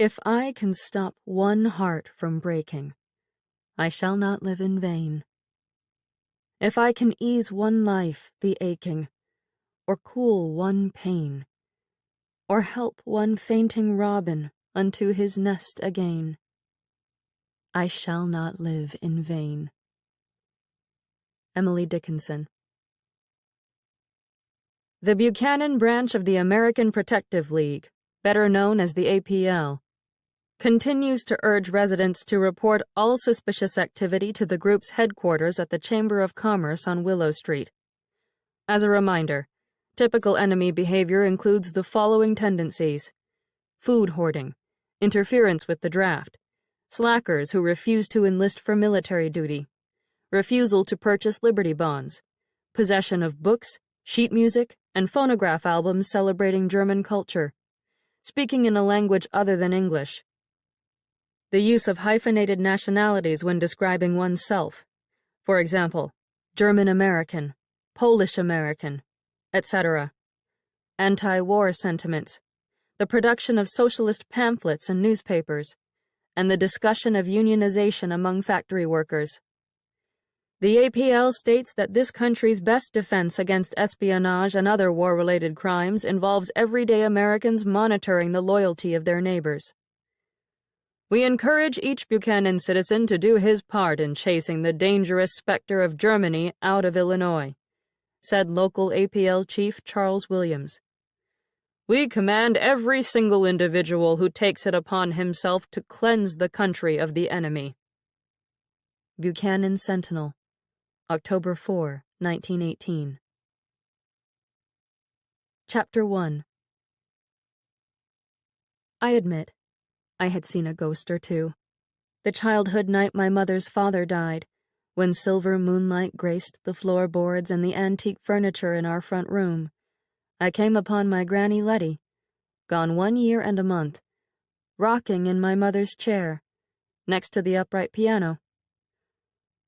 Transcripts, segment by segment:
If I can stop one heart from breaking, I shall not live in vain. If I can ease one life the aching, or cool one pain, or help one fainting robin unto his nest again, I shall not live in vain. Emily Dickinson. The Buchanan branch of the American Protective League, better known as the APL, continues to urge residents to report all suspicious activity to the group's headquarters at the Chamber of Commerce on Willow Street. As a reminder, typical enemy behavior includes the following tendencies: food hoarding, interference with the draft, slackers who refuse to enlist for military duty, refusal to purchase Liberty bonds, possession of books, sheet music, and phonograph albums celebrating German culture, speaking in a language other than English, the use of hyphenated nationalities when describing oneself, for example, German American, Polish American, etc., anti-war sentiments, the production of socialist pamphlets and newspapers, and the discussion of unionization among factory workers. The APL states that this country's best defense against espionage and other war-related crimes involves everyday Americans monitoring the loyalty of their neighbors. We encourage each Buchanan citizen to do his part in chasing the dangerous specter of Germany out of Illinois, said local APL Chief Charles Williams. We command every single individual who takes it upon himself to cleanse the country of the enemy. Buchanan Sentinel, October 4, 1918. Chapter 1. I admit, I had seen a ghost or two. The childhood night my mother's father died, when silver moonlight graced the floorboards and the antique furniture in our front room, I came upon my Granny Letty, gone 1 year and a month, rocking in my mother's chair, next to the upright piano.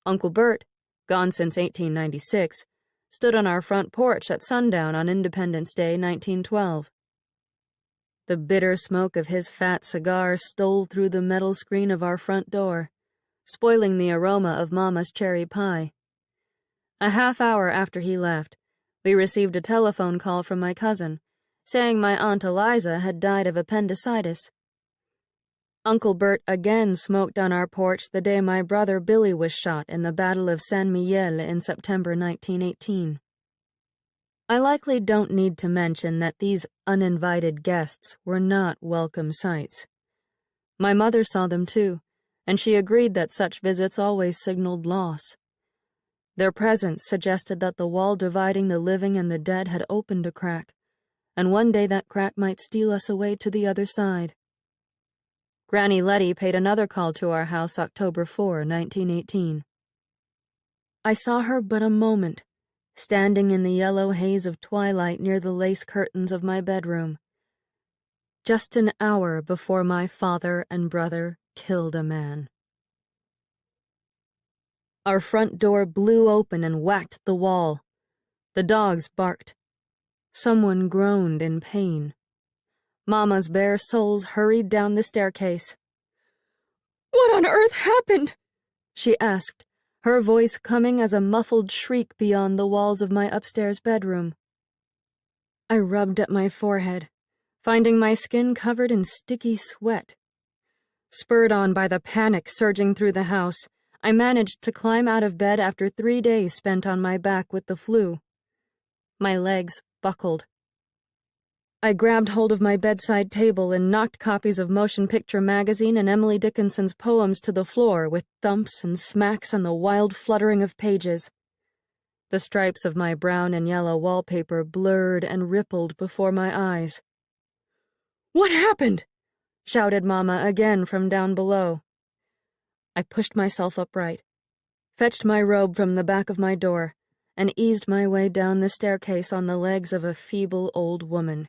Uncle Bert, gone since 1896, stood on our front porch at sundown on Independence Day, 1912. The bitter smoke of his fat cigar stole through the metal screen of our front door, spoiling the aroma of Mama's cherry pie. A half hour after he left, we received a telephone call from my cousin, saying my Aunt Eliza had died of appendicitis. Uncle Bert again smoked on our porch the day my brother Billy was shot in the Battle of San Miguel in September 1918. I likely don't need to mention that these uninvited guests were not welcome sights. My mother saw them too, and she agreed that such visits always signaled loss. Their presence suggested that the wall dividing the living and the dead had opened a crack, and one day that crack might steal us away to the other side. Granny Letty paid another call to our house October 4, 1918. I saw her but a moment, standing in the yellow haze of twilight near the lace curtains of my bedroom, just an hour before my father and brother killed a man. Our front door blew open and whacked the wall. The dogs barked. Someone groaned in pain. Mama's bare soles hurried down the staircase. "What on earth happened?" she asked, her voice coming as a muffled shriek beyond the walls of my upstairs bedroom. I rubbed at my forehead, finding my skin covered in sticky sweat. Spurred on by the panic surging through the house, I managed to climb out of bed after 3 days spent on my back with the flu. My legs buckled. I grabbed hold of my bedside table and knocked copies of Motion Picture Magazine and Emily Dickinson's poems to the floor with thumps and smacks and the wild fluttering of pages. The stripes of my brown and yellow wallpaper blurred and rippled before my eyes. "What happened?" shouted Mama again from down below. I pushed myself upright, fetched my robe from the back of my door, and eased my way down the staircase on the legs of a feeble old woman,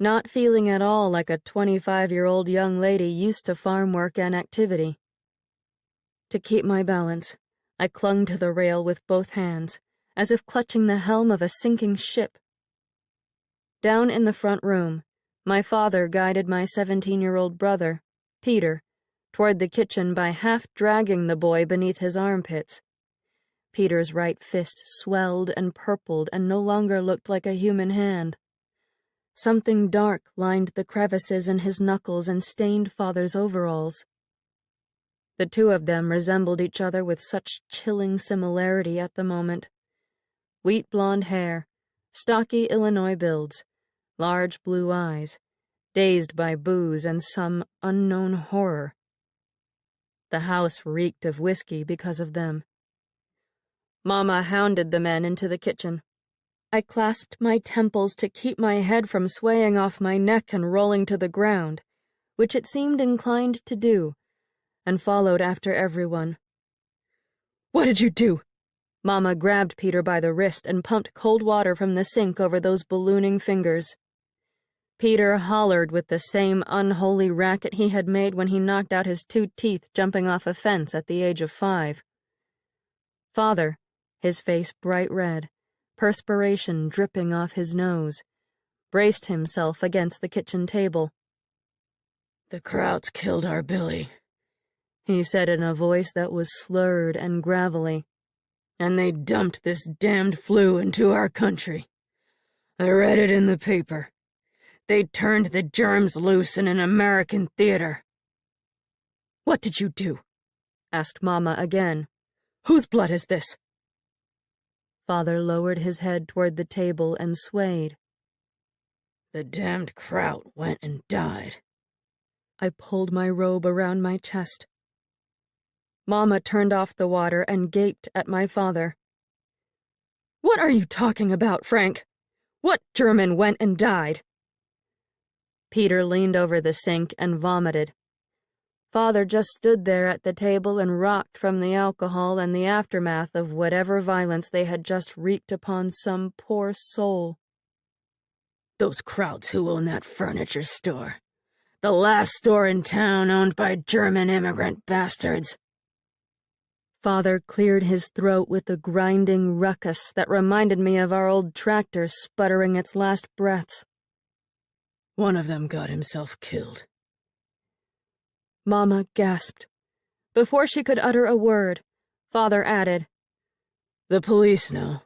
not feeling at all like a 25-year-old young lady used to farm work and activity. To keep my balance, I clung to the rail with both hands, as if clutching the helm of a sinking ship. Down in the front room, my father guided my 17-year-old brother, Peter, toward the kitchen by half dragging the boy beneath his armpits. Peter's right fist swelled and purpled and no longer looked like a human hand. Something dark lined the crevices in his knuckles and stained Father's overalls. The two of them resembled each other with such chilling similarity at the moment. Wheat blonde hair, stocky Illinois builds, large blue eyes, dazed by booze and some unknown horror. The house reeked of whiskey because of them. Mama hounded the men into the kitchen. I clasped my temples to keep my head from swaying off my neck and rolling to the ground, which it seemed inclined to do, and followed after everyone. "What did you do?" Mama grabbed Peter by the wrist and pumped cold water from the sink over those ballooning fingers. Peter hollered with the same unholy racket he had made when he knocked out his 2 teeth jumping off a fence at the age of 5. Father, his face bright red, perspiration dripping off his nose, braced himself against the kitchen table. "The Krauts killed our Billy," he said in a voice that was slurred and gravelly. "And they dumped this damned flu into our country. I read it in the paper. They turned the germs loose in an American theater." "What did you do?" asked Mama again. "Whose blood is this?" Father lowered his head toward the table and swayed. "The damned Kraut went and died." I pulled my robe around my chest. Mama turned off the water and gaped at my father. "What are you talking about, Frank? What German went and died?" Peter leaned over the sink and vomited. Father just stood there at the table and rocked from the alcohol and the aftermath of whatever violence they had just wreaked upon some poor soul. "Those Krauts who own that furniture store. The last store in town owned by German immigrant bastards." Father cleared his throat with a grinding ruckus that reminded me of our old tractor sputtering its last breaths. "One of them got himself killed." Mama gasped. Before she could utter a word, Father added, "The police know.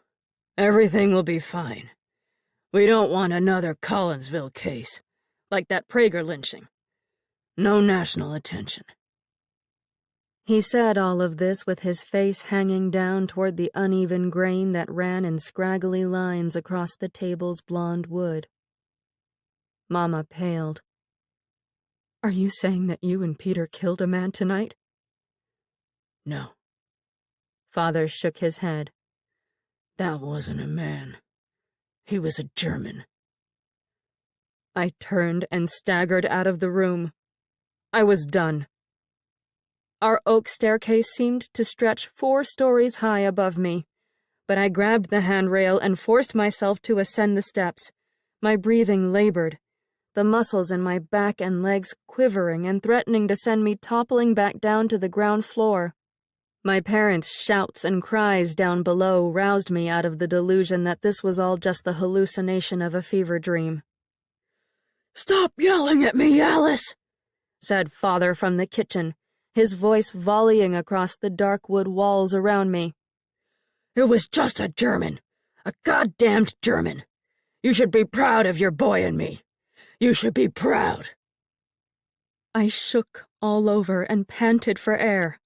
Everything will be fine. We don't want another Collinsville case, like that Prager lynching. No national attention." He said all of this with his face hanging down toward the uneven grain that ran in scraggly lines across the table's blonde wood. Mama paled. "Are you saying that you and Peter killed a man tonight?" "No." Father shook his head. "That wasn't a man. He was a German." I turned and staggered out of the room. I was done. Our oak staircase seemed to stretch 4 stories high above me, but I grabbed the handrail and forced myself to ascend the steps. My breathing labored, the muscles in my back and legs quivering and threatening to send me toppling back down to the ground floor. My parents' shouts and cries down below roused me out of the delusion that this was all just the hallucination of a fever dream. "Stop yelling at me, Alice," said Father from the kitchen, his voice volleying across the dark wood walls around me. "It was just a German, a goddamned German. You should be proud of your boy and me. You should be proud." I shook all over and panted for air.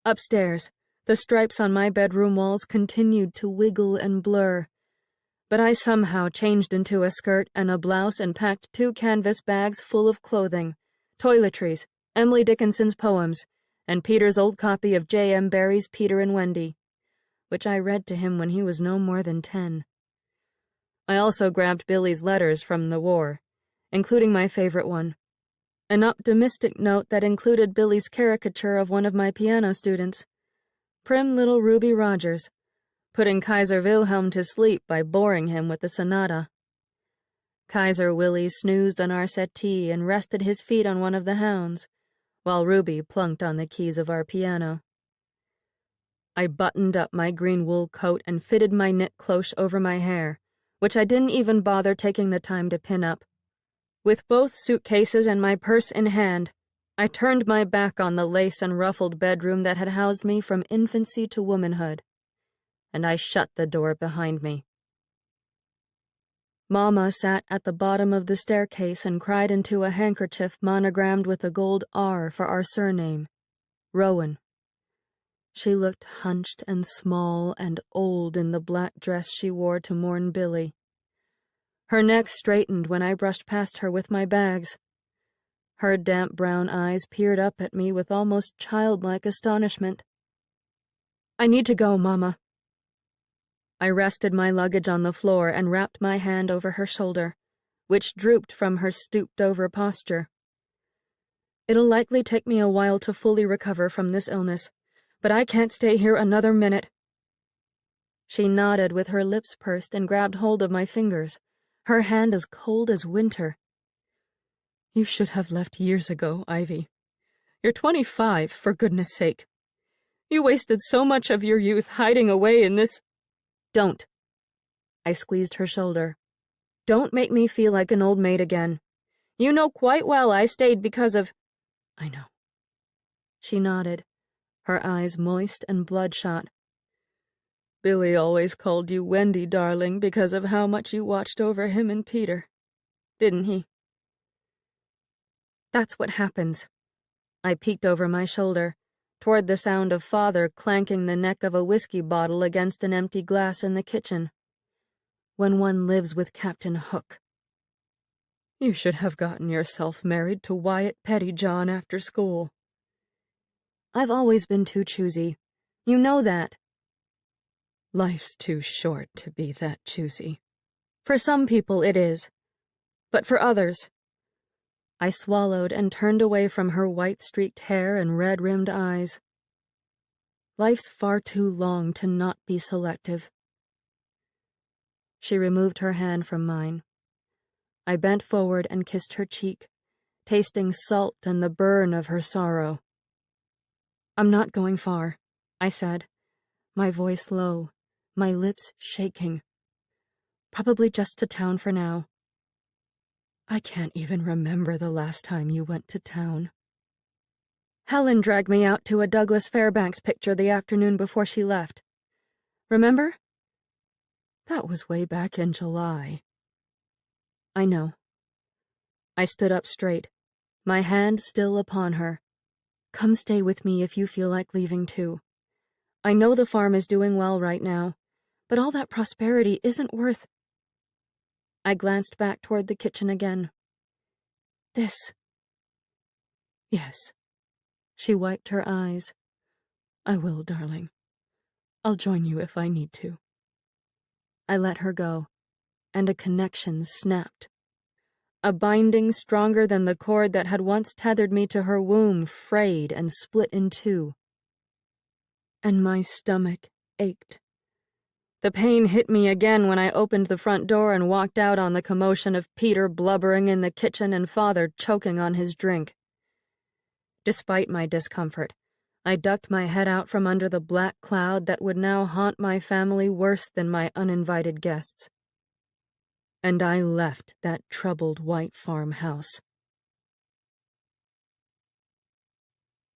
Upstairs, the stripes on my bedroom walls continued to wiggle and blur, but I somehow changed into a skirt and a blouse and packed 2 canvas bags full of clothing, toiletries, Emily Dickinson's poems, and Peter's old copy of J.M. Barrie's Peter and Wendy, which I read to him when he was no more than 10. I also grabbed Billy's letters from the war, including my favorite one, an optimistic note that included Billy's caricature of one of my piano students, prim little Ruby Rogers, putting Kaiser Wilhelm to sleep by boring him with the sonata. Kaiser Willie snoozed on our settee and rested his feet on one of the hounds, while Ruby plunked on the keys of our piano. I buttoned up my green wool coat and fitted my knit cloche over my hair, which I didn't even bother taking the time to pin up. With both suitcases and my purse in hand, I turned my back on the lace and ruffled bedroom that had housed me from infancy to womanhood, and I shut the door behind me. Mama sat at the bottom of the staircase and cried into a handkerchief monogrammed with a gold R for our surname, Rowan. She looked hunched and small and old in the black dress she wore to mourn Billy. Her neck straightened when I brushed past her with my bags. Her damp brown eyes peered up at me with almost childlike astonishment. "I need to go, Mama." I rested my luggage on the floor and wrapped my hand over her shoulder, which drooped from her stooped-over posture. "It'll likely take me a while to fully recover from this illness, but I can't stay here another minute." She nodded with her lips pursed and grabbed hold of my fingers, her hand as cold as winter. "You should have left years ago, Ivy. You're 25, for goodness sake. You wasted so much of your youth hiding away in this—" "Don't." I squeezed her shoulder. "Don't make me feel like an old maid again. You know quite well I stayed because of—" "I know." She nodded, her eyes moist and bloodshot. "Billy always called you Wendy, darling, because of how much you watched over him and Peter. Didn't he?" "That's what happens." I peeked over my shoulder, toward the sound of Father clanking the neck of a whiskey bottle against an empty glass in the kitchen. "When one lives with Captain Hook." "You should have gotten yourself married to Wyatt Pettyjohn after school." "I've always been too choosy. You know that." "Life's too short to be that choosy." "For some people it is. But for others—" I swallowed and turned away from her white-streaked hair and red-rimmed eyes. "Life's far too long to not be selective." She removed her hand from mine. I bent forward and kissed her cheek, tasting salt and the burn of her sorrow. "I'm not going far," I said, my voice low, my lips shaking. "Probably just to town for now." "I can't even remember the last time you went to town." "Helen dragged me out to a Douglas Fairbanks picture the afternoon before she left. Remember?" "That was way back in July." "I know." I stood up straight, my hand still upon her. "Come stay with me if you feel like leaving too. I know the farm is doing well right now, but all that prosperity isn't worth—" I glanced back toward the kitchen again. "This." "Yes." She wiped her eyes. "I will, darling. I'll join you if I need to." I let her go, and a connection snapped. A binding stronger than the cord that had once tethered me to her womb frayed and split in two. And my stomach ached. The pain hit me again when I opened the front door and walked out on the commotion of Peter blubbering in the kitchen and Father choking on his drink. Despite my discomfort, I ducked my head out from under the black cloud that would now haunt my family worse than my uninvited guests. And I left that troubled white farmhouse.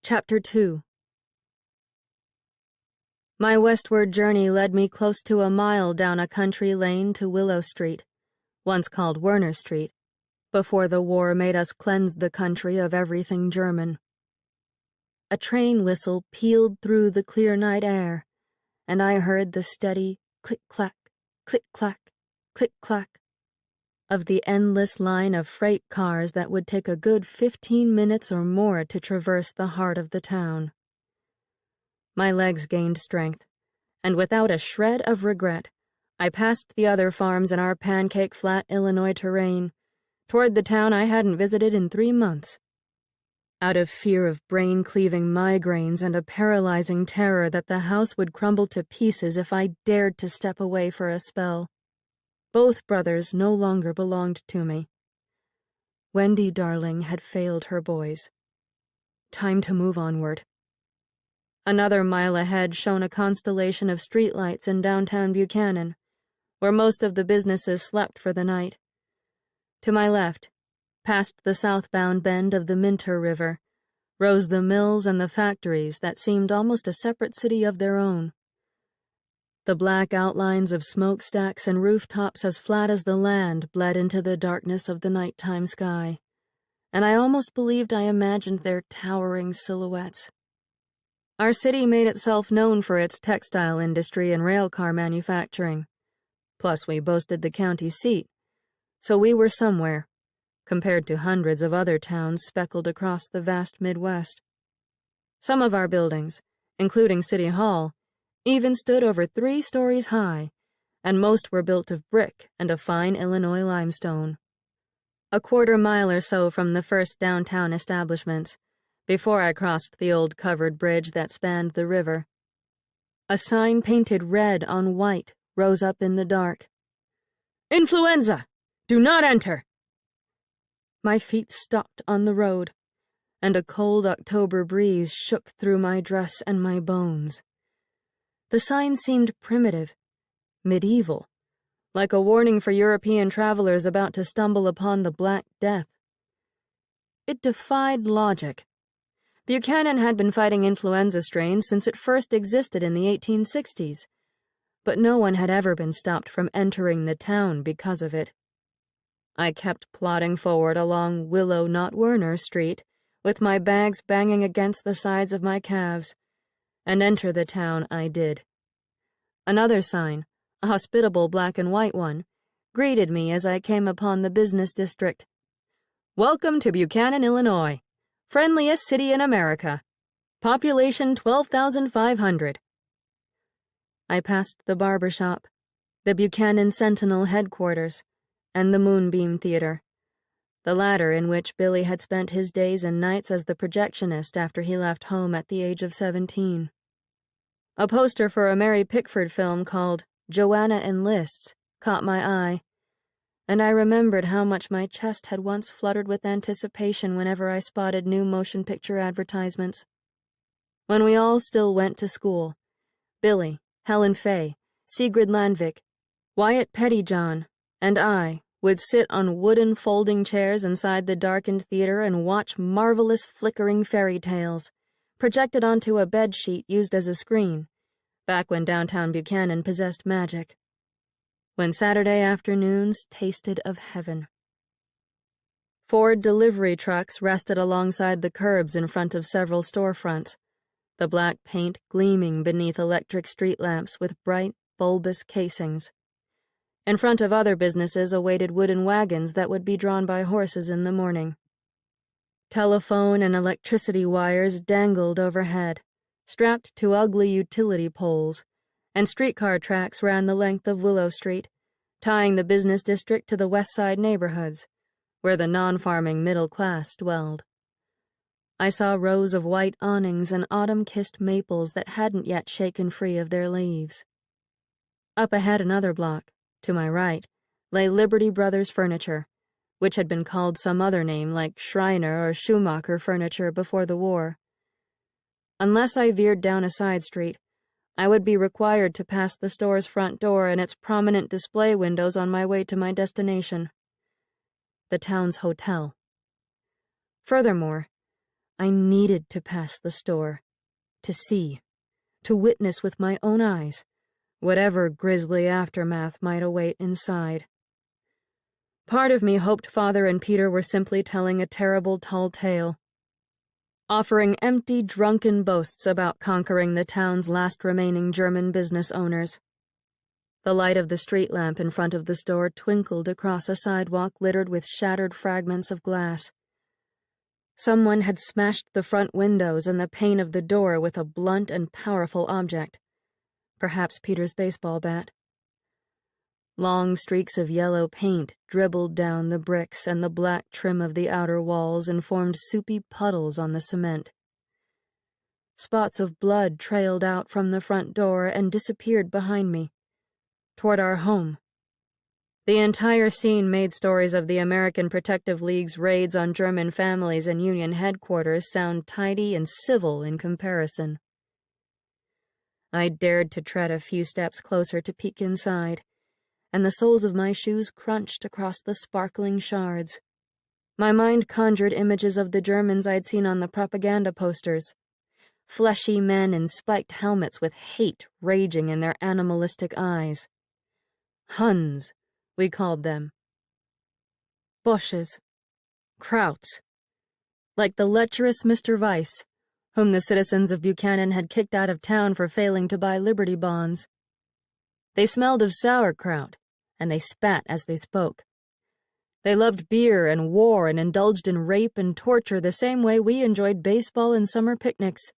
Chapter 2. My westward journey led me close to a mile down a country lane to Willow Street, once called Werner Street, before the war made us cleanse the country of everything German. A train whistle pealed through the clear night air, and I heard the steady click-clack, click-clack, click-clack of the endless line of freight cars that would take a good 15 minutes or more to traverse the heart of the town. My legs gained strength, and without a shred of regret, I passed the other farms in our pancake-flat Illinois terrain, toward the town I hadn't visited in 3 months. Out of fear of brain-cleaving migraines and a paralyzing terror that the house would crumble to pieces if I dared to step away for a spell. Both brothers no longer belonged to me. Wendy Darling had failed her boys. Time to move onward. Another mile ahead shone a constellation of streetlights in downtown Buchanan, where most of the businesses slept for the night. To my left, past the southbound bend of the Minter River, rose the mills and the factories that seemed almost a separate city of their own. The black outlines of smokestacks and rooftops as flat as the land bled into the darkness of the nighttime sky, and I almost believed I imagined their towering silhouettes. Our city made itself known for its textile industry and railcar manufacturing. Plus, we boasted the county seat, so we were somewhere, compared to hundreds of other towns speckled across the vast Midwest. Some of our buildings, including City Hall, even stood over 3 stories high, and most were built of brick and a fine Illinois limestone. A quarter-mile or so from the first downtown establishments, before I crossed the old covered bridge that spanned the river, a sign painted red on white rose up in the dark. "Influenza! Do not enter!" My feet stopped on the road, and a cold October breeze shook through my dress and my bones. The sign seemed primitive, medieval, like a warning for European travelers about to stumble upon the Black Death. It defied logic. Buchanan had been fighting influenza strains since it first existed in the 1860s, but no one had ever been stopped from entering the town because of it. I kept plodding forward along Willow-Not-Werner Street, with my bags banging against the sides of my calves, and enter the town I did. Another sign, a hospitable black and white one, greeted me as I came upon the business district. "Welcome to Buchanan, Illinois. Friendliest city in America. Population 12,500. I passed the barber shop, the Buchanan Sentinel headquarters, and the Moonbeam Theater, the latter in which Billy had spent his days and nights as the projectionist after he left home at the age of 17. A poster for a Mary Pickford film called Joanna Enlists caught my eye, and I remembered how much my chest had once fluttered with anticipation whenever I spotted new motion picture advertisements. When we all still went to school, Billy, Helen Fay, Sigrid Landvik, Wyatt Pettyjohn, and I would sit on wooden folding chairs inside the darkened theater and watch marvelous flickering fairy tales, projected onto a bed sheet used as a screen, back when downtown Buchanan possessed magic. When Saturday afternoons tasted of heaven. Ford delivery trucks rested alongside the curbs in front of several storefronts, the black paint gleaming beneath electric street lamps with bright, bulbous casings. In front of other businesses awaited wooden wagons that would be drawn by horses in the morning. Telephone and electricity wires dangled overhead, strapped to ugly utility poles, and streetcar tracks ran the length of Willow Street, tying the business district to the West Side neighborhoods, where the non-farming middle class dwelled. I saw rows of white awnings and autumn-kissed maples that hadn't yet shaken free of their leaves. Up ahead another block, to my right, lay Liberty Brothers Furniture, which had been called some other name like Schreiner or Schumacher Furniture before the war. Unless I veered down a side street, I would be required to pass the store's front door and its prominent display windows on my way to my destination, the town's hotel. Furthermore, I needed to pass the store, to see, to witness with my own eyes, whatever grisly aftermath might await inside. Part of me hoped Father and Peter were simply telling a terrible tall tale, offering empty, drunken boasts about conquering the town's last remaining German business owners. The light of the street lamp in front of the store twinkled across a sidewalk littered with shattered fragments of glass. Someone had smashed the front windows and the pane of the door with a blunt and powerful object, perhaps Peter's baseball bat. Long streaks of yellow paint dribbled down the bricks and the black trim of the outer walls and formed soupy puddles on the cement. Spots of blood trailed out from the front door and disappeared behind me, toward our home. The entire scene made stories of the American Protective League's raids on German families and Union headquarters sound tidy and civil in comparison. I dared to tread a few steps closer to peek inside, and the soles of my shoes crunched across the sparkling shards. My mind conjured images of the Germans I'd seen on the propaganda posters. Fleshy men in spiked helmets with hate raging in their animalistic eyes. Huns, we called them. Bosches. Krauts. Like the lecherous Mr. Weiss, whom the citizens of Buchanan had kicked out of town for failing to buy Liberty bonds. They smelled of sauerkraut, and they spat as they spoke. They loved beer and war and indulged in rape and torture the same way we enjoyed baseball and summer picnics.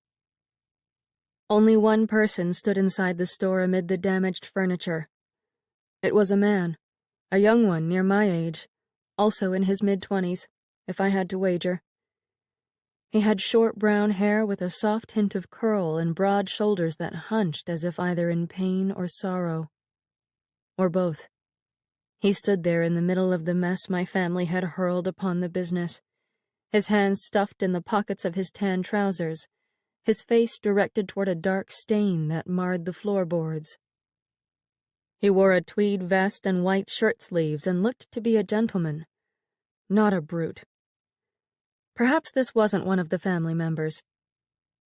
Only one person stood inside the store amid the damaged furniture. It was a man, a young one near my age, also in his mid-20s, if I had to wager. He had short brown hair with a soft hint of curl and broad shoulders that hunched as if either in pain or sorrow. Or both. He stood there in the middle of the mess my family had hurled upon the business, his hands stuffed in the pockets of his tan trousers, his face directed toward a dark stain that marred the floorboards. He wore a tweed vest and white shirt sleeves and looked to be a gentleman, not a brute. Perhaps this wasn't one of the family members.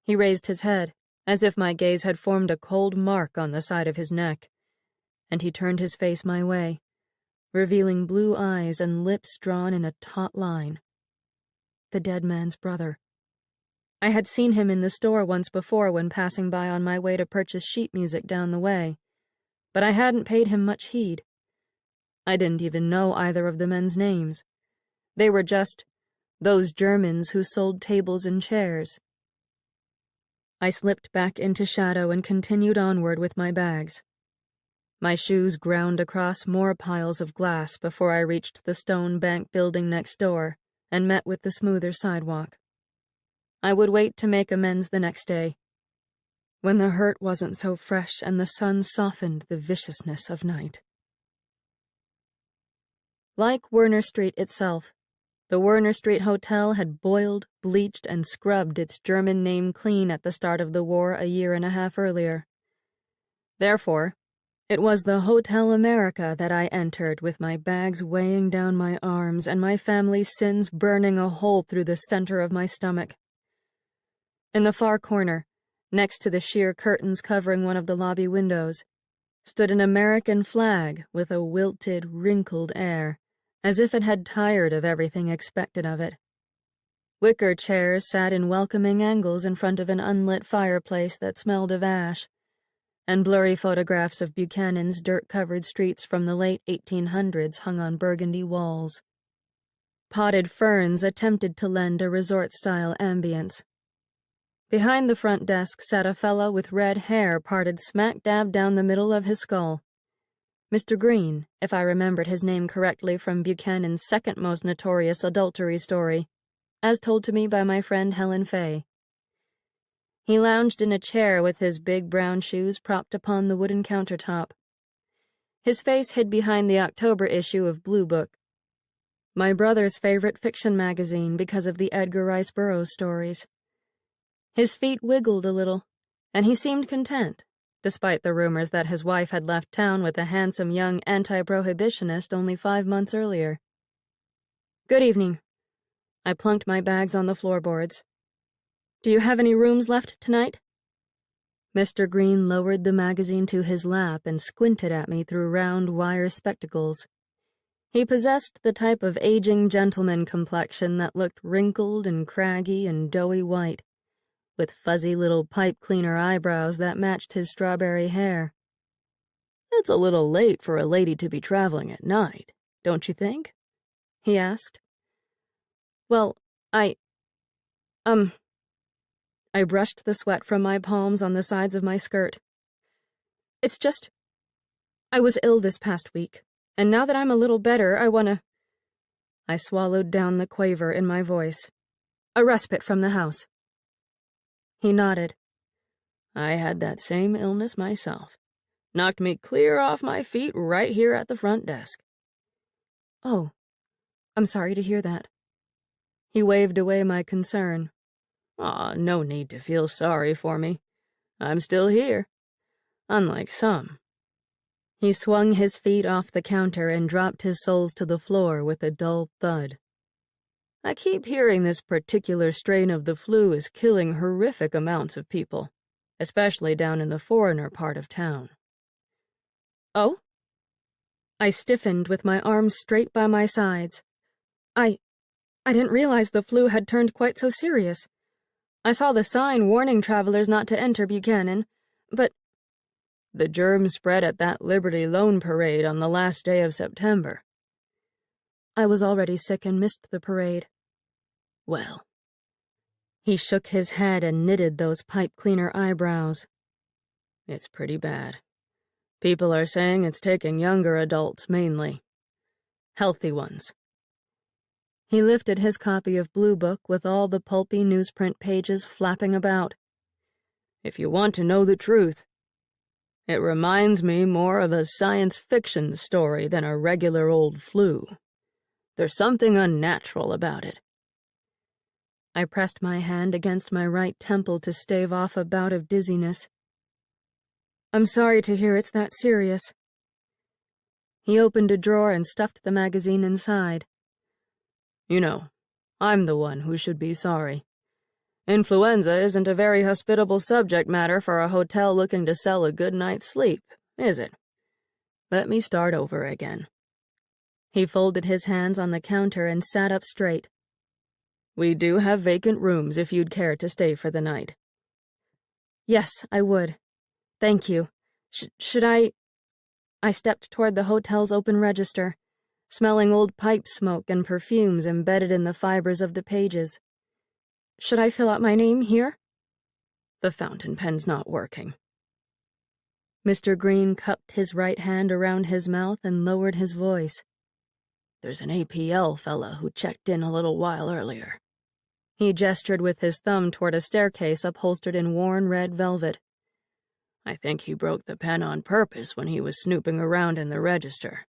He raised his head, as if my gaze had formed a cold mark on the side of his neck, and he turned his face my way, revealing blue eyes and lips drawn in a taut line. The dead man's brother. I had seen him in the store once before when passing by on my way to purchase sheet music down the way, but I hadn't paid him much heed. I didn't even know either of the men's names. They were just those Germans who sold tables and chairs. I slipped back into shadow and continued onward with my bags. My shoes ground across more piles of glass before I reached the stone bank building next door and met with the smoother sidewalk. I would wait to make amends the next day, when the hurt wasn't so fresh and the sun softened the viciousness of night. Like Werner Street itself, the Werner Street Hotel had boiled, bleached, and scrubbed its German name clean at the start of the war a year and a half earlier. Therefore, it was the Hotel America that I entered with my bags weighing down my arms and my family's sins burning a hole through the center of my stomach. In the far corner, next to the sheer curtains covering one of the lobby windows, stood an American flag with a wilted, wrinkled air, as if it had tired of everything expected of it. Wicker chairs sat in welcoming angles in front of an unlit fireplace that smelled of ash, and blurry photographs of Buchanan's dirt-covered streets from the late 1800s hung on burgundy walls. Potted ferns attempted to lend a resort-style ambience. Behind the front desk sat a fellow with red hair parted smack-dab down the middle of his skull. Mr. Green, if I remembered his name correctly from Buchanan's second most notorious adultery story, as told to me by my friend Helen Fay. He lounged in a chair with his big brown shoes propped upon the wooden countertop. His face hid behind the October issue of Blue Book, my brother's favorite fiction magazine because of the Edgar Rice Burroughs stories. His feet wiggled a little, and he seemed content, despite the rumors that his wife had left town with a handsome young anti-prohibitionist only 5 months earlier. "Good evening." I plunked my bags on the floorboards. "Do you have any rooms left tonight?" Mr. Green lowered the magazine to his lap and squinted at me through round wire spectacles. He possessed the type of aging gentleman complexion that looked wrinkled and craggy and doughy white, with fuzzy little pipe-cleaner eyebrows that matched his strawberry hair. "It's a little late for a lady to be traveling at night, don't you think?" he asked. "Well, I brushed the sweat from my palms on the sides of my skirt. "It's just, I was ill this past week, and now that I'm a little better, I swallowed down the quaver in my voice. "A respite from the house." He nodded. "I had that same illness myself. Knocked me clear off my feet right here at the front desk." "Oh, I'm sorry to hear that." He waved away my concern. "Aw, no need to feel sorry for me. I'm still here. Unlike some." He swung his feet off the counter and dropped his soles to the floor with a dull thud. I keep hearing this particular strain of the flu is killing horrific amounts of people, especially down in the foreigner part of town." "Oh?" I stiffened with my arms straight by my sides. I didn't realize the flu had turned quite so serious. I saw the sign warning travelers not to enter Buchanan, but the germ spread at that Liberty Loan parade on the last day of September. I was already sick and missed the parade. Well, he shook his head and knitted those pipe-cleaner eyebrows. It's pretty bad. People are saying it's taking younger adults mainly. Healthy ones. He lifted his copy of Blue Book with all the pulpy newsprint pages flapping about. If you want to know the truth, it reminds me more of a science fiction story than a regular old flu. There's something unnatural about it. I pressed my hand against my right temple to stave off a bout of dizziness. I'm sorry to hear it's that serious. He opened a drawer and stuffed the magazine inside. You know, I'm the one who should be sorry. Influenza isn't a very hospitable subject matter for a hotel looking to sell a good night's sleep, is it? Let me start over again. He folded his hands on the counter and sat up straight. We do have vacant rooms if you'd care to stay for the night. Yes, I would. Thank you. Should I... I stepped toward the hotel's open register, smelling old pipe smoke and perfumes embedded in the fibers of the pages. Should I fill out my name here? The fountain pen's not working. Mr. Green cupped his right hand around his mouth and lowered his voice. There's an APL fella who checked in a little while earlier. He gestured with his thumb toward a staircase upholstered in worn red velvet. I think he broke the pen on purpose when he was snooping around in the register.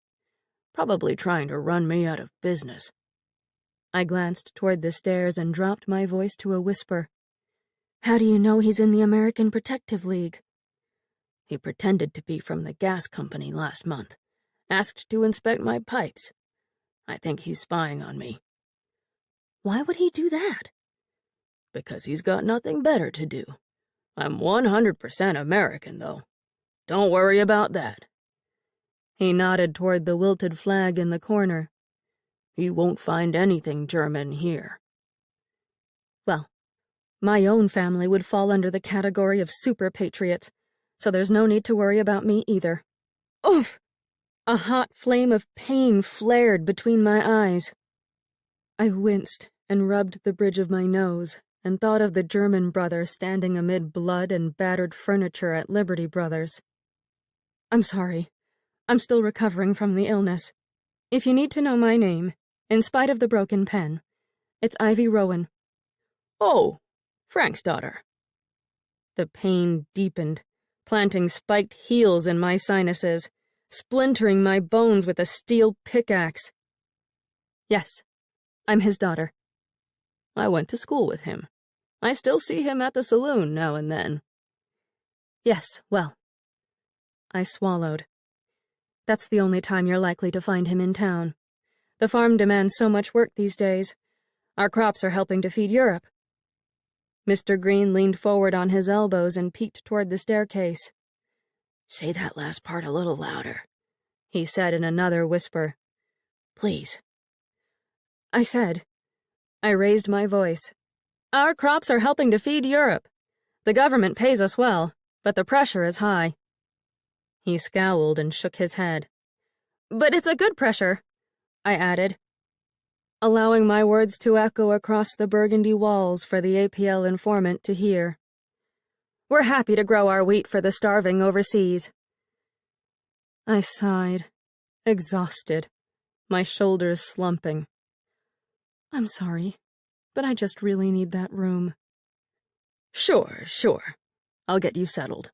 Probably trying to run me out of business. I glanced toward the stairs and dropped my voice to a whisper. How do you know he's in the American Protective League? He pretended to be from the gas company last month. Asked to inspect my pipes. I think he's spying on me. Why would he do that? Because he's got nothing better to do. I'm 100% American, though. Don't worry about that. He nodded toward the wilted flag in the corner. You won't find anything German here. Well, my own family would fall under the category of super patriots, so there's no need to worry about me either. Oof! A hot flame of pain flared between my eyes. I winced and rubbed the bridge of my nose and thought of the German brother standing amid blood and battered furniture at Liberty Brothers. I'm sorry. I'm still recovering from the illness. If you need to know my name, in spite of the broken pen, it's Ivy Rowan. Oh, Frank's daughter. The pain deepened, planting spiked heels in my sinuses, splintering my bones with a steel pickaxe. Yes, I'm his daughter. I went to school with him. I still see him at the saloon now and then. Yes, well. I swallowed. That's the only time you're likely to find him in town. The farm demands so much work these days. Our crops are helping to feed Europe. Mr. Green leaned forward on his elbows and peeked toward the staircase. Say that last part a little louder, he said in another whisper. Please. I said. I raised my voice. Our crops are helping to feed Europe. The government pays us well, but the pressure is high. He scowled and shook his head. But it's a good pressure, I added, allowing my words to echo across the burgundy walls for the APL informant to hear. We're happy to grow our wheat for the starving overseas. I sighed, exhausted, my shoulders slumping. I'm sorry, but I just really need that room. Sure. I'll get you settled.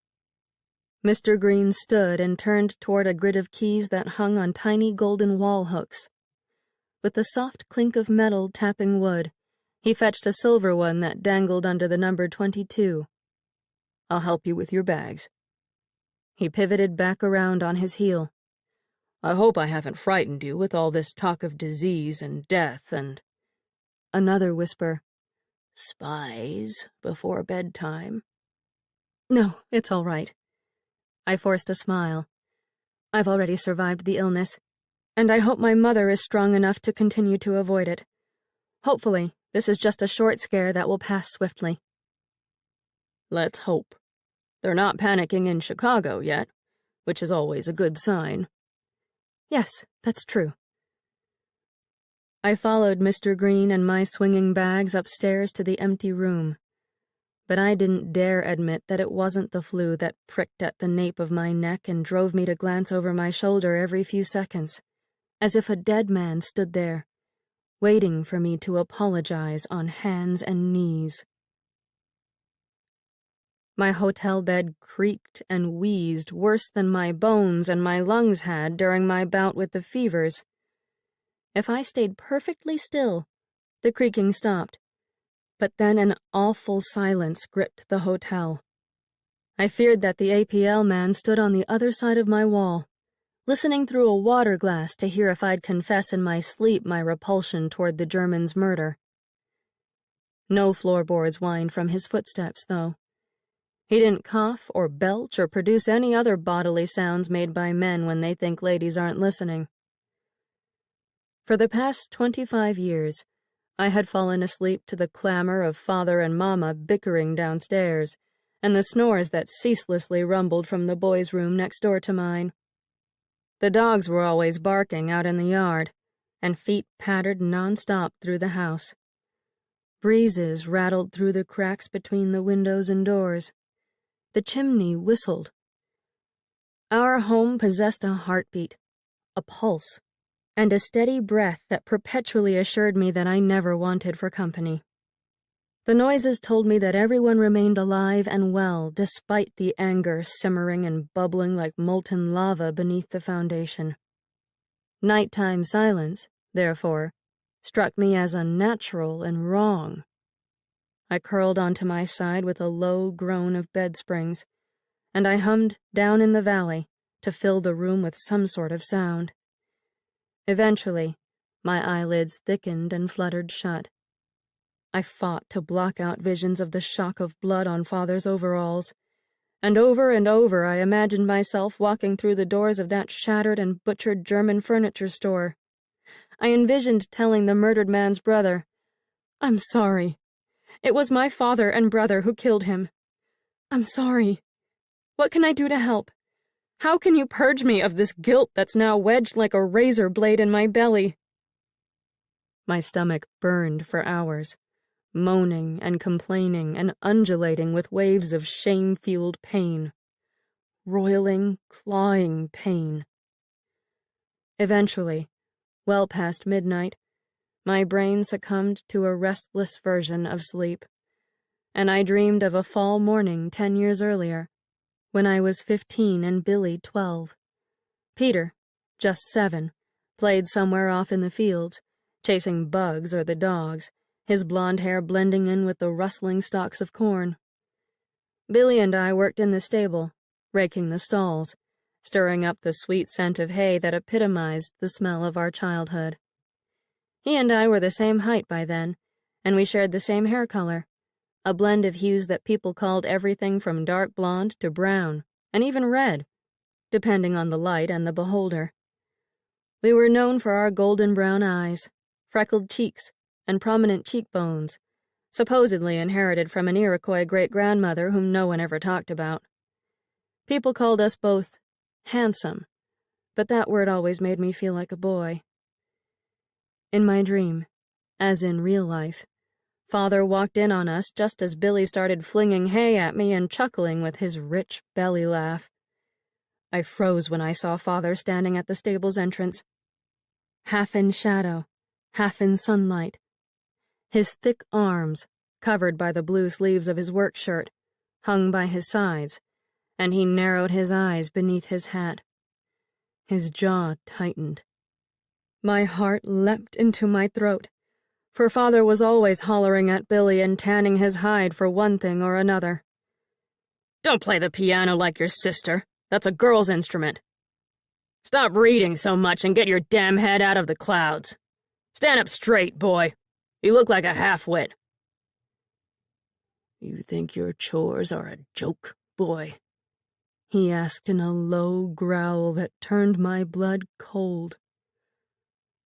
Mr. Green stood and turned toward a grid of keys that hung on tiny golden wall hooks. With the soft clink of metal tapping wood, he fetched a silver one that dangled under the number 22. I'll help you with your bags. He pivoted back around on his heel. I hope I haven't frightened you with all this talk of disease and death and... Another whisper. Spies before bedtime? No, it's all right. I forced a smile. I've already survived the illness, and I hope my mother is strong enough to continue to avoid it. Hopefully, this is just a short scare that will pass swiftly. Let's hope. They're not panicking in Chicago yet, which is always a good sign. Yes, that's true. I followed Mr. Green and my swinging bags upstairs to the empty room, but I didn't dare admit that it wasn't the flu that pricked at the nape of my neck and drove me to glance over my shoulder every few seconds, as if a dead man stood there, waiting for me to apologize on hands and knees. My hotel bed creaked and wheezed worse than my bones and my lungs had during my bout with the fevers. If I stayed perfectly still, the creaking stopped, but then an awful silence gripped the hotel. I feared that the APL man stood on the other side of my wall, listening through a water glass to hear if I'd confess in my sleep my repulsion toward the German's murder. No floorboards whined from his footsteps, though. He didn't cough or belch or produce any other bodily sounds made by men when they think ladies aren't listening. For the past 25 years, I had fallen asleep to the clamor of father and mama bickering downstairs, and the snores that ceaselessly rumbled from the boys' room next door to mine. The dogs were always barking out in the yard, and feet pattered nonstop through the house. Breezes rattled through the cracks between the windows and doors. The chimney whistled. Our home possessed a heartbeat, a pulse, and a steady breath that perpetually assured me that I never wanted for company. The noises told me that everyone remained alive and well despite the anger simmering and bubbling like molten lava beneath the foundation. Nighttime silence, therefore, struck me as unnatural and wrong. I curled onto my side with a low groan of bed springs, and I hummed Down in the Valley to fill the room with some sort of sound. Eventually, my eyelids thickened and fluttered shut. I fought to block out visions of the shock of blood on Father's overalls, and over I imagined myself walking through the doors of that shattered and butchered German furniture store. I envisioned telling the murdered man's brother, "I'm sorry. It was my father and brother who killed him. I'm sorry. What can I do to help? How can you purge me of this guilt that's now wedged like a razor blade in my belly?" My stomach burned for hours, moaning and complaining and undulating with waves of shame-fueled pain. Roiling, clawing pain. Eventually, well past midnight, my brain succumbed to a restless version of sleep, and I dreamed of a fall morning 10 years earlier, when I was 15 and Billy 12. Peter, just 7, played somewhere off in the fields, chasing bugs or the dogs, his blonde hair blending in with the rustling stalks of corn. Billy and I worked in the stable, raking the stalls, stirring up the sweet scent of hay that epitomized the smell of our childhood. He and I were the same height by then, and we shared the same hair color, a blend of hues that people called everything from dark blonde to brown, and even red, depending on the light and the beholder. We were known for our golden brown eyes, freckled cheeks, and prominent cheekbones, supposedly inherited from an Iroquois great-grandmother whom no one ever talked about. People called us both handsome, but that word always made me feel like a boy. In my dream, as in real life, Father walked in on us just as Billy started flinging hay at me and chuckling with his rich belly laugh. I froze when I saw Father standing at the stable's entrance, half in shadow, half in sunlight. His thick arms, covered by the blue sleeves of his work shirt, hung by his sides, and he narrowed his eyes beneath his hat. His jaw tightened. My heart leapt into my throat, for Father was always hollering at Billy and tanning his hide for one thing or another. "Don't play the piano like your sister. That's a girl's instrument. Stop reading so much and get your damn head out of the clouds. Stand up straight, boy. You look like a half-wit." "You think your chores are a joke, boy?" he asked in a low growl that turned my blood cold.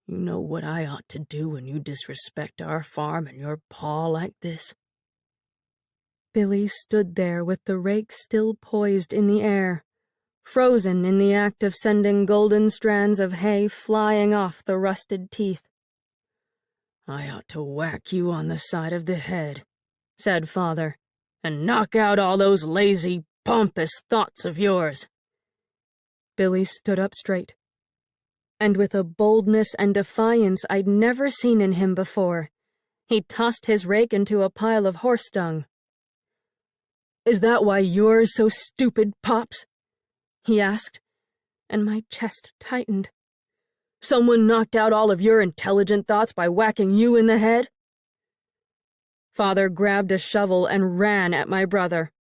"You know what I ought to do when you disrespect our farm and your paw like this?" Billy stood there with the rake still poised in the air, frozen in the act of sending golden strands of hay flying off the rusted teeth. "I ought to whack you on the side of the head," said Father, "and knock out all those lazy, pompous thoughts of yours." Billy stood up straight, and with a boldness and defiance I'd never seen in him before, he tossed his rake into a pile of horse dung. "Is that why you're so stupid, Pops?" he asked, and my chest tightened. "Someone knocked out all of your intelligent thoughts by whacking you in the head?" Father grabbed a shovel and ran at my brother.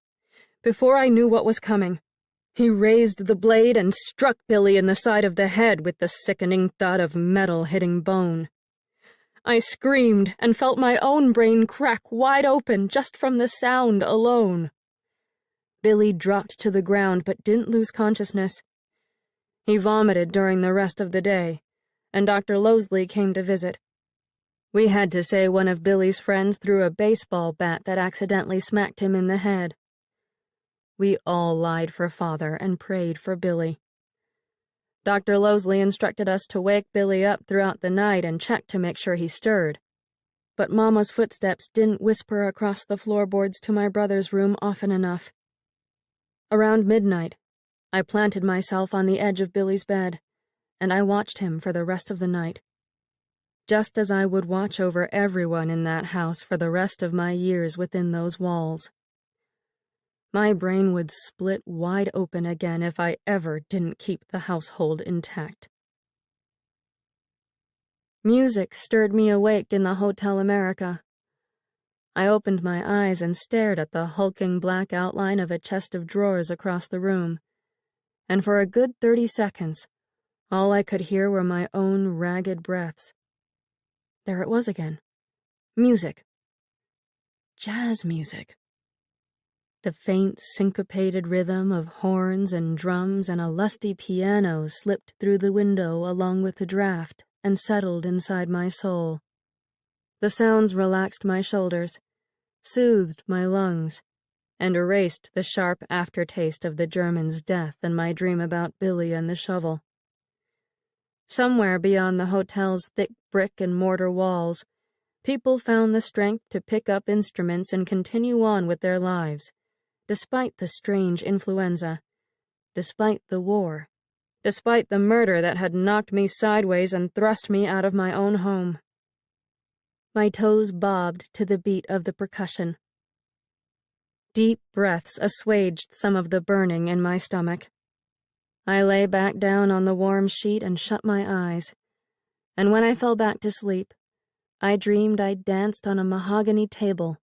Before I knew what was coming, he raised the blade and struck Billy in the side of the head with the sickening thud of metal hitting bone. I screamed and felt my own brain crack wide open just from the sound alone. Billy dropped to the ground but didn't lose consciousness. He vomited during the rest of the day, and Dr. Losley came to visit. We had to say one of Billy's friends threw a baseball bat that accidentally smacked him in the head. We all lied for Father and prayed for Billy. Dr. Losley instructed us to wake Billy up throughout the night and check to make sure he stirred. But Mama's footsteps didn't whisper across the floorboards to my brother's room often enough. Around midnight, I planted myself on the edge of Billy's bed, and I watched him for the rest of the night. Just as I would watch over everyone in that house for the rest of my years within those walls. My brain would split wide open again if I ever didn't keep the household intact. Music stirred me awake in the Hotel America. I opened my eyes and stared at the hulking black outline of a chest of drawers across the room, and for a good 30 seconds, all I could hear were my own ragged breaths. There it was again. Music. Jazz music. The faint, syncopated rhythm of horns and drums and a lusty piano slipped through the window along with the draft and settled inside my soul. The sounds relaxed my shoulders, soothed my lungs, and erased the sharp aftertaste of the German's death and my dream about Billy and the shovel. Somewhere beyond the hotel's thick brick and mortar walls, people found the strength to pick up instruments and continue on with their lives, despite the strange influenza, despite the war, despite the murder that had knocked me sideways and thrust me out of my own home. My toes bobbed to the beat of the percussion. Deep breaths assuaged some of the burning in my stomach. I lay back down on the warm sheet and shut my eyes, and when I fell back to sleep, I dreamed I danced on a mahogany table,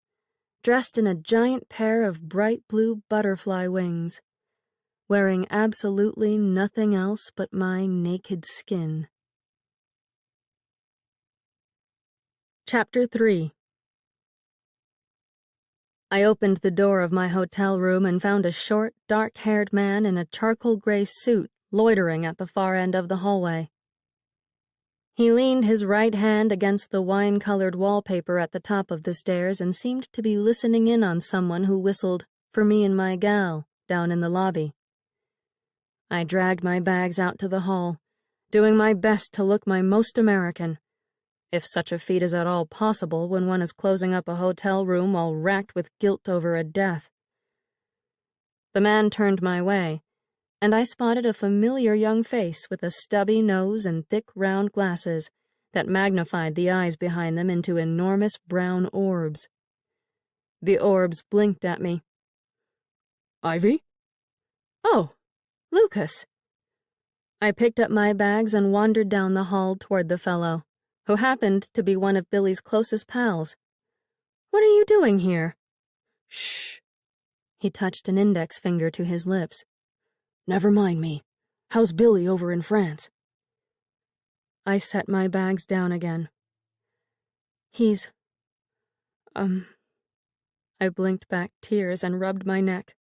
dressed in a giant pair of bright blue butterfly wings, wearing absolutely nothing else but my naked skin. Chapter 3. I opened the door of my hotel room and found a short, dark-haired man in a charcoal-gray suit loitering at the far end of the hallway. He leaned his right hand against the wine-colored wallpaper at the top of the stairs and seemed to be listening in on someone who whistled, "For me and my gal," down in the lobby. I dragged my bags out to the hall, doing my best to look my most American, if such a feat is at all possible when one is closing up a hotel room while racked with guilt over a death. The man turned my way, and I spotted a familiar young face with a stubby nose and thick round glasses that magnified the eyes behind them into enormous brown orbs. The orbs blinked at me. "Ivy?" "Oh, Lucas." I picked up my bags and wandered down the hall toward the fellow, who happened to be one of Billy's closest pals. "What are you doing here?" "Shh." He touched an index finger to his lips. "Never mind me. How's Billy over in France?" I set my bags down again. He's, I blinked back tears and rubbed my neck.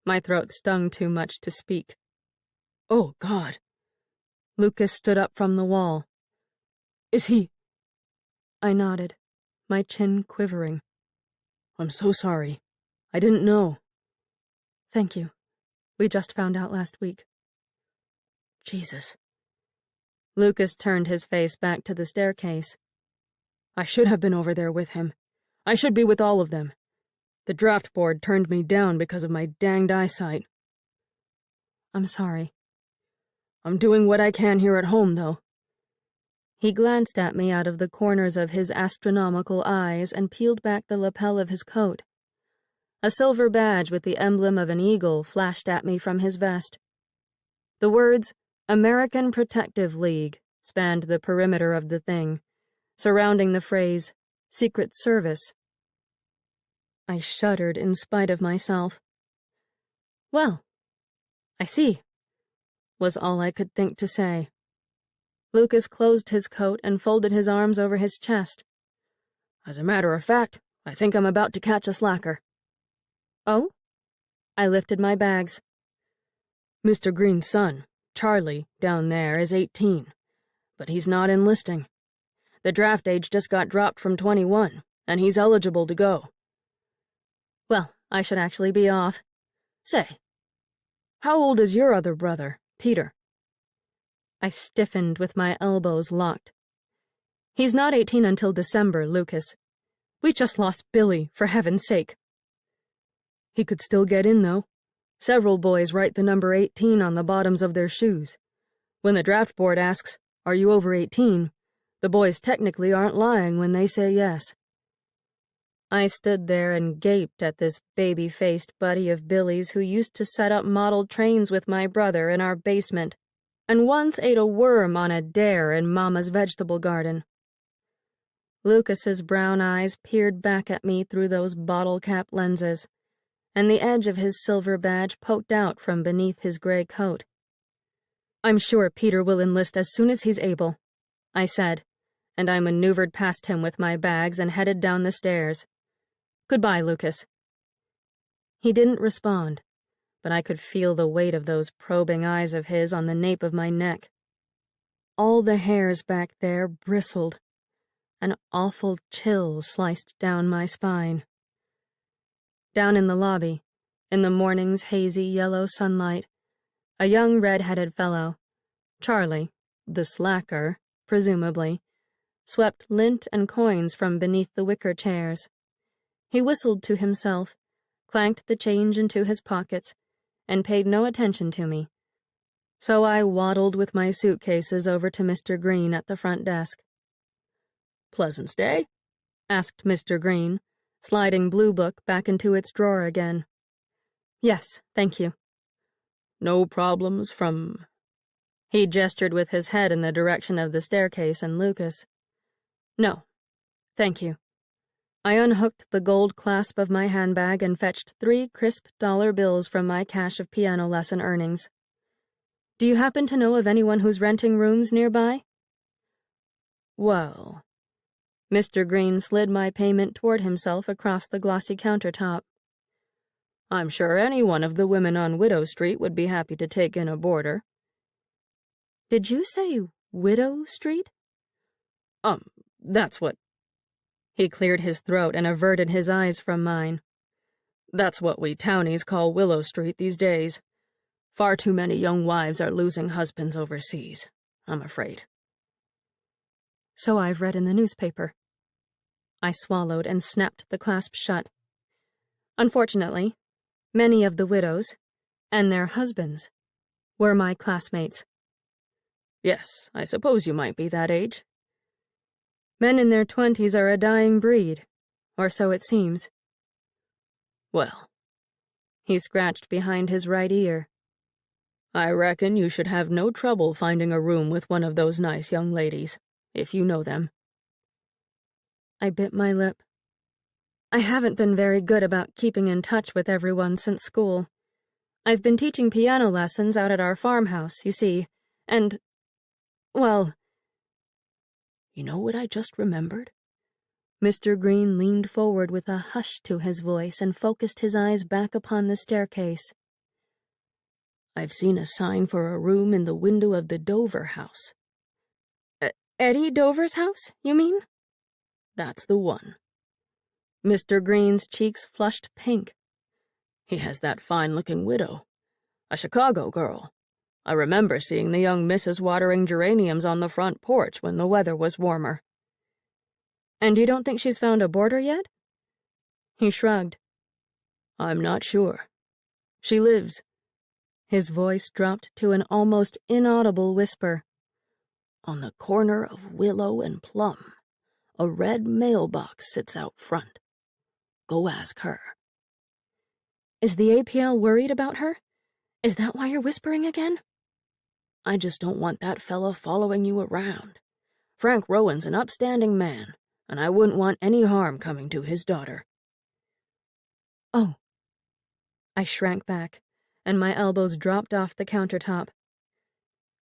My throat stung too much to speak. Oh, God. Lucas stood up from the wall. Is he? I nodded, my chin quivering. I'm so sorry. I didn't know. Thank you. We just found out last week. Jesus. Lucas turned his face back to the staircase. I should have been over there with him. I should be with all of them. The draft board turned me down because of my danged eyesight. I'm sorry. I'm doing what I can here at home, though. He glanced at me out of the corners of his astronomical eyes and peeled back the lapel of his coat. A silver badge with the emblem of an eagle flashed at me from his vest. The words, American Protective League, spanned the perimeter of the thing, surrounding the phrase, Secret Service. I shuddered in spite of myself. Well, I see, was all I could think to say. Lucas closed his coat and folded his arms over his chest. As a matter of fact, I think I'm about to catch a slacker. Oh? I lifted my bags. Mr. Green's son, Charlie, down there, is 18, but he's not enlisting. The draft age just got dropped from 21, and he's eligible to go. Well, I should actually be off. Say, how old is your other brother, Peter? I stiffened with my elbows locked. He's not 18 until December, Lucas. We just lost Billy, for heaven's sake. He could still get in, though. Several boys write the number 18 on the bottoms of their shoes. When the draft board asks, "Are you over 18?" the boys technically aren't lying when they say yes. I stood there and gaped at this baby-faced buddy of Billy's who used to set up model trains with my brother in our basement, and once ate a worm on a dare in Mama's vegetable garden. Lucas's brown eyes peered back at me through those bottle-cap lenses, and the edge of his silver badge poked out from beneath his gray coat. I'm sure Peter will enlist as soon as he's able, I said, and I maneuvered past him with my bags and headed down the stairs. Goodbye, Lucas. He didn't respond, but I could feel the weight of those probing eyes of his on the nape of my neck. All the hairs back there bristled. An awful chill sliced down my spine. Down in the lobby, in the morning's hazy yellow sunlight, a young red-headed fellow, Charlie, the slacker, presumably, swept lint and coins from beneath the wicker chairs. He whistled to himself, clanked the change into his pockets, and paid no attention to me. So I waddled with my suitcases over to Mr. Green at the front desk. "Pleasant stay?" asked Mr. Green, sliding Blue Book back into its drawer again. Yes, thank you. No problems from... He gestured with his head in the direction of the staircase and Lucas. No, thank you. I unhooked the gold clasp of my handbag and fetched 3 crisp dollar bills from my cache of piano lesson earnings. Do you happen to know of anyone who's renting rooms nearby? Well... Mr. Green slid my payment toward himself across the glossy countertop. I'm sure any one of the women on Widow Street would be happy to take in a boarder. Did you say Widow Street? That's what... He cleared his throat and averted his eyes from mine. That's what we townies call Willow Street these days. Far too many young wives are losing husbands overseas, I'm afraid. So I've read in the newspaper. I swallowed and snapped the clasp shut. Unfortunately, many of the widows, and their husbands, were my classmates. Yes, I suppose you might be that age. Men in their 20s are a dying breed, or so it seems. Well, he scratched behind his right ear. I reckon you should have no trouble finding a room with one of those nice young ladies, if you know them. I bit my lip. I haven't been very good about keeping in touch with everyone since school. I've been teaching piano lessons out at our farmhouse, you see, and... well... You know what I just remembered? Mr. Green leaned forward with a hush to his voice and focused his eyes back upon the staircase. I've seen a sign for a room in the window of the Dover house. Eddie Dover's house, you mean? That's the one. Mr. Green's cheeks flushed pink. He has that fine-looking widow, a Chicago girl. I remember seeing the young missus watering geraniums on the front porch when the weather was warmer. And you don't think she's found a boarder yet? He shrugged. I'm not sure. She lives. His voice dropped to an almost inaudible whisper. On the corner of Willow and Plum, a red mailbox sits out front. Go ask her. Is the APL worried about her? Is that why you're whispering again? I just don't want that fella following you around. Frank Rowan's an upstanding man, and I wouldn't want any harm coming to his daughter. Oh. I shrank back, and my elbows dropped off the countertop.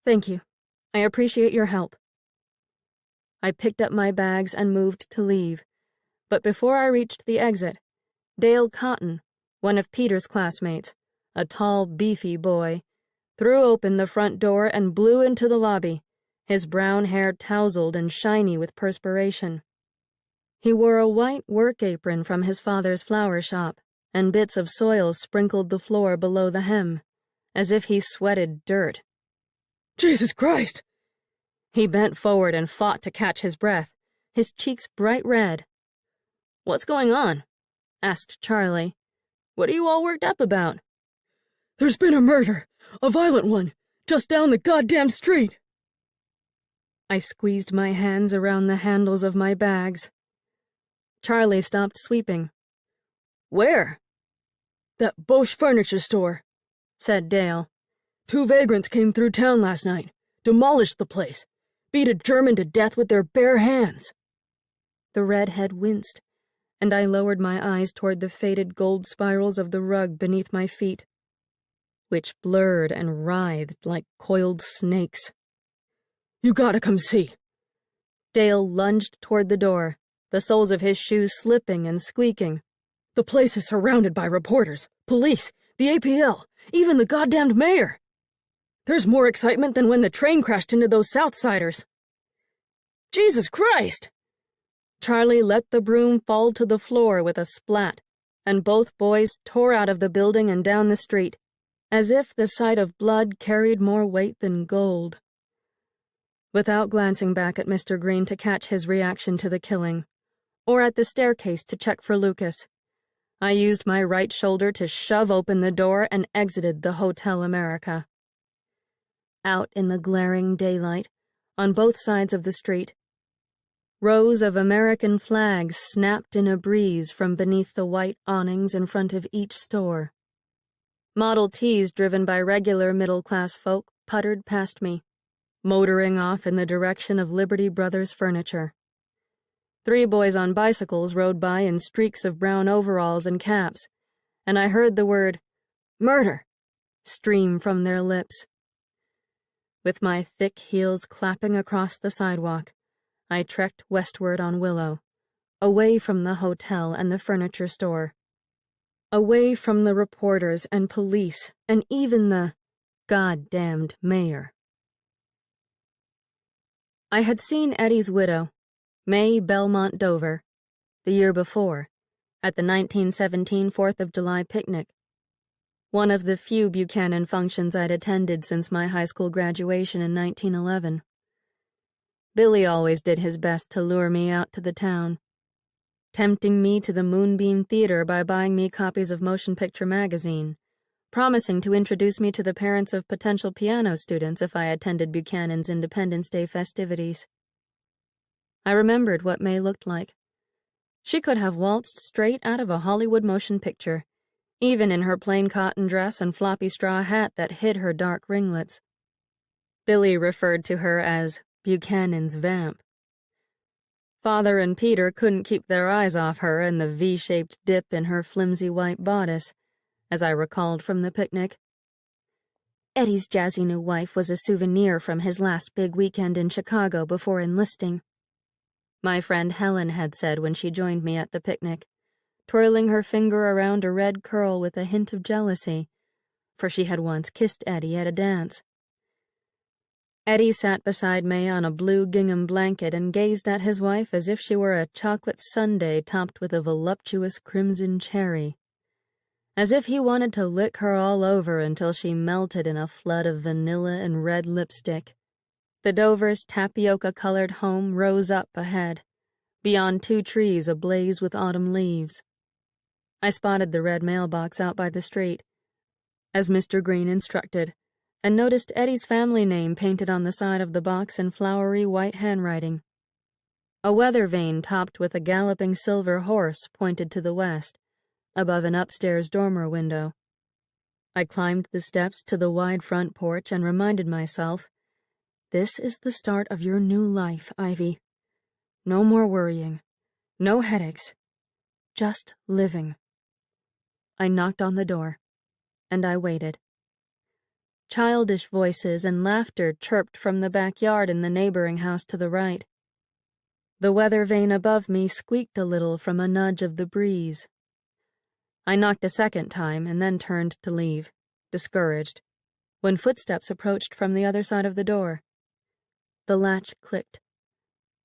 Thank you. I appreciate your help. I picked up my bags and moved to leave, but before I reached the exit, Dale Cotton, one of Peter's classmates, a tall, beefy boy, threw open the front door and blew into the lobby, his brown hair tousled and shiny with perspiration. He wore a white work apron from his father's flower shop, and bits of soil sprinkled the floor below the hem, as if he sweated dirt. Jesus Christ! He bent forward and fought to catch his breath, his cheeks bright red. What's going on? Asked Charlie. What are you all worked up about? There's been a murder, a violent one, just down the goddamn street. I squeezed my hands around the handles of my bags. Charlie stopped sweeping. Where? That Bosch furniture store, said Dale. 2 vagrants came through town last night, demolished the place, beat a German to death with their bare hands. The redhead winced, and I lowered my eyes toward the faded gold spirals of the rug beneath my feet, which blurred and writhed like coiled snakes. You gotta come see. Dale lunged toward the door, the soles of his shoes slipping and squeaking. The place is surrounded by reporters, police, the APL, even the goddamned mayor. There's more excitement than when the train crashed into those Southsiders. Jesus Christ! Charlie let the broom fall to the floor with a splat, and both boys tore out of the building and down the street, as if the sight of blood carried more weight than gold. Without glancing back at Mr. Green to catch his reaction to the killing, or at the staircase to check for Lucas, I used my right shoulder to shove open the door and exited the Hotel America. Out in the glaring daylight, on both sides of the street, rows of American flags snapped in a breeze from beneath the white awnings in front of each store. Model Ts driven by regular middle-class folk puttered past me, motoring off in the direction of Liberty Brothers Furniture. 3 boys on bicycles rode by in streaks of brown overalls and caps, and I heard the word, "Murder," stream from their lips. With my thick heels clapping across the sidewalk, I trekked westward on Willow, away from the hotel and the furniture store, away from the reporters and police and even the goddamned mayor. I had seen Eddie's widow, May Belmont Dover, the year before, at the 1917 4th of July picnic, one of the few Buchanan functions I'd attended since my high school graduation in 1911. Billy always did his best to lure me out to the town, tempting me to the Moonbeam Theater by buying me copies of Motion Picture Magazine, promising to introduce me to the parents of potential piano students if I attended Buchanan's Independence Day festivities. I remembered what May looked like. She could have waltzed straight out of a Hollywood motion picture, even in her plain cotton dress and floppy straw hat that hid her dark ringlets. Billy referred to her as Buchanan's vamp. Father and Peter couldn't keep their eyes off her and the V-shaped dip in her flimsy white bodice, as I recalled from the picnic. Eddie's jazzy new wife was a souvenir from his last big weekend in Chicago before enlisting. my friend Helen had said when she joined me at the picnic, twirling her finger around a red curl with a hint of jealousy, for she had once kissed Eddie at a dance. Eddie sat beside May on a blue gingham blanket and gazed at his wife as if she were a chocolate sundae topped with a voluptuous crimson cherry, as if he wanted to lick her all over until she melted in a flood of vanilla and red lipstick. The Dovers' tapioca-colored home rose up ahead, beyond 2 trees ablaze with autumn leaves. I spotted the red mailbox out by the street, as Mr. Green instructed, and noticed Eddie's family name painted on the side of the box in flowery white handwriting. A weather vane topped with a galloping silver horse pointed to the west, above an upstairs dormer window. I climbed the steps to the wide front porch and reminded myself, this is the start of your new life, Ivy. No more worrying, no headaches, just living. I knocked on the door, and I waited. Childish voices and laughter chirped from the backyard in the neighboring house to the right. The weather vane above me squeaked a little from a nudge of the breeze. I knocked a second time and then turned to leave, discouraged, when footsteps approached from the other side of the door. The latch clicked.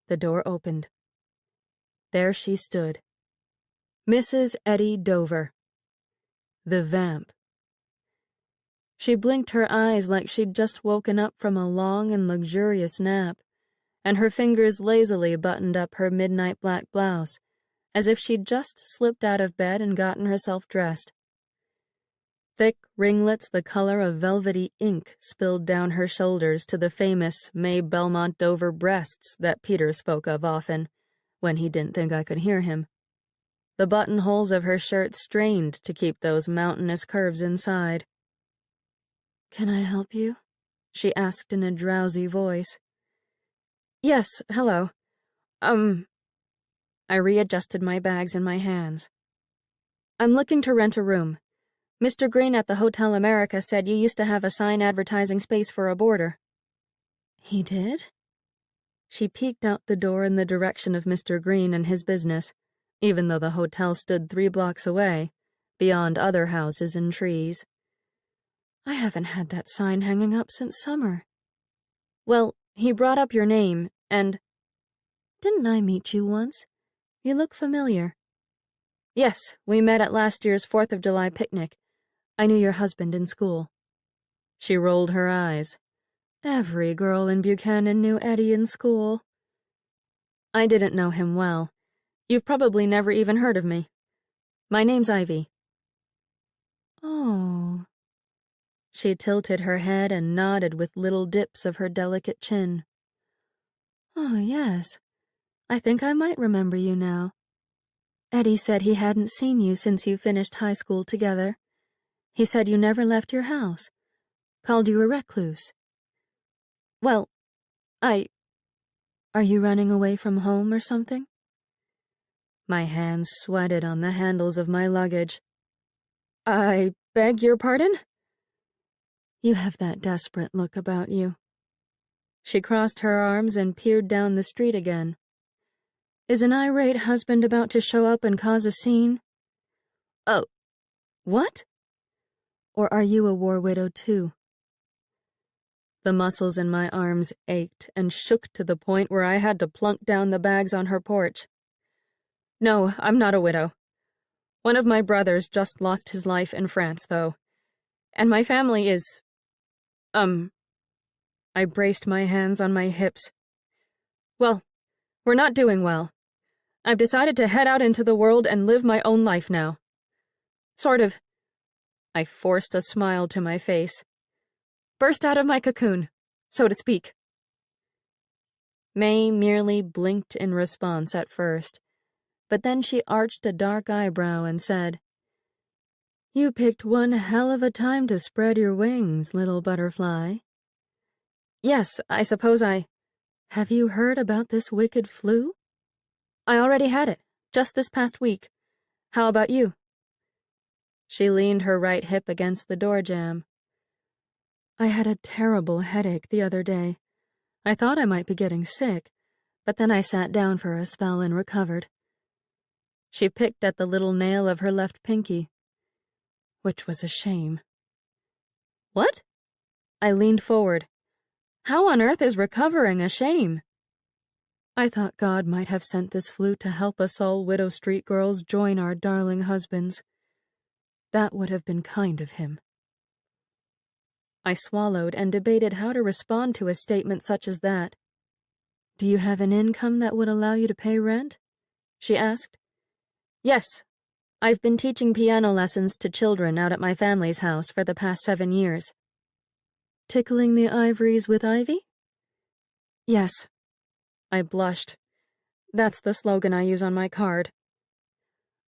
The door opened. There she stood. Mrs. Eddie Dover. The vamp. She blinked her eyes like she'd just woken up from a long and luxurious nap, and her fingers lazily buttoned up her midnight black blouse, as if she'd just slipped out of bed and gotten herself dressed. Thick ringlets the color of velvety ink spilled down her shoulders to the famous May Belmont Dover breasts that Peter spoke of often, when he didn't think I could hear him. The buttonholes of her shirt strained to keep those mountainous curves inside. "Can I help you?" she asked in a drowsy voice. "Yes, hello. I readjusted my bags in my hands. "I'm looking to rent a room. Mr. Green at the Hotel America said you used to have a sign advertising space for a boarder." "He did?" She peeked out the door in the direction of Mr. Green and his business, even though the hotel stood 3 blocks away, beyond other houses and trees. "I haven't had that sign hanging up since summer." "Well, he brought up your name, and—" "Didn't I meet you once? You look familiar." "Yes, we met at last year's 4th of July picnic. I knew your husband in school." She rolled her eyes. Every girl in Buchanan knew Eddie in school. "I didn't know him well. You've probably never even heard of me. My name's Ivy." "Oh." She tilted her head and nodded with little dips of her delicate chin. "Oh, yes. I think I might remember you now. Eddie said he hadn't seen you since you finished high school together. He said you never left your house. Called you a recluse." "Well, Are you running away from home or something?" My hands sweated on the handles of my luggage. "I beg your pardon?" "You have that desperate look about you." She crossed her arms and peered down the street again. "Is an irate husband about to show up and cause a scene?" "Oh, what?" "Or are you a war widow too?" The muscles in my arms ached and shook to the point where I had to plunk down the bags on her porch. "No, I'm not a widow. One of my brothers just lost his life in France, though. And my family is... I braced my hands on my hips. "Well, we're not doing well. I've decided to head out into the world and live my own life now. Sort of..." I forced a smile to my face. "Burst out of my cocoon, so to speak." May merely blinked in response at first, but then she arched a dark eyebrow and said, "You picked one hell of a time to spread your wings, little butterfly." "Yes, I suppose I..." "Have you heard about this wicked flu?" "I already had it, just this past week. How about you?" She leaned her right hip against the door jamb. "I had a terrible headache the other day. I thought I might be getting sick, but then I sat down for a spell and recovered. She picked at the little nail of her left pinky, which was a shame. What? I leaned forward. How on earth is recovering a shame? I thought God might have sent this flute to help us all Widow Street girls join our darling husbands. That would have been kind of him. I swallowed and debated how to respond to a statement such as that. Do you have an income that would allow you to pay rent? She asked. Yes. I've been teaching piano lessons to children out at my family's house for the past 7 years. Tickling the ivories with ivy? Yes. I blushed. That's the slogan I use on my card.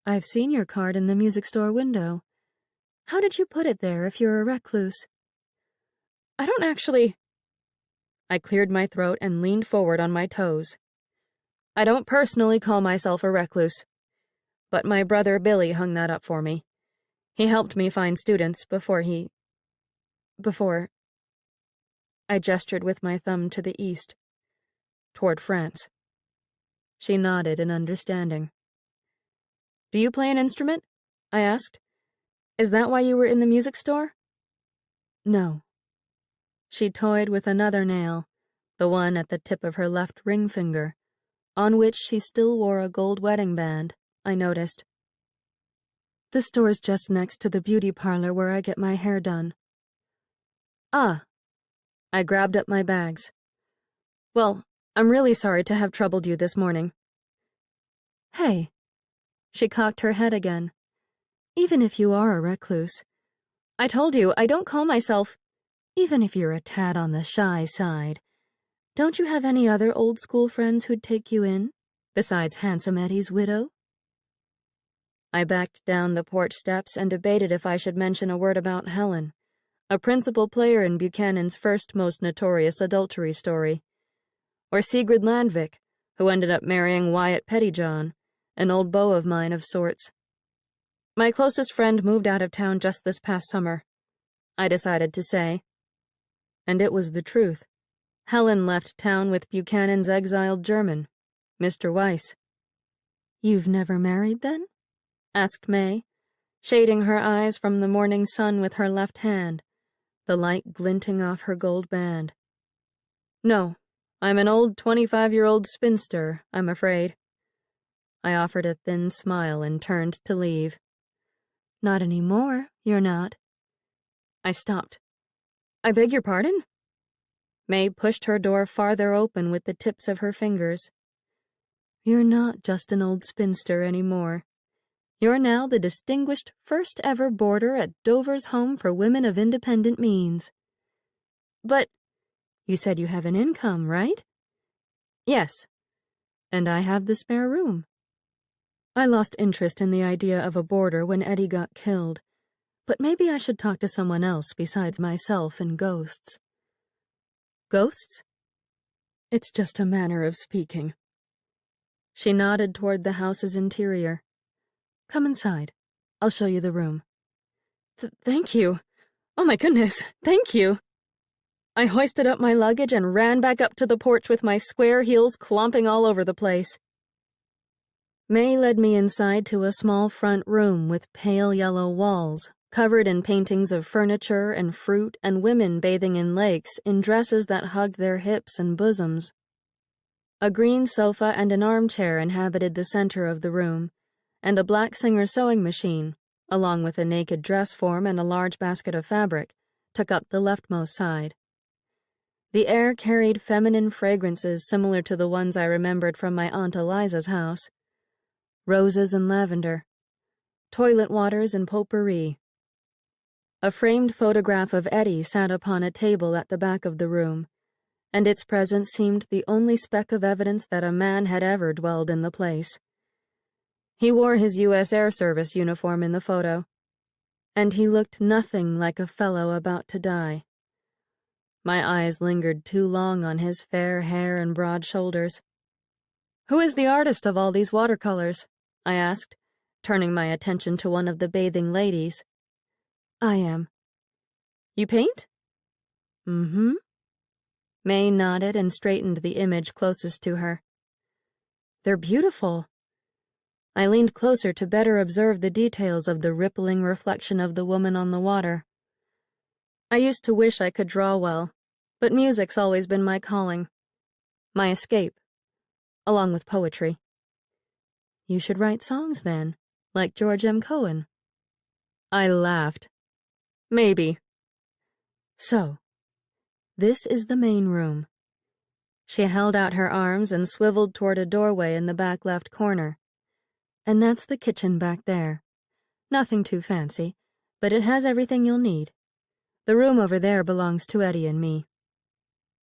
I've seen your card in the music store window. How did you put it there if you're a recluse? I don't actually... I cleared my throat and leaned forward on my toes. I don't personally call myself a recluse, but my brother Billy hung that up for me. He helped me find students before I gestured with my thumb to the east, toward France. She nodded in understanding. Do you play an instrument? I asked. Is that why you were in the music store? No. She toyed with another nail, the one at the tip of her left ring finger, on which she still wore a gold wedding band, I noticed. The store's just next to the beauty parlor where I get my hair done. Ah. I grabbed up my bags. Well, I'm really sorry to have troubled you this morning. Hey. She cocked her head again. Even if you are a recluse. I told you, I don't call myself... Even if you're a tad on the shy side, don't you have any other old school friends who'd take you in, besides Handsome Eddie's widow? I backed down the porch steps and debated if I should mention a word about Helen, a principal player in Buchanan's first most notorious adultery story, or Sigrid Landvik, who ended up marrying Wyatt Pettyjohn, an old beau of mine of sorts. My closest friend moved out of town just this past summer, I decided to say. And it was the truth. Helen left town with Buchanan's exiled German, Mr. Weiss. You've never married, then? Asked May, shading her eyes from the morning sun with her left hand, the light glinting off her gold band. No, I'm an old 25-year-old spinster, I'm afraid. I offered a thin smile and turned to leave. Not anymore, you're not. I stopped. I beg your pardon? May pushed her door farther open with the tips of her fingers. You're not just an old spinster anymore. You're now the distinguished first-ever boarder at Dover's Home for Women of Independent Means. But you said you have an income, right? Yes. And I have the spare room. I lost interest in the idea of a boarder when Eddie got killed. But maybe I should talk to someone else besides myself and ghosts. Ghosts? It's just a manner of speaking. She nodded toward the house's interior. Come inside. I'll show you the room. Thank you. Oh my goodness, thank you. I hoisted up my luggage and ran back up to the porch with my square heels clomping all over the place. May led me inside to a small front room with pale yellow walls, covered in paintings of furniture and fruit and women bathing in lakes in dresses that hugged their hips and bosoms. A green sofa and an armchair inhabited the center of the room, and a black Singer sewing machine, along with a naked dress form and a large basket of fabric, took up the leftmost side. The air carried feminine fragrances similar to the ones I remembered from my Aunt Eliza's house. Roses and lavender, toilet waters and potpourri. A framed photograph of Eddie sat upon a table at the back of the room, and its presence seemed the only speck of evidence that a man had ever dwelled in the place. He wore his U.S. Air Service uniform in the photo, and he looked nothing like a fellow about to die. My eyes lingered too long on his fair hair and broad shoulders. Who is the artist of all these watercolors? I asked, turning my attention to one of the bathing ladies. I am. You paint? Mm-hmm. May nodded and straightened the image closest to her. They're beautiful. I leaned closer to better observe the details of the rippling reflection of the woman on the water. I used to wish I could draw well, but music's always been my calling. My escape, along with poetry. You should write songs then, like George M. Cohan. I laughed. Maybe. So, this is the main room. She held out her arms and swiveled toward a doorway in the back left corner. And that's the kitchen back there. Nothing too fancy, but it has everything you'll need. The room over there belongs to Eddie and me.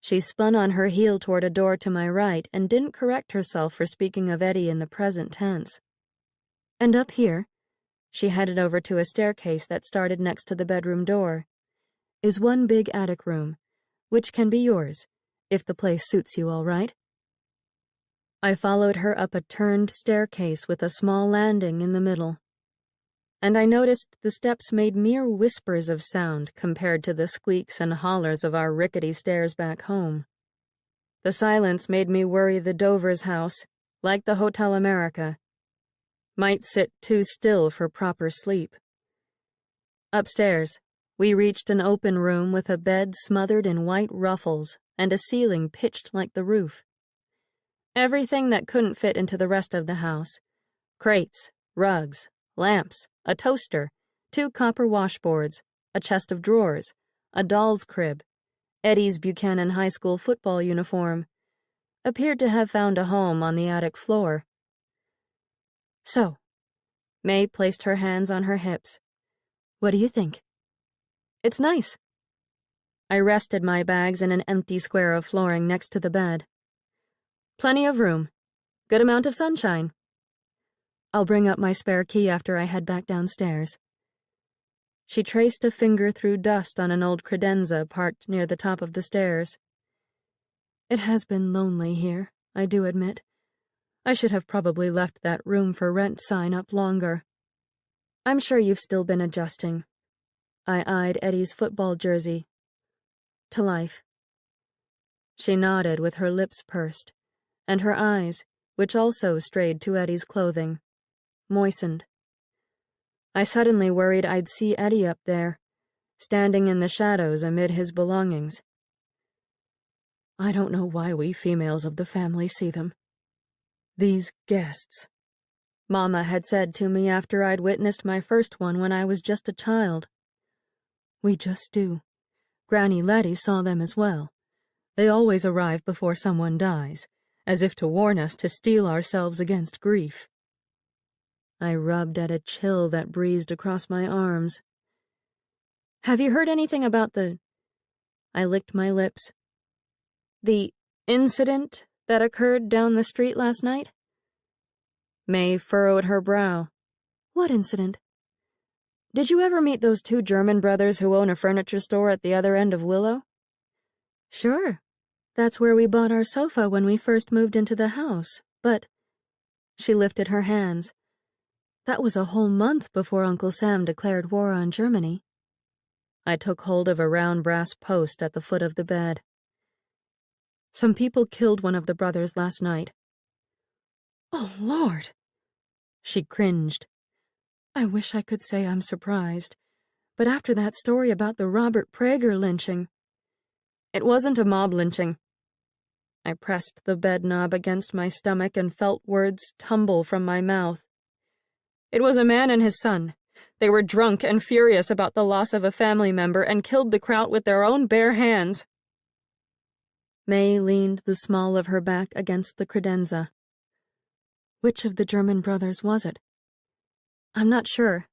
She spun on her heel toward a door to my right and didn't correct herself for speaking of Eddie in the present tense. And up here, she headed over to a staircase that started next to the bedroom door, is one big attic room, which can be yours, if the place suits you all right. I followed her up a turned staircase with a small landing in the middle, and I noticed the steps made mere whispers of sound compared to the squeaks and hollers of our rickety stairs back home. The silence made me worry the Dover's house, like the Hotel America, might sit too still for proper sleep. Upstairs, we reached an open room with a bed smothered in white ruffles and a ceiling pitched like the roof. Everything that couldn't fit into the rest of the house. Crates, rugs, lamps, a toaster, 2 copper washboards, a chest of drawers, a doll's crib, Eddie's Buchanan High School football uniform, appeared to have found a home on the attic floor. So, May placed her hands on her hips. What do you think? It's nice. I rested my bags in an empty square of flooring next to the bed. Plenty of room. Good amount of sunshine. I'll bring up my spare key after I head back downstairs. She traced a finger through dust on an old credenza parked near the top of the stairs. It has been lonely here, I do admit. I should have probably left that room for rent sign up longer. I'm sure you've still been adjusting. I eyed Eddie's football jersey. To life. She nodded with her lips pursed, and her eyes, which also strayed to Eddie's clothing, moistened. I suddenly worried I'd see Eddie up there, standing in the shadows amid his belongings. I don't know why we females of the family see them. These guests, Mama had said to me after I'd witnessed my first one when I was just a child. We just do. Granny Letty saw them as well. They always arrive before someone dies, as if to warn us to steel ourselves against grief. I rubbed at a chill that breezed across my arms. Have you heard anything about I licked my lips. The incident that occurred down the street last night? May furrowed her brow. What incident? Did you ever meet those 2 German brothers who own a furniture store at the other end of Willow? Sure. That's where we bought our sofa when we first moved into the house, but... She lifted her hands. That was a whole month before Uncle Sam declared war on Germany. I took hold of a round brass post at the foot of the bed. Some people killed one of the brothers last night. Oh, Lord! She cringed. I wish I could say I'm surprised, but after that story about the Robert Prager lynching... It wasn't a mob lynching. I pressed the bed knob against my stomach and felt words tumble from my mouth. It was a man and his son. They were drunk and furious about the loss of a family member and killed the Kraut with their own bare hands. May leaned the small of her back against the credenza. Which of the German brothers was it? I'm not sure.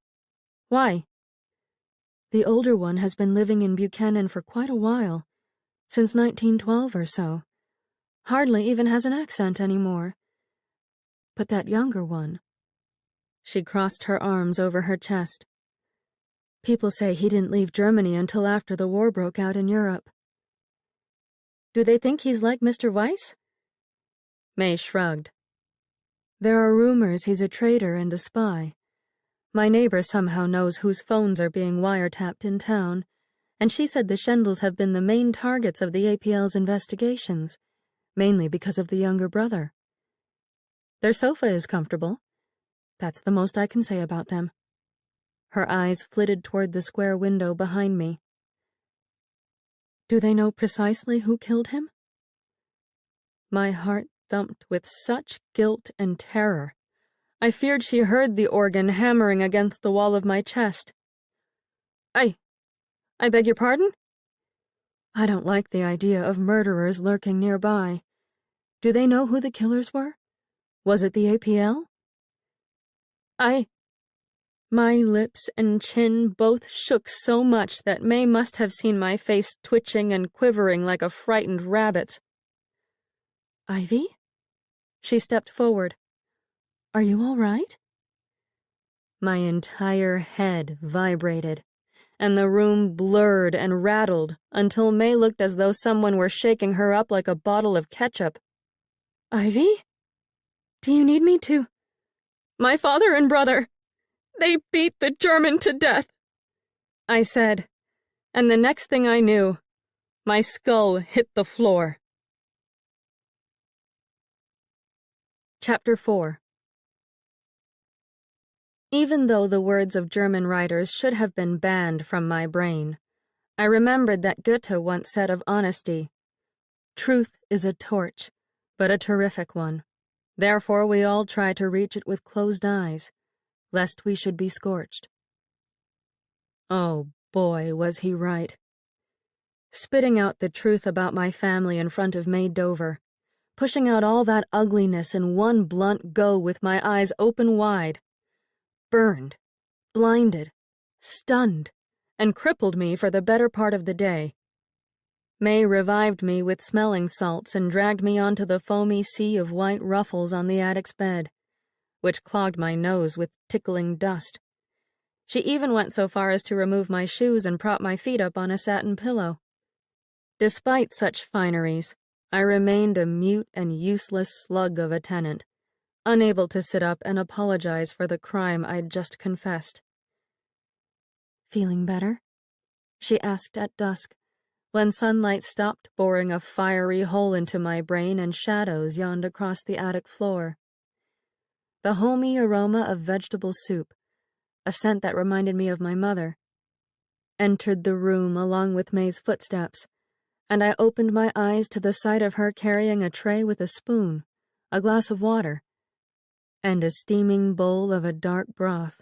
Why? The older one has been living in Buchanan for quite a while, since 1912 or so. Hardly even has an accent anymore. But that younger one... She crossed her arms over her chest. People say he didn't leave Germany until after the war broke out in Europe. Do they think he's like Mr. Weiss? May shrugged. There are rumors he's a traitor and a spy. My neighbor somehow knows whose phones are being wiretapped in town, and she said the Schendels have been the main targets of the APL's investigations, mainly because of the younger brother. Their sofa is comfortable. That's the most I can say about them." Her eyes flitted toward the square window behind me. "Do they know precisely who killed him?" My heart thumped with such guilt and terror. I feared she heard the organ hammering against the wall of my chest. I beg your pardon?" "I don't like the idea of murderers lurking nearby. Do they know who the killers were? Was it the APL?" My lips and chin both shook so much that May must have seen my face twitching and quivering like a frightened rabbit's. "Ivy?" She stepped forward. "Are you all right?" My entire head vibrated, and the room blurred and rattled until May looked as though someone were shaking her up like a bottle of ketchup. "Ivy? Do you need me to—" "My father and brother. They beat the German to death," I said, and the next thing I knew, my skull hit the floor. Chapter 4. Even though the words of German writers should have been banned from my brain, I remembered that Goethe once said of honesty, "Truth is a torch, but a terrific one. Therefore we all try to reach it with closed eyes, lest we should be scorched." Oh boy, was he right. Spitting out the truth about my family in front of May Dover, pushing out all that ugliness in one blunt go with my eyes open wide, burned, blinded, stunned, and crippled me for the better part of the day. May revived me with smelling salts and dragged me onto the foamy sea of white ruffles on the attic's bed, which clogged my nose with tickling dust. She even went so far as to remove my shoes and prop my feet up on a satin pillow. Despite such fineries, I remained a mute and useless slug of a tenant, unable to sit up and apologize for the crime I'd just confessed. "Feeling better?" she asked at dusk, when sunlight stopped boring a fiery hole into my brain and shadows yawned across the attic floor. The homey aroma of vegetable soup, a scent that reminded me of my mother, entered the room along with May's footsteps, and I opened my eyes to the sight of her carrying a tray with a spoon, a glass of water, and a steaming bowl of a dark broth.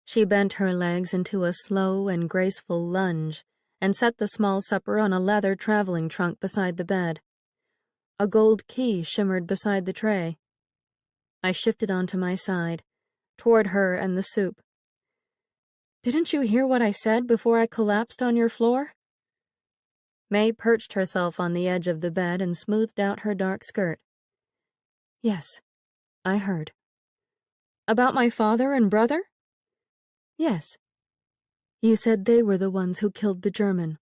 She bent her legs into a slow and graceful lunge and set the small supper on a leather traveling trunk beside the bed. A gold key shimmered beside the tray. I shifted onto my side, toward her and the soup. "Didn't you hear what I said before I collapsed on your floor?" May perched herself on the edge of the bed and smoothed out her dark skirt. "Yes, I heard." "About my father and brother?" "Yes. You said they were the ones who killed the German."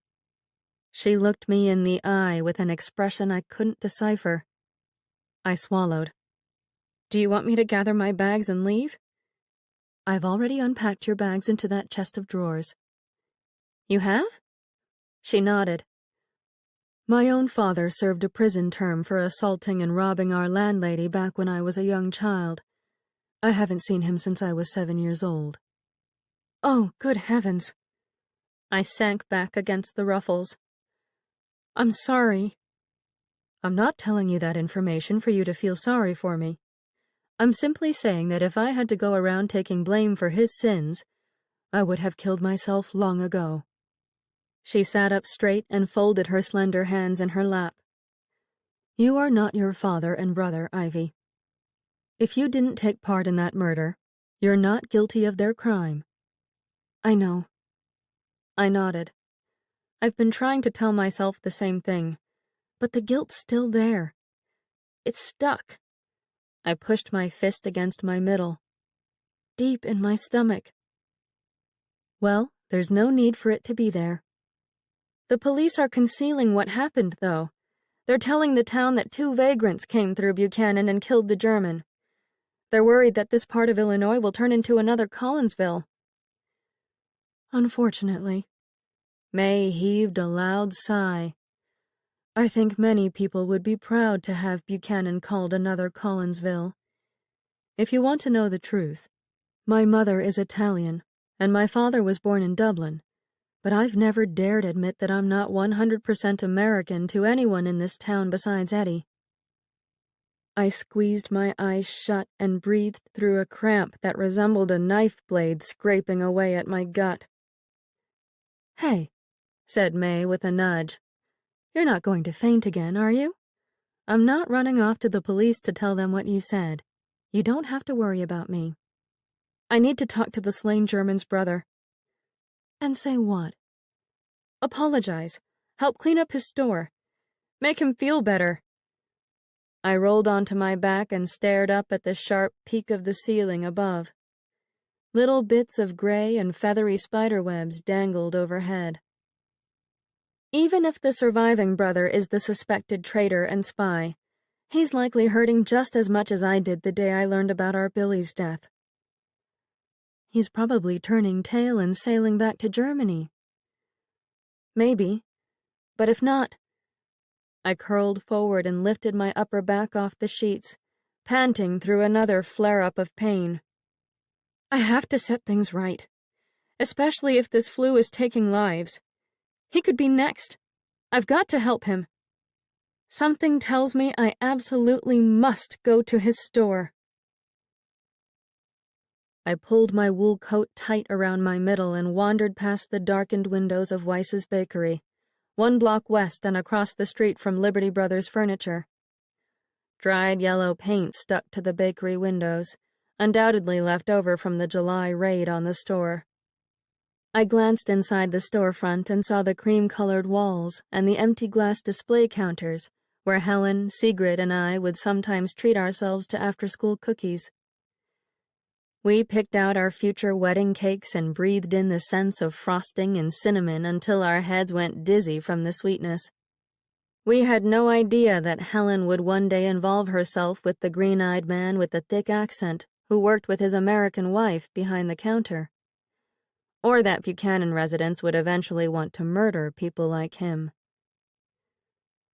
She looked me in the eye with an expression I couldn't decipher. I swallowed. "Do you want me to gather my bags and leave?" "I've already unpacked your bags into that chest of drawers." "You have?" She nodded. "My own father served a prison term for assaulting and robbing our landlady back when I was a young child. I haven't seen him since I was 7 years old." "Oh, good heavens." I sank back against the ruffles. "I'm sorry." "I'm not telling you that information for you to feel sorry for me. I'm simply saying that if I had to go around taking blame for his sins, I would have killed myself long ago." She sat up straight and folded her slender hands in her lap. "You are not your father and brother, Ivy. If you didn't take part in that murder, you're not guilty of their crime." "I know." I nodded. I've been trying to tell myself the same thing, but the guilt's still there. It's stuck. I pushed my fist against my middle, deep in my stomach. Well, there's no need for it to be there. The police are concealing what happened, though. They're telling the town that 2 vagrants came through Buchanan and killed the German. They're worried that this part of Illinois will turn into another Collinsville. Unfortunately. May heaved a loud sigh. I think many people would be proud to have Buchanan called another Collinsville, If you want to know the truth, my mother is Italian, and my father was born in Dublin, but I've never dared admit that I'm not 100% American to anyone in this town besides Eddie. I squeezed my eyes shut and breathed through a cramp that resembled a knife blade scraping away at my gut. "Hey," said May with a nudge. "You're not going to faint again, are you? I'm not running off to the police to tell them what you said. You don't have to worry about me. I need to talk to the slain German's brother." "And say what?" "Apologize. Help clean up his store. Make him feel better." I rolled onto my back and stared up at the sharp peak of the ceiling above. Little bits of gray and feathery spiderwebs dangled overhead. Even if the surviving brother is the suspected traitor and spy, he's likely hurting just as much as I did the day I learned about our Billy's death. He's probably turning tail and sailing back to Germany. Maybe, but if not... I curled forward and lifted my upper back off the sheets, panting through another flare-up of pain. I have to set things right, especially if this flu is taking lives. He could be next. I've got to help him. Something tells me I absolutely must go to his store. I pulled my wool coat tight around my middle and wandered past the darkened windows of Weiss's Bakery, 1 block west and across the street from Liberty Brothers Furniture. Dried yellow paint stuck to the bakery windows, undoubtedly left over from the July raid on the store. I glanced inside the storefront and saw the cream-colored walls and the empty glass display counters where Helen, Sigrid, and I would sometimes treat ourselves to after-school cookies. We picked out our future wedding cakes and breathed in the scents of frosting and cinnamon until our heads went dizzy from the sweetness. We had no idea that Helen would one day involve herself with the green-eyed man with the thick accent who worked with his American wife behind the counter, or that Buchanan residents would eventually want to murder people like him.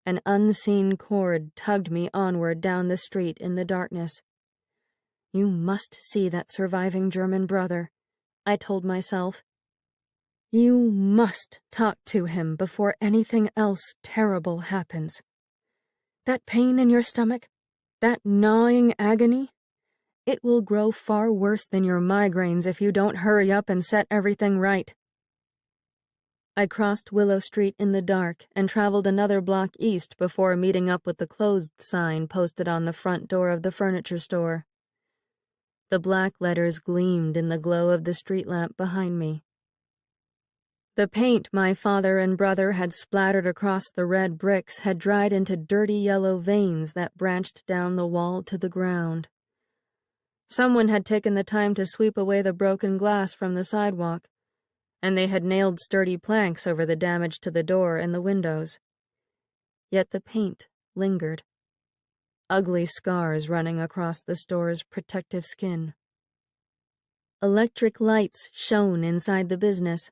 An unseen cord tugged me onward down the street in the darkness. You must see that surviving German brother, I told myself. You must talk to him before anything else terrible happens. That pain in your stomach, that gnawing agony, it will grow far worse than your migraines if you don't hurry up and set everything right. I crossed Willow Street in the dark and traveled another block east before meeting up with the closed sign posted on the front door of the furniture store. The black letters gleamed in the glow of the street lamp behind me. The paint my father and brother had splattered across the red bricks had dried into dirty yellow veins that branched down the wall to the ground. Someone had taken the time to sweep away the broken glass from the sidewalk, and they had nailed sturdy planks over the damage to the door and the windows. Yet the paint lingered. Ugly scars running across the store's protective skin. Electric lights shone inside the business.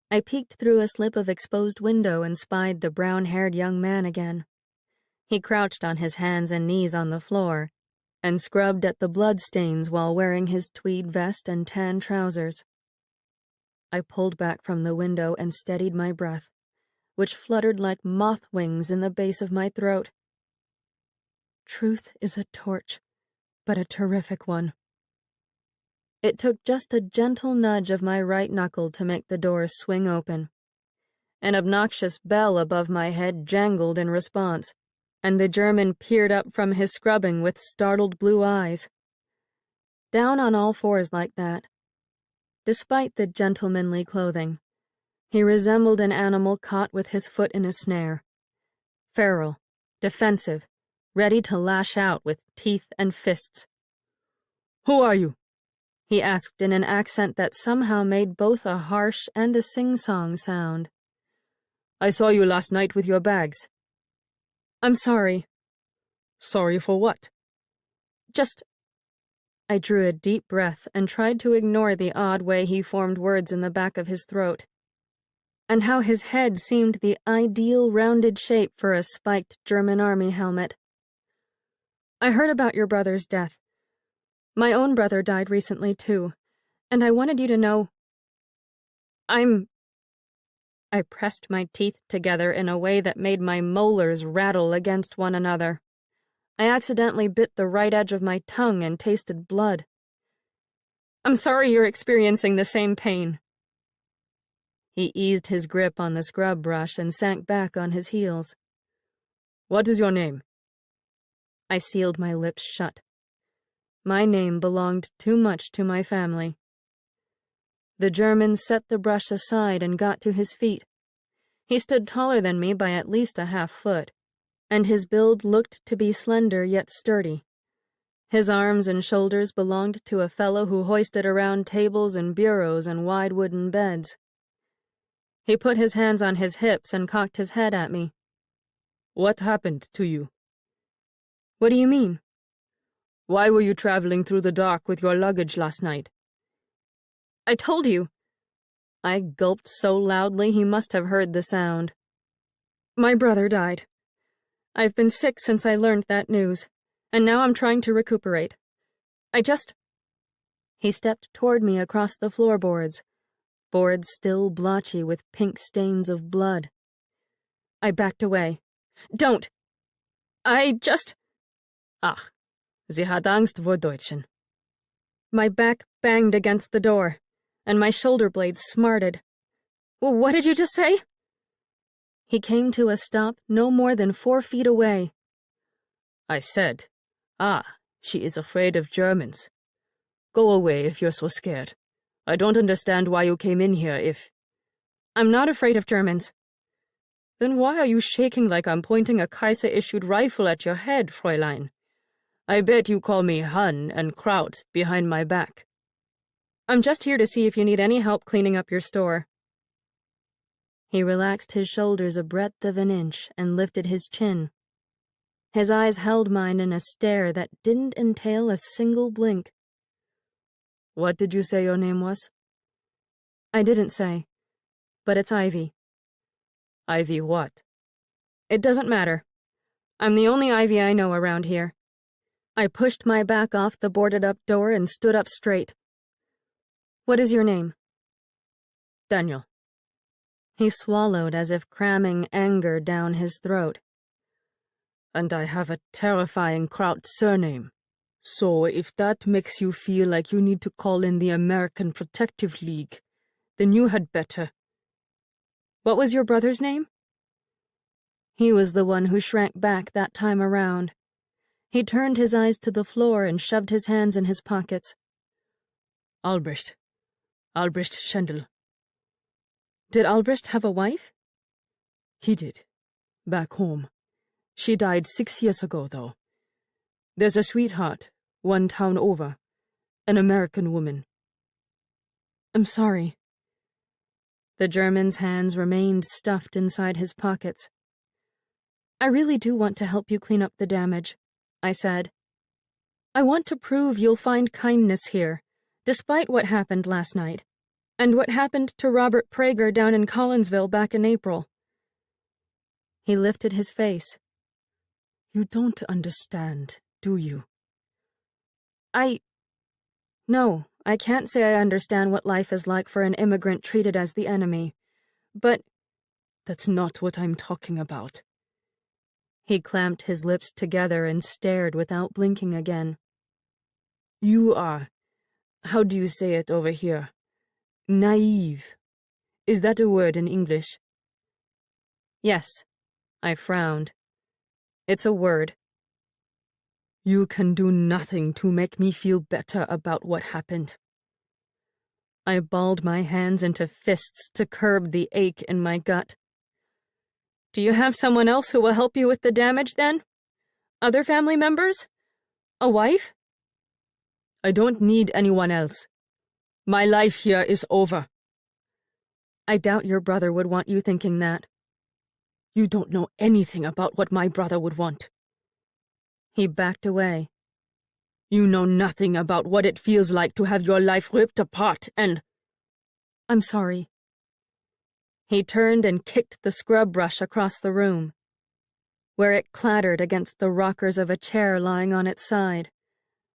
I peeked through a slip of exposed window and spied the brown-haired young man again. He crouched on his hands and knees on the floor and scrubbed at the bloodstains while wearing his tweed vest and tan trousers. I pulled back from the window and steadied my breath, which fluttered like moth wings in the base of my throat. Truth is a torch, but a terrific one. It took just a gentle nudge of my right knuckle to make the door swing open. An obnoxious bell above my head jangled in response, and the German peered up from his scrubbing with startled blue eyes. Down on all fours like that, despite the gentlemanly clothing, he resembled an animal caught with his foot in a snare. Feral, defensive, ready to lash out with teeth and fists. "Who are you?" he asked in an accent that somehow made both a harsh and a sing-song sound. "I saw you last night with your bags." "I'm sorry." "Sorry for what?" "Just..." I drew a deep breath and tried to ignore the odd way he formed words in the back of his throat, and how his head seemed the ideal rounded shape for a spiked German army helmet. "I heard about your brother's death. My own brother died recently, too, and I wanted you to know I pressed my teeth together in a way that made my molars rattle against one another. I accidentally bit the right edge of my tongue and tasted blood. I'm sorry you're experiencing the same pain. He eased his grip on the scrub brush and sank back on his heels. What is your name? I sealed my lips shut. My name belonged too much to my family. The German set the brush aside and got to his feet. He stood taller than me by at least a half-foot, and his build looked to be slender yet sturdy. His arms and shoulders belonged to a fellow who hoisted around tables and bureaus and wide wooden beds. He put his hands on his hips and cocked his head at me. What happened to you? What do you mean? Why were you traveling through the dark with your luggage last night? I told you. I gulped so loudly he must have heard the sound. My brother died. I've been sick since I learned that news, and now I'm trying to recuperate. He stepped toward me across the floorboards, boards still blotchy with pink stains of blood. I backed away. Don't! Ach, sie hat Angst vor Deutschen. My back banged against the door, and my shoulder blades smarted. What did you just say? He came to a stop no more than 4 feet away. I said, she is afraid of Germans. Go away if you're so scared. I don't understand why you came in here if... I'm not afraid of Germans. Then why are you shaking like I'm pointing a Kaiser-issued rifle at your head, Fräulein? I bet you call me Hun and Kraut behind my back. I'm just here to see if you need any help cleaning up your store. He relaxed his shoulders a breadth of an inch and lifted his chin. His eyes held mine in a stare that didn't entail a single blink. What did you say your name was? I didn't say, but it's Ivy. Ivy what? It doesn't matter. I'm the only Ivy I know around here. I pushed my back off the boarded-up door and stood up straight. What is your name? Daniel. He swallowed as if cramming anger down his throat. And I have a terrifying Kraut surname. So if that makes you feel like you need to call in the American Protective League, then you had better. What was your brother's name? He was the one who shrank back that time around. He turned his eyes to the floor and shoved his hands in his pockets. Albrecht. Albrecht Schendel. Did Albrecht have a wife? He did. Back home. She died 6 years ago, though. There's a sweetheart, 1 town over. An American woman. I'm sorry. The German's hands remained stuffed inside his pockets. I really do want to help you clean up the damage, I said. I want to prove you'll find kindness here, despite what happened last night, and what happened to Robert Prager down in Collinsville back in April. He lifted his face. You don't understand, do you? No, I can't say I understand what life is like for an immigrant treated as the enemy, but... That's not what I'm talking about. He clamped his lips together and stared without blinking again. You are, how do you say it over here? Naive. Is that a word in English? Yes. I frowned. It's a word. You can do nothing to make me feel better about what happened. I balled my hands into fists to curb the ache in my gut. Do you have someone else who will help you with the damage, then? Other family members? A wife? I don't need anyone else. My life here is over. I doubt your brother would want you thinking that. You don't know anything about what my brother would want. He backed away. You know nothing about what it feels like to have your life ripped apart and... I'm sorry. He turned and kicked the scrub brush across the room, where it clattered against the rockers of a chair lying on its side.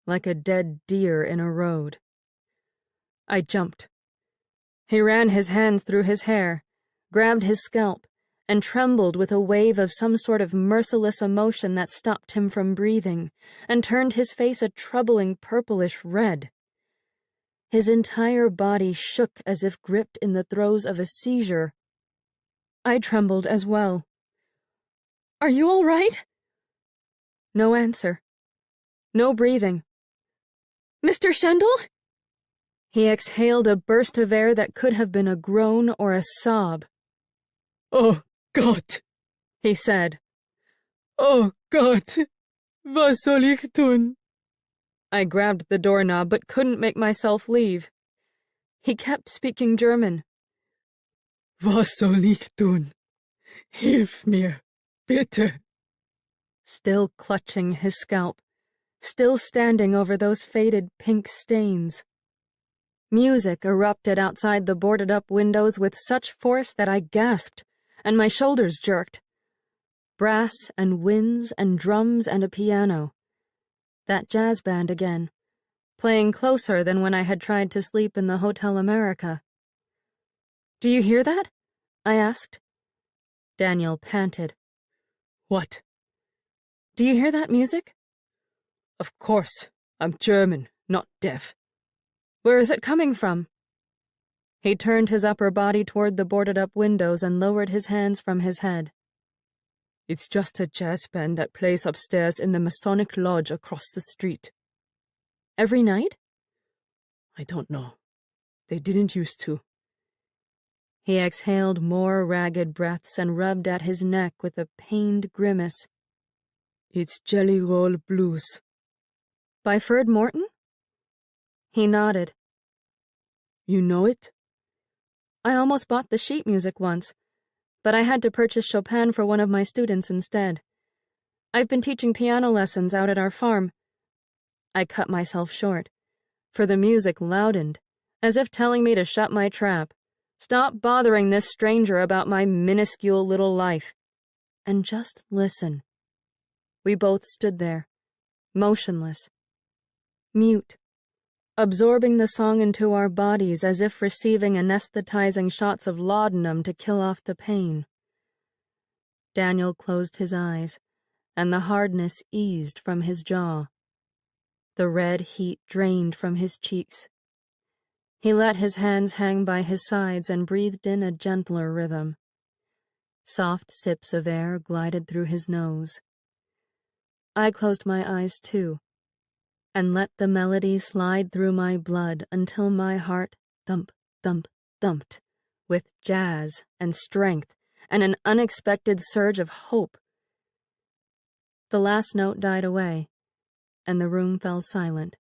like a dead deer in a road. I jumped. He ran his hands through his hair, grabbed his scalp, and trembled with a wave of some sort of merciless emotion that stopped him from breathing and turned his face a troubling purplish red. His entire body shook as if gripped in the throes of a seizure. I trembled as well. "Are you all right?" No answer. No breathing. "Mr. Shendel?" He exhaled a burst of air that could have been a groan or a sob. "Oh, Gott," he said. "Oh, Gott, was soll ich tun?" I grabbed the doorknob but couldn't make myself leave. He kept speaking German. "Was soll ich tun? Hilf mir, bitte." Still clutching his scalp, still standing over those faded pink stains. Music erupted outside the boarded-up windows with such force that I gasped, and my shoulders jerked. Brass and winds and drums and a piano. That jazz band again, playing closer than when I had tried to sleep in the Hotel America. "Do you hear that?" I asked. Daniel panted. "What?" "Do you hear that music?" "Of course. I'm German, not deaf." "Where is it coming from?" He turned his upper body toward the boarded-up windows and lowered his hands from his head. "It's just a jazz band that plays upstairs in the Masonic Lodge across the street." "Every night?" "I don't know. They didn't used to." He exhaled more ragged breaths and rubbed at his neck with a pained grimace. "It's Jelly Roll Blues." "By Ferd Morton?" He nodded. "You know it?" "I almost bought the sheet music once, but I had to purchase Chopin for one of my students instead. I've been teaching piano lessons out at our farm." I cut myself short, for the music loudened, as if telling me to shut my trap, stop bothering this stranger about my minuscule little life, and just listen. We both stood there, motionless, mute, absorbing the song into our bodies as if receiving anesthetizing shots of laudanum to kill off the pain. Daniel closed his eyes, and the hardness eased from his jaw. The red heat drained from his cheeks. He let his hands hang by his sides and breathed in a gentler rhythm. Soft sips of air glided through his nose. I closed my eyes too, and let the melody slide through my blood until my heart thump, thump, thumped, with jazz and strength and an unexpected surge of hope. The last note died away, and the room fell silent.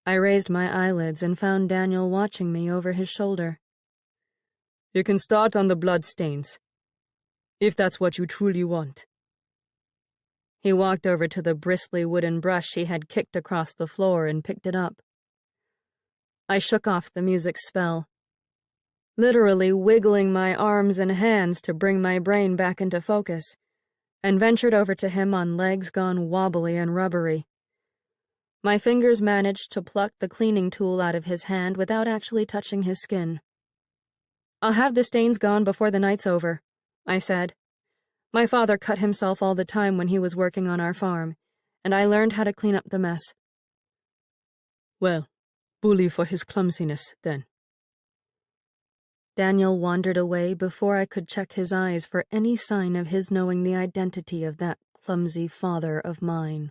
I raised my eyelids and found Daniel watching me over his shoulder. "You can start on the bloodstains, if that's what you truly want." He walked over to the bristly wooden brush he had kicked across the floor and picked it up. I shook off the music's spell, literally wiggling my arms and hands to bring my brain back into focus, and ventured over to him on legs gone wobbly and rubbery. My fingers managed to pluck the cleaning tool out of his hand without actually touching his skin. "I'll have the stains gone before the night's over," I said. "My father cut himself all the time when he was working on our farm, and I learned how to clean up the mess." "Well, bully for his clumsiness, then." Daniel wandered away before I could check his eyes for any sign of his knowing the identity of that clumsy father of mine.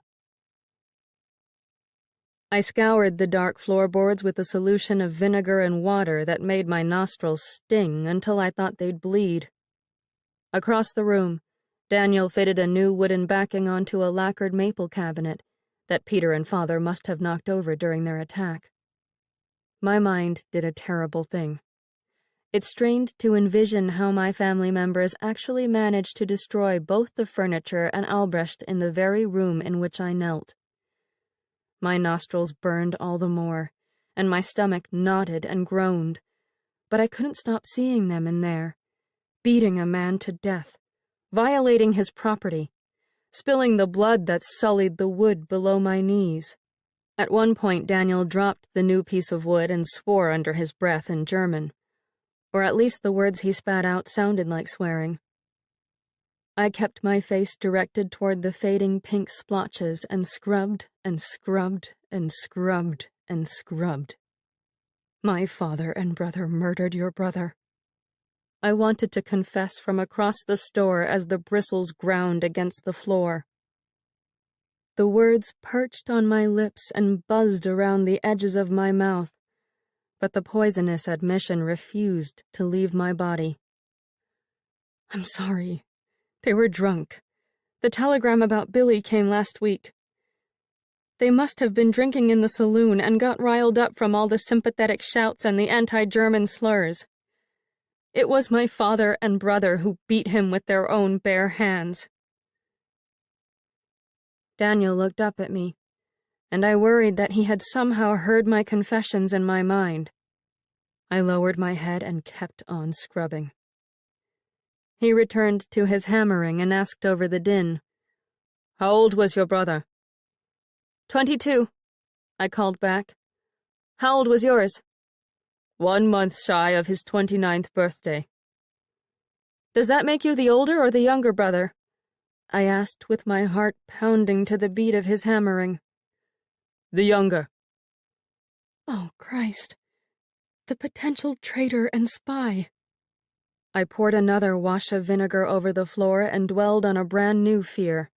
I scoured the dark floorboards with a solution of vinegar and water that made my nostrils sting until I thought they'd bleed. Across the room, Daniel fitted a new wooden backing onto a lacquered maple cabinet that Peter and Father must have knocked over during their attack. My mind did a terrible thing. It strained to envision how my family members actually managed to destroy both the furniture and Albrecht in the very room in which I knelt. My nostrils burned all the more, and my stomach knotted and groaned, but I couldn't stop seeing them in there, beating a man to death, violating his property, spilling the blood that sullied the wood below my knees. At one point, Daniel dropped the new piece of wood and swore under his breath in German, or at least the words he spat out sounded like swearing. I kept my face directed toward the fading pink splotches and scrubbed and scrubbed and scrubbed and scrubbed. My father and brother murdered your brother. I wanted to confess from across the store as the bristles ground against the floor. The words perched on my lips and buzzed around the edges of my mouth, but the poisonous admission refused to leave my body. I'm sorry. They were drunk. The telegram about Billy came last week. They must have been drinking in the saloon and got riled up from all the sympathetic shouts and the anti-German slurs. It was my father and brother who beat him with their own bare hands. Daniel looked up at me, and I worried that he had somehow heard my confessions in my mind. I lowered my head and kept on scrubbing. He returned to his hammering and asked over the din, "How old was your brother?" 22, I called back. How old was yours? 1 month shy of his 29th birthday. Does that make you the older or the younger brother? I asked with my heart pounding to the beat of his hammering. The younger. Oh, Christ. The potential traitor and spy. I poured another wash of vinegar over the floor and dwelled on a brand new fear.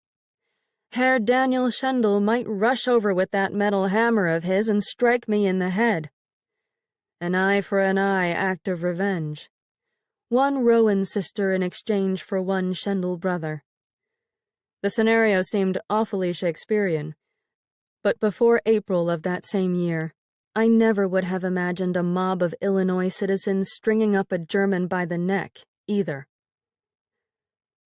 Herr Daniel Schendel might rush over with that metal hammer of his and strike me in the head. An eye for an eye act of revenge. One Rowan sister in exchange for one Schendel brother. The scenario seemed awfully Shakespearean, but before April of that same year, I never would have imagined a mob of Illinois citizens stringing up a German by the neck, either.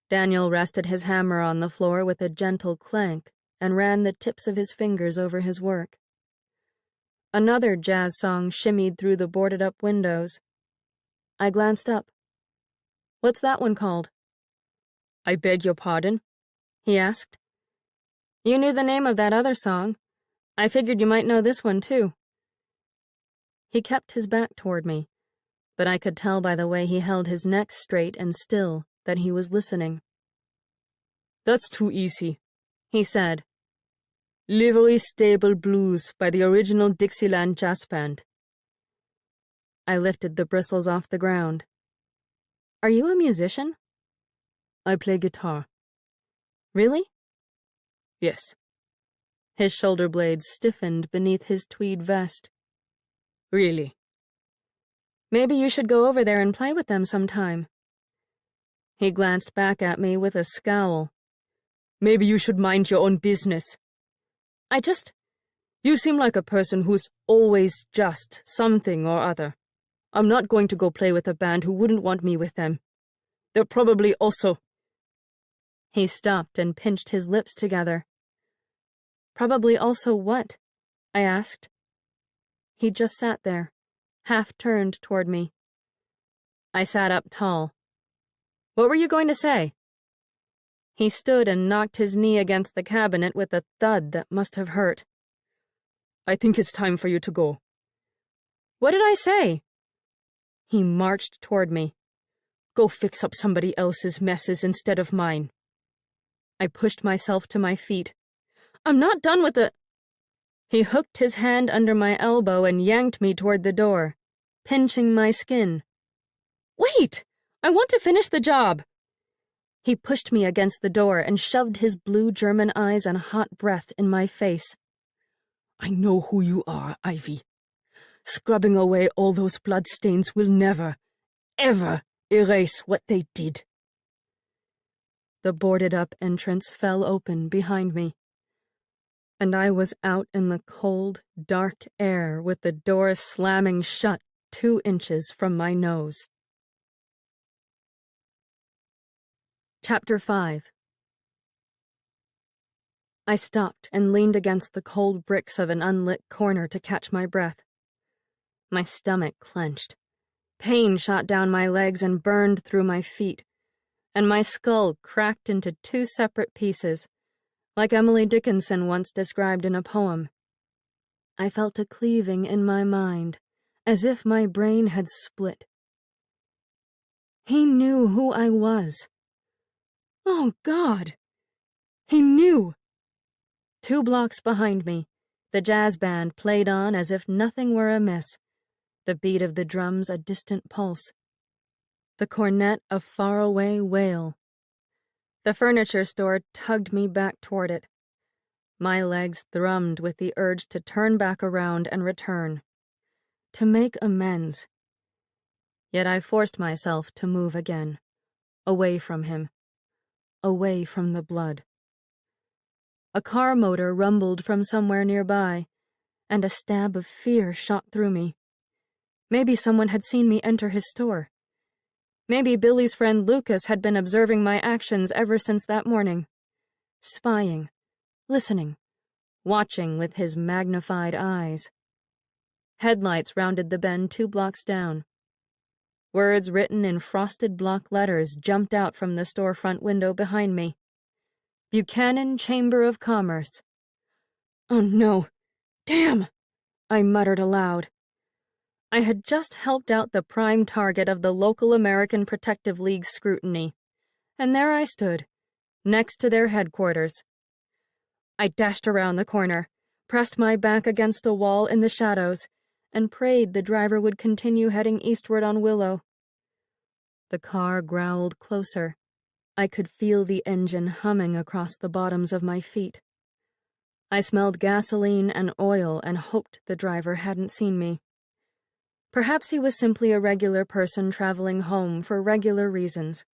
Daniel rested his hammer on the floor with a gentle clank and ran the tips of his fingers over his work. Another jazz song shimmied through the boarded-up windows. I glanced up. What's that one called? I beg your pardon? He asked. You knew the name of that other song. I figured you might know this one, too. He kept his back toward me, but I could tell by the way he held his neck straight and still that he was listening. That's too easy, he said. Livery Stable Blues by the original Dixieland Jazz Band. I lifted the bristles off the ground. Are you a musician? I play guitar. Really? Yes. His shoulder blades stiffened beneath his tweed vest. Really? Maybe you should go over there and play with them sometime. He glanced back at me with a scowl. Maybe you should mind your own business. You seem like a person who's always just something or other. I'm not going to go play with a band who wouldn't want me with them. They're probably also... He stopped and pinched his lips together. Probably also what? I asked. He just sat there, half turned toward me. I sat up tall. What were you going to say? He stood and knocked his knee against the cabinet with a thud that must have hurt. I think it's time for you to go. What did I say? He marched toward me. Go fix up somebody else's messes instead of mine. I pushed myself to my feet. I'm not done with the... He hooked his hand under my elbow and yanked me toward the door, pinching my skin. Wait! I want to finish the job! He pushed me against the door and shoved his blue German eyes and hot breath in my face. I know who you are, Ivy. Scrubbing away all those bloodstains will never, ever erase what they did. The boarded-up entrance fell open behind me, and I was out in the cold, dark air with the door slamming shut 2 inches from my nose. Chapter 5. I stopped and leaned against the cold bricks of an unlit corner to catch my breath. My stomach clenched. Pain shot down my legs and burned through my feet, and my skull cracked into 2 separate pieces, like Emily Dickinson once described in a poem. I felt a cleaving in my mind, as if my brain had split. He knew who I was. Oh, God! He knew! 2 blocks behind me, the jazz band played on as if nothing were amiss, the beat of the drums a distant pulse, the cornet a faraway wail. The furniture store tugged me back toward it. My legs thrummed with the urge to turn back around and return, to make amends. Yet I forced myself to move again, away from him, away from the blood. A car motor rumbled from somewhere nearby, and a stab of fear shot through me. Maybe someone had seen me enter his store. Maybe Billy's friend Lucas had been observing my actions ever since that morning, spying, listening, watching with his magnified eyes. Headlights rounded the bend 2 blocks down. Words written in frosted block letters jumped out from the storefront window behind me. Buchanan Chamber of Commerce. Oh no! Damn! I muttered aloud. I had just helped out the prime target of the local American Protective League's scrutiny, and there I stood, next to their headquarters. I dashed around the corner, pressed my back against a wall in the shadows, and prayed the driver would continue heading eastward on Willow. The car growled closer. I could feel the engine humming across the bottoms of my feet. I smelled gasoline and oil and hoped the driver hadn't seen me. Perhaps he was simply a regular person traveling home for regular reasons.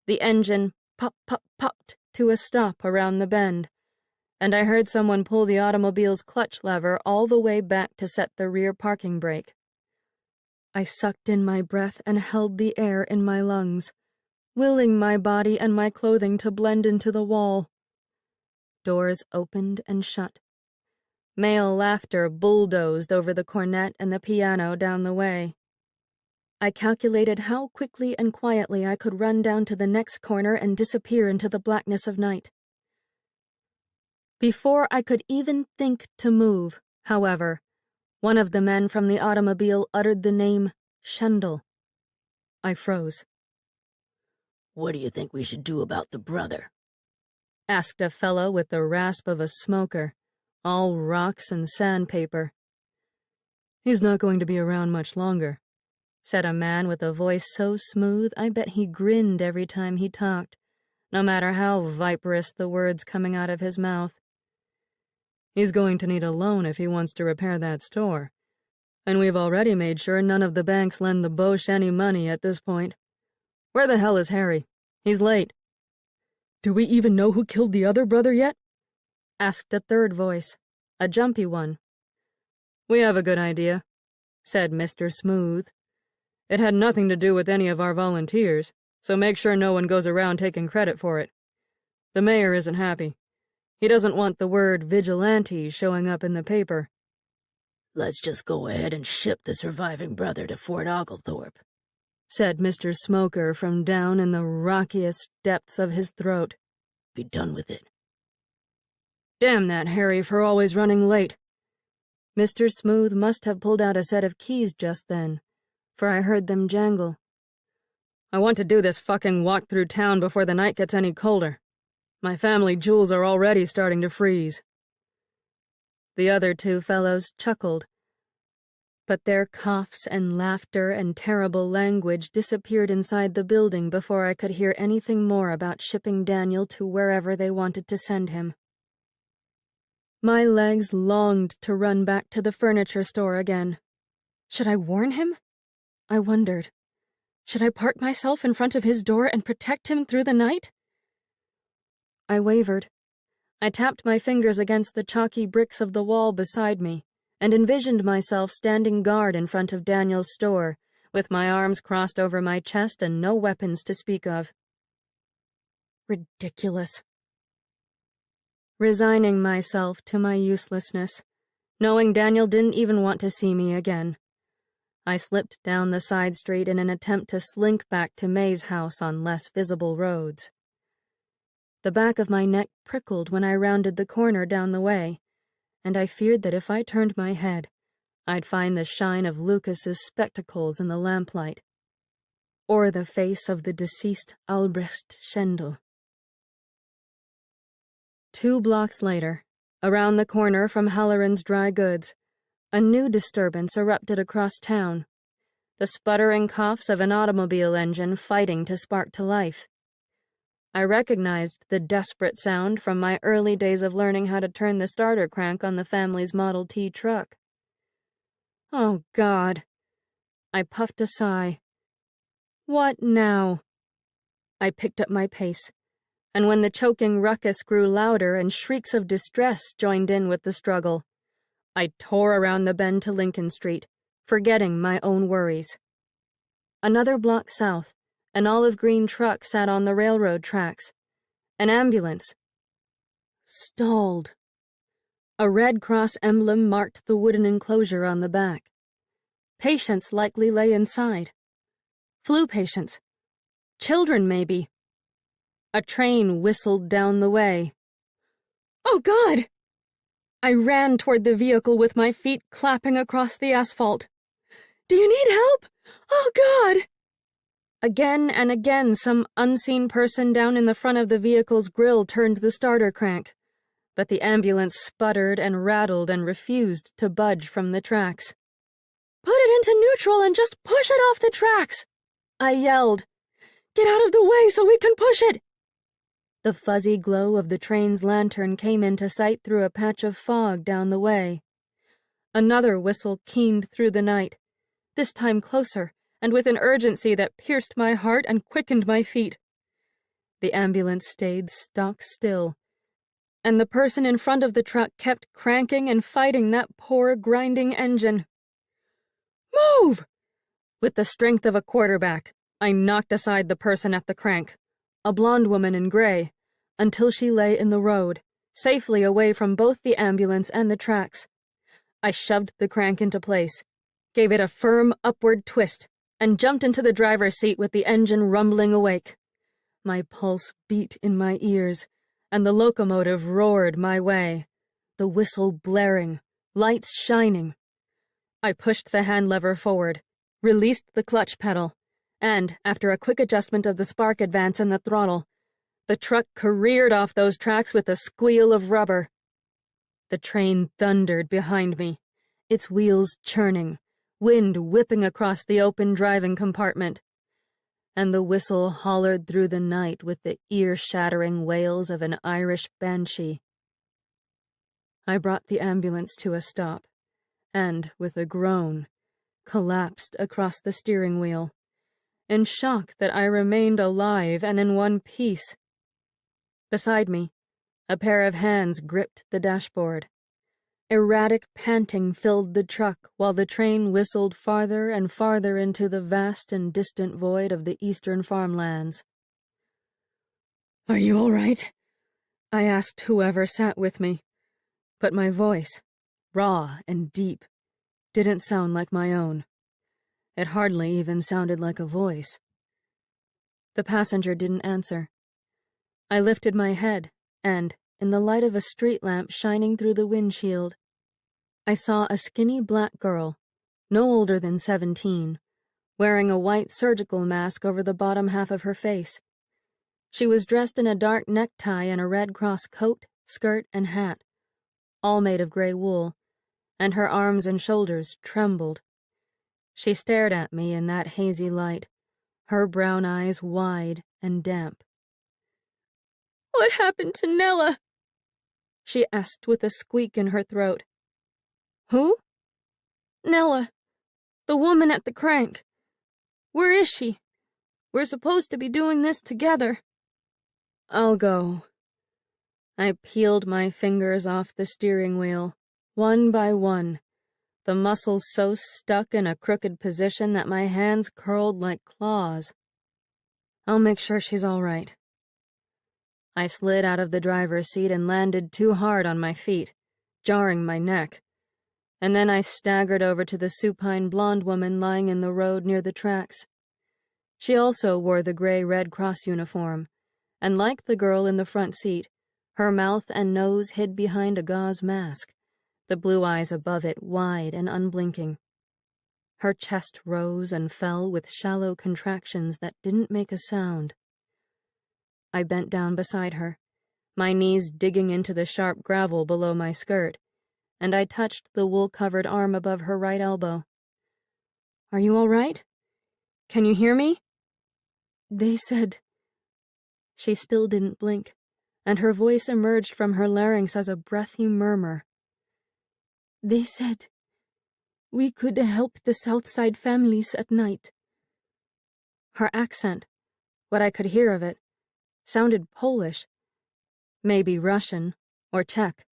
The engine popped to a stop around the bend, and I heard someone pull the automobile's clutch lever all the way back to set the rear parking brake. I sucked in my breath and held the air in my lungs, willing my body and my clothing to blend into the wall. Doors opened and shut. Male laughter bulldozed over the cornet and the piano down the way. I calculated how quickly and quietly I could run down to the next corner and disappear into the blackness of night. Before I could even think to move, however, one of the men from the automobile uttered the name Shendel. I froze. "What do you think we should do about the brother?" asked a fellow with the rasp of a smoker, all rocks and sandpaper. "He's not going to be around much longer," said a man with a voice so smooth I bet he grinned every time he talked, no matter how viperous the words coming out of his mouth. "He's going to need a loan if he wants to repair that store, and we've already made sure none of the banks lend the Boche any money at this point. Where the hell is Harry? He's late." "Do we even know who killed the other brother yet?" asked a third voice, a jumpy one. "We have a good idea," said Mr. Smooth. "It had nothing to do with any of our volunteers, so make sure no one goes around taking credit for it. The mayor isn't happy. He doesn't want the word vigilante showing up in the paper." "Let's just go ahead and ship the surviving brother to Fort Oglethorpe," said Mr. Smoker from down in the rockiest depths of his throat. "Be done with it." "Damn that Harry for always running late." Mr. Smooth must have pulled out a set of keys just then, for I heard them jangle. "I want to do this fucking walk through town before the night gets any colder. My family jewels are already starting to freeze." The other 2 fellows chuckled, but their coughs and laughter and terrible language disappeared inside the building before I could hear anything more about shipping Daniel to wherever they wanted to send him. My legs longed to run back to the furniture store again. Should I warn him? I wondered. Should I park myself in front of his door and protect him through the night? I wavered. I tapped my fingers against the chalky bricks of the wall beside me and envisioned myself standing guard in front of Daniel's store, with my arms crossed over my chest and no weapons to speak of. Ridiculous. Resigning myself to my uselessness, knowing Daniel didn't even want to see me again, I slipped down the side street in an attempt to slink back to May's house on less visible roads. The back of my neck prickled when I rounded the corner down the way, and I feared that if I turned my head, I'd find the shine of Lucas's spectacles in the lamplight, or the face of the deceased Albrecht Schendel. 2 blocks later, around the corner from Halloran's Dry Goods, a new disturbance erupted across town. The sputtering coughs of an automobile engine fighting to spark to life. I recognized the desperate sound from my early days of learning how to turn the starter crank on the family's Model T truck. Oh, God. I puffed a sigh. What now? I picked up my pace, and when the choking ruckus grew louder and shrieks of distress joined in with the struggle, I tore around the bend to Lincoln Street, forgetting my own worries. Another block south, an olive green truck sat on the railroad tracks. An ambulance. Stalled. A Red Cross emblem marked the wooden enclosure on the back. Patients likely lay inside. Flu patients. Children, maybe. A train whistled down the way. Oh, God! I ran toward the vehicle with my feet clapping across the asphalt. Do you need help? Oh, God! Again and again, some unseen person down in the front of the vehicle's grill turned the starter crank, but the ambulance sputtered and rattled and refused to budge from the tracks. Put it into neutral and just push it off the tracks, I yelled. Get out of the way so we can push it. The fuzzy glow of the train's lantern came into sight through a patch of fog down the way. Another whistle keened through the night, this time closer, and with an urgency that pierced my heart and quickened my feet. The ambulance stayed stock still, and the person in front of the truck kept cranking and fighting that poor, grinding engine. Move! With the strength of a quarterback, I knocked aside the person at the crank, a blonde woman in gray, until she lay in the road, safely away from both the ambulance and the tracks. I shoved the crank into place, gave it a firm upward twist, and jumped into the driver's seat with the engine rumbling awake. My pulse beat in my ears, and the locomotive roared my way, the whistle blaring, lights shining. I pushed the hand lever forward, released the clutch pedal, and, after a quick adjustment of the spark advance and the throttle, the truck careered off those tracks with a squeal of rubber. The train thundered behind me, its wheels churning, wind whipping across the open driving compartment, and the whistle hollered through the night with the ear-shattering wails of an Irish banshee. I brought the ambulance to a stop, and, with a groan, collapsed across the steering wheel, in shock that I remained alive and in one piece. Beside me, a pair of hands gripped the dashboard. Erratic panting filled the truck while the train whistled farther and farther into the vast and distant void of the eastern farmlands. Are you all right? I asked whoever sat with me, but my voice, raw and deep, didn't sound like my own. It hardly even sounded like a voice. The passenger didn't answer. I lifted my head, and, in the light of a street lamp shining through the windshield, I saw a skinny black girl, no older than 17, wearing a white surgical mask over the bottom half of her face. She was dressed in a dark necktie and a Red Cross coat, skirt, and hat, all made of gray wool, and her arms and shoulders trembled. She stared at me in that hazy light, her brown eyes wide and damp. What happened to Nella? She asked with a squeak in her throat. Who? Nella, the woman at the crank. Where is she? We're supposed to be doing this together. I'll go. I peeled my fingers off the steering wheel, one by one, the muscles so stuck in a crooked position that my hands curled like claws. I'll make sure she's all right. I slid out of the driver's seat and landed too hard on my feet, jarring my neck. And then I staggered over to the supine blonde woman lying in the road near the tracks. She also wore the gray Red Cross uniform, and like the girl in the front seat, her mouth and nose hid behind a gauze mask, the blue eyes above it wide and unblinking. Her chest rose and fell with shallow contractions that didn't make a sound. I bent down beside her, my knees digging into the sharp gravel below my skirt, and I touched the wool-covered arm above her right elbow. "Are you all right? Can you hear me?" "They said—" She still didn't blink, and her voice emerged from her larynx as a breathy murmur. "They said we could help the Southside families at night." Her accent, what I could hear of it, sounded Polish, maybe Russian or Czech.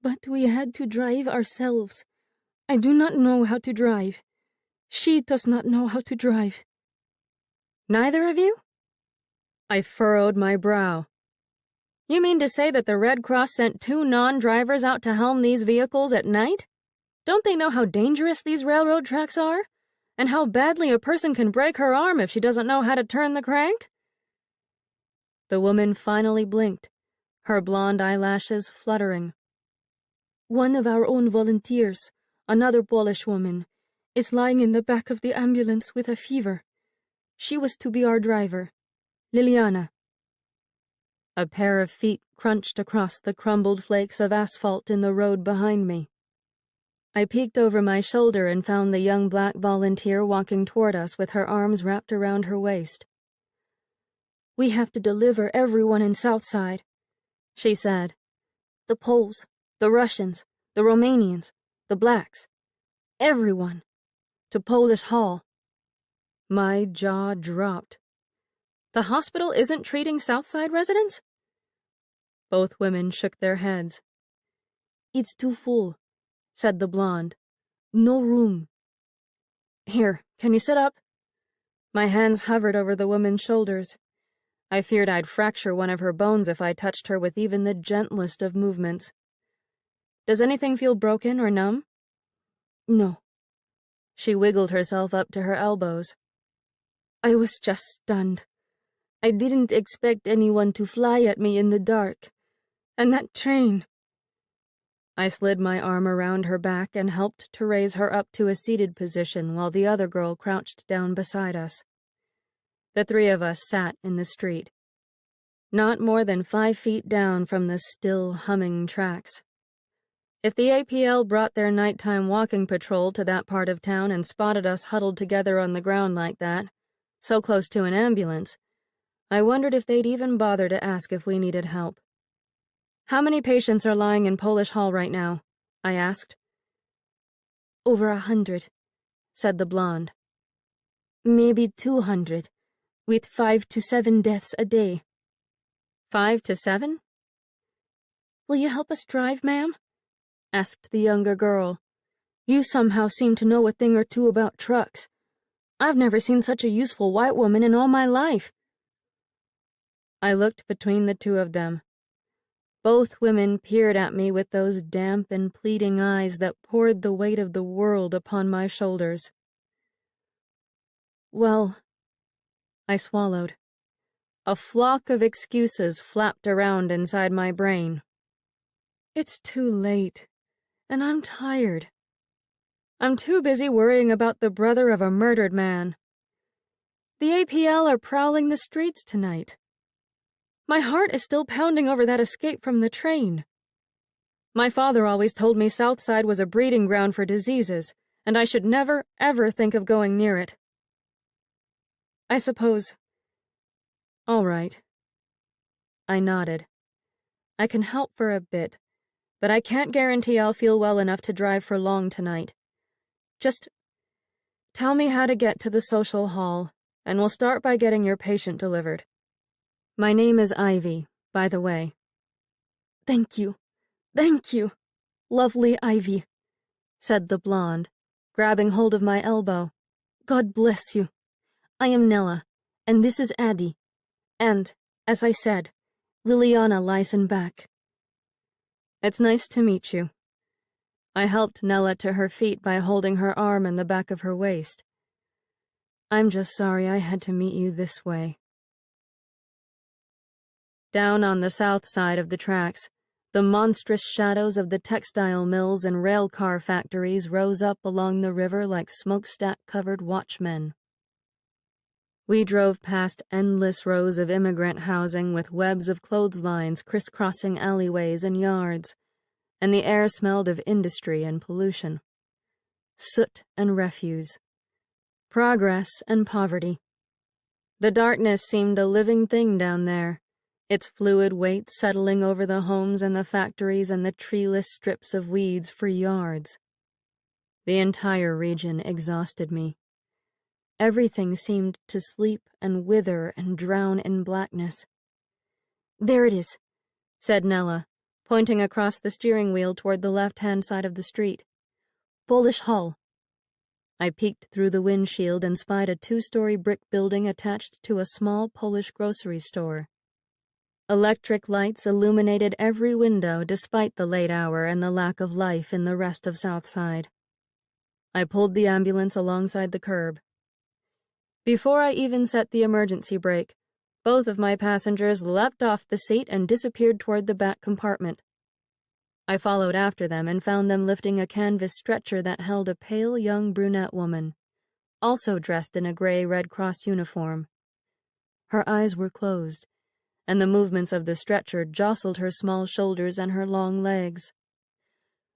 "But we had to drive ourselves. I do not know how to drive. She does not know how to drive." "Neither of you?" I furrowed my brow. "You mean to say that the Red Cross sent 2 non-drivers out to helm these vehicles at night? Don't they know how dangerous these railroad tracks are? And how badly a person can break her arm if she doesn't know how to turn the crank?" The woman finally blinked, her blonde eyelashes fluttering. "One of our own volunteers, another Polish woman, is lying in the back of the ambulance with a fever. She was to be our driver, Liliana." A pair of feet crunched across the crumbled flakes of asphalt in the road behind me. I peeked over my shoulder and found the young black volunteer walking toward us with her arms wrapped around her waist. "We have to deliver everyone in Southside," she said. "The Poles, the Russians, the Romanians, the Blacks. Everyone. To Polish Hall." My jaw dropped. The hospital isn't treating Southside residents? Both women shook their heads. "It's too full," said the blonde. "No room." "Here, can you sit up?" My hands hovered over the woman's shoulders. I feared I'd fracture one of her bones if I touched her with even the gentlest of movements. "Does anything feel broken or numb?" "No." She wiggled herself up to her elbows. "I was just stunned. I didn't expect anyone to fly at me in the dark. And that train." I slid my arm around her back and helped to raise her up to a seated position while the other girl crouched down beside us. The 3 of us sat in the street, not more than 5 feet down from the still humming tracks. If the APL brought their nighttime walking patrol to that part of town and spotted us huddled together on the ground like that, so close to an ambulance, I wondered if they'd even bother to ask if we needed help. "How many patients are lying in Polish Hall right now?" I asked. "Over 100, said the blonde. "Maybe 200, with 5 to 7 deaths a day." 5 to 7? "Will you help us drive, ma'am?" asked the younger girl. "You somehow seem to know a thing or two about trucks. I've never seen such a useful white woman in all my life." I looked between the 2 of them. Both women peered at me with those damp and pleading eyes that poured the weight of the world upon my shoulders. "Well," I swallowed. A flock of excuses flapped around inside my brain. "It's too late, and I'm tired. I'm too busy worrying about the brother of a murdered man. The APL are prowling the streets tonight. My heart is still pounding over that escape from the train. My father always told me Southside was a breeding ground for diseases, and I should never, ever think of going near it. I suppose... All right." I nodded. "I can help for a bit, but I can't guarantee I'll feel well enough to drive for long tonight. Just tell me how to get to the social hall, and we'll start by getting your patient delivered. My name is Ivy, by the way." Thank you. Lovely Ivy," said the blonde, grabbing hold of my elbow. "God bless you. I am Nella, and this is Addie. And, as I said, Liliana lies in back." "It's nice to meet you." I helped Nella to her feet by holding her arm in the back of her waist. "I'm just sorry I had to meet you this way." Down on the south side of the tracks, The monstrous shadows of the textile mills and railcar factories rose up along the river like smokestack-covered watchmen. We drove past endless rows of immigrant housing with webs of clotheslines crisscrossing alleyways and yards, and the air smelled of industry and pollution, soot and refuse, progress and poverty. The darkness seemed a living thing down there, its fluid weight settling over the homes and the factories and the treeless strips of weeds for yards. The entire region exhausted me. Everything seemed to sleep and wither and drown in blackness. "There it is," said Nella, pointing across the steering wheel toward the left-hand side of the street. "Polish Hall." I peeked through the windshield and spied a 2-story brick building attached to a small Polish grocery store. Electric lights illuminated every window despite the late hour and the lack of life in the rest of Southside. I pulled the ambulance alongside the curb. Before I even set the emergency brake, both of my passengers leapt off the seat and disappeared toward the back compartment. I followed after them and found them lifting a canvas stretcher that held a pale young brunette woman, also dressed in a gray Red Cross uniform. Her eyes were closed, and the movements of the stretcher jostled her small shoulders and her long legs.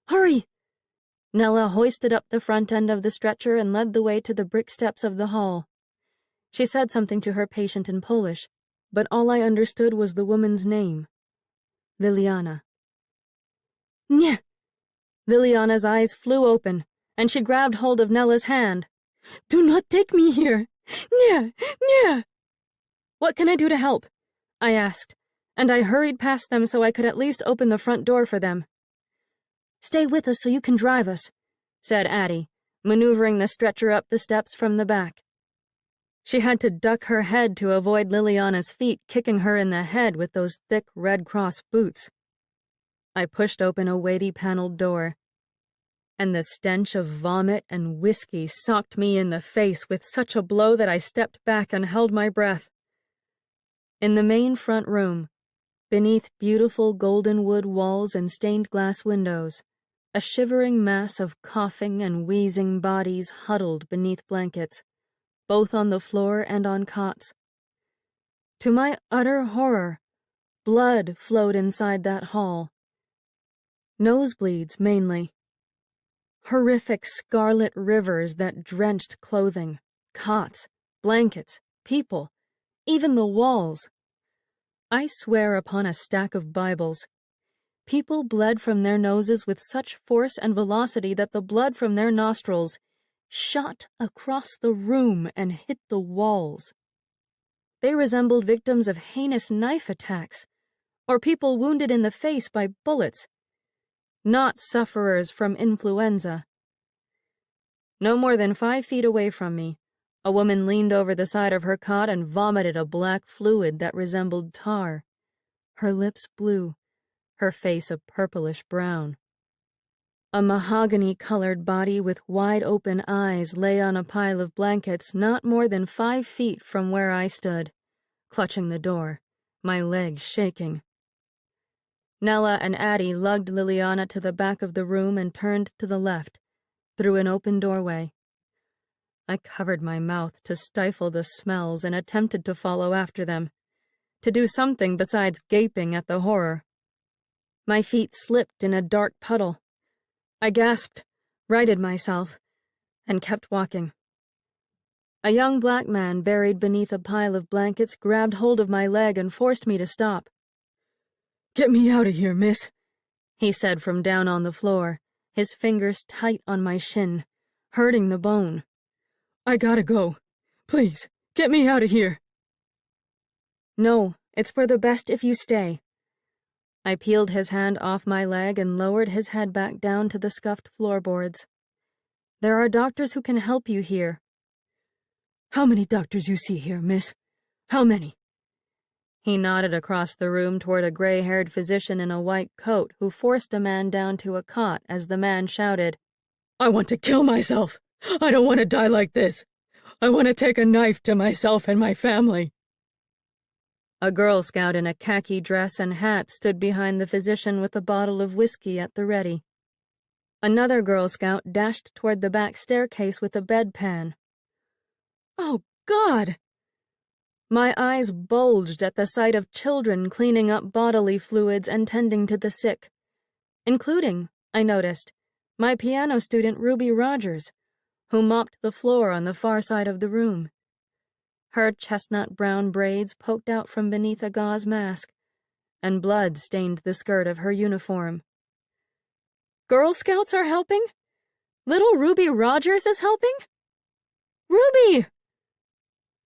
"Hurry!" Nella hoisted up the front end of the stretcher and led the way to the brick steps of the hall. She said something to her patient in Polish, but all I understood was the woman's name. Liliana. "Nie!" Liliana's eyes flew open, and she grabbed hold of Nella's hand. "Do not take me here! Nie! Nie!" "What can I do to help?" I asked, and I hurried past them so I could at least open the front door for them. "Stay with us so you can drive us," said Addie, maneuvering the stretcher up the steps from the back. She had to duck her head to avoid Liliana's feet kicking her in the head with those thick Red Cross boots. I pushed open a weighty paneled door, and the stench of vomit and whiskey socked me in the face with such a blow that I stepped back and held my breath. In the main front room, beneath beautiful golden wood walls and stained glass windows, a shivering mass of coughing and wheezing bodies huddled beneath blankets, both on the floor and on cots. To my utter horror, blood flowed inside that hall. Nosebleeds, mainly. Horrific scarlet rivers that drenched clothing, cots, blankets, people, even the walls. I swear upon a stack of Bibles. People bled from their noses with such force and velocity that the blood from their nostrils shot across the room and hit the walls. They resembled victims of heinous knife attacks, or people wounded in the face by bullets, not sufferers from influenza. No more than 5 feet away from me, a woman leaned over the side of her cot and vomited a black fluid that resembled tar, her lips blue, her face a purplish brown. A mahogany-colored body with wide-open eyes lay on a pile of blankets not more than 5 feet from where I stood, clutching the door, my legs shaking. Nella and Addie lugged Liliana to the back of the room and turned to the left, through an open doorway. I covered my mouth to stifle the smells and attempted to follow after them, to do something besides gaping at the horror. My feet slipped in a dark puddle. I gasped, righted myself, and kept walking. A young black man buried beneath a pile of blankets grabbed hold of my leg and forced me to stop. "Get me out of here, miss," he said from down on the floor, his fingers tight on my shin, hurting the bone. "I gotta go. Please, get me out of here." "No, it's for the best if you stay." I peeled his hand off my leg and lowered his head back down to the scuffed floorboards. "There are doctors who can help you here." "How many doctors you see here, miss? How many?" He nodded across the room toward a gray-haired physician in a white coat who forced a man down to a cot as the man shouted, "I want to kill myself! I don't want to die like this! I want to take a knife to myself and my family!" A Girl Scout in a khaki dress and hat stood behind the physician with a bottle of whiskey at the ready. Another Girl Scout dashed toward the back staircase with a bedpan. Oh, God! My eyes bulged at the sight of children cleaning up bodily fluids and tending to the sick, including, I noticed, my piano student Ruby Rogers, who mopped the floor on the far side of the room. Her chestnut-brown braids poked out from beneath a gauze mask, and blood stained the skirt of her uniform. Girl Scouts are helping? Little Ruby Rogers is helping? Ruby!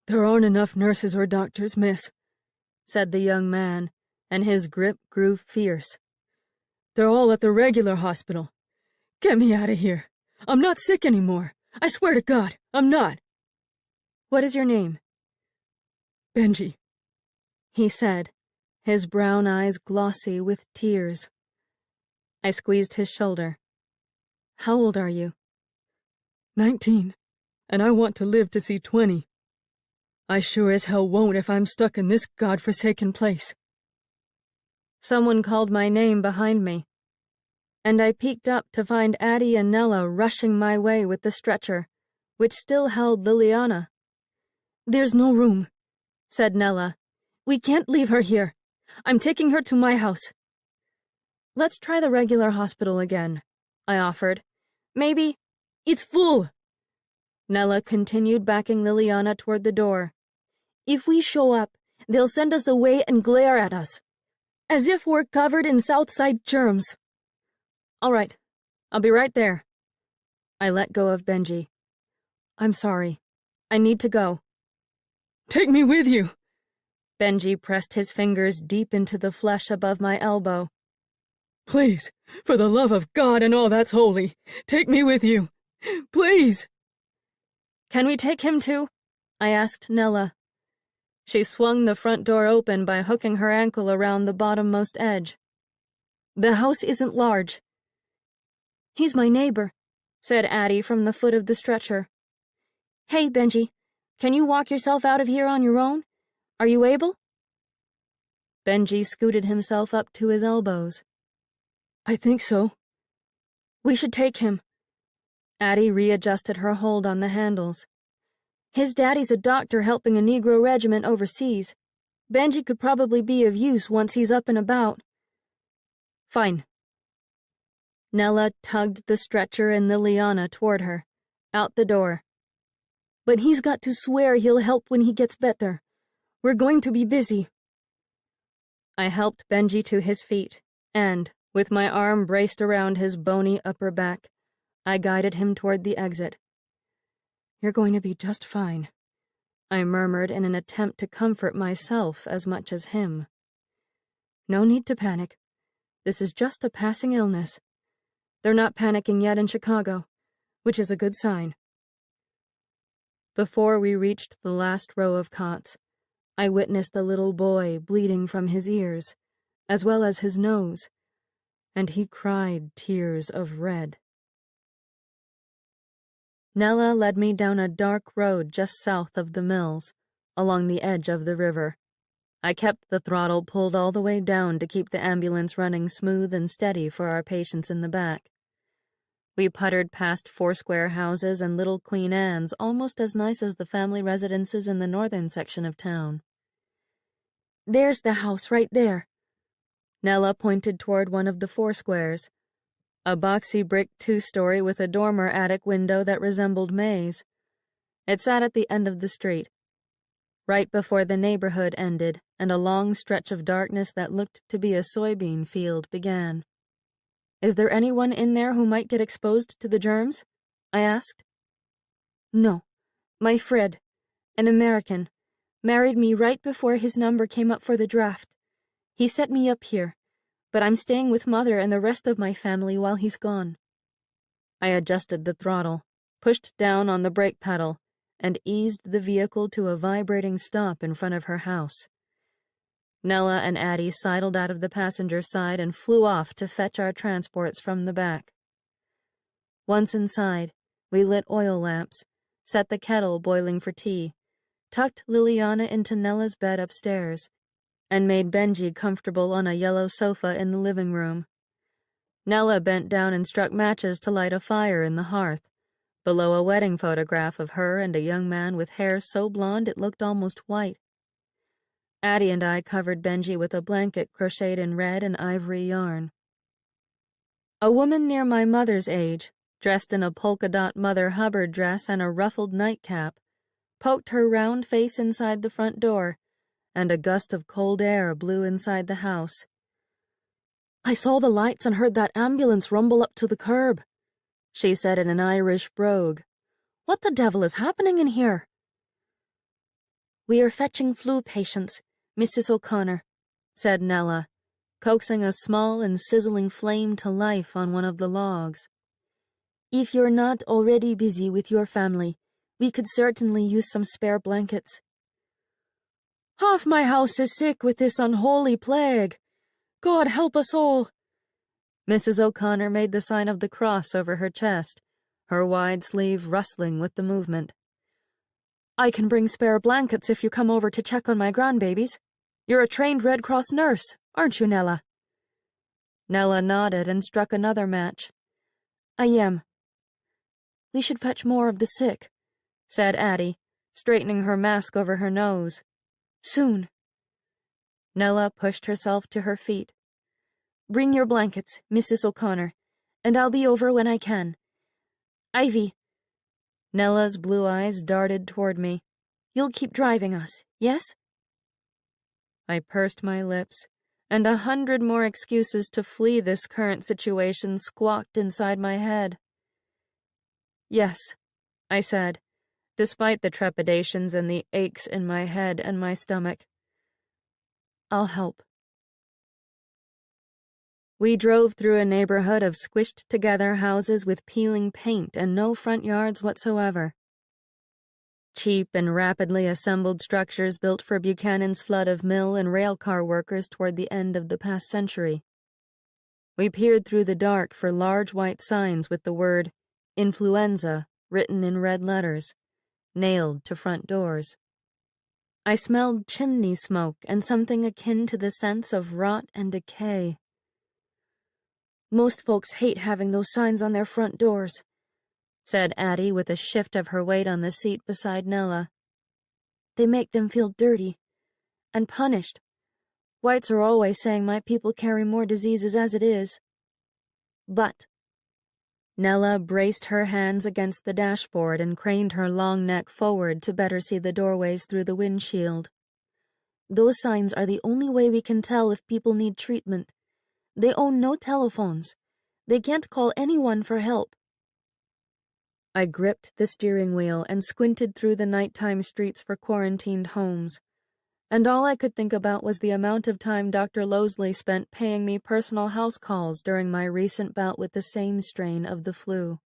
There aren't enough nurses or doctors, miss, said the young man, and his grip grew fierce. They're all at the regular hospital. Get me out of here. I'm not sick anymore. I swear to God, I'm not. What is your name? Benji, he said, his brown eyes glossy with tears. I squeezed his shoulder. How old are you? 19, and I want to live to see 20. I sure as hell won't if I'm stuck in this godforsaken place. Someone called my name behind me, and I peeked up to find Addie and Nella rushing my way with the stretcher, which still held Liliana. There's no room, said Nella. We can't leave her here. I'm taking her to my house. Let's try the regular hospital again, I offered. Maybe. It's full. Nella continued backing Liliana toward the door. If we show up, they'll send us away and glare at us, as if we're covered in Southside germs. All right, I'll be right there. I let go of Benji. I'm sorry. I need to go. Take me with you. Benji pressed his fingers deep into the flesh above my elbow. Please, for the love of God and all that's holy, take me with you. Please. Can we take him too? I asked Nella. She swung the front door open by hooking her ankle around the bottommost edge. The house isn't large. He's my neighbor, said Addie from the foot of the stretcher. Hey, Benji, can you walk yourself out of here on your own? Are you able? Benji scooted himself up to his elbows. I think so. We should take him. Addie readjusted her hold on the handles. His daddy's a doctor helping a Negro regiment overseas. Benji could probably be of use once he's up and about. Fine. Nella tugged the stretcher and Liliana toward her, out the door. But he's got to swear he'll help when he gets better. We're going to be busy. I helped Benji to his feet, and, with my arm braced around his bony upper back, I guided him toward the exit. You're going to be just fine, I murmured in an attempt to comfort myself as much as him. No need to panic. This is just a passing illness. They're not panicking yet in Chicago, which is a good sign. Before we reached the last row of cots, I witnessed a little boy bleeding from his ears, as well as his nose, and he cried tears of red. Nella led me down a dark road just south of the mills, along the edge of the river. I kept the throttle pulled all the way down to keep the ambulance running smooth and steady for our patients in the back. We puttered past four-square houses and little Queen Anne's almost as nice as the family residences in the northern section of town. There's the house right there. Nella pointed toward one of the four squares, a boxy brick two-story with a dormer attic window that resembled May's. It sat at the end of the street, right before the neighborhood ended and a long stretch of darkness that looked to be a soybean field began. Is there anyone in there who might get exposed to the germs? I asked. No. My Fred, an American, married me right before his number came up for the draft. He set me up here, but I'm staying with Mother and the rest of my family while he's gone. I adjusted the throttle, pushed down on the brake pedal, and eased the vehicle to a vibrating stop in front of her house. Nella and Addie sidled out of the passenger side and flew off to fetch our transports from the back. Once inside, we lit oil lamps, set the kettle boiling for tea, tucked Liliana into Nella's bed upstairs, and made Benji comfortable on a yellow sofa in the living room. Nella bent down and struck matches to light a fire in the hearth, below a wedding photograph of her and a young man with hair so blonde it looked almost white. Addie and I covered Benji with a blanket crocheted in red and ivory yarn. A woman near my mother's age, dressed in a polka-dot Mother Hubbard dress and a ruffled nightcap, poked her round face inside the front door, and a gust of cold air blew inside the house. "I saw the lights and heard that ambulance rumble up to the curb," she said in an Irish brogue. "What the devil is happening in here?" "We are fetching flu patients, Mrs. O'Connor," said Nella, coaxing a small and sizzling flame to life on one of the logs. "If you're not already busy with your family, we could certainly use some spare blankets." "Half my house is sick with this unholy plague. God help us all." Mrs. O'Connor made the sign of the cross over her chest, her wide sleeve rustling with the movement. "I can bring spare blankets if you come over to check on my grandbabies. You're a trained Red Cross nurse, aren't you, Nella?" Nella nodded and struck another match. "I am." "We should fetch more of the sick," said Addie, straightening her mask over her nose. "Soon." Nella pushed herself to her feet. "Bring your blankets, Mrs. O'Connor, and I'll be over when I can. Ivy." Nella's blue eyes darted toward me. "You'll keep driving us, yes?" I pursed my lips, and 100 more excuses to flee this current situation squawked inside my head. "Yes," I said, despite the trepidations and the aches in my head and my stomach. "I'll help." We drove through a neighborhood of squished-together houses with peeling paint and no front yards whatsoever. Cheap and rapidly assembled structures built for Buchanan's flood of mill and railcar workers toward the end of the past century. We peered through the dark for large white signs with the word "Influenza" written in red letters, nailed to front doors. I smelled chimney smoke and something akin to the sense of rot and decay. "Most folks hate having those signs on their front doors," said Addie with a shift of her weight on the seat beside Nella. "They make them feel dirty and punished. Whites are always saying my people carry more diseases as it is." "But—" Nella braced her hands against the dashboard and craned her long neck forward to better see the doorways through the windshield. "Those signs are the only way we can tell if people need treatment. They own no telephones. They can't call anyone for help." I gripped the steering wheel and squinted through the nighttime streets for quarantined homes, and all I could think about was the amount of time Dr. Losley spent paying me personal house calls during my recent bout with the same strain of the flu.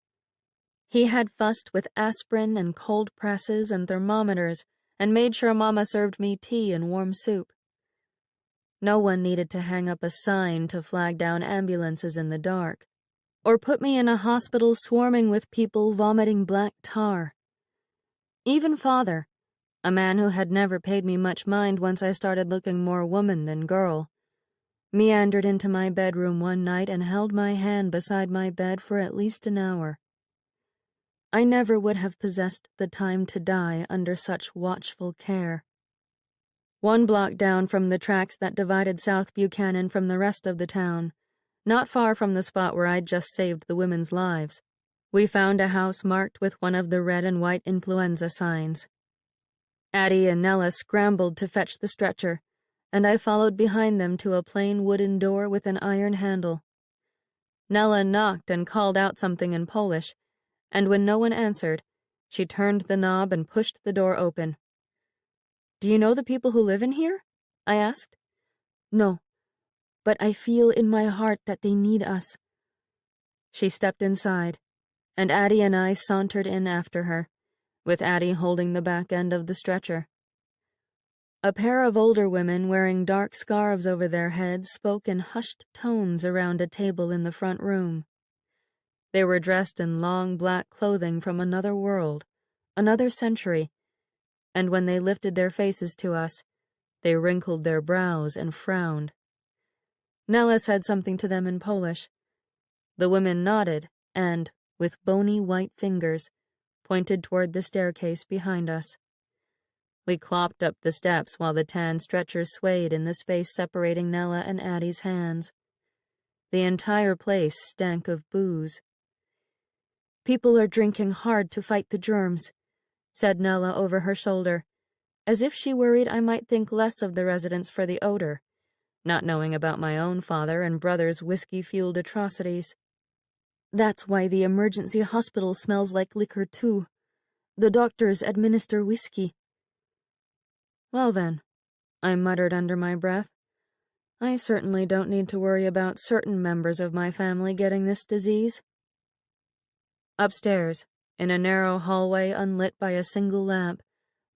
He had fussed with aspirin and cold presses and thermometers and made sure Mama served me tea and warm soup. No one needed to hang up a sign to flag down ambulances in the dark, or put me in a hospital swarming with people vomiting black tar. Even Father, a man who had never paid me much mind once I started looking more woman than girl, meandered into my bedroom one night and held my hand beside my bed for at least an hour. I never would have possessed the time to die under such watchful care. 1 block down from the tracks that divided South Buchanan from the rest of the town, not far from the spot where I'd just saved the women's lives, we found a house marked with one of the red and white influenza signs. Addie and Nella scrambled to fetch the stretcher, and I followed behind them to a plain wooden door with an iron handle. Nella knocked and called out something in Polish, and when no one answered, she turned the knob and pushed the door open. "Do you know the people who live in here?" I asked. "No, but I feel in my heart that they need us." She stepped inside, and Addie and I sauntered in after her, with Addie holding the back end of the stretcher. A pair of older women wearing dark scarves over their heads spoke in hushed tones around a table in the front room. They were dressed in long black clothing from another world, another century, and when they lifted their faces to us, They wrinkled their brows and frowned. Nella said something to them in Polish. The women nodded and, with bony white fingers, pointed toward the staircase behind us. We clopped up the steps while the tan stretcher swayed in the space separating Nella and Addie's hands. The entire place stank of booze. "People are drinking hard to fight the germs," said Nella over her shoulder, as if she worried I might think less of the residents for the odor, not knowing about my own father and brother's whiskey-fueled atrocities. "That's why the emergency hospital smells like liquor, too. The doctors administer whiskey." "Well then," I muttered under my breath, "I certainly don't need to worry about certain members of my family getting this disease." Upstairs, in a narrow hallway unlit by a single lamp,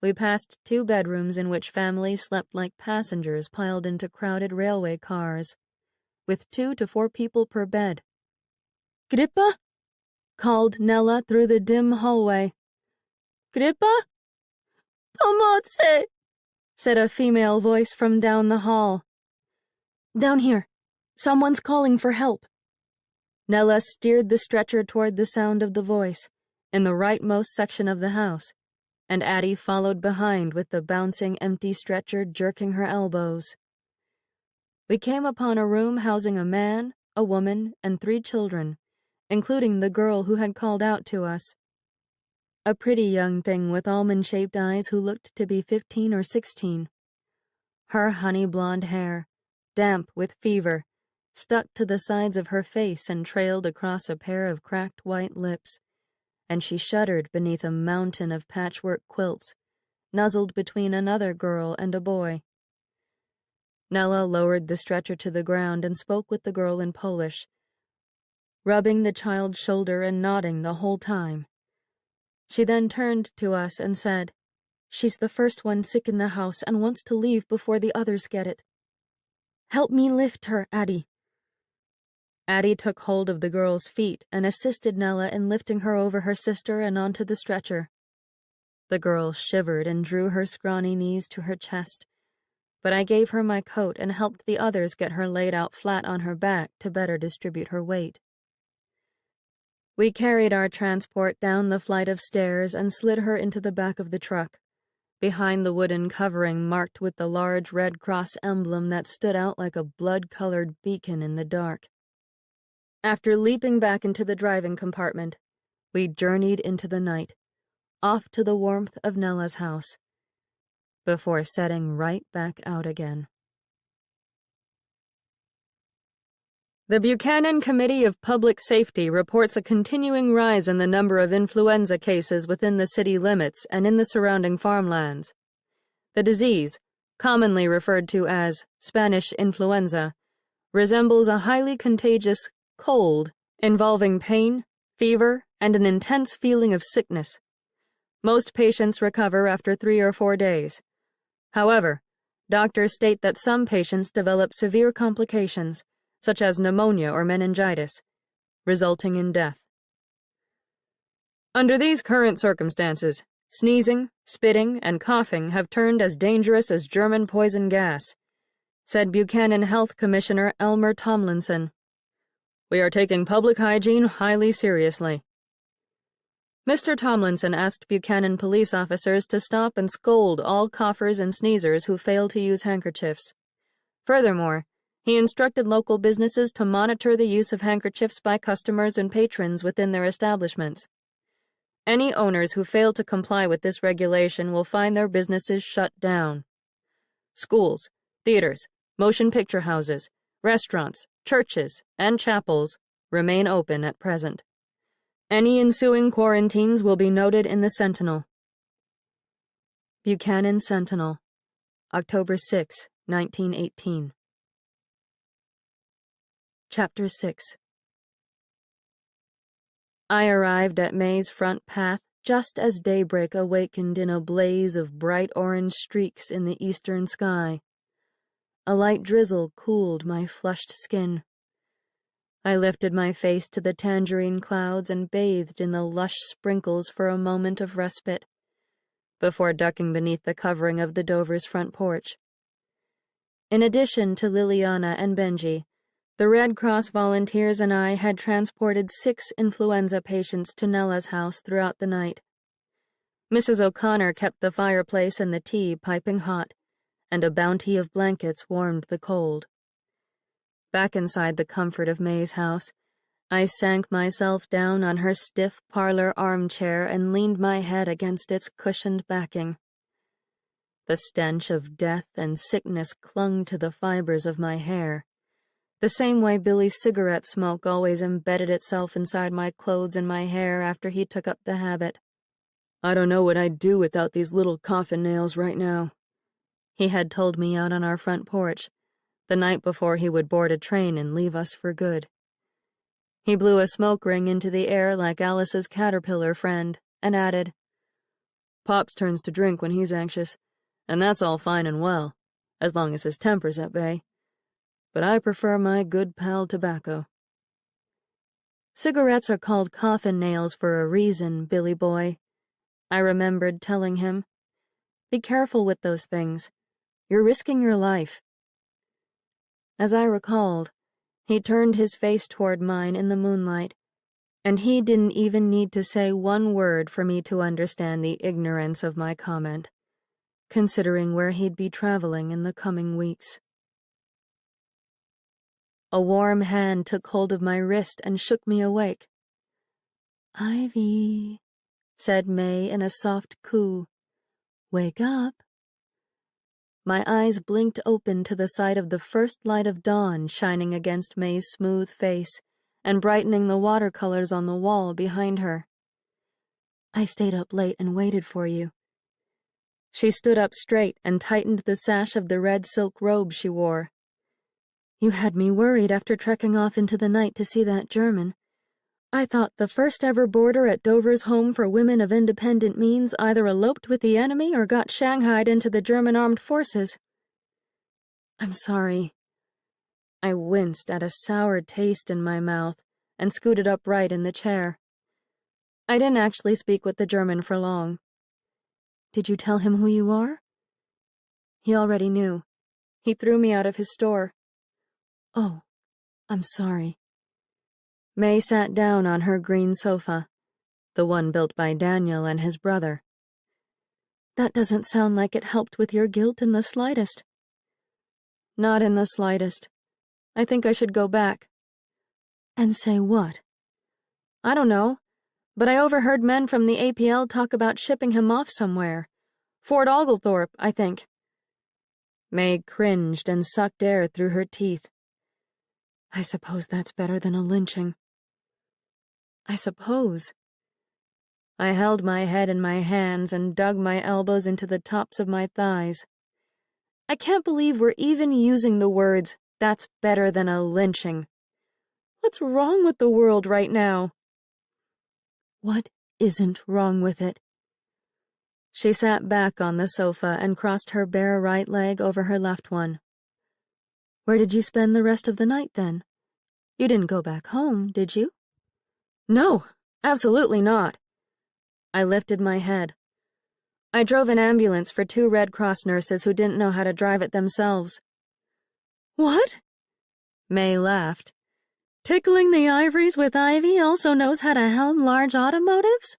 we passed 2 bedrooms in which families slept like passengers piled into crowded railway cars, with 2 to 4 people per bed. "Grippa?" called Nella through the dim hallway. "Grippa?" "Pomocy!" said a female voice from down the hall. "Down here. Someone's calling for help." Nella steered the stretcher toward the sound of the voice, in the rightmost section of the house, and Addie followed behind with the bouncing empty stretcher jerking her elbows. We came upon a room housing a man, a woman, and 3 children, including the girl who had called out to us. A pretty young thing with almond-shaped eyes who looked to be 15 or 16. Her honey-blonde hair, damp with fever, stuck to the sides of her face and trailed across a pair of cracked white lips, and she shuddered beneath a mountain of patchwork quilts, nuzzled between another girl and a boy. Nella lowered the stretcher to the ground and spoke with the girl in Polish, rubbing the child's shoulder and nodding the whole time. She then turned to us and said, "She's the first one sick in the house and wants to leave before the others get it. Help me lift her, Addie." Addie took hold of the girl's feet and assisted Nella in lifting her over her sister and onto the stretcher. The girl shivered and drew her scrawny knees to her chest, but I gave her my coat and helped the others get her laid out flat on her back to better distribute her weight. We carried our transport down the flight of stairs and slid her into the back of the truck, behind the wooden covering marked with the large Red Cross emblem that stood out like a blood-colored beacon in the dark. After leaping back into the driving compartment, we journeyed into the night, off to the warmth of Nella's house, before setting right back out again. The Buchanan Committee of Public Safety reports a continuing rise in the number of influenza cases within the city limits and in the surrounding farmlands. The disease, commonly referred to as Spanish influenza, resembles a highly contagious cold involving pain, fever, and an intense feeling of sickness. Most patients recover after 3 or 4 days. However, doctors state that some patients develop severe complications, such as pneumonia or meningitis, resulting in death. Under these current circumstances, sneezing, spitting, and coughing have turned as dangerous as German poison gas, said Buchanan Health Commissioner Elmer Tomlinson. "We are taking public hygiene highly seriously." Mr. Tomlinson asked Buchanan police officers to stop and scold all coughers and sneezers who fail to use handkerchiefs. Furthermore, he instructed local businesses to monitor the use of handkerchiefs by customers and patrons within their establishments. Any owners who fail to comply with this regulation will find their businesses shut down. Schools, theaters, motion picture houses, restaurants, churches, and chapels remain open at present. Any ensuing quarantines will be noted in the Sentinel. Buchanan Sentinel, October 6, 1918. Chapter 6. I arrived at May's front path just as daybreak awakened in a blaze of bright orange streaks in the eastern sky. A light drizzle cooled my flushed skin. I lifted my face to the tangerine clouds and bathed in the lush sprinkles for a moment of respite, before ducking beneath the covering of the Dovers' front porch. In addition to Liliana and Benji, the Red Cross volunteers and I had transported 6 influenza patients to Nella's house throughout the night. Mrs. O'Connor kept the fireplace and the tea piping hot, and a bounty of blankets warmed the cold. Back inside the comfort of May's house, I sank myself down on her stiff parlor armchair and leaned my head against its cushioned backing. The stench of death and sickness clung to the fibers of my hair, the same way Billy's cigarette smoke always embedded itself inside my clothes and my hair after he took up the habit. "I don't know what I'd do without these little coffin nails right now," he had told me out on our front porch, the night before he would board a train and leave us for good. He blew a smoke ring into the air like Alice's caterpillar friend, and added, "Pops turns to drink when he's anxious, and that's all fine and well, as long as his temper's at bay. But I prefer my good pal tobacco." "Cigarettes are called coffin nails for a reason, Billy boy," I remembered telling him. "Be careful with those things. You're risking your life." As I recalled, he turned his face toward mine in the moonlight, and he didn't even need to say one word for me to understand the ignorance of my comment, considering where he'd be traveling in the coming weeks. A warm hand took hold of my wrist and shook me awake. "Ivy," said May in a soft coo. "Wake up." My eyes blinked open to the sight of the first light of dawn shining against May's smooth face and brightening the watercolors on the wall behind her. "I stayed up late and waited for you." She stood up straight and tightened the sash of the red silk robe she wore. "You had me worried after trekking off into the night to see that German. I thought the first ever boarder at Dover's Home for Women of Independent Means either eloped with the enemy or got shanghaied into the German armed forces." "I'm sorry." I winced at a sour taste in my mouth and scooted upright in the chair. I didn't actually speak with the German for long. "Did you tell him who you are?" "He already knew. He threw me out of his store." "Oh, I'm sorry." May sat down on her green sofa, the one built by Daniel and his brother. "That doesn't sound like it helped with your guilt in the slightest." "Not in the slightest. I think I should go back." "And say what?" "I don't know, but I overheard men from the APL talk about shipping him off somewhere. Fort Oglethorpe, I think." May cringed and sucked air through her teeth. "I suppose that's better than a lynching." "I suppose." I held my head in my hands and dug my elbows into the tops of my thighs. I can't believe we're even using the words, "that's better than a lynching." What's wrong with the world right now? "What isn't wrong with it?" She sat back on the sofa and crossed her bare right leg over her left one. "Where did you spend the rest of the night, then? You didn't go back home, did you?" "No, absolutely not." I lifted my head. "I drove an ambulance for 2 Red Cross nurses who didn't know how to drive it themselves." "What?" May laughed. "Tickling the ivories with Ivy also knows how to helm large automotives?"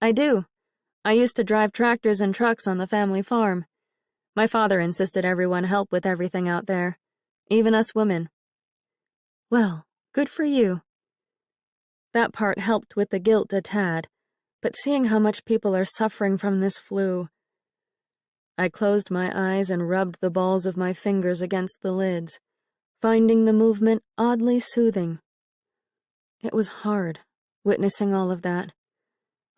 "I do. I used to drive tractors and trucks on the family farm. My father insisted everyone help with everything out there, even us women." "Well, good for you." That part helped with the guilt a tad, but seeing how much people are suffering from this flu. I closed my eyes and rubbed the balls of my fingers against the lids, finding the movement oddly soothing. It was hard, witnessing all of that.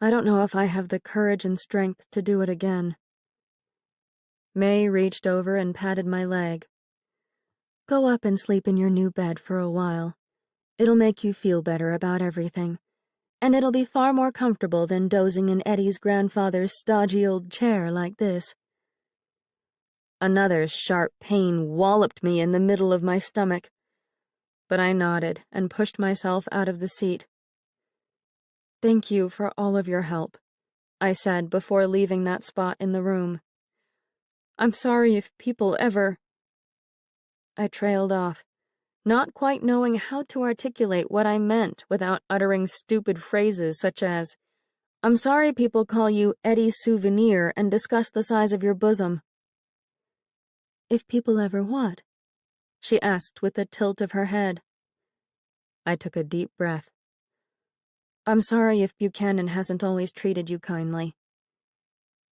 I don't know if I have the courage and strength to do it again. May reached over and patted my leg. "Go up and sleep in your new bed for a while. It'll make you feel better about everything, and it'll be far more comfortable than dozing in Eddie's grandfather's stodgy old chair like this." Another sharp pain walloped me in the middle of my stomach, but I nodded and pushed myself out of the seat. "Thank you for all of your help," I said before leaving that spot in the room. "I'm sorry if people ever..." I trailed off, not quite knowing how to articulate what I meant without uttering stupid phrases such as, "I'm sorry people call you Eddie's souvenir and discuss the size of your bosom." If people ever what? She asked with a tilt of her head. I took a deep breath. "I'm sorry if Buchanan hasn't always treated you kindly."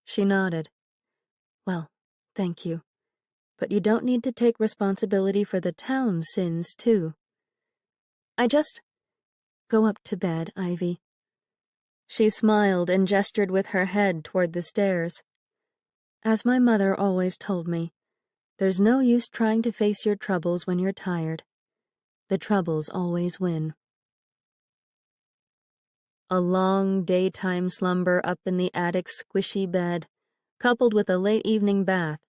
She nodded. "Well, thank you. But you don't need to take responsibility for the town's sins, too. I just... Go up to bed, Ivy." She smiled and gestured with her head toward the stairs. "As my mother always told me, there's no use trying to face your troubles when you're tired. The troubles always win." A long daytime slumber up in the attic's squishy bed, coupled with a late evening bath,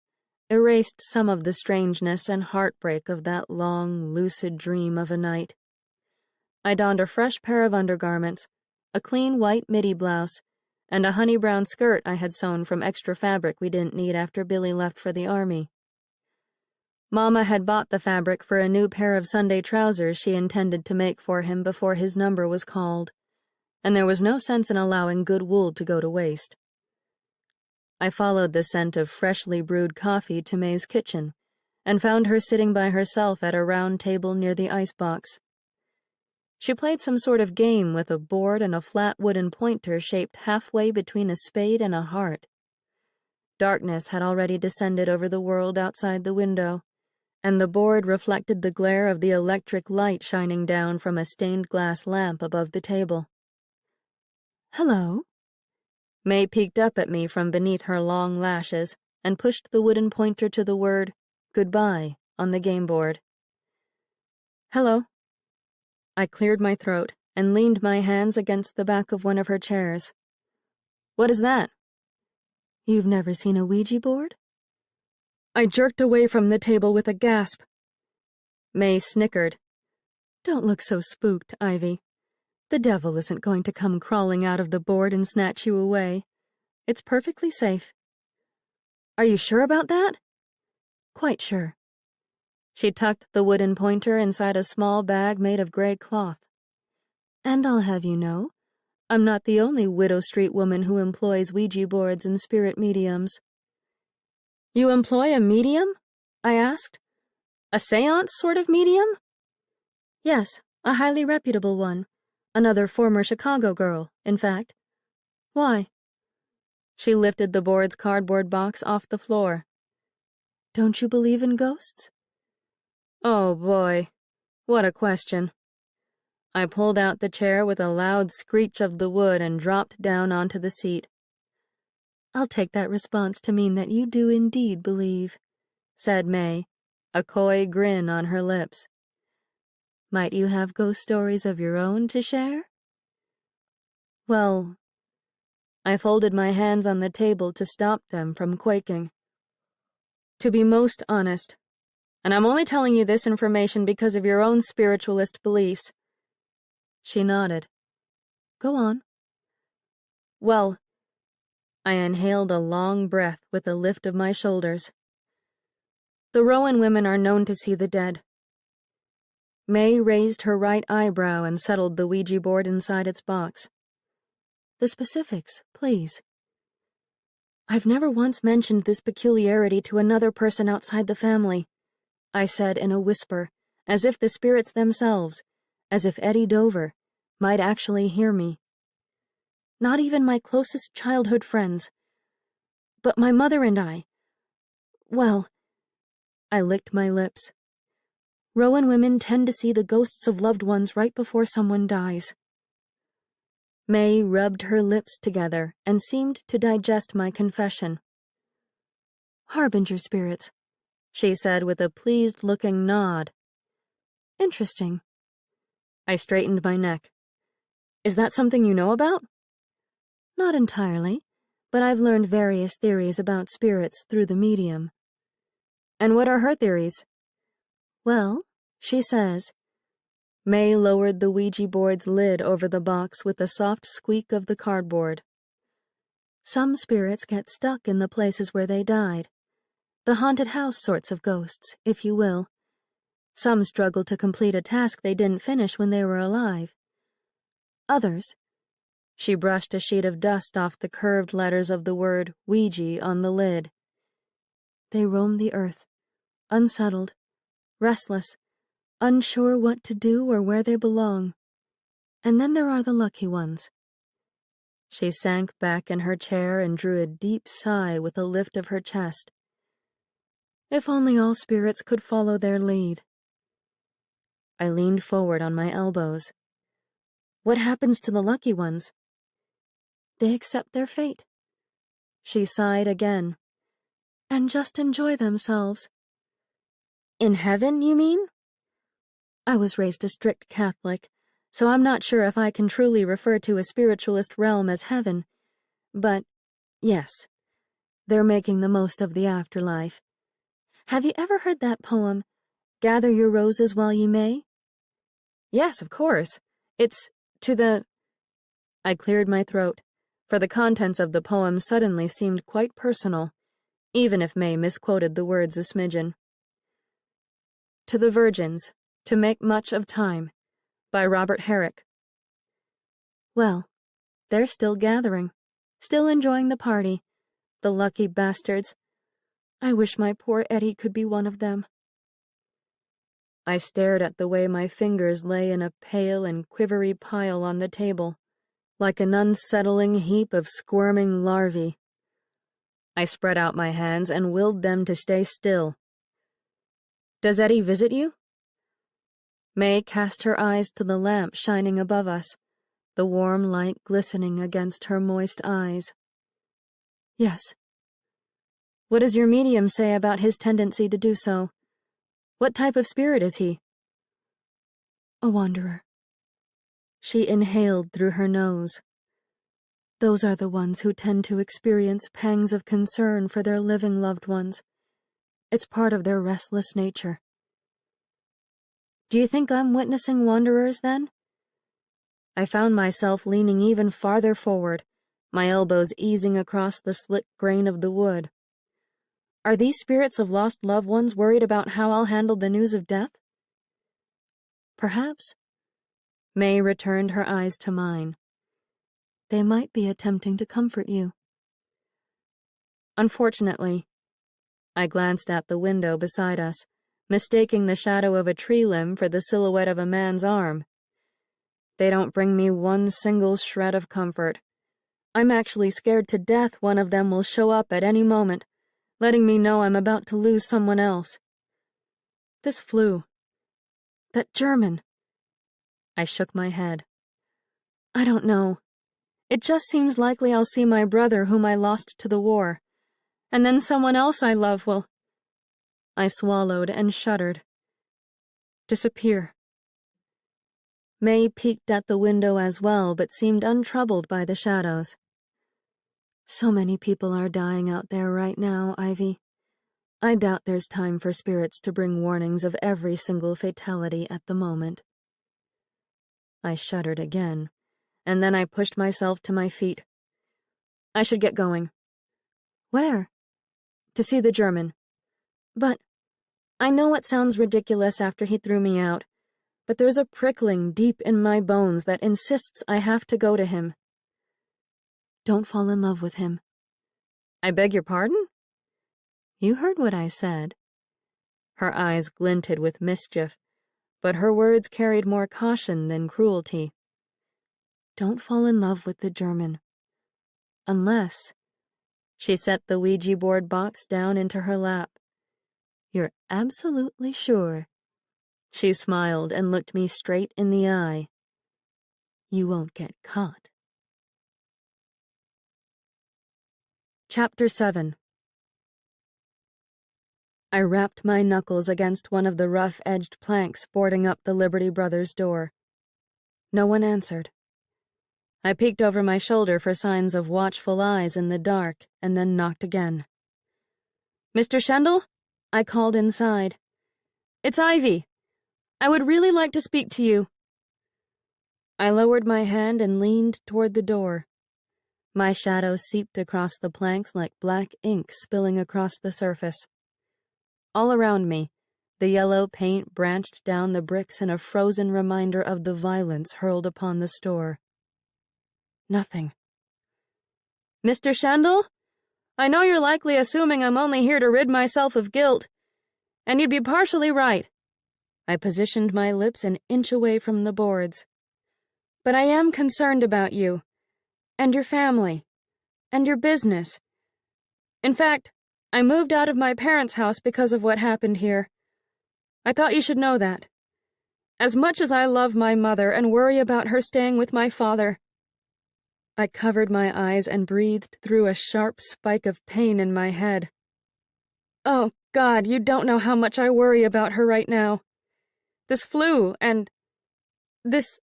erased some of the strangeness and heartbreak of that long, lucid dream of a night. I donned a fresh pair of undergarments, a clean white midi blouse, and a honey brown skirt I had sewn from extra fabric we didn't need after Billy left for the army. Mama had bought the fabric for a new pair of Sunday trousers she intended to make for him before his number was called, and there was no sense in allowing good wool to go to waste. I followed the scent of freshly brewed coffee to May's kitchen, and found her sitting by herself at a round table near the icebox. She played some sort of game with a board and a flat wooden pointer shaped halfway between a spade and a heart. Darkness had already descended over the world outside the window, and the board reflected the glare of the electric light shining down from a stained glass lamp above the table. "Hello." May peeked up at me from beneath her long lashes and pushed the wooden pointer to the word "goodbye" on the game board. "Hello." I cleared my throat and leaned my hands against the back of one of her chairs. "What is that?" "You've never seen a Ouija board?" I jerked away from the table with a gasp. May snickered. "Don't look so spooked, Ivy. The devil isn't going to come crawling out of the board and snatch you away. It's perfectly safe." "Are you sure about that?" "Quite sure." She tucked the wooden pointer inside a small bag made of gray cloth. "And I'll have you know, I'm not the only Widow Street woman who employs Ouija boards and spirit mediums." "You employ a medium?" I asked. "A seance sort of medium?" "Yes, a highly reputable one. Another former Chicago girl, in fact." "Why?" She lifted the board's cardboard box off the floor. "Don't you believe in ghosts?" Oh boy, what a question. I pulled out the chair with a loud screech of the wood and dropped down onto the seat. "I'll take that response to mean that you do indeed believe," said May, a coy grin on her lips. "Might you have ghost stories of your own to share?" Well, I folded my hands on the table to stop them from quaking. "To be most honest, and I'm only telling you this information because of your own spiritualist beliefs." She nodded. "Go on." "Well," I inhaled a long breath with a lift of my shoulders. "The Rowan women are known to see the dead." May raised her right eyebrow and settled the Ouija board inside its box. "The specifics, please." "I've never once mentioned this peculiarity to another person outside the family," I said in a whisper, as if the spirits themselves, as if Eddie Dover, might actually hear me. "Not even my closest childhood friends. But my mother and I, well," I licked my lips. "Rowan women tend to see the ghosts of loved ones right before someone dies." May rubbed her lips together and seemed to digest my confession. "Harbinger spirits," she said with a pleased-looking nod. "Interesting." I straightened my neck. "Is that something you know about?" "Not entirely, but I've learned various theories about spirits through the medium." "And what are her theories?" "Well, she says—" May lowered the Ouija board's lid over the box with a soft squeak of the cardboard. "Some spirits get stuck in the places where they died. The haunted house sorts of ghosts, if you will, Some struggled to complete a task they didn't finish when they were alive. Others, she brushed a sheet of dust off the curved letters of the word Ouija on the lid. They roam the earth, unsettled, restless, unsure what to do or where they belong. And then there are the lucky ones. She sank back in her chair and drew a deep sigh with a lift of her chest. If only all spirits could follow their lead. I leaned forward on my elbows. What happens to the lucky ones? They accept their fate. She sighed again. And just enjoy themselves. In heaven, you mean? I was raised a strict Catholic, so I'm not sure if I can truly refer to a spiritualist realm as heaven. But, yes, they're making the most of the afterlife. Have you ever heard that poem, Gather Your Roses While You May? Yes, of course. It's to the... I cleared my throat, for the contents of the poem suddenly seemed quite personal, even if May misquoted the words a smidgen. To the Virgins, to Make Much of Time, by Robert Herrick. Well, they're still gathering, still enjoying the party, the lucky bastards. I wish my poor Eddie could be one of them. I stared at the way my fingers lay in a pale and quivery pile on the table, like an unsettling heap of squirming larvae. I spread out my hands and willed them to stay still. Does Eddie visit you? May cast her eyes to the lamp shining above us, the warm light glistening against her moist eyes. Yes. What does your medium say about his tendency to do so? What type of spirit is he? A wanderer. She inhaled through her nose. Those are the ones who tend to experience pangs of concern for their living loved ones. It's part of their restless nature. Do you think I'm witnessing wanderers, then? I found myself leaning even farther forward, my elbows easing across the slick grain of the wood. Are these spirits of lost loved ones worried about how I'll handle the news of death? Perhaps. May returned her eyes to mine. They might be attempting to comfort you. Unfortunately, I glanced at the window beside us, mistaking the shadow of a tree limb for the silhouette of a man's arm. They don't bring me one single shred of comfort. I'm actually scared to death one of them will show up at any moment, letting me know I'm about to lose someone else. This flu. That German. I shook my head. I don't know. It just seems likely I'll see my brother whom I lost to the war, and then someone else I love will... I swallowed and shuddered. Disappear. May peeked at the window as well, but seemed untroubled by the shadows. So many people are dying out there right now, Ivy. I doubt there's time for spirits to bring warnings of every single fatality at the moment. I shuddered again, and then I pushed myself to my feet. I should get going. Where? To see the German. But I know it sounds ridiculous after he threw me out, but there's a prickling deep in my bones that insists I have to go to him. Don't fall in love with him. I beg your pardon? You heard what I said. Her eyes glinted with mischief, but her words carried more caution than cruelty. Don't fall in love with the German. Unless... She set the Ouija board box down into her lap. You're absolutely sure? She smiled and looked me straight in the eye. You won't get caught. Chapter 7. I rapped my knuckles against one of the rough-edged planks boarding up the Liberty Brothers' door. No one answered. I peeked over my shoulder for signs of watchful eyes in the dark, and then knocked again. Mr. Shendel? I called inside. It's Ivy. I would really like to speak to you. I lowered my hand and leaned toward the door. My shadow seeped across the planks like black ink spilling across the surface. All around me, The yellow paint branched down the bricks in a frozen reminder of the violence hurled upon the store. Nothing. Mr. Shandel? I know you're likely assuming I'm only here to rid myself of guilt, and you'd be partially right. I positioned my lips an inch away from the boards. But I am concerned about you, and your family, and your business. In fact, I moved out of my parents' house because of what happened here. I thought you should know that. As much as I love my mother and worry about her staying with my father. I covered my eyes and breathed through a sharp spike of pain in my head. Oh, God, you don't know how much I worry about her right now. This flu and this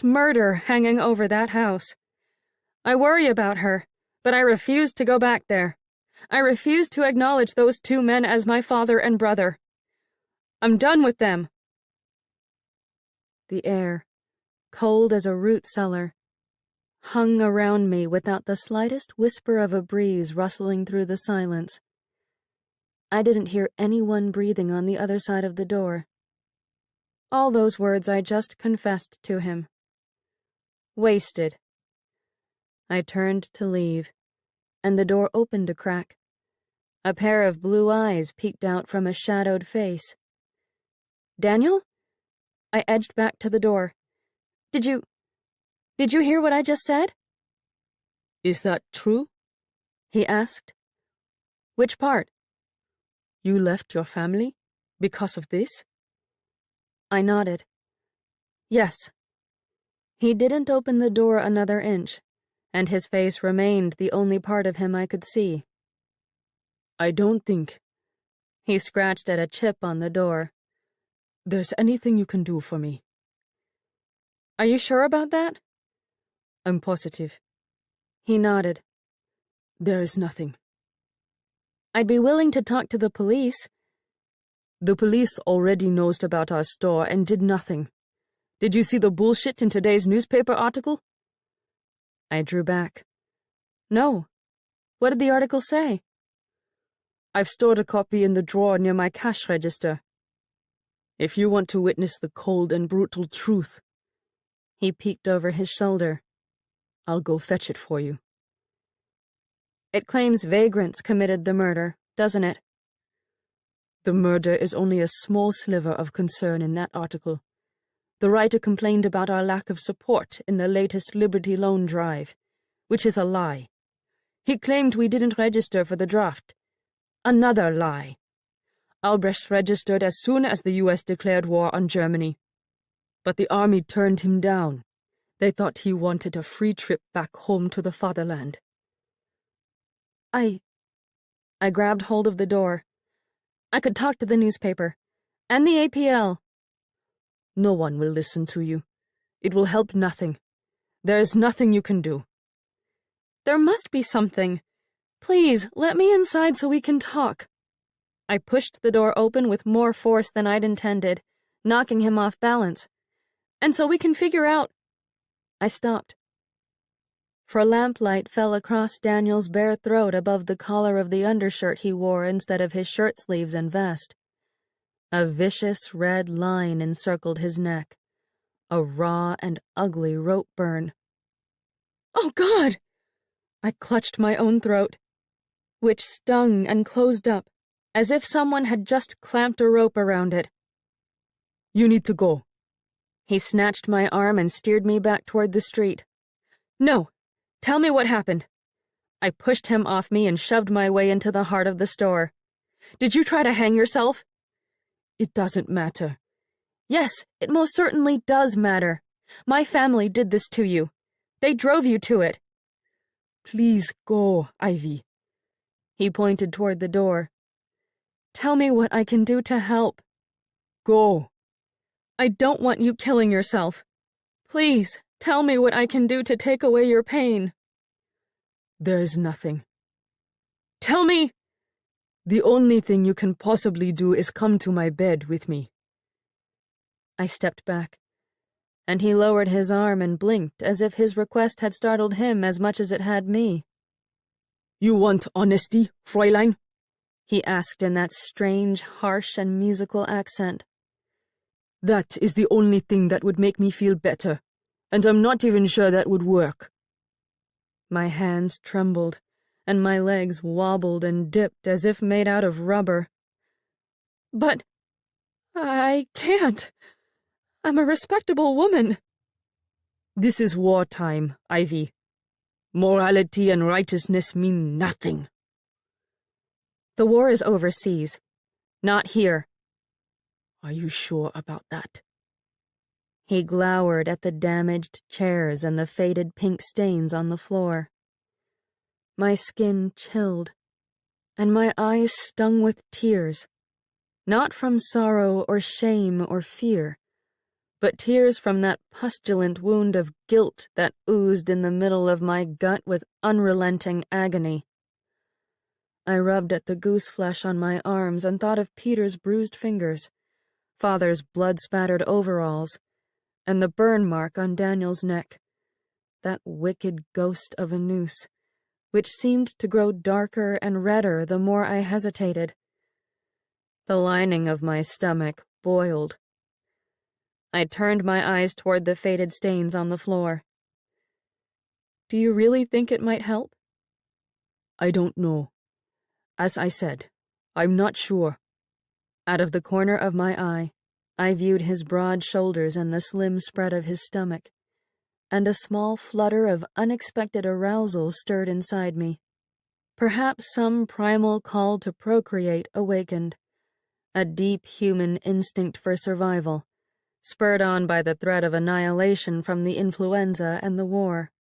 murder hanging over that house. I worry about her, but I refuse to go back there. I refuse to acknowledge those two men as my father and brother. I'm done with them. The air, cold as a root cellar, hung around me without the slightest whisper of a breeze rustling through the silence. I didn't hear anyone breathing on the other side of the door. All those words I just confessed to him. Wasted. I turned to leave, and the door opened a crack. A pair of blue eyes peeked out from a shadowed face. Daniel? I edged back to the door. Did you hear what I just said? Is that true? He asked. Which part? You left your family because of this? I nodded. Yes. He didn't open the door another inch, and his face remained the only part of him I could see. I don't think. He scratched at a chip on the door. There's anything you can do for me. Are you sure about that? I'm positive. He nodded. There is nothing. I'd be willing to talk to the police. The police already knows about our store and did nothing. Did you see the bullshit in today's newspaper article? I drew back. No. What did the article say? I've stored a copy in the drawer near my cash register. If you want to witness the cold and brutal truth, he peeked over his shoulder. I'll go fetch it for you. It claims vagrants committed the murder, doesn't it? The murder is only a small sliver of concern in that article. The writer complained about our lack of support in the latest Liberty Loan drive, which is a lie. He claimed we didn't register for the draft. Another lie. Albrecht registered as soon as the U.S. declared war on Germany. But the army turned him down. They thought he wanted a free trip back home to the fatherland. I grabbed hold of the door. I could talk to the newspaper. And the APL. No one will listen to you. It will help nothing. There is nothing you can do. There must be something. Please, let me inside so we can talk. I pushed the door open with more force than I'd intended, knocking him off balance. And so we can figure out... I stopped. For lamplight fell across Daniel's bare throat above the collar of the undershirt he wore instead of his shirt sleeves and vest. A vicious red line encircled his neck. A raw and ugly rope burn. Oh, God! I clutched my own throat, which stung and closed up, as if someone had just clamped a rope around it. You need to go. He snatched my arm and steered me back toward the street. No! Tell me what happened. I pushed him off me and shoved my way into the heart of the store. Did you try to hang yourself? It doesn't matter. Yes, it most certainly does matter. My family did this to you. They drove you to it. Please go, Ivy. He pointed toward the door. Tell me what I can do to help. Go. I don't want you killing yourself. Please, tell me what I can do to take away your pain. There is nothing. Tell me! The only thing you can possibly do is come to my bed with me. I stepped back, and he lowered his arm and blinked as if his request had startled him as much as it had me. You want honesty, Fräulein? he asked in that strange, harsh, and musical accent. That is the only thing that would make me feel better, and I'm not even sure that would work. My hands trembled, and my legs wobbled and dipped as if made out of rubber. But I can't. I'm a respectable woman. This is wartime, Ivy. Morality and righteousness mean nothing. The war is overseas, not here. Are you sure about that? He glowered at the damaged chairs and the faded pink stains on the floor. My skin chilled, and my eyes stung with tears, not from sorrow or shame or fear, but tears from that pustulant wound of guilt that oozed in the middle of my gut with unrelenting agony. I rubbed at the goose flesh on my arms and thought of Peter's bruised fingers, Father's blood-spattered overalls, and the burn mark on Daniel's neck, that wicked ghost of a noose, which seemed to grow darker and redder the more I hesitated. The lining of my stomach boiled. I turned my eyes toward the faded stains on the floor. Do you really think it might help? I don't know. As I said, I'm not sure. Out of the corner of my eye, I viewed his broad shoulders and the slim spread of his stomach, and a small flutter of unexpected arousal stirred inside me. Perhaps some primal call to procreate awakened, a deep human instinct for survival, spurred on by the threat of annihilation from the influenza and the war.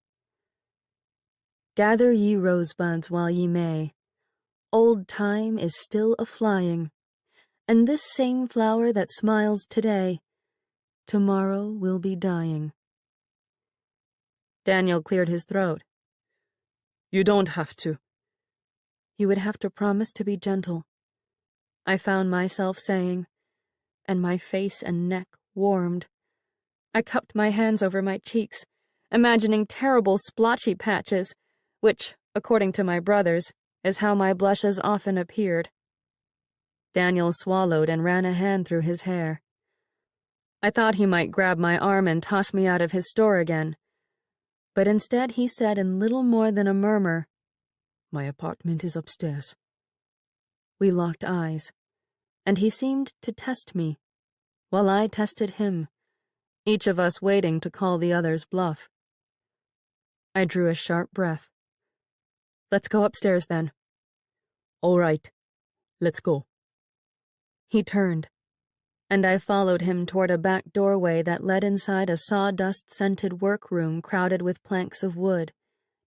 Gather ye rosebuds while ye may. Old time is still a-flying, and this same flower that smiles today, tomorrow will be dying. Daniel cleared his throat. You don't have to. You would have to promise to be gentle, I found myself saying, and my face and neck warmed. I cupped my hands over my cheeks, imagining terrible splotchy patches, which, according to my brothers, is how my blushes often appeared. Daniel swallowed and ran a hand through his hair. I thought he might grab my arm and toss me out of his store again, but instead he said in little more than a murmur, My apartment is upstairs. We locked eyes, and he seemed to test me, while I tested him, each of us waiting to call the other's bluff. I drew a sharp breath. Let's go upstairs, then. All right, let's go. He turned, and I followed him toward a back doorway that led inside a sawdust-scented workroom crowded with planks of wood,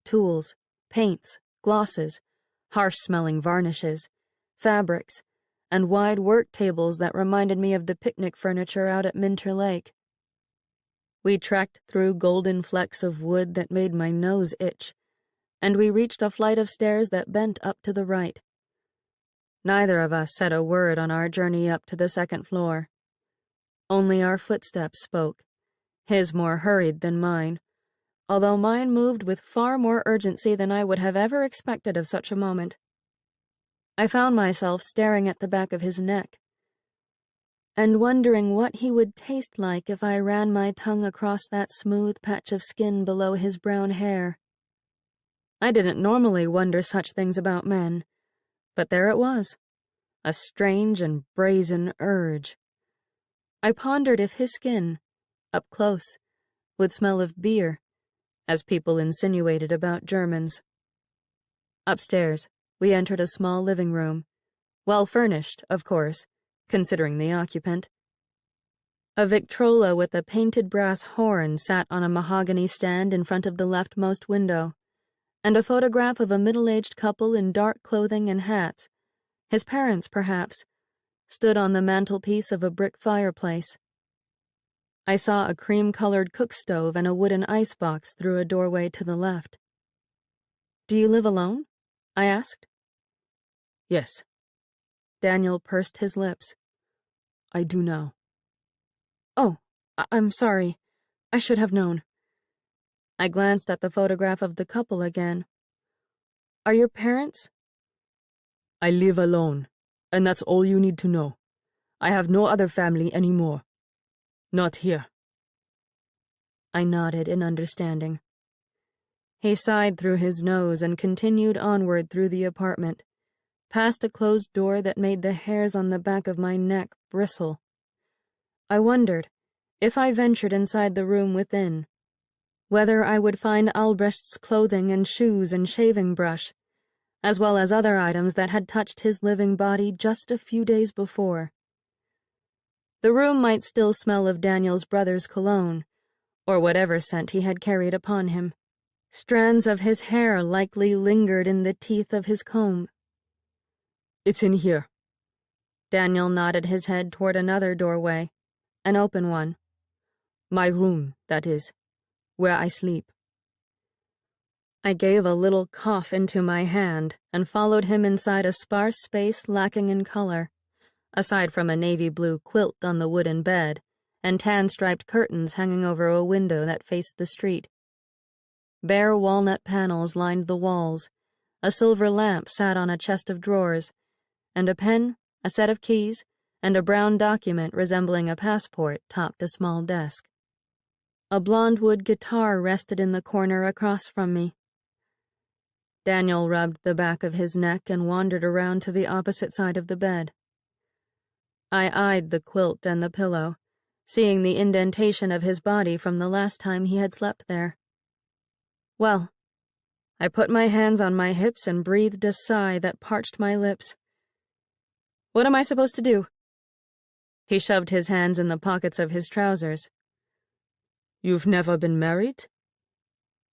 tools, paints, glosses, harsh-smelling varnishes, fabrics, and wide work tables that reminded me of the picnic furniture out at Minter Lake. We trekked through golden flecks of wood that made my nose itch, and we reached a flight of stairs that bent up to the right. Neither of us said a word on our journey up to the second floor. Only our footsteps spoke, his more hurried than mine, although mine moved with far more urgency than I would have ever expected of such a moment. I found myself staring at the back of his neck, and wondering what he would taste like if I ran my tongue across that smooth patch of skin below his brown hair. I didn't normally wonder such things about men, but there it was, a strange and brazen urge. I pondered if his skin, up close, would smell of beer, as people insinuated about Germans. Upstairs, we entered a small living room, well furnished, of course, considering the occupant. A Victrola with a painted brass horn sat on a mahogany stand in front of the leftmost window, and a photograph of a middle-aged couple in dark clothing and hats, his parents perhaps, stood on the mantelpiece of a brick fireplace. I saw a cream-colored cook stove and a wooden icebox through a doorway to the left. Do you live alone? I asked. Yes. Daniel pursed his lips. I do now. Oh, I'm sorry. I should have known. I glanced at the photograph of the couple again. Are your parents? I live alone, and that's all you need to know. I have no other family anymore. Not here." I nodded in understanding. He sighed through his nose and continued onward through the apartment, past a closed door that made the hairs on the back of my neck bristle. I wondered, if I ventured inside the room within, whether I would find Albrecht's clothing and shoes and shaving brush, as well as other items that had touched his living body just a few days before. The room might still smell of Daniel's brother's cologne, or whatever scent he had carried upon him. Strands of his hair likely lingered in the teeth of his comb. "It's in here." Daniel nodded his head toward another doorway, an open one. "My room, that is, where I sleep." I gave a little cough into my hand and followed him inside a sparse space lacking in color, aside from a navy blue quilt on the wooden bed and tan-striped curtains hanging over a window that faced the street. Bare walnut panels lined the walls, a silver lamp sat on a chest of drawers, and a pen, a set of keys, and a brown document resembling a passport topped a small desk. A blonde wood guitar rested in the corner across from me. Daniel rubbed the back of his neck and wandered around to the opposite side of the bed. I eyed the quilt and the pillow, seeing the indentation of his body from the last time he had slept there. Well, I put my hands on my hips and breathed a sigh that parched my lips. What am I supposed to do? He shoved his hands in the pockets of his trousers. "You've never been married?"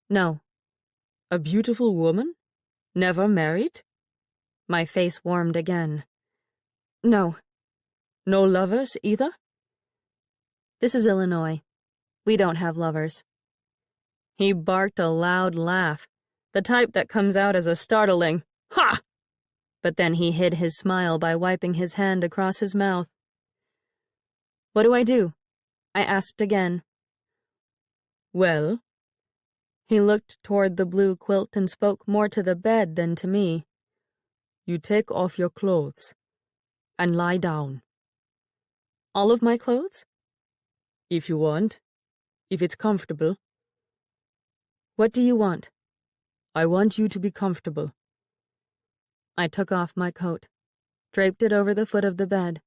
No. "A beautiful woman? Never married?" My face warmed again. No. "No lovers either?" This is Illinois. We don't have lovers. He barked a loud laugh, the type that comes out as a startling "Ha!" But then he hid his smile by wiping his hand across his mouth. What do I do? I asked again. "Well?" He looked toward the blue quilt and spoke more to the bed than to me. "You take off your clothes and lie down." All of my clothes? "If you want. If it's comfortable." What do you want? "I want you to be comfortable." I took off my coat, draped it over the foot of the bed,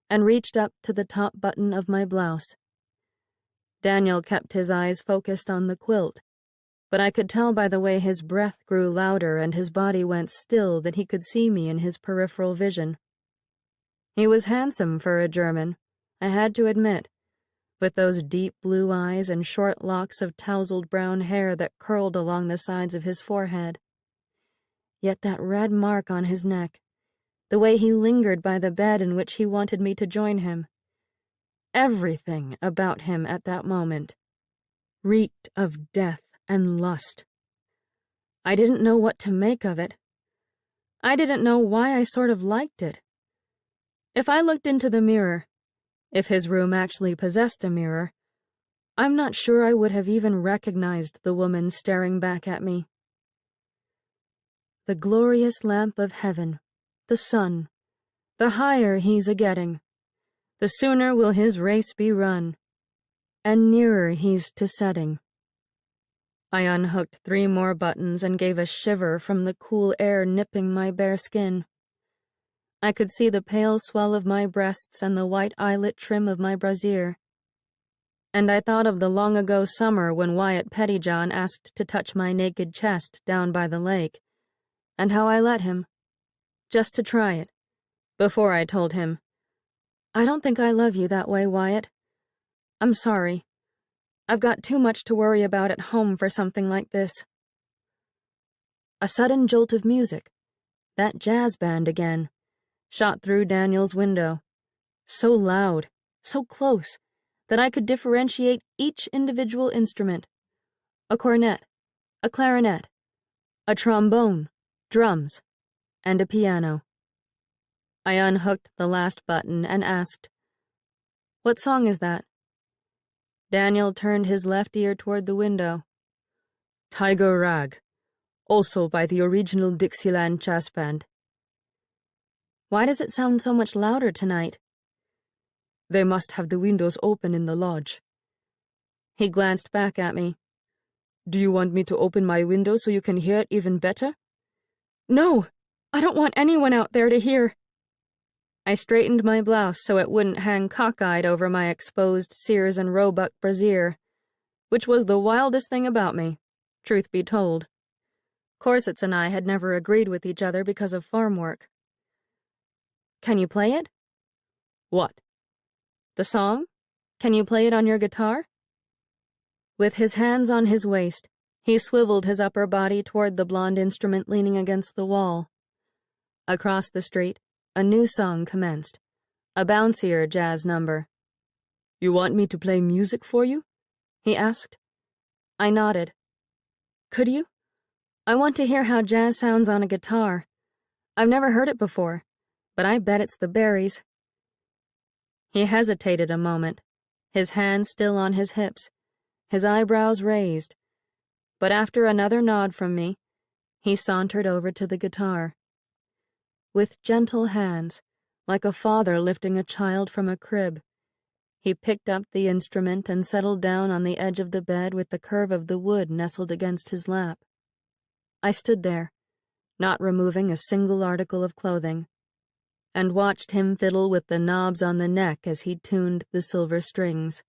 and reached up to the top button of my blouse. Daniel kept his eyes focused on the quilt, but I could tell by the way his breath grew louder and his body went still that he could see me in his peripheral vision. He was handsome for a German, I had to admit, with those deep blue eyes and short locks of tousled brown hair that curled along the sides of his forehead. Yet that red mark on his neck, the way he lingered by the bed in which he wanted me to join him, everything about him at that moment reeked of death and lust. I didn't know what to make of it. I didn't know why I sort of liked it. If I looked into the mirror, if his room actually possessed a mirror, I'm not sure I would have even recognized the woman staring back at me. The glorious lamp of heaven, the sun, the higher he's a-getting, the sooner will his race be run, and nearer he's to setting. I unhooked 3 more buttons and gave a shiver from the cool air nipping my bare skin. I could see the pale swell of my breasts and the white eyelet trim of my brassiere. And I thought of the long-ago summer when Wyatt Pettyjohn asked to touch my naked chest down by the lake, and how I let him, just to try it, before I told him, "I don't think I love you that way, Wyatt. I'm sorry. I've got too much to worry about at home for something like this." A sudden jolt of music, that jazz band again, shot through Daniel's window, so loud, so close, that I could differentiate each individual instrument: a cornet, a clarinet, a trombone, drums, and a piano. I unhooked the last button and asked, "What song is that?" Daniel turned his left ear toward the window. "Tiger Rag, also by the original Dixieland Jazz Band." Why does it sound so much louder tonight? They must have the windows open in the lodge. He glanced back at me. Do you want me to open my window so you can hear it even better? No, I don't want anyone out there to hear. I straightened my blouse so it wouldn't hang cockeyed over my exposed Sears and Roebuck brassiere, which was the wildest thing about me, truth be told. Corsets and I had never agreed with each other because of farm work. Can you play it? What? The song? Can you play it on your guitar? With his hands on his waist, he swiveled his upper body toward the blonde instrument leaning against the wall. Across the street, a new song commenced, a bouncier jazz number. You want me to play music for you? He asked. I nodded. Could you? I want to hear how jazz sounds on a guitar. I've never heard it before, but I bet it's the berries. He hesitated a moment, his hands still on his hips, his eyebrows raised, but after another nod from me, he sauntered over to the guitar. With gentle hands, like a father lifting a child from a crib, he picked up the instrument and settled down on the edge of the bed with the curve of the wood nestled against his lap. I stood there, not removing a single article of clothing, and watched him fiddle with the knobs on the neck as he tuned the silver strings.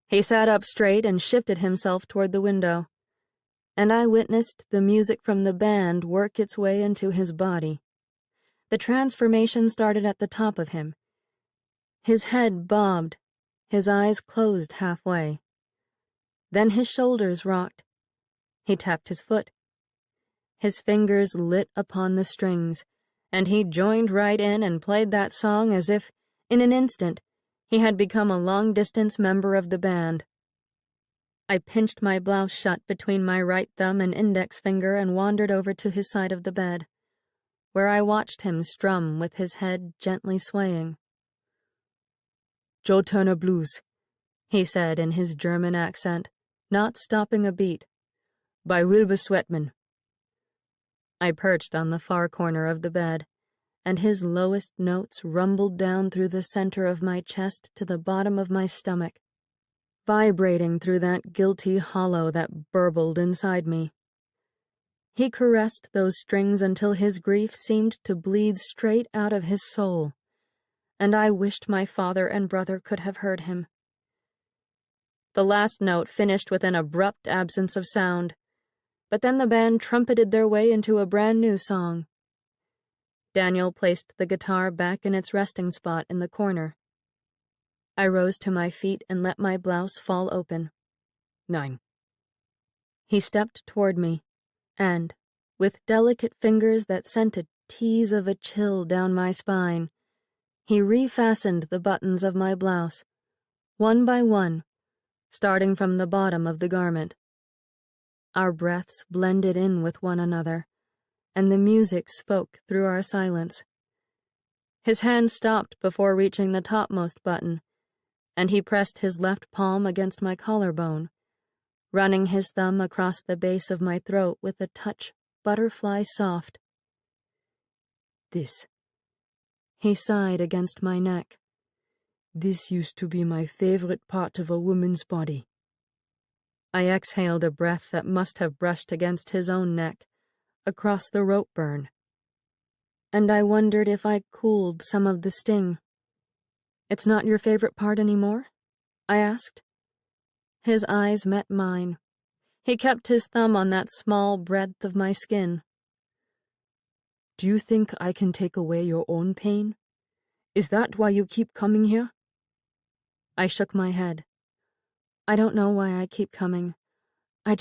He sat up straight and shifted himself toward the window, and I witnessed the music from the band work its way into his body. The transformation started at the top of him. His head bobbed, his eyes closed halfway. Then his shoulders rocked. He tapped his foot. His fingers lit upon the strings, and he joined right in and played that song as if, in an instant, he had become a long-distance member of the band. I pinched my blouse shut between my right thumb and index finger and wandered over to his side of the bed, where I watched him strum with his head gently swaying. Joe Turner Blues, he said in his German accent, not stopping a beat. By Wilbur Sweatman. I perched on the far corner of the bed, and his lowest notes rumbled down through the center of my chest to the bottom of my stomach, vibrating through that guilty hollow that burbled inside me. He caressed those strings until his grief seemed to bleed straight out of his soul, and I wished my father and brother could have heard him. The last note finished with an abrupt absence of sound, but then the band trumpeted their way into a brand new song. Daniel placed the guitar back in its resting spot in the corner. I rose to my feet and let my blouse fall open. 9. He stepped toward me, and, with delicate fingers that sent a tease of a chill down my spine, he refastened the buttons of my blouse, one by one, starting from the bottom of the garment. Our breaths blended in with one another, and the music spoke through our silence. His hand stopped before reaching the topmost button, and he pressed his left palm against my collarbone, running his thumb across the base of my throat with a touch butterfly soft. This. He sighed against my neck. This used to be my favorite part of a woman's body. I exhaled a breath that must have brushed against his own neck, across the rope burn. And I wondered if I cooled some of the sting. It's not your favorite part anymore? I asked. His eyes met mine. He kept his thumb on that small breadth of my skin. Do you think I can take away your own pain? Is that why you keep coming here? I shook my head. I don't know why I keep coming. My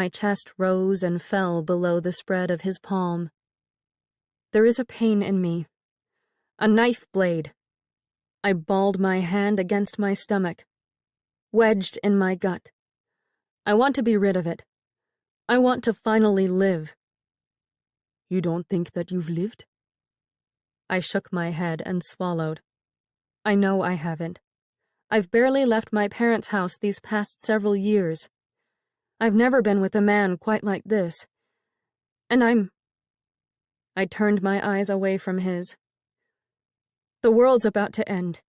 chest rose and fell below the spread of his palm. There is a pain in me. A knife blade. I balled my hand against my stomach, wedged in my gut. I want to be rid of it. I want to finally live. You don't think that you've lived? I shook my head and swallowed. I know I haven't. I've barely left my parents' house these past several years. I've never been with a man quite like this. And I'm I turned my eyes away from his. The world's about to end.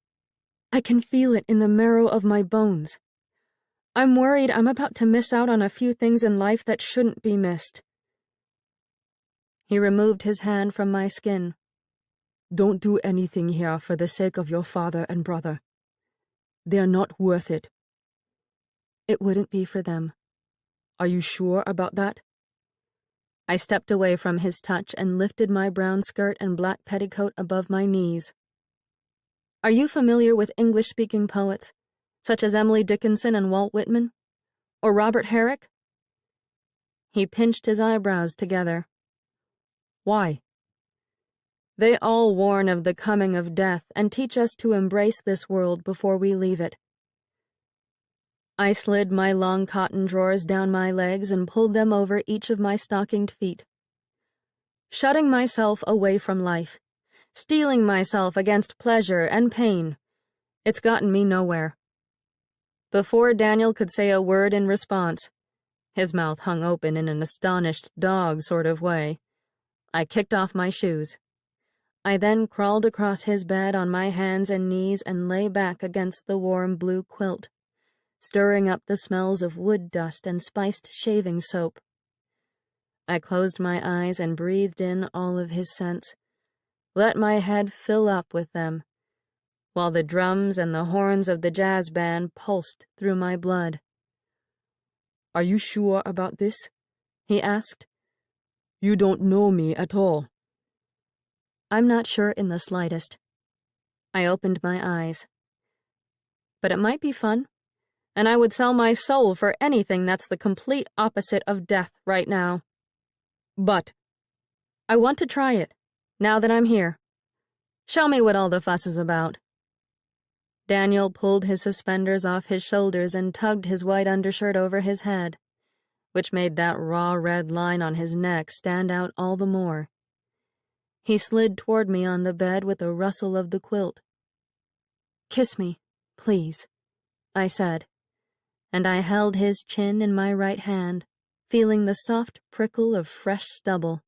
I can feel it in the marrow of my bones. I'm worried I'm about to miss out on a few things in life that shouldn't be missed. He removed his hand from my skin. Don't do anything here for the sake of your father and brother. They're not worth it. It wouldn't be for them. Are you sure about that? I stepped away from his touch and lifted my brown skirt and black petticoat above my knees. Are you familiar with English-speaking poets, such as Emily Dickinson and Walt Whitman? Or Robert Herrick? He pinched his eyebrows together. Why? They all warn of the coming of death and teach us to embrace this world before we leave it. I slid my long cotton drawers down my legs and pulled them over each of my stockinged feet. Shutting myself away from life, steeling myself against pleasure and pain, it's gotten me nowhere. Before Daniel could say a word in response, his mouth hung open in an astonished dog sort of way, I kicked off my shoes. I then crawled across his bed on my hands and knees and lay back against the warm blue quilt, stirring up the smells of wood dust and spiced shaving soap. I closed my eyes and breathed in all of his scents, let my head fill up with them, while the drums and the horns of the jazz band pulsed through my blood. Are you sure about this? He asked. You don't know me at all. I'm not sure in the slightest. I opened my eyes. But it might be fun, and I would sell my soul for anything that's the complete opposite of death right now. But I want to try it, now that I'm here. Show me what all the fuss is about. Daniel pulled his suspenders off his shoulders and tugged his white undershirt over his head, which made that raw red line on his neck stand out all the more. He slid toward me on the bed with a rustle of the quilt. "Kiss me, please," I said, and I held his chin in my right hand, feeling the soft prickle of fresh stubble.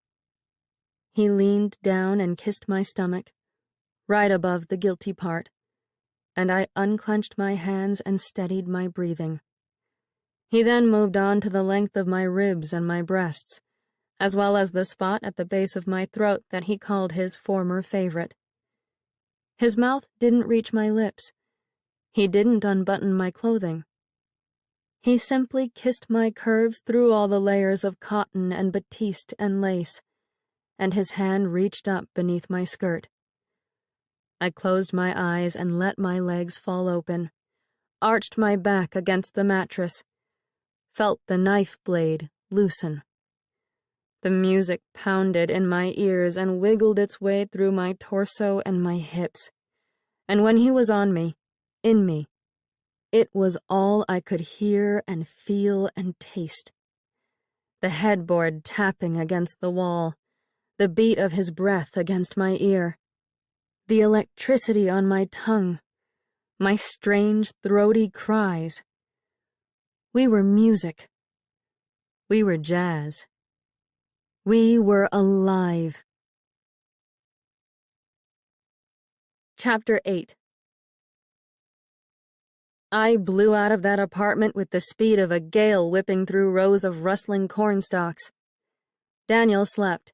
He leaned down and kissed my stomach, right above the guilty part, and I unclenched my hands and steadied my breathing. He then moved on to the length of my ribs and my breasts, as well as the spot at the base of my throat that he called his former favorite. His mouth didn't reach my lips. He didn't unbutton my clothing. He simply kissed my curves through all the layers of cotton and batiste and lace, and his hand reached up beneath my skirt. I closed my eyes and let my legs fall open, arched my back against the mattress, felt the knife blade loosen. The music pounded in my ears and wiggled its way through my torso and my hips. And when he was on me, in me, it was all I could hear and feel and taste. The headboard tapping against the wall, the beat of his breath against my ear, the electricity on my tongue, my strange, throaty cries. We were music. We were jazz. We were alive. Chapter 8. I blew out of that apartment with the speed of a gale whipping through rows of rustling cornstalks. Daniel slept,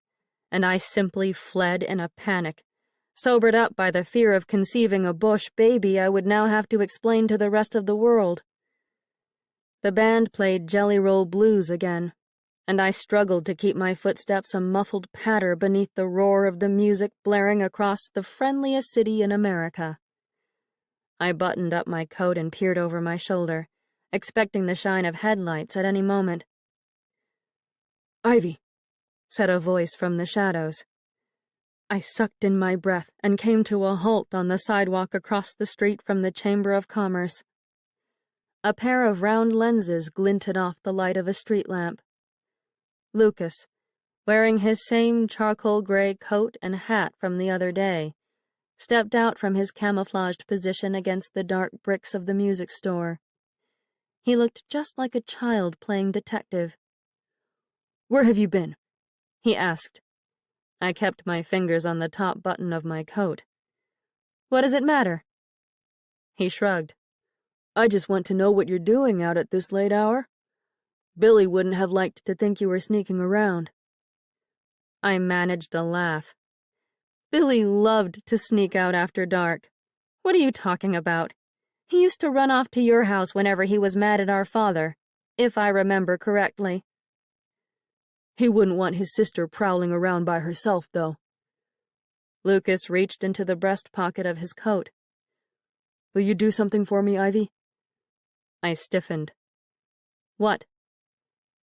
and I simply fled in a panic, sobered up by the fear of conceiving a bush baby I would now have to explain to the rest of the world. The band played Jelly Roll Blues again, and I struggled to keep my footsteps a muffled patter beneath the roar of the music blaring across the friendliest city in America. I buttoned up my coat and peered over my shoulder, expecting the shine of headlights at any moment. "Ivy," said a voice from the shadows. I sucked in my breath and came to a halt on the sidewalk across the street from the Chamber of Commerce. A pair of round lenses glinted off the light of a street lamp. Lucas, wearing his same charcoal gray coat and hat from the other day, stepped out from his camouflaged position against the dark bricks of the music store. He looked just like a child playing detective. "Where have you been?" he asked. I kept my fingers on the top button of my coat. What does it matter? He shrugged. I just want to know what you're doing out at this late hour. Billy wouldn't have liked to think you were sneaking around. I managed a laugh. Billy loved to sneak out after dark. What are you talking about? He used to run off to your house whenever he was mad at our father, if I remember correctly. He wouldn't want his sister prowling around by herself, though. Lucas reached into the breast pocket of his coat. Will you do something for me, Ivy? I stiffened. What?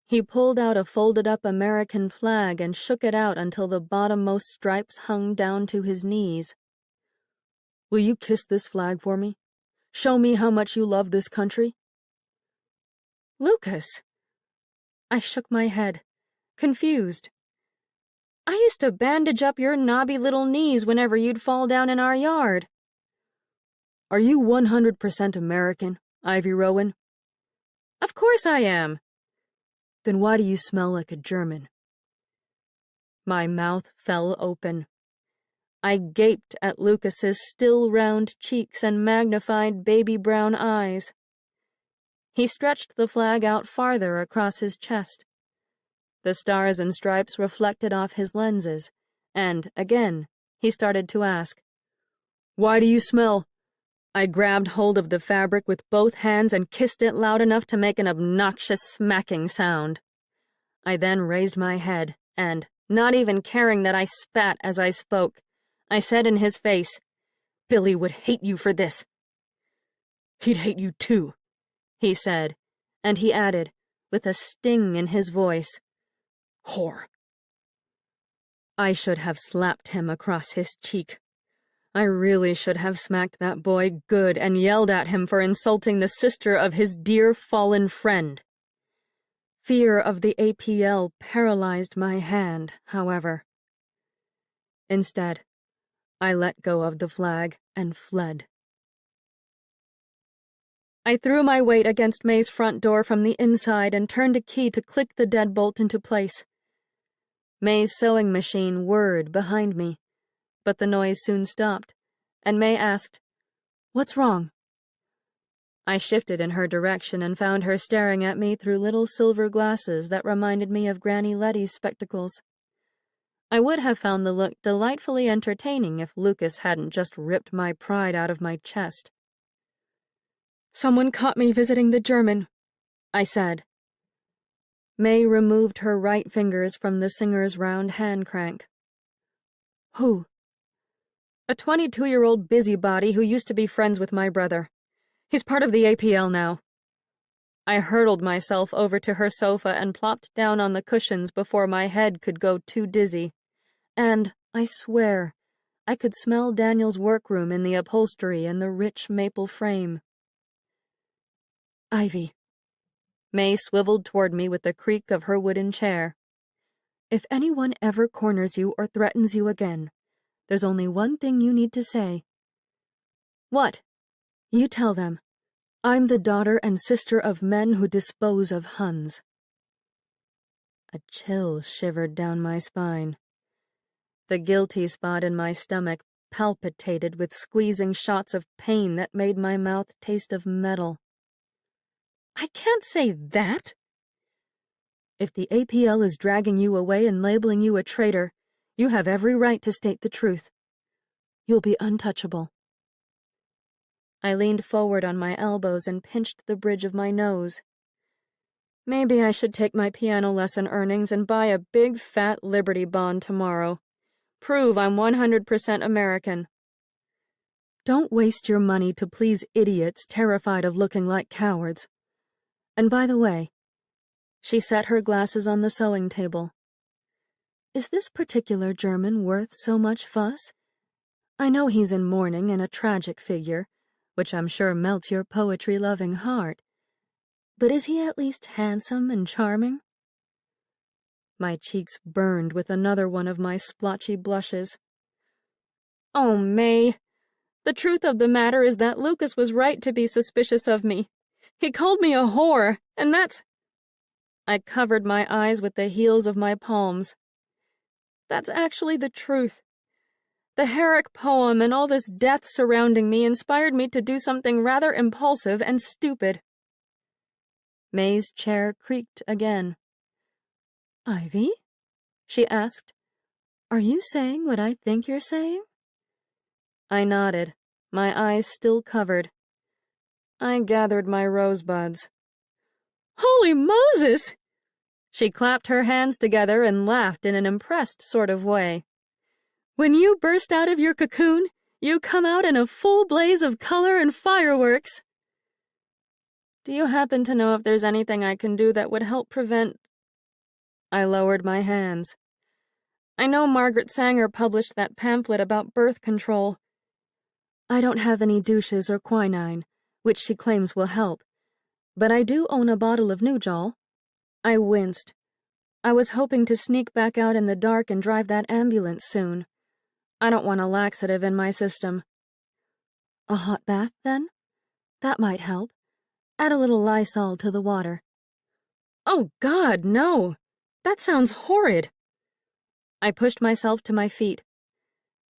He pulled out a folded-up American flag and shook it out until the bottommost stripes hung down to his knees. Will you kiss this flag for me? Show me how much you love this country? Lucas! I shook my head, confused. I used to bandage up your knobby little knees whenever you'd fall down in our yard. Are you 100% American, Ivy Rowan? Of course I am. Then why do you smell like a German? My mouth fell open. I gaped at Lucas's still round cheeks and magnified baby brown eyes. He stretched the flag out farther across his chest. The stars and stripes reflected off his lenses, and, again, he started to ask, Why do you smell? I grabbed hold of the fabric with both hands and kissed it loud enough to make an obnoxious smacking sound. I then raised my head, and, not even caring that I spat as I spoke, I said in his face, Billy would hate you for this. He'd hate you too, he said, and he added, with a sting in his voice, Whore. I should have slapped him across his cheek. I really should have smacked that boy good and yelled at him for insulting the sister of his dear fallen friend. Fear of the APL paralyzed my hand, however. Instead, I let go of the flag and fled. I threw my weight against May's front door from the inside and turned a key to click the deadbolt into place. May's sewing machine whirred behind me, but the noise soon stopped, and May asked, What's wrong? I shifted in her direction and found her staring at me through little silver glasses that reminded me of Granny Letty's spectacles. I would have found the look delightfully entertaining if Lucas hadn't just ripped my pride out of my chest. Someone caught me visiting the German, I said. May removed her right fingers from the singer's round hand crank. Who? A 22-year-old busybody who used to be friends with my brother. He's part of the APL now. I hurtled myself over to her sofa and plopped down on the cushions before my head could go too dizzy. And, I swear, I could smell Daniel's workroom in the upholstery and the rich maple frame. Ivy. May swiveled toward me with the creak of her wooden chair. If anyone ever corners you or threatens you again, there's only one thing you need to say. What? You tell them. I'm the daughter and sister of men who dispose of Huns. A chill shivered down my spine. The guilty spot in my stomach palpitated with squeezing shots of pain that made my mouth taste of metal. I can't say that. If the APL is dragging you away and labeling you a traitor, you have every right to state the truth. You'll be untouchable. I leaned forward on my elbows and pinched the bridge of my nose. Maybe I should take my piano lesson earnings and buy a big fat Liberty Bond tomorrow. Prove I'm 100% American. Don't waste your money to please idiots terrified of looking like cowards. And by the way, she set her glasses on the sewing table. Is this particular German worth so much fuss? I know he's in mourning and a tragic figure, which I'm sure melts your poetry-loving heart. But is he at least handsome and charming? My cheeks burned with another one of my splotchy blushes. Oh, May, the truth of the matter is that Lucas was right to be suspicious of me. He called me a whore, and that's... I covered my eyes with the heels of my palms. That's actually the truth. The Herrick poem and all this death surrounding me inspired me to do something rather impulsive and stupid. May's chair creaked again. "Ivy?" she asked. "Are you saying what I think you're saying?" I nodded, my eyes still covered. I gathered my rosebuds. "Holy Moses!" She clapped her hands together and laughed in an impressed sort of way. "When you burst out of your cocoon, you come out in a full blaze of color and fireworks. Do you happen to know if there's anything I can do that would help prevent—" I lowered my hands. "I know Margaret Sanger published that pamphlet about birth control. I don't have any douches or quinine, which she claims will help, but I do own a bottle of Nujol." I winced. I was hoping to sneak back out in the dark and drive that ambulance soon. I don't want a laxative in my system. "A hot bath, then? That might help. Add a little Lysol to the water." "Oh, God, no! That sounds horrid." I pushed myself to my feet.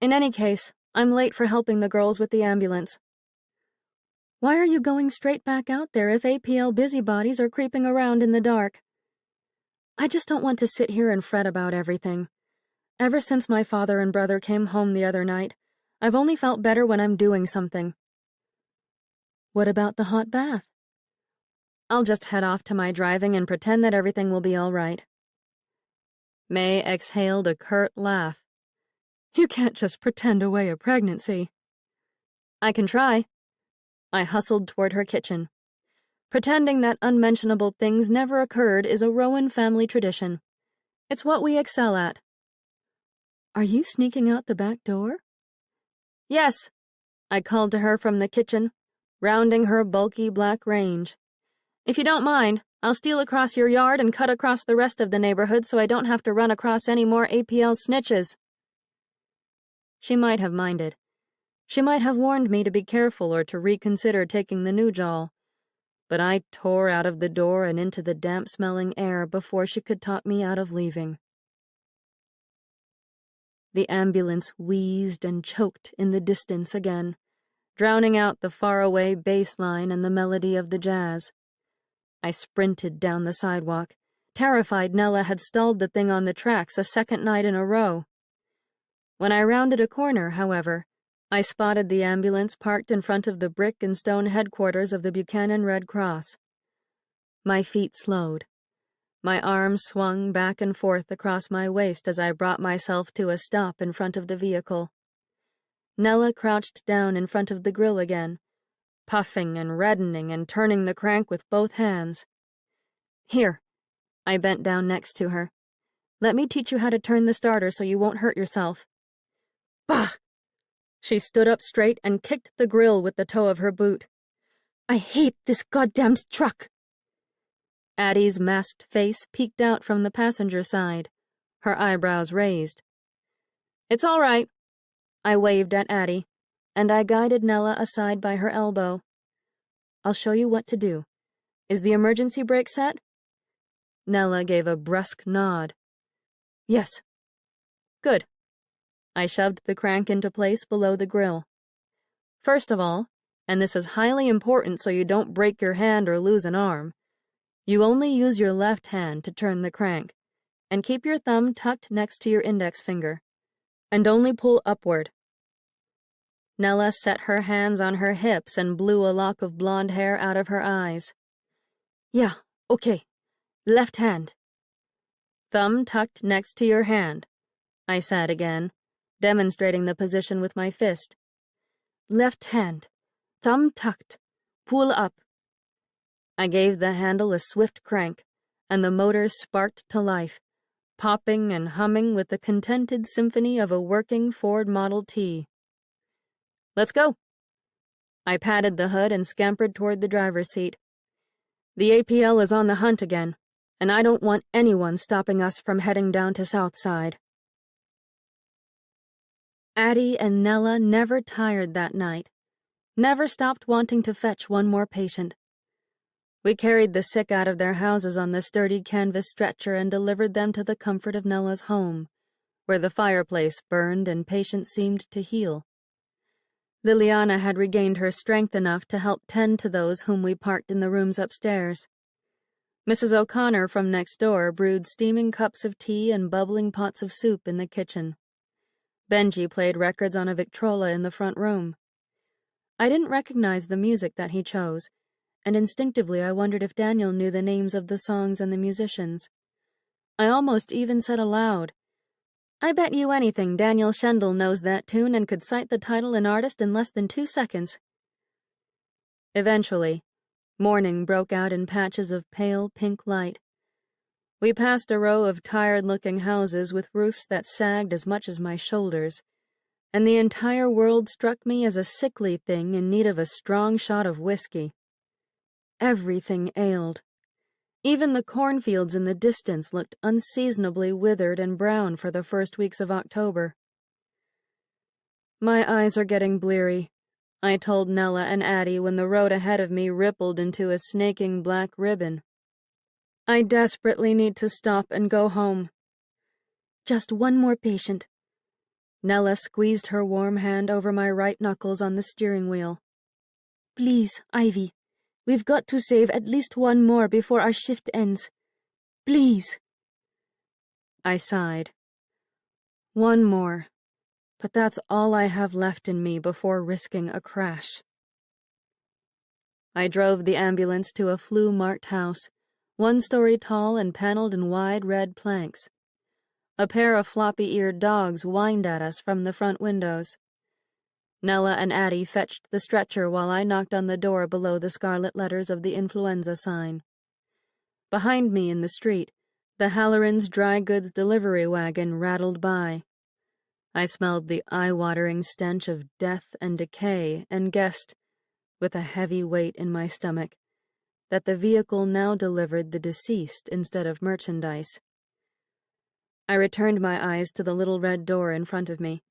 In any case, I'm late for helping the girls with the ambulance. "Why are you going straight back out there if APL busybodies are creeping around in the dark?" "I just don't want to sit here and fret about everything. Ever since my father and brother came home the other night, I've only felt better when I'm doing something." "What about the hot bath?" "I'll just head off to my driving and pretend that everything will be all right." May exhaled a curt laugh. "You can't just pretend away a pregnancy." "I can try." I hustled toward her kitchen. Pretending that unmentionable things never occurred is a Rowan family tradition. It's what we excel at. "Are you sneaking out the back door?" "Yes," I called to her from the kitchen, rounding her bulky black range. "If you don't mind, I'll steal across your yard and cut across the rest of the neighborhood so I don't have to run across any more APL snitches." She might have minded. She might have warned me to be careful or to reconsider taking the Nujol. But I tore out of the door and into the damp-smelling air before she could talk me out of leaving. The ambulance wheezed and choked in the distance again, drowning out the faraway bass line and the melody of the jazz. I sprinted down the sidewalk, terrified Nella had stalled the thing on the tracks a second night in a row. When I rounded a corner, however, I spotted the ambulance parked in front of the brick and stone headquarters of the Buchanan Red Cross. My feet slowed. My arms swung back and forth across my waist as I brought myself to a stop in front of the vehicle. Nella crouched down in front of the grill again, puffing and reddening and turning the crank with both hands. "Here." I bent down next to her. "Let me teach you how to turn the starter so you won't hurt yourself." "Bah!" She stood up straight and kicked the grill with the toe of her boot. "I hate this goddamned truck." Addie's masked face peeked out from the passenger side, her eyebrows raised. "It's all right." I waved at Addie, and I guided Nella aside by her elbow. "I'll show you what to do. Is the emergency brake set?" Nella gave a brusque nod. "Yes." "Good." I shoved the crank into place below the grill. "First of all, and this is highly important so you don't break your hand or lose an arm, you only use your left hand to turn the crank, and keep your thumb tucked next to your index finger, and only pull upward." Nella set her hands on her hips and blew a lock of blonde hair out of her eyes. "Yeah, okay. Left hand." "Thumb tucked next to your hand," I said again, demonstrating the position with my fist. "Left hand. Thumb tucked. Pull up." I gave the handle a swift crank, and the motor sparked to life, popping and humming with the contented symphony of a working Ford Model T. "Let's go." I patted the hood and scampered toward the driver's seat. The APL is on the hunt again, and I don't want anyone stopping us from heading down to Southside. Addie and Nella never tired that night, never stopped wanting to fetch one more patient. We carried the sick out of their houses on the sturdy canvas stretcher and delivered them to the comfort of Nella's home, where the fireplace burned and patience seemed to heal. Liliana had regained her strength enough to help tend to those whom we parked in the rooms upstairs. Mrs. O'Connor from next door brewed steaming cups of tea and bubbling pots of soup in the kitchen. Benji played records on a Victrola in the front room. I didn't recognize the music that he chose, and instinctively I wondered if Daniel knew the names of the songs and the musicians. I almost even said aloud, "I bet you anything Daniel Shendel knows that tune and could cite the title and artist in less than 2 seconds." Eventually, morning broke out in patches of pale pink light. We passed a row of tired-looking houses with roofs that sagged as much as my shoulders, and the entire world struck me as a sickly thing in need of a strong shot of whiskey. Everything ailed. Even the cornfields in the distance looked unseasonably withered and brown for the first weeks of October. "My eyes are getting bleary," I told Nella and Addie when the road ahead of me rippled into a snaking black ribbon. "I desperately need to stop and go home." "Just one more patient." Nella squeezed her warm hand over my right knuckles on the steering wheel. "Please, Ivy. We've got to save at least one more before our shift ends. Please." I sighed. One more, but that's all I have left in me before risking a crash. I drove the ambulance to a flue-marked house, 1 story tall and paneled in wide red planks. A pair of floppy-eared dogs whined at us from the front windows. Nella and Addie fetched the stretcher while I knocked on the door below the scarlet letters of the influenza sign. Behind me in the street, the Halloran's dry goods delivery wagon rattled by. I smelled the eye-watering stench of death and decay and guessed, with a heavy weight in my stomach, that the vehicle now delivered the deceased instead of merchandise. I returned my eyes to the little red door in front of me,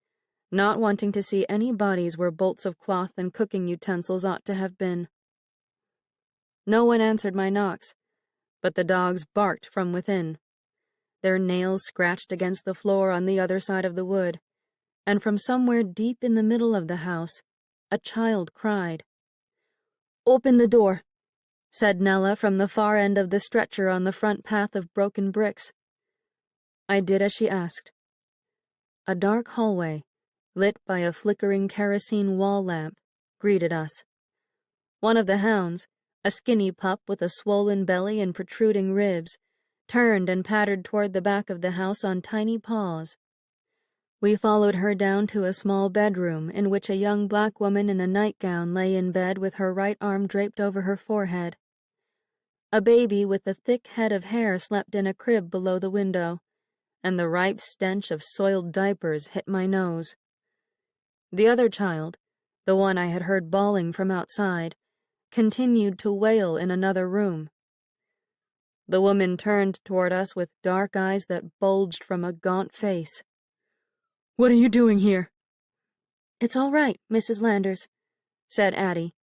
not wanting to see any bodies where bolts of cloth and cooking utensils ought to have been. No one answered my knocks, but the dogs barked from within. Their nails scratched against the floor on the other side of the wood, and from somewhere deep in the middle of the house, a child cried. "Open the door," said Nella from the far end of the stretcher on the front path of broken bricks. I did as she asked. A dark hallway, lit by a flickering kerosene wall lamp, greeted us. One of the hounds, a skinny pup with a swollen belly and protruding ribs, turned and pattered toward the back of the house on tiny paws. We followed her down to a small bedroom in which a young black woman in a nightgown lay in bed with her right arm draped over her forehead. A baby with a thick head of hair slept in a crib below the window, and the ripe stench of soiled diapers hit my nose. The other child, the one I had heard bawling from outside, continued to wail in another room. The woman turned toward us with dark eyes that bulged from a gaunt face. "What are you doing here?" "It's all right, Mrs. Landers," said Addie.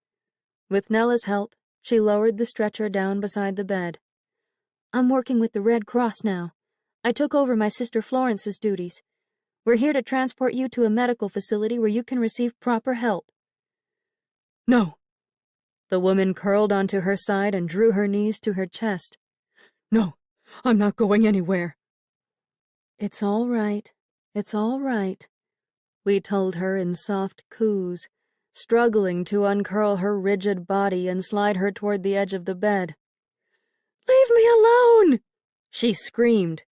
With Nella's help, she lowered the stretcher down beside the bed. "I'm working with the Red Cross now. I took over my sister Florence's duties. We're here to transport you to a medical facility where you can receive proper help." "No." The woman curled onto her side and drew her knees to her chest. "No, I'm not going anywhere." "It's all right. It's all right," we told her in soft coos, struggling to uncurl her rigid body and slide her toward the edge of the bed. "Leave me alone!" she screamed.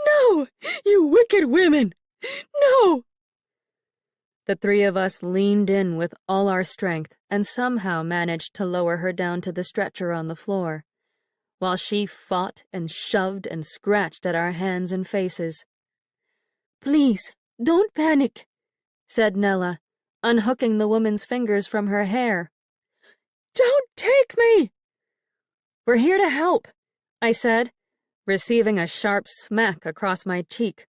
"No, you wicked women! No!" The 3 of us leaned in with all our strength and somehow managed to lower her down to the stretcher on the floor, while she fought and shoved and scratched at our hands and faces. "Please, don't panic," said Nella, unhooking the woman's fingers from her hair. "Don't take me!" "We're here to help," I said, receiving a sharp smack across my cheek.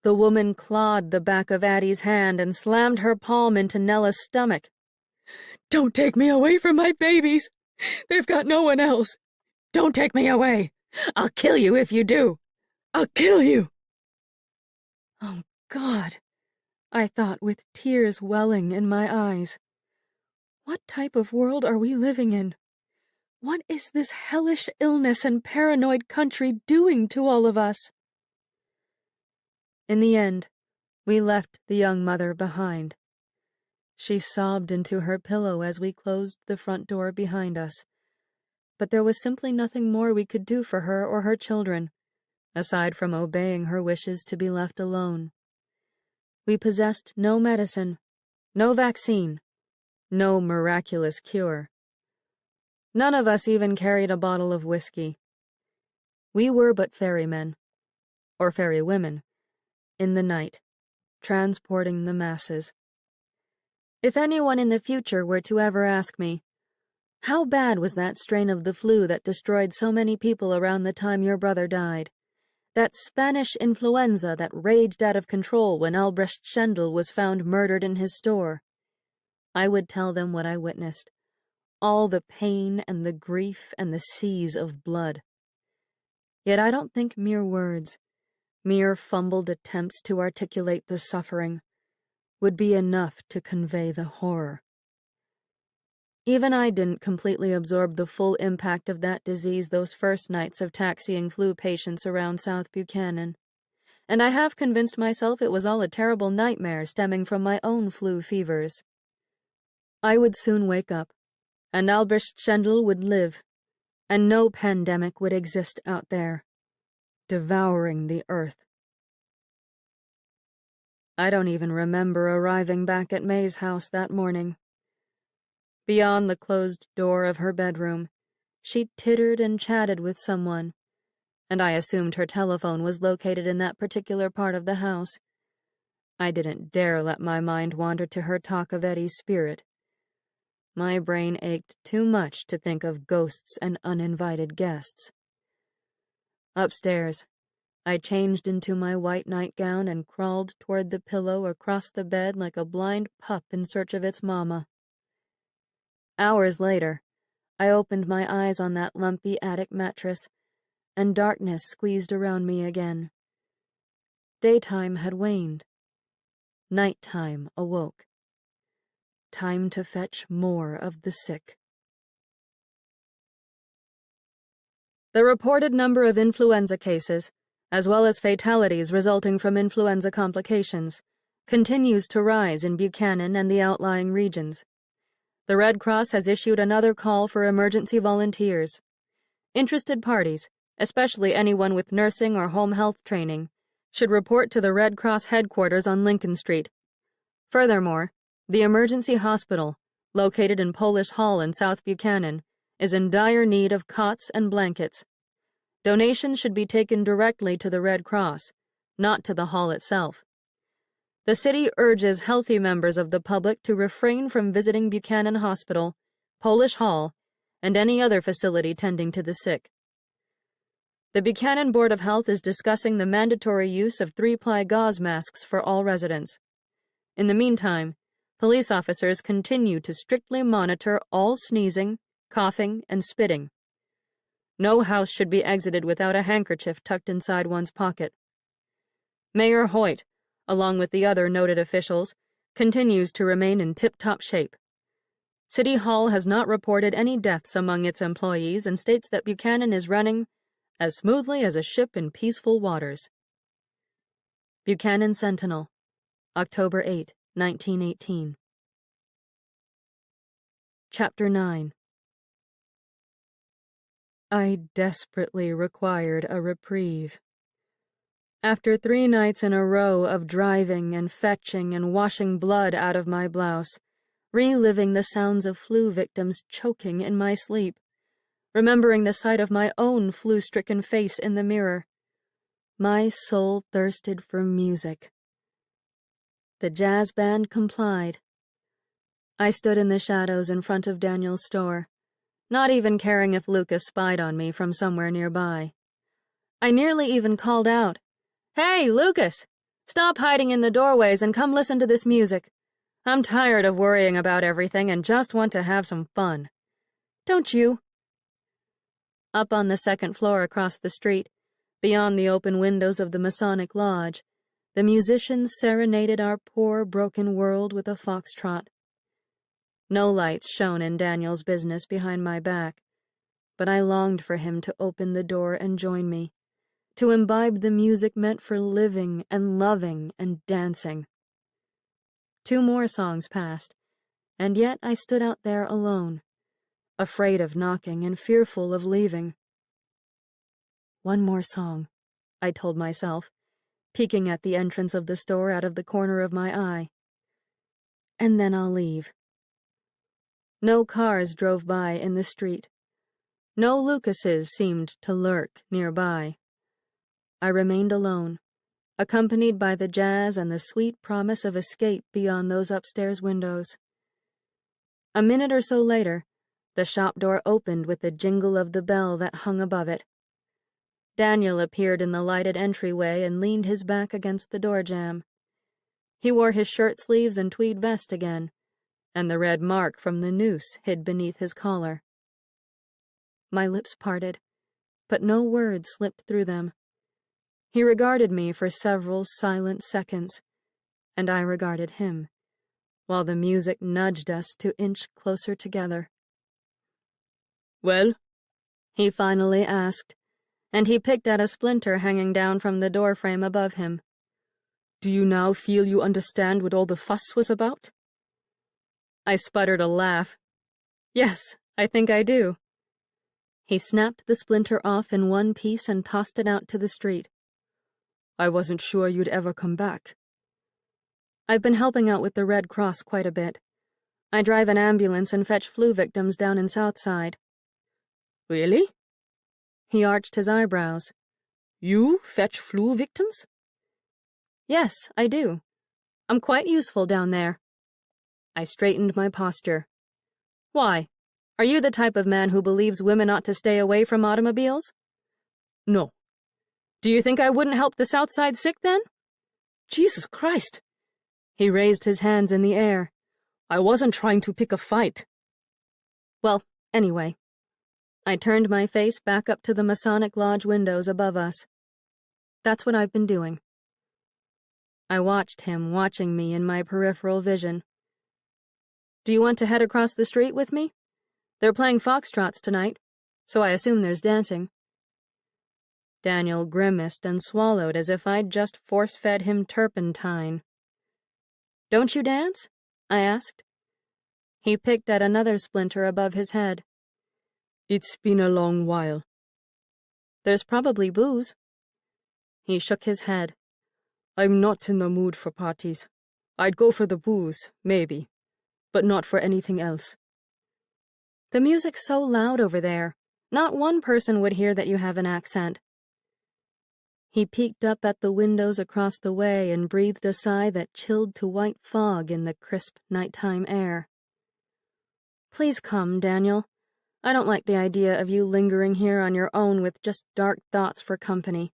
The woman clawed the back of Addie's hand and slammed her palm into Nella's stomach. "Don't take me away from my babies! They've got no one else! Don't take me away! I'll kill you if you do! I'll kill you!" Oh, God, I thought with tears welling in my eyes. What type of world are we living in? What is this hellish illness and paranoid country doing to all of us? In the end, we left the young mother behind. She sobbed into her pillow as we closed the front door behind us. But there was simply nothing more we could do for her or her children, aside from obeying her wishes to be left alone. We possessed no medicine, no vaccine, no miraculous cure. None of us even carried a bottle of whiskey. We were but ferrymen, or ferrywomen, in the night, transporting the masses. If anyone in the future were to ever ask me, "How bad was that strain of the flu that destroyed so many people around the time your brother died? That Spanish influenza that raged out of control when Albrecht Schendel was found murdered in his store?" I would tell them what I witnessed. All the pain and the grief and the seas of blood. Yet I don't think mere words, mere fumbled attempts to articulate the suffering, would be enough to convey the horror. Even I didn't completely absorb the full impact of that disease those first nights of taxiing flu patients around South Buchanan, and I have convinced myself it was all a terrible nightmare stemming from my own flu fevers. I would soon wake up, and Albrecht Schendel would live, and no pandemic would exist out there, devouring the earth. I don't even remember arriving back at May's house that morning. Beyond the closed door of her bedroom, she tittered and chatted with someone, and I assumed her telephone was located in that particular part of the house. I didn't dare let my mind wander to her talk of Eddie's spirit. My brain ached too much to think of ghosts and uninvited guests. Upstairs, I changed into my white nightgown and crawled toward the pillow across the bed like a blind pup in search of its mama. Hours later, I opened my eyes on that lumpy attic mattress, and darkness squeezed around me again. Daytime had waned. Nighttime awoke. Time to fetch more of the sick. The reported number of influenza cases, as well as fatalities resulting from influenza complications, continues to rise in Buchanan and the outlying regions. The Red Cross has issued another call for emergency volunteers. Interested parties, especially anyone with nursing or home health training, should report to the Red Cross headquarters on Lincoln Street. Furthermore, the emergency hospital, located in Polish Hall in South Buchanan, is in dire need of cots and blankets. Donations should be taken directly to the Red Cross, not to the hall itself. The city urges healthy members of the public to refrain from visiting Buchanan Hospital, Polish Hall, and any other facility tending to the sick. The Buchanan Board of Health is discussing the mandatory use of 3-ply gauze masks for all residents. In the meantime, police officers continue to strictly monitor all sneezing, coughing, and spitting. No house should be exited without a handkerchief tucked inside one's pocket. Mayor Hoyt, along with the other noted officials, continues to remain in tip-top shape. City Hall has not reported any deaths among its employees and states that Buchanan is running as smoothly as a ship in peaceful waters. Buchanan Sentinel, October 8, 1918. Chapter 9. I desperately required a reprieve. After 3 nights in a row of driving and fetching and washing blood out of my blouse, reliving the sounds of flu victims choking in my sleep, remembering the sight of my own flu-stricken face in the mirror, my soul thirsted for music. The jazz band complied. I stood in the shadows in front of Daniel's store, not even caring if Lucas spied on me from somewhere nearby. I nearly even called out, "Hey, Lucas! Stop hiding in the doorways and come listen to this music. I'm tired of worrying about everything and just want to have some fun. Don't you?" Up on the second floor across the street, beyond the open windows of the Masonic Lodge, The musicians serenaded our poor, broken world with a foxtrot. No lights shone in Daniel's business behind my back, but I longed for him to open the door and join me, to imbibe the music meant for living and loving and dancing. 2 more songs passed, and yet I stood out there alone, afraid of knocking and fearful of leaving. 1 more song, I told myself, peeking at the entrance of the store out of the corner of my eye. And then I'll leave. No cars drove by in the street. No Lucases seemed to lurk nearby. I remained alone, accompanied by the jazz and the sweet promise of escape beyond those upstairs windows. A minute or so later, the shop door opened with the jingle of the bell that hung above it. Daniel appeared in the lighted entryway and leaned his back against the door jamb. He wore his shirt sleeves and tweed vest again, and the red mark from the noose hid beneath his collar. My lips parted, but no word slipped through them. He regarded me for several silent seconds, and I regarded him, while the music nudged us to inch closer together. "Well?" he finally asked, and he picked at a splinter hanging down from the doorframe above him. "Do you now feel you understand what all the fuss was about?" I sputtered a laugh. Yes, I think I do. He snapped the splinter off in one piece and tossed it out to the street. "I wasn't sure you'd ever come back." I've been helping out with the Red Cross quite a bit. I drive an ambulance and fetch flu victims down in Southside. "Really?" He arched his eyebrows. "You fetch flu victims?" Yes, I do. I'm quite useful down there. I straightened my posture. Why? Are you the type of man who believes women ought to stay away from automobiles? "No." Do you think I wouldn't help the Southside sick then? "Jesus Christ!" He raised his hands in the air. "I wasn't trying to pick a fight." Well, anyway. I turned my face back up to the Masonic Lodge windows above us. That's what I've been doing. I watched him watching me in my peripheral vision. Do you want to head across the street with me? They're playing foxtrots tonight, so I assume there's dancing. Daniel grimaced and swallowed as if I'd just force-fed him turpentine. Don't you dance? I asked. He picked at another splinter above his head. "It's been a long while." There's probably booze. He shook his head. "I'm not in the mood for parties. I'd go for the booze, maybe, but not for anything else." The music's so loud over there. Not one person would hear that you have an accent. He peeked up at the windows across the way and breathed a sigh that chilled to white fog in the crisp nighttime air. Please come, Daniel. I don't like the idea of you lingering here on your own with just dark thoughts for company.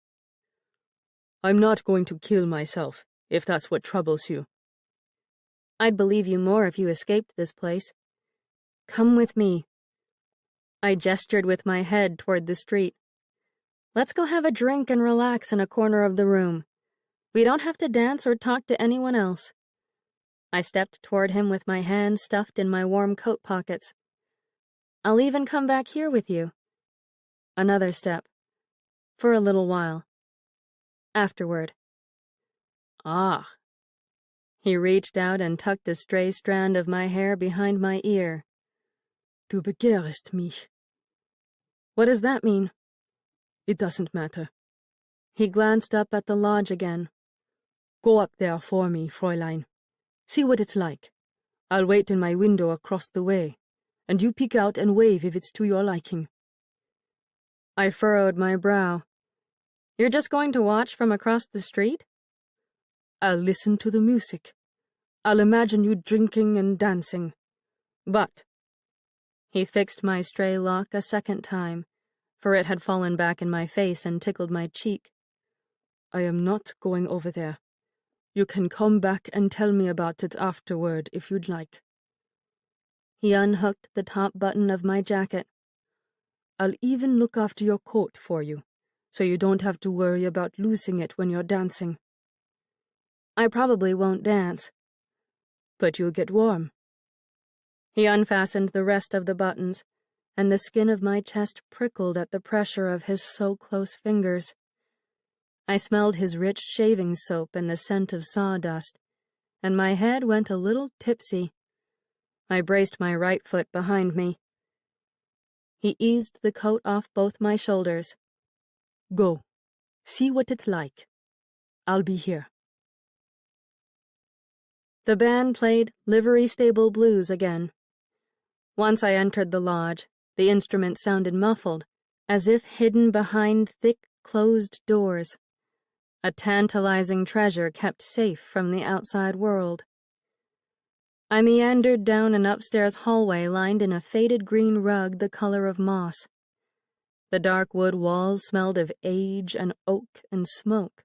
"I'm not going to kill myself, if that's what troubles you." I'd believe you more if you escaped this place. Come with me. I gestured with my head toward the street. Let's go have a drink and relax in a corner of the room. We don't have to dance or talk to anyone else. I stepped toward him with my hands stuffed in my warm coat pockets. I'll even come back here with you. Another step. For a little while. Afterward. "Ah." He reached out and tucked a stray strand of my hair behind my ear. "Du begehrst mich." What does that mean? "It doesn't matter." He glanced up at the lodge again. "Go up there for me, Fräulein. See what it's like. I'll wait in my window across the way, and you peek out and wave if it's to your liking." I furrowed my brow. You're just going to watch from across the street? "I'll listen to the music. I'll imagine you drinking and dancing. But—" He fixed my stray lock a second time, for it had fallen back in my face and tickled my cheek. "I am not going over there. You can come back and tell me about it afterward if you'd like." He unhooked the top button of my jacket. "I'll even look after your coat for you, so you don't have to worry about losing it when you're dancing." I probably won't dance." "But you'll get warm." He unfastened the rest of the buttons, and the skin of my chest prickled at the pressure of his so-close fingers. I smelled his rich shaving soap and the scent of sawdust, and my head went a little tipsy. I braced my right foot behind me. He eased the coat off both my shoulders. "Go. See what it's like. I'll be here." The band played Livery Stable Blues again. Once I entered the lodge, the instrument sounded muffled, as if hidden behind thick, closed doors. A tantalizing treasure kept safe from the outside world. I meandered down an upstairs hallway lined in a faded green rug the color of moss. The dark wood walls smelled of age and oak and smoke,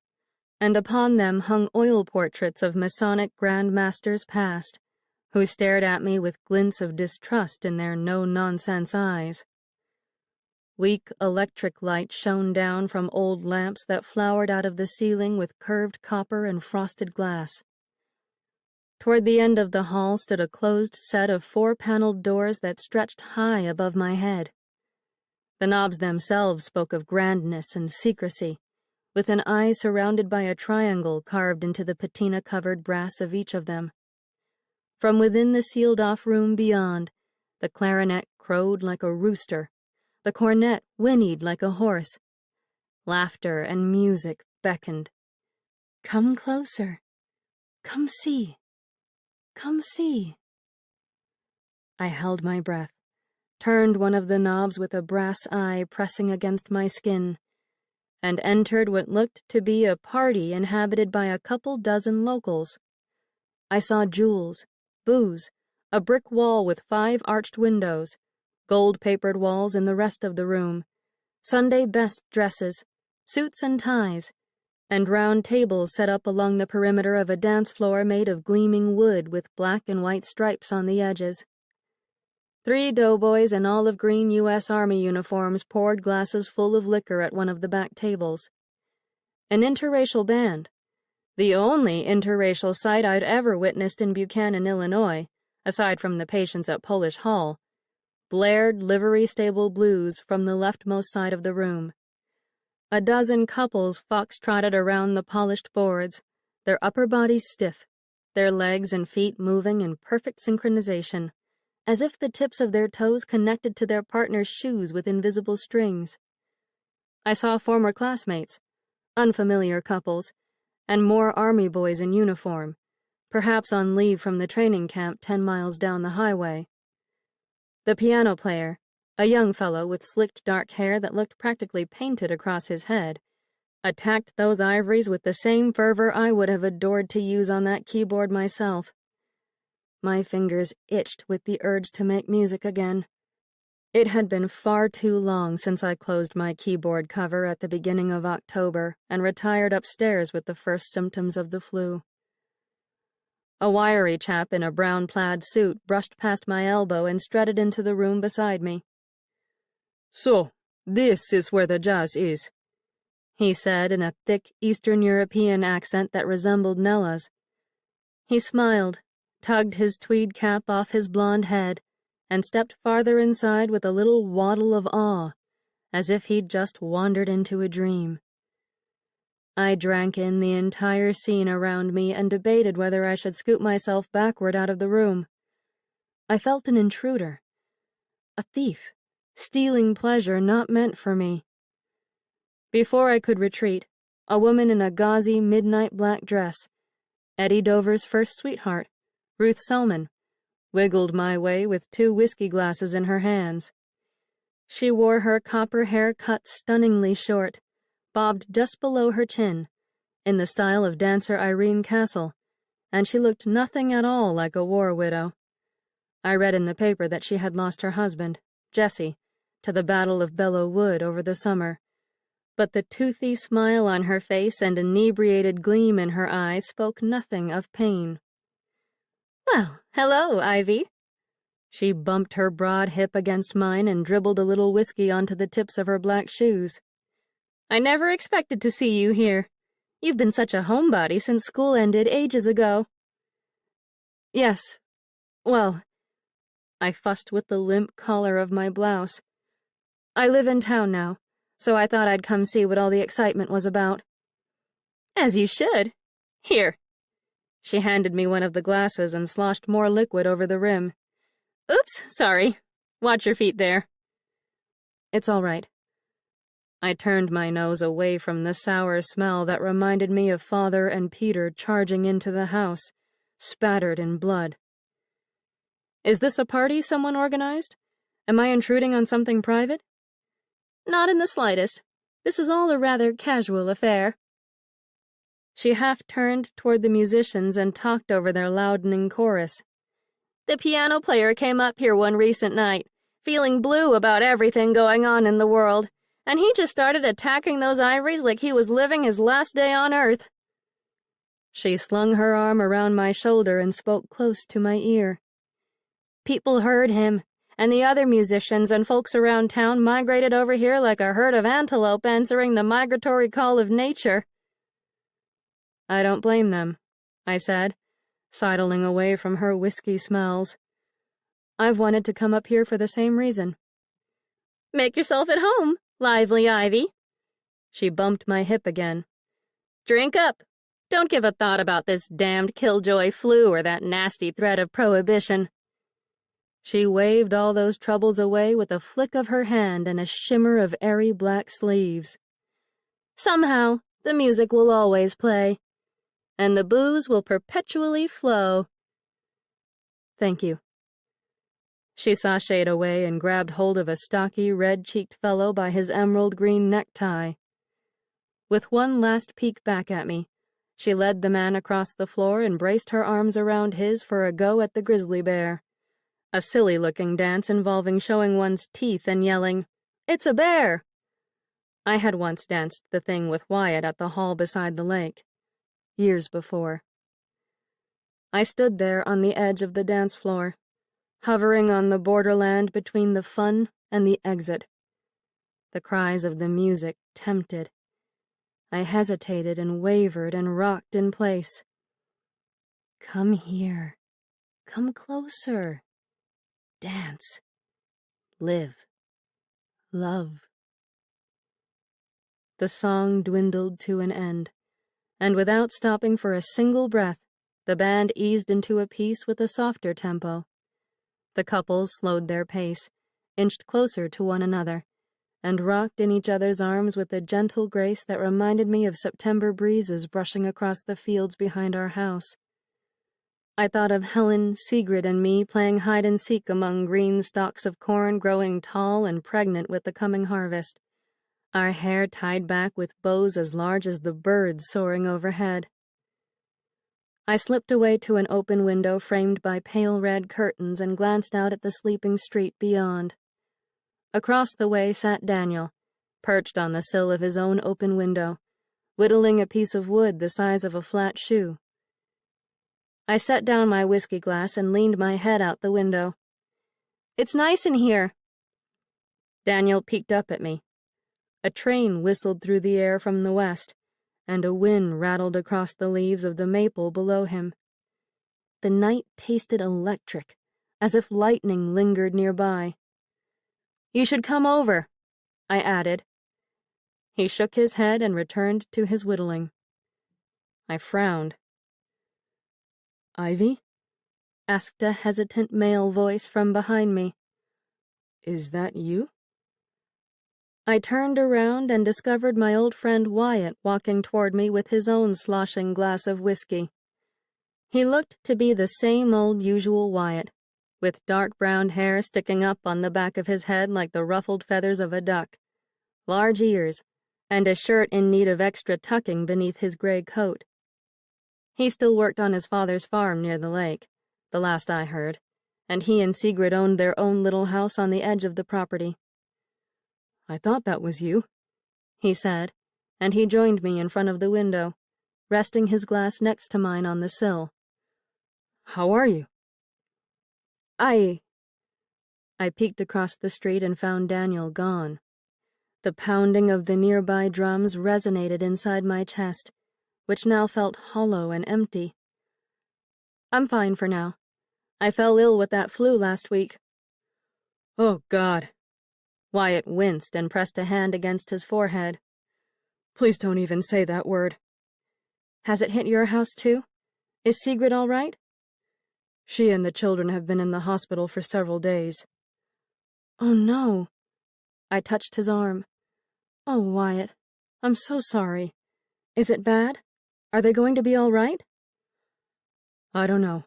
and upon them hung oil portraits of Masonic Grand Masters past, who stared at me with glints of distrust in their no-nonsense eyes. Weak electric light shone down from old lamps that flowered out of the ceiling with curved copper and frosted glass. Toward the end of the hall stood a closed set of 4-paneled doors that stretched high above my head. The knobs themselves spoke of grandness and secrecy, with an eye surrounded by a triangle carved into the patina-covered brass of each of them. From within the sealed-off room beyond, the clarinet crowed like a rooster, the cornet whinnied like a horse. Laughter and music beckoned. "Come closer. Come see. Come see." I held my breath, turned one of the knobs with a brass eye pressing against my skin, and entered what looked to be a party inhabited by a couple dozen locals. I saw jewels, booze, a brick wall with 5 arched windows, gold-papered walls in the rest of the room, Sunday best dresses, suits and ties, and round tables set up along the perimeter of a dance floor made of gleaming wood with black and white stripes on the edges. 3 doughboys in olive green U.S. Army uniforms poured glasses full of liquor at one of the back tables. An interracial band, the only interracial sight I'd ever witnessed in Buchanan, Illinois, aside from the patients at Polish Hall, blared Livery Stable Blues from the leftmost side of the room. A dozen couples fox-trotted around the polished boards, their upper bodies stiff, their legs and feet moving in perfect synchronization, as if the tips of their toes connected to their partner's shoes with invisible strings. I saw former classmates, unfamiliar couples, and more Army boys in uniform, perhaps on leave from the training camp 10 miles down the highway. The piano player, a young fellow with slicked dark hair that looked practically painted across his head, attacked those ivories with the same fervor I would have adored to use on that keyboard myself. My fingers itched with the urge to make music again. It had been far too long since I closed my keyboard cover at the beginning of October and retired upstairs with the first symptoms of the flu. A wiry chap in a brown plaid suit brushed past my elbow and strutted into the room beside me. "So, this is where the jazz is," he said in a thick Eastern European accent that resembled Nella's. He smiled, tugged his tweed cap off his blonde head, and stepped farther inside with a little waddle of awe, as if he'd just wandered into a dream. I drank in the entire scene around me and debated whether I should scoot myself backward out of the room. I felt an intruder, a thief, stealing pleasure not meant for me. Before I could retreat, a woman in a gauzy midnight black dress, Eddie Dover's first sweetheart, Ruth Selman, wiggled my way with 2 whiskey glasses in her hands. She wore her copper hair cut stunningly short, bobbed just below her chin, in the style of dancer Irene Castle, and she looked nothing at all like a war widow. I read in the paper that she had lost her husband, Jesse, to the Battle of Belleau Wood over the summer, but the toothy smile on her face and inebriated gleam in her eyes spoke nothing of pain. "Well, hello, Ivy." She bumped her broad hip against mine and dribbled a little whiskey onto the tips of her black shoes. "I never expected to see you here. You've been such a homebody since school ended ages ago. Yes. Well, I fussed with the limp collar of my blouse. I live in town now, so I thought I'd come see what all the excitement was about. As you should. Here. She handed me one of the glasses and sloshed more liquid over the rim. Oops, sorry. Watch your feet there. It's all right. I turned my nose away from the sour smell that reminded me of Father and Peter charging into the house, spattered in blood. Is this a party someone organized? Am I intruding on something private? Not in the slightest. This is all a rather casual affair. She half-turned toward the musicians and talked over their loudening chorus. The piano player came up here one recent night, feeling blue about everything going on in the world, and he just started attacking those ivories like he was living his last day on Earth. She slung her arm around my shoulder and spoke close to my ear. People heard him, and the other musicians and folks around town migrated over here like a herd of antelope answering the migratory call of nature. I don't blame them, I said, sidling away from her whiskey smells. I've wanted to come up here for the same reason. Make yourself at home, lively Ivy. She bumped my hip again. Drink up. Don't give a thought about this damned killjoy flu or that nasty threat of prohibition. She waved all those troubles away with a flick of her hand and a shimmer of airy black sleeves. Somehow, the music will always play, and the booze will perpetually flow. Thank you. She sashayed away and grabbed hold of a stocky, red-cheeked fellow by his emerald-green necktie. With one last peek back at me, she led the man across the floor and braced her arms around his for a go at the grizzly bear. A silly-looking dance involving showing one's teeth and yelling, "It's a bear!" I had once danced the thing with Wyatt at the hall beside the lake, years before. I stood there on the edge of the dance floor, hovering on the borderland between the fun and the exit. The cries of the music tempted. I hesitated and wavered and rocked in place. Come here. Come closer. Dance. Live. Love. The song dwindled to an end, and without stopping for a single breath, the band eased into a piece with a softer tempo. The couples slowed their pace, inched closer to one another, and rocked in each other's arms with a gentle grace that reminded me of September breezes brushing across the fields behind our house. I thought of Helen, Sigrid, and me playing hide-and-seek among green stalks of corn growing tall and pregnant with the coming harvest, our hair tied back with bows as large as the birds soaring overhead. I slipped away to an open window framed by pale red curtains and glanced out at the sleeping street beyond. Across the way sat Daniel, perched on the sill of his own open window, whittling a piece of wood the size of a flat shoe. I set down my whiskey glass and leaned my head out the window. "It's nice in here." Daniel peeked up at me. A train whistled through the air from the west, and a wind rattled across the leaves of the maple below him. The night tasted electric, as if lightning lingered nearby. "You should come over," I added. He shook his head and returned to his whittling. I frowned. "Ivy?" asked a hesitant male voice from behind me. "Is that you?" I turned around and discovered my old friend Wyatt walking toward me with his own sloshing glass of whiskey. He looked to be the same old usual Wyatt, with dark brown hair sticking up on the back of his head like the ruffled feathers of a duck, large ears, and a shirt in need of extra tucking beneath his gray coat. He still worked on his father's farm near the lake, the last I heard, and he and Sigrid owned their own little house on the edge of the property. "I thought that was you," he said, and he joined me in front of the window, resting his glass next to mine on the sill. "How are you?" I peeked across the street and found Daniel gone. The pounding of the nearby drums resonated inside my chest, which now felt hollow and empty. I'm fine for now. I fell ill with that flu last week. Oh, God. Wyatt winced and pressed a hand against his forehead. Please don't even say that word. Has it hit your house too? Is Sigrid all right? She and the children have been in the hospital for several days. Oh, no. I touched his arm. Oh, Wyatt, I'm so sorry. Is it bad? Are they going to be all right? I don't know.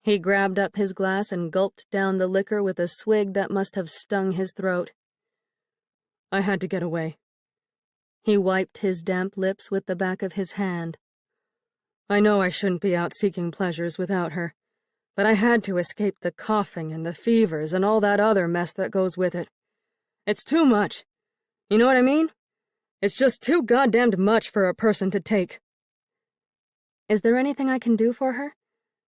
He grabbed up his glass and gulped down the liquor with a swig that must have stung his throat. I had to get away. He wiped his damp lips with the back of his hand. I know I shouldn't be out seeking pleasures without her, but I had to escape the coughing and the fevers and all that other mess that goes with it. It's too much. You know what I mean? It's just too goddamned much for a person to take. Is there anything I can do for her?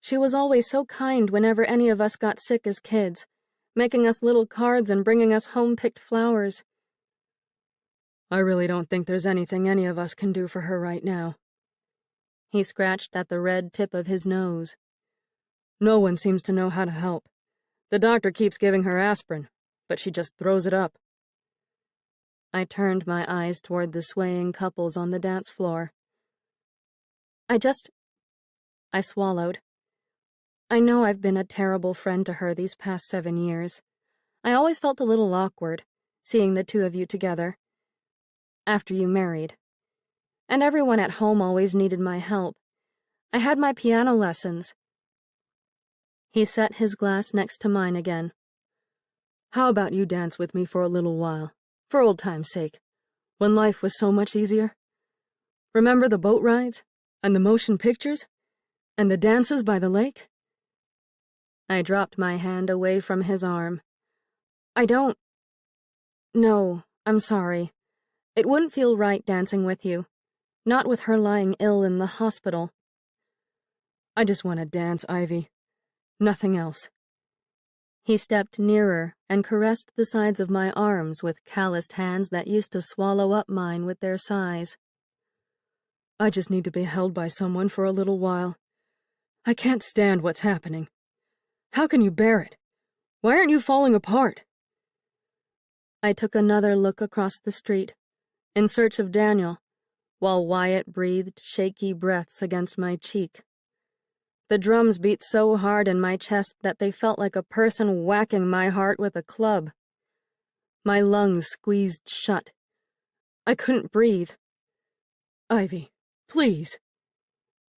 She was always so kind whenever any of us got sick as kids, making us little cards and bringing us home-picked flowers. I really don't think there's anything any of us can do for her right now. He scratched at the red tip of his nose. No one seems to know how to help. The doctor keeps giving her aspirin, but she just throws it up. I turned my eyes toward the swaying couples on the dance floor. I swallowed. I know I've been a terrible friend to her these past 7 years. I always felt a little awkward, seeing the two of you together. After you married. And everyone at home always needed my help. I had my piano lessons. He set his glass next to mine again. How about you dance with me for a little while, for old time's sake, when life was so much easier? Remember the boat rides, and the motion pictures, and the dances by the lake? I dropped my hand away from his arm. No, I'm sorry. It wouldn't feel right dancing with you. Not with her lying ill in the hospital. I just want to dance, Ivy. Nothing else. He stepped nearer and caressed the sides of my arms with calloused hands that used to swallow up mine with their sighs. I just need to be held by someone for a little while. I can't stand what's happening. How can you bear it? Why aren't you falling apart? I took another look across the street, in search of Daniel, while Wyatt breathed shaky breaths against my cheek. The drums beat so hard in my chest that they felt like a person whacking my heart with a club. My lungs squeezed shut. I couldn't breathe. Ivy, please.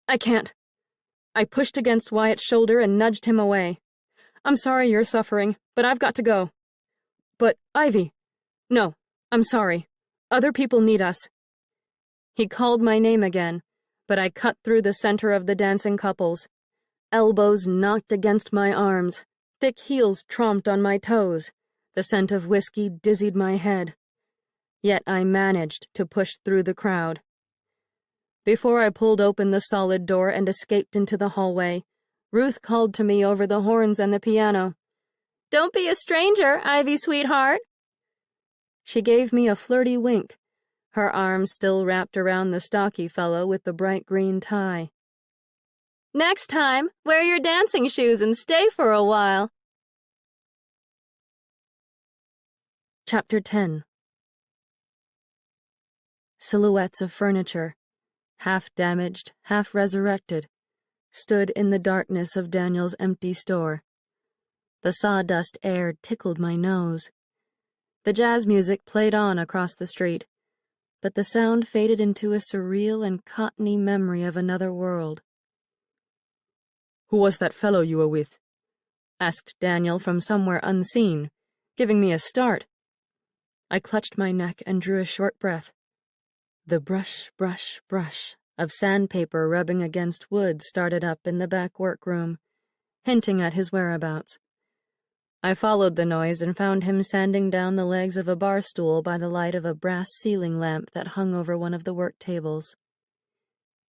I can't. I pushed against Wyatt's shoulder and nudged him away. I'm sorry you're suffering, but I've got to go. But, Ivy. No, I'm sorry. Other people need us. He called my name again, but I cut through the center of the dancing couples. Elbows knocked against my arms, thick heels tromped on my toes. The scent of whiskey dizzied my head. Yet I managed to push through the crowd. Before I pulled open the solid door and escaped into the hallway, Ruth called to me over the horns and the piano. "Don't be a stranger, Ivy, sweetheart." She gave me a flirty wink, her arm still wrapped around the stocky fellow with the bright green tie. "Next time, wear your dancing shoes and stay for a while." Chapter 10. Silhouettes of furniture, half damaged, half resurrected, stood in the darkness of Daniel's empty store. The sawdust air tickled my nose. The jazz music played on across the street, but the sound faded into a surreal and cottony memory of another world. "Who was that fellow you were with?" asked Daniel from somewhere unseen, giving me a start. I clutched my neck and drew a short breath. The brush, brush, brush of sandpaper rubbing against wood started up in the back workroom, hinting at his whereabouts. I followed the noise and found him sanding down the legs of a bar stool by the light of a brass ceiling lamp that hung over one of the work tables.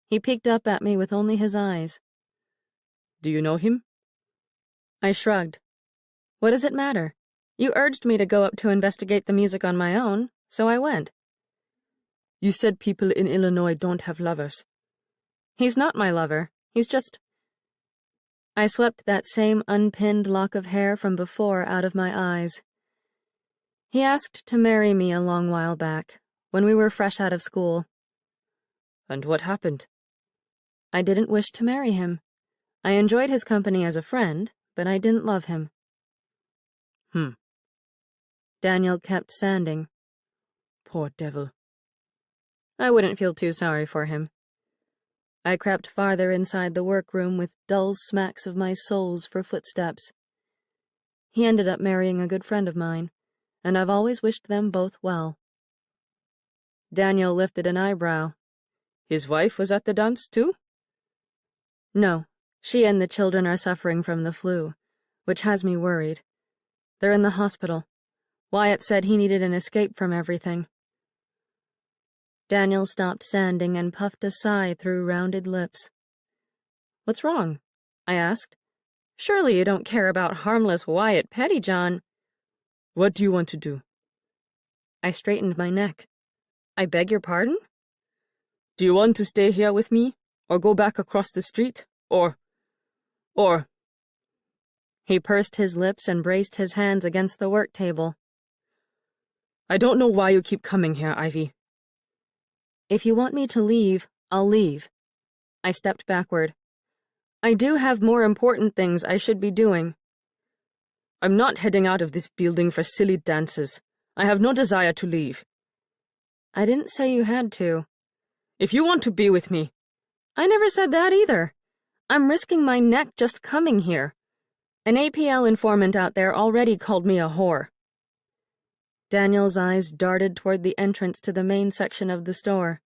He peeked up at me with only his eyes. "Do you know him?" I shrugged. "What does it matter? You urged me to go up to investigate the music on my own, so I went." You said people in Illinois don't have lovers. He's not my lover. He's just... I swept that same unpinned lock of hair from before out of my eyes. He asked to marry me a long while back, when we were fresh out of school. And what happened? I didn't wish to marry him. I enjoyed his company as a friend, but I didn't love him. Daniel kept sanding. Poor devil. I wouldn't feel too sorry for him. I crept farther inside the workroom with dull smacks of my soles for footsteps. He ended up marrying a good friend of mine, and I've always wished them both well. Daniel lifted an eyebrow. His wife was at the dance too? No, she and the children are suffering from the flu, which has me worried. They're in the hospital. Wyatt said he needed an escape from everything. Daniel stopped sanding and puffed a sigh through rounded lips. What's wrong? I asked. Surely you don't care about harmless Wyatt Pettyjohn. What do you want to do? I straightened my neck. I beg your pardon? Do you want to stay here with me, or go back across the street, or... He pursed his lips and braced his hands against the work table. I don't know why you keep coming here, Ivy. If you want me to leave, I'll leave. I stepped backward. I do have more important things I should be doing. I'm not heading out of this building for silly dances. I have no desire to leave. I didn't say you had to. If you want to be with me... I never said that either. I'm risking my neck just coming here. An APL informant out there already called me a whore. Daniel's eyes darted toward the entrance to the main section of the store.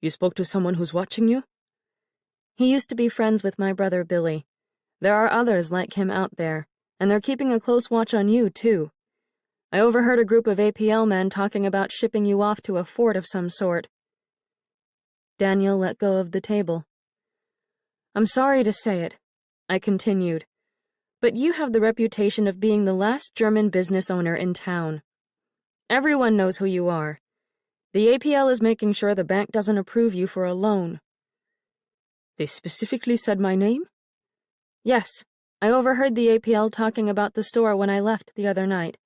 You spoke to someone who's watching you? He used to be friends with my brother Billy. There are others like him out there, and they're keeping a close watch on you, too. I overheard a group of APL men talking about shipping you off to a fort of some sort. Daniel let go of the table. I'm sorry to say it, I continued, but you have the reputation of being the last German business owner in town. Everyone knows who you are. The APL is making sure the bank doesn't approve you for a loan. They specifically said my name? Yes, I overheard the APL talking about the store when I left the other night.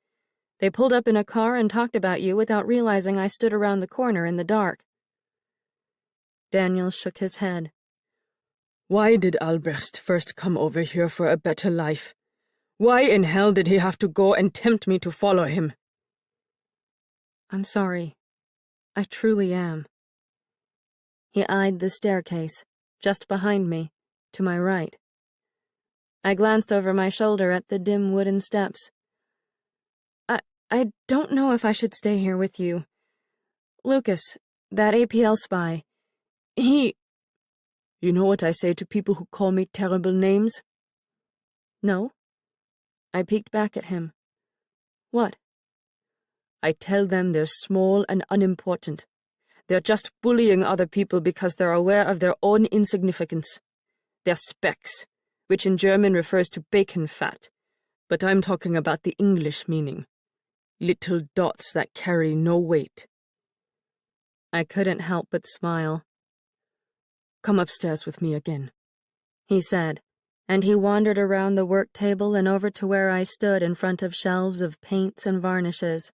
They pulled up in a car and talked about you without realizing I stood around the corner in the dark. Daniel shook his head. Why did Albrecht first come over here for a better life? Why in hell did he have to go and tempt me to follow him? I'm sorry. I truly am. He eyed the staircase, just behind me, to my right. I glanced over my shoulder at the dim wooden steps. I don't know if I should stay here with you. Lucas, that APL spy, he... You know what I say to people who call me terrible names? No. I peeked back at him. What? I tell them they're small and unimportant. They're just bullying other people because they're aware of their own insignificance. They're specks, which in German refers to bacon fat, but I'm talking about the English meaning. Little dots that carry no weight. I couldn't help but smile. Come upstairs with me again, he said, and he wandered around the work table and over to where I stood in front of shelves of paints and varnishes.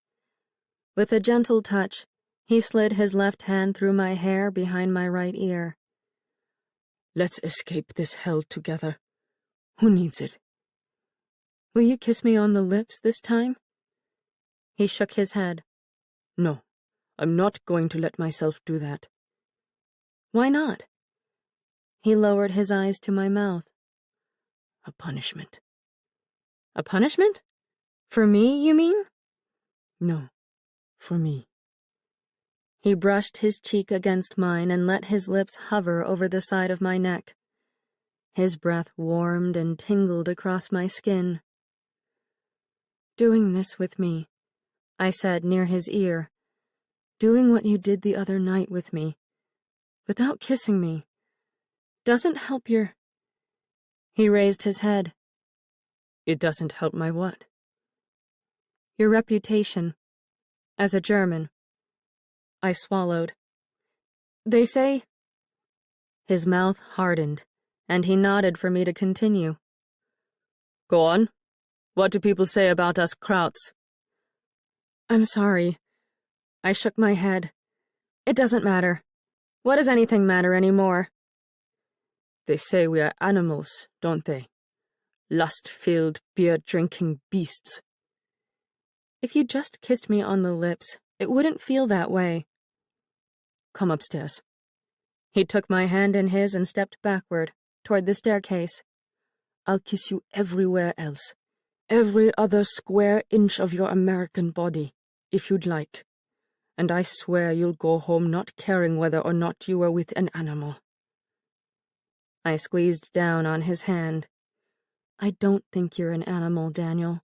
With a gentle touch, he slid his left hand through my hair behind my right ear. Let's escape this hell together. Who needs it? Will you kiss me on the lips this time? He shook his head. No, I'm not going to let myself do that. Why not? He lowered his eyes to my mouth. A punishment. A punishment? For me, you mean? No, for me. He brushed his cheek against mine and let his lips hover over the side of my neck. His breath warmed and tingled across my skin. Doing this with me, I said near his ear. Doing what you did the other night with me, without kissing me, doesn't help your... He raised his head. It doesn't help my what? Your reputation, as a German. I swallowed. They say... His mouth hardened, and he nodded for me to continue. Go on. What do people say about us Krauts? I'm sorry. I shook my head. It doesn't matter. What does anything matter anymore? They say we are animals, don't they? Lust-filled, beer-drinking beasts. If you just kissed me on the lips, it wouldn't feel that way. Come upstairs. He took my hand in his and stepped backward, toward the staircase. I'll kiss you everywhere else. Every other square inch of your American body, if you'd like. And I swear you'll go home not caring whether or not you are with an animal. I squeezed down on his hand. I don't think you're an animal, Daniel.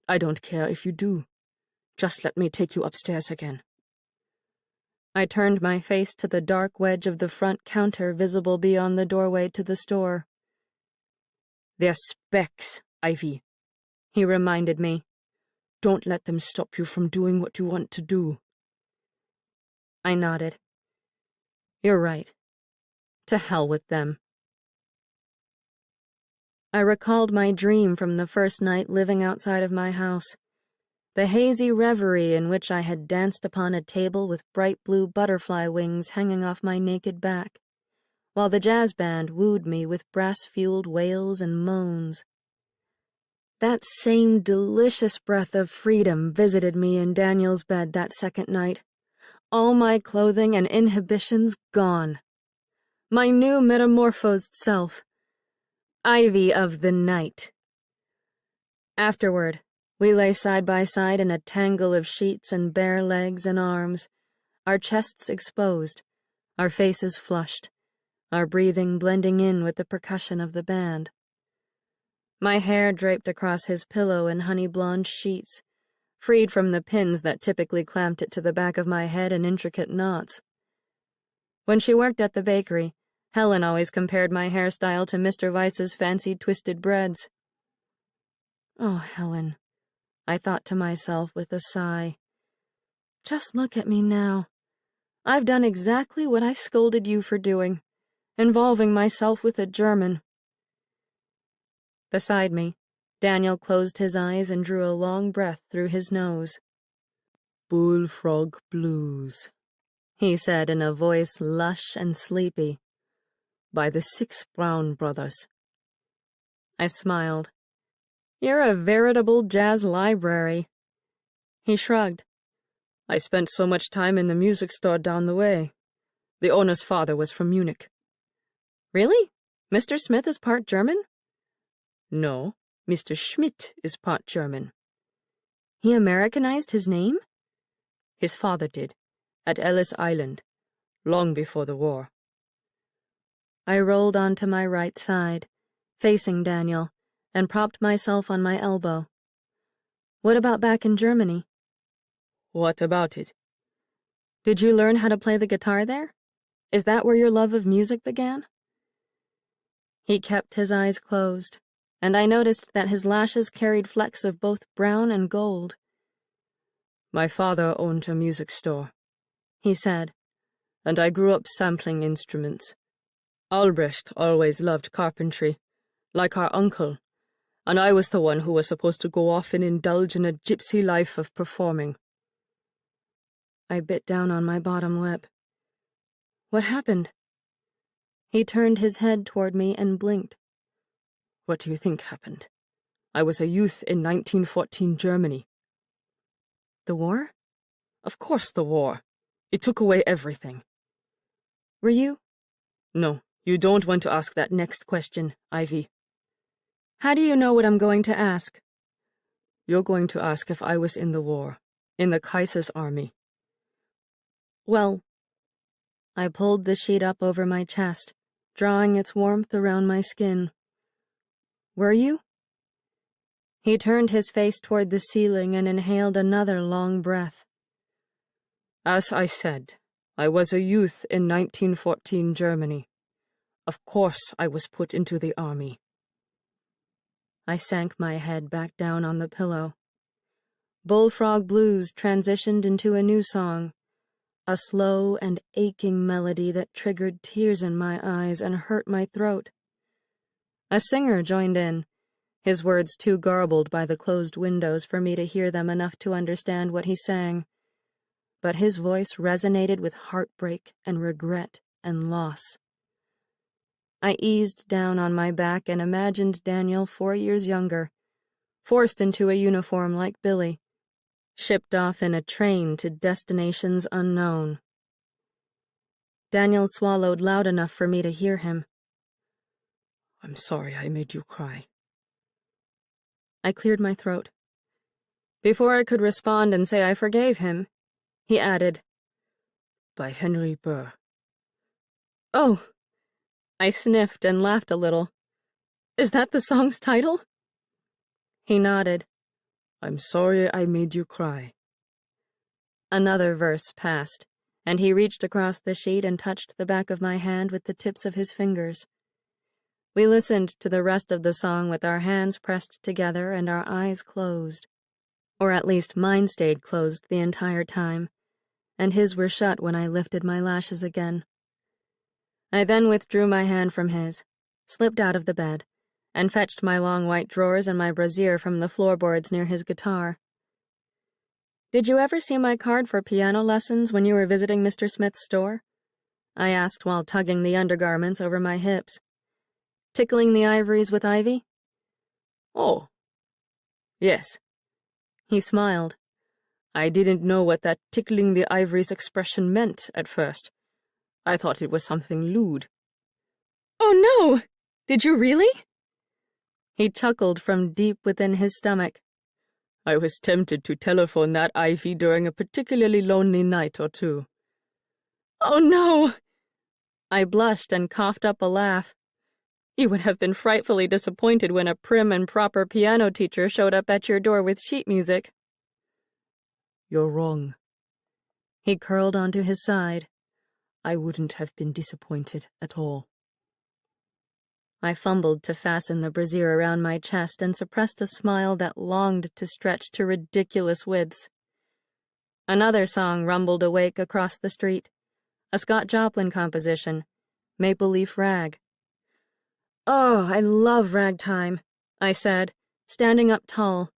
I don't care if you do. Just let me take you upstairs again. I turned my face to the dark wedge of the front counter visible beyond the doorway to the store. They're specks, Ivy, he reminded me. Don't let them stop you from doing what you want to do. I nodded. You're right. To hell with them. I recalled my dream from the first night living outside of my house. The hazy reverie in which I had danced upon a table with bright blue butterfly wings hanging off my naked back, while the jazz band wooed me with brass-fueled wails and moans. That same delicious breath of freedom visited me in Daniel's bed that second night. All my clothing and inhibitions gone. My new metamorphosed self. Ivy of the night. Afterward, we lay side by side in a tangle of sheets and bare legs and arms, our chests exposed, our faces flushed, our breathing blending in with the percussion of the band. My hair draped across his pillow in honey-blonde sheets, freed from the pins that typically clamped it to the back of my head in intricate knots. When she worked at the bakery, Helen always compared my hairstyle to Mr. Weiss's fancy twisted breads. Oh, Helen, I thought to myself with a sigh. Just look at me now. I've done exactly what I scolded you for doing, involving myself with a German. Beside me, Daniel closed his eyes and drew a long breath through his nose. Bullfrog blues, he said in a voice lush and sleepy. By the 6 Brown brothers. I smiled. You're a veritable jazz library. He shrugged. I spent so much time in the music store down the way. The owner's father was from Munich. Really? Mr. Smith is part German? No, Mr. Schmidt is part German. He Americanized his name? His father did, at Ellis Island, long before the war. I rolled onto my right side, facing Daniel, and propped myself on my elbow. What about back in Germany? What about it? Did you learn how to play the guitar there? Is that where your love of music began? He kept his eyes closed, and I noticed that his lashes carried flecks of both brown and gold. My father owned a music store, he said, and I grew up sampling instruments. Albrecht always loved carpentry, like our uncle, and I was the one who was supposed to go off and indulge in a gypsy life of performing. I bit down on my bottom lip. What happened? He turned his head toward me and blinked. What do you think happened? I was a youth in 1914 Germany. The war? Of course the war. It took away everything. Were you? No. You don't want to ask that next question, Ivy. How do you know what I'm going to ask? You're going to ask if I was in the war, in the Kaiser's army. Well, I pulled the sheet up over my chest, drawing its warmth around my skin. Were you? He turned his face toward the ceiling and inhaled another long breath. As I said, I was a youth in 1914 Germany. Of course I was put into the army. I sank my head back down on the pillow. Bullfrog Blues transitioned into a new song, a slow and aching melody that triggered tears in my eyes and hurt my throat. A singer joined in, his words too garbled by the closed windows for me to hear them enough to understand what he sang. But his voice resonated with heartbreak and regret and loss. I eased down on my back and imagined Daniel 4 years younger, forced into a uniform like Billy, shipped off in a train to destinations unknown. Daniel swallowed loud enough for me to hear him. I'm sorry I made you cry. I cleared my throat. Before I could respond and say I forgave him, he added, By Henry Burr. "Oh!" I sniffed and laughed a little. "Is that the song's title?" He nodded. I'm sorry I made you cry. Another verse passed, and he reached across the sheet and touched the back of my hand with the tips of his fingers. We listened to the rest of the song with our hands pressed together and our eyes closed. Or at least mine stayed closed the entire time, and his were shut when I lifted my lashes again. I then withdrew my hand from his, slipped out of the bed, and fetched my long white drawers and my brassiere from the floorboards near his guitar. "Did you ever see my card for piano lessons when you were visiting Mr. Smith's store?" I asked while tugging the undergarments over my hips. "Tickling the ivories with ivy?" Oh, yes. He smiled. I didn't know what that tickling the ivories expression meant at first. I thought it was something lewd. "Oh, no! Did you really?" He chuckled from deep within his stomach. I was tempted to telephone that ivy during a particularly lonely night or two. "Oh, no!" I blushed and coughed up a laugh. You would have been frightfully disappointed when a prim and proper piano teacher showed up at your door with sheet music. You're wrong. He curled onto his side. I wouldn't have been disappointed at all. I fumbled to fasten the brassiere around my chest and suppressed a smile that longed to stretch to ridiculous widths. Another song rumbled awake across the street, a Scott Joplin composition, Maple Leaf Rag. "Oh, I love ragtime," I said, standing up tall.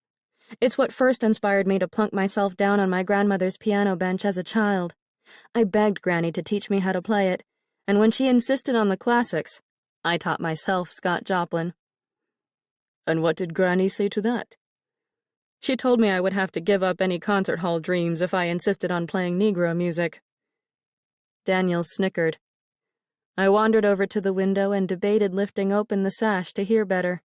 "It's what first inspired me to plunk myself down on my grandmother's piano bench as a child. I begged Granny to teach me how to play it, and when she insisted on the classics, I taught myself Scott Joplin." And what did Granny say to that? "She told me I would have to give up any concert hall dreams if I insisted on playing Negro music." Daniel snickered. I wandered over to the window and debated lifting open the sash to hear better.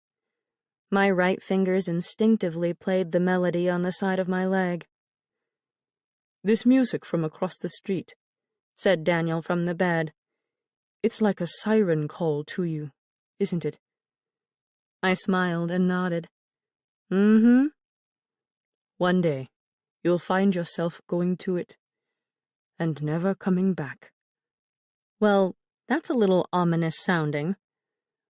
My right fingers instinctively played the melody on the side of my leg. This music from across the street, said Daniel from the bed. It's like a siren call to you, isn't it? I smiled and nodded. Mm-hmm. One day, you'll find yourself going to it, and never coming back. Well, that's a little ominous sounding.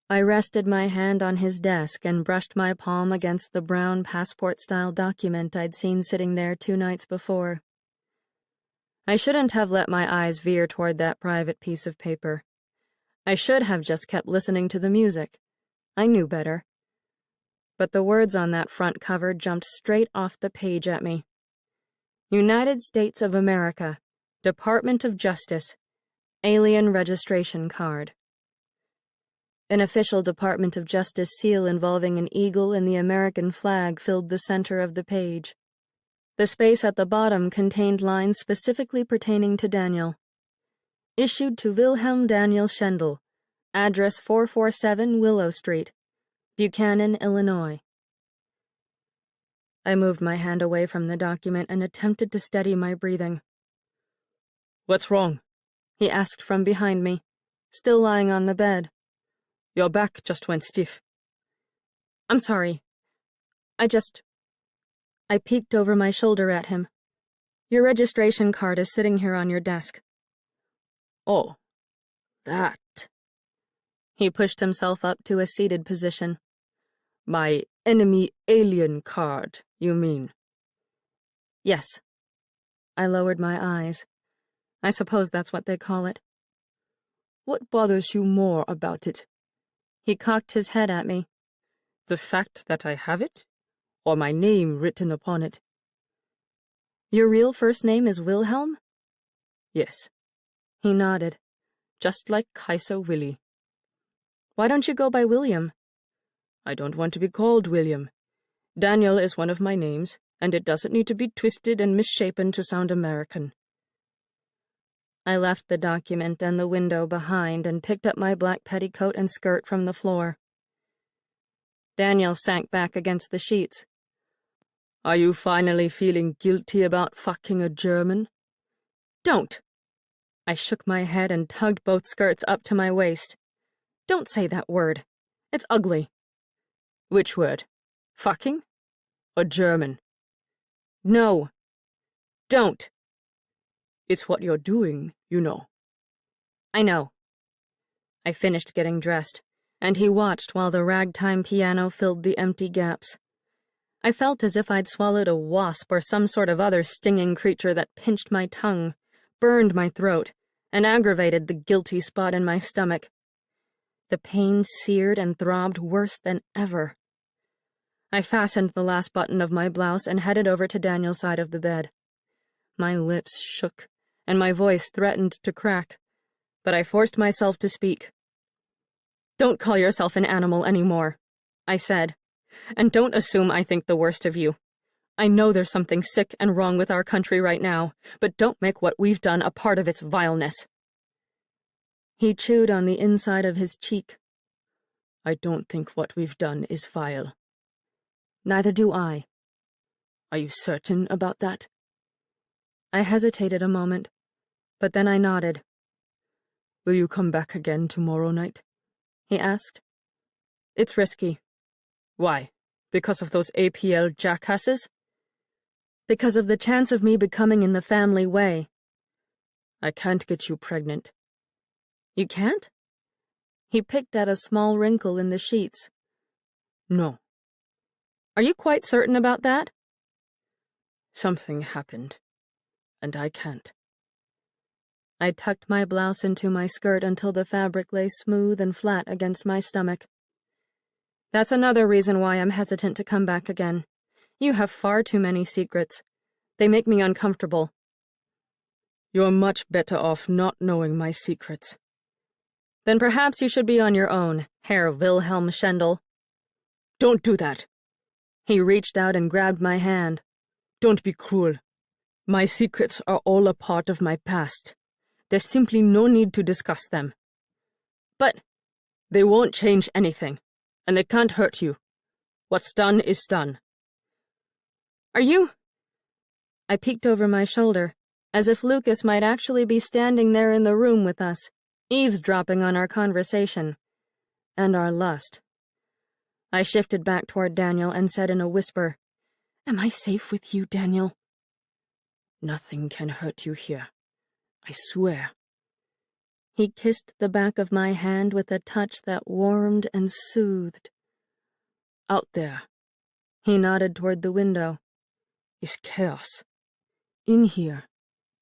I rested my hand on his desk and brushed my palm against the brown passport-style document I'd seen sitting there 2 nights before. I shouldn't have let my eyes veer toward that private piece of paper. I should have just kept listening to the music. I knew better. But the words on that front cover jumped straight off the page at me. United States of America, Department of Justice, Alien Registration Card. An official Department of Justice seal involving an eagle and the American flag filled the center of the page. The space at the bottom contained lines specifically pertaining to Daniel. Issued to Wilhelm Daniel Schendel, address 447 Willow Street, Buchanan, Illinois. I moved my hand away from the document and attempted to steady my breathing. What's wrong? He asked from behind me, still lying on the bed. Your back just went stiff. I'm sorry. I peeked over my shoulder at him. Your registration card is sitting here on your desk. Oh, that. He pushed himself up to a seated position. My enemy alien card, you mean? Yes. I lowered my eyes. I suppose that's what they call it. What bothers you more about it? He cocked his head at me. The fact that I have it? Or my name written upon it? Your real first name is Wilhelm? Yes. He nodded. Just like Kaiser Willy. Why don't you go by William? I don't want to be called William. Daniel is one of my names, and it doesn't need to be twisted and misshapen to sound American. I left the document and the window behind and picked up my black petticoat and skirt from the floor. Daniel sank back against the sheets. Are you finally feeling guilty about fucking a German? Don't! I shook my head and tugged both skirts up to my waist. Don't say that word. It's ugly. Which word? Fucking? Or German? No. Don't. It's what you're doing, you know. I know. I finished getting dressed, and he watched while the ragtime piano filled the empty gaps. I felt as if I'd swallowed a wasp or some sort of other stinging creature that pinched my tongue, burned my throat, and aggravated the guilty spot in my stomach. The pain seared and throbbed worse than ever. I fastened the last button of my blouse and headed over to Daniel's side of the bed. My lips shook, and my voice threatened to crack, but I forced myself to speak. Don't call yourself an animal anymore, I said, and don't assume I think the worst of you. I know there's something sick and wrong with our country right now, but don't make what we've done a part of its vileness. He chewed on the inside of his cheek. I don't think what we've done is vile. Neither do I. Are you certain about that? I hesitated a moment, but then I nodded. Will you come back again tomorrow night? He asked. It's risky. Why? Because of those APL jackasses? Because of the chance of me becoming in the family way. I can't get you pregnant. You can't? He picked at a small wrinkle in the sheets. No. Are you quite certain about that? Something happened, and I can't. I tucked my blouse into my skirt until the fabric lay smooth and flat against my stomach. That's another reason why I'm hesitant to come back again. You have far too many secrets. They make me uncomfortable. You're much better off not knowing my secrets. Then perhaps you should be on your own, Herr Wilhelm Schendel. Don't do that. He reached out and grabbed my hand. Don't be cruel. My secrets are all a part of my past. There's simply no need to discuss them. But they won't change anything, and they can't hurt you. What's done is done. Are you? I peeked over my shoulder, as if Lucas might actually be standing there in the room with us, eavesdropping on our conversation and our lust. I shifted back toward Daniel and said in a whisper, "Am I safe with you, Daniel?" Nothing can hurt you here. I swear. He kissed the back of my hand with a touch that warmed and soothed. Out there, he nodded toward the window, is chaos. In here,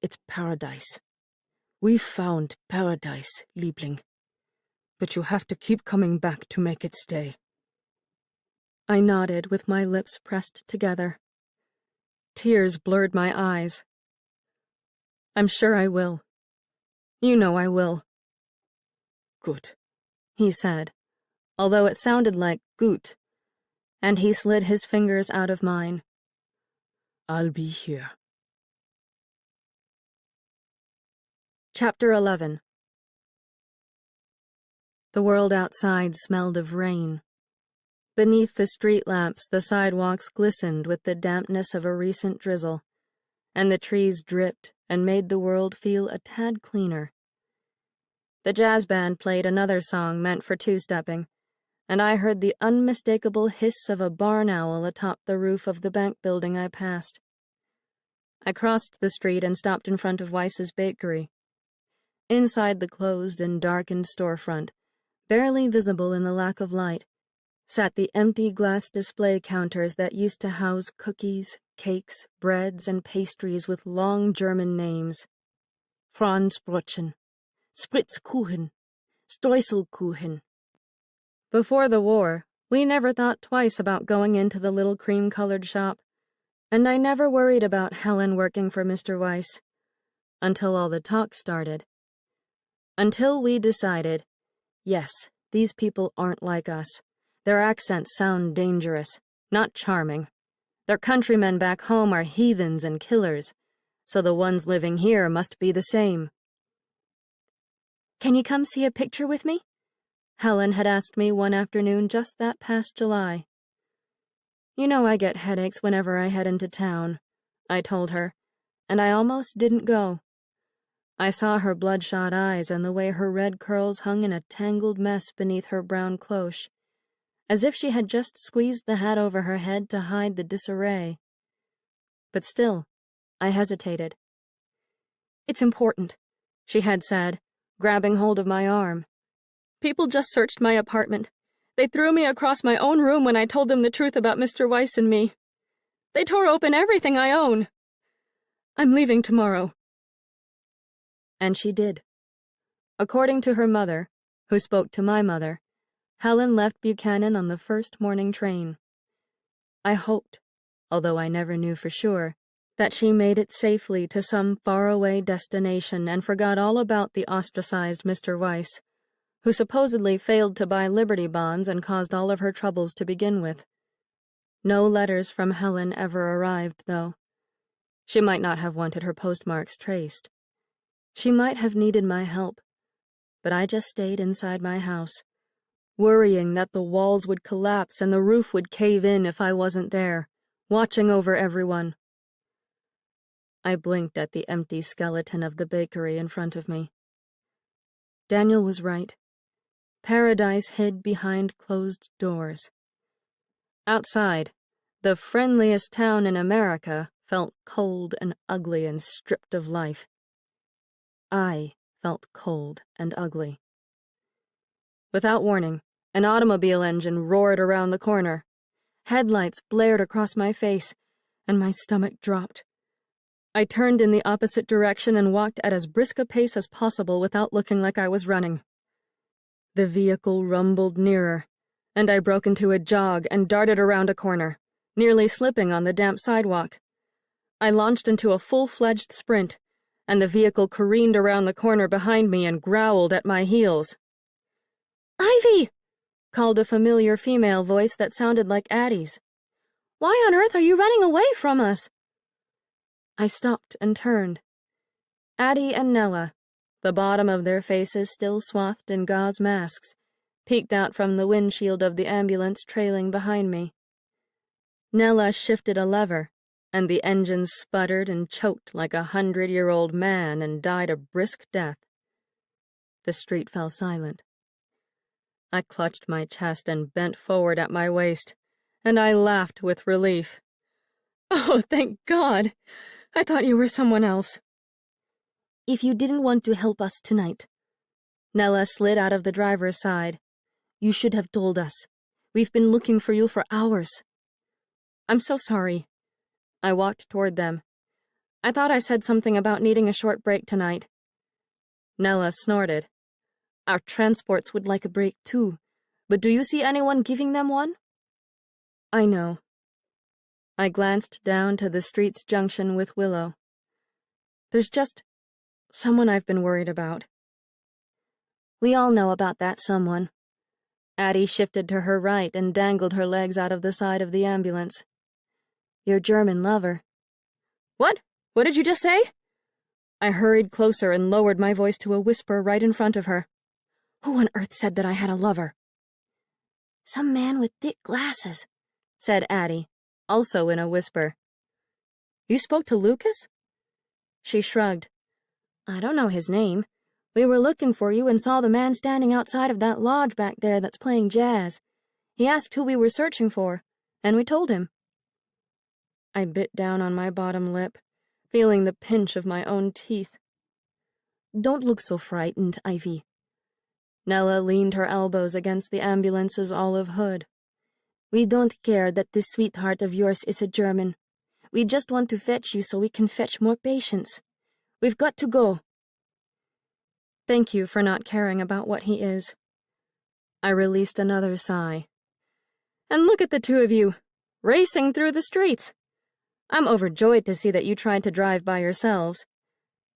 it's paradise. We've found paradise, Liebling. But you have to keep coming back to make it stay. I nodded with my lips pressed together. Tears blurred my eyes. I'm sure I will. You know I will. Good, he said, although it sounded like gut, and he slid his fingers out of mine. I'll be here. Chapter 11. The world outside smelled of rain. Beneath the street lamps, the sidewalks glistened with the dampness of a recent drizzle, and the trees dripped and made the world feel a tad cleaner. The jazz band played another song meant for two-stepping, and I heard the unmistakable hiss of a barn owl atop the roof of the bank building I passed. I crossed the street and stopped in front of Weiss's bakery. Inside the closed and darkened storefront, barely visible in the lack of light, sat the empty glass display counters that used to house cookies, cakes, breads, and pastries with long German names. Franzbrötchen, Spritzkuchen, Streuselkuchen. Before the war, we never thought twice about going into the little cream-colored shop, and I never worried about Helen working for Mr. Weiss. Until all the talk started. Until we decided, yes, these people aren't like us. Their accents sound dangerous, not charming. Their countrymen back home are heathens and killers, so the ones living here must be the same. "Can you come see a picture with me?" Helen had asked me one afternoon just that past July. "You know I get headaches whenever I head into town," I told her, and I almost didn't go. I saw her bloodshot eyes and the way her red curls hung in a tangled mess beneath her brown cloche, as if she had just squeezed the hat over her head to hide the disarray. But still, I hesitated. "It's important," she had said, grabbing hold of my arm. "People just searched my apartment. They threw me across my own room when I told them the truth about Mr. Weiss and me. They tore open everything I own. I'm leaving tomorrow." And she did. According to her mother, who spoke to my mother, Helen left Buchanan on the first morning train. I hoped, although I never knew for sure, that she made it safely to some faraway destination and forgot all about the ostracized Mr. Weiss, who supposedly failed to buy Liberty bonds and caused all of her troubles to begin with. No letters from Helen ever arrived, though. She might not have wanted her postmarks traced. She might have needed my help, but I just stayed inside my house, worrying that the walls would collapse and the roof would cave in if I wasn't there, watching over everyone. I blinked at the empty skeleton of the bakery in front of me. Daniel was right. Paradise hid behind closed doors. Outside, the friendliest town in America felt cold and ugly and stripped of life. I felt cold and ugly. Without warning, an automobile engine roared around the corner. Headlights blared across my face, and my stomach dropped. I turned in the opposite direction and walked at as brisk a pace as possible without looking like I was running. The vehicle rumbled nearer, and I broke into a jog and darted around a corner, nearly slipping on the damp sidewalk. I launched into a full-fledged sprint, and the vehicle careened around the corner behind me and growled at my heels. "Ivy!" called a familiar female voice that sounded like Addie's. "Why on earth are you running away from us?" I stopped and turned. Addie and Nella, the bottom of their faces still swathed in gauze masks, peeked out from the windshield of the ambulance trailing behind me. Nella shifted a lever, and the engine sputtered and choked like a 100-year-old man and died a brisk death. The street fell silent. I clutched my chest and bent forward at my waist, and I laughed with relief. "Oh, thank God! I thought you were someone else." "If you didn't want to help us tonight," Nella slid out of the driver's side, "you should have told us. We've been looking for you for hours." "I'm so sorry." I walked toward them. "I thought I said something about needing a short break tonight." Nella snorted. "Our transports would like a break too, but do you see anyone giving them one?" "I know." I glanced down to the street's junction with Willow. "There's just someone I've been worried about." "We all know about that someone." Addie shifted to her right and dangled her legs out of the side of the ambulance. "Your German lover." "What? What did you just say?" I hurried closer and lowered my voice to a whisper right in front of her. "Who on earth said that I had a lover?" "Some man with thick glasses," said Addie, also in a whisper. "You spoke to Lucas?" She shrugged. "I don't know his name. We were looking for you and saw the man standing outside of that lodge back there that's playing jazz. He asked who we were searching for, and we told him." I bit down on my bottom lip, feeling the pinch of my own teeth. "Don't look so frightened, Ivy." Nella leaned her elbows against the ambulance's olive hood. "We don't care that this sweetheart of yours is a German. We just want to fetch you so we can fetch more patients. We've got to go." Thank you for not caring about what he is. I released another sigh. And look at the two of you, racing through the streets. I'm overjoyed to see that you tried to drive by yourselves.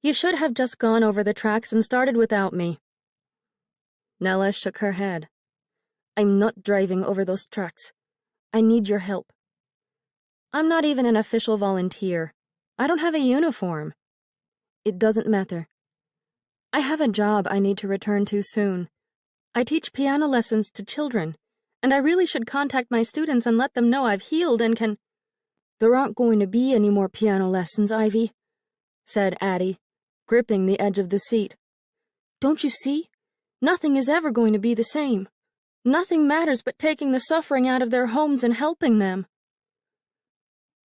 You should have just gone over the tracks and started without me. Nella shook her head. I'm not driving over those tracks. I need your help. I'm not even an official volunteer. I don't have a uniform. It doesn't matter. I have a job I need to return to soon. I teach piano lessons to children, and I really should contact my students and let them know I've healed and can... There aren't going to be any more piano lessons, Ivy, said Addie, gripping the edge of the seat. Don't you see? Nothing is ever going to be the same. Nothing matters but taking the suffering out of their homes and helping them.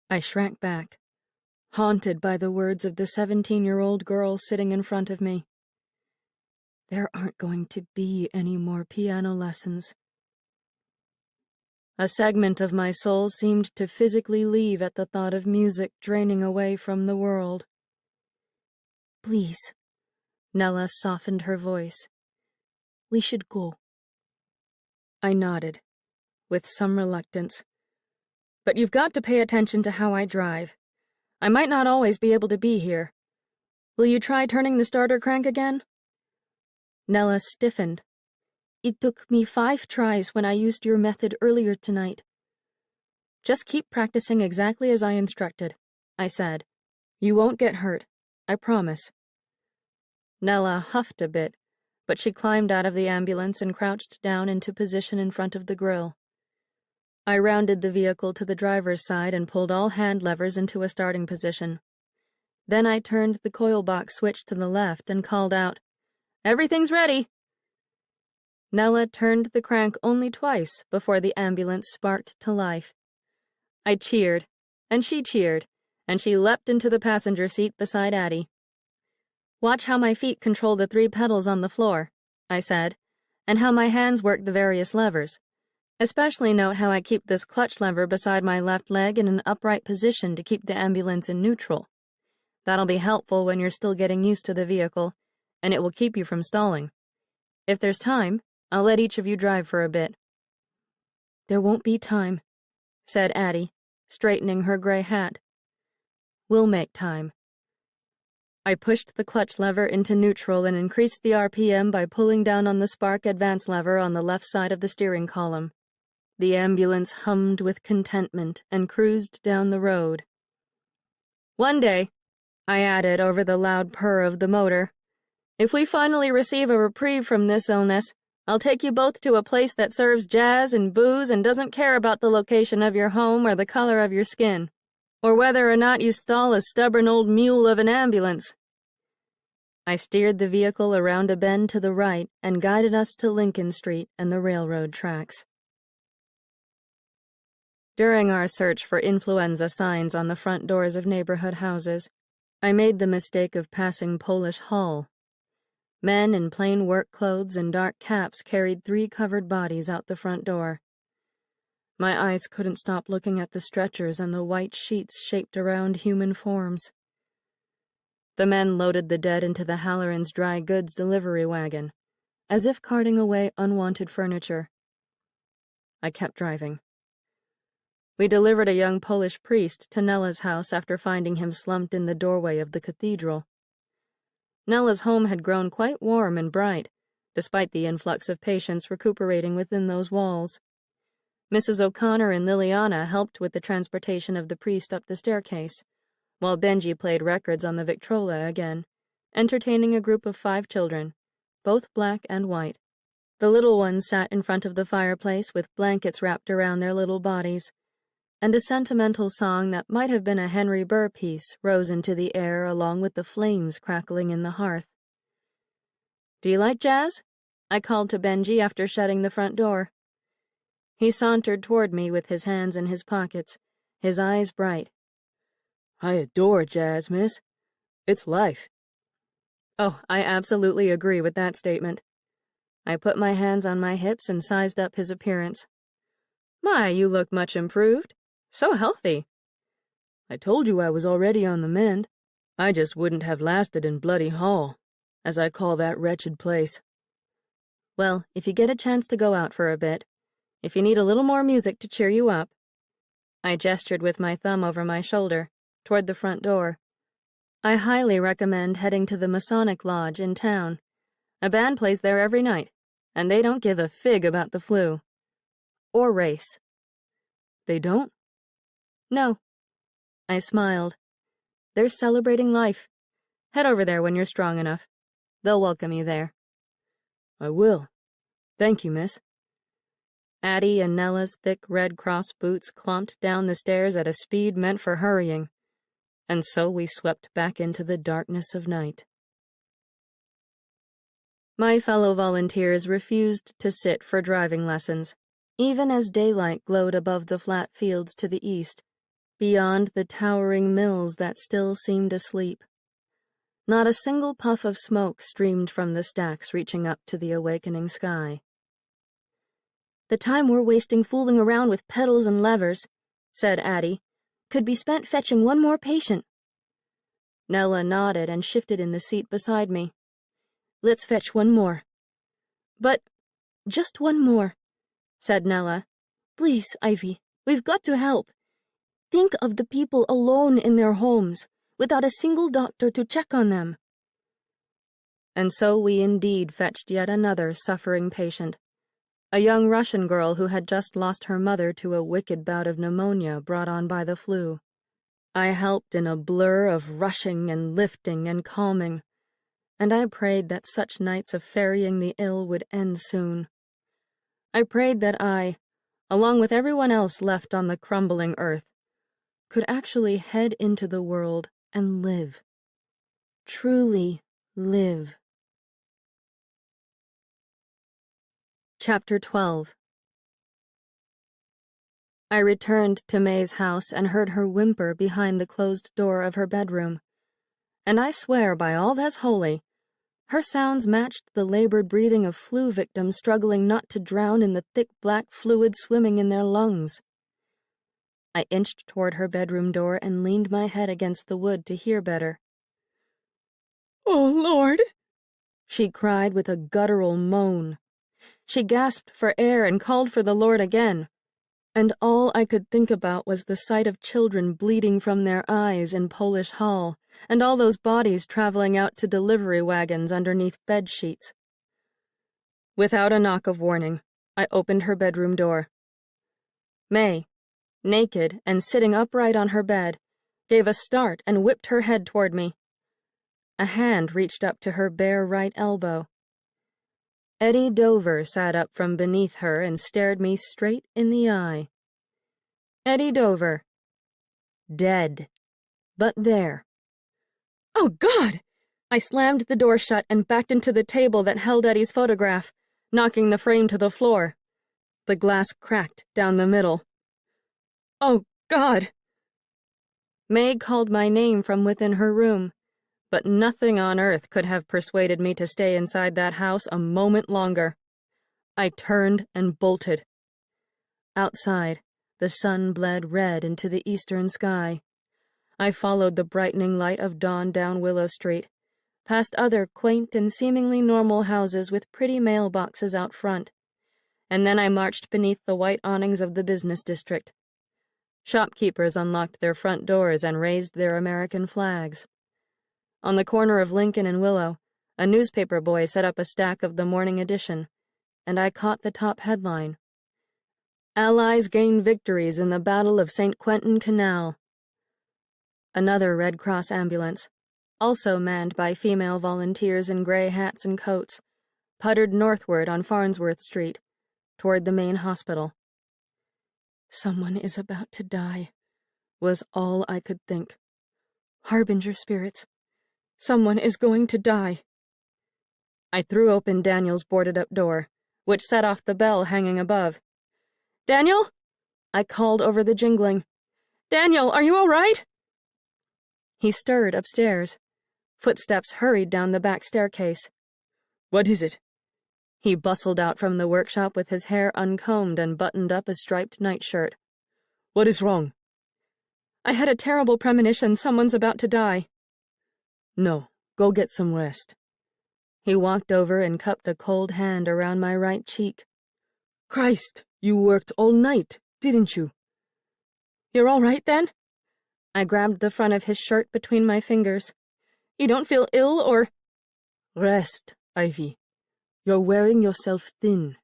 I shrank back, haunted by the words of the 17-year-old girl sitting in front of me. There aren't going to be any more piano lessons. A segment of my soul seemed to physically leave at the thought of music draining away from the world. Please, Nella softened her voice. We should go. I nodded, with some reluctance. But you've got to pay attention to how I drive. I might not always be able to be here. Will you try turning the starter crank again? Nella stiffened. It took me 5 tries when I used your method earlier tonight. Just keep practicing exactly as I instructed, I said. You won't get hurt, I promise. Nella huffed a bit, but she climbed out of the ambulance and crouched down into position in front of the grill. I rounded the vehicle to the driver's side and pulled all hand levers into a starting position. Then I turned the coil box switch to the left and called out, Everything's ready! Nella turned the crank only twice before the ambulance sparked to life. I cheered, and she leapt into the passenger seat beside Addie. Watch how my feet control the 3 pedals on the floor, I said, and how my hands work the various levers. Especially note how I keep this clutch lever beside my left leg in an upright position to keep the ambulance in neutral. That'll be helpful when you're still getting used to the vehicle, and it will keep you from stalling. If there's time, I'll let each of you drive for a bit. There won't be time, said Addie, straightening her gray hat. We'll make time. I pushed the clutch lever into neutral and increased the RPM by pulling down on the spark advance lever on the left side of the steering column. The ambulance hummed with contentment and cruised down the road. One day, I added over the loud purr of the motor, if we finally receive a reprieve from this illness, I'll take you both to a place that serves jazz and booze and doesn't care about the location of your home or the color of your skin, or whether or not you stall a stubborn old mule of an ambulance. I steered the vehicle around a bend to the right and guided us to Lincoln Street and the railroad tracks. During our search for influenza signs on the front doors of neighborhood houses, I made the mistake of passing Polish Hall. Men in plain work clothes and dark caps carried 3 covered bodies out the front door. My eyes couldn't stop looking at the stretchers and the white sheets shaped around human forms. The men loaded the dead into the Halloran's dry goods delivery wagon, as if carting away unwanted furniture. I kept driving. We delivered a young Polish priest to Nella's house after finding him slumped in the doorway of the cathedral. Nella's home had grown quite warm and bright, despite the influx of patients recuperating within those walls. Mrs. O'Connor and Liliana helped with the transportation of the priest up the staircase, while Benji played records on the Victrola again, entertaining a group of 5 children, both black and white. The little ones sat in front of the fireplace with blankets wrapped around their little bodies, and a sentimental song that might have been a Henry Burr piece rose into the air along with the flames crackling in the hearth. "Do you like jazz?" I called to Benji after shutting the front door. He sauntered toward me with his hands in his pockets, his eyes bright. "I adore jazz, miss. It's life." Oh, I absolutely agree with that statement. I put my hands on my hips and sized up his appearance. "My, you look much improved. So healthy." "I told you I was already on the mend. I just wouldn't have lasted in Bloody Hall. as I call that wretched place. Well, if you get a chance to go out for a bit, if you need a little more music to cheer you up. I gestured with my thumb over my shoulder, toward the front door. I highly recommend heading to the Masonic Lodge in town. A band plays there every night, and they don't give a fig about the flu. Or race. They don't? No. I smiled. They're celebrating life. Head over there when you're strong enough. They'll welcome you there. I will. Thank you, miss. Addie and Nella's thick Red Cross boots clomped down the stairs at a speed meant for hurrying, and so we swept back into the darkness of night. My fellow volunteers refused to sit for driving lessons, even as daylight glowed above the flat fields to the east, beyond the towering mills that still seemed asleep. Not a single puff of smoke streamed from the stacks reaching up to the awakening sky. "The time we're wasting fooling around with pedals and levers," said Addie, "could be spent fetching one more patient." Nella nodded and shifted in the seat beside me. "Let's fetch one more." "But just one more," said Nella. "Please, Ivy, we've got to help. Think of the people alone in their homes, without a single doctor to check on them." And so we indeed fetched yet another suffering patient. A young Russian girl who had just lost her mother to a wicked bout of pneumonia brought on by the flu. I helped in a blur of rushing and lifting and calming, and I prayed that such nights of ferrying the ill would end soon. I prayed that I, along with everyone else left on the crumbling earth, could actually head into the world and live. Truly live. Chapter 12. I returned to May's house and heard her whimper behind the closed door of her bedroom. And I swear by all that's holy, her sounds matched the labored breathing of flu victims struggling not to drown in the thick black fluid swimming in their lungs. I inched toward her bedroom door and leaned my head against the wood to hear better. "Oh, Lord!" she cried with a guttural moan. She gasped for air and called for the Lord again, and all I could think about was the sight of children bleeding from their eyes in Polish Hall, and all those bodies traveling out to delivery wagons underneath bed sheets. Without a knock of warning, I opened her bedroom door. May, naked and sitting upright on her bed, gave a start and whipped her head toward me. A hand reached up to her bare right elbow. Eddie Dover sat up from beneath her and stared me straight in the eye. Eddie Dover. Dead. But there. Oh, God! I slammed the door shut and backed into the table that held Eddie's photograph, knocking the frame to the floor. The glass cracked down the middle. Oh, God! May called my name from within her room, but nothing on earth could have persuaded me to stay inside that house a moment longer. I turned and bolted. Outside, the sun bled red into the eastern sky. I followed the brightening light of dawn down Willow Street, past other quaint and seemingly normal houses with pretty mailboxes out front, and then I marched beneath the white awnings of the business district. Shopkeepers unlocked their front doors and raised their American flags. On the corner of Lincoln and Willow, a newspaper boy set up a stack of the morning edition, and I caught the top headline. Allies gain victories in the Battle of St. Quentin Canal. Another Red Cross ambulance, also manned by female volunteers in gray hats and coats, puttered northward on Farnsworth Street, toward the main hospital. Someone is about to die, was all I could think. Harbinger spirits. Someone is going to die. I threw open Daniel's boarded-up door, which set off the bell hanging above. "Daniel?" I called over the jingling. "Daniel, are you all right?" He stirred upstairs. Footsteps hurried down the back staircase. "What is it?" He bustled out from the workshop with his hair uncombed and buttoned up a striped nightshirt. "What is wrong?" "I had a terrible premonition someone's about to die." "No, go get some rest." He walked over and cupped a cold hand around my right cheek. Christ, you worked all night, didn't you? You're all right then? I grabbed the front of his shirt between my fingers. You don't feel ill or... Rest, Ivy. You're wearing yourself thin.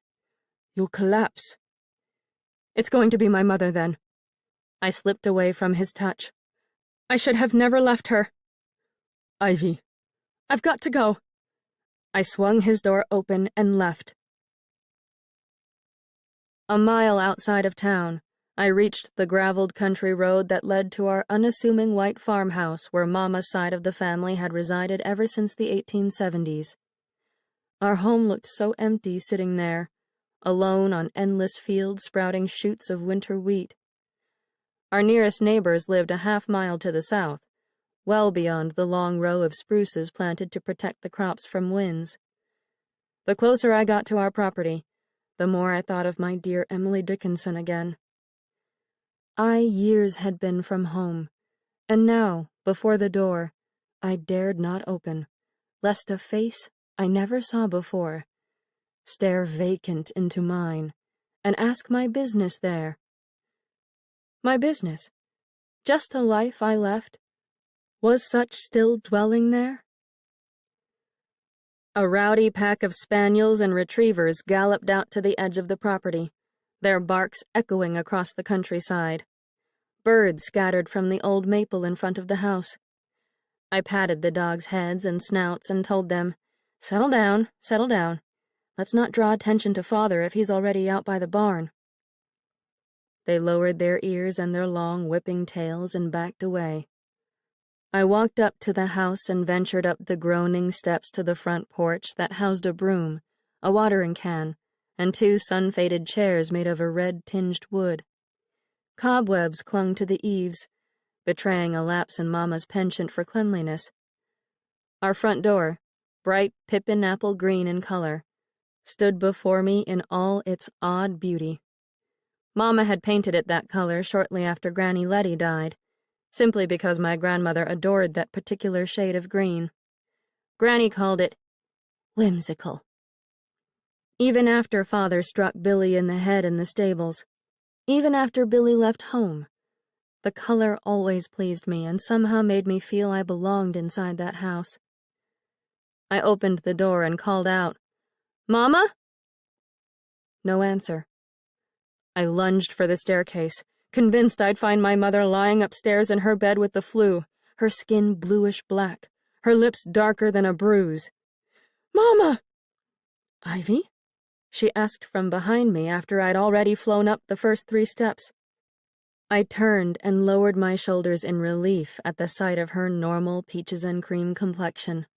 You'll collapse. It's going to be my mother then. I slipped away from his touch. I should have never left her. Ivy. I've got to go. I swung his door open and left. A mile outside of town, I reached the graveled country road that led to our unassuming white farmhouse where Mama's side of the family had resided ever since the 1870s. Our home looked so empty sitting there, alone on endless fields sprouting shoots of winter wheat. Our nearest neighbors lived a half-mile to the south, well beyond the long row of spruces planted to protect the crops from winds. The closer I got to our property, the more I thought of my dear Emily Dickinson again. Years had been from home, and now, before the door, I dared not open, lest a face I never saw before stare vacant into mine and ask my business there. My business? Just a life I left? Was such still dwelling there? A rowdy pack of spaniels and retrievers galloped out to the edge of the property, their barks echoing across the countryside. Birds scattered from the old maple in front of the house. I patted the dogs' heads and snouts and told them, settle down. Let's not draw attention to Father if he's already out by the barn." They lowered their ears and their long whipping tails and backed away. I walked up to the house and ventured up the groaning steps to the front porch that housed a broom, a watering can, and 2 sun-faded chairs made of a red-tinged wood. Cobwebs clung to the eaves, betraying a lapse in Mama's penchant for cleanliness. Our front door, bright pippin apple green in color, stood before me in all its odd beauty. Mama had painted it that color shortly after Granny Letty died, simply because my grandmother adored that particular shade of green. Granny called it whimsical. Even after Father struck Billy in the head in the stables, even after Billy left home, the color always pleased me and somehow made me feel I belonged inside that house. I opened the door and called out, "Mama?" No answer. I lunged for the staircase, convinced I'd find my mother lying upstairs in her bed with the flu, her skin bluish-black, her lips darker than a bruise. "Mama!" "Ivy?" she asked from behind me after I'd already flown up the first 3 steps. I turned and lowered my shoulders in relief at the sight of her normal peaches and cream complexion.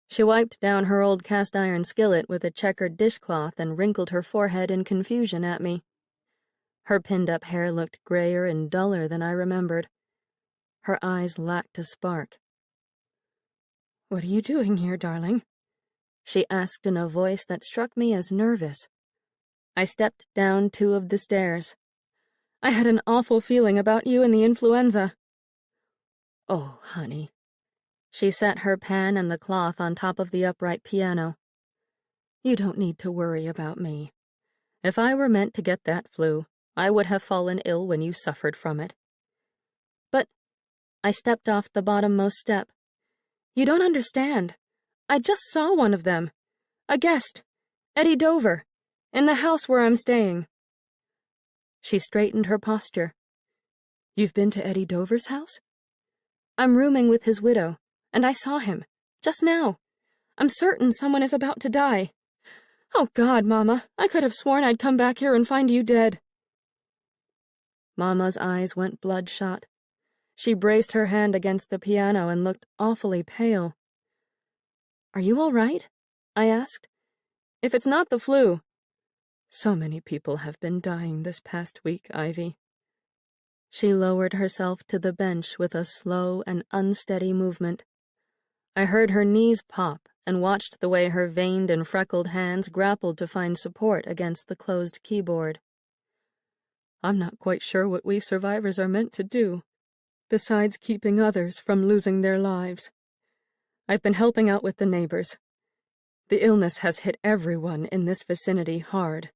She wiped down her old cast-iron skillet with a checkered dishcloth and wrinkled her forehead in confusion at me. Her pinned-up hair looked grayer and duller than I remembered. Her eyes lacked a spark. "What are you doing here, darling?" she asked in a voice that struck me as nervous. I stepped down 2 of the stairs. "I had an awful feeling about you and the influenza." "Oh, honey." She set her pan and the cloth on top of the upright piano. "You don't need to worry about me. If I were meant to get that flu, I would have fallen ill when you suffered from it." "But," I stepped off the bottommost step, "you don't understand. I just saw one of them. A guest, Eddie Dover, in the house where I'm staying." She straightened her posture. "You've been to Eddie Dover's house?" "I'm rooming with his widow, and I saw him, just now. I'm certain someone is about to die. Oh, God, Mama, I could have sworn I'd come back here and find you dead." Mama's eyes went bloodshot. She braced her hand against the piano and looked awfully pale. "Are you all right?" I asked. "If it's not the flu." "So many people have been dying this past week, Ivy." She lowered herself to the bench with a slow and unsteady movement. I heard her knees pop and watched the way her veined and freckled hands grappled to find support against the closed keyboard. "I'm not quite sure what we survivors are meant to do, besides keeping others from losing their lives. I've been helping out with the neighbors, The illness has hit everyone in this vicinity hard.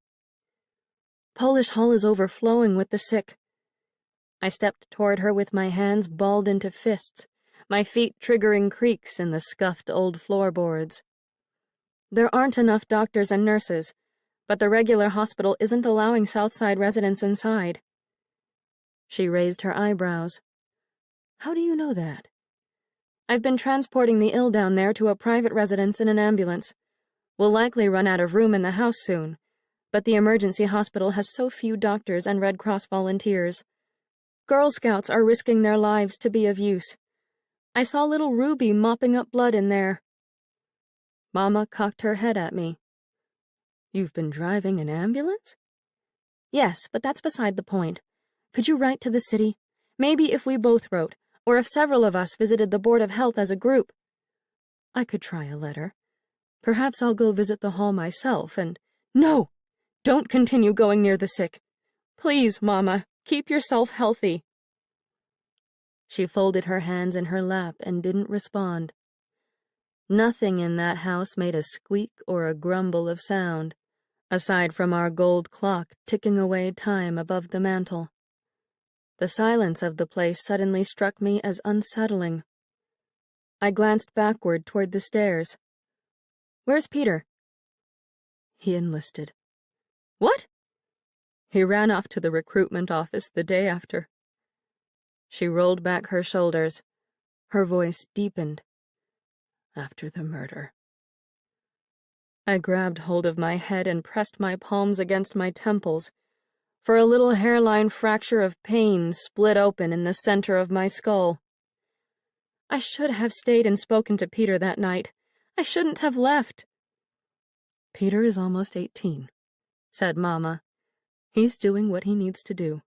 Polish Hall is overflowing with the sick. I stepped toward her with my hands balled into fists, my feet triggering creaks in the scuffed old floorboards. There aren't enough doctors and nurses, but the regular hospital isn't allowing Southside residents inside. She raised her eyebrows. How do you know that? I've been transporting the ill down there to a private residence in an ambulance. We'll likely run out of room in the house soon, but the emergency hospital has so few doctors and Red Cross volunteers. Girl Scouts are risking their lives to be of use. I saw little Ruby mopping up blood in there. Mama cocked her head at me. You've been driving an ambulance? Yes, but that's beside the point. Could you write to the city? Maybe if we both wrote, or if several of us visited the Board of Health as a group. I could try a letter. Perhaps I'll go visit the hall myself and— No! Don't continue going near the sick. Please, Mama, keep yourself healthy. She folded her hands in her lap and didn't respond. Nothing in that house made a squeak or a grumble of sound, aside from our gold clock ticking away time above the mantel. The silence of the place suddenly struck me as unsettling. I glanced backward toward the stairs. Where's Peter? He enlisted. What? He ran off to the recruitment office the day after. She rolled back her shoulders. Her voice deepened. After the murder. I grabbed hold of my head and pressed my palms against my temples, for a little hairline fracture of pain split open in the center of my skull. I should have stayed and spoken to Peter that night. I shouldn't have left. Peter is almost 18, said Mama. He's doing what he needs to do,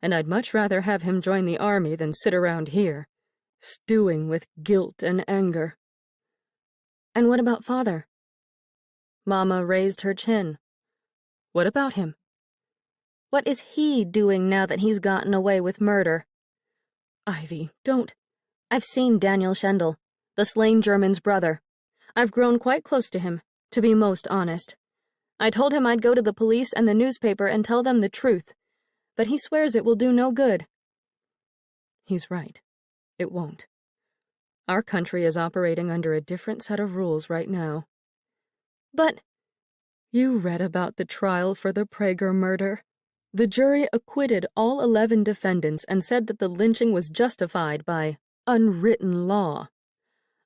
and I'd much rather have him join the army than sit around here, stewing with guilt and anger. And what about Father? Mama raised her chin. What about him? What is he doing now that he's gotten away with murder? Ivy, don't. I've seen Daniel Schendel, the slain German's brother. I've grown quite close to him, to be most honest. I told him I'd go to the police and the newspaper and tell them the truth, but he swears it will do no good. He's right. It won't. Our country is operating under a different set of rules right now. But you read about the trial for the Prager murder. The jury acquitted all 11 defendants and said that the lynching was justified by unwritten law.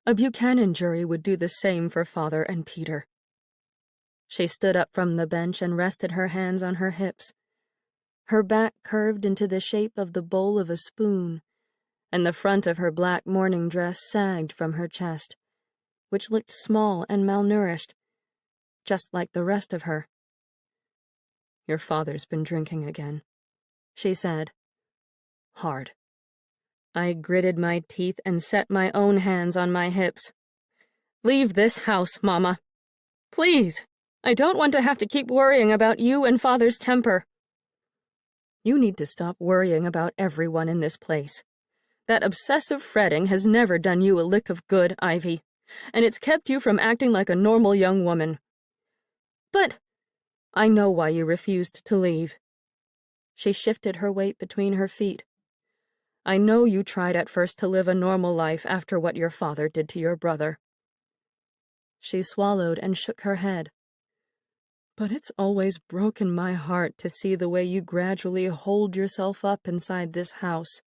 A Buchanan jury would do the same for Father and Peter. She stood up from the bench and rested her hands on her hips. Her back curved into the shape of the bowl of a spoon, and the front of her black morning dress sagged from her chest, which looked small and malnourished, just like the rest of her. Your father's been drinking again, she said. Hard. I gritted my teeth and set my own hands on my hips. Leave this house, Mama. Please, I don't want to have to keep worrying about you and Father's temper. You need to stop worrying about everyone in this place. That obsessive fretting has never done you a lick of good, Ivy, and it's kept you from acting like a normal young woman. But I know why you refused to leave. She shifted her weight between her feet. I know you tried at first to live a normal life after what your father did to your brother. She swallowed and shook her head. But it's always broken my heart to see the way you gradually hold yourself up inside this house,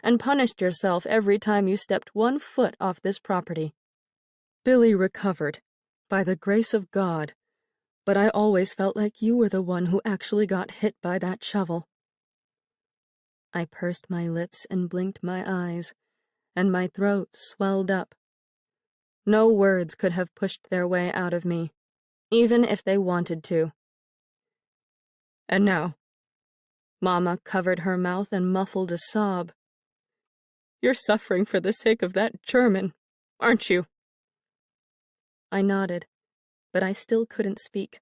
and punished yourself every time you stepped 1 foot off this property. Billy recovered, by the grace of God, but I always felt like you were the one who actually got hit by that shovel. I pursed my lips and blinked my eyes, and my throat swelled up. No words could have pushed their way out of me, even if they wanted to. And now, Mama covered her mouth and muffled a sob. You're suffering for the sake of that German, aren't you? I nodded, but I still couldn't speak.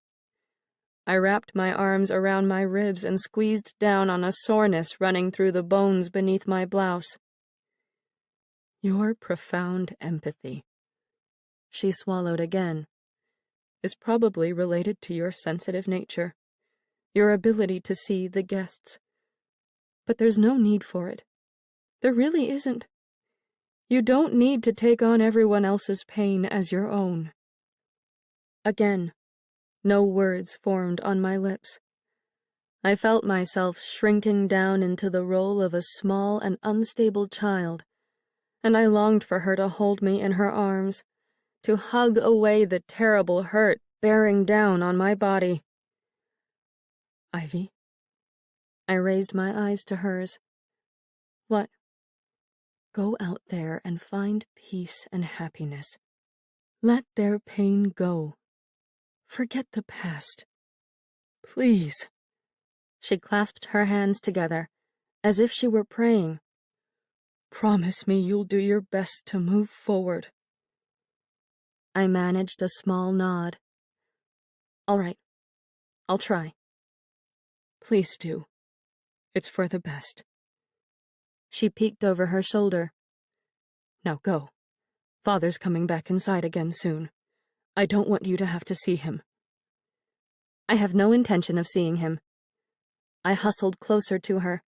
I wrapped my arms around my ribs and squeezed down on a soreness running through the bones beneath my blouse. Your profound empathy. She swallowed again. is probably related to your sensitive nature, your ability to see the guests. But there's no need for it. There really isn't. You don't need to take on everyone else's pain as your own." Again, no words formed on my lips. I felt myself shrinking down into the role of a small and unstable child, and I longed for her to hold me in her arms, to hug away the terrible hurt bearing down on my body. "Ivy?" I raised my eyes to hers. "What?" "Go out there and find peace and happiness. Let their pain go. Forget the past. Please." She clasped her hands together, as if she were praying. "Promise me you'll do your best to move forward." I managed a small nod. "All right. I'll try." "Please do. It's for the best." She peeked over her shoulder. "Now go. Father's coming back inside again soon. I don't want you to have to see him." "I have no intention of seeing him." I hustled closer to her.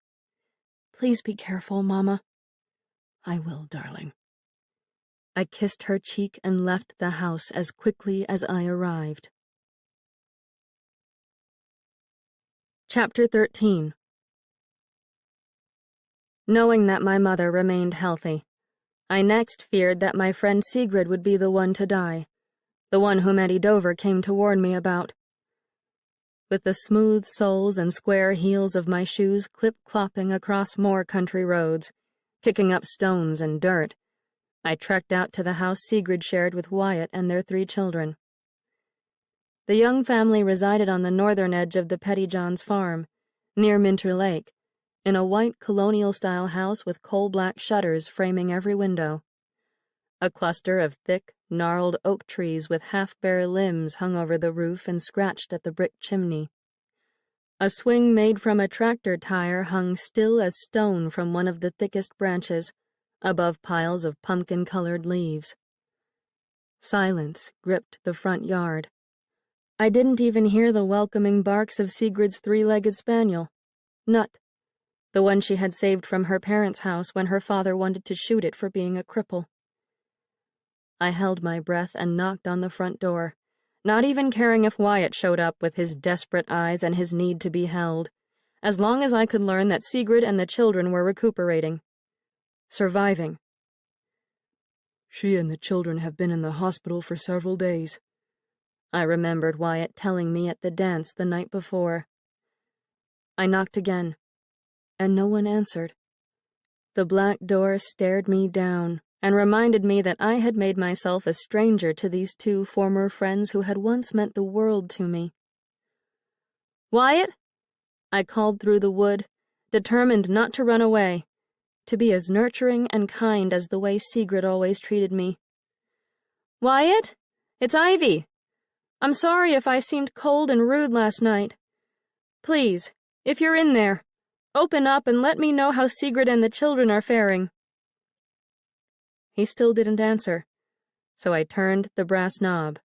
"Please be careful, Mama." "I will, darling." I kissed her cheek and left the house as quickly as I arrived. Chapter 13. Knowing that my mother remained healthy, I next feared that my friend Sigrid would be the one to die, the one whom Eddie Dover came to warn me about. With the smooth soles and square heels of my shoes clip-clopping across more country roads, kicking up stones and dirt, I trekked out to the house Sigrid shared with Wyatt and their 3 children. The young family resided on the northern edge of the Pettyjohns' farm, near Minter Lake, in a white colonial-style house with coal-black shutters framing every window. A cluster of thick, gnarled oak trees with half-bare limbs hung over the roof and scratched at the brick chimney. A swing made from a tractor tire hung still as stone from one of the thickest branches, above piles of pumpkin-colored leaves. Silence gripped the front yard. I didn't even hear the welcoming barks of Sigrid's 3-legged spaniel, Nut, the one she had saved from her parents' house when her father wanted to shoot it for being a cripple. I held my breath and knocked on the front door, not even caring if Wyatt showed up with his desperate eyes and his need to be held, as long as I could learn that Sigrid and the children were recuperating. Surviving. "She and the children have been in the hospital for several days," I remembered Wyatt telling me at the dance the night before. I knocked again, and no one answered. The black door stared me down and reminded me that I had made myself a stranger to these 2 former friends who had once meant the world to me. "Wyatt?" I called through the wood, determined not to run away, to be as nurturing and kind as the way Sigrid always treated me. "Wyatt? It's Ivy. I'm sorry if I seemed cold and rude last night. Please, if you're in there, open up and let me know how Sigrid and the children are faring." He still didn't answer, so I turned the brass knob,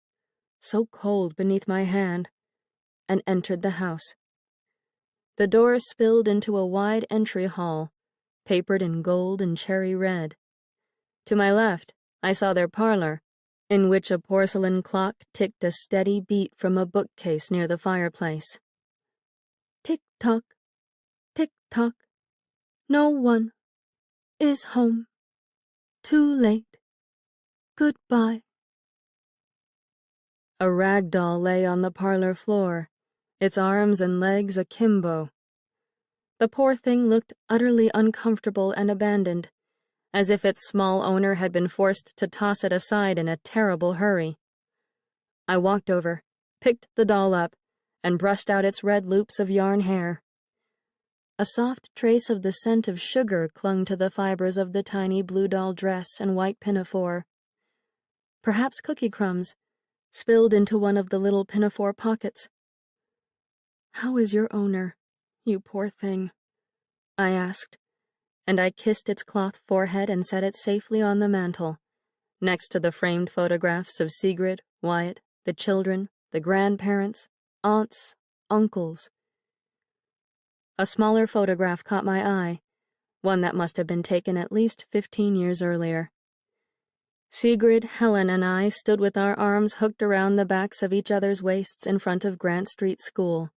so cold beneath my hand, and entered the house. The door spilled into a wide entry hall, papered in gold and cherry red. To my left, I saw their parlor, in which a porcelain clock ticked a steady beat from a bookcase near the fireplace. Tick-tock, tick-tock, no one is home. Too late. Goodbye. A rag doll lay on the parlor floor, its arms and legs akimbo. The poor thing looked utterly uncomfortable and abandoned, as if its small owner had been forced to toss it aside in a terrible hurry. I walked over, picked the doll up, and brushed out its red loops of yarn hair. A soft trace of the scent of sugar clung to the fibers of the tiny blue doll dress and white pinafore. Perhaps cookie crumbs, spilled into one of the little pinafore pockets. "How is your owner, you poor thing?" I asked, and I kissed its cloth forehead and set it safely on the mantel, next to the framed photographs of Sigrid, Wyatt, the children, the grandparents, aunts, uncles. A smaller photograph caught my eye, one that must have been taken at least 15 years earlier. Sigrid, Helen, and I stood with our arms hooked around the backs of each other's waists in front of Grant Street School,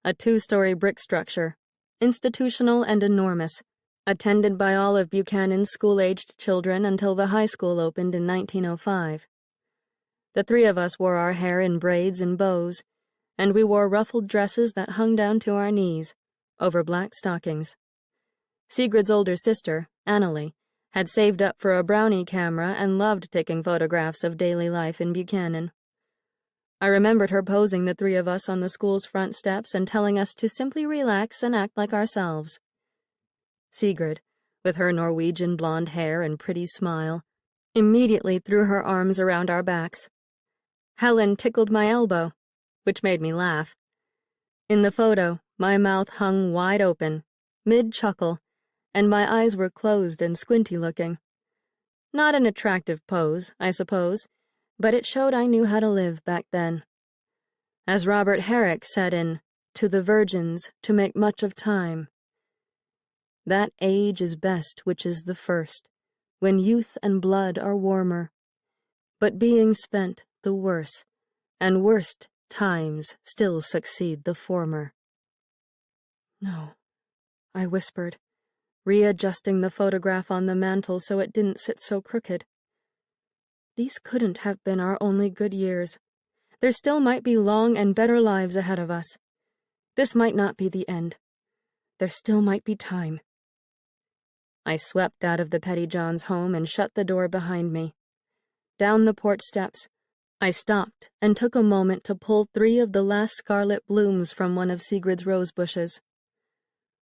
a 2-story brick structure, institutional and enormous, attended by all of Buchanan's school-aged children until the high school opened in 1905. The 3 of us wore our hair in braids and bows, and we wore ruffled dresses that hung down to our knees, over black stockings. Sigrid's older sister, Annalie, had saved up for a brownie camera and loved taking photographs of daily life in Buchanan. I remembered her posing the 3 of us on the school's front steps and telling us to simply relax and act like ourselves. Sigrid, with her Norwegian blonde hair and pretty smile, immediately threw her arms around our backs. Helen tickled my elbow, which made me laugh. In the photo, my mouth hung wide open, mid-chuckle, and my eyes were closed and squinty-looking. Not an attractive pose, I suppose, but it showed I knew how to live back then. As Robert Herrick said in To the Virgins, to make much of time, that age is best which is the first, when youth and blood are warmer, but being spent the worse, and worst times still succeed the former. No, I whispered, readjusting the photograph on the mantel so it didn't sit so crooked. These couldn't have been our only good years. There still might be long and better lives ahead of us. This might not be the end. There still might be time. I swept out of the Pettyjohns' home and shut the door behind me. Down the porch steps, I stopped and took a moment to pull 3 of the last scarlet blooms from one of Sigrid's rose bushes.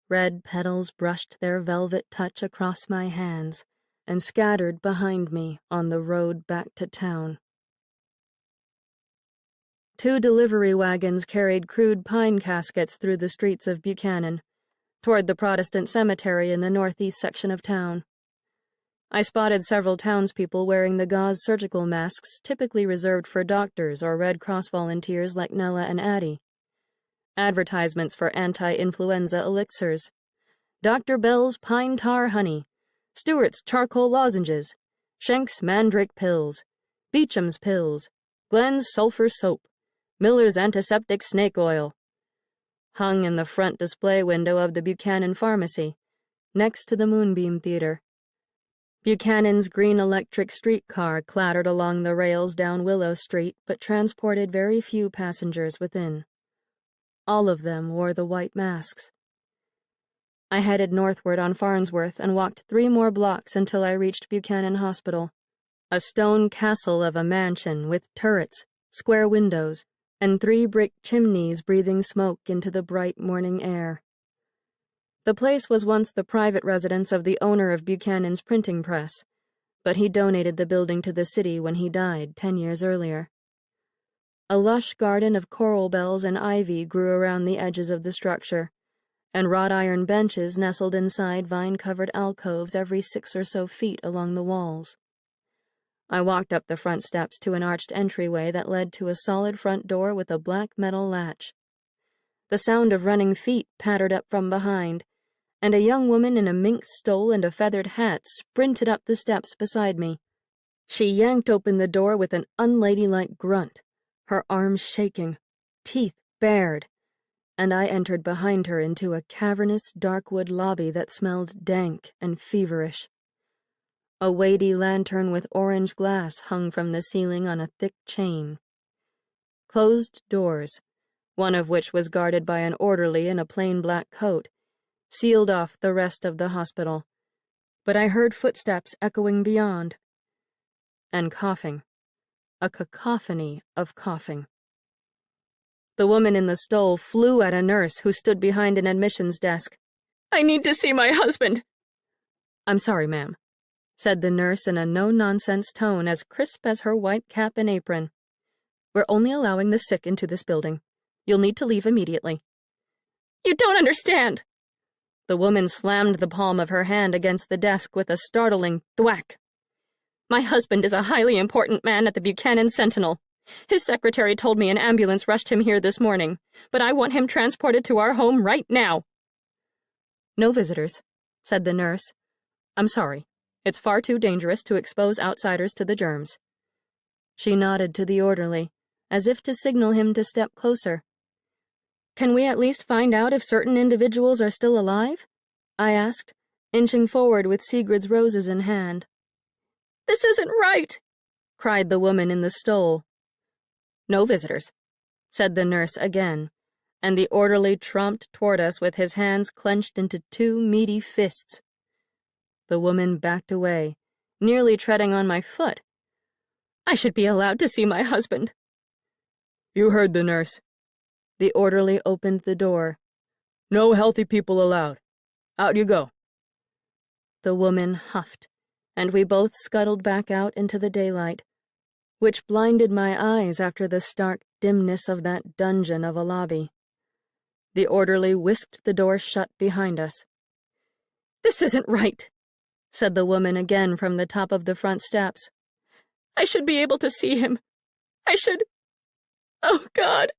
Red petals brushed their velvet touch across my hands and scattered behind me on the road back to town. 2 delivery wagons carried crude pine caskets through the streets of Buchanan, toward the Protestant cemetery in the northeast section of town. I spotted several townspeople wearing the gauze surgical masks typically reserved for doctors or Red Cross volunteers like Nella and Addie. Advertisements for anti-influenza elixirs, Dr. Bell's pine tar honey, Stewart's charcoal lozenges, Schenk's mandrake pills, Beecham's pills, Glenn's sulfur soap, Miller's antiseptic snake oil, hung in the front display window of the Buchanan Pharmacy, next to the Moonbeam Theater. Buchanan's green electric streetcar clattered along the rails down Willow Street but transported very few passengers within. All of them wore the white masks. I headed northward on Farnsworth and walked 3 more blocks until I reached Buchanan Hospital, a stone castle of a mansion with turrets, square windows, and 3 brick chimneys breathing smoke into the bright morning air. The place was once the private residence of the owner of Buchanan's printing press, but he donated the building to the city when he died 10 years earlier. A lush garden of coral bells and ivy grew around the edges of the structure, and wrought iron benches nestled inside vine-covered alcoves every 6 or so feet along the walls. I walked up the front steps to an arched entryway that led to a solid front door with a black metal latch. The sound of running feet pattered up from behind, and a young woman in a mink stole and a feathered hat sprinted up the steps beside me. She yanked open the door with an unladylike grunt, her arms shaking, teeth bared, and I entered behind her into a cavernous darkwood lobby that smelled dank and feverish. A weighty lantern with orange glass hung from the ceiling on a thick chain. Closed doors, one of which was guarded by an orderly in a plain black coat, sealed off the rest of the hospital, but I heard footsteps echoing beyond. And coughing. A cacophony of coughing. The woman in the stole flew at a nurse who stood behind an admissions desk. "I need to see my husband." "I'm sorry, ma'am," said the nurse in a no-nonsense tone as crisp as her white cap and apron. "We're only allowing the sick into this building. You'll need to leave immediately." "You don't understand." The woman slammed the palm of her hand against the desk with a startling thwack. "My husband is a highly important man at the Buchanan Sentinel. His secretary told me an ambulance rushed him here this morning, but I want him transported to our home right now." "No visitors," said the nurse. "I'm sorry. It's far too dangerous to expose outsiders to the germs." She nodded to the orderly, as if to signal him to step closer. "Can we at least find out if certain individuals are still alive?" I asked, inching forward with Sigrid's roses in hand. "This isn't right," cried the woman in the stole. "No visitors," said the nurse again, and the orderly tromped toward us with his hands clenched into two meaty fists. The woman backed away, nearly treading on my foot. "I should be allowed to see my husband." "You heard the nurse." The orderly opened the door. "No healthy people allowed. Out you go." The woman huffed, and we both scuttled back out into the daylight, which blinded my eyes after the stark dimness of that dungeon of a lobby. The orderly whisked the door shut behind us. "This isn't right," said the woman again from the top of the front steps. "I should be able to see him. I should... Oh, God!"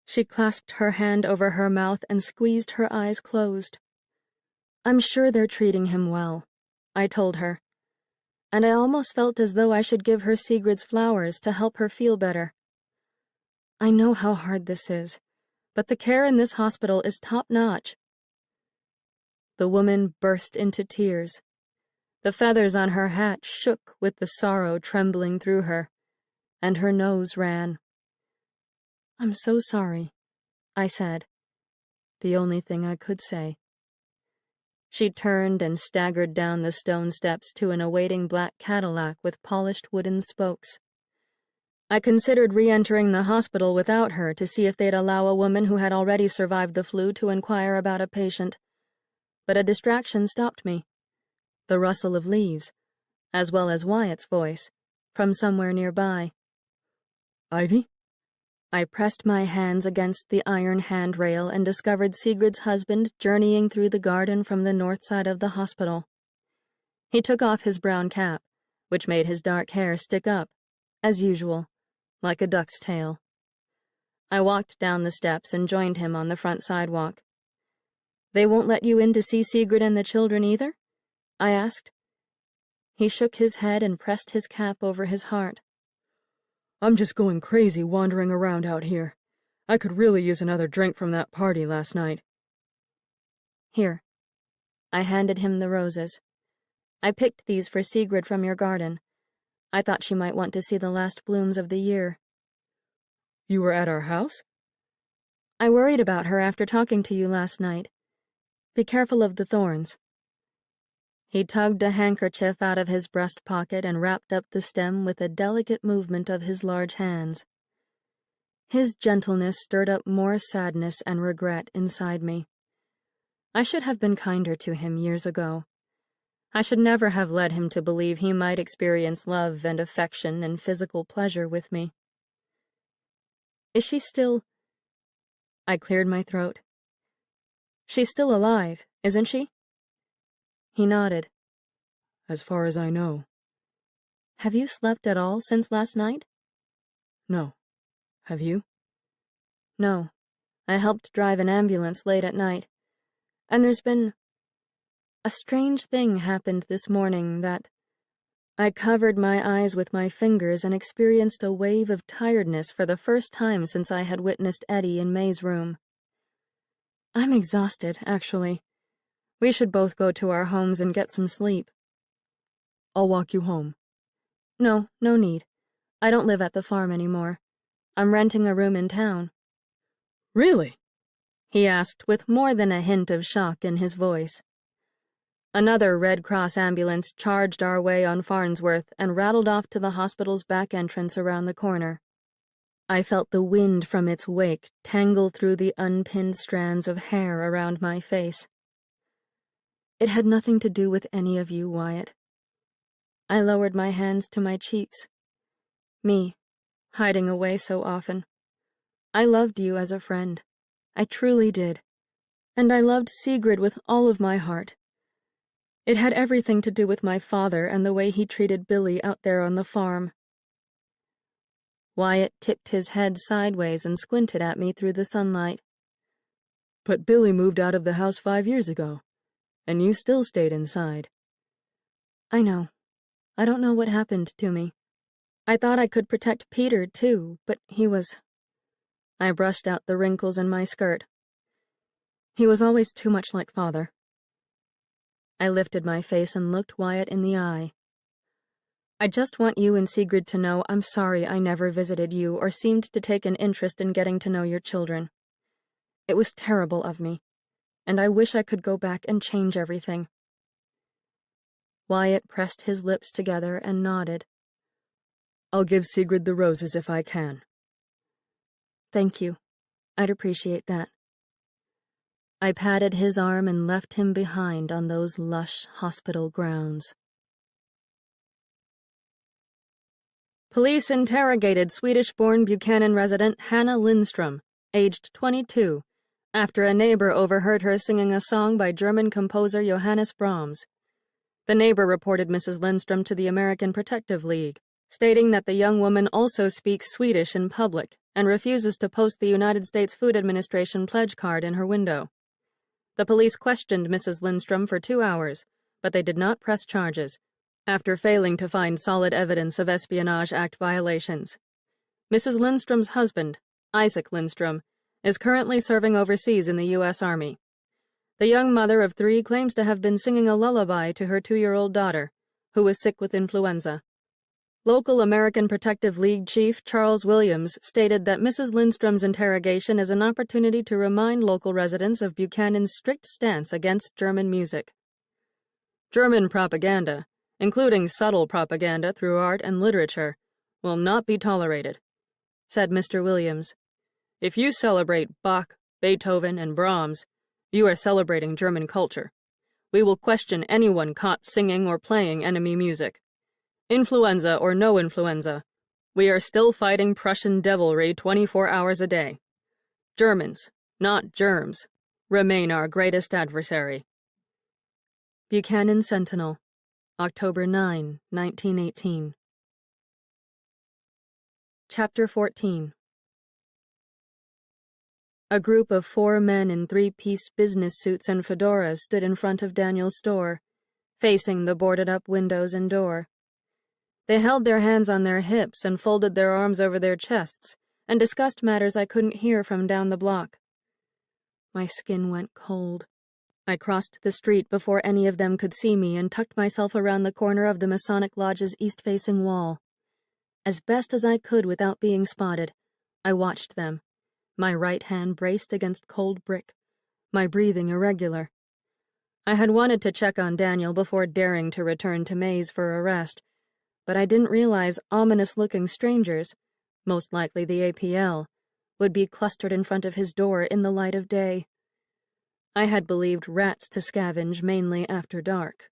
She clasped her hand over her mouth and squeezed her eyes closed. "I'm sure they're treating him well," I told her, and I almost felt as though I should give her Sigrid's flowers to help her feel better. I know how hard this is, but the care in this hospital is top-notch. The woman burst into tears. The feathers on her hat shook with the sorrow trembling through her, and her nose ran. "I'm so sorry," I said, the only thing I could say. She turned and staggered down the stone steps to an awaiting black Cadillac with polished wooden spokes. I considered re-entering the hospital without her to see if they'd allow a woman who had already survived the flu to inquire about a patient, but a distraction stopped me. The rustle of leaves, as well as Wyatt's voice, from somewhere nearby. "Ivy?" I pressed my hands against the iron handrail and discovered Sigrid's husband journeying through the garden from the north side of the hospital. He took off his brown cap, which made his dark hair stick up, as usual, like a duck's tail. I walked down the steps and joined him on the front sidewalk. "They won't let you in to see Sigrid and the children either?" I asked. He shook his head and pressed his cap over his heart. "I'm just going crazy wandering around out here. I could really use another drink from that party last night." "Here." I handed him the roses. "I picked these for Sigrid from your garden. I thought she might want to see the last blooms of the year." "You were at our house?" "I worried about her after talking to you last night. Be careful of the thorns." He tugged a handkerchief out of his breast pocket and wrapped up the stem with a delicate movement of his large hands. His gentleness stirred up more sadness and regret inside me. I should have been kinder to him years ago. I should never have led him to believe he might experience love and affection and physical pleasure with me. "Is she still—" I cleared my throat. "She's still alive, isn't she?" He nodded. "As far as I know." "Have you slept at all since last night?" "No. Have you?" "No. I helped drive an ambulance late at night. And there's been... a strange thing happened this morning that..." I covered my eyes with my fingers and experienced a wave of tiredness for the first time since I had witnessed Eddie in May's room. "I'm exhausted, actually. We should both go to our homes and get some sleep." "I'll walk you home." "No, no need. I don't live at the farm anymore. I'm renting a room in town." "Really?" he asked with more than a hint of shock in his voice. Another Red Cross ambulance charged our way on Farnsworth and rattled off to the hospital's back entrance around the corner. I felt the wind from its wake tangle through the unpinned strands of hair around my face. "It had nothing to do with any of you, Wyatt." I lowered my hands to my cheeks. Me, hiding away so often. I loved you as a friend. I truly did. And I loved Sigrid with all of my heart. It had everything to do with my father and the way he treated Billy out there on the farm. Wyatt tipped his head sideways and squinted at me through the sunlight. But Billy moved out of the house 5 years ago, and you still stayed inside. I know. I don't know what happened to me. I thought I could protect Peter, too, but he was... I brushed out the wrinkles in my skirt. He was always too much like Father. I lifted my face and looked Wyatt in the eye. I just want you and Sigrid to know I'm sorry I never visited you or seemed to take an interest in getting to know your children. It was terrible of me, and I wish I could go back and change everything. Wyatt pressed his lips together and nodded. I'll give Sigrid the roses if I can. Thank you. I'd appreciate that. I patted his arm and left him behind on those lush hospital grounds. Police interrogated Swedish-born Buchanan resident Hannah Lindstrom, aged 22, after a neighbor overheard her singing a song by German composer Johannes Brahms. The neighbor reported Mrs. Lindstrom to the American Protective League, stating that the young woman also speaks Swedish in public and refuses to post the United States Food Administration pledge card in her window. The police questioned Mrs. Lindstrom for 2 hours, but they did not press charges, after failing to find solid evidence of Espionage Act violations. Mrs. Lindstrom's husband, Isaac Lindstrom, is currently serving overseas in the U.S. Army. The young mother of 3 claims to have been singing a lullaby to her 2-year-old daughter, who was sick with influenza. Local American Protective League Chief Charles Williams stated that Mrs. Lindstrom's interrogation is an opportunity to remind local residents of Buchanan's strict stance against German music. German propaganda, including subtle propaganda through art and literature, will not be tolerated, said Mr. Williams. If you celebrate Bach, Beethoven, and Brahms, you are celebrating German culture. We will question anyone caught singing or playing enemy music. Influenza or no influenza, we are still fighting Prussian devilry 24 hours a day. Germans, not germs, remain our greatest adversary. Buchanan Sentinel, October 9, 1918. Chapter 14. A group of 4 men in 3-piece business suits and fedoras stood in front of Daniel's store, facing the boarded-up windows and door. They held their hands on their hips and folded their arms over their chests and discussed matters I couldn't hear from down the block. My skin went cold. I crossed the street before any of them could see me and tucked myself around the corner of the Masonic Lodge's east-facing wall. As best as I could without being spotted, I watched them, my right hand braced against cold brick, my breathing irregular. I had wanted to check on Daniel before daring to return to Maze for a rest, but I didn't realize ominous-looking strangers, most likely the APL, would be clustered in front of his door in the light of day. I had believed rats to scavenge mainly after dark.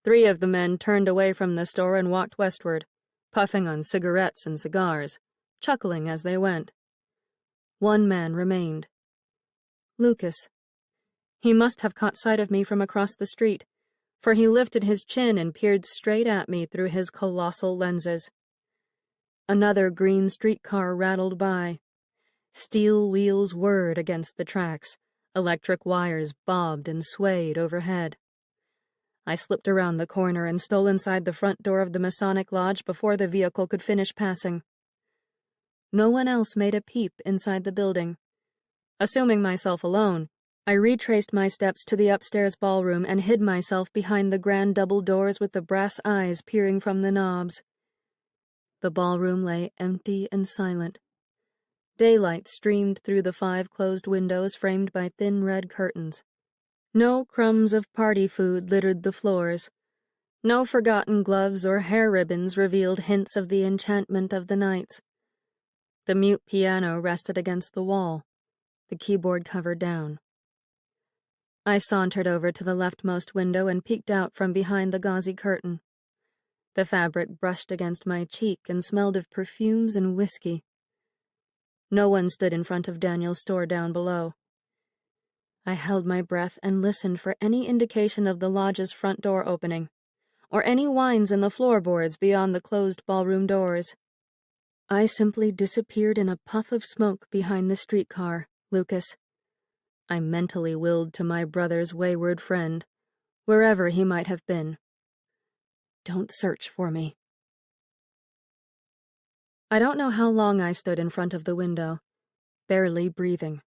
3 of the men turned away from the store and walked westward, puffing on cigarettes and cigars, chuckling as they went. 1 man remained. Lucas. He must have caught sight of me from across the street, for he lifted his chin and peered straight at me through his colossal lenses. Another green streetcar rattled by. Steel wheels whirred against the tracks. Electric wires bobbed and swayed overhead. I slipped around the corner and stole inside the front door of the Masonic Lodge before the vehicle could finish passing. No one else made a peep inside the building. Assuming myself alone, I retraced my steps to the upstairs ballroom and hid myself behind the grand double doors with the brass eyes peering from the knobs. The ballroom lay empty and silent. Daylight streamed through the 5 closed windows framed by thin red curtains. No crumbs of party food littered the floors. No forgotten gloves or hair ribbons revealed hints of the enchantment of the nights. The mute piano rested against the wall, the keyboard cover down. I sauntered over to the leftmost window and peeked out from behind the gauzy curtain. The fabric brushed against my cheek and smelled of perfumes and whiskey. No one stood in front of Daniel's store down below. I held my breath and listened for any indication of the lodge's front door opening, or any whines in the floorboards beyond the closed ballroom doors. I simply disappeared in a puff of smoke behind the streetcar, Lucas. I mentally willed to my brother's wayward friend, wherever he might have been. Don't search for me. I don't know how long I stood in front of the window, barely breathing,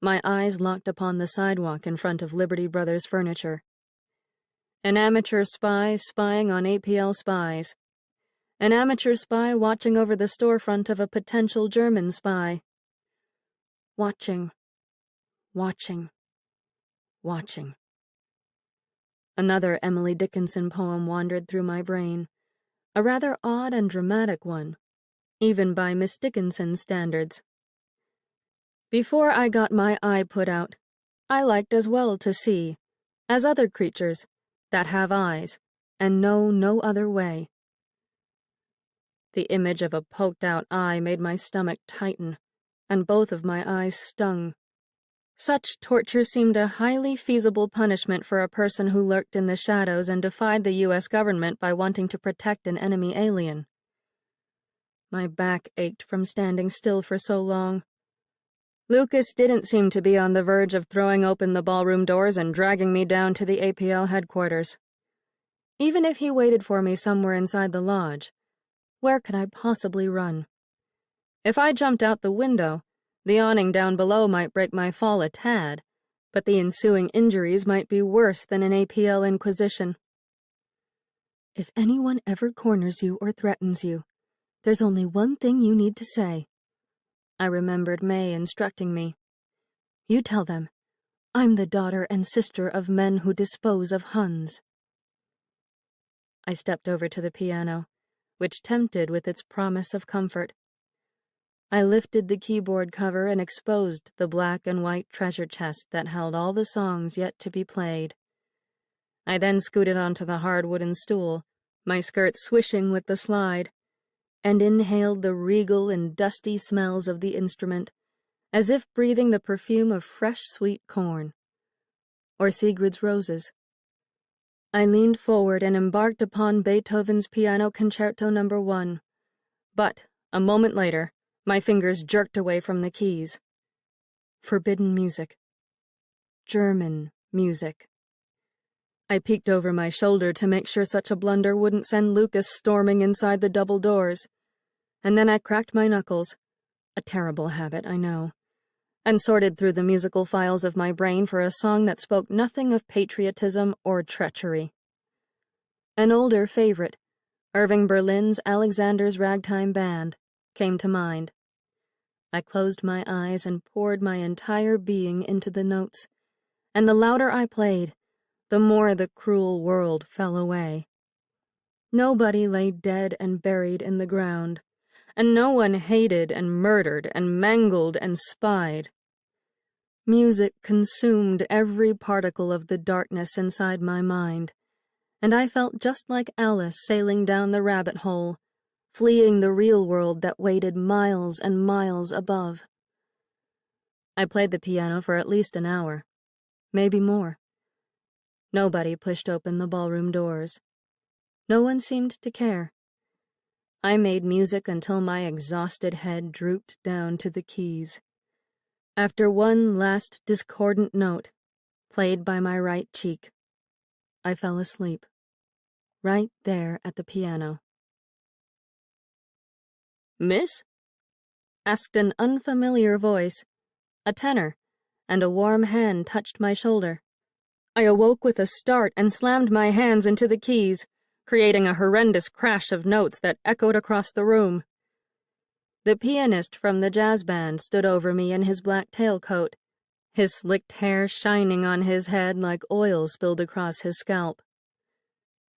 my eyes locked upon the sidewalk in front of Liberty Brothers Furniture. An amateur spy spying on APL spies. An amateur spy watching over the storefront of a potential German spy. Watching. Another Emily Dickinson poem wandered through my brain, a rather odd and dramatic one, even by Miss Dickinson's standards. Before I got my eye put out, I liked as well to see, as other creatures that have eyes and know no other way. The image of a poked-out eye made my stomach tighten, and both of my eyes stung. Such torture seemed a highly feasible punishment for a person who lurked in the shadows and defied the U.S. government by wanting to protect an enemy alien. My back ached from standing still for so long. Lucas didn't seem to be on the verge of throwing open the ballroom doors and dragging me down to the APL headquarters. Even if he waited for me somewhere inside the lodge, where could I possibly run? If I jumped out the window, the awning down below might break my fall a tad, but the ensuing injuries might be worse than an APL inquisition. If anyone ever corners you or threatens you, there's only one thing you need to say. I remembered May instructing me. You tell them, I'm the daughter and sister of men who dispose of Huns. I stepped over to the piano, which tempted with its promise of comfort. I lifted the keyboard cover and exposed the black and white treasure chest that held all the songs yet to be played. I then scooted onto the hard wooden stool, my skirt swishing with the slide, and inhaled the regal and dusty smells of the instrument, as if breathing the perfume of fresh sweet corn. Or Sigrid's roses. I leaned forward and embarked upon Beethoven's Piano Concerto No. 1. But, a moment later, my fingers jerked away from the keys. Forbidden music. German music. I peeked over my shoulder to make sure such a blunder wouldn't send Lucas storming inside the double doors. And then I cracked my knuckles, a terrible habit, I know, and sorted through the musical files of my brain for a song that spoke nothing of patriotism or treachery. An older favorite, Irving Berlin's Alexander's Ragtime Band, came to mind. I closed my eyes and poured my entire being into the notes, and the louder I played, the more the cruel world fell away. Nobody lay dead and buried in the ground, and no one hated and murdered and mangled and spied. Music consumed every particle of the darkness inside my mind, and I felt just like Alice sailing down the rabbit hole, fleeing the real world that waited miles and miles above. I played the piano for at least an hour, maybe more. Nobody pushed open the ballroom doors. No one seemed to care. I made music until my exhausted head drooped down to the keys. After one last discordant note, played by my right cheek, I fell asleep, right there at the piano. "Miss?" asked an unfamiliar voice, a tenor, and a warm hand touched my shoulder. I awoke with a start and slammed my hands into the keys, creating a horrendous crash of notes that echoed across the room. The pianist from the jazz band stood over me in his black tailcoat, his slicked hair shining on his head like oil spilled across his scalp.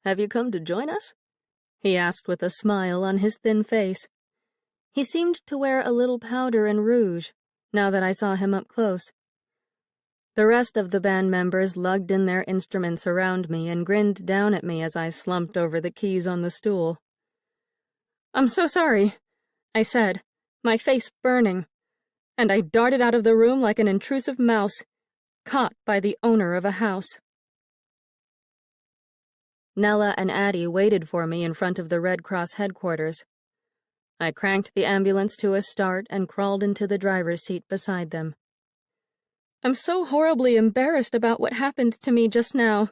"Have you come to join us?" he asked with a smile on his thin face. He seemed to wear a little powder and rouge, now that I saw him up close. The rest of the band members lugged in their instruments around me and grinned down at me as I slumped over the keys on the stool. "I'm so sorry," I said, my face burning, and I darted out of the room like an intrusive mouse, caught by the owner of a house. Nella and Addie waited for me in front of the Red Cross headquarters. I cranked the ambulance to a start and crawled into the driver's seat beside them. I'm so horribly embarrassed about what happened to me just now,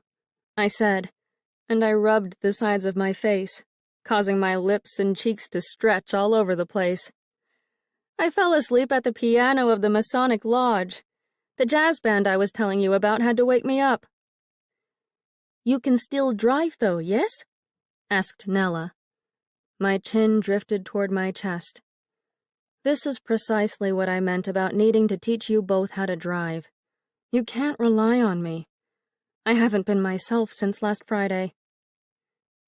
I said, and I rubbed the sides of my face, causing my lips and cheeks to stretch all over the place. I fell asleep at the piano of the Masonic Lodge. The jazz band I was telling you about had to wake me up. You can still drive, though, yes? Asked Nella. My chin drifted toward my chest. This is precisely what I meant about needing to teach you both how to drive. You can't rely on me. I haven't been myself since last Friday.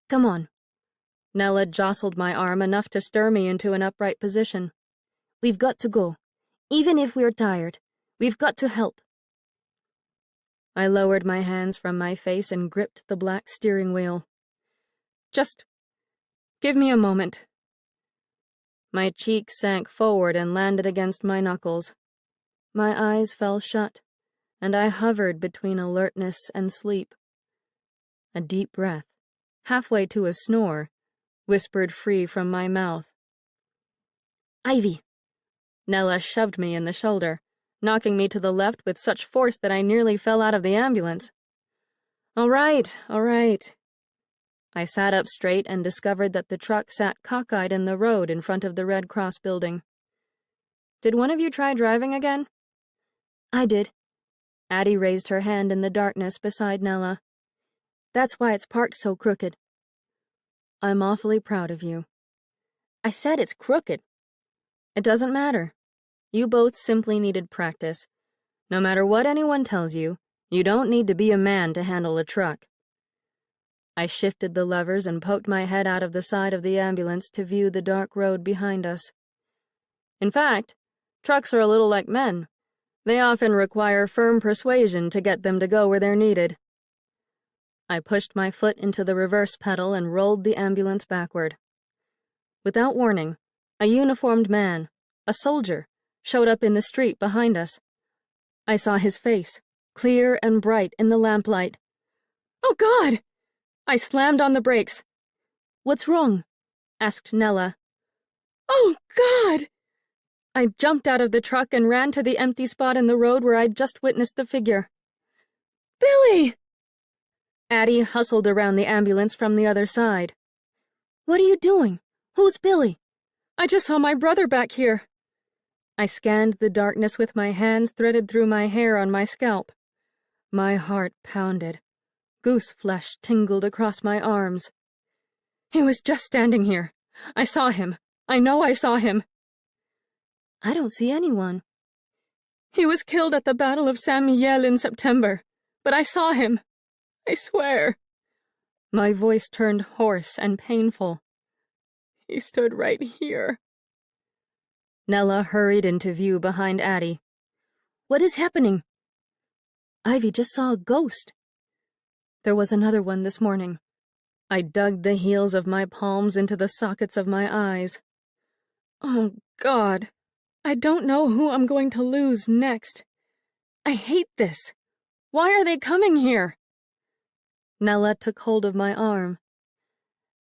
Come on. Nella jostled my arm enough to stir me into an upright position. We've got to go. Even if we're tired, we've got to help. I lowered my hands from my face and gripped the black steering wheel. Just give me a moment. My cheek sank forward and landed against my knuckles. My eyes fell shut, and I hovered between alertness and sleep. A deep breath, halfway to a snore, whispered free from my mouth. Ivy! Nella shoved me in the shoulder, knocking me to the left with such force that I nearly fell out of the ambulance. All right. I sat up straight and discovered that the truck sat cockeyed in the road in front of the Red Cross building. Did one of you try driving again? I did. Addie raised her hand in the darkness beside Nella. That's why it's parked so crooked. I'm awfully proud of you. I said it's crooked. It doesn't matter. You both simply needed practice. No matter what anyone tells you, you don't need to be a man to handle a truck. I shifted the levers and poked my head out of the side of the ambulance to view the dark road behind us. In fact, trucks are a little like men. They often require firm persuasion to get them to go where they're needed. I pushed my foot into the reverse pedal and rolled the ambulance backward. Without warning, a uniformed man, a soldier, showed up in the street behind us. I saw his face, clear and bright in the lamplight. Oh, God! I slammed on the brakes. What's wrong? Asked Nella. Oh, God! I jumped out of the truck and ran to the empty spot in the road where I'd just witnessed the figure. Billy! Addie hustled around the ambulance from the other side. What are you doing? Who's Billy? I just saw my brother back here. I scanned the darkness with my hands threaded through my hair on my scalp. My heart pounded. Goose flesh tingled across my arms. He was just standing here. I saw him. I know I saw him. I don't see anyone. He was killed at the Battle of Saint Mihiel in September, but I saw him. I swear. My voice turned hoarse and painful. He stood right here. Nella hurried into view behind Addie. What is happening? Ivy just saw a ghost. There was another one this morning. I dug the heels of my palms into the sockets of my eyes. Oh, God. I don't know who I'm going to lose next. I hate this. Why are they coming here? Nella took hold of my arm.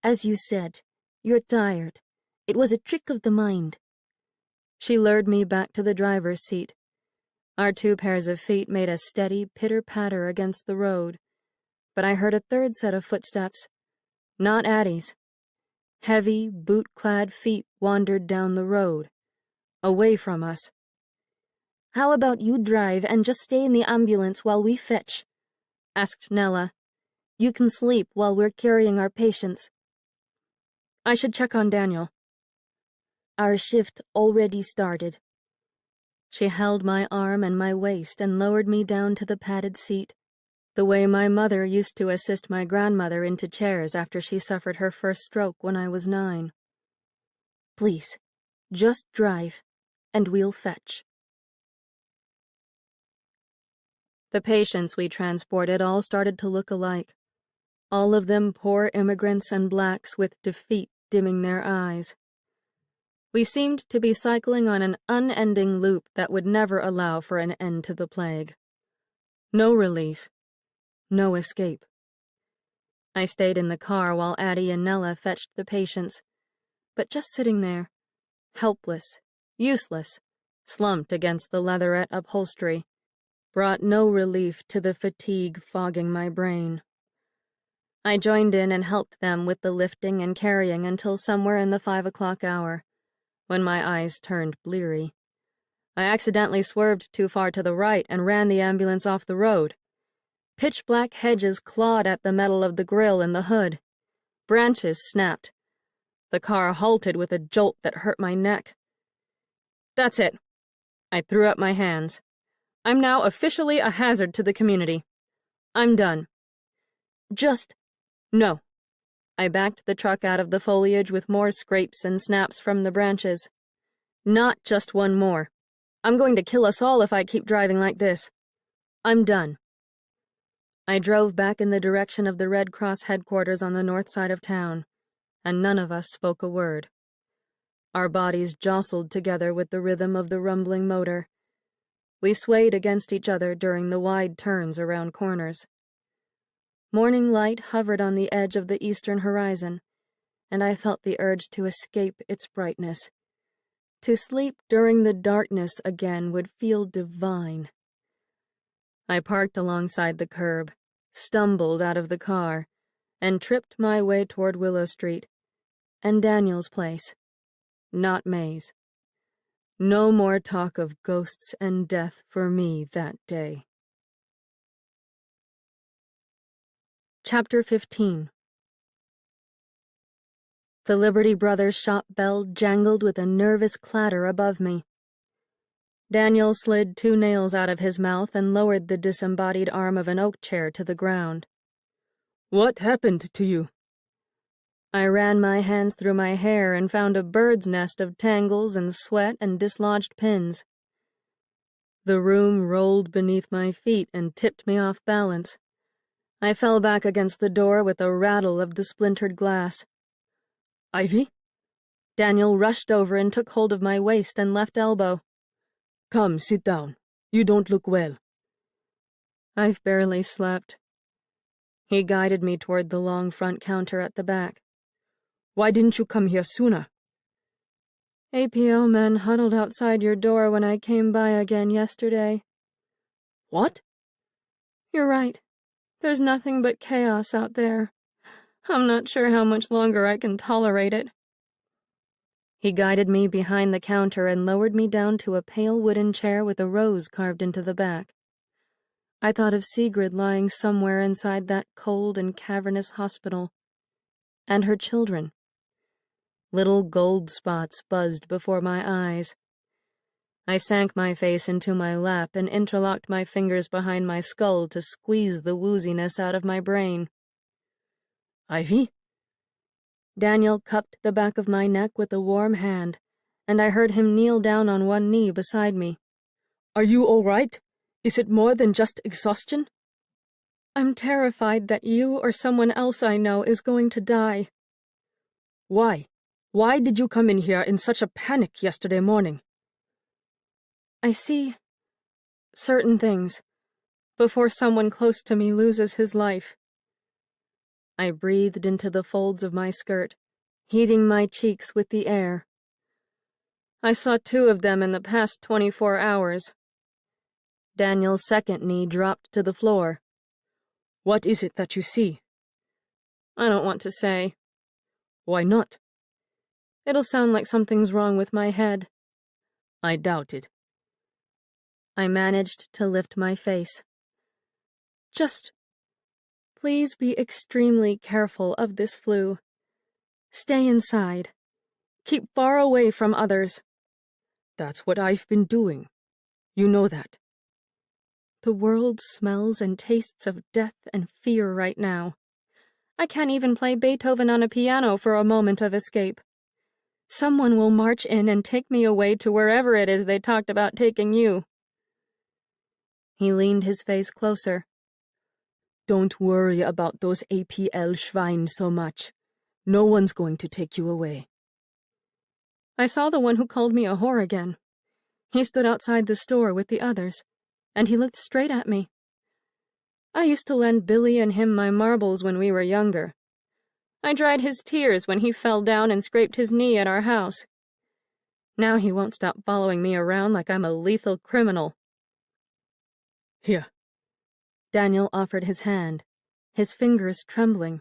As you said, you're tired. It was a trick of the mind. She lured me back to the driver's seat. Our 2 pairs of feet made a steady pitter-patter against the road, but I heard a third set of footsteps, not Addie's. Heavy, boot-clad feet wandered down the road, away from us. How about you drive and just stay in the ambulance while we fetch? Asked Nella. You can sleep while we're carrying our patients. I should check on Daniel. Our shift already started. She held my arm and my waist and lowered me down to the padded seat, the way my mother used to assist my grandmother into chairs after she suffered her first stroke when I was 9. Please, just drive, and we'll fetch. The patients we transported all started to look alike. All of them poor immigrants and blacks with defeat dimming their eyes. We seemed to be cycling on an unending loop that would never allow for an end to the plague. No relief. No escape. I stayed in the car while Addie and Nella fetched the patients, but just sitting there, helpless, useless, slumped against the leatherette upholstery, brought no relief to the fatigue fogging my brain. I joined in and helped them with the lifting and carrying until somewhere in the 5 o'clock hour, when my eyes turned bleary. I accidentally swerved too far to the right and ran the ambulance off the road. Pitch-black hedges clawed at the metal of the grill and the hood. Branches snapped. The car halted with a jolt that hurt my neck. That's it. I threw up my hands. I'm now officially a hazard to the community. I'm done. No. I backed the truck out of the foliage with more scrapes and snaps from the branches. Not just one more. I'm going to kill us all if I keep driving like this. I'm done. I drove back in the direction of the Red Cross headquarters on the north side of town, and none of us spoke a word. Our bodies jostled together with the rhythm of the rumbling motor. We swayed against each other during the wide turns around corners. Morning light hovered on the edge of the eastern horizon, and I felt the urge to escape its brightness. To sleep during the darkness again would feel divine. I parked alongside the curb, stumbled out of the car, and tripped my way toward Willow Street, and Daniel's place, not May's. No more talk of ghosts and death for me that day. Chapter 15. The Liberty Brothers shop bell jangled with a nervous clatter above me. Daniel slid 2 nails out of his mouth and lowered the disembodied arm of an oak chair to the ground. What happened to you? I ran my hands through my hair and found a bird's nest of tangles and sweat and dislodged pins. The room rolled beneath my feet and tipped me off balance. I fell back against the door with a rattle of the splintered glass. Ivy? Daniel rushed over and took hold of my waist and left elbow. Come, sit down. You don't look well. I've barely slept. He guided me toward the long front counter at the back. Why didn't you come here sooner? APO men huddled outside your door when I came by again yesterday. What? You're right. There's nothing but chaos out there. I'm not sure how much longer I can tolerate it. He guided me behind the counter and lowered me down to a pale wooden chair with a rose carved into the back. I thought of Sigrid lying somewhere inside that cold and cavernous hospital. And her children. Little gold spots buzzed before my eyes. I sank my face into my lap and interlocked my fingers behind my skull to squeeze the wooziness out of my brain. Ivy? Daniel cupped the back of my neck with a warm hand, and I heard him kneel down on one knee beside me. Are you all right? Is it more than just exhaustion? I'm terrified that you or someone else I know is going to die. Why? Why did you come in here in such a panic yesterday morning? I see certain things before someone close to me loses his life. I breathed into the folds of my skirt, heating my cheeks with the air. I saw 2 of them in the past 24 hours. Daniel's second knee dropped to the floor. What is it that you see? I don't want to say. Why not? It'll sound like something's wrong with my head. I doubt it. I managed to lift my face. Just please be extremely careful of this flu. Stay inside. Keep far away from others. That's what I've been doing. You know that. The world smells and tastes of death and fear right now. I can't even play Beethoven on a piano for a moment of escape. Someone will march in and take me away to wherever it is they talked about taking you. He leaned his face closer. Don't worry about those APL Schwein so much. No one's going to take you away. I saw the one who called me a whore again. He stood outside the store with the others, and he looked straight at me. I used to lend Billy and him my marbles when we were younger. I dried his tears when he fell down and scraped his knee at our house. Now he won't stop following me around like I'm a lethal criminal. Here. Daniel offered his hand, his fingers trembling.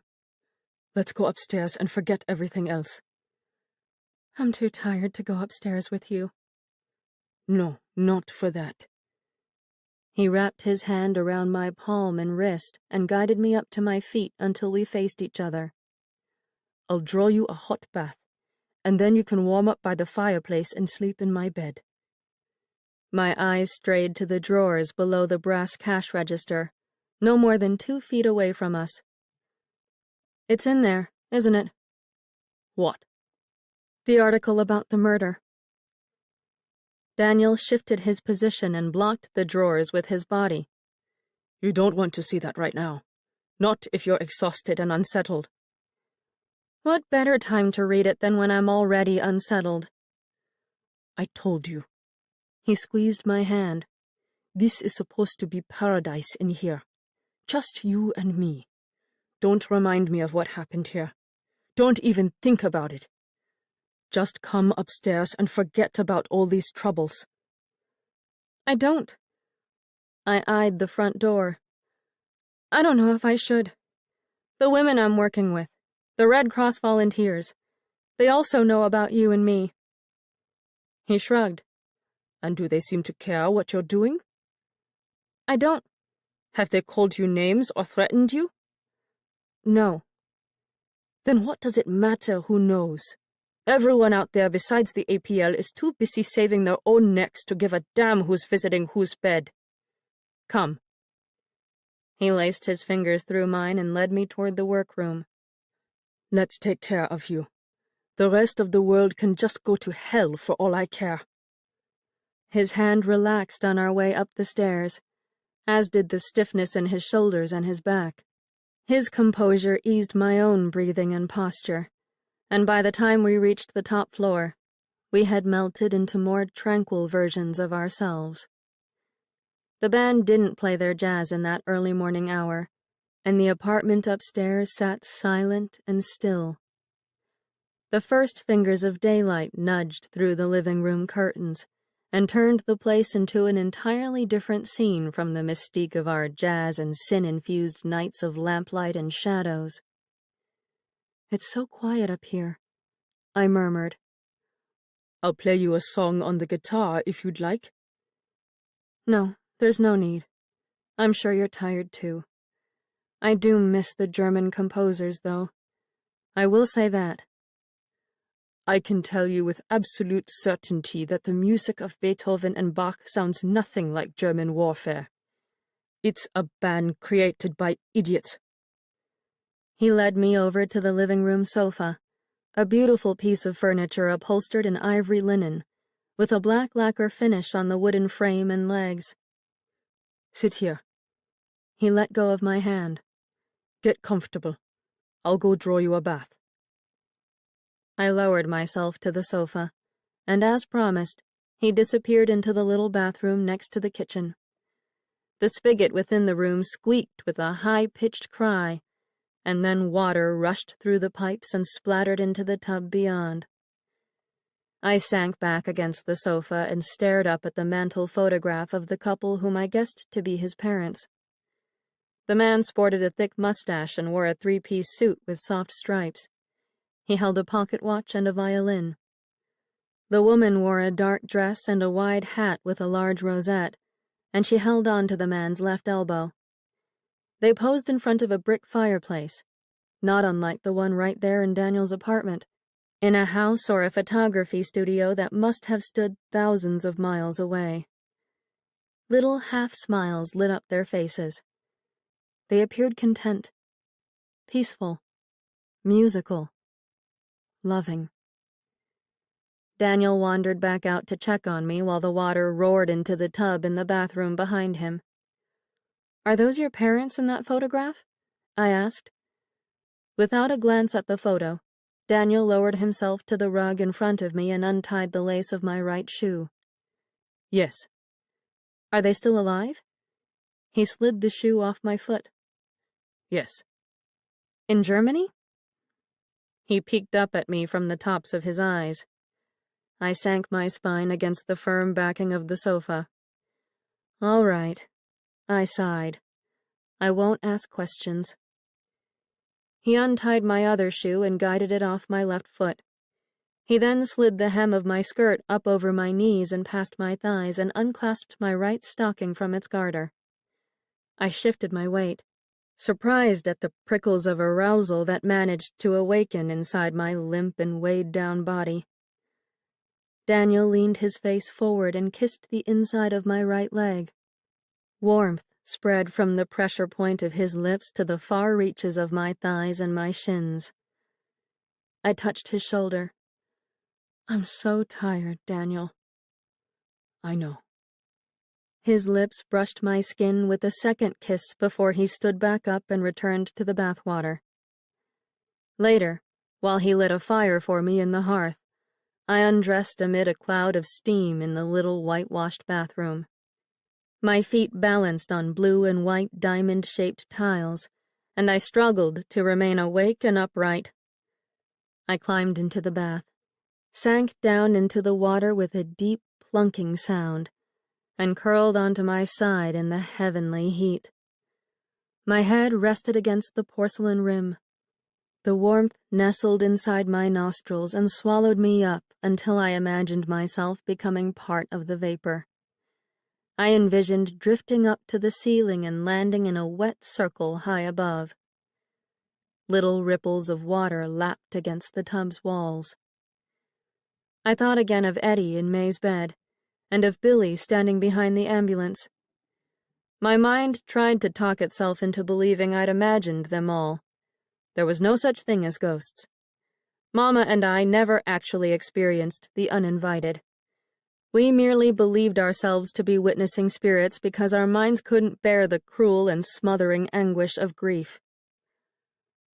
Let's go upstairs and forget everything else. I'm too tired to go upstairs with you. No, not for that. He wrapped his hand around my palm and wrist and guided me up to my feet until we faced each other. I'll draw you a hot bath, and then you can warm up by the fireplace and sleep in my bed. My eyes strayed to the drawers below the brass cash register, no more than 2 feet away from us. It's in there, isn't it? What? The article about the murder. Daniel shifted his position and blocked the drawers with his body. You don't want to see that right now. Not if you're exhausted and unsettled. What better time to read it than when I'm already unsettled? I told you. He squeezed my hand. This is supposed to be paradise in here. Just you and me. Don't remind me of what happened here. Don't even think about it. Just come upstairs and forget about all these troubles. I don't. I eyed the front door. I don't know if I should. The women I'm working with, the Red Cross volunteers, they also know about you and me. He shrugged. And do they seem to care what you're doing? I don't. Have they called you names or threatened you? No. Then what does it matter who knows? Everyone out there besides the APL is too busy saving their own necks to give a damn who's visiting whose bed. Come. He laced his fingers through mine and led me toward the workroom. Let's take care of you. The rest of the world can just go to hell for all I care. His hand relaxed on our way up the stairs, as did the stiffness in his shoulders and his back. His composure eased my own breathing and posture, and by the time we reached the top floor, we had melted into more tranquil versions of ourselves. The band didn't play their jazz in that early morning hour, and the apartment upstairs sat silent and still. The first fingers of daylight nudged through the living room curtains and turned the place into an entirely different scene from the mystique of our jazz and sin-infused nights of lamplight and shadows. It's so quiet up here, I murmured. I'll play you a song on the guitar if you'd like. No, there's no need. I'm sure you're tired too. I do miss the German composers, though. I will say that. I can tell you with absolute certainty that the music of Beethoven and Bach sounds nothing like German warfare. It's a band created by idiots. He led me over to the living room sofa, a beautiful piece of furniture upholstered in ivory linen, with a black lacquer finish on the wooden frame and legs. Sit here. He let go of my hand. Get comfortable. I'll go draw you a bath. I lowered myself to the sofa, and as promised, he disappeared into the little bathroom next to the kitchen. The spigot within the room squeaked with a high-pitched cry, and then water rushed through the pipes and splattered into the tub beyond. I sank back against the sofa and stared up at the mantel photograph of the couple whom I guessed to be his parents. The man sported a thick mustache and wore a 3-piece suit with soft stripes. He held a pocket watch and a violin. The woman wore a dark dress and a wide hat with a large rosette, and she held on to the man's left elbow. They posed in front of a brick fireplace, not unlike the one right there in Daniel's apartment, in a house or a photography studio that must have stood thousands of miles away. Little half-smiles lit up their faces. They appeared content, peaceful, musical, loving. Daniel wandered back out to check on me while the water roared into the tub in the bathroom behind him. "Are those your parents in that photograph?" I asked. Without a glance at the photo, Daniel lowered himself to the rug in front of me and untied the lace of my right shoe. Yes. Are they still alive? He slid the shoe off my foot. Yes. In Germany? He peeked up at me from the tops of his eyes. I sank my spine against the firm backing of the sofa. All right, I sighed. I won't ask questions. He untied my other shoe and guided it off my left foot. He then slid the hem of my skirt up over my knees and past my thighs and unclasped my right stocking from its garter. I shifted my weight, surprised at the prickles of arousal that managed to awaken inside my limp and weighed-down body. Daniel leaned his face forward and kissed the inside of my right leg. Warmth spread from the pressure point of his lips to the far reaches of my thighs and my shins. I touched his shoulder. I'm so tired, Daniel. I know. His lips brushed my skin with a second kiss before he stood back up and returned to the bathwater. Later, while he lit a fire for me in the hearth, I undressed amid a cloud of steam in the little whitewashed bathroom. My feet balanced on blue and white diamond-shaped tiles, and I struggled to remain awake and upright. I climbed into the bath, sank down into the water with a deep plunking sound, and curled onto my side in the heavenly heat. My head rested against the porcelain rim. The warmth nestled inside my nostrils and swallowed me up until I imagined myself becoming part of the vapor. I envisioned drifting up to the ceiling and landing in a wet circle high above. Little ripples of water lapped against the tub's walls. I thought again of Eddie in May's bed, and of Billy standing behind the ambulance. My mind tried to talk itself into believing I'd imagined them all. There was no such thing as ghosts. Mama and I never actually experienced the uninvited. We merely believed ourselves to be witnessing spirits because our minds couldn't bear the cruel and smothering anguish of grief.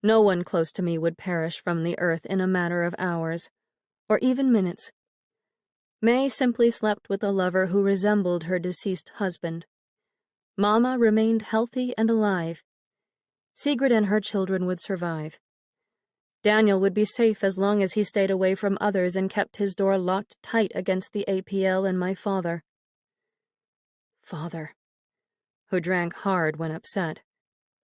No one close to me would perish from the earth in a matter of hours, or even minutes. May simply slept with a lover who resembled her deceased husband. Mama remained healthy and alive. Sigrid and her children would survive. Daniel would be safe as long as he stayed away from others and kept his door locked tight against the APL and my father. Father, who drank hard when upset,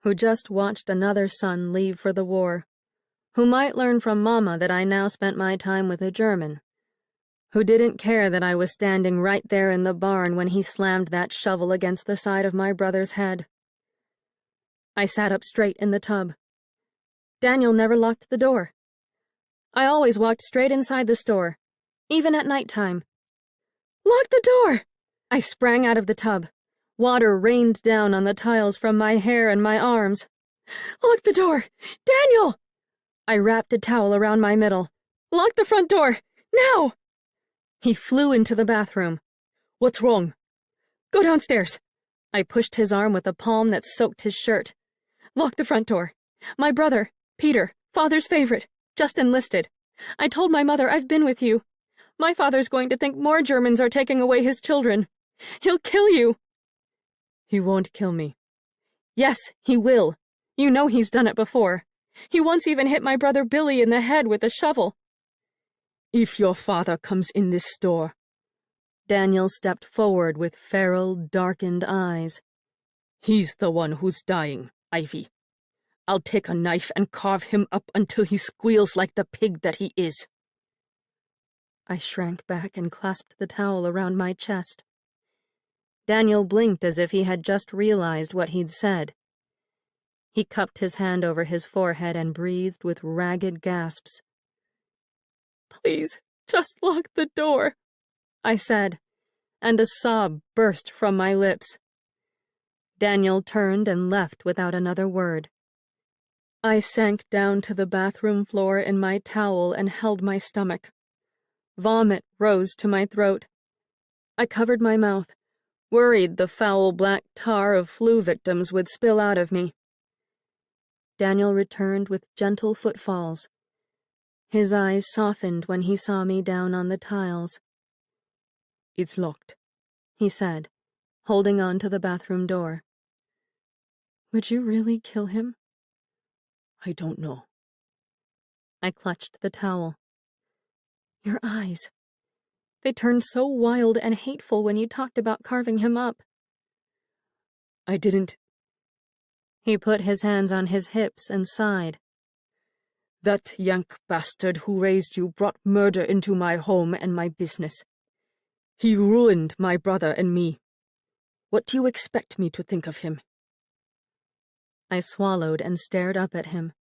who just watched another son leave for the war, who might learn from Mama that I now spent my time with a German, who didn't care that I was standing right there in the barn when he slammed that shovel against the side of my brother's head. I sat up straight in the tub. Daniel never locked the door. I always walked straight inside the store, even at nighttime. Lock the door! I sprang out of the tub. Water rained down on the tiles from my hair and my arms. Lock the door! Daniel! I wrapped a towel around my middle. Lock the front door! Now! He flew into the bathroom. What's wrong? Go downstairs. I pushed his arm with a palm that soaked his shirt. Lock the front door. My brother, Peter, father's favorite, just enlisted. I told my mother I've been with you. My father's going to think more Germans are taking away his children. He'll kill you. He won't kill me. Yes, he will. You know he's done it before. He once even hit my brother Billy in the head with a shovel. If your father comes in this store. Daniel stepped forward with feral, darkened eyes. He's the one who's dying, Ivy. I'll take a knife and carve him up until he squeals like the pig that he is. I shrank back and clasped the towel around my chest. Daniel blinked as if he had just realized what he'd said. He cupped his hand over his forehead and breathed with ragged gasps. Please, just lock the door, I said, and a sob burst from my lips. Daniel turned and left without another word. I sank down to the bathroom floor in my towel and held my stomach. Vomit rose to my throat. I covered my mouth, worried the foul black tar of flu victims would spill out of me. Daniel returned with gentle footfalls. His eyes softened when he saw me down on the tiles. It's locked, he said, holding on to the bathroom door. Would you really kill him? I don't know. I clutched the towel. Your eyes. They turned so wild and hateful when you talked about carving him up." "I didn't." He put his hands on his hips and sighed. "That Yank bastard who raised you brought murder into my home and my business. He ruined my brother and me. What do you expect me to think of him?" I swallowed and stared up at him,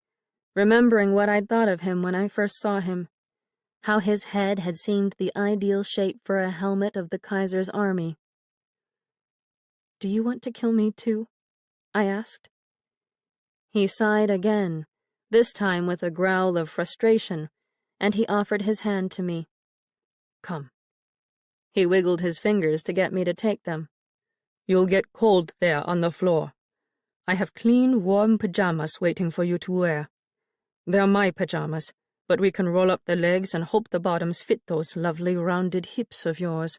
remembering what I'd thought of him when I first saw him, how his head had seemed the ideal shape for a helmet of the Kaiser's army. "Do you want to kill me too?" I asked. He sighed again, this time with a growl of frustration, and he offered his hand to me. "Come." He wiggled his fingers to get me to take them. "You'll get cold there on the floor. I have clean, warm pajamas waiting for you to wear. They're my pajamas, but we can roll up the legs and hope the bottoms fit those lovely rounded hips of yours."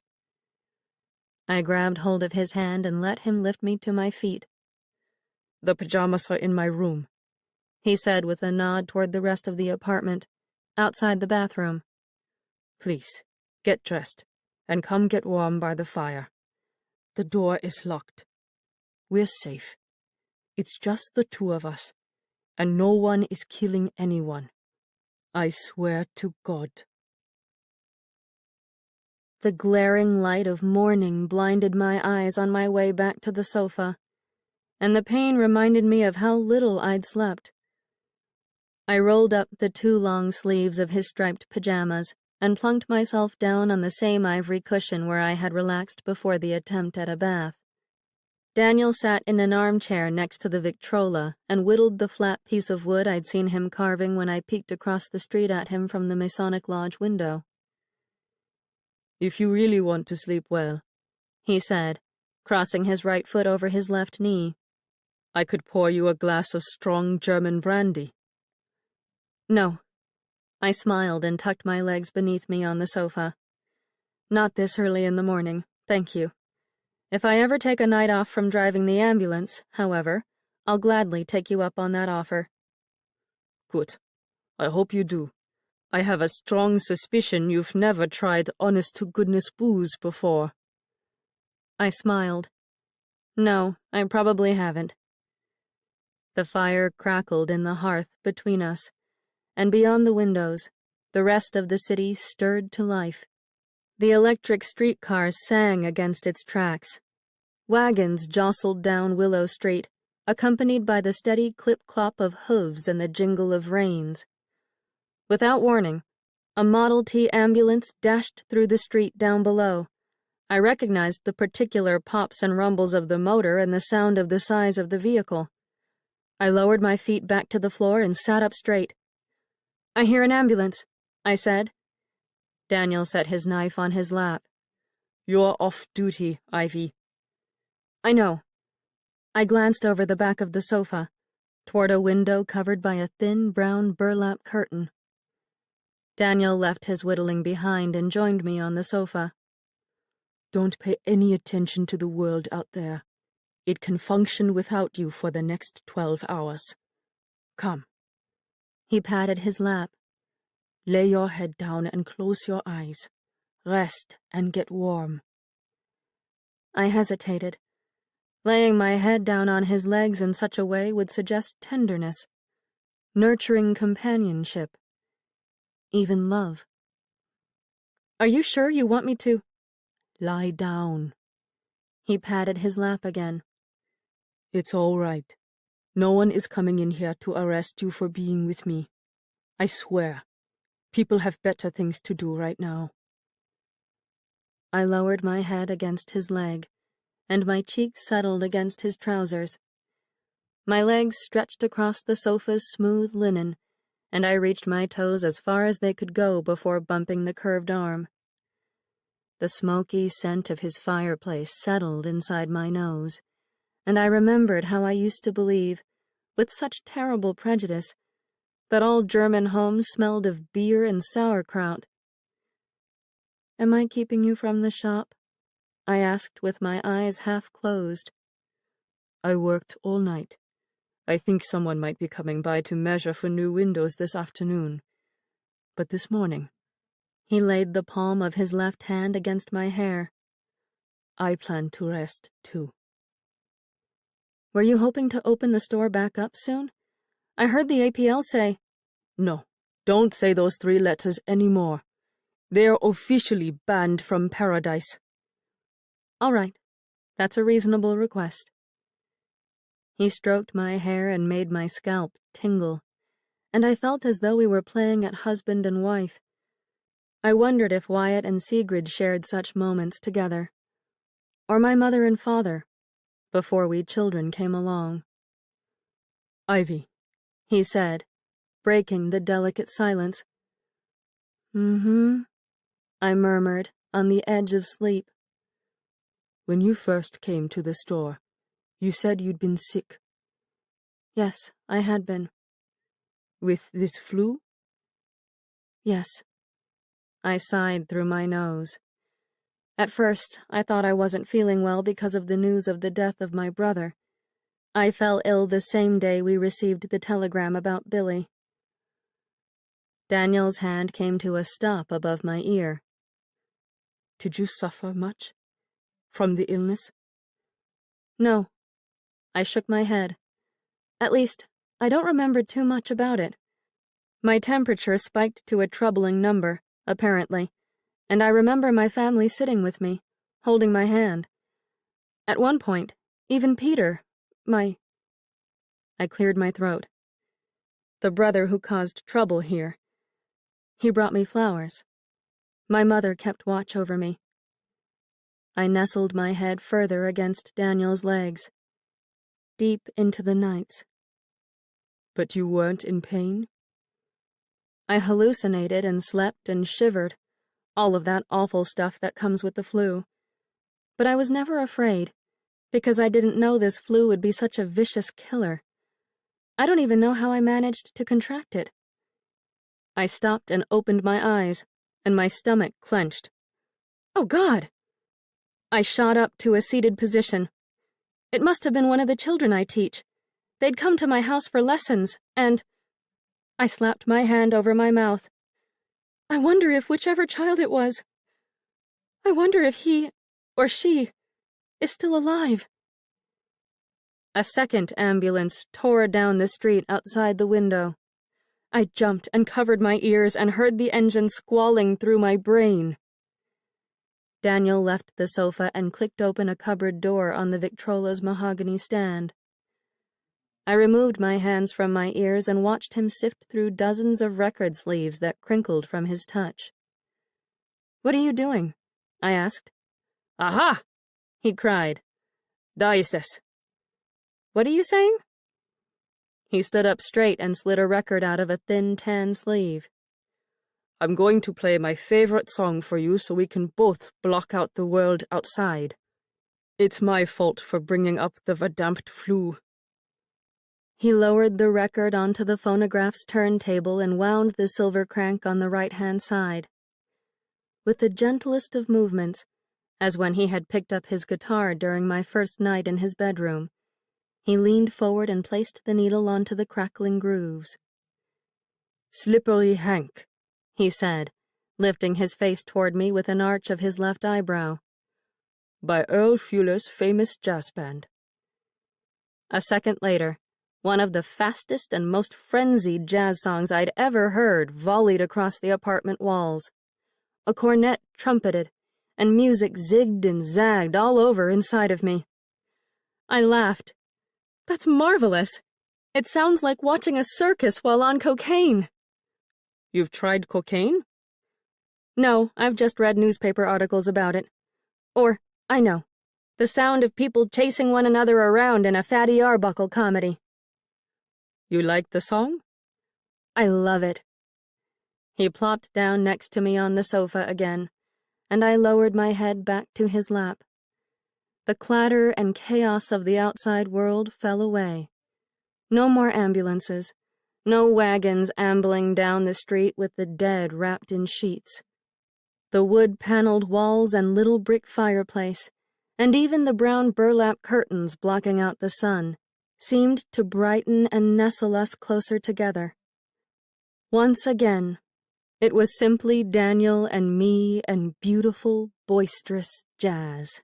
I grabbed hold of his hand and let him lift me to my feet. "The pajamas are in my room," he said with a nod toward the rest of the apartment, outside the bathroom. "Please, get dressed, and come get warm by the fire. The door is locked. We're safe. It's just the two of us, and no one is killing anyone. I swear to God." The glaring light of morning blinded my eyes on my way back to the sofa, and the pain reminded me of how little I'd slept. I rolled up the 2 long sleeves of his striped pajamas and plunked myself down on the same ivory cushion where I had relaxed before the attempt at a bath. Daniel sat in an armchair next to the Victrola and whittled the flat piece of wood I'd seen him carving when I peeked across the street at him from the Masonic Lodge window. "If you really want to sleep well," he said, crossing his right foot over his left knee, "I could pour you a glass of strong German brandy." "No." I smiled and tucked my legs beneath me on the sofa. "Not this early in the morning, thank you. If I ever take a night off from driving the ambulance, however, I'll gladly take you up on that offer." "Good. I hope you do. I have a strong suspicion you've never tried honest-to-goodness booze before." I smiled. "No, I probably haven't." The fire crackled in the hearth between us, and beyond the windows, the rest of the city stirred to life. The electric streetcars sang against its tracks. Wagons jostled down Willow Street, accompanied by the steady clip-clop of hooves and the jingle of reins. Without warning, a Model T ambulance dashed through the street down below. I recognized the particular pops and rumbles of the motor and the sound of the size of the vehicle. I lowered my feet back to the floor and sat up straight. "I hear an ambulance," I said. Daniel set his knife on his lap. "You're off duty, Ivy." "I know." I glanced over the back of the sofa, toward a window covered by a thin brown burlap curtain. Daniel left his whittling behind and joined me on the sofa. "Don't pay any attention to the world out there. It can function without you for the next 12 hours. Come." He patted his lap. "Lay your head down and close your eyes. Rest and get warm." I hesitated. Laying my head down on his legs in such a way would suggest tenderness, nurturing companionship, even love. "Are you sure you want me to?" "Lie down." He patted his lap again. "It's all right. No one is coming in here to arrest you for being with me. I swear. People have better things to do right now." I lowered my head against his leg, and my cheeks settled against his trousers. My legs stretched across the sofa's smooth linen, and I reached my toes as far as they could go before bumping the curved arm. The smoky scent of his fireplace settled inside my nose, and I remembered how I used to believe, with such terrible prejudice, that all German homes smelled of beer and sauerkraut. "Am I keeping you from the shop?" I asked with my eyes half closed. "I worked all night. I think someone might be coming by to measure for new windows this afternoon. But this morning, He laid the palm of his left hand against my hair. I plan to rest, too. Were you hoping to open the store back up soon? I heard the APL say— No, don't say those 3 letters anymore. They're officially banned from paradise. All right, that's a reasonable request. He stroked my hair and made my scalp tingle, and I felt as though we were playing at husband and wife. I wondered if Wyatt and Sigrid shared such moments together, or my mother and father, before we children came along. Ivy, he said, breaking the delicate silence. I murmured, on the edge of sleep. When you first came to the store, you said you'd been sick. Yes, I had been. With this flu? Yes. I sighed through my nose. At first, I thought I wasn't feeling well because of the news of the death of my brother. I fell ill the same day we received the telegram about Billy. Daniel's hand came to a stop above my ear. Did you suffer much from the illness? No. I shook my head. At least, I don't remember too much about it. My temperature spiked to a troubling number, apparently, and I remember my family sitting with me, holding my hand. At one point, even Peter, I cleared my throat. The brother who caused trouble here. He brought me flowers. My mother kept watch over me. I nestled my head further against Daniel's legs, deep into the nights. But you weren't in pain? I hallucinated and slept and shivered, all of that awful stuff that comes with the flu. But I was never afraid, because I didn't know this flu would be such a vicious killer. I don't even know how I managed to contract it. I stopped and opened my eyes, and my stomach clenched. Oh, God! I shot up to a seated position. It must have been one of the children I teach. They'd come to my house for lessons, and I slapped my hand over my mouth. I wonder if whichever child it was, I wonder if he or she is still alive. A second ambulance tore down the street outside the window. I jumped and covered my ears and heard the engine squalling through my brain. Daniel left the sofa and clicked open a cupboard door on the Victrola's mahogany stand. I removed my hands from my ears and watched him sift through dozens of record sleeves that crinkled from his touch. What are you doing? I asked. Aha! He cried. Da ist es. What are you saying? He stood up straight and slid a record out of a thin tan sleeve. I'm going to play my favorite song for you so we can both block out the world outside. It's my fault for bringing up the verdammte flu. He lowered the record onto the phonograph's turntable and wound the silver crank on the right-hand side. With the gentlest of movements, as when he had picked up his guitar during my first night in his bedroom, he leaned forward and placed the needle onto the crackling grooves. Slippery Hank, he said, lifting his face toward me with an arch of his left eyebrow. By Earl Fuller's famous jazz band. A second later, one of the fastest and most frenzied jazz songs I'd ever heard volleyed across the apartment walls. A cornet trumpeted, and music zigged and zagged all over inside of me. I laughed. That's marvelous. It sounds like watching a circus while on cocaine. You've tried cocaine? No, I've just read newspaper articles about it. Or, I know, the sound of people chasing one another around in a Fatty Arbuckle comedy. You like the song? I love it. He plopped down next to me on the sofa again, and I lowered my head back to his lap. The clatter and chaos of the outside world fell away. No more ambulances. No wagons ambling down the street with the dead wrapped in sheets. The wood-paneled walls and little brick fireplace, and even the brown burlap curtains blocking out the sun, seemed to brighten and nestle us closer together. Once again, It was simply Daniel and me and beautiful, boisterous jazz.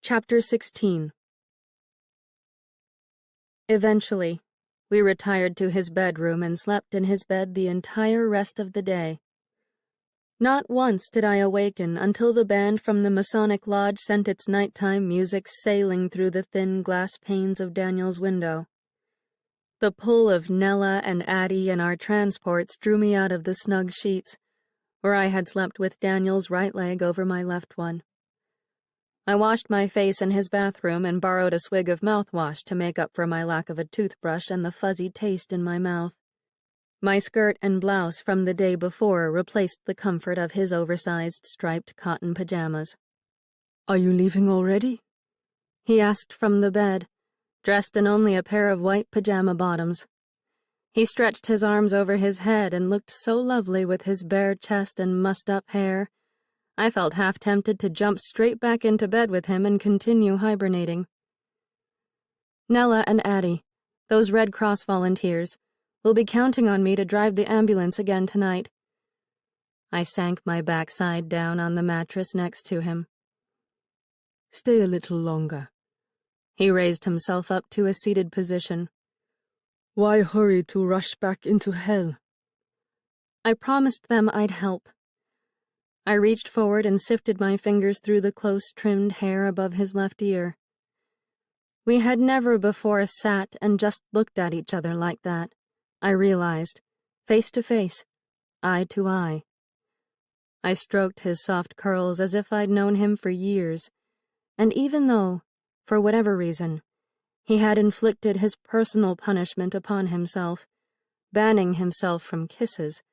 Chapter 16. Eventually, we retired to his bedroom and slept in his bed the entire rest of the day. Not once did I awaken until the band from the Masonic Lodge sent its nighttime music sailing through the thin glass panes of Daniel's window. The pull of Nella and Addie and our transports drew me out of the snug sheets, where I had slept with Daniel's right leg over my left one. I washed my face in his bathroom and borrowed a swig of mouthwash to make up for my lack of a toothbrush and the fuzzy taste in my mouth. My skirt and blouse from the day before replaced the comfort of his oversized striped cotton pajamas. "Are you leaving already?" he asked from the bed, dressed in only a pair of white pajama bottoms. He stretched his arms over his head and looked so lovely with his bare chest and mussed-up hair. I felt half tempted to jump straight back into bed with him and continue hibernating. Nella and Addie, those Red Cross volunteers, will be counting on me to drive the ambulance again tonight. I sank my backside down on the mattress next to him. "Stay a little longer." He raised himself up to a seated position. "Why hurry to rush back into hell?" I promised them I'd help. I reached forward and sifted my fingers through the close-trimmed hair above his left ear. We had never before sat and just looked at each other like that, I realized, face to face, eye to eye. I stroked his soft curls as if I'd known him for years, and even though, for whatever reason, he had inflicted his personal punishment upon himself, banning himself from kisses,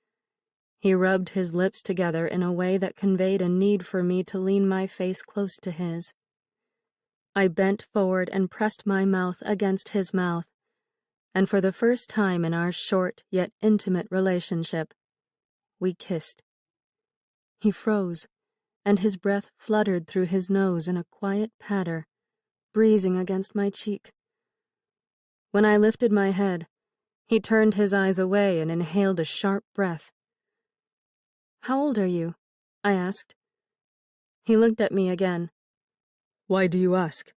he rubbed his lips together in a way that conveyed a need for me to lean my face close to his. I bent forward and pressed my mouth against his mouth, and for the first time in our short yet intimate relationship, we kissed. He froze, and his breath fluttered through his nose in a quiet patter, breezing against my cheek. When I lifted my head, he turned his eyes away and inhaled a sharp breath. "How old are you?" I asked. He looked at me again. "Why do you ask?"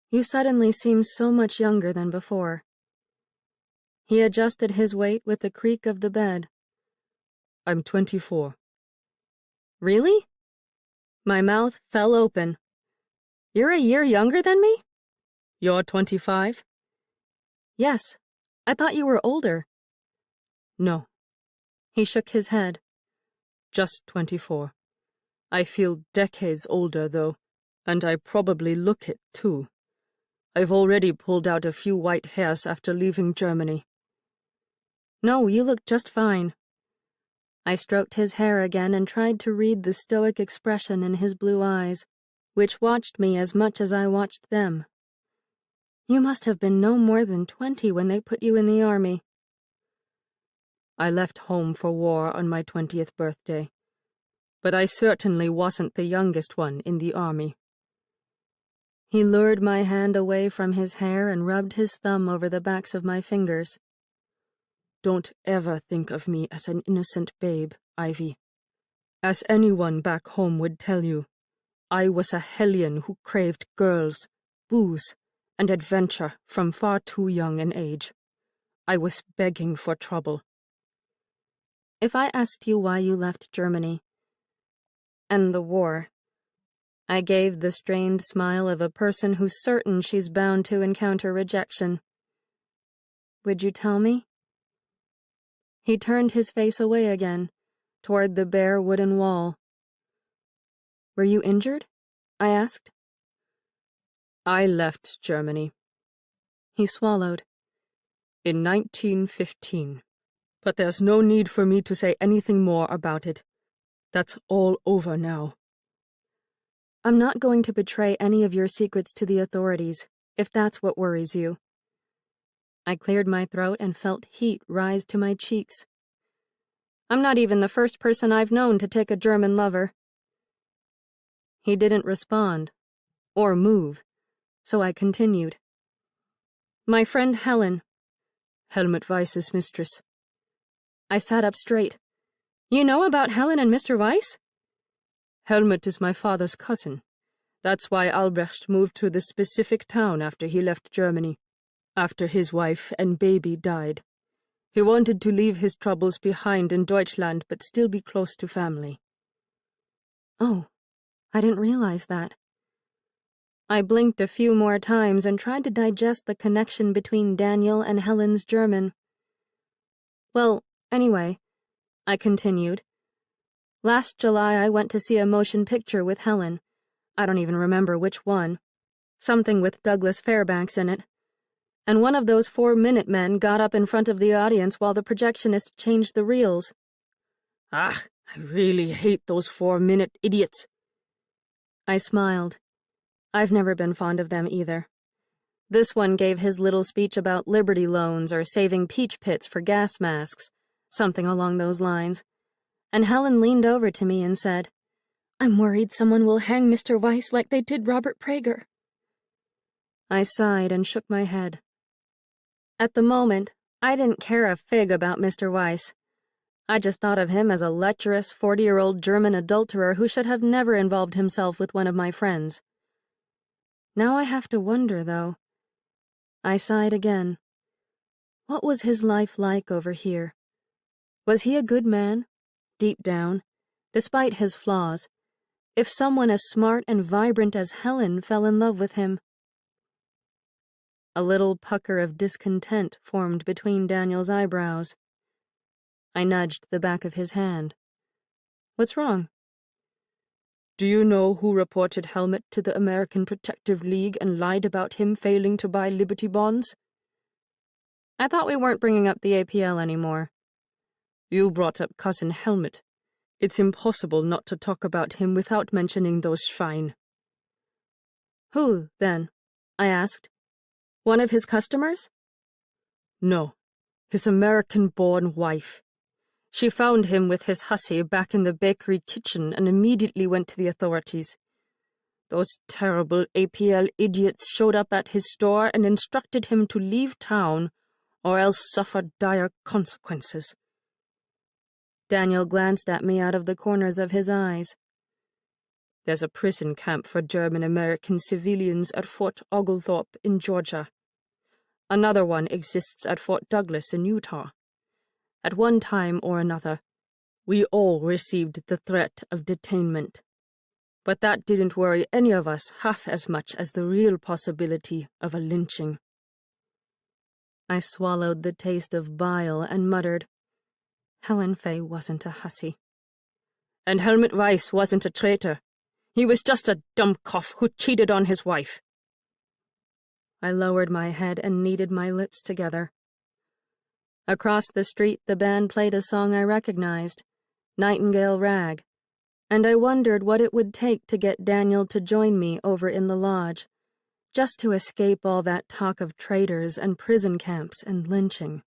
"You suddenly seem so much younger than before." He adjusted his weight with the creak of the bed. "I'm 24. "Really?" My mouth fell open. "You're a year younger than me?" "You're 25? "Yes. I thought you were older." "No, He shook his head. just 24. I feel decades older, though, and I probably look it, too. I've already pulled out a few white hairs after leaving Germany." "No, you look just fine." I stroked his hair again and tried to read the stoic expression in his blue eyes, which watched me as much as I watched them. "You must have been no more than 20 when they put you in the army." "I left home for war on my 20th birthday, but I certainly wasn't the youngest one in the army." He lured my hand away from his hair and rubbed his thumb over the backs of my fingers. "Don't ever think of me as an innocent babe, Ivy. As anyone back home would tell you, I was a hellion who craved girls, booze, and adventure from far too young an age. I was begging for trouble." "If I asked you why you left Germany and the war," I gave the strained smile of a person who's certain she's bound to encounter rejection, "would you tell me?" He turned his face away again, toward the bare wooden wall. "Were you injured?" I asked. "I left Germany." He swallowed. "In 1915. But there's no need for me to say anything more about it. That's all over now." "I'm not going to betray any of your secrets to the authorities, if that's what worries you." I cleared my throat and felt heat rise to my cheeks. "I'm not even the first person I've known to take a German lover." He didn't respond, or move, so I continued. "My friend Helen." Helmut Weiss's mistress. I sat up straight. You know about Helen and Mr. Weiss? Helmut is my father's cousin. That's why Albrecht moved to this specific town after he left Germany, after his wife and baby died. He wanted to leave his troubles behind in Deutschland but still be close to family. Oh, I didn't realize that. I blinked a few more times and tried to digest the connection between Daniel and Helen's German. Well, anyway, I continued. Last July I went to see a motion picture with Helen. I don't even remember which one. Something with Douglas Fairbanks in it. And one of those 4-minute men got up in front of the audience while the projectionist changed the reels. I really hate those 4-minute idiots. I smiled. I've never been fond of them either. This one gave his little speech about Liberty loans or saving peach pits for gas masks, something along those lines. And Helen leaned over to me and said, "I'm worried someone will hang Mr. Weiss like they did Robert Prager." I sighed and shook my head. At the moment, I didn't care a fig about Mr. Weiss. I just thought of him as a lecherous 40-year-old German adulterer who should have never involved himself with one of my friends. Now I have to wonder, though. I sighed again. What was his life like over here? Was he a good man, deep down, despite his flaws, if someone as smart and vibrant as Helen fell in love with him? A little pucker of discontent formed between Daniel's eyebrows. I nudged the back of his hand. What's wrong? Do you know who reported Helmut to the American Protective League and lied about him failing to buy Liberty bonds? I thought we weren't bringing up the APL anymore. You brought up cousin Helmut. It's impossible not to talk about him without mentioning those Schwein. Who, then? I asked. One of his customers? No, his American-born wife. She found him with his hussy back in the bakery kitchen and immediately went to the authorities. Those terrible APL idiots showed up at his store and instructed him to leave town or else suffer dire consequences. Daniel glanced at me out of the corners of his eyes. There's a prison camp for German-American civilians at Fort Oglethorpe in Georgia. Another one exists at Fort Douglas in Utah. At one time or another, we all received the threat of detainment. But that didn't worry any of us half as much as the real possibility of a lynching. I swallowed the taste of bile and muttered, Helen Fay wasn't a hussy. And Helmut Weiss wasn't a traitor. He was just a dumpkoff who cheated on his wife. I lowered my head and kneaded my lips together. Across the street, the band played a song I recognized, Nightingale Rag, and I wondered what it would take to get Daniel to join me over in the lodge, just to escape all that talk of traitors and prison camps and lynching.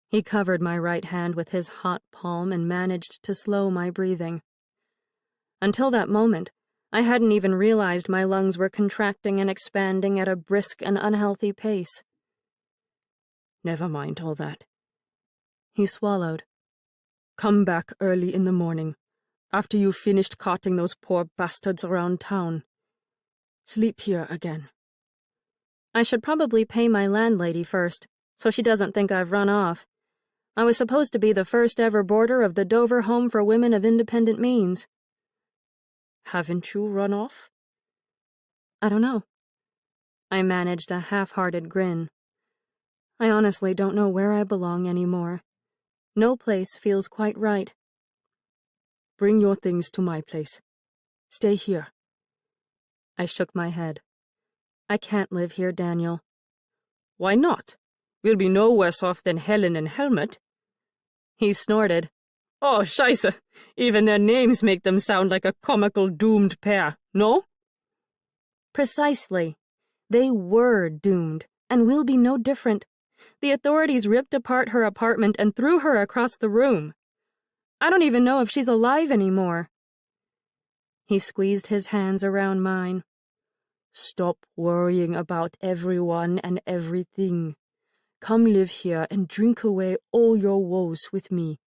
He covered my right hand with his hot palm and managed to slow my breathing. Until that moment, I hadn't even realized my lungs were contracting and expanding at a brisk and unhealthy pace. Never mind all that. He swallowed. Come back early in the morning, after you've finished carting those poor bastards around town. Sleep here again. I should probably pay my landlady first, so she doesn't think I've run off. I was supposed to be the first ever boarder of the Dover Home for Women of Independent Means. Haven't you run off? I don't know. I managed a half-hearted grin. I honestly don't know where I belong anymore. No place feels quite right. Bring your things to my place. Stay here. I shook my head. I can't live here, Daniel. Why not? We'll be no worse off than Helen and Helmut. He snorted. Oh, scheisse. Even their names make them sound like a comical doomed pair, no? Precisely. They were doomed, and will be no different. The authorities ripped apart her apartment and threw her across the room. I don't even know if she's alive anymore. He squeezed his hands around mine. Stop worrying about everyone and everything. Come live here and drink away all your woes with me."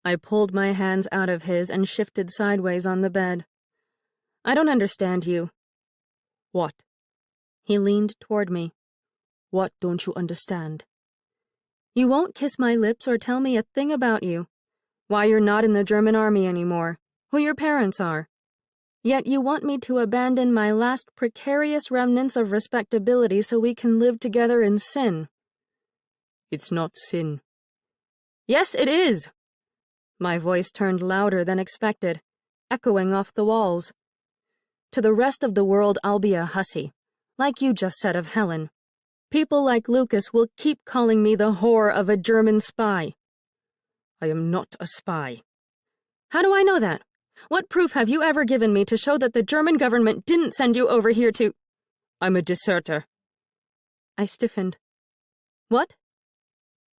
I pulled my hands out of his and shifted sideways on the bed. "I don't understand you." "What? He leaned toward me. What don't you understand?" "You won't kiss my lips or tell me a thing about you. Why you're not in the German army anymore, who your parents are. Yet you want me to abandon my last precarious remnants of respectability so we can live together in sin." "It's not sin." "Yes, it is." My voice turned louder than expected, echoing off the walls. "To the rest of the world, I'll be a hussy, like you just said of Helen. People like Lucas will keep calling me the whore of a German spy." "I am not a spy." "How do I know that? What proof have you ever given me to show that the German government didn't send you over here to—" "I'm a deserter." I stiffened. "What?"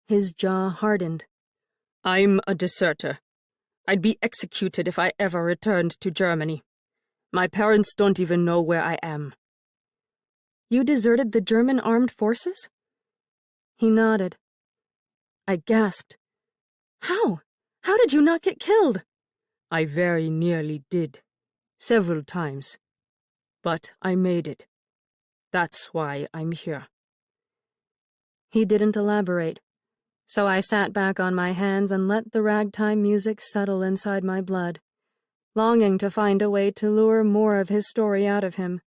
His jaw hardened. "I'm a deserter. I'd be executed if I ever returned to Germany. My parents don't even know where I am." "You deserted the German armed forces?" He nodded. I gasped. "How? How did you not get killed?" "I very nearly did. Several times. But I made it. That's why I'm here." He didn't elaborate, so I sat back on my hands and let the ragtime music settle inside my blood, longing to find a way to lure more of his story out of him.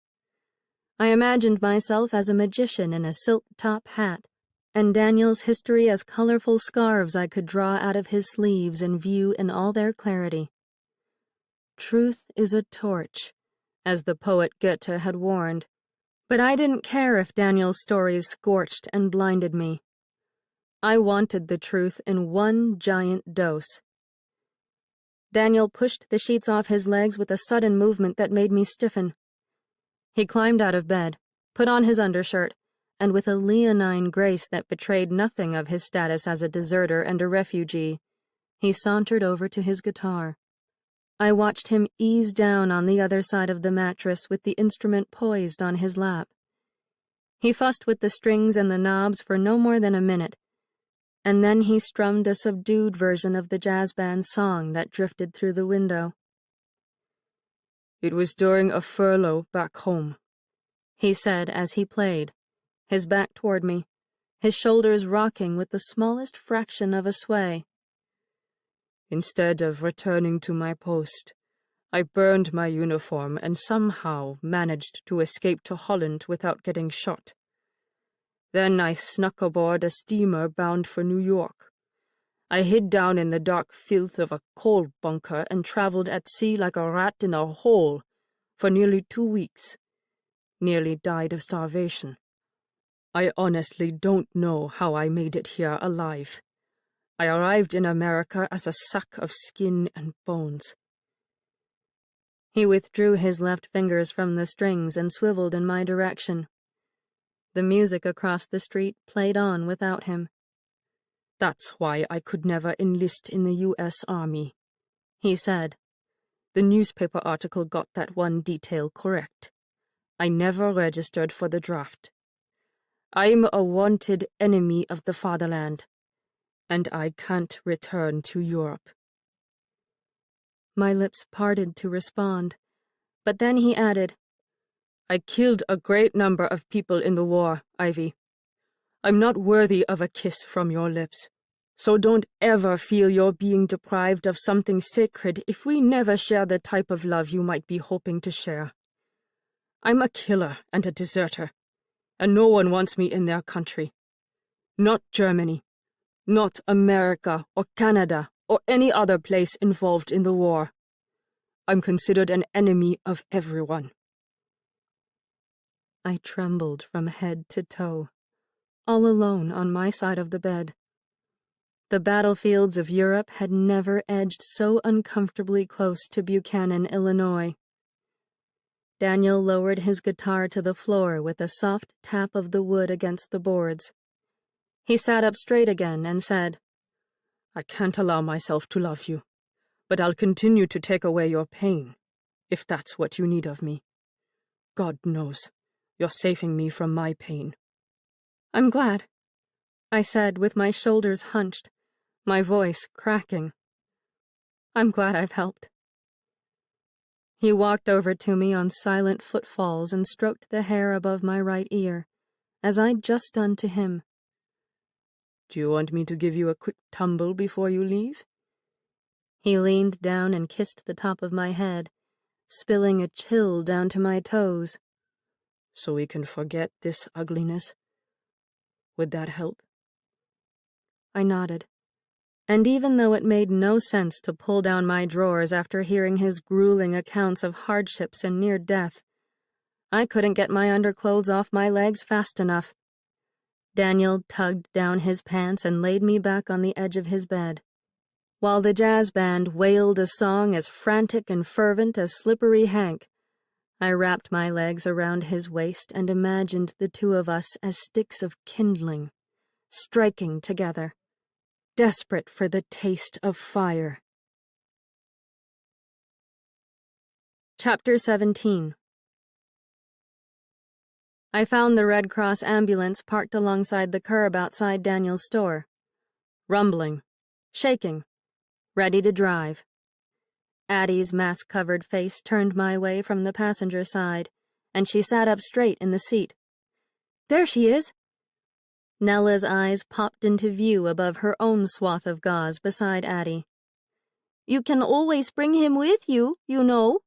I imagined myself as a magician in a silk top hat, and Daniel's history as colorful scarves I could draw out of his sleeves and view in all their clarity. Truth is a torch, as the poet Goethe had warned, but I didn't care if Daniel's stories scorched and blinded me. I wanted the truth in one giant dose. Daniel pushed the sheets off his legs with a sudden movement that made me stiffen. He climbed out of bed, put on his undershirt, and with a leonine grace that betrayed nothing of his status as a deserter and a refugee, he sauntered over to his guitar. I watched him ease down on the other side of the mattress with the instrument poised on his lap. He fussed with the strings and the knobs for no more than a minute, and then he strummed a subdued version of the jazz band's song that drifted through the window. "It was during a furlough back home," he said as he played, his back toward me, his shoulders rocking with the smallest fraction of a sway. "Instead of returning to my post, I burned my uniform and somehow managed to escape to Holland without getting shot. Then I snuck aboard a steamer bound for New York. I hid down in the dark filth of a coal bunker and traveled at sea like a rat in a hole for nearly 2 weeks. Nearly died of starvation. I honestly don't know how I made it here alive. I arrived in America as a sack of skin and bones." He withdrew his left fingers from the strings and swiveled in my direction. The music across the street played on without him. "That's why I could never enlist in the U.S. Army," he said. "The newspaper article got that one detail correct. I never registered for the draft. I'm a wanted enemy of the fatherland, and I can't return to Europe." My lips parted to respond, but then he added, "I killed a great number of people in the war, Ivy. I'm not worthy of a kiss from your lips, so don't ever feel you're being deprived of something sacred if we never share the type of love you might be hoping to share. I'm a killer and a deserter, and no one wants me in their country. Not Germany, not America or Canada or any other place involved in the war. I'm considered an enemy of everyone." I trembled from head to toe, all alone on my side of the bed. The battlefields of Europe had never edged so uncomfortably close to Buchanan, Illinois. Daniel lowered his guitar to the floor with a soft tap of the wood against the boards. He sat up straight again and said, "I can't allow myself to love you, but I'll continue to take away your pain, if that's what you need of me. God knows, you're saving me from my pain." "I'm glad. I said with my shoulders hunched, my voice cracking. I'm glad I've helped. He walked over to me on silent footfalls and stroked the hair above my right ear, as I'd just done to him. Do you want me to give you a quick tumble before you leave? He leaned down and kissed the top of my head, spilling a chill down to my toes. So we can forget this ugliness. Would that help? I nodded, and even though it made no sense to pull down my drawers after hearing his grueling accounts of hardships and near death, I couldn't get my underclothes off my legs fast enough. Daniel tugged down his pants and laid me back on the edge of his bed, while the jazz band wailed a song as frantic and fervent as Slippery Hank. I wrapped my legs around his waist and imagined the two of us as sticks of kindling, striking together, desperate for the taste of fire. Chapter 17. I found the Red Cross ambulance parked alongside the curb outside Daniel's store, rumbling, shaking, ready to drive. Addie's mask-covered face turned my way from the passenger side, and she sat up straight in the seat. There she is! Nella's eyes popped into view above her own swath of gauze beside Addie. You can always bring him with you, you know,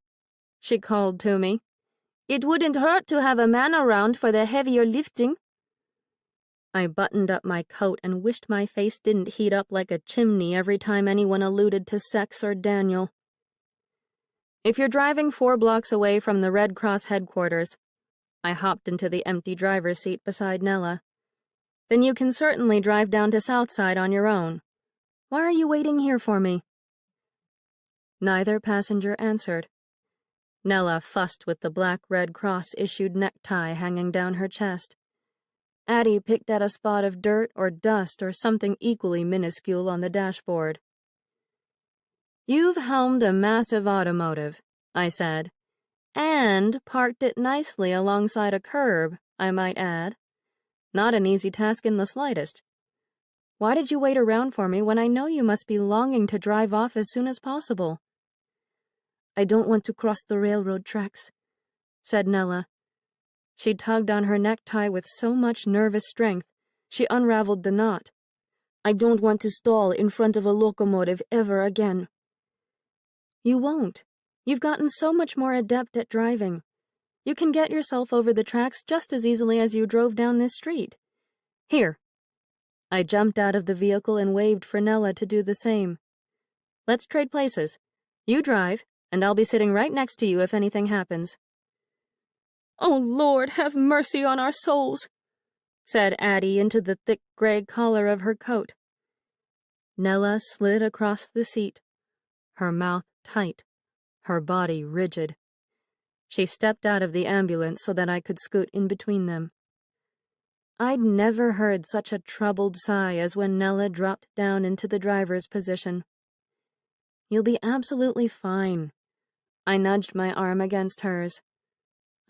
she called to me. It wouldn't hurt to have a man around for the heavier lifting. I buttoned up my coat and wished my face didn't heat up like a chimney every time anyone alluded to sex or Daniel. If you're driving 4 blocks away from the Red Cross headquarters, I hopped into the empty driver's seat beside Nella, then you can certainly drive down to Southside on your own. Why are you waiting here for me? Neither passenger answered. Nella fussed with the black Red Cross-issued necktie hanging down her chest. Addie picked at a spot of dirt or dust or something equally minuscule on the dashboard. You've helmed a massive automotive, I said, and parked it nicely alongside a curb, I might add. Not an easy task in the slightest. Why did you wait around for me when I know you must be longing to drive off as soon as possible? I don't want to cross the railroad tracks, said Nella. She tugged on her necktie with so much nervous strength, she unraveled the knot. I don't want to stall in front of a locomotive ever again. You won't. You've gotten so much more adept at driving. You can get yourself over the tracks just as easily as you drove down this street. Here. I jumped out of the vehicle and waved for Nella to do the same. Let's trade places. You drive, and I'll be sitting right next to you if anything happens. Oh, Lord, have mercy on our souls, said Addie into the thick gray collar of her coat. Nella slid across the seat, her mouth tight, her body rigid. She stepped out of the ambulance so that I could scoot in between them. I'd never heard such a troubled sigh as when Nella dropped down into the driver's position. You'll be absolutely fine. I nudged my arm against hers.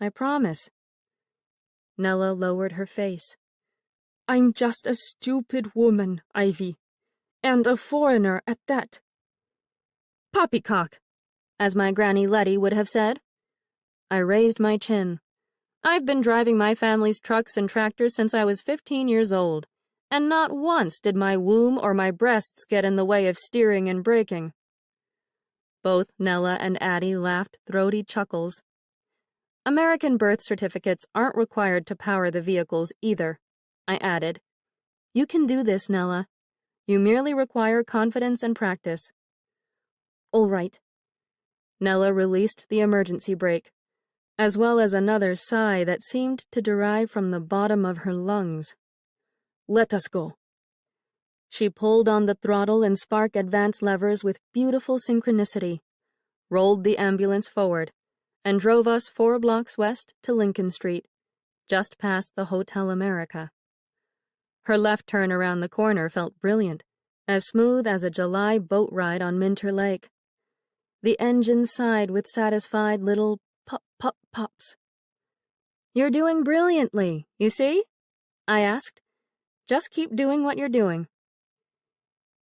I promise. Nella lowered her face. I'm just a stupid woman, Ivy. And a foreigner at that. Poppycock, as my Granny Letty would have said. I raised my chin. I've been driving my family's trucks and tractors since I was 15 years old, and not once did my womb or my breasts get in the way of steering and braking. Both Nella and Addie laughed throaty chuckles. American birth certificates aren't required to power the vehicles either, I added. You can do this, Nella. You merely require confidence and practice. All right. Nella released the emergency brake, as well as another sigh that seemed to derive from the bottom of her lungs. Let us go. She pulled on the throttle and spark advance levers with beautiful synchronicity, rolled the ambulance forward, and drove us 4 blocks west to Lincoln Street, just past the Hotel America. Her left turn around the corner felt brilliant, as smooth as a July boat ride on Minter Lake. The engine sighed with satisfied little pop-pop-pops. You're doing brilliantly, you see? I asked, Just keep doing what you're doing."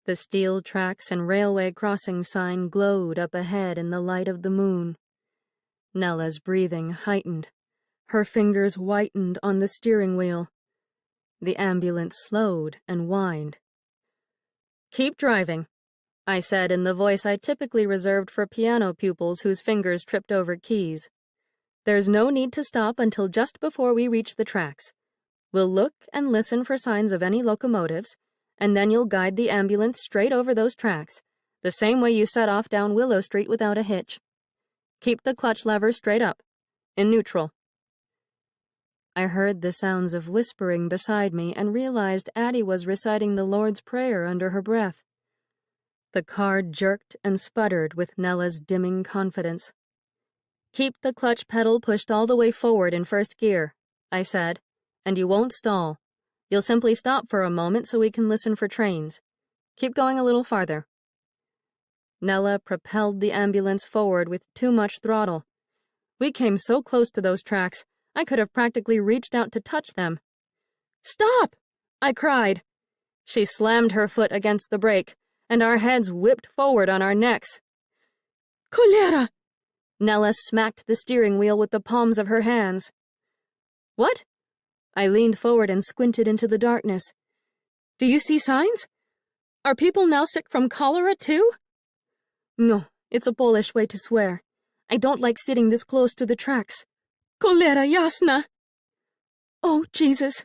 The steel tracks and railway crossing sign glowed up ahead in the light of the moon. Nella's breathing heightened. Her fingers whitened on the steering wheel. The ambulance slowed and whined. "Keep driving," I said in the voice I typically reserved for piano pupils whose fingers tripped over keys. "There's no need to stop until just before we reach the tracks. We'll look and listen for signs of any locomotives, and then you'll guide the ambulance straight over those tracks, the same way you set off down Willow Street without a hitch. Keep the clutch lever straight up, in neutral." I heard the sounds of whispering beside me and realized Addie was reciting the Lord's Prayer under her breath. The car jerked and sputtered with Nella's dimming confidence. "Keep the clutch pedal pushed all the way forward in first gear," I said, "and you won't stall. You'll simply stop for a moment so we can listen for trains. Keep going a little farther." Nella propelled the ambulance forward with too much throttle. We came so close to those tracks, I could have practically reached out to touch them. "Stop!" I cried. She slammed her foot against the brake, and our heads whipped forward on our necks. "Colera!" Nella smacked the steering wheel with the palms of her hands. "What?" I leaned forward and squinted into the darkness. "Do you see signs? Are people now sick from cholera, too?" "No, it's a Polish way to swear. I don't like sitting this close to the tracks. Cholera jasna!" "Oh, Jesus!"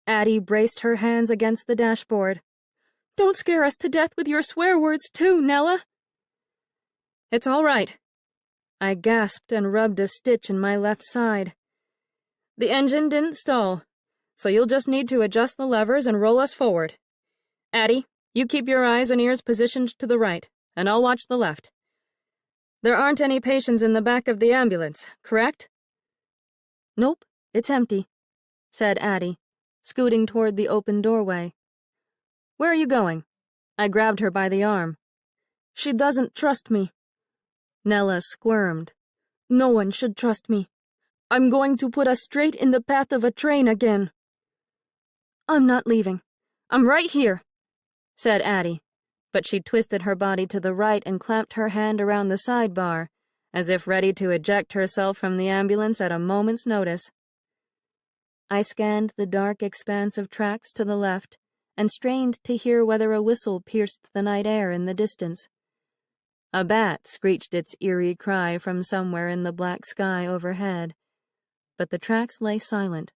Addie braced her hands against the dashboard. "Don't scare us to death with your swear words, too, Nella." "It's all right." I gasped and rubbed a stitch in my left side. "The engine didn't stall, so you'll just need to adjust the levers and roll us forward. Addie, you keep your eyes and ears positioned to the right, and I'll watch the left. There aren't any patients in the back of the ambulance, correct?" "Nope, it's empty," said Addie, scooting toward the open doorway. "Where are you going?" I grabbed her by the arm. "She doesn't trust me." Nella squirmed. "No one should trust me. I'm going to put us straight in the path of a train again." "I'm not leaving. I'm right here," said Addie, but she twisted her body to the right and clamped her hand around the sidebar, as if ready to eject herself from the ambulance at a moment's notice. I scanned the dark expanse of tracks to the left and strained to hear whether a whistle pierced the night air in the distance. A bat screeched its eerie cry from somewhere in the black sky overhead, but the tracks lay silent.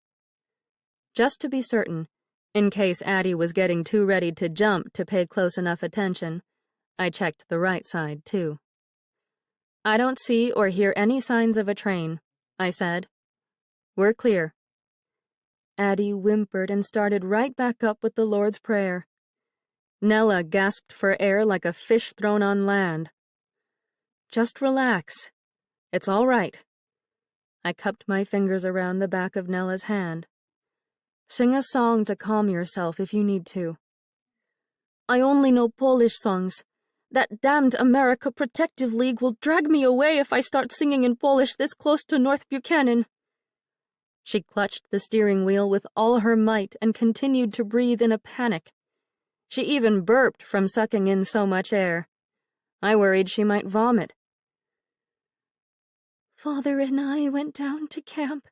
Just to be certain, in case Addie was getting too ready to jump to pay close enough attention, I checked the right side, too. "I don't see or hear any signs of a train," I said. "We're clear." Addie whimpered and started right back up with the Lord's Prayer. Nella gasped for air like a fish thrown on land. "Just relax. It's all right." I cupped my fingers around the back of Nella's hand. "Sing a song to calm yourself if you need to." "I only know Polish songs. That damned America Protective League will drag me away if I start singing in Polish this close to North Buchanan." She clutched the steering wheel with all her might and continued to breathe in a panic. She even burped from sucking in so much air. I worried she might vomit. "Father and I went down to camp,"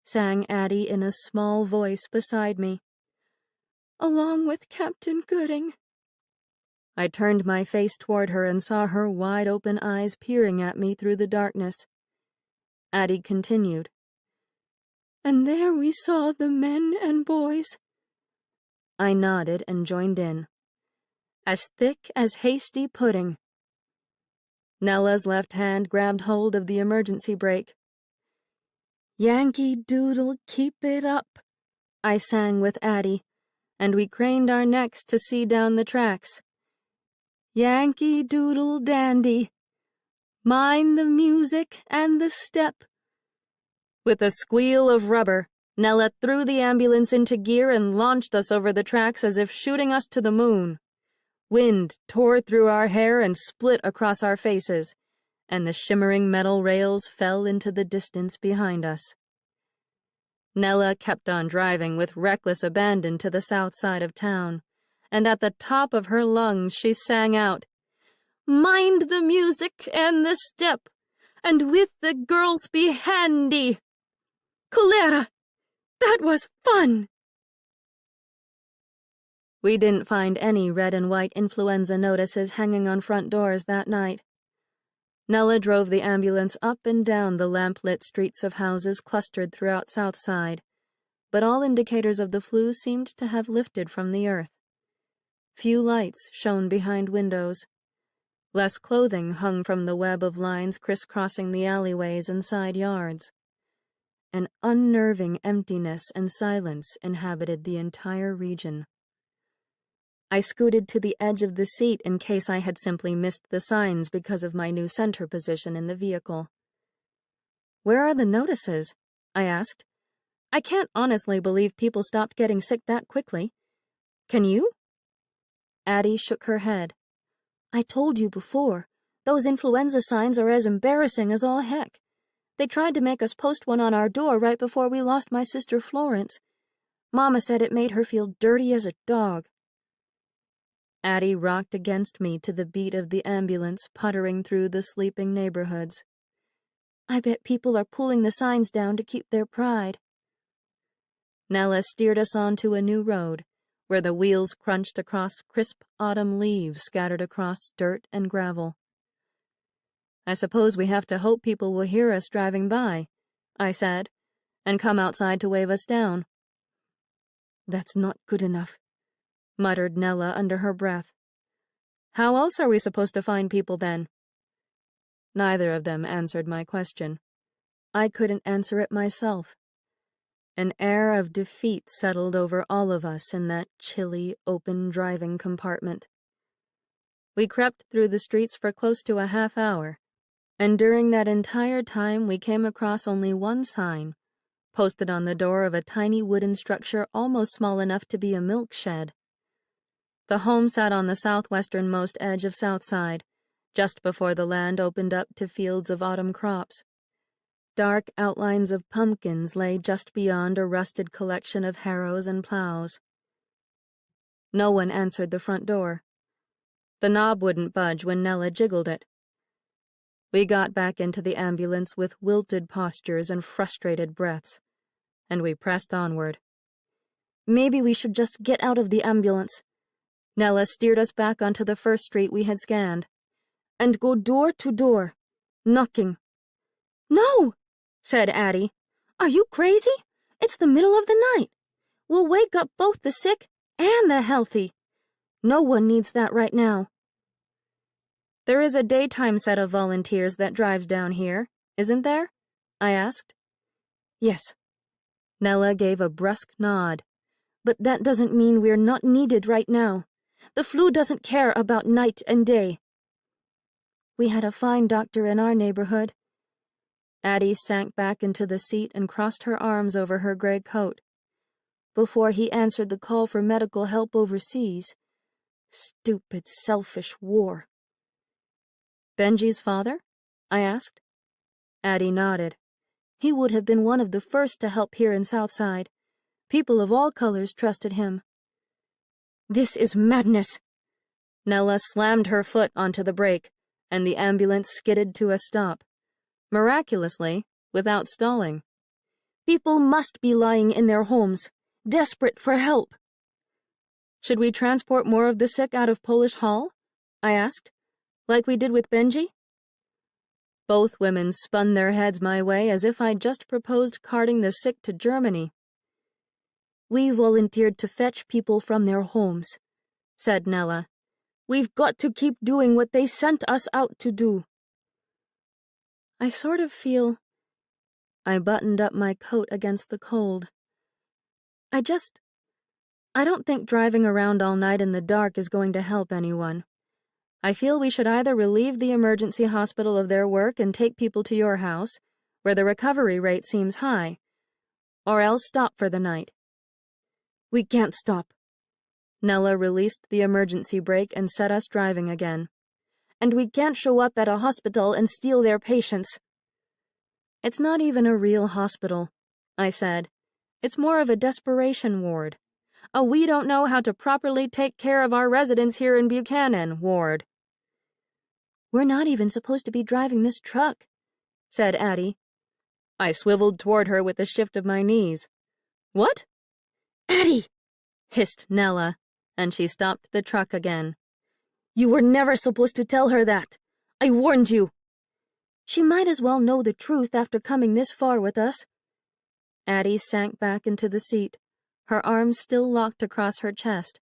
sang Addie in a small voice beside me, "along with Captain Gooding." I turned my face toward her and saw her wide-open eyes peering at me through the darkness. Addie continued. "And there we saw the men and boys." I nodded and joined in. "As thick as hasty pudding." Nella's left hand grabbed hold of the emergency brake. "Yankee Doodle, keep it up," I sang with Addie, and we craned our necks to see down the tracks. "Yankee Doodle dandy, mind the music and the step." With a squeal of rubber, Nella threw the ambulance into gear and launched us over the tracks as if shooting us to the moon. Wind tore through our hair and split across our faces, and the shimmering metal rails fell into the distance behind us. Nella kept on driving with reckless abandon to the south side of town, and at the top of her lungs she sang out, "Mind the music and the step, and with the girls be handy. Cholera! That was fun!" We didn't find any red and white influenza notices hanging on front doors that night. Nella drove the ambulance up and down the lamp-lit streets of houses clustered throughout Southside, but all indicators of the flu seemed to have lifted from the earth. Few lights shone behind windows. Less clothing hung from the web of lines crisscrossing the alleyways and side yards. An unnerving emptiness and silence inhabited the entire region. I scooted to the edge of the seat in case I had simply missed the signs because of my new center position in the vehicle. "Where are the notices?" I asked. "I can't honestly believe people stopped getting sick that quickly. Can you?" Addie shook her head. "I told you before, those influenza signs are as embarrassing as all heck. They tried to make us post one on our door right before we lost my sister Florence. Mama said it made her feel dirty as a dog." Addie rocked against me to the beat of the ambulance puttering through the sleeping neighborhoods. "I bet people are pulling the signs down to keep their pride." Nella steered us onto a new road, where the wheels crunched across crisp autumn leaves scattered across dirt and gravel. "I suppose we have to hope people will hear us driving by," I said, "and come outside to wave us down." "That's not good enough," muttered Nella under her breath. "How else are we supposed to find people then?" Neither of them answered my question. I couldn't answer it myself. An air of defeat settled over all of us in that chilly, open driving compartment. We crept through the streets for close to a half hour, and during that entire time we came across only one sign, posted on the door of a tiny wooden structure almost small enough to be a milk shed. The home sat on the southwesternmost edge of Southside, just before the land opened up to fields of autumn crops. Dark outlines of pumpkins lay just beyond a rusted collection of harrows and plows. No one answered the front door. The knob wouldn't budge when Nella jiggled it. We got back into the ambulance with wilted postures and frustrated breaths, and we pressed onward. "Maybe we should just get out of the ambulance." Nella steered us back onto the first street we had scanned. "And go door to door, knocking." "No," said Addie. "Are you crazy? It's the middle of the night. We'll wake up both the sick and the healthy. No one needs that right now." "There is a daytime set of volunteers that drives down here, isn't there?" I asked. "Yes." Nella gave a brusque nod. "But that doesn't mean we're not needed right now. The flu doesn't care about night and day." "We had a fine doctor in our neighborhood." Addie sank back into the seat and crossed her arms over her gray coat. "Before he answered the call for medical help overseas. Stupid, selfish war." "Benji's father?" I asked. Addie nodded. "He would have been one of the first to help here in Southside. People of all colors trusted him." "This is madness." Nella slammed her foot onto the brake, and the ambulance skidded to a stop. Miraculously, without stalling. "People must be lying in their homes, desperate for help." "Should we transport more of the sick out of Polish Hall?" I asked, "like we did with Benji?" Both women spun their heads my way as if I'd just proposed carting the sick to Germany. "We volunteered to fetch people from their homes," said Nella. "We've got to keep doing what they sent us out to do." I sort of feel... I buttoned up my coat against the cold. I don't think driving around all night in the dark is going to help anyone. I feel we should either relieve the emergency hospital of their work and take people to your house, where the recovery rate seems high, or else stop for the night. "We can't stop." Nella released the emergency brake and set us driving again. "And we can't show up at a hospital and steal their patients." "It's not even a real hospital," I said, It's more of a desperation ward. A we don't know how to properly take care of our residents here in Buchanan ward. We're not even supposed to be driving this truck, said Addie. I swiveled toward her with a shift of my knees. What? Addie, hissed Nella, and she stopped the truck again. You were never supposed to tell her that. I warned you. She might as well know the truth after coming this far with us. Addie sank back into the seat, her arms still locked across her chest.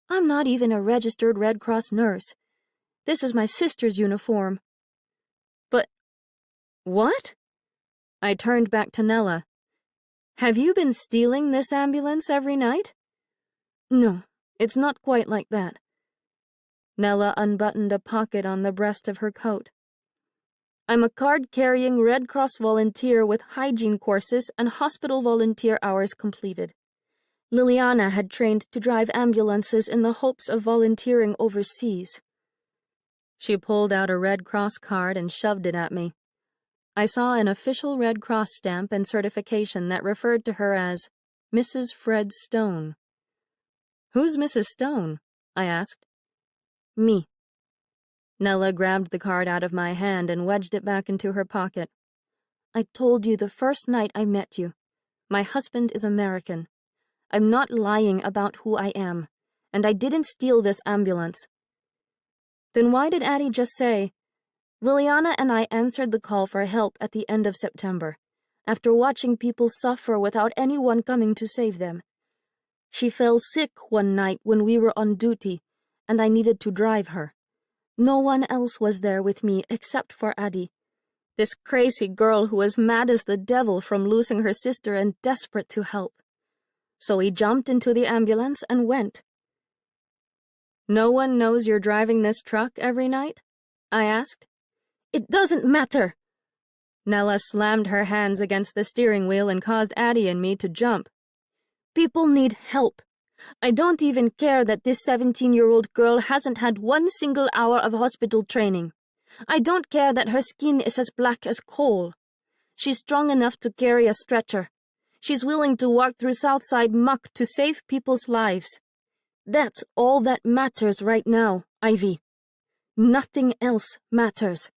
I'm not even a registered Red Cross nurse. This is my sister's uniform. But what? I turned back to Nella. Have you been stealing this ambulance every night? No, it's not quite like that. Nella unbuttoned a pocket on the breast of her coat. I'm a card-carrying Red Cross volunteer with hygiene courses and hospital volunteer hours completed. Liliana had trained to drive ambulances in the hopes of volunteering overseas. She pulled out a Red Cross card and shoved it at me. I saw an official Red Cross stamp and certification that referred to her as Mrs. Fred Stone. Who's Mrs. Stone? I asked. Me. Nella grabbed the card out of my hand and wedged it back into her pocket. I told you the first night I met you. My husband is American. I'm not lying about who I am, and I didn't steal this ambulance. Then why did Addie just say, Liliana and I answered the call for help at the end of September, after watching people suffer without anyone coming to save them. She fell sick one night when we were on duty, and I needed to drive her. No one else was there with me except for Addie, this crazy girl who was mad as the devil from losing her sister and desperate to help. So we jumped into the ambulance and went. No one knows you're driving this truck every night? I asked. It doesn't matter. Nella slammed her hands against the steering wheel and caused Addie and me to jump. People need help. I don't even care that this 17-year-old girl hasn't had one single hour of hospital training. I don't care that her skin is as black as coal. She's strong enough to carry a stretcher. She's willing to walk through Southside muck to save people's lives. That's all that matters right now, Ivy. Nothing else matters.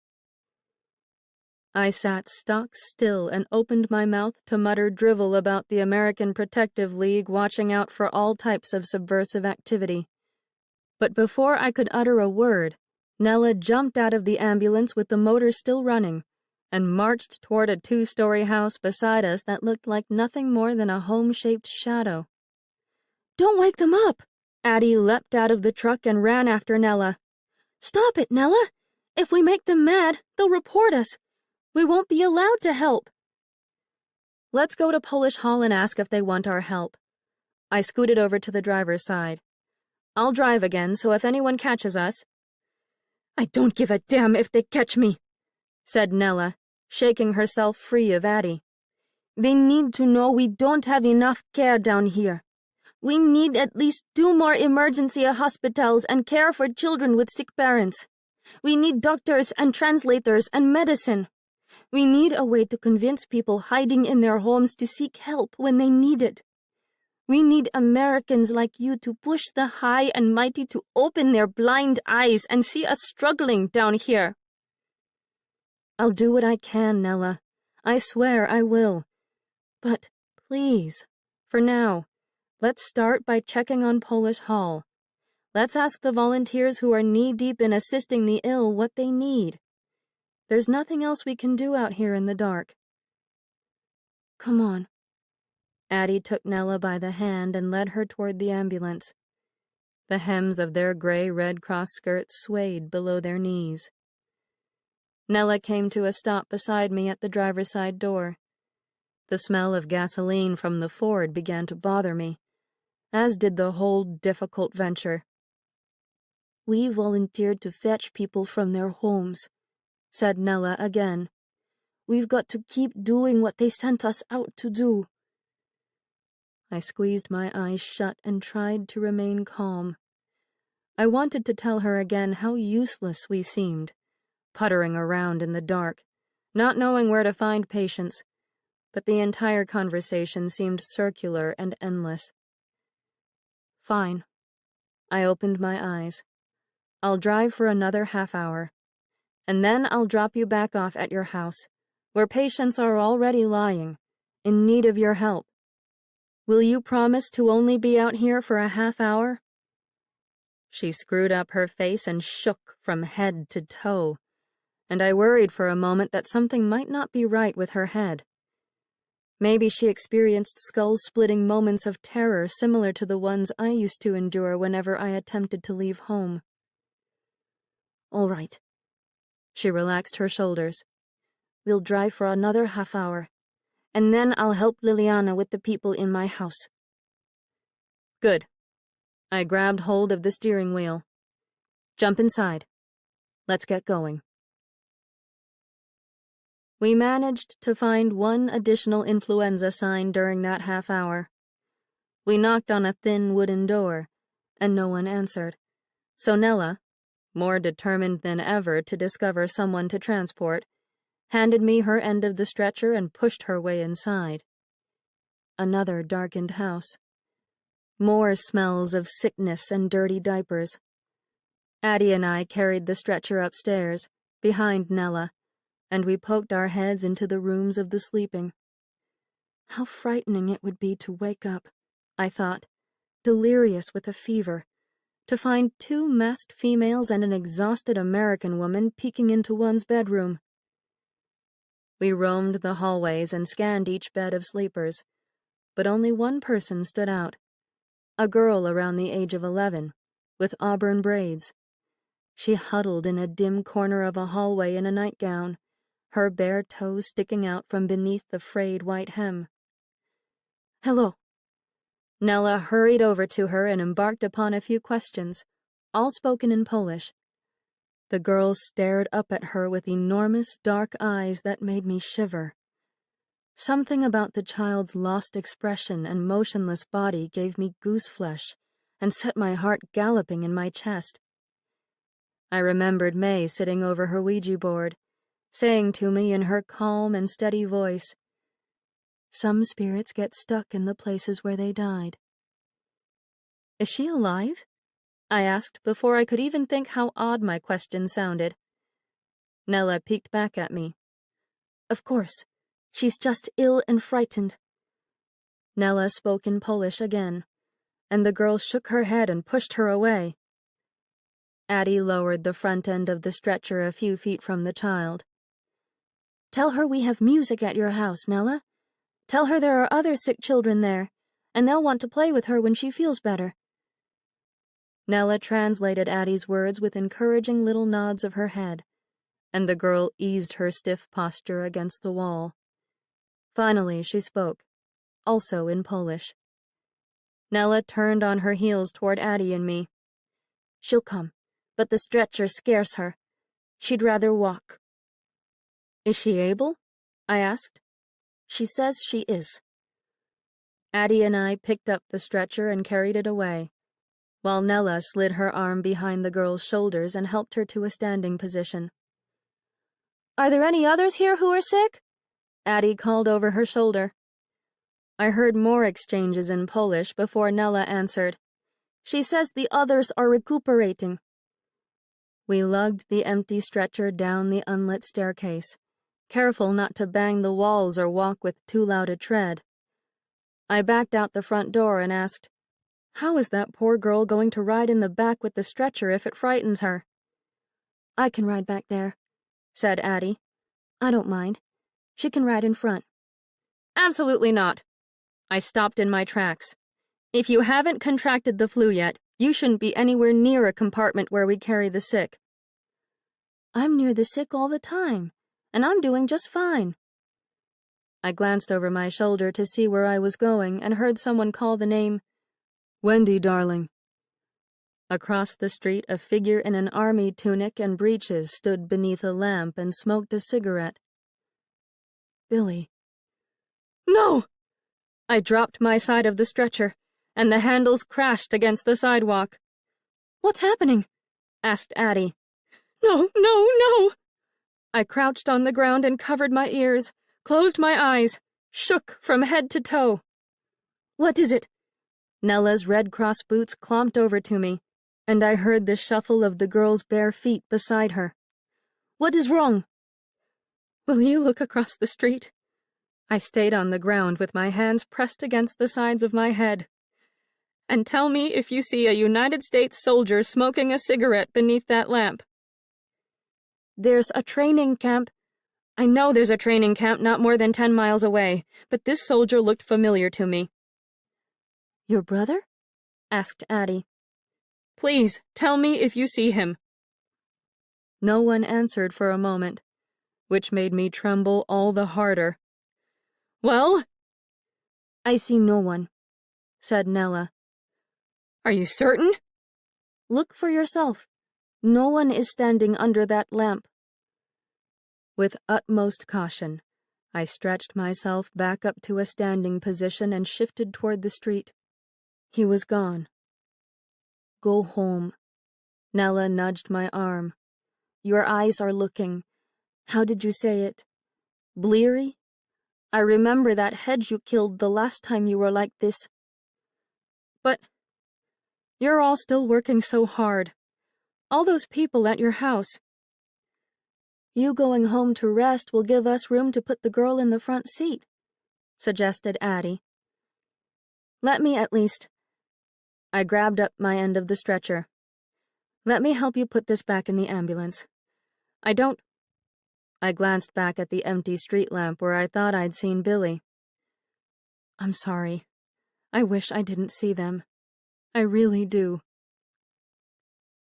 I sat stock still and opened my mouth to mutter drivel about the American Protective League watching out for all types of subversive activity. But before I could utter a word, Nella jumped out of the ambulance with the motor still running and marched toward a 2-story house beside us that looked like nothing more than a home-shaped shadow. Don't wake them up! Addie leapt out of the truck and ran after Nella. Stop it, Nella! If we make them mad, they'll report us. We won't be allowed to help. Let's go to Polish Hall and ask if they want our help. I scooted over to the driver's side. I'll drive again, so if anyone catches us... I don't give a damn if they catch me, said Nella, shaking herself free of Addie. They need to know we don't have enough care down here. We need at least 2 more emergency hospitals and care for children with sick parents. We need doctors and translators and medicine. We need a way to convince people hiding in their homes to seek help when they need it. We need Americans like you to push the high and mighty to open their blind eyes and see us struggling down here. I'll do what I can, Nella. I swear I will. But please, for now, let's start by checking on Polish Hall. Let's ask the volunteers who are knee-deep in assisting the ill what they need. There's nothing else we can do out here in the dark. Come on. Addie took Nella by the hand and led her toward the ambulance. The hems of their gray Red Cross skirts swayed below their knees. Nella came to a stop beside me at the driver's side door. The smell of gasoline from the Ford began to bother me, as did the whole difficult venture. We volunteered to fetch people from their homes, said Nella again. We've got to keep doing what they sent us out to do. I squeezed my eyes shut and tried to remain calm. I wanted to tell her again how useless we seemed, puttering around in the dark, not knowing where to find patients, but the entire conversation seemed circular and endless. Fine. I opened my eyes. I'll drive for another half-hour, and then I'll drop you back off at your house, where patients are already lying, in need of your help. Will you promise to only be out here for a half-hour? She screwed up her face and shook from head to toe, and I worried for a moment that something might not be right with her head. Maybe she experienced skull-splitting moments of terror similar to the ones I used to endure whenever I attempted to leave home. All right. She relaxed her shoulders. We'll drive for another half-hour, and then I'll help Liliana with the people in my house. Good. I grabbed hold of the steering wheel. Jump inside. Let's get going. We managed to find one additional influenza sign during that half-hour. We knocked on a thin wooden door, and no one answered. So Nella, more determined than ever to discover someone to transport, handed me her end of the stretcher and pushed her way inside. Another darkened house. More smells of sickness and dirty diapers. Addie and I carried the stretcher upstairs, behind Nella, and we poked our heads into the rooms of the sleeping. How frightening it would be to wake up, I thought, delirious with a fever, to find 2 masked females and an exhausted American woman peeking into one's bedroom. We roamed the hallways and scanned each bed of sleepers, but only one person stood out, a girl around the age of 11, with auburn braids. She huddled in a dim corner of a hallway in a nightgown, her bare toes sticking out from beneath the frayed white hem. Hello. Nella hurried over to her and embarked upon a few questions, all spoken in Polish. The girl stared up at her with enormous dark eyes that made me shiver. Something about the child's lost expression and motionless body gave me gooseflesh and set my heart galloping in my chest. I remembered May sitting over her Ouija board, saying to me in her calm and steady voice, "Some spirits get stuck in the places where they died." Is she alive? I asked before I could even think how odd my question sounded. Nella peeked back at me. Of course. She's just ill and frightened. Nella spoke in Polish again, and the girl shook her head and pushed her away. Addie lowered the front end of the stretcher a few feet from the child. Tell her we have music at your house, Nella. Tell her there are other sick children there, and they'll want to play with her when she feels better. Nella translated Addie's words with encouraging little nods of her head, and the girl eased her stiff posture against the wall. Finally, she spoke, also in Polish. Nella turned on her heels toward Addie and me. She'll come, but the stretcher scares her. She'd rather walk. Is she able? I asked. She says she is. Addie and I picked up the stretcher and carried it away, while Nella slid her arm behind the girl's shoulders and helped her to a standing position. Are there any others here who are sick? Addie called over her shoulder. I heard more exchanges in Polish before Nella answered. She says the others are recuperating. We lugged the empty stretcher down the unlit staircase, careful not to bang the walls or walk with too loud a tread. I backed out the front door and asked, How is that poor girl going to ride in the back with the stretcher if it frightens her? I can ride back there, said Addie. I don't mind. She can ride in front. Absolutely not. I stopped in my tracks. If you haven't contracted the flu yet, you shouldn't be anywhere near a compartment where we carry the sick. I'm near the sick all the time, and I'm doing just fine. I glanced over my shoulder to see where I was going and heard someone call the name, Wendy, darling. Across the street, a figure in an army tunic and breeches stood beneath a lamp and smoked a cigarette. Billy. No! I dropped my side of the stretcher, and the handles crashed against the sidewalk. What's happening? Asked Addie. No, no, no! I crouched on the ground and covered my ears, closed my eyes, shook from head to toe. "What is it?" Nella's Red Cross boots clomped over to me, and I heard the shuffle of the girl's bare feet beside her. "What is wrong?" "Will you look across the street?" I stayed on the ground with my hands pressed against the sides of my head. "And tell me if you see a United States soldier smoking a cigarette beneath that lamp." "There's a training camp." "I know there's a training camp not more than 10 miles away, but this soldier looked familiar to me." "Your brother?" asked Addie. "Please, tell me if you see him." No one answered for a moment, which made me tremble all the harder. "Well?" "I see no one," said Nella. "Are you certain?" "Look for yourself. No one is standing under that lamp." With utmost caution, I stretched myself back up to a standing position and shifted toward the street. He was gone. "Go home." Nella nudged my arm. "Your eyes are looking. How did you say it? Bleary? I remember that hedge you killed the last time you were like this." "But you're all still working so hard. All those people at your house." "You going home to rest will give us room to put the girl in the front seat," suggested Addie. "Let me at least." I grabbed up my end of the stretcher. "Let me help you put this back in the ambulance. I don't—" I glanced back at the empty street lamp where I thought I'd seen Billy. "I'm sorry. I wish I didn't see them. I really do."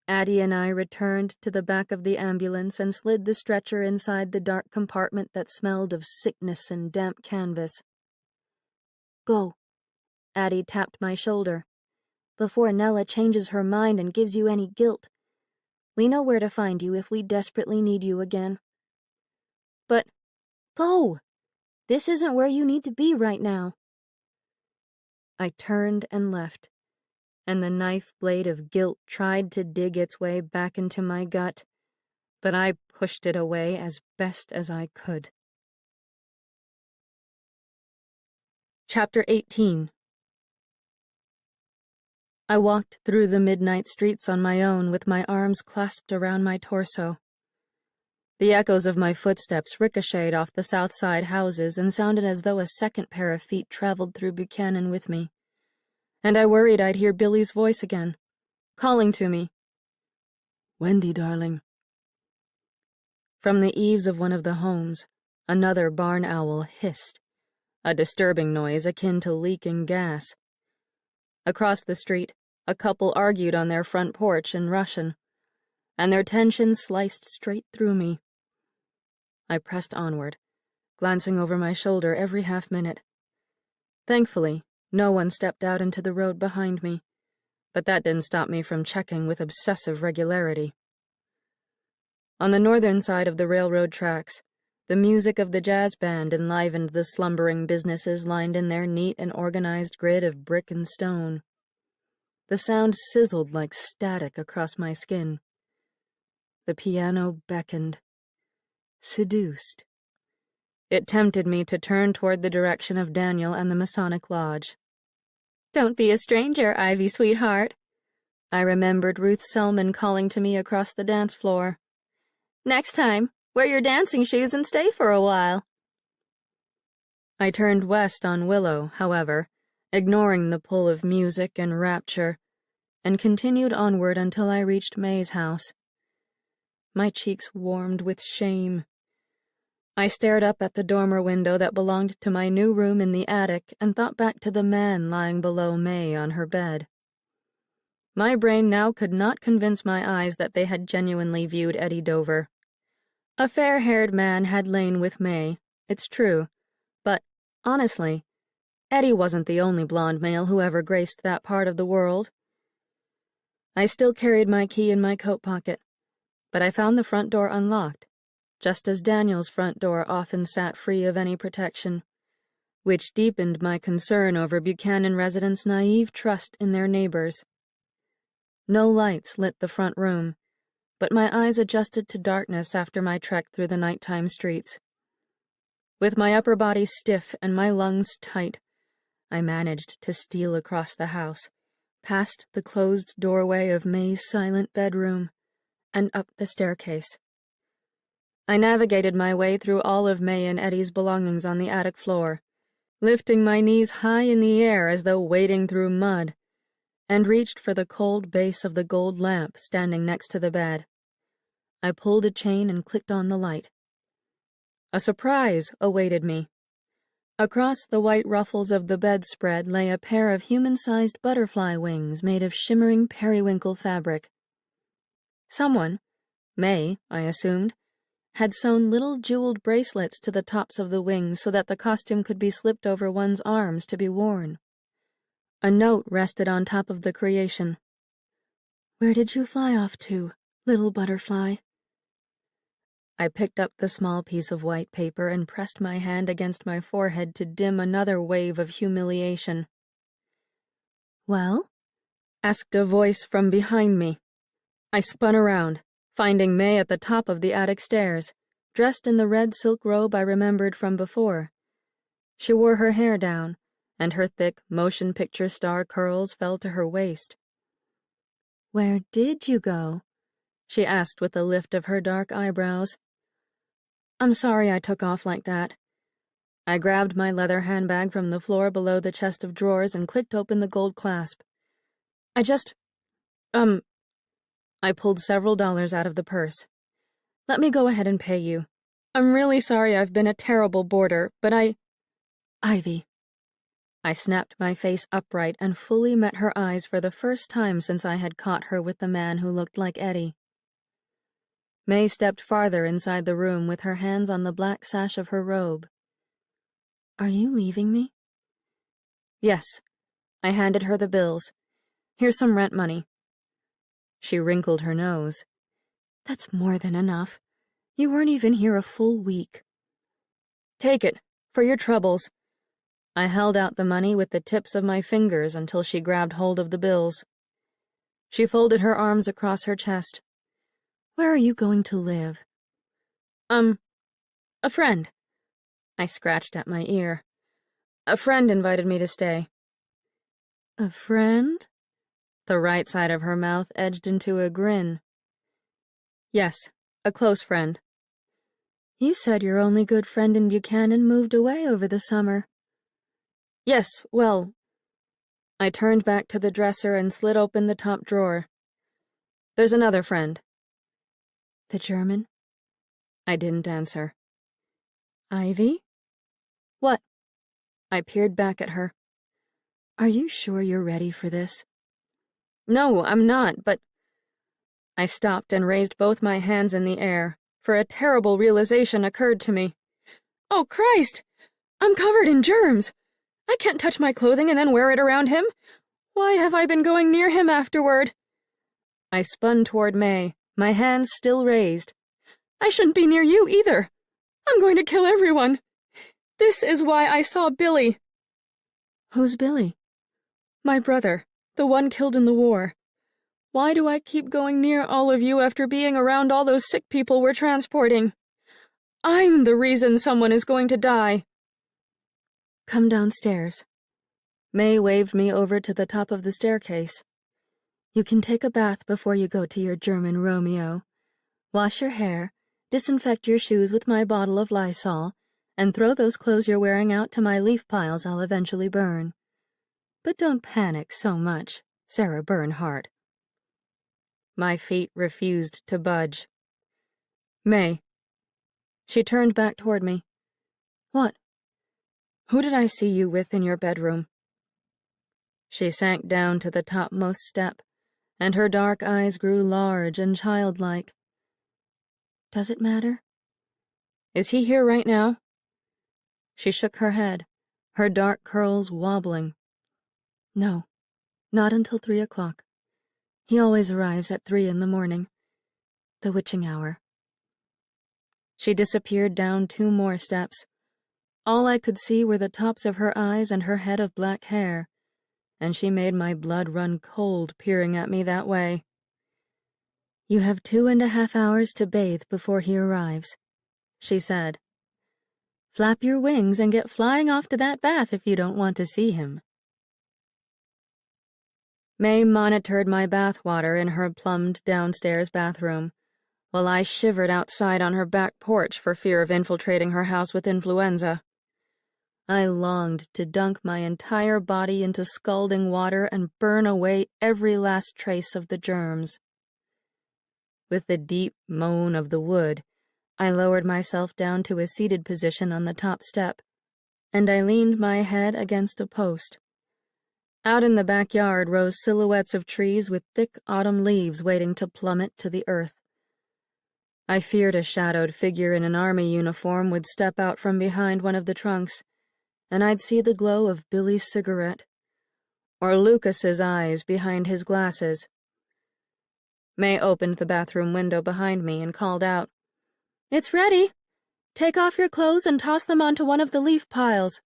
Addie and I returned to the back of the ambulance and slid the stretcher inside the dark compartment that smelled of sickness and damp canvas. "Go." Addie tapped my shoulder. "Before Nella changes her mind and gives you any guilt. We know where to find you if we desperately need you again." "But go! This isn't where you need to be right now." I turned and left, and the knife blade of guilt tried to dig its way back into my gut, but I pushed it away as best as I could. Chapter 18. I walked through the midnight streets on my own with my arms clasped around my torso. The echoes of my footsteps ricocheted off the south side houses and sounded as though a second pair of feet traveled through Buchanan with me. And I worried I'd hear Billy's voice again, calling to me. "Wendy, darling." From the eaves of one of the homes, another barn owl hissed, a disturbing noise akin to leaking gas. Across the street, a couple argued on their front porch in Russian, and their tension sliced straight through me. I pressed onward, glancing over my shoulder every half-minute. Thankfully, no one stepped out into the road behind me, but that didn't stop me from checking with obsessive regularity. On the northern side of the railroad tracks, the music of the jazz band enlivened the slumbering businesses lined in their neat and organized grid of brick and stone. The sound sizzled like static across my skin. The piano beckoned. Seduced. It tempted me to turn toward the direction of Daniel and the Masonic Lodge. "Don't be a stranger, Ivy, sweetheart," I remembered Ruth Selman calling to me across the dance floor. "Next time, wear your dancing shoes and stay for a while." I turned west on Willow, however, ignoring the pull of music and rapture, and continued onward until I reached May's house. My cheeks warmed with shame. I stared up at the dormer window that belonged to my new room in the attic and thought back to the man lying below May on her bed. My brain now could not convince my eyes that they had genuinely viewed Eddie Dover. A fair-haired man had lain with May, it's true, but, honestly, Eddie wasn't the only blonde male who ever graced that part of the world. I still carried my key in my coat pocket, but I found the front door unlocked, just as Daniel's front door often sat free of any protection, which deepened my concern over Buchanan residents' naive trust in their neighbors. No lights lit the front room, but my eyes adjusted to darkness after my trek through the nighttime streets. With my upper body stiff and my lungs tight, I managed to steal across the house, past the closed doorway of May's silent bedroom, and up the staircase. I navigated my way through all of May and Eddie's belongings on the attic floor, lifting my knees high in the air as though wading through mud, and reached for the cold base of the gold lamp standing next to the bed. I pulled a chain and clicked on the light. A surprise awaited me. Across the white ruffles of the bedspread lay a pair of human-sized butterfly wings made of shimmering periwinkle fabric. Someone, May, I assumed, had sewn little jeweled bracelets to the tops of the wings so that the costume could be slipped over one's arms to be worn. A note rested on top of the creation. "Where did you fly off to, little butterfly?" I picked up the small piece of white paper and pressed my hand against my forehead to dim another wave of humiliation. "Well?" asked a voice from behind me. I spun around, finding May at the top of the attic stairs, dressed in the red silk robe I remembered from before. She wore her hair down, and her thick motion picture star curls fell to her waist. "Where did you go?" she asked with a lift of her dark eyebrows. "I'm sorry I took off like that." I grabbed my leather handbag from the floor below the chest of drawers and clicked open the gold clasp. I pulled several dollars out of the purse. "Let me go ahead and pay you. I'm really sorry I've been a terrible boarder, but Ivy." I snapped my face upright and fully met her eyes for the first time since I had caught her with the man who looked like Eddie. May stepped farther inside the room with her hands on the black sash of her robe. "Are you leaving me?" "Yes." I handed her the bills. "Here's some rent money." She wrinkled her nose. "That's more than enough. You weren't even here a full week." "Take it, for your troubles." I held out the money with the tips of my fingers until she grabbed hold of the bills. She folded her arms across her chest. "Where are you going to live?" A friend." I scratched at my ear. "A friend invited me to stay." "A friend?" The right side of her mouth edged into a grin. "Yes, a close friend." "You said your only good friend in Buchanan moved away over the summer." "Yes, well..." I turned back to the dresser and slid open the top drawer. "There's another friend." "The German?" I didn't answer. "Ivy?" "What?" I peered back at her. "Are you sure you're ready for this?" "No, I'm not, but..." I stopped and raised both my hands in the air, for a terrible realization occurred to me. "Oh, Christ! I'm covered in germs! I can't touch my clothing and then wear it around him! Why have I been going near him afterward?" I spun toward May, my hands still raised. "I shouldn't be near you either! I'm going to kill everyone! This is why I saw Billy." "Who's Billy?" "My brother, the one killed in the war. Why do I keep going near all of you after being around all those sick people we're transporting? I'm the reason someone is going to die." "Come downstairs." May waved me over to the top of the staircase. "You can take a bath before you go to your German Romeo. Wash your hair, disinfect your shoes with my bottle of Lysol, and throw those clothes you're wearing out to my leaf piles I'll eventually burn. But don't panic so much, Sarah Bernhardt." My feet refused to budge. "May." She turned back toward me. "What?" "Who did I see you with in your bedroom?" She sank down to the topmost step, and her dark eyes grew large and childlike. "Does it matter?" "Is he here right now?" She shook her head, her dark curls wobbling. "No, not until 3 o'clock. He always arrives at 3 in the morning. The witching hour." She disappeared down 2 more steps. All I could see were the tops of her eyes and her head of black hair, and she made my blood run cold peering at me that way. "You have 2.5 hours to bathe before he arrives," she said. Flap your wings and get flying off to that bath if you don't want to see him. May monitored my bathwater in her plumbed downstairs bathroom, while I shivered outside on her back porch for fear of infiltrating her house with influenza. I longed to dunk my entire body into scalding water and burn away every last trace of the germs. With the deep moan of the wood, I lowered myself down to a seated position on the top step, and I leaned my head against a post. Out in the backyard rose silhouettes of trees with thick autumn leaves waiting to plummet to the earth. I feared a shadowed figure in an army uniform would step out from behind one of the trunks, and I'd see the glow of Billy's cigarette, or Lucas's eyes behind his glasses. May opened the bathroom window behind me and called out, "It's ready! Take off your clothes and toss them onto one of the leaf piles."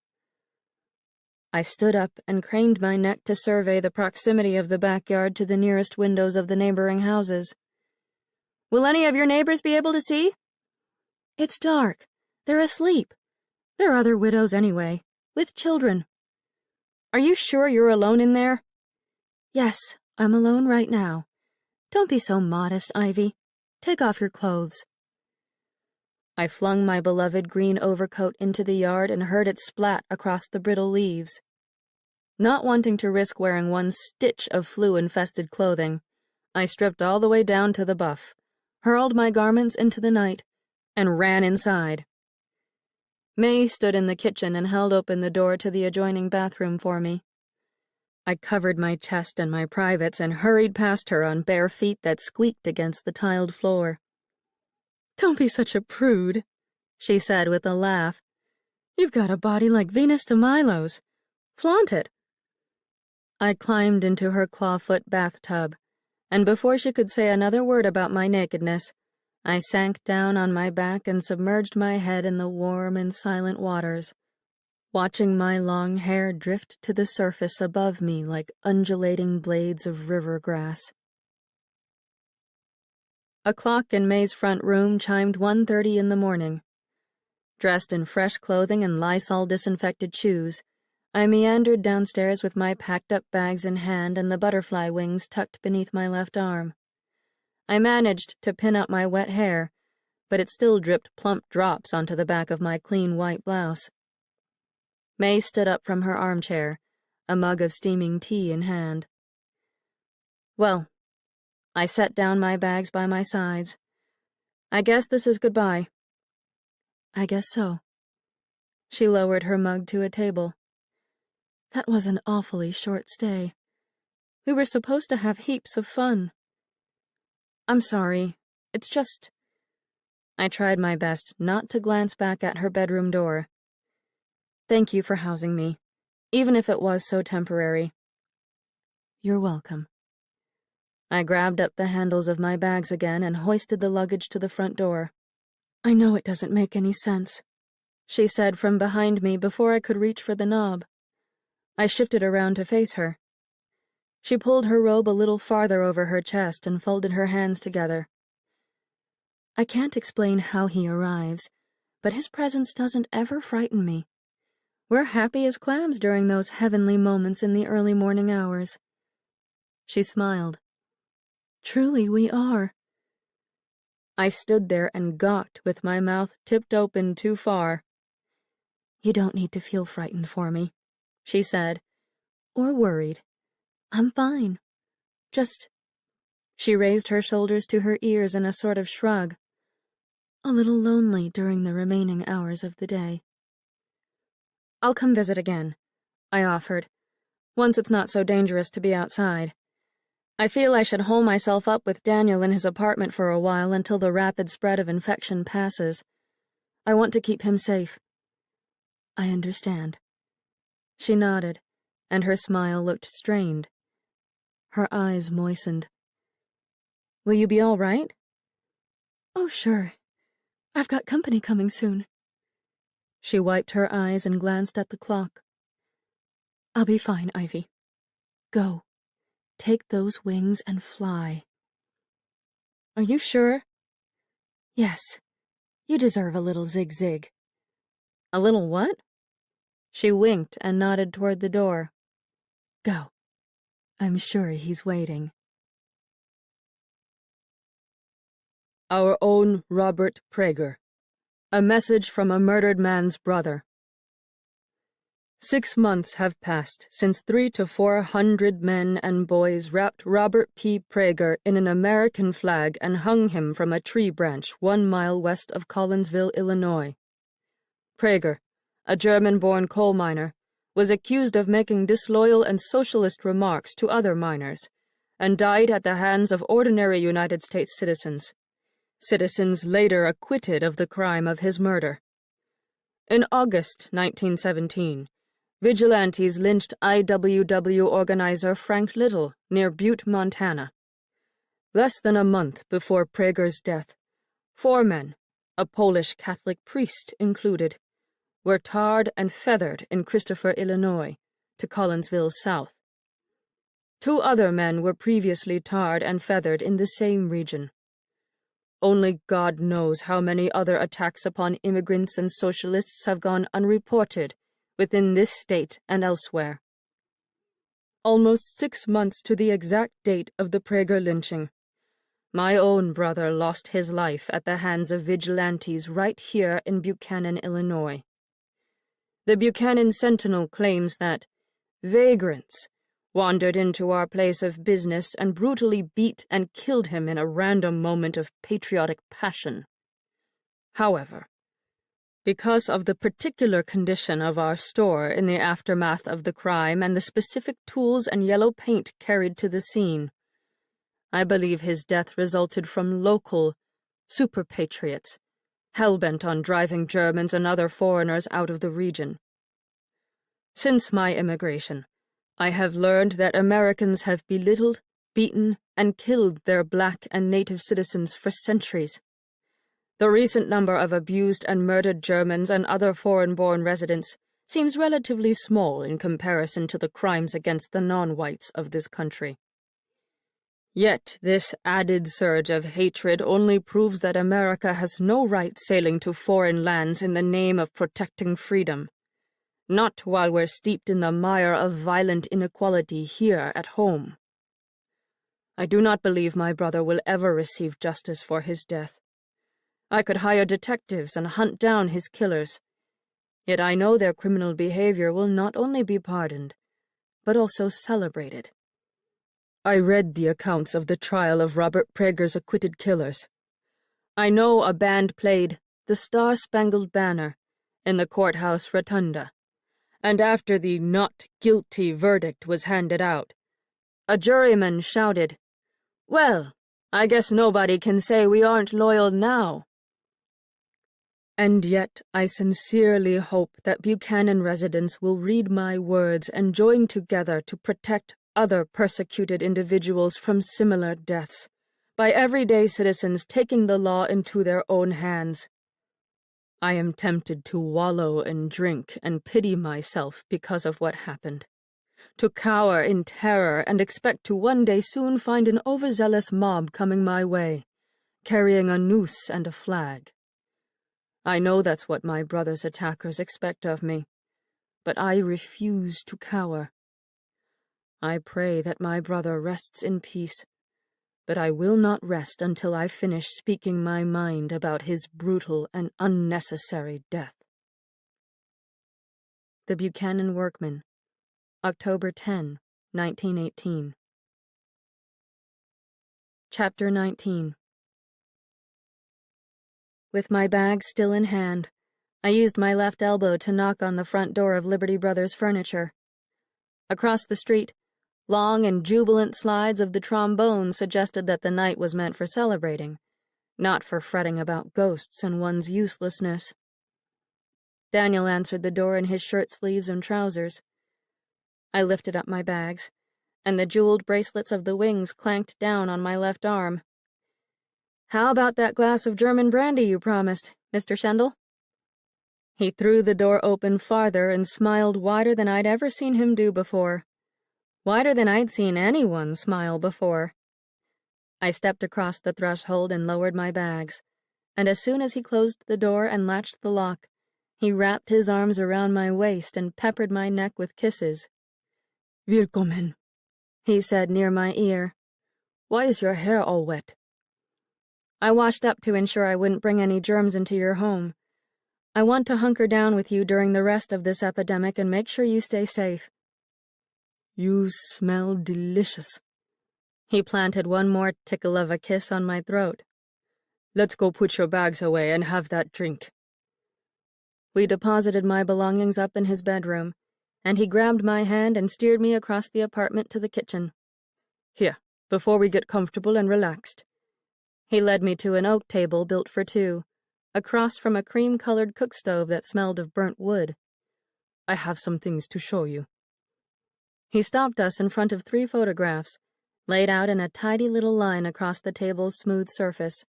I stood up and craned my neck to survey the proximity of the backyard to the nearest windows of the neighboring houses. "Will any of your neighbors be able to see?" "It's dark. They're asleep. There are other widows anyway, with children." "Are you sure you're alone in there?" "Yes, I'm alone right now. Don't be so modest, Ivy. Take off your clothes." I flung my beloved green overcoat into the yard and heard it splat across the brittle leaves. Not wanting to risk wearing one stitch of flu-infested clothing, I stripped all the way down to the buff, hurled my garments into the night, and ran inside. May stood in the kitchen and held open the door to the adjoining bathroom for me. I covered my chest and my privates and hurried past her on bare feet that squeaked against the tiled floor. "Don't be such a prude," she said with a laugh. "You've got a body like Venus de Milo's. Flaunt it." I climbed into her clawfoot bathtub, and before she could say another word about my nakedness, I sank down on my back and submerged my head in the warm and silent waters, watching my long hair drift to the surface above me like undulating blades of river grass. A clock in May's front room chimed 1:30 in the morning. Dressed in fresh clothing and Lysol-disinfected shoes, I meandered downstairs with my packed-up bags in hand and the butterfly wings tucked beneath my left arm. I managed to pin up my wet hair, but it still dripped plump drops onto the back of my clean white blouse. May stood up from her armchair, a mug of steaming tea in hand. "Well," I set down my bags by my sides. "I guess this is goodbye." "I guess so." She lowered her mug to a table. "That was an awfully short stay. We were supposed to have heaps of fun." "I'm sorry. It's just—" I tried my best not to glance back at her bedroom door. "Thank you for housing me, even if it was so temporary." "You're welcome." I grabbed up the handles of my bags again and hoisted the luggage to the front door. "I know it doesn't make any sense," she said from behind me before I could reach for the knob. I shifted around to face her. She pulled her robe a little farther over her chest and folded her hands together. "I can't explain how he arrives, but his presence doesn't ever frighten me. We're happy as clams during those heavenly moments in the early morning hours." She smiled. "Truly we are." I stood there and gawked with my mouth tipped open too far. "You don't need to feel frightened for me," she said, "or worried. I'm fine. Just—" She raised her shoulders to her ears in a sort of shrug. "A little lonely during the remaining hours of the day." "I'll come visit again," I offered, "once it's not so dangerous to be outside. I feel I should hole myself up with Daniel in his apartment for a while until the rapid spread of infection passes. I want to keep him safe." "I understand." She nodded, and her smile looked strained. Her eyes moistened. "Will you be all right?" "Oh, sure. I've got company coming soon." She wiped her eyes and glanced at the clock. "I'll be fine, Ivy. Go. Take those wings and fly." "Are you sure?" "Yes. You deserve a little zig-zig." A little what? She winked and nodded toward the door. Go. I'm sure he's waiting. Our own Robert Prager. A message from a murdered man's brother. 6 months have passed since 300 to 400 men and boys wrapped Robert P. Prager in an American flag and hung him from a tree branch 1 mile west of Collinsville, Illinois. Prager, a German-born coal miner, was accused of making disloyal and socialist remarks to other miners, and died at the hands of ordinary United States citizens. Citizens later acquitted of the crime of his murder. In August 1917, vigilantes lynched IWW organizer Frank Little near Butte, Montana. Less than a month before Prager's death, 4 men, a Polish Catholic priest included, were tarred and feathered in Christopher, Illinois, to Collinsville south. 2 other men were previously tarred and feathered in the same region. Only God knows how many other attacks upon immigrants and socialists have gone unreported within this state and elsewhere. Almost 6 months to the exact date of the Prager lynching, my own brother lost his life at the hands of vigilantes right here in Buchanan, Illinois. The Buchanan Sentinel claims that vagrants wandered into our place of business and brutally beat and killed him in a random moment of patriotic passion. However, because of the particular condition of our store in the aftermath of the crime and the specific tools and yellow paint carried to the scene, I believe his death resulted from local super-patriots, hell-bent on driving Germans and other foreigners out of the region. Since my immigration, I have learned that Americans have belittled, beaten, and killed their black and native citizens for centuries. The recent number of abused and murdered Germans and other foreign-born residents seems relatively small in comparison to the crimes against the non-whites of this country. Yet this added surge of hatred only proves that America has no right sailing to foreign lands in the name of protecting freedom, not while we're steeped in the mire of violent inequality here at home. I do not believe my brother will ever receive justice for his death. I could hire detectives and hunt down his killers, yet I know their criminal behavior will not only be pardoned, but also celebrated. I read the accounts of the trial of Robert Prager's acquitted killers. I know a band played The Star-Spangled Banner in the courthouse rotunda, and after the not guilty verdict was handed out, a juryman shouted, "Well, I guess nobody can say we aren't loyal now." And yet I sincerely hope that Buchanan residents will read my words and join together to protect other persecuted individuals from similar deaths, by everyday citizens taking the law into their own hands. I am tempted to wallow in drink and pity myself because of what happened, to cower in terror and expect to one day soon find an overzealous mob coming my way, carrying a noose and a flag. I know that's what my brother's attackers expect of me, but I refuse to cower. I pray that my brother rests in peace, but I will not rest until I finish speaking my mind about his brutal and unnecessary death. The Buchanan Workman, October 10, 1918. Chapter 19. With my bag still in hand, I used my left elbow to knock on the front door of Liberty Brothers Furniture. Across the street, long and jubilant slides of the trombone suggested that the night was meant for celebrating, not for fretting about ghosts and one's uselessness. Daniel answered the door in his shirt sleeves and trousers. I lifted up my bags, and the jeweled bracelets of the wings clanked down on my left arm. "How about that glass of German brandy you promised, Mr. Shendel?" He threw the door open farther and smiled wider than I'd ever seen him do before. Wider than I'd seen anyone smile before. I stepped across the threshold and lowered my bags, and as soon as he closed the door and latched the lock, He wrapped his arms around my waist and peppered my neck with kisses. Willkommen, he said near my ear. Why is your hair all wet? I washed up to ensure I wouldn't bring any germs into your home. I want to hunker down with you during the rest of this epidemic and make sure you stay safe. You smell delicious. He planted one more tickle of a kiss on my throat. Let's go put your bags away and have that drink. We deposited my belongings up in his bedroom, and he grabbed my hand and steered me across the apartment to the kitchen. Here, before we get comfortable and relaxed. He led me to an oak table built for two, across from a cream-colored cook stove that smelled of burnt wood. I have some things to show you. He stopped us in front of 3 photographs, laid out in a tidy little line across the table's smooth surface.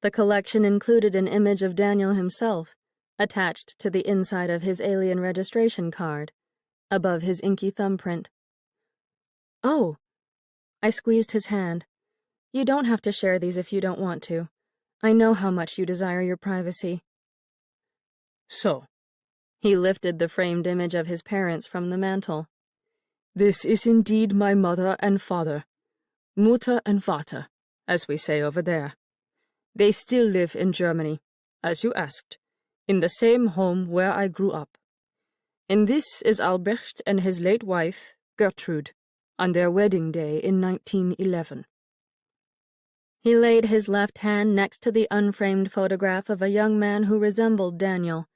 The collection included an image of Daniel himself, attached to the inside of his alien registration card, above his inky thumbprint. Oh, I squeezed his hand. You don't have to share these if you don't want to. I know how much you desire your privacy. So, he lifted the framed image of his parents from the mantel. This is indeed my mother and father, Mutter and Vater, as we say over there. They still live in Germany, as you asked, in the same home where I grew up. And this is Albrecht and his late wife, Gertrude, on their wedding day in 1911. He laid his left hand next to the unframed photograph of a young man who resembled Daniel,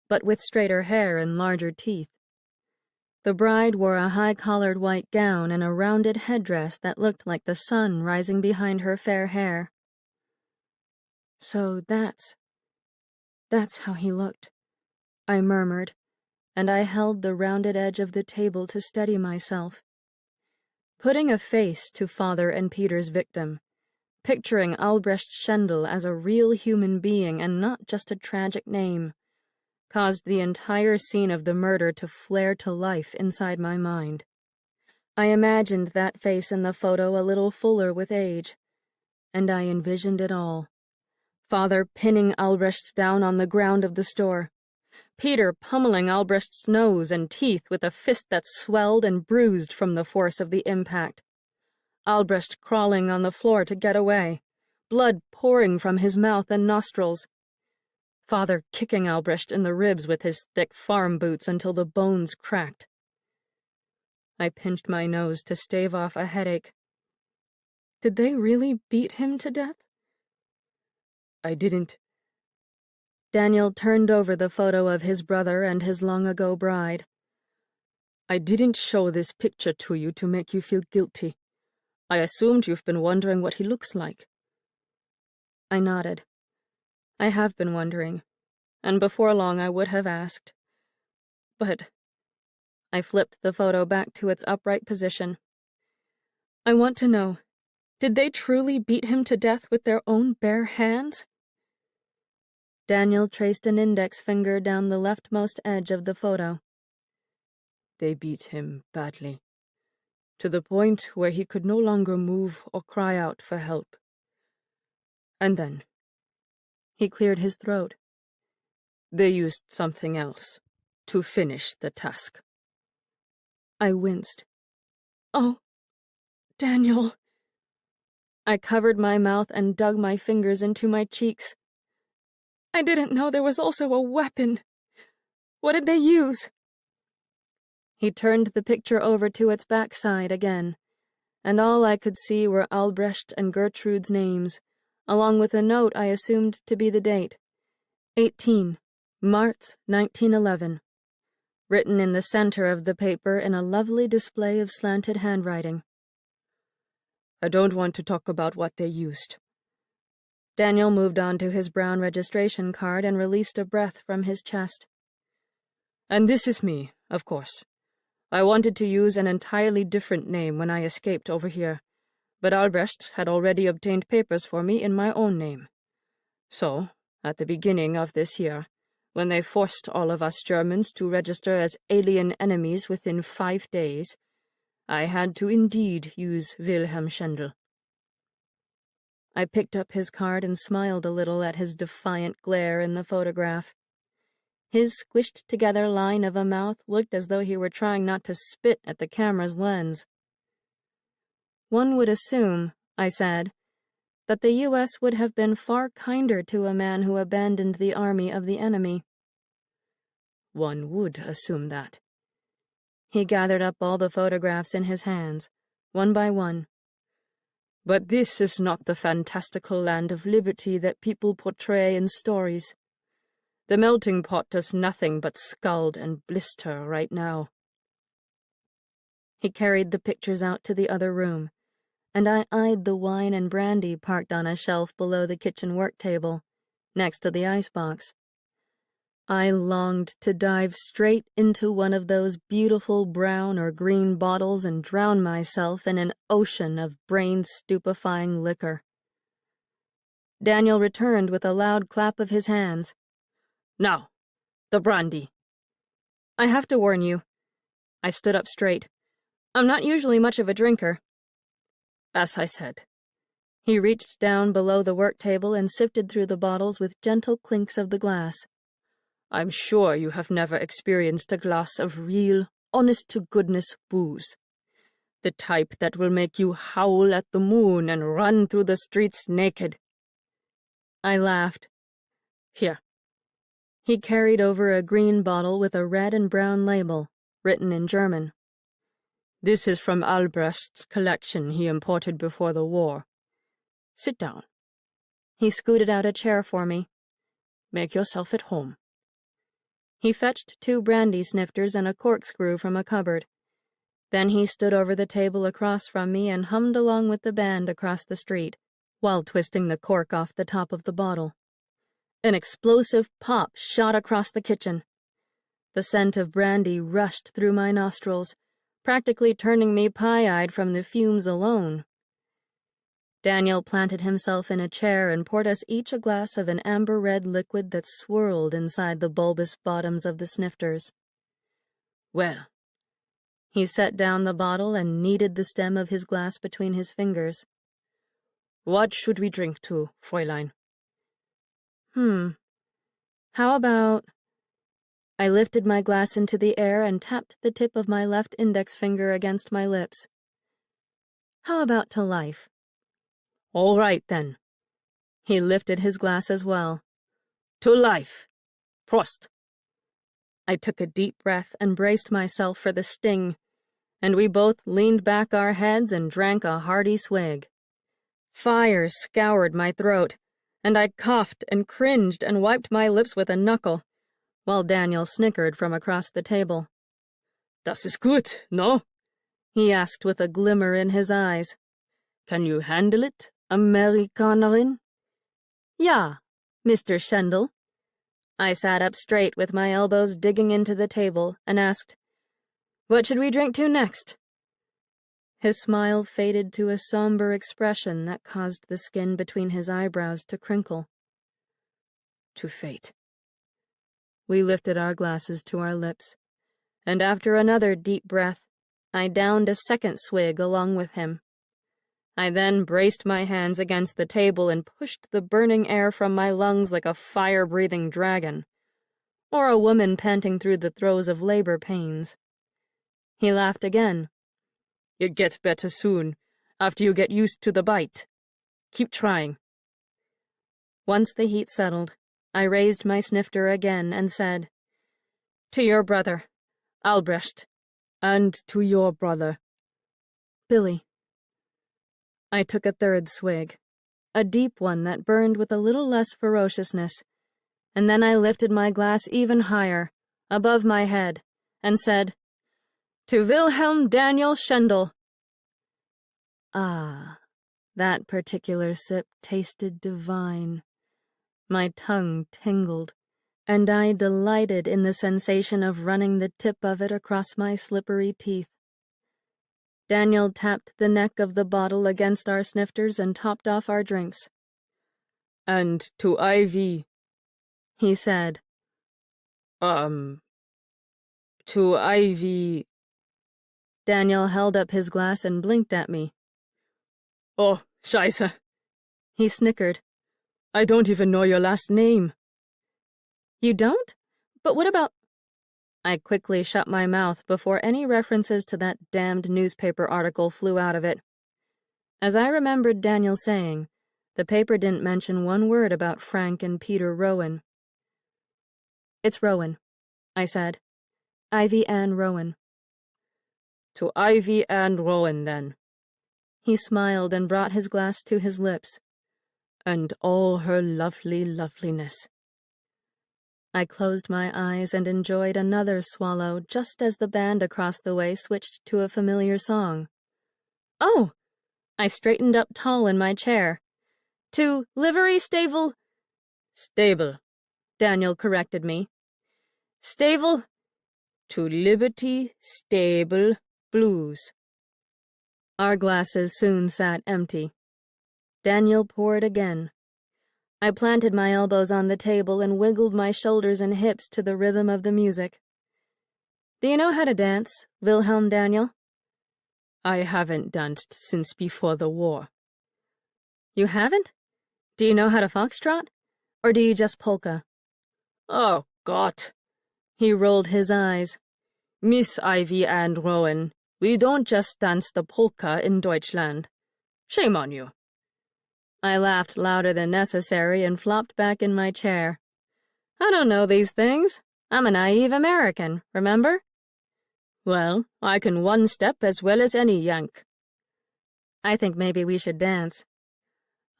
but with straighter hair and larger teeth. The bride wore a high-collared white gown and a rounded headdress that looked like the sun rising behind her fair hair. So that's how he looked, I murmured, and I held the rounded edge of the table to steady myself. Putting a face to Father and Peter's victim, picturing Albrecht Schendel as a real human being and not just a tragic name, caused the entire scene of the murder to flare to life inside my mind. I imagined that face in the photo a little fuller with age, and I envisioned it all. Father pinning Albrecht down on the ground of the store, Peter pummeling Albrecht's nose and teeth with a fist that swelled and bruised from the force of the impact, Albrecht crawling on the floor to get away, blood pouring from his mouth and nostrils, Father kicking Albrecht in the ribs with his thick farm boots until the bones cracked. I pinched my nose to stave off a headache. Did they really beat him to death? I didn't. Daniel turned over the photo of his brother and his long-ago bride. I didn't show this picture to you to make you feel guilty. I assumed you've been wondering what he looks like. I nodded. I have been wondering, and before long I would have asked. But I flipped the photo back to its upright position. I want to know, did they truly beat him to death with their own bare hands? Daniel traced an index finger down the leftmost edge of the photo. They beat him badly, to the point where he could no longer move or cry out for help. And then he cleared his throat. They used something else to finish the task. I winced. Oh, Daniel. I covered my mouth and dug my fingers into my cheeks. I didn't know there was also a weapon. What did they use? He turned the picture over to its backside again, and all I could see were Albrecht and Gertrude's names, along with a note I assumed to be the date. 18, March 1911. Written in the center of the paper in a lovely display of slanted handwriting. I don't want to talk about what they used. Daniel moved on to his brown registration card and released a breath from his chest. And this is me, of course. I wanted to use an entirely different name when I escaped over here, but Albrecht had already obtained papers for me in my own name. So, at the beginning of this year, when they forced all of us Germans to register as alien enemies within 5 days, I had to indeed use Wilhelm Schendel. I picked up his card and smiled a little at his defiant glare in the photograph. His squished-together line of a mouth looked as though he were trying not to spit at the camera's lens. "One would assume," I said, "that the U.S. would have been far kinder to a man who abandoned the army of the enemy." "One would assume that." He gathered up all the photographs in his hands, one by one. "But this is not the fantastical land of liberty that people portray in stories. The melting pot does nothing but scald and blister right now." He carried the pictures out to the other room, and I eyed the wine and brandy parked on a shelf below the kitchen work table, next to the icebox. I longed to dive straight into one of those beautiful brown or green bottles and drown myself in an ocean of brain-stupefying liquor. Daniel returned with a loud clap of his hands. "Now, the brandy." "I have to warn you." I stood up straight. "I'm not usually much of a drinker." "As I said." He reached down below the work table and sifted through the bottles with gentle clinks of the glass. "I'm sure you have never experienced a glass of real, honest-to-goodness booze. The type that will make you howl at the moon and run through the streets naked." I laughed. "Here." He carried over a green bottle with a red and brown label, written in German. "This is from Albrecht's collection he imported before the war. Sit down." He scooted out a chair for me. "Make yourself at home." He fetched 2 brandy snifters and a corkscrew from a cupboard. Then he stood over the table across from me and hummed along with the band across the street, while twisting the cork off the top of the bottle. An explosive pop shot across the kitchen. The scent of brandy rushed through my nostrils, practically turning me pie-eyed from the fumes alone. Daniel planted himself in a chair and poured us each a glass of an amber-red liquid that swirled inside the bulbous bottoms of the snifters. "Well." He set down the bottle and kneaded the stem of his glass between his fingers. "What should we drink to, Fräulein?" How about—" I lifted my glass into the air and tapped the tip of my left index finger against my lips. "How about to life?" "All right, then." He lifted his glass as well. "To life. Prost." I took a deep breath and braced myself for the sting, and we both leaned back our heads and drank a hearty swig. Fire scoured my throat, and I coughed and cringed and wiped my lips with a knuckle, while Daniel snickered from across the table. "Das ist gut, no?" he asked with a glimmer in his eyes. "Can you handle it, Amerikanerin?" "Ja, Mr. Schendel." I sat up straight with my elbows digging into the table and asked, "What should we drink to next?" His smile faded to a somber expression that caused the skin between his eyebrows to crinkle. "To fate." We lifted our glasses to our lips, and after another deep breath, I downed a second swig along with him. I then braced my hands against the table and pushed the burning air from my lungs like a fire-breathing dragon, or a woman panting through the throes of labor pains. He laughed again. "It gets better soon, after you get used to the bite. Keep trying." Once the heat settled, I raised my snifter again and said, "To your brother, Albrecht." "And to your brother, Billy." I took a third swig, a deep one that burned with a little less ferociousness, and then I lifted my glass even higher, above my head, and said, "To Wilhelm Daniel Schendel." Ah, that particular sip tasted divine. My tongue tingled, and I delighted in the sensation of running the tip of it across my slippery teeth. Daniel tapped the neck of the bottle against our snifters and topped off our drinks. "And to Ivy," he said. To Ivy." Daniel held up his glass and blinked at me. "Oh, Scheiße." He snickered. "I don't even know your last name." "You don't? But what about— I quickly shut my mouth before any references to that damned newspaper article flew out of it. As I remembered Daniel saying, the paper didn't mention one word about Frank and Peter Rowan. It's Rowan, I said. Ivy Ann Rowan. To Ivy Ann Rowan, then. He smiled and brought his glass to his lips. And all her lovely loveliness. I closed my eyes and enjoyed another swallow just as the band across the way switched to a familiar song. Oh! I straightened up tall in my chair. To Livery Stable— Stable, Daniel corrected me. Stable to Liberty Stable Blues. Our glasses soon sat empty. Daniel poured again. I planted my elbows on the table and wiggled my shoulders and hips to the rhythm of the music. Do you know how to dance, Wilhelm Daniel? I haven't danced since before the war. You haven't? Do you know how to foxtrot? Or do you just polka? Oh, Gott! He rolled his eyes. Miss Ivy Ann Rowan, we don't just dance the polka in Deutschland. Shame on you. I laughed louder than necessary and flopped back in my chair. I don't know these things. I'm a naive American, remember? Well, I can one step as well as any Yank. I think maybe we should dance.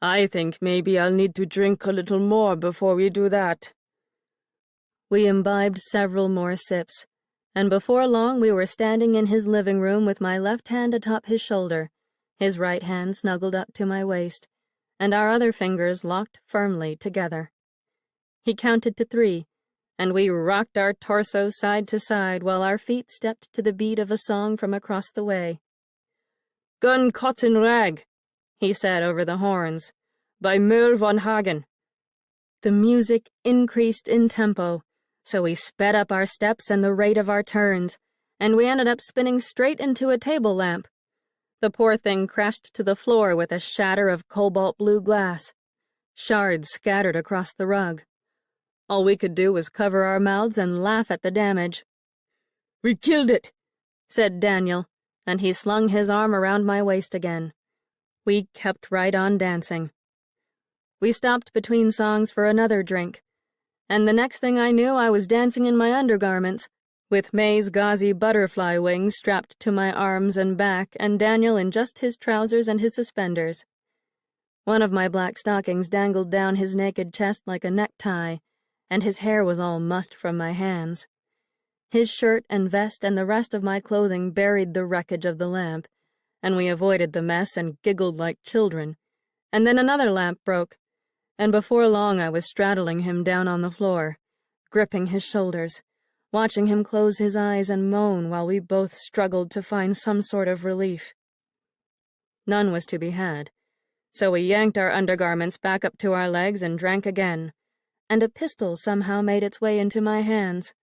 I think maybe I'll need to drink a little more before we do that. We imbibed several more sips, and before long we were standing in his living room with my left hand atop his shoulder, his right hand snuggled up to my waist, and our other fingers locked firmly together. He counted to 3, and we rocked our torso side to side while our feet stepped to the beat of a song from across the way. Gun Cotton Rag, he said over the horns, by Merle von Hagen. The music increased in tempo, so we sped up our steps and the rate of our turns, and we ended up spinning straight into a table lamp. The poor thing crashed to the floor with a shatter of cobalt blue glass. Shards scattered across the rug. All we could do was cover our mouths and laugh at the damage. We killed it, said Daniel, and he slung his arm around my waist again. We kept right on dancing. We stopped between songs for another drink, and the next thing I knew I was dancing in my undergarments, with May's gauzy butterfly wings strapped to my arms and back, and Daniel in just his trousers and his suspenders. One of my black stockings dangled down his naked chest like a necktie, and his hair was all mussed from my hands. His shirt and vest and the rest of my clothing buried the wreckage of the lamp, and we avoided the mess and giggled like children. And then another lamp broke, and before long I was straddling him down on the floor, gripping his shoulders, watching him close his eyes and moan while we both struggled to find some sort of relief. None was to be had, so we yanked our undergarments back up to our legs and drank again, and a pistol somehow made its way into my hands.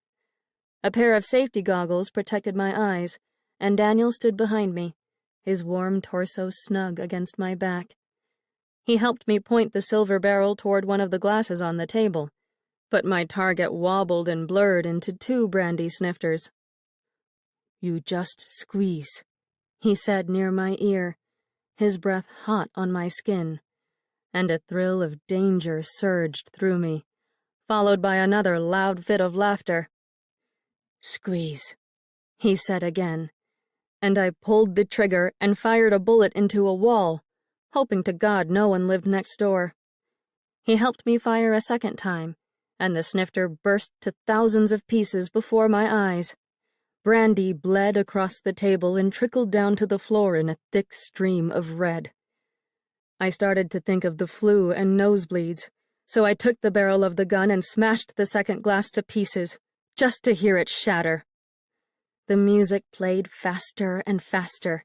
A pair of safety goggles protected my eyes, and Daniel stood behind me, his warm torso snug against my back. He helped me point the silver barrel toward one of the glasses on the table, but my target wobbled and blurred into 2 brandy snifters. You just squeeze, he said near my ear, his breath hot on my skin, and a thrill of danger surged through me, followed by another loud fit of laughter. Squeeze, he said again, and I pulled the trigger and fired a bullet into a wall, hoping to God no one lived next door. He helped me fire a second time, and the snifter burst to thousands of pieces before my eyes. Brandy bled across the table and trickled down to the floor in a thick stream of red. I started to think of the flu and nosebleeds, so I took the barrel of the gun and smashed the second glass to pieces, just to hear it shatter. The music played faster and faster,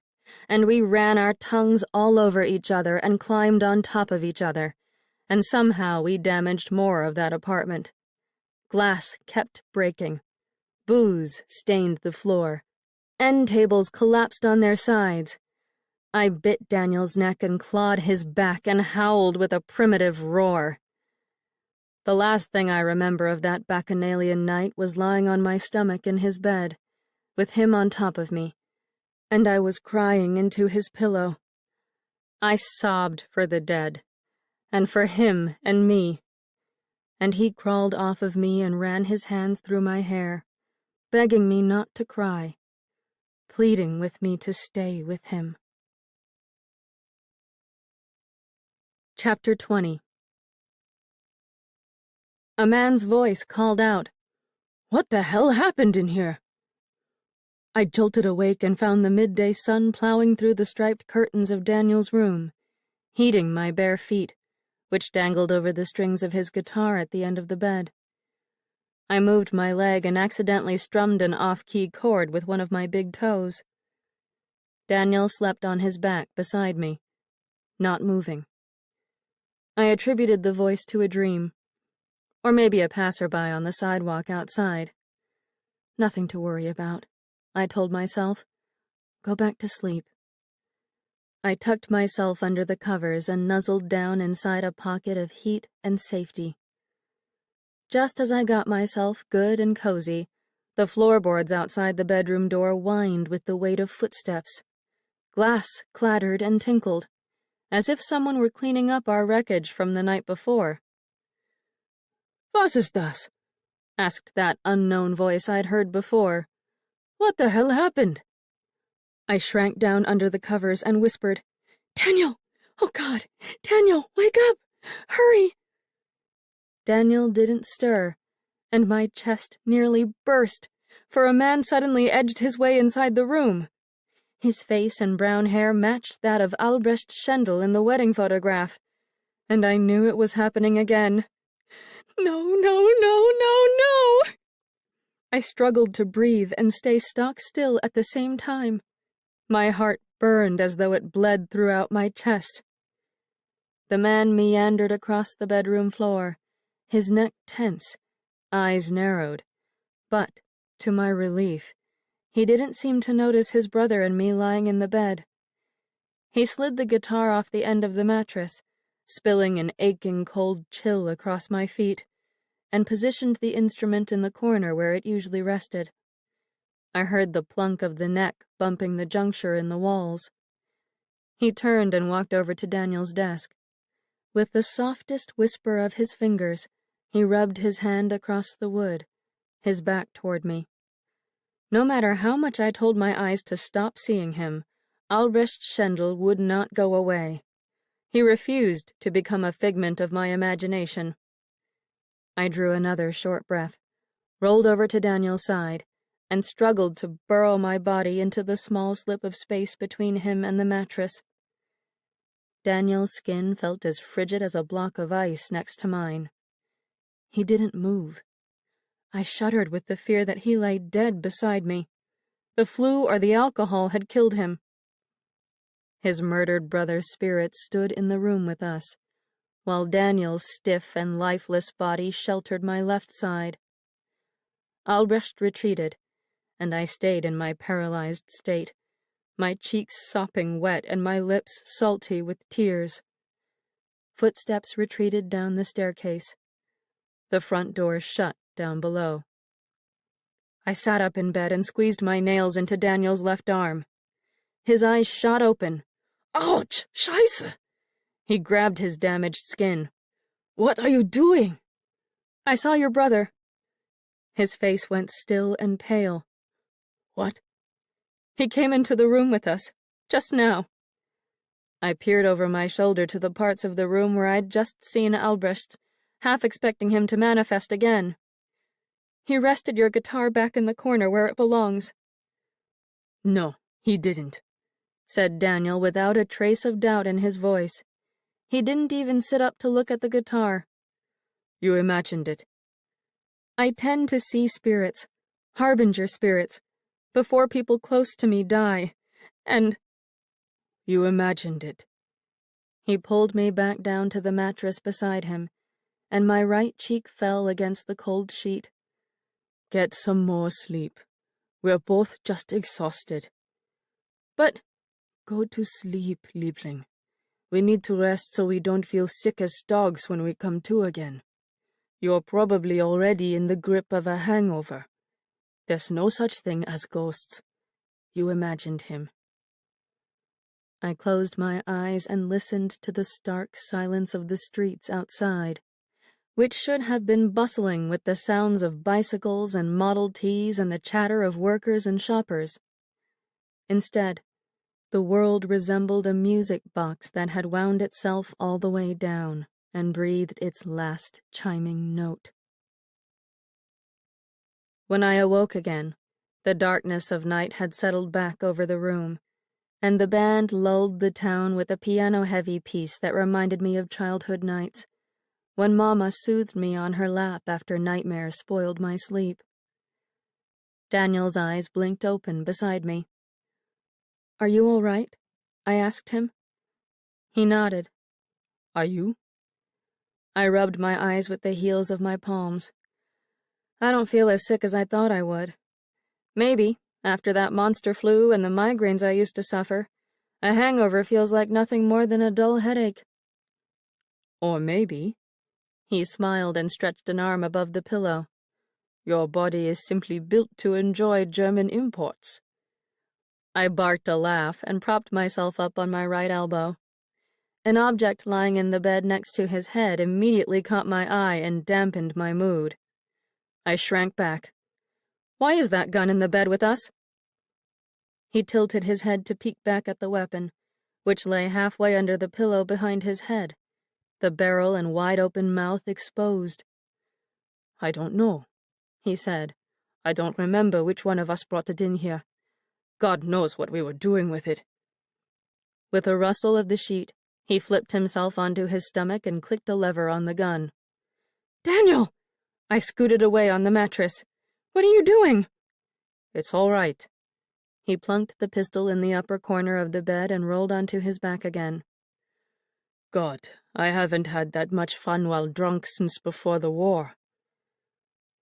and we ran our tongues all over each other and climbed on top of each other, and somehow we damaged more of that apartment. Glass kept breaking. Booze stained the floor. End tables collapsed on their sides. I bit Daniel's neck and clawed his back and howled with a primitive roar. The last thing I remember of that bacchanalian night was lying on my stomach in his bed, with him on top of me, and I was crying into his pillow. I sobbed for the dead, and for him and me, and he crawled off of me and ran his hands through my hair, begging me not to cry, pleading with me to stay with him. Chapter 20. A man's voice called out, "What the hell happened in here?" I jolted awake and found the midday sun plowing through the striped curtains of Daniel's room, heating my bare feet, which dangled over the strings of his guitar at the end of the bed. I moved my leg and accidentally strummed an off-key chord with one of my big toes. Daniel slept on his back beside me, not moving. I attributed the voice to a dream, or maybe a passerby on the sidewalk outside. Nothing to worry about, I told myself. Go back to sleep. I tucked myself under the covers and nuzzled down inside a pocket of heat and safety. Just as I got myself good and cozy, the floorboards outside the bedroom door whined with the weight of footsteps. Glass clattered and tinkled, as if someone were cleaning up our wreckage from the night before. "Was ist das?" asked that unknown voice I'd heard before. "What the hell happened?" I shrank down under the covers and whispered, "Daniel! Oh God! Daniel, wake up! Hurry!" Daniel didn't stir, and my chest nearly burst, for a man suddenly edged his way inside the room. His face and brown hair matched that of Albrecht Schendel in the wedding photograph, and I knew it was happening again. No, no, no, no, no! I struggled to breathe and stay stock still at the same time. My heart burned as though it bled throughout my chest. The man meandered across the bedroom floor, his neck tense, eyes narrowed, but, to my relief, he didn't seem to notice his brother and me lying in the bed. He slid the guitar off the end of the mattress, spilling an aching cold chill across my feet, and positioned the instrument in the corner where it usually rested. I heard the plunk of the neck bumping the juncture in the walls. He turned and walked over to Daniel's desk. With the softest whisper of his fingers, he rubbed his hand across the wood, his back toward me. No matter how much I told my eyes to stop seeing him, Albrecht Schendel would not go away. He refused to become a figment of my imagination. I drew another short breath, rolled over to Daniel's side, and struggled to burrow my body into the small slip of space between him and the mattress. Daniel's skin felt as frigid as a block of ice next to mine. He didn't move. I shuddered with the fear that he lay dead beside me. The flu or the alcohol had killed him. His murdered brother's spirit stood in the room with us, while Daniel's stiff and lifeless body sheltered my left side. Albrecht retreated, and I stayed in my paralyzed state, my cheeks sopping wet and my lips salty with tears. Footsteps retreated down the staircase. The front door shut down below. I sat up in bed and squeezed my nails into Daniel's left arm. His eyes shot open. "Ouch! Scheiße!" He grabbed his damaged skin. "What are you doing?" "I saw your brother." His face went still and pale. "What?" "He came into the room with us, just now." I peered over my shoulder to the parts of the room where I'd just seen Albrecht, half expecting him to manifest again. "He rested your guitar back in the corner where it belongs." "No, he didn't," said Daniel without a trace of doubt in his voice. He didn't even sit up to look at the guitar. "You imagined it." "I tend to see spirits, harbinger spirits, before people close to me die, and—" "You imagined it." He pulled me back down to the mattress beside him, and my right cheek fell against the cold sheet. "Get some more sleep. We're both just exhausted." "But—" "Go to sleep, Liebling. We need to rest so we don't feel sick as dogs when we come to again. You're probably already in the grip of a hangover. There's no such thing as ghosts. You imagined him. I closed my eyes and listened to the stark silence of the streets outside, which should have been bustling with the sounds of bicycles and Model Ts and the chatter of workers and shoppers. Instead, the world resembled a music box that had wound itself all the way down and breathed its last chiming note. When I awoke again, the darkness of night had settled back over the room, and the band lulled the town with a piano-heavy piece that reminded me of childhood nights, when Mama soothed me on her lap after nightmares spoiled my sleep. Daniel's eyes blinked open beside me. "Are you all right?" I asked him. He nodded. Are you? I rubbed my eyes with the heels of my palms. I don't feel as sick as I thought I would. Maybe, after that monster flu and the migraines I used to suffer, a hangover feels like nothing more than a dull headache. Or maybe, he smiled and stretched an arm above the pillow, your body is simply built to enjoy German imports. I barked a laugh and propped myself up on my right elbow. An object lying in the bed next to his head immediately caught my eye and dampened my mood. I shrank back. "Why is that gun in the bed with us?" He tilted his head to peek back at the weapon, which lay halfway under the pillow behind his head, the barrel and wide-open mouth exposed. "I don't know," he said. "I don't remember which one of us brought it in here. God knows what we were doing with it." With a rustle of the sheet, he flipped himself onto his stomach and clicked a lever on the gun. "Daniel!" I scooted away on the mattress. "What are you doing?" "It's all right." He plunked the pistol in the upper corner of the bed and rolled onto his back again. God, I haven't had that much fun while drunk since before the war.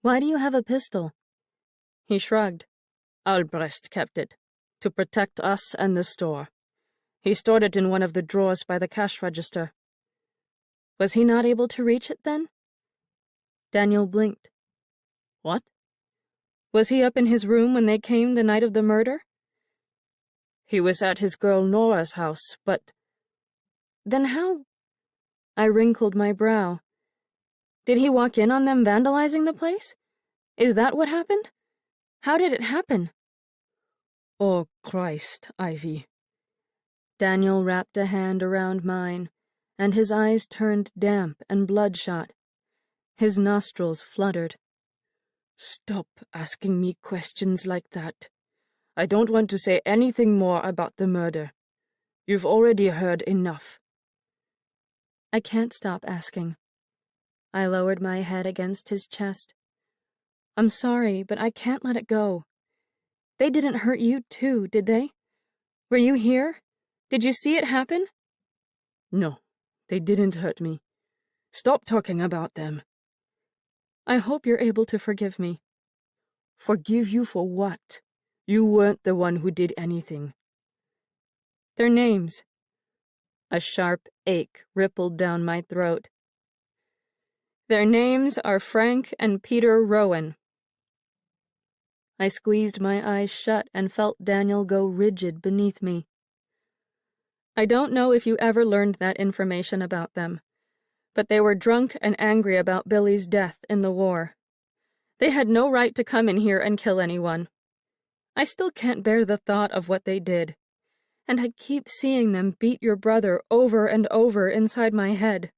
"Why do you have a pistol?" He shrugged. Albrecht kept it, to protect us and the store. He stored it in one of the drawers by the cash register. Was he not able to reach it then? Daniel blinked. What? Was he up in his room when they came the night of the murder? He was at his girl Nora's house, but... Then how? I wrinkled my brow. Did he walk in on them vandalizing the place? Is that what happened? How did it happen? Oh, Christ, Ivy. Daniel wrapped a hand around mine, and his eyes turned damp and bloodshot. His nostrils fluttered. Stop asking me questions like that. I don't want to say anything more about the murder. You've already heard enough. I can't stop asking. I lowered my head against his chest. I'm sorry, but I can't let it go. They didn't hurt you too, did they? Were you here? Did you see it happen? No, they didn't hurt me. Stop talking about them. I hope you're able to forgive me. Forgive you for what? You weren't the one who did anything. Their names. A sharp ache rippled down my throat. Their names are Frank and Peter Rowan. I squeezed my eyes shut and felt Daniel go rigid beneath me. I don't know if you ever learned that information about them, but they were drunk and angry about Billy's death in the war. They had no right to come in here and kill anyone. I still can't bear the thought of what they did, and I keep seeing them beat your brother over and over inside my head.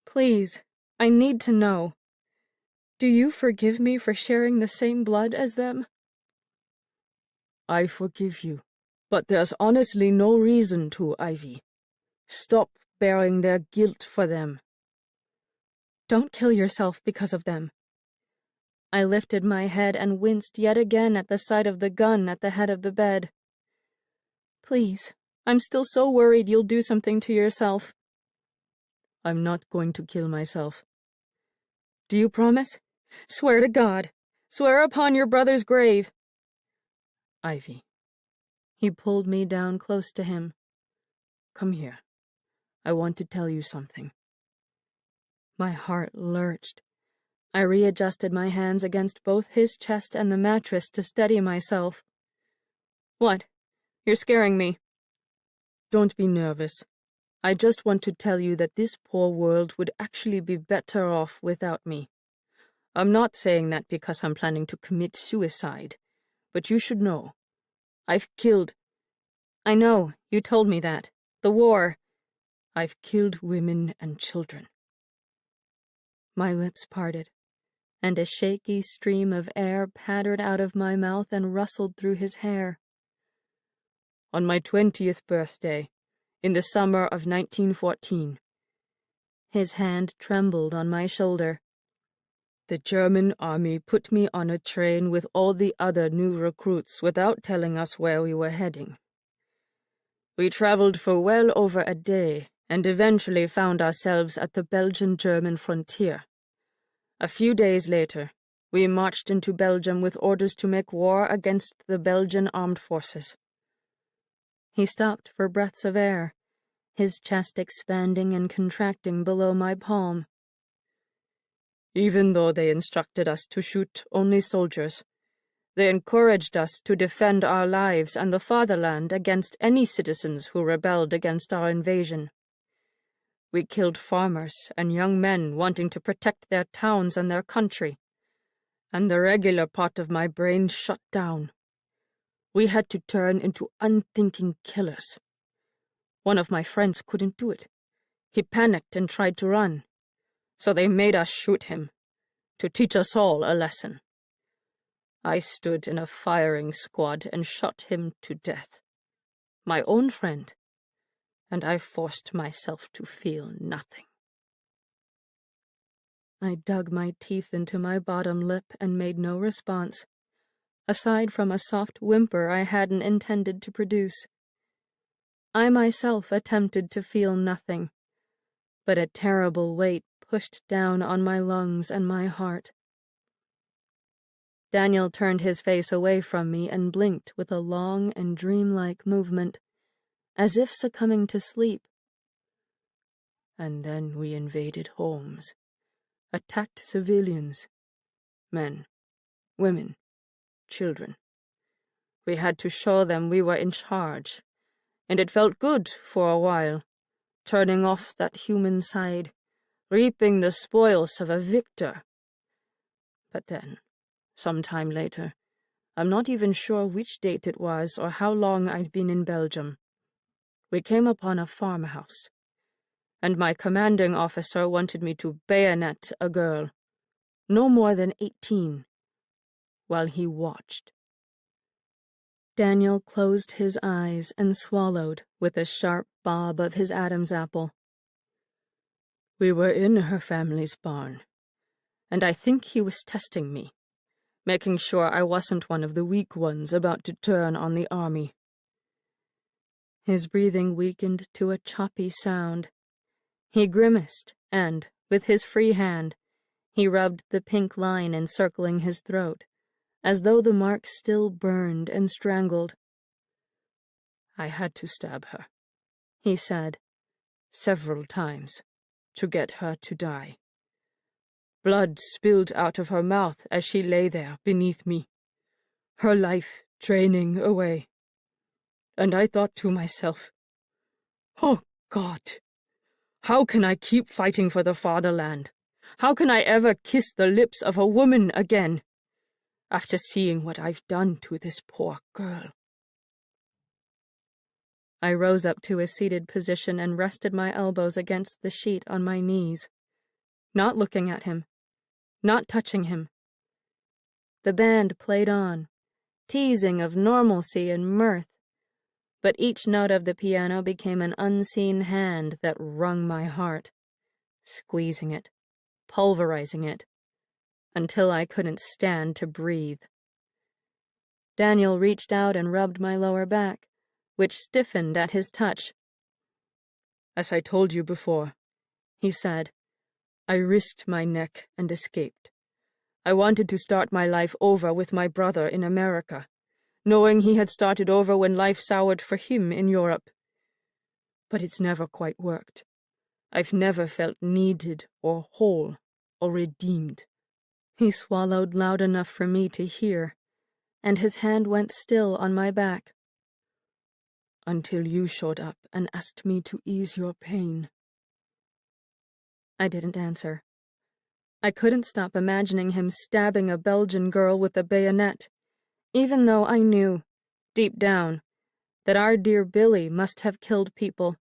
Please, I need to know. Do you forgive me for sharing the same blood as them? I forgive you, but there's honestly no reason to, Ivy. Stop bearing their guilt for them. Don't kill yourself because of them. I lifted my head and winced yet again at the sight of the gun at the head of the bed. Please, I'm still so worried you'll do something to yourself. I'm not going to kill myself. Do you promise? Swear to God. Swear upon your brother's grave. Ivy. He pulled me down close to him. Come here. I want to tell you something. My heart lurched. I readjusted my hands against both his chest and the mattress to steady myself. What? You're scaring me. Don't be nervous. I just want to tell you that this poor world would actually be better off without me. I'm not saying that because I'm planning to commit suicide, but you should know. I've killed... I know, you told me that. The war. I've killed women and children. My lips parted, and a shaky stream of air pattered out of my mouth and rustled through his hair. On my 20th birthday, in the summer of 1914. His hand trembled on my shoulder. The German army put me on a train with all the other new recruits without telling us where we were heading. We traveled for well over a day and eventually found ourselves at the Belgian-German frontier. A few days later, we marched into Belgium with orders to make war against the Belgian armed forces. He stopped for breaths of air, his chest expanding and contracting below my palm. Even though they instructed us to shoot only soldiers, they encouraged us to defend our lives and the fatherland against any citizens who rebelled against our invasion. We killed farmers and young men wanting to protect their towns and their country, and the regular part of my brain shut down. We had to turn into unthinking killers. One of my friends couldn't do it. He panicked and tried to run. So they made us shoot him, to teach us all a lesson. I stood in a firing squad and shot him to death. My own friend. And I forced myself to feel nothing. I dug my teeth into my bottom lip and made no response, aside from a soft whimper I hadn't intended to produce. I myself attempted to feel nothing, but a terrible weight pushed down on my lungs and my heart. Daniel turned his face away from me and blinked with a long and dreamlike movement, as if succumbing to sleep. And then we invaded homes, attacked civilians, men, women, children. We had to show them we were in charge, and it felt good for a while, turning off that human side, reaping the spoils of a victor. But then, some time later, I'm not even sure which date it was or how long I'd been in Belgium, we came upon a farmhouse, and my commanding officer wanted me to bayonet a girl, no more than 18, while he watched. Daniel closed his eyes and swallowed with a sharp bob of his Adam's apple. We were in her family's barn, and I think he was testing me, making sure I wasn't one of the weak ones about to turn on the army. His breathing weakened to a choppy sound. He grimaced, and, with his free hand, he rubbed the pink line encircling his throat, as though the mark still burned and strangled. I had to stab her, he said, several times, to get her to die. Blood spilled out of her mouth as she lay there beneath me, her life draining away. And I thought to myself, oh God, how can I keep fighting for the fatherland? How can I ever kiss the lips of a woman again, after seeing what I've done to this poor girl? I rose up to a seated position and rested my elbows against the sheet on my knees, not looking at him, not touching him. The band played on, teasing of normalcy and mirth, but each note of the piano became an unseen hand that wrung my heart, squeezing it, pulverizing it, until I couldn't stand to breathe. Daniel reached out and rubbed my lower back, which stiffened at his touch. As I told you before, he said, I risked my neck and escaped. I wanted to start my life over with my brother in America, knowing he had started over when life soured for him in Europe. But it's never quite worked. I've never felt needed or whole or redeemed." He swallowed loud enough for me to hear, and his hand went still on my back. "Until you showed up and asked me to ease your pain." I didn't answer. I couldn't stop imagining him stabbing a Belgian girl with a bayonet, even though I knew, deep down, that our dear Billy must have killed people,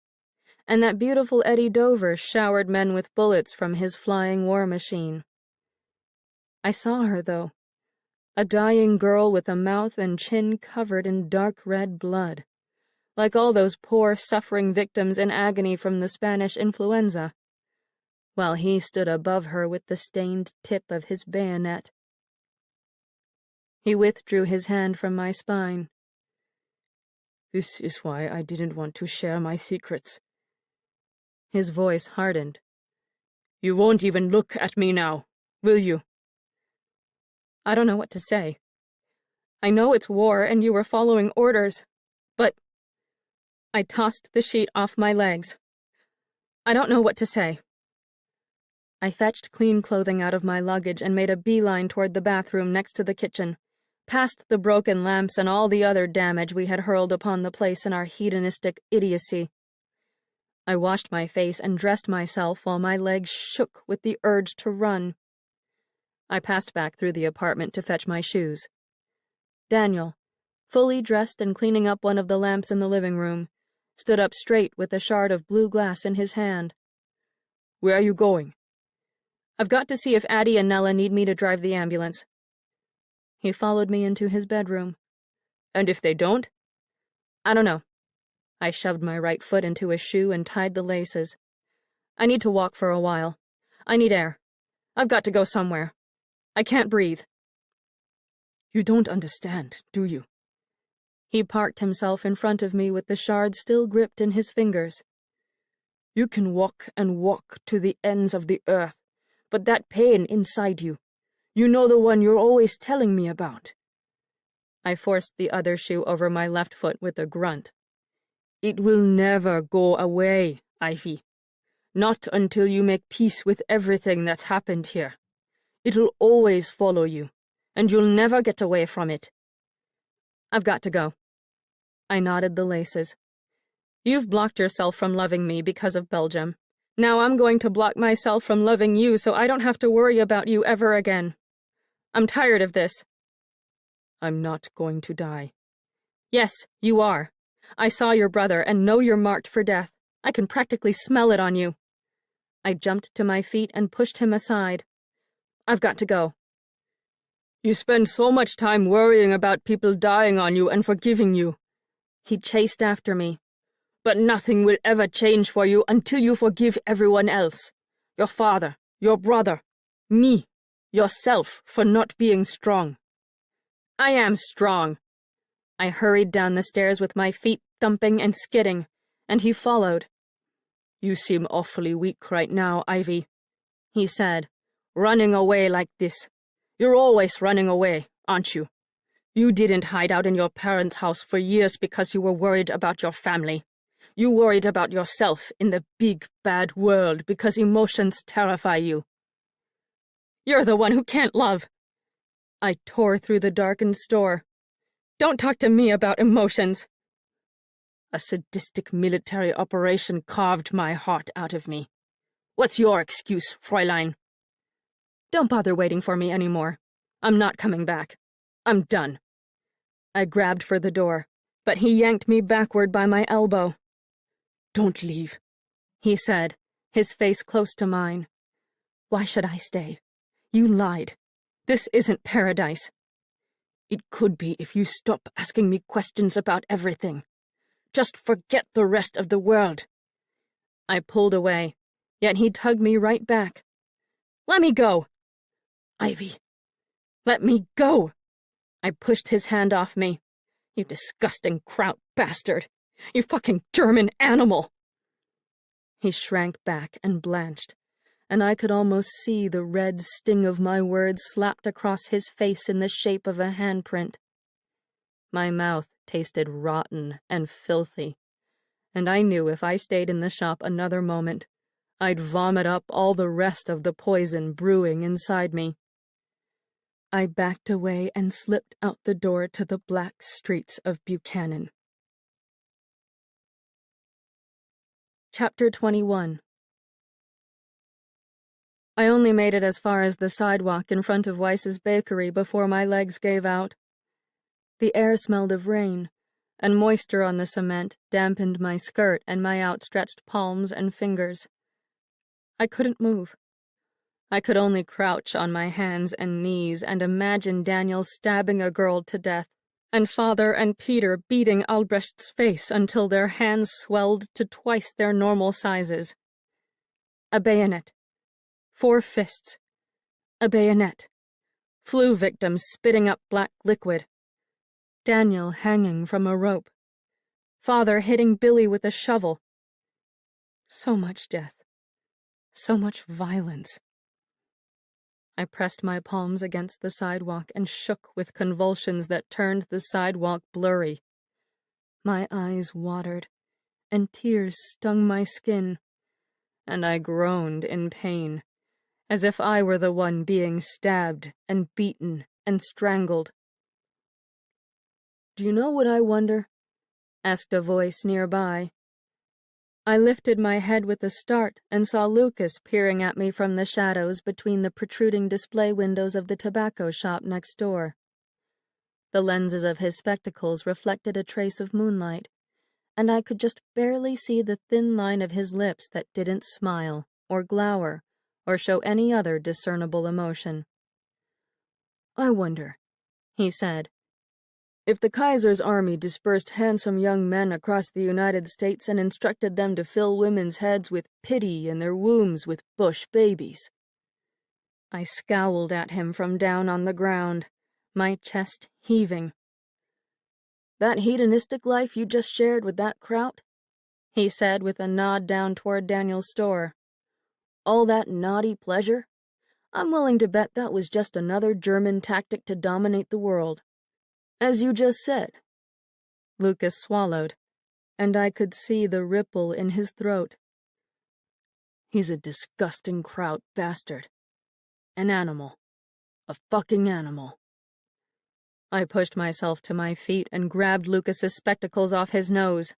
and that beautiful Eddie Dover showered men with bullets from his flying war machine. I saw her, though, a dying girl with a mouth and chin covered in dark red blood, like all those poor suffering victims in agony from the Spanish influenza, while he stood above her with the stained tip of his bayonet. He withdrew his hand from my spine. "This is why I didn't want to share my secrets." His voice hardened. "You won't even look at me now, will you?" I don't know what to say. I know it's war and you were following orders, but I tossed the sheet off my legs. I don't know what to say. I fetched clean clothing out of my luggage and made a beeline toward the bathroom next to the kitchen, past the broken lamps and all the other damage we had hurled upon the place in our hedonistic idiocy. I washed my face and dressed myself while my legs shook with the urge to run. I passed back through the apartment to fetch my shoes. Daniel, fully dressed and cleaning up one of the lamps in the living room, stood up straight with a shard of blue glass in his hand. "Where are you going?" "I've got to see if Addie and Nella need me to drive the ambulance." He followed me into his bedroom. "And if they don't?" "I don't know." I shoved my right foot into a shoe and tied the laces. "I need to walk for a while. I need air. I've got to go somewhere. I can't breathe." "You don't understand, do you?" He parked himself in front of me with the shard still gripped in his fingers. "You can walk and walk to the ends of the earth, but that pain inside you, you know, the one you're always telling me about." I forced the other shoe over my left foot with a grunt. "It will never go away, Ivy. Not until you make peace with everything that's happened here. It'll always follow you, and you'll never get away from it." "I've got to go." I knotted the laces. "You've blocked yourself from loving me because of Belgium. Now I'm going to block myself from loving you so I don't have to worry about you ever again. I'm tired of this." "I'm not going to die." "Yes, you are. I saw your brother and know you're marked for death. I can practically smell it on you." I jumped to my feet and pushed him aside. "I've got to go." "You spend so much time worrying about people dying on you and forgiving you." He chased after me. "But nothing will ever change for you until you forgive everyone else. Your father, your brother, me, yourself for not being strong." "I am strong." I hurried down the stairs with my feet thumping and skidding, and he followed. "You seem awfully weak right now, Ivy," he said. "Running away like this. You're always running away, aren't you? You didn't hide out in your parents' house for years because you were worried about your family. You worried about yourself in the big, bad world because emotions terrify you." "You're the one who can't love." I tore through the darkened store. "Don't talk to me about emotions." "A sadistic military operation carved my heart out of me. What's your excuse, Fräulein?" "Don't bother waiting for me anymore. I'm not coming back. I'm done." I grabbed for the door, but he yanked me backward by my elbow. "Don't leave," he said, his face close to mine. "Why should I stay? You lied. This isn't paradise." "It could be if you stop asking me questions about everything. Just forget the rest of the world." I pulled away, yet he tugged me right back. "Let me go." "Ivy." "Let me go." I pushed his hand off me. "You disgusting kraut bastard. You fucking German animal." He shrank back and blanched, and I could almost see the red sting of my words slapped across his face in the shape of a handprint. My mouth tasted rotten and filthy, and I knew if I stayed in the shop another moment, I'd vomit up all the rest of the poison brewing inside me. I backed away and slipped out the door to the black streets of Buchanan. Chapter 21. I only made it as far as the sidewalk in front of Weiss's bakery before my legs gave out. The air smelled of rain, and moisture on the cement dampened my skirt and my outstretched palms and fingers. I couldn't move. I could only crouch on my hands and knees and imagine Daniel stabbing a girl to death, and Father and Peter beating Albrecht's face until their hands swelled to twice their normal sizes. A bayonet. 4 fists. A bayonet. Flu victims spitting up black liquid. Daniel hanging from a rope. Father hitting Billy with a shovel. So much death. So much violence. I pressed my palms against the sidewalk and shook with convulsions that turned the sidewalk blurry. My eyes watered, and tears stung my skin, and I groaned in pain, as if I were the one being stabbed and beaten and strangled. "Do you know what I wonder?" asked a voice nearby. I lifted my head with a start and saw Lucas peering at me from the shadows between the protruding display windows of the tobacco shop next door. The lenses of his spectacles reflected a trace of moonlight, and I could just barely see the thin line of his lips that didn't smile or glower or show any other discernible emotion. "I wonder," he said, "if the Kaiser's army dispersed handsome young men across the United States and instructed them to fill women's heads with pity and their wombs with bush babies." I scowled at him from down on the ground, my chest heaving. "That hedonistic life you just shared with that kraut?" he said with a nod down toward Daniel's store. "All that naughty pleasure? I'm willing to bet that was just another German tactic to dominate the world. As you just said." Lucas swallowed, and I could see the ripple in his throat. "He's a disgusting kraut bastard. An animal. A fucking animal." I pushed myself to my feet and grabbed Lucas's spectacles off his nose.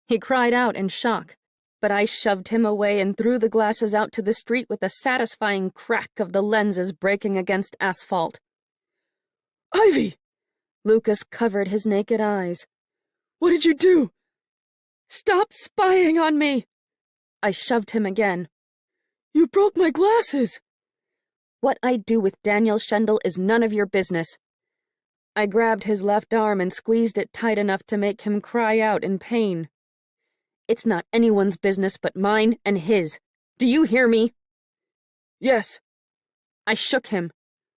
He cried out in shock, but I shoved him away and threw the glasses out to the street with a satisfying crack of the lenses breaking against asphalt. "Ivy!" Lucas covered his naked eyes. "What did you do?" "Stop spying on me!" I shoved him again. "You broke my glasses!" "What I do with Daniel Schendel is none of your business." I grabbed his left arm and squeezed it tight enough to make him cry out in pain. "It's not anyone's business but mine and his. Do you hear me?" "Yes." I shook him.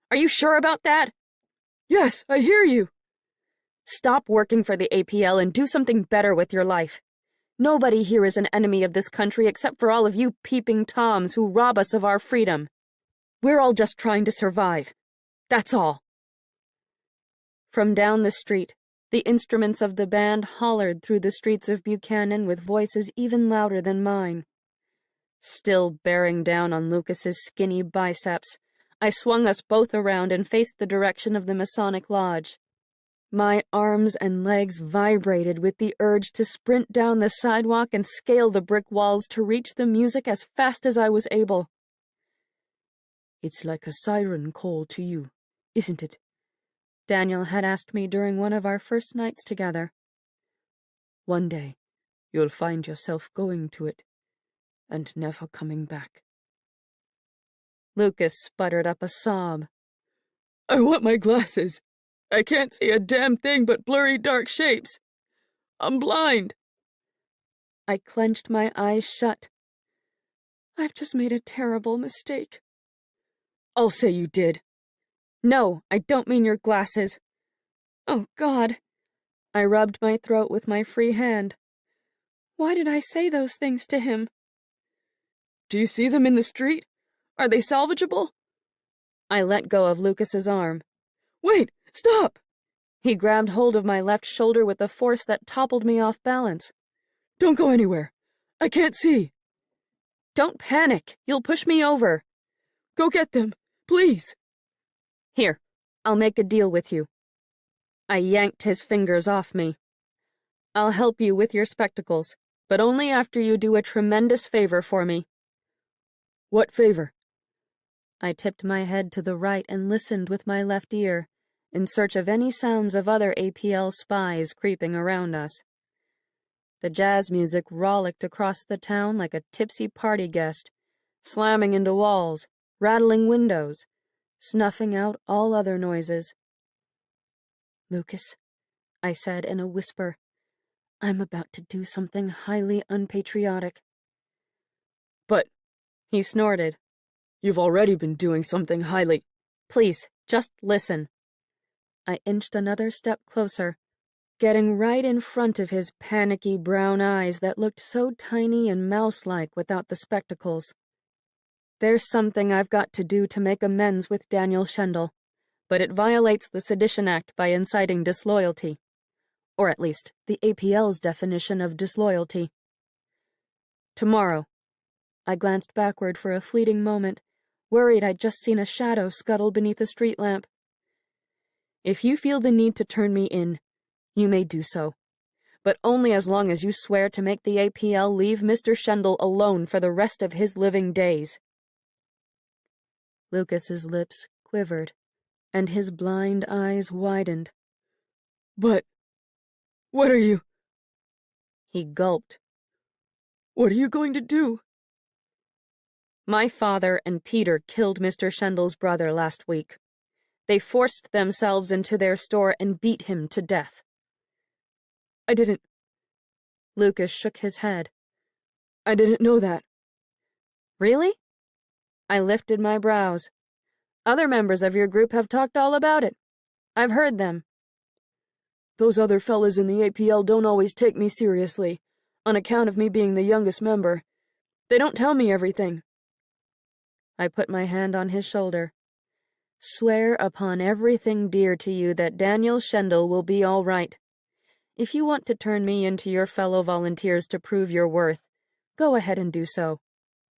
"Are you sure about that?" "Yes, I hear you." "Stop working for the APL and do something better with your life. Nobody here is an enemy of this country except for all of you peeping toms who rob us of our freedom. We're all just trying to survive. That's all." From down the street, the instruments of the band hollered through the streets of Buchanan with voices even louder than mine. Still bearing down on Lucas's skinny biceps, I swung us both around and faced the direction of the Masonic Lodge. My arms and legs vibrated with the urge to sprint down the sidewalk and scale the brick walls to reach the music as fast as I was able. "It's like a siren call to you, isn't it?" Daniel had asked me during one of our first nights together. "One day, you'll find yourself going to it, and never coming back." Lucas sputtered up a sob. "I want my glasses. I can't see a damn thing but blurry dark shapes. I'm blind." I clenched my eyes shut. "I've just made a terrible mistake." "I'll say you did." "No, I don't mean your glasses." "Oh, God." I rubbed my throat with my free hand. Why did I say those things to him? "Do you see them in the street? Are they salvageable?" I let go of Lucas's arm. "Wait! Stop!" He grabbed hold of my left shoulder with a force that toppled me off balance. "Don't go anywhere. I can't see." Don't panic. You'll push me over. Go get them, please. Here, I'll make a deal with you. I yanked his fingers off me. I'll help you with your spectacles, but only after you do a tremendous favor for me. What favor? I tipped my head to the right and listened with my left ear, in search of any sounds of other APL spies creeping around us. The jazz music rollicked across the town like a tipsy party guest, slamming into walls, rattling windows, snuffing out all other noises. Lucas, I said in a whisper, I'm about to do something highly unpatriotic. But, he snorted. You've already been doing something highly... Please, just listen. I inched another step closer, getting right in front of his panicky brown eyes that looked so tiny and mouse-like without the spectacles. There's something I've got to do to make amends with Daniel Shendel, but it violates the Sedition Act by inciting disloyalty. Or at least, the APL's definition of disloyalty. Tomorrow. I glanced backward for a fleeting moment, worried I'd just seen a shadow scuttle beneath a street lamp. If you feel the need to turn me in, you may do so, but only as long as you swear to make the APL leave Mr. Shendel alone for the rest of his living days. Lucas's lips quivered, and his blind eyes widened. But... what are you... He gulped. What are you going to do? My father and Peter killed Mr. Shendel's brother last week. They forced themselves into their store and beat him to death. I didn't... Lucas shook his head. I didn't know that. Really? I lifted my brows. Other members of your group have talked all about it. I've heard them. Those other fellas in the APL don't always take me seriously, on account of me being the youngest member. They don't tell me everything. I put my hand on his shoulder. Swear upon everything dear to you that Daniel Shendel will be all right. If you want to turn me into your fellow volunteers to prove your worth, go ahead and do so.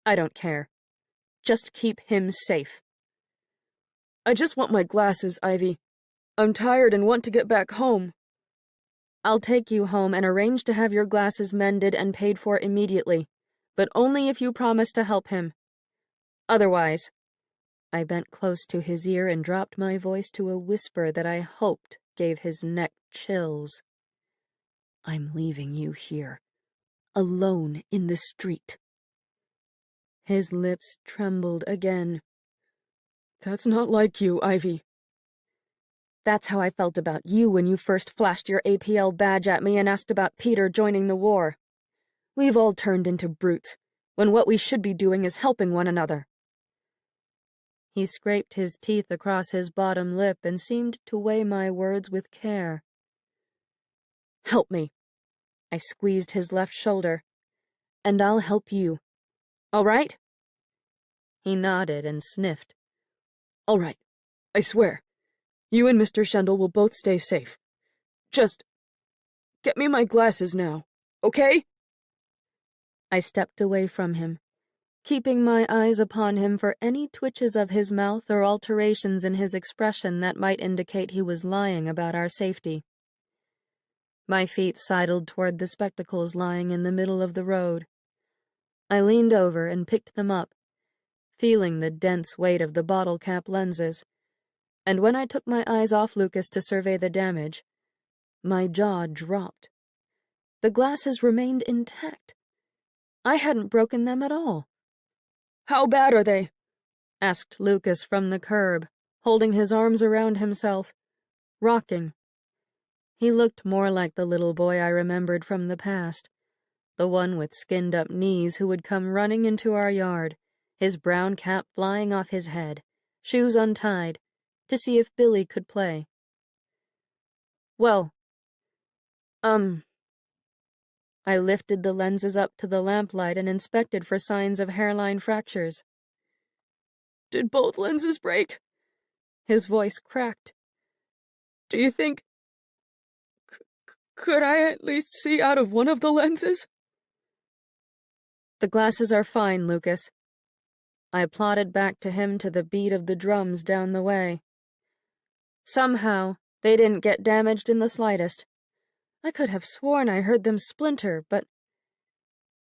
I don't care. Just keep him safe. I just want my glasses, Ivy. I'm tired and want to get back home. I'll take you home and arrange to have your glasses mended and paid for immediately, but only if you promise to help him. Otherwise, I bent close to his ear and dropped my voice to a whisper that I hoped gave his neck chills. I'm leaving you here, alone in the street. His lips trembled again. That's not like you, Ivy. That's how I felt about you when you first flashed your APL badge at me and asked about Peter joining the war. We've all turned into brutes, when what we should be doing is helping one another. He scraped his teeth across his bottom lip and seemed to weigh my words with care. Help me. I squeezed his left shoulder. And I'll help you. All right? He nodded and sniffed. All right. I swear. You and Mr. Shendel will both stay safe. Just get me my glasses now, okay? I stepped away from him, keeping my eyes upon him for any twitches of his mouth or alterations in his expression that might indicate he was lying about our safety. My feet sidled toward the spectacles lying in the middle of the road. I leaned over and picked them up, feeling the dense weight of the bottle cap lenses, and when I took my eyes off Lucas to survey the damage, my jaw dropped. The glasses remained intact. I hadn't broken them at all. How bad are they? Asked Lucas from the curb, holding his arms around himself, rocking. He looked more like the little boy I remembered from the past, the one with skinned-up knees who would come running into our yard, his brown cap flying off his head, shoes untied, to see if Billy could play. Well, I lifted the lenses up to the lamplight and inspected for signs of hairline fractures. Did both lenses break? His voice cracked. Do you think... could I at least see out of one of the lenses? The glasses are fine, Lucas. I plodded back to him to the beat of the drums down the way. Somehow, they didn't get damaged in the slightest. I could have sworn I heard them splinter, but...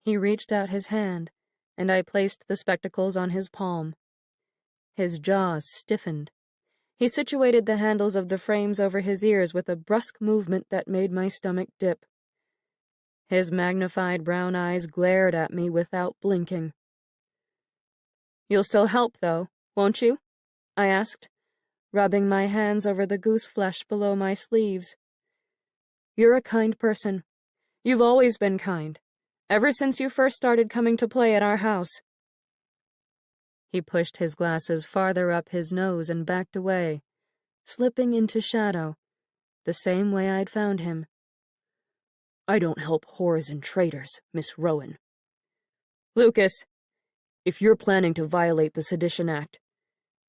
He reached out his hand, and I placed the spectacles on his palm. His jaws stiffened. He situated the handles of the frames over his ears with a brusque movement that made my stomach dip. His magnified brown eyes glared at me without blinking. "You'll still help, though, won't you?" I asked, rubbing my hands over the goose flesh below my sleeves. "You're a kind person. You've always been kind, ever since you first started coming to play at our house." He pushed his glasses farther up his nose and backed away, slipping into shadow, the same way I'd found him. "I don't help whores and traitors, Miss Rowan." "Lucas, if you're planning to violate the Sedition Act..."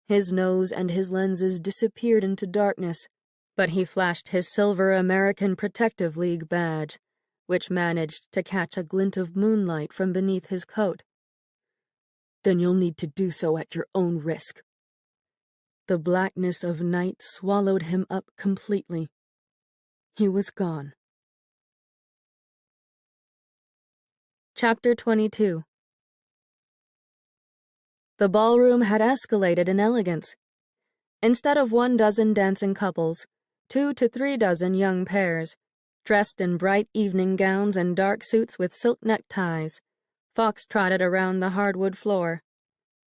His nose and his lenses disappeared into darkness, but he flashed his silver American Protective League badge, which managed to catch a glint of moonlight from beneath his coat. "Then you'll need to do so at your own risk." The blackness of night swallowed him up completely. He was gone. Chapter 22. The ballroom had escalated in elegance. Instead of 12 dancing couples, 2 to 3 dozen young pairs, dressed in bright evening gowns and dark suits with silk neckties, fox-trotted around the hardwood floor.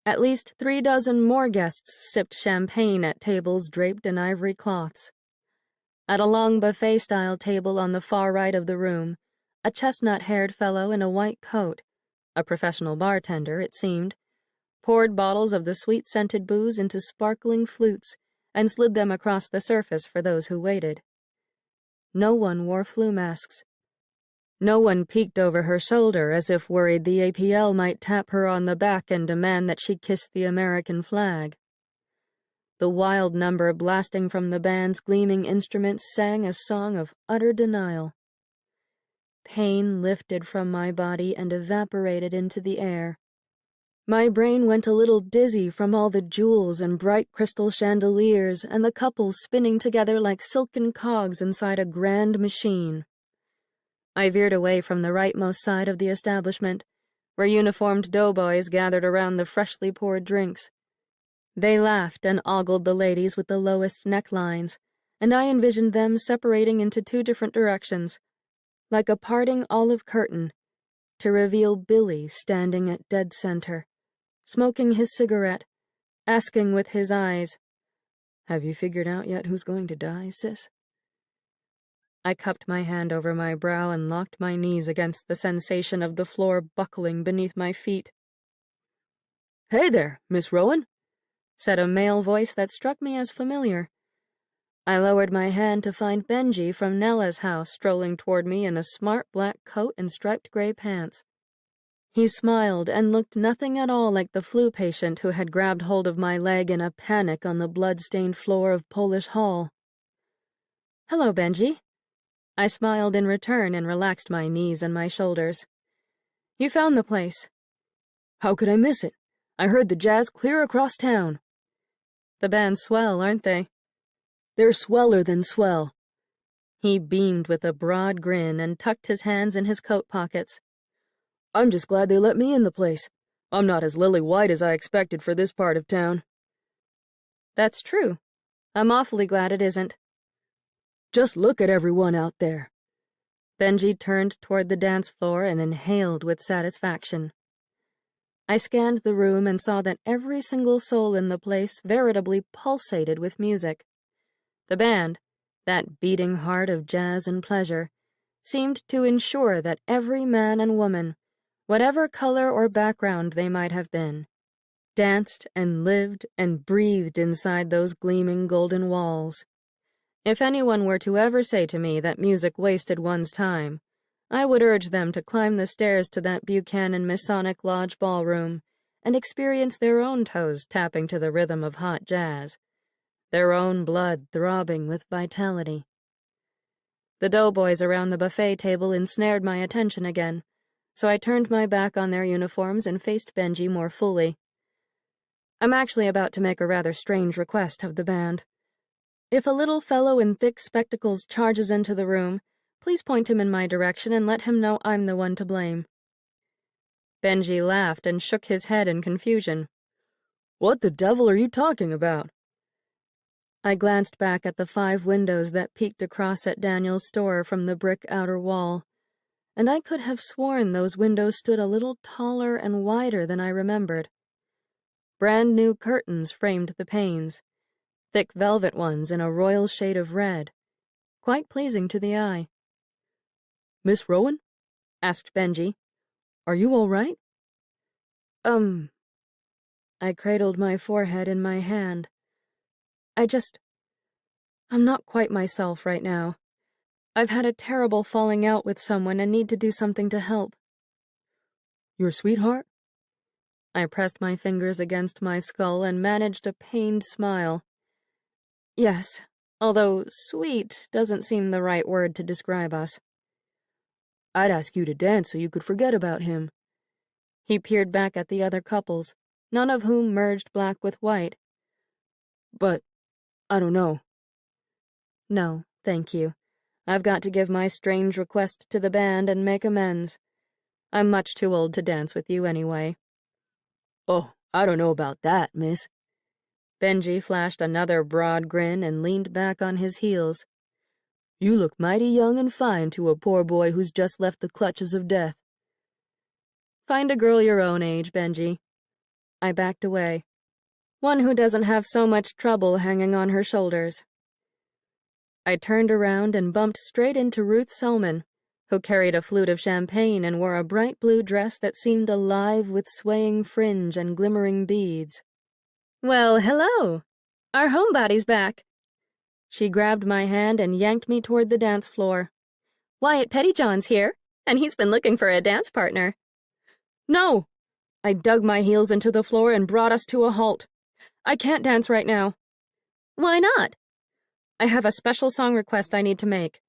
At least 3 dozen more guests sipped champagne at tables draped in ivory cloths. At a long buffet-style table on the far right of the room, a chestnut-haired fellow in a white coat, a professional bartender, it seemed, poured bottles of the sweet-scented booze into sparkling flutes and slid them across the surface for those who waited. No one wore flu masks. No one peeked over her shoulder as if worried the APL might tap her on the back and demand that she kiss the American flag. The wild number blasting from the band's gleaming instruments sang a song of utter denial. Pain lifted from my body and evaporated into the air. My brain went a little dizzy from all the jewels and bright crystal chandeliers and the couples spinning together like silken cogs inside a grand machine. I veered away from the rightmost side of the establishment, where uniformed doughboys gathered around the freshly poured drinks. They laughed and ogled the ladies with the lowest necklines, and I envisioned them separating into 2 different directions, like a parting olive curtain, to reveal Billy standing at dead center, smoking his cigarette, asking with his eyes, "Have you figured out yet who's going to die, sis?" I cupped my hand over my brow and locked my knees against the sensation of the floor buckling beneath my feet. "Hey there, Miss Rowan," said a male voice that struck me as familiar. I lowered my hand to find Benji from Nella's house strolling toward me in a smart black coat and striped gray pants. He smiled and looked nothing at all like the flu patient who had grabbed hold of my leg in a panic on the blood-stained floor of Polish Hall. "Hello, Benji." I smiled in return and relaxed my knees and my shoulders. "You found the place." "How could I miss it? I heard the jazz clear across town." "The band's swell, aren't they?" "They're sweller than swell." He beamed with a broad grin and tucked his hands in his coat pockets. "I'm just glad they let me in the place. I'm not as lily-white as I expected for this part of town." "That's true. I'm awfully glad it isn't." "Just look at everyone out there." Benji turned toward the dance floor and inhaled with satisfaction. I scanned the room and saw that every single soul in the place veritably pulsated with music. The band, that beating heart of jazz and pleasure, seemed to ensure that every man and woman, whatever color or background they might have been, danced and lived and breathed inside those gleaming golden walls. If anyone were to ever say to me that music wasted one's time, I would urge them to climb the stairs to that Buchanan Masonic Lodge ballroom and experience their own toes tapping to the rhythm of hot jazz, their own blood throbbing with vitality. The doughboys around the buffet table ensnared my attention again, so I turned my back on their uniforms and faced Benji more fully. I'm actually about to make a rather strange request of the band. If a little fellow in thick spectacles charges into the room, please point him in my direction and let him know I'm the one to blame. Benji laughed and shook his head in confusion. What the devil are you talking about? I glanced back at the 5 windows that peeked across at Daniel's store from the brick outer wall, and I could have sworn those windows stood a little taller and wider than I remembered. Brand new curtains framed the panes, thick velvet ones in a royal shade of red, quite pleasing to the eye. Miss Rowan? Asked Benji. Are you all right? I cradled my forehead in my hand. I'm not quite myself right now. I've had a terrible falling out with someone and need to do something to help. Your sweetheart? I pressed my fingers against my skull and managed a pained smile. Yes, although sweet doesn't seem the right word to describe us. I'd ask you to dance so you could forget about him. He peered back at the other couples, none of whom merged black with white. But, I don't know. No, thank you. I've got to give my strange request to the band and make amends. I'm much too old to dance with you anyway. Oh, I don't know about that, miss. Benji flashed another broad grin and leaned back on his heels. You look mighty young and fine to a poor boy who's just left the clutches of death. Find a girl your own age, Benji. I backed away. One who doesn't have so much trouble hanging on her shoulders. I turned around and bumped straight into Ruth Selman, who carried a flute of champagne and wore a bright blue dress that seemed alive with swaying fringe and glimmering beads. Well, hello! Our homebody's back. She grabbed my hand and yanked me toward the dance floor. Wyatt Pettyjohn's here, and he's been looking for a dance partner. No! I dug my heels into the floor and brought us to a halt. I can't dance right now. Why not? I have a special song request I need to make.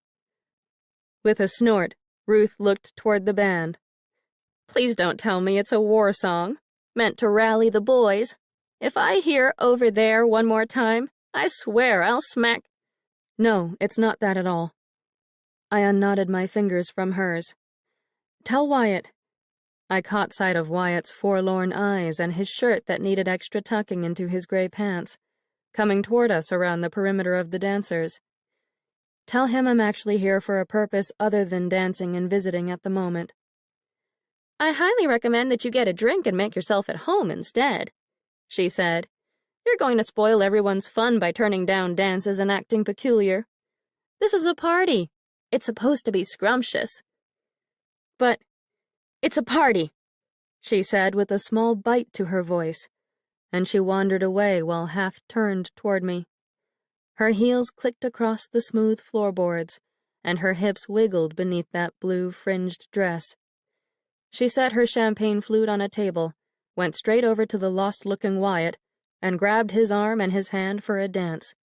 With a snort, Ruth looked toward the band. Please don't tell me it's a war song, meant to rally the boys. If I hear "Over There" one more time, I swear I'll smack. No, it's not that at all. I unknotted my fingers from hers. Tell Wyatt. I caught sight of Wyatt's forlorn eyes and his shirt that needed extra tucking into his gray pants, coming toward us around the perimeter of the dancers. Tell him I'm actually here for a purpose other than dancing and visiting at the moment. I highly recommend that you get a drink and make yourself at home instead, she said. You're going to spoil everyone's fun by turning down dances and acting peculiar. This is a party. It's supposed to be scrumptious. But it's a party, she said with a small bite to her voice, and she wandered away while half turned toward me. Her heels clicked across the smooth floorboards, and her hips wiggled beneath that blue fringed dress. She set her champagne flute on a table, went straight over to the lost-looking Wyatt, and grabbed his arm and his hand for a dance.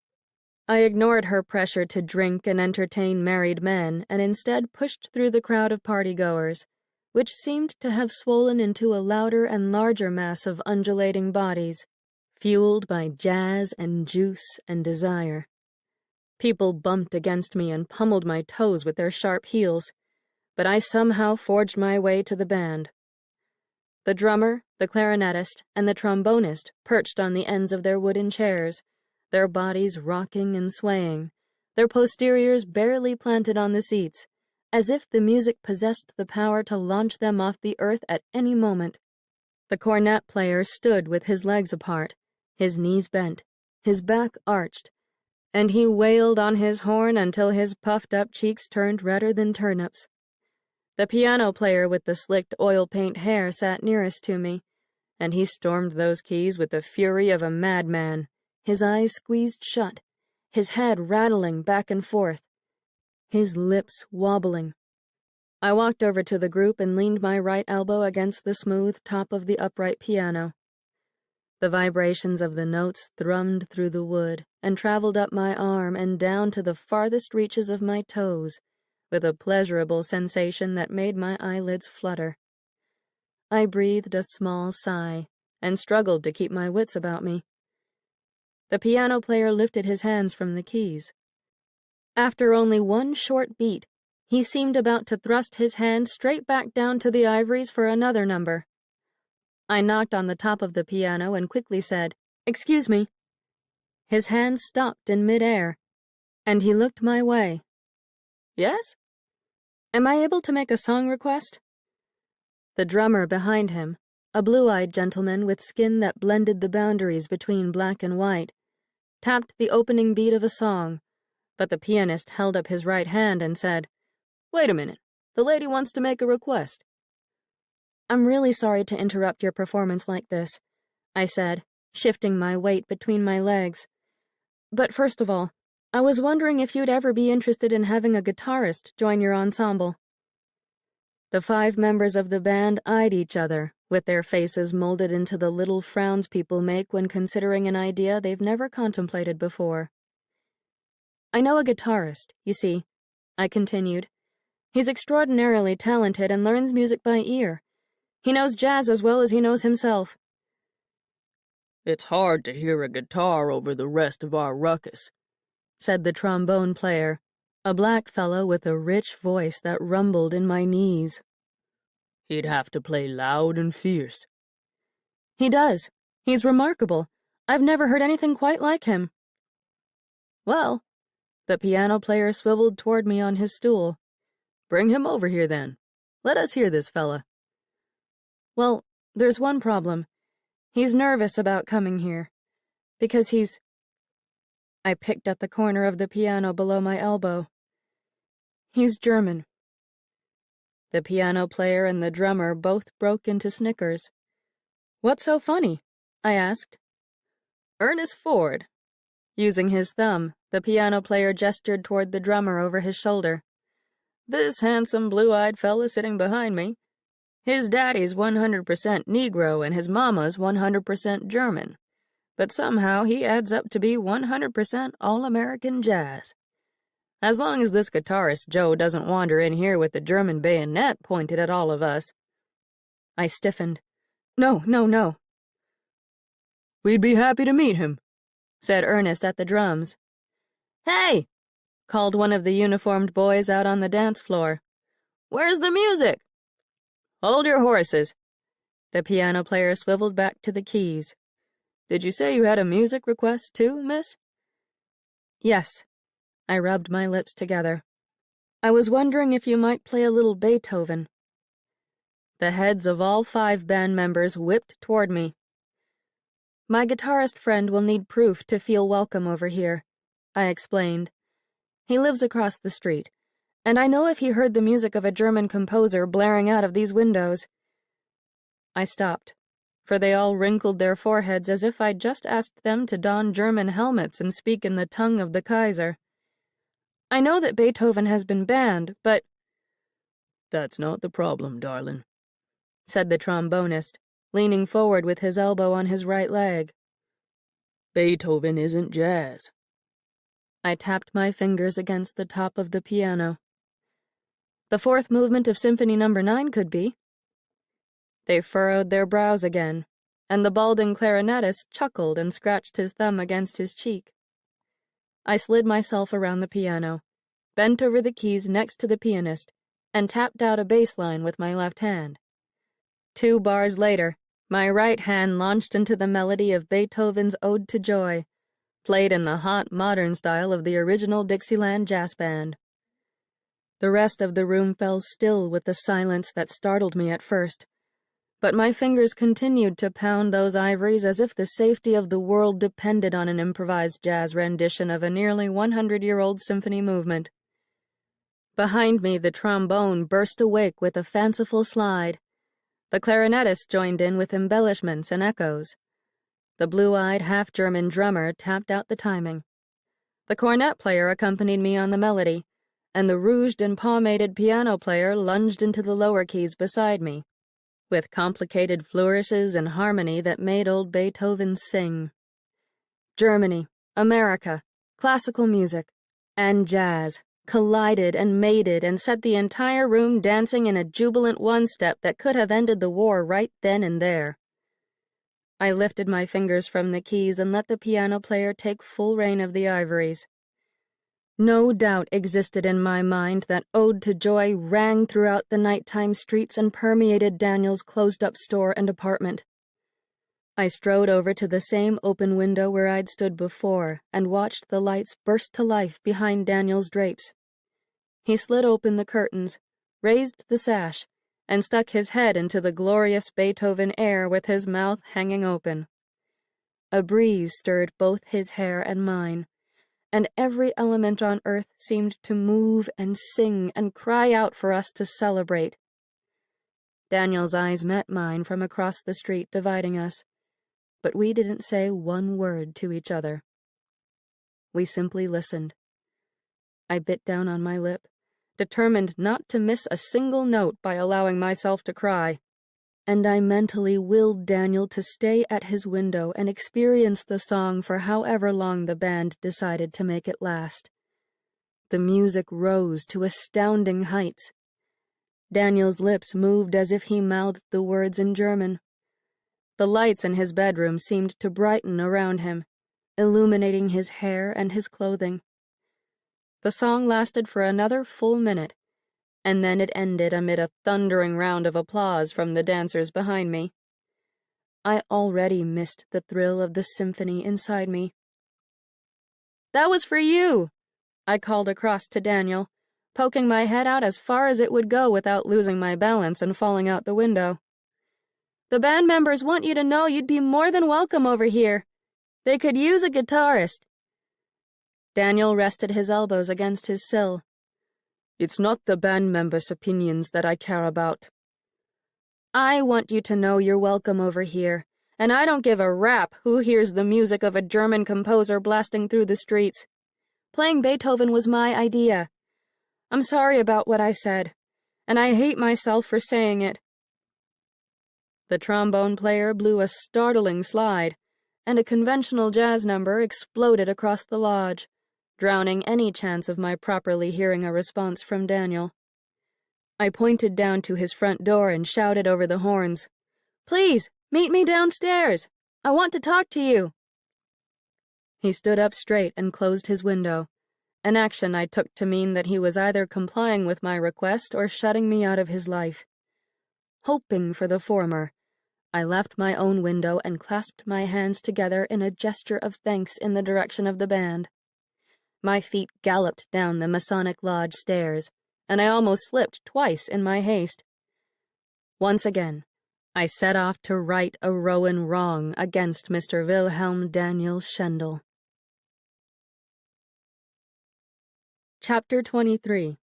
I ignored her pressure to drink and entertain married men and instead pushed through the crowd of partygoers, which seemed to have swollen into a louder and larger mass of undulating bodies, fueled by jazz and juice and desire. People bumped against me and pummeled my toes with their sharp heels, but I somehow forged my way to the band. The drummer, the clarinetist, and the trombonist perched on the ends of their wooden chairs, their bodies rocking and swaying, their posteriors barely planted on the seats, as if the music possessed the power to launch them off the earth at any moment. The cornet player stood with his legs apart, his knees bent, his back arched, and he wailed on his horn until his puffed-up cheeks turned redder than turnips. The piano player with the slicked oil paint hair sat nearest to me, and he stormed those keys with the fury of a madman, his eyes squeezed shut, his head rattling back and forth, his lips wobbling. I walked over to the group and leaned my right elbow against the smooth top of the upright piano. The vibrations of the notes thrummed through the wood and traveled up my arm and down to the farthest reaches of my toes, with a pleasurable sensation that made my eyelids flutter. I breathed a small sigh and struggled to keep my wits about me. The piano player lifted his hands from the keys. After only one short beat, he seemed about to thrust his hand straight back down to the ivories for another number. I knocked on the top of the piano and quickly said, "Excuse me." His hand stopped in midair, and he looked my way. "Yes? Am I able to make a song request?" The drummer behind him, a blue-eyed gentleman with skin that blended the boundaries between black and white, tapped the opening beat of a song, but the pianist held up his right hand and said, "Wait a minute. The lady wants to make a request." "I'm really sorry to interrupt your performance like this," I said, shifting my weight between my legs. "But first of all, I was wondering if you'd ever be interested in having a guitarist join your ensemble." The 5 members of the band eyed each other, with their faces molded into the little frowns people make when considering an idea they've never contemplated before. "I know a guitarist, you see," I continued. "He's extraordinarily talented and learns music by ear. He knows jazz as well as he knows himself." "It's hard to hear a guitar over the rest of our ruckus," said the trombone player, a black fellow with a rich voice that rumbled in my knees. "He'd have to play loud and fierce." "He does. He's remarkable. I've never heard anything quite like him." "Well," the piano player swiveled toward me on his stool, "bring him over here then. Let us hear this fella." "Well, there's one problem. He's nervous about coming here. Because he's—" I picked at the corner of the piano below my elbow. "He's German." The piano player and the drummer both broke into snickers. "What's so funny?" I asked. "Ernest Ford." Using his thumb, the piano player gestured toward the drummer over his shoulder. "This handsome blue-eyed fella sitting behind me. His daddy's 100% Negro and his mama's 100% German. But somehow he adds up to be 100% All-American Jazz. As long as this guitarist Joe doesn't wander in here with the German bayonet pointed at all of us." I stiffened. "No, no, no." "We'd be happy to meet him," said Ernest at the drums. "Hey!" called one of the uniformed boys out on the dance floor. "Where's the music?" "Hold your horses." The piano player swiveled back to the keys. "Did you say you had a music request too, miss?" "Yes." I rubbed my lips together. "I was wondering if you might play a little Beethoven." The heads of all 5 band members whipped toward me. "My guitarist friend will need proof to feel welcome over here," I explained. "He lives across the street, and I know if he heard the music of a German composer blaring out of these windows—" I stopped, for they all wrinkled their foreheads as if I'd just asked them to don German helmets and speak in the tongue of the Kaiser. "I know that Beethoven has been banned, but—" "That's not the problem, darling," said the trombonist, leaning forward with his elbow on his right leg. "Beethoven isn't jazz." I tapped my fingers against the top of the piano. "The 4th movement of Symphony No. 9 could be." They furrowed their brows again, and the balding clarinetist chuckled and scratched his thumb against his cheek. I slid myself around the piano, bent over the keys next to the pianist, and tapped out a bass line with my left hand. 2 bars later, my right hand launched into the melody of Beethoven's Ode to Joy, played in the hot, modern style of the original Dixieland Jazz Band. The rest of the room fell still with the silence that startled me at first, but my fingers continued to pound those ivories as if the safety of the world depended on an improvised jazz rendition of a nearly 100-year-old symphony movement. Behind me, the trombone burst awake with a fanciful slide. The clarinetist joined in with embellishments and echoes. The blue-eyed, half-German drummer tapped out the timing. The cornet player accompanied me on the melody, and the rouged and pomaded piano player lunged into the lower keys beside me, with complicated flourishes and harmony that made old Beethoven sing. Germany, America, classical music, and jazz collided and mated and set the entire room dancing in a jubilant one-step that could have ended the war right then and there. I lifted my fingers from the keys and let the piano player take full reign of the ivories. No doubt existed in my mind that Ode to Joy rang throughout the nighttime streets and permeated Daniel's closed-up store and apartment. I strode over to the same open window where I'd stood before and watched the lights burst to life behind Daniel's drapes. He slid open the curtains, raised the sash, and stuck his head into the glorious Beethoven air with his mouth hanging open. A breeze stirred both his hair and mine, and every element on earth seemed to move and sing and cry out for us to celebrate. Daniel's eyes met mine from across the street dividing us, but we didn't say one word to each other. We simply listened. I bit down on my lip, determined not to miss a single note by allowing myself to cry, and I mentally willed Daniel to stay at his window and experience the song for however long the band decided to make it last. The music rose to astounding heights. Daniel's lips moved as if he mouthed the words in German. The lights in his bedroom seemed to brighten around him, illuminating his hair and his clothing. The song lasted for another full minute, and then it ended amid a thundering round of applause from the dancers behind me. I already missed the thrill of the symphony inside me. "That was for you," I called across to Daniel, poking my head out as far as it would go without losing my balance and falling out the window. "The band members want you to know you'd be more than welcome over here. They could use a guitarist." Daniel rested his elbows against his sill. "It's not the band members' opinions that I care about." "I want you to know you're welcome over here, and I don't give a rap who hears the music of a German composer blasting through the streets. Playing Beethoven was my idea. I'm sorry about what I said, and I hate myself for saying it." The trombone player blew a startling slide, and a conventional jazz number exploded across the lodge, drowning any chance of my properly hearing a response from Daniel. I pointed down to his front door and shouted over the horns, "Please, meet me downstairs. I want to talk to you." He stood up straight and closed his window, an action I took to mean that he was either complying with my request or shutting me out of his life. Hoping for the former, I left my own window and clasped my hands together in a gesture of thanks in the direction of the band. My feet galloped down the Masonic Lodge stairs, and I almost slipped twice in my haste. Once again, I set off to right a Rowan wrong against Mr. Wilhelm Daniel Schendel. Chapter 23.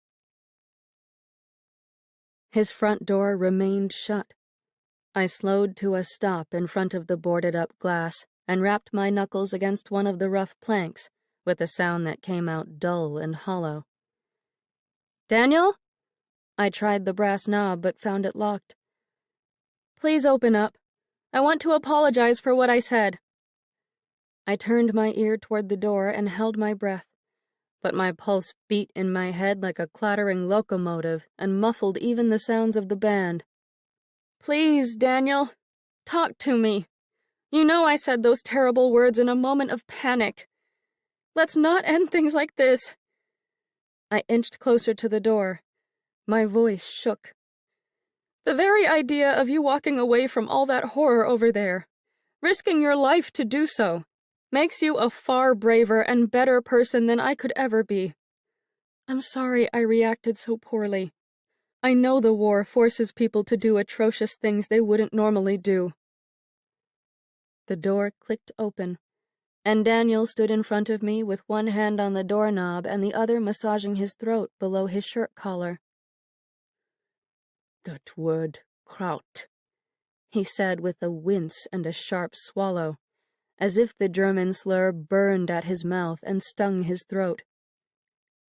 His front door remained shut. I slowed to a stop in front of the boarded-up glass and rapped my knuckles against one of the rough planks, with a sound that came out dull and hollow. "Daniel?" I tried the brass knob but found it locked. "Please open up. I want to apologize for what I said." I turned my ear toward the door and held my breath, but my pulse beat in my head like a clattering locomotive and muffled even the sounds of the band. "Please, Daniel, talk to me. You know I said those terrible words in a moment of panic. Let's not end things like this." I inched closer to the door. My voice shook. "The very idea of you walking away from all that horror over there, risking your life to do so, makes you a far braver and better person than I could ever be. I'm sorry I reacted so poorly. I know the war forces people to do atrocious things they wouldn't normally do." The door clicked open, and Daniel stood in front of me with one hand on the doorknob and the other massaging his throat below his shirt collar. "That word, Kraut," he said with a wince and a sharp swallow, as if the German slur burned at his mouth and stung his throat.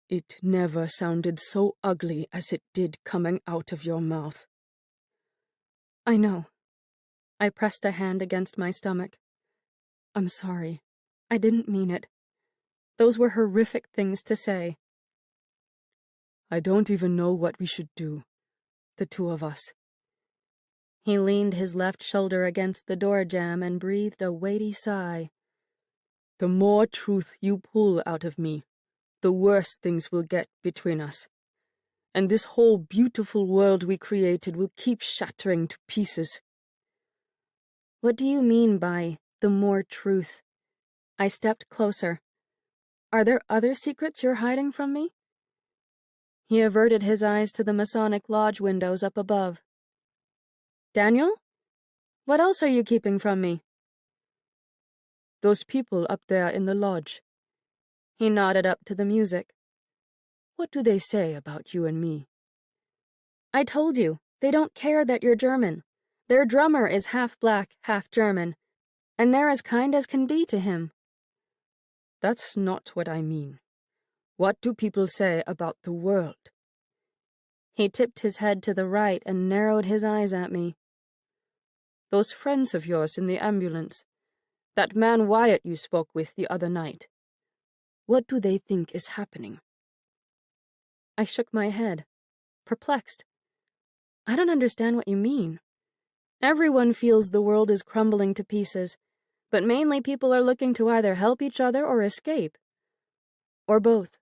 "It never sounded so ugly as it did coming out of your mouth." "I know." I pressed a hand against my stomach. "I'm sorry. I didn't mean it. Those were horrific things to say." I don't even know what we should do, the two of us. He leaned his left shoulder against the door jamb and breathed a weighty sigh. The more truth you pull out of me, the worse things will get between us. And this whole beautiful world we created will keep shattering to pieces. What do you mean by the more truth? I stepped closer. Are there other secrets you're hiding from me? He averted his eyes to the Masonic Lodge windows up above. Daniel? What else are you keeping from me? Those people up there in the lodge. He nodded up to the music. What do they say about you and me? I told you, they don't care that you're German. Their drummer is half black, half German, and they're as kind as can be to him. That's not what I mean. What do people say about the world? He tipped his head to the right and narrowed his eyes at me. Those friends of yours in the ambulance, that man Wyatt you spoke with the other night, what do they think is happening? I shook my head, perplexed. I don't understand what you mean. Everyone feels the world is crumbling to pieces, but mainly people are looking to either help each other or escape. Or both.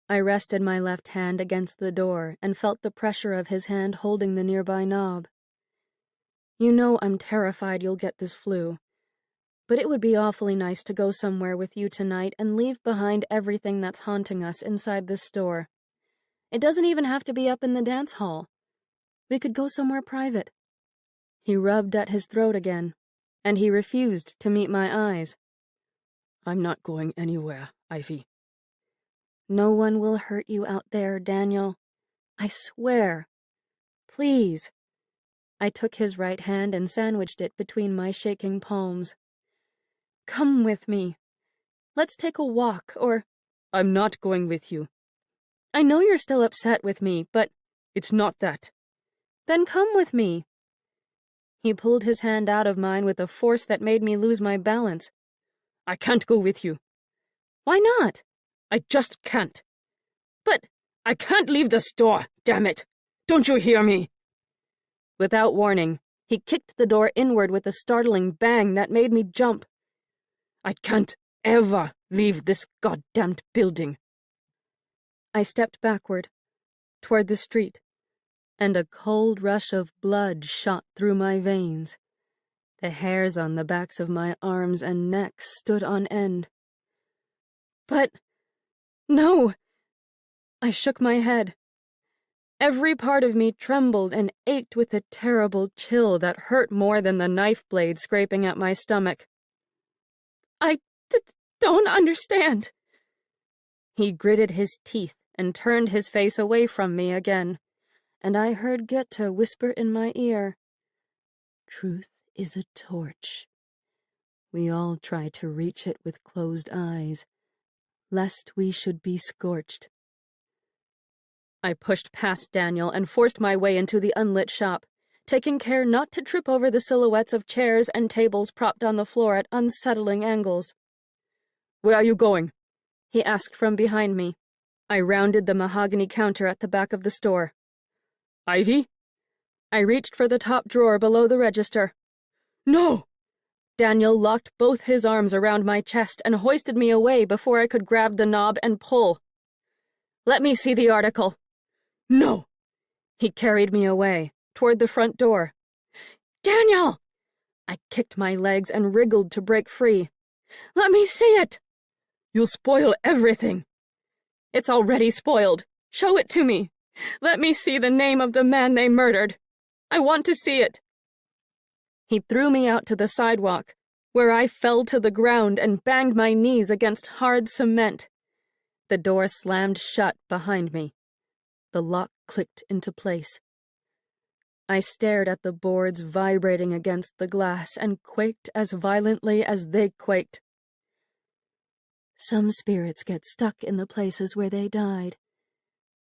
I rested my left hand against the door and felt the pressure of his hand holding the nearby knob. You know I'm terrified you'll get this flu, but it would be awfully nice to go somewhere with you tonight and leave behind everything that's haunting us inside this store. It doesn't even have to be up in the dance hall. We could go somewhere private. He rubbed at his throat again, and he refused to meet my eyes. I'm not going anywhere, Ivy. No one will hurt you out there, Daniel. I swear. Please. I took his right hand and sandwiched it between my shaking palms. Come with me. Let's take a walk, or... I'm not going with you. I know you're still upset with me, but... It's not that. Then come with me. He pulled his hand out of mine with a force that made me lose my balance. I can't go with you. Why not? I just can't. But... I can't leave the store, damn it. Don't you hear me? Without warning, he kicked the door inward with a startling bang that made me jump. I can't ever leave this goddamned building. I stepped backward, toward the street, and a cold rush of blood shot through my veins. The hairs on the backs of my arms and neck stood on end. But... no! I shook my head. Every part of me trembled and ached with a terrible chill that hurt more than the knife blade scraping at my stomach. I don't understand. He gritted his teeth and turned his face away from me again, and I heard Goethe whisper in my ear, "Truth is a torch. We all try to reach it with closed eyes, lest we should be scorched." I pushed past Daniel and forced my way into the unlit shop, taking care not to trip over the silhouettes of chairs and tables propped on the floor at unsettling angles. "Where are you going?" he asked from behind me. I rounded the mahogany counter at the back of the store. "Ivy?" I reached for the top drawer below the register. "No!" Daniel locked both his arms around my chest and hoisted me away before I could grab the knob and pull. "Let me see the article." "No!" He carried me away, toward the front door. "Daniel!" I kicked my legs and wriggled to break free. "Let me see it!" "You'll spoil everything." "It's already spoiled. Show it to me. Let me see the name of the man they murdered. I want to see it." He threw me out to the sidewalk, where I fell to the ground and banged my knees against hard cement. The door slammed shut behind me. The lock clicked into place. I stared at the boards vibrating against the glass and quaked as violently as they quaked. "Some spirits get stuck in the places where they died,"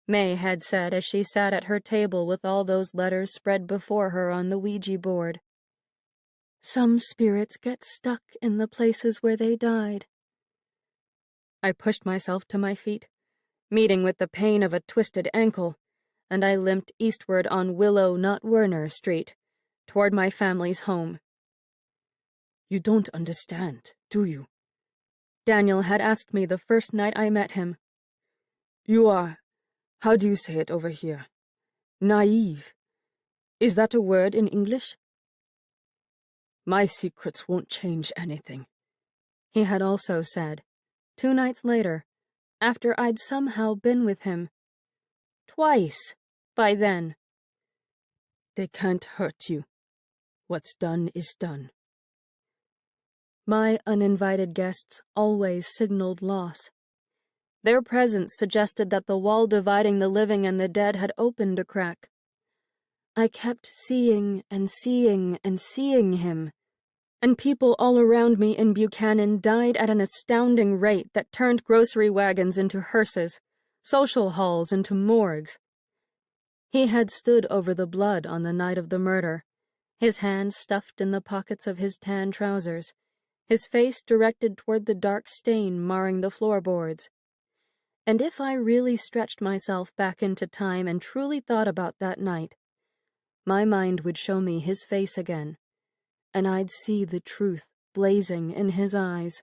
May had said as she sat at her table with all those letters spread before her on the Ouija board. "Some spirits get stuck in the places where they died." I pushed myself to my feet, meeting with the pain of a twisted ankle, and I limped eastward on Willow, not Werner Street, toward my family's home. You don't understand, do you? Daniel had asked me the first night I met him. You are, how do you say it over here? Naive. Is that a word in English? My secrets won't change anything, he had also said, 2 nights later, after I'd somehow been with him. Twice, by then. They can't hurt you. What's done is done. My uninvited guests always signaled loss. Their presence suggested that the wall dividing the living and the dead had opened a crack. I kept seeing and seeing and seeing him, and people all around me in Buchanan died at an astounding rate that turned grocery wagons into hearses, social halls into morgues. He had stood over the blood on the night of the murder, his hands stuffed in the pockets of his tan trousers, his face directed toward the dark stain marring the floorboards. And if I really stretched myself back into time and truly thought about that night, my mind would show me his face again, and I'd see the truth blazing in his eyes.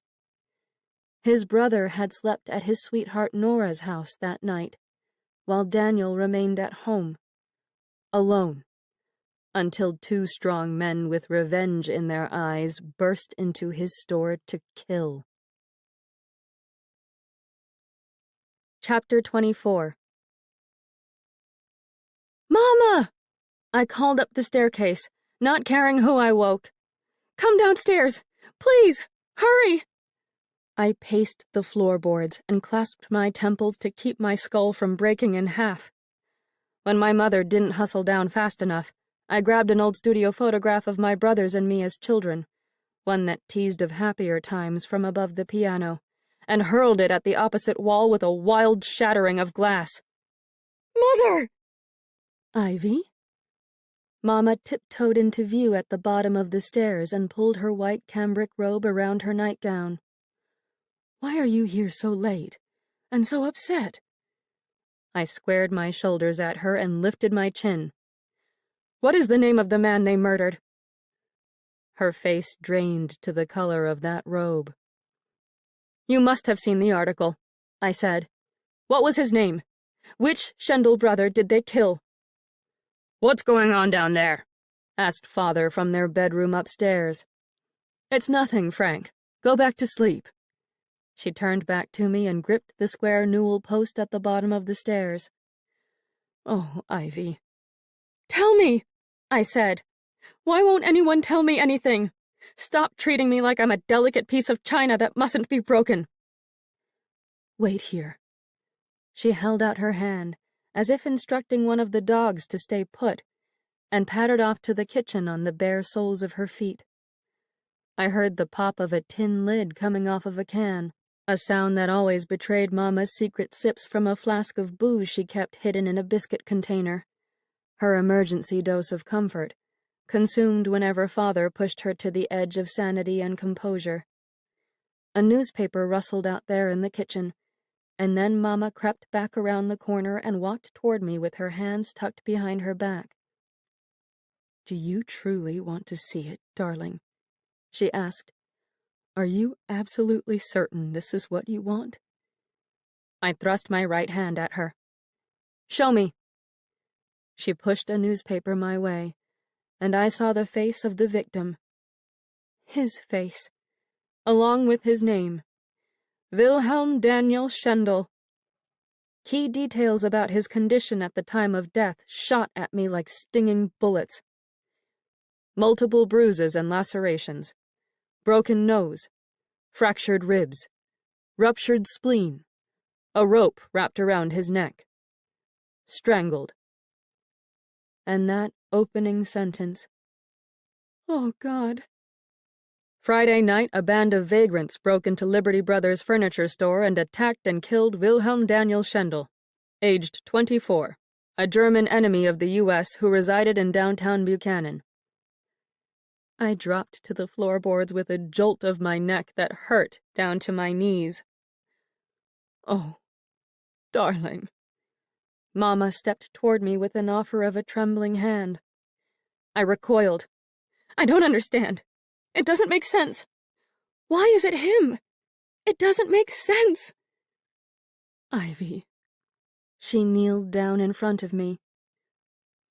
His brother had slept at his sweetheart Nora's house that night, while Daniel remained at home, alone, until 2 strong men with revenge in their eyes burst into his store to kill. Chapter 24. Mama! I called up the staircase, not caring who I woke. Come downstairs, please, hurry! I paced the floorboards and clasped my temples to keep my skull from breaking in half. When my mother didn't hustle down fast enough, I grabbed an old studio photograph of my brothers and me as children, one that teased of happier times, from above the piano, and hurled it at the opposite wall with a wild shattering of glass. Mother! Ivy? Mama tiptoed into view at the bottom of the stairs and pulled her white cambric robe around her nightgown. Why are you here so late, and so upset? I squared my shoulders at her and lifted my chin. What is the name of the man they murdered? Her face drained to the color of that robe. You must have seen the article, I said. What was his name? Which Schendel brother did they kill? What's going on down there? Asked Father from their bedroom upstairs. It's nothing, Frank. Go back to sleep. She turned back to me and gripped the square newel post at the bottom of the stairs. Oh, Ivy. Tell me, I said. Why won't anyone tell me anything? Stop treating me like I'm a delicate piece of china that mustn't be broken. Wait here. She held out her hand, as if instructing one of the dogs to stay put, and pattered off to the kitchen on the bare soles of her feet. I heard the pop of a tin lid coming off of a can, a sound that always betrayed Mama's secret sips from a flask of booze she kept hidden in a biscuit container, her emergency dose of comfort, consumed whenever Father pushed her to the edge of sanity and composure. A newspaper rustled out there in the kitchen, and then Mama crept back around the corner and walked toward me with her hands tucked behind her back. Do you truly want to see it, darling? She asked. Are you absolutely certain this is what you want? I thrust my right hand at her. Show me. She pushed a newspaper my way, and I saw the face of the victim. His face, along with his name. Wilhelm Daniel Schendel. Key details about his condition at the time of death shot at me like stinging bullets. Multiple bruises and lacerations. Broken nose. Fractured ribs. Ruptured spleen. A rope wrapped around his neck. Strangled. And that opening sentence. Oh, God. Friday night, a band of vagrants broke into Liberty Brothers' furniture store and attacked and killed Wilhelm Daniel Schendel, aged 24, a German enemy of the U.S. who resided in downtown Buchanan. I dropped to the floorboards with a jolt of my neck that hurt down to my knees. Oh, Darling. Mama stepped toward me with an offer of a trembling hand. I recoiled. I don't understand. It doesn't make sense. Why is it him? It doesn't make sense. Ivy. She kneeled down in front of me.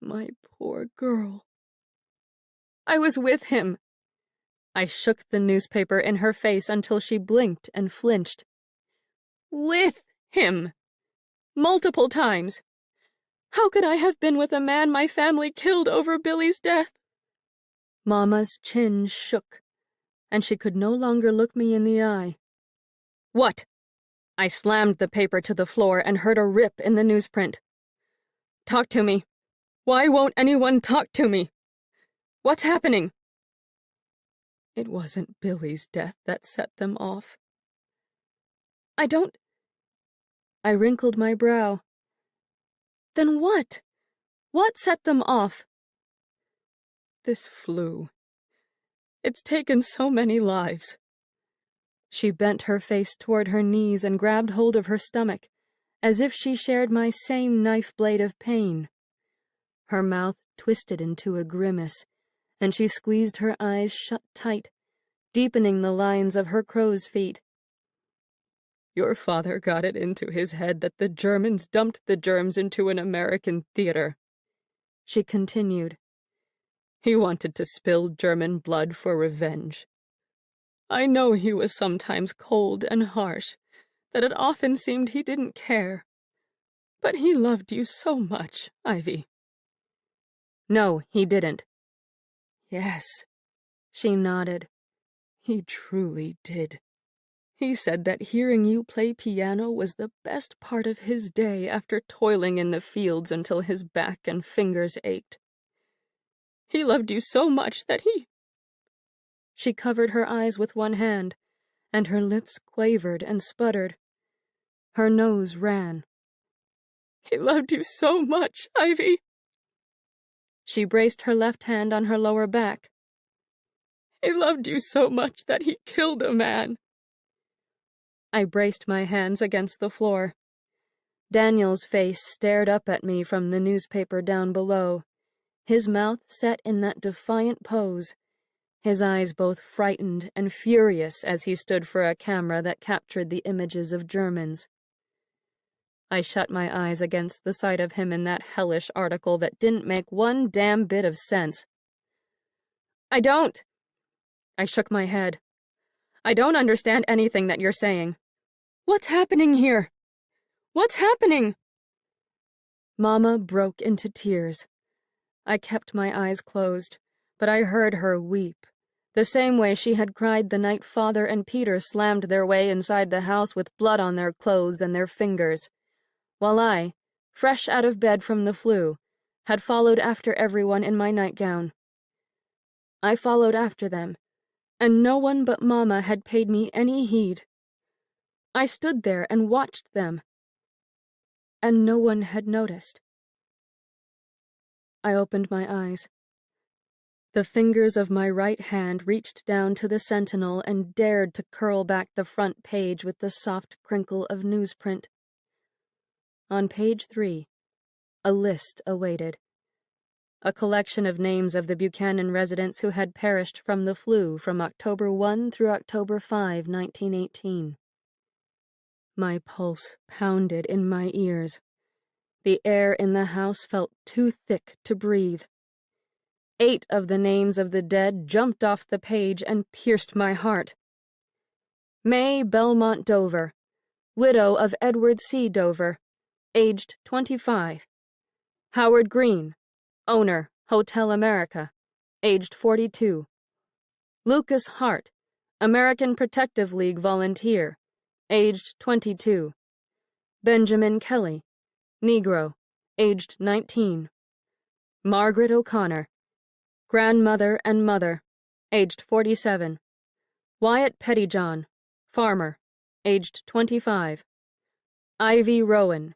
My poor girl. I was with him. I shook the newspaper in her face until she blinked and flinched. With him. Multiple times. How could I have been with a man my family killed over Billy's death? Mama's chin shook, and she could no longer look me in the eye. What? I slammed the paper to the floor and heard a rip in the newsprint. Talk to me. Why won't anyone talk to me? What's happening? It wasn't Billy's death that set them off. I wrinkled my brow. Then what? What set them off? This flu. It's taken so many lives. She bent her face toward her knees and grabbed hold of her stomach, as if she shared my same knife blade of pain. Her mouth twisted into a grimace, and she squeezed her eyes shut tight, deepening the lines of her crow's feet. Your father got it into his head that the Germans dumped the germs into an American theater. She continued. He wanted to spill German blood for revenge. I know he was sometimes cold and harsh, that it often seemed he didn't care. But he loved you so much, Ivy. No, he didn't. Yes, she nodded. He truly did. He said that hearing you play piano was the best part of his day after toiling in the fields until his back and fingers ached. He loved you so much that he... She covered her eyes with one hand, and her lips quavered and sputtered. Her nose ran. He loved you so much, Ivy. She braced her left hand on her lower back. He loved you so much that he killed a man. I braced my hands against the floor. Daniel's face stared up at me from the newspaper down below, his mouth set in that defiant pose, his eyes both frightened and furious as he stood for a camera that captured the images of Germans. I shut my eyes against the sight of him in that hellish article that didn't make one damn bit of sense. I don't. I shook my head. I don't understand anything that you're saying. What's happening here? What's happening? Mama broke into tears. I kept my eyes closed, but I heard her weep, the same way she had cried the night Father and Peter slammed their way inside the house with blood on their clothes and their fingers, while I, fresh out of bed from the flu, had followed after everyone in my nightgown. I followed after them, and no one but Mama had paid me any heed. I stood there and watched them, and no one had noticed. I opened my eyes. The fingers of my right hand reached down to the Sentinel and dared to curl back the front page with the soft crinkle of newsprint. On page 3, a list awaited. A collection of names of the Buchanan residents who had perished from the flu from October 1 through October 5, 1918. My pulse pounded in my ears. The air in the house felt too thick to breathe. 8 of the names of the dead jumped off the page and pierced my heart. May Belmont Dover, widow of Edward C. Dover, aged 25. Howard Green, owner, Hotel America, aged 42. Lucas Hart, American Protective League volunteer, aged 22. Benjamin Kelly, Negro, aged 19. Margaret O'Connor, grandmother and mother, aged 47. Wyatt Pettyjohn, farmer, aged 25. Ivy Rowan,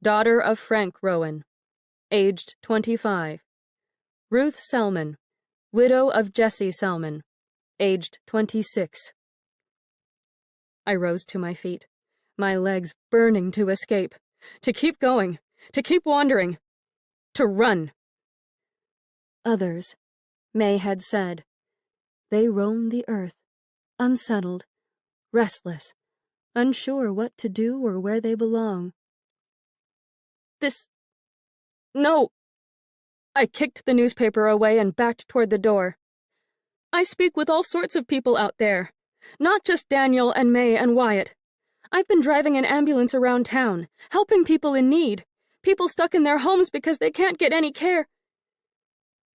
daughter of Frank Rowan, aged 25. Ruth Selman, widow of Jesse Selman, aged 26. I rose to my feet, my legs burning to escape. to keep going, to keep wandering, to run. Others, May had said. They roam the earth, unsettled, restless, unsure what to do or where they belong. No! I kicked the newspaper away and backed toward the door. I speak with all sorts of people out there, not just Daniel and May and Wyatt. I've been driving an ambulance around town, helping people in need, people stuck in their homes because they can't get any care.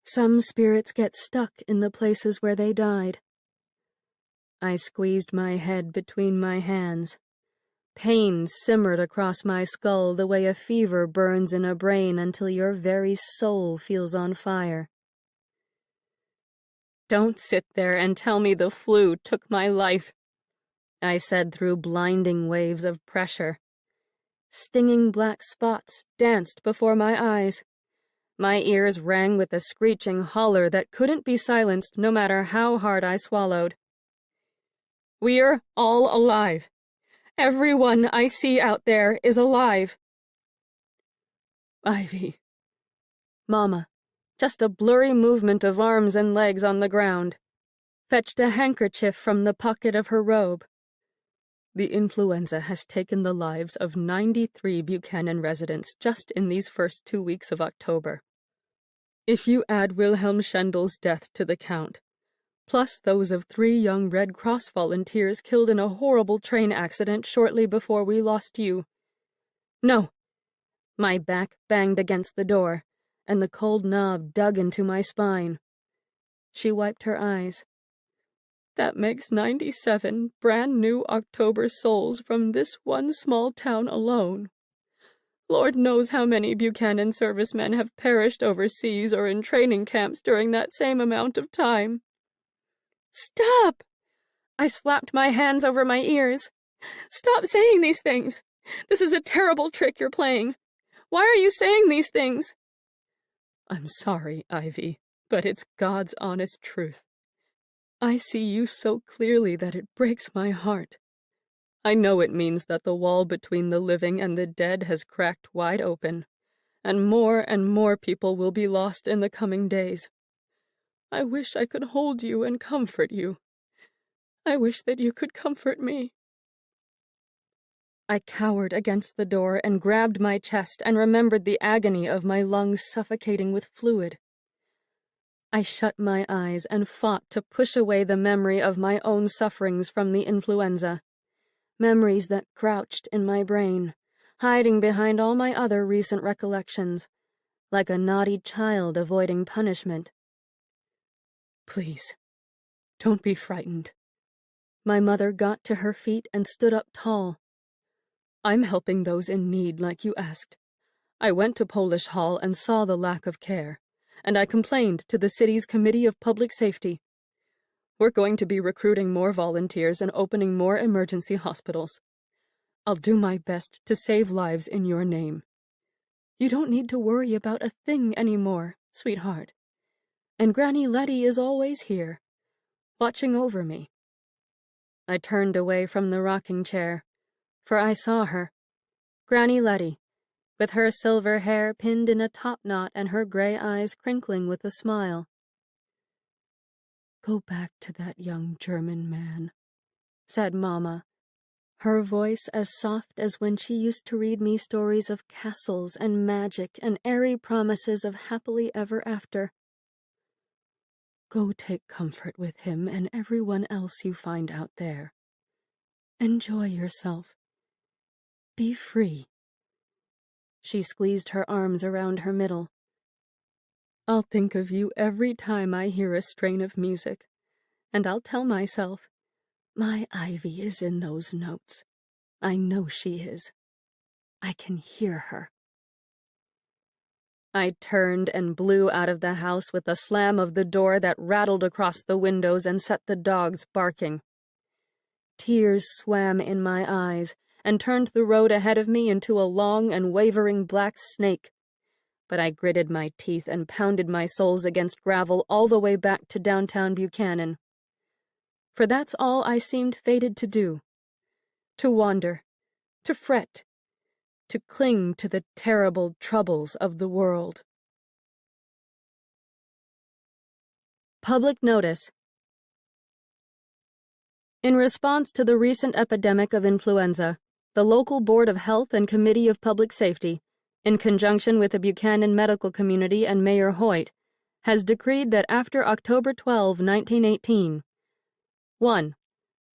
Some spirits get stuck in the places where they died. I squeezed my head between my hands. Pain simmered across my skull the way a fever burns in a brain until your very soul feels on fire. Don't sit there and tell me the flu took my life, I said through blinding waves of pressure. Stinging black spots danced before my eyes. My ears rang with a screeching holler that couldn't be silenced no matter how hard I swallowed. We're all alive. Everyone I see out there is alive. Ivy. Mama, just a blurry movement of arms and legs on the ground, fetched a handkerchief from the pocket of her robe. The influenza has taken the lives of 93 Buchanan residents just in these first 2 weeks of October. If you add Wilhelm Schendel's death to the count, plus those of 3 young Red Cross volunteers killed in a horrible train accident shortly before we lost you. No! My back banged against the door, and the cold knob dug into my spine. She wiped her eyes. That makes 97 brand-new October souls from this one small town alone. Lord knows how many Buchanan servicemen have perished overseas or in training camps during that same amount of time. Stop! I slapped my hands over my ears. Stop saying these things. This is a terrible trick you're playing. Why are you saying these things? I'm sorry, Ivy, but it's God's honest truth. I see you so clearly that it breaks my heart. I know it means that the wall between the living and the dead has cracked wide open, and more people will be lost in the coming days. I wish I could hold you and comfort you. I wish that you could comfort me. I cowered against the door and grabbed my chest and remembered the agony of my lungs suffocating with fluid. I shut my eyes and fought to push away the memory of my own sufferings from the influenza. Memories that crouched in my brain, hiding behind all my other recent recollections, like a naughty child avoiding punishment. Please, don't be frightened. My mother got to her feet and stood up tall. I'm helping those in need like you asked. I went to Polish Hall and saw the lack of care, and I complained to the city's Committee of Public Safety. We're going to be recruiting more volunteers and opening more emergency hospitals. I'll do my best to save lives in your name. You don't need to worry about a thing anymore, sweetheart. And Granny Letty is always here, watching over me. I turned away from the rocking chair, for I saw her, Granny Letty, with her silver hair pinned in a top knot and her gray eyes crinkling with a smile. Go back to that young German man, said Mama, her voice as soft as when she used to read me stories of castles and magic and airy promises of happily ever after. Go take comfort with him and everyone else you find out there. Enjoy yourself. Be free. She squeezed her arms around her middle. I'll think of you every time I hear a strain of music, and I'll tell myself, my Ivy is in those notes. I know she is. I can hear her. I turned and blew out of the house with a slam of the door that rattled across the windows and set the dogs barking. Tears swam in my eyes and turned the road ahead of me into a long and wavering black snake. But I gritted my teeth and pounded my soles against gravel all the way back to downtown Buchanan. For that's all I seemed fated to do. To wander, to fret, to cling to the terrible troubles of the world. Public notice. In response to the recent epidemic of influenza, the local Board of Health and Committee of Public Safety, in conjunction with the Buchanan medical community and Mayor Hoyt, has decreed that after October 12, 1918, 1.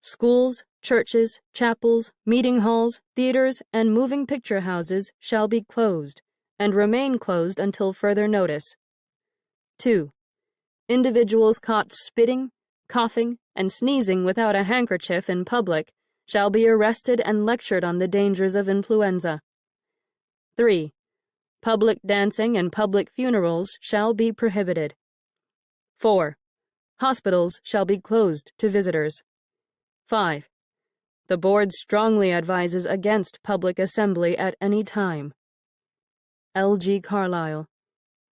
Schools, churches, chapels, meeting halls, theaters, and moving picture houses shall be closed, and remain closed until further notice. 2. Individuals caught spitting, coughing, and sneezing without a handkerchief in public shall be arrested and lectured on the dangers of influenza. 3. Public dancing and public funerals shall be prohibited. 4. Hospitals shall be closed to visitors. 5. The board strongly advises against public assembly at any time. L.G. Carlisle,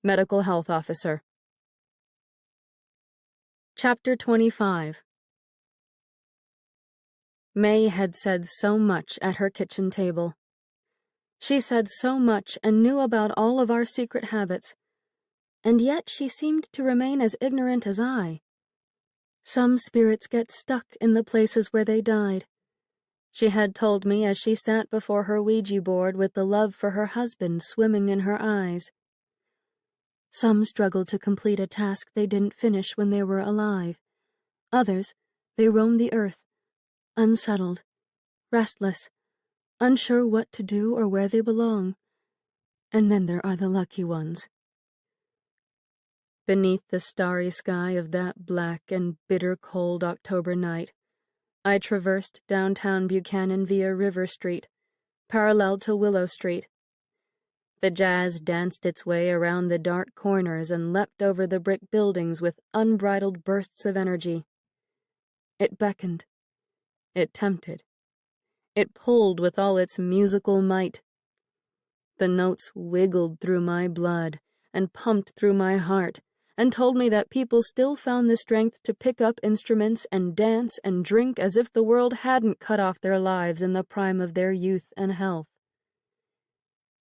Medical Health Officer. Chapter 25. May had said so much at her kitchen table. She said so much and knew about all of our secret habits, and yet she seemed to remain as ignorant as I. Some spirits get stuck in the places where they died, she had told me as she sat before her Ouija board with the love for her husband swimming in her eyes. Some struggled to complete a task they didn't finish when they were alive. Others, they roam the earth, unsettled, restless, unsure what to do or where they belong. And then there are the lucky ones. Beneath the starry sky of that black and bitter cold October night, I traversed downtown Buchanan via River Street, parallel to Willow Street. The jazz danced its way around the dark corners and leapt over the brick buildings with unbridled bursts of energy. It beckoned. It tempted. It pulled with all its musical might. The notes wiggled through my blood and pumped through my heart and told me that people still found the strength to pick up instruments and dance and drink as if the world hadn't cut off their lives in the prime of their youth and health.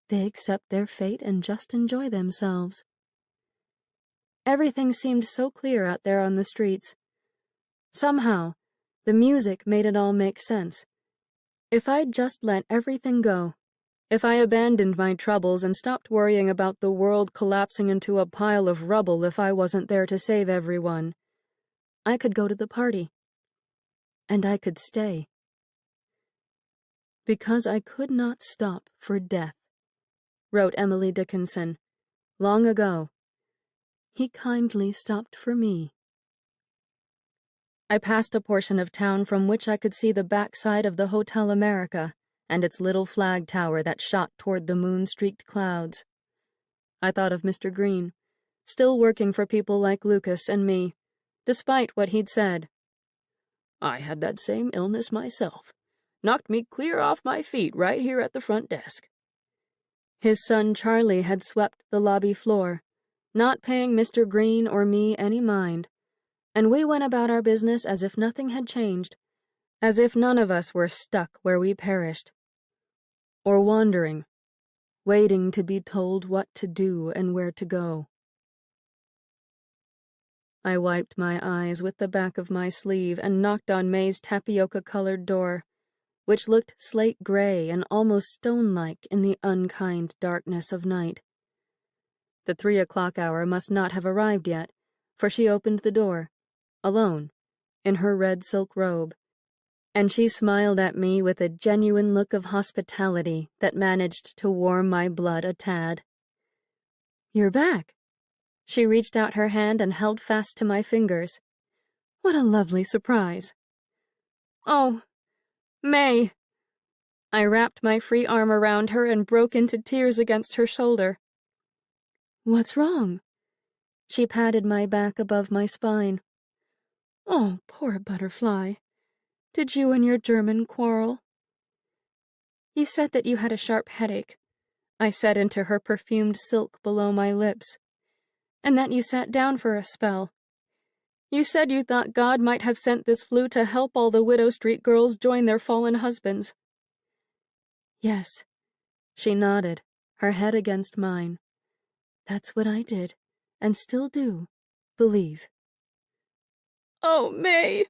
They accept their fate and just enjoy themselves. Everything seemed so clear out there on the streets. Somehow, the music made it all make sense. If I'd just let everything go, if I abandoned my troubles and stopped worrying about the world collapsing into a pile of rubble if I wasn't there to save everyone, I could go to the party. And I could stay. Because I could not stop for death, wrote Emily Dickinson, long ago. He kindly stopped for me. I passed a portion of town from which I could see the backside of the Hotel America and its little flag tower that shot toward the moon-streaked clouds. I thought of Mr. Green, still working for people like Lucas and me, despite what he'd said. I had that same illness myself. Knocked me clear off my feet right here at the front desk. His son Charlie had swept the lobby floor, not paying Mr. Green or me any mind, and we went about our business as if nothing had changed, as if none of us were stuck where we perished. Or wandering, waiting to be told what to do and where to go. I wiped my eyes with the back of my sleeve and knocked on May's tapioca-colored door, which looked slate gray and almost stone-like in the unkind darkness of night. The 3 o'clock hour must not have arrived yet, for she opened the door, alone, in her red silk robe, and she smiled at me with a genuine look of hospitality that managed to warm my blood a tad. "You're back." She reached out her hand and held fast to my fingers. "What a lovely surprise." "Oh, May." I wrapped my free arm around her and broke into tears against her shoulder. "What's wrong?" She patted my back above my spine. "Oh, poor butterfly. Did you and your German quarrel?" "You said that you had a sharp headache," I said into her perfumed silk below my lips, "and that you sat down for a spell. You said you thought God might have sent this flu to help all the Widow Street girls join their fallen husbands." "Yes," She nodded, her head against mine. That's what I did, and still do, believe. Oh, May!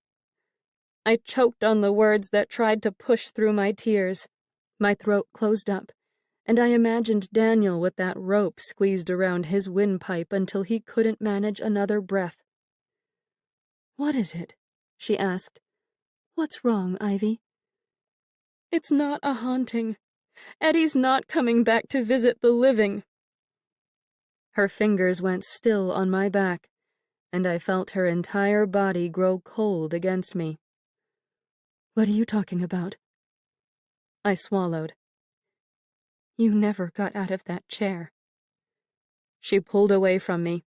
I choked on the words that tried to push through my tears. My throat closed up, and I imagined Daniel with that rope squeezed around his windpipe until he couldn't manage another breath. "What is it?" she asked. "What's wrong, Ivy?" It's not a haunting. Eddie's not coming back to visit the living. Her fingers went still on my back, and I felt her entire body grow cold against me. "What are you talking about?" I swallowed. "You never got out of that chair." She pulled away from me.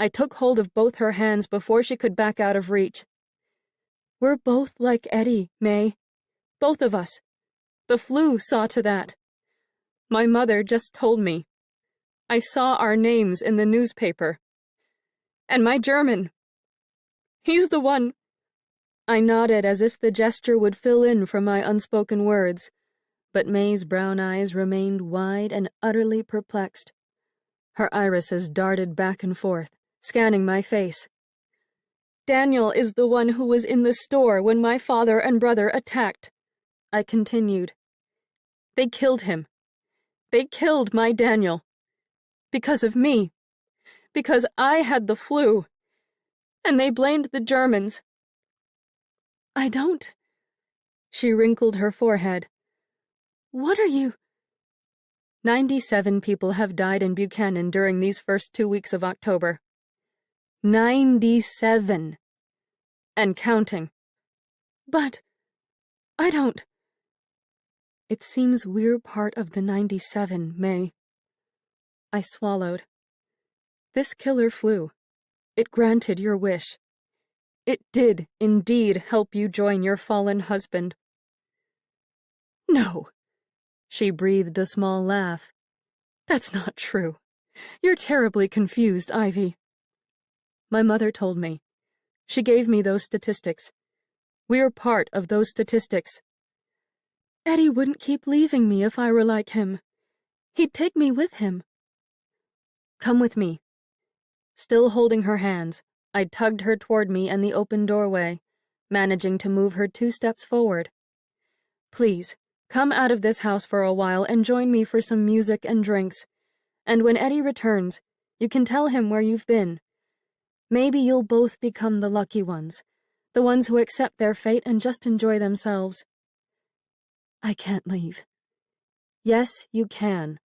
I took hold of both her hands before she could back out of reach. "We're both like Eddie, May. Both of us. The flu saw to that. My mother just told me. I saw our names in the newspaper. And my German. He's the one." I nodded as if the gesture would fill in for my unspoken words, but May's brown eyes remained wide and utterly perplexed. Her irises darted back and forth, scanning my face. "Daniel is the one who was in the store when my father and brother attacked," I continued. "They killed him. They killed my Daniel. Because of me. Because I had the flu. And they blamed the Germans." "I don't." She wrinkled her forehead. "What are you—" 97 people have died in Buchanan during these first 2 weeks of October. 97. And counting. "But I don't—" "It seems we're part of the 97, May." I swallowed. "This killer flu. It granted your wish. It did indeed help you join your fallen husband." "No." She breathed a small laugh. "That's not true. You're terribly confused, Ivy." "My mother told me. She gave me those statistics. We're part of those statistics." "Eddie wouldn't keep leaving me if I were like him. He'd take me with him." "Come with me." Still holding her hands, I tugged her toward me and the open doorway, managing to move her 2 steps forward. "Please, come out of this house for a while and join me for some music and drinks. And when Eddie returns, you can tell him where you've been. Maybe you'll both become the lucky ones, the ones who accept their fate and just enjoy themselves." "I can't leave." "Yes, you can."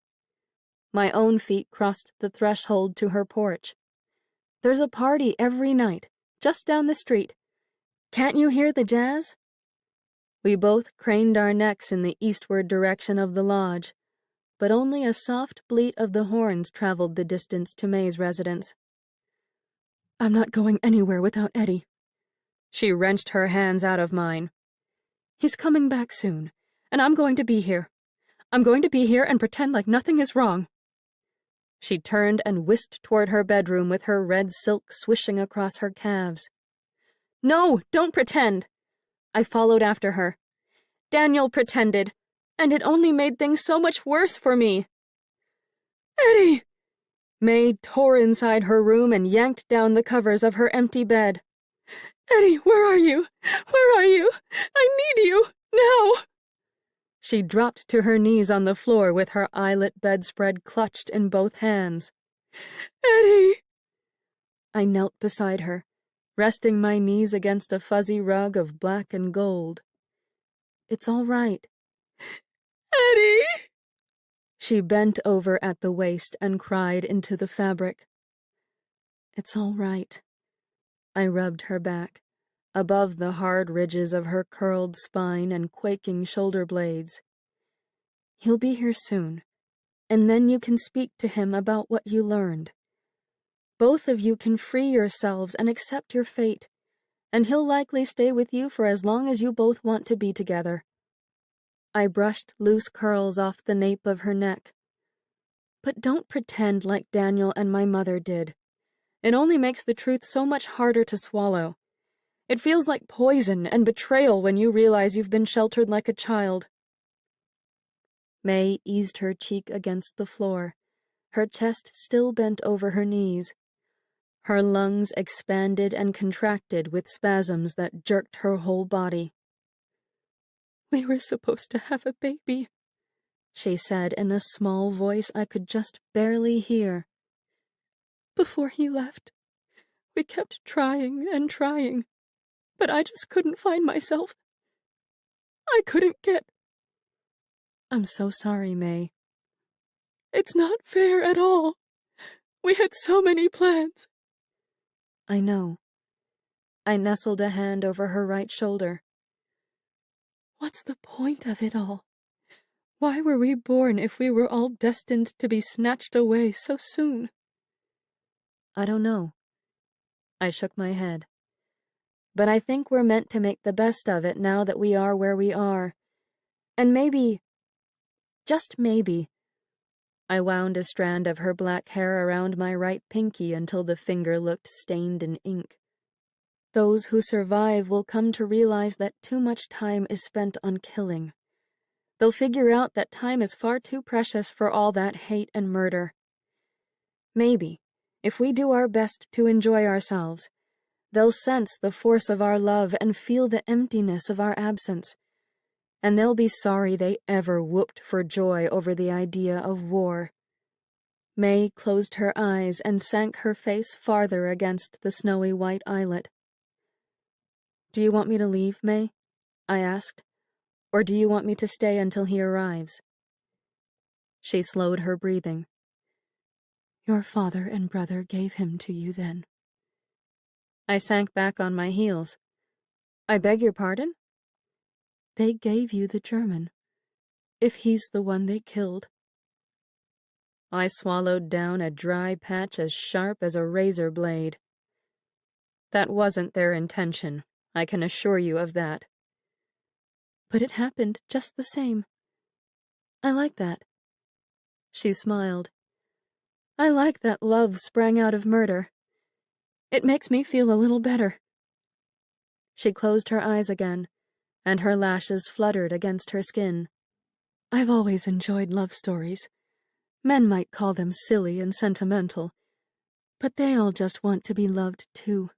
My own feet crossed the threshold to her porch. "There's a party every night, just down the street. Can't you hear the jazz?" We both craned our necks in the eastward direction of the lodge, but only a soft bleat of the horns traveled the distance to May's residence. "I'm not going anywhere without Eddie." She wrenched her hands out of mine. "He's coming back soon, and I'm going to be here. I'm going to be here and pretend like nothing is wrong." She turned and whisked toward her bedroom with her red silk swishing across her calves. "No, don't pretend." I followed after her. "Daniel pretended, and it only made things so much worse for me." "Eddie!" May tore inside her room and yanked down the covers of her empty bed. "Eddie, where are you? Where are you? I need you, now!" She dropped to her knees on the floor with her eyelet bedspread clutched in both hands. "Eddie!" I knelt beside her, resting my knees against a fuzzy rug of black and gold. "It's all right." "Eddie!" She bent over at the waist and cried into the fabric. "It's all right." I rubbed her back, above the hard ridges of her curled spine and quaking shoulder blades. "He'll be here soon, and then you can speak to him about what you learned. Both of you can free yourselves and accept your fate, and he'll likely stay with you for as long as you both want to be together." I brushed loose curls off the nape of her neck. "But don't pretend like Daniel and my mother did. It only makes the truth so much harder to swallow. It feels like poison and betrayal when you realize you've been sheltered like a child." May eased her cheek against the floor, her chest still bent over her knees. Her lungs expanded and contracted with spasms that jerked her whole body. "We were supposed to have a baby," she said in a small voice I could just barely hear. "Before he left, we kept trying and trying, but I just couldn't find myself. I couldn't get—" I'm so sorry, May. "It's not fair at all. We had so many plans." I know. I nestled a hand over her right shoulder. "What's the point of it all? Why were we born if we were all destined to be snatched away so soon?" I don't know. I shook my head. But I think we're meant to make the best of it now that we are where we are. And maybe, just maybe, I wound a strand of her black hair around my right pinky until the finger looked stained in ink. Those who survive will come to realize that too much time is spent on killing. They'll figure out that time is far too precious for all that hate and murder. Maybe, if we do our best to enjoy ourselves, they'll sense the force of our love and feel the emptiness of our absence. And they'll be sorry they ever whooped for joy over the idea of war. May closed her eyes and sank her face farther against the snowy white islet. "Do you want me to leave, May?" I asked. "Or do you want me to stay until he arrives?" She slowed her breathing. "Your father and brother gave him to you then." I sank back on my heels. "I beg your pardon?" "They gave you the German, if he's the one they killed." I swallowed down a dry patch as sharp as a razor blade. "That wasn't their intention. I can assure you of that." "But it happened just the same. I like that." She smiled. "I like that love sprang out of murder. It makes me feel a little better." She closed her eyes again, and her lashes fluttered against her skin. "I've always enjoyed love stories. Men might call them silly and sentimental, but they all just want to be loved too."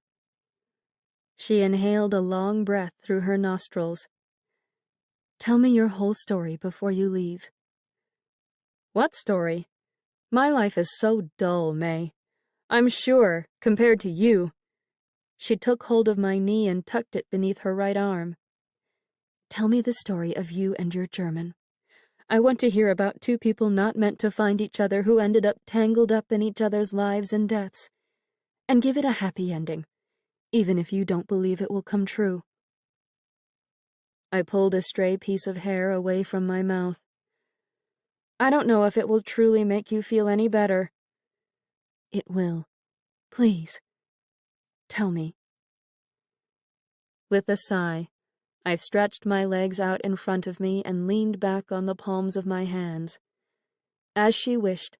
She inhaled a long breath through her nostrils. "Tell me your whole story before you leave." "What story? My life is so dull, May. I'm sure, compared to you." She took hold of my knee and tucked it beneath her right arm. "Tell me the story of you and your German. I want to hear about two people not meant to find each other who ended up tangled up in each other's lives and deaths. And give it a happy ending, even if you don't believe it will come true." I pulled a stray piece of hair away from my mouth. "I don't know if it will truly make you feel any better." "It will. Please. Tell me." With a sigh, I stretched my legs out in front of me and leaned back on the palms of my hands. As she wished,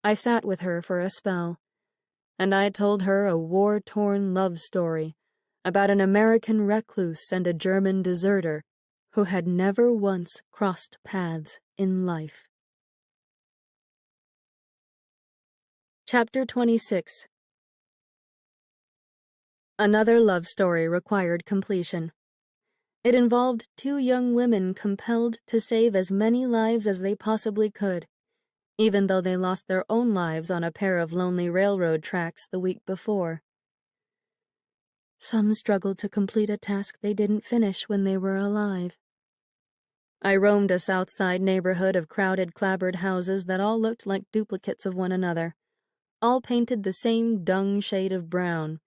I sat with her for a spell, and I told her a war-torn love story about an American recluse and a German deserter who had never once crossed paths in life. Chapter 26. Another love story required completion. It involved two young women compelled to save as many lives as they possibly could, even though they lost their own lives on a pair of lonely railroad tracks the week before. Some struggled to complete a task they didn't finish when they were alive. I roamed a South Side neighborhood of crowded, clapboard houses that all looked like duplicates of one another, all painted the same dung shade of brown,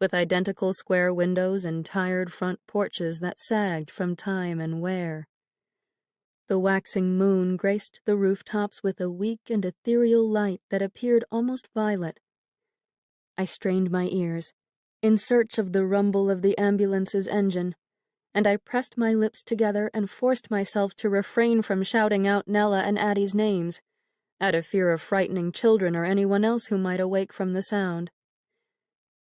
with identical square windows and tired front porches that sagged from time and wear. The waxing moon graced the rooftops with a weak and ethereal light that appeared almost violet. I strained my ears, in search of the rumble of the ambulance's engine, and I pressed my lips together and forced myself to refrain from shouting out Nella and Addie's names, out of fear of frightening children or anyone else who might awake from the sound.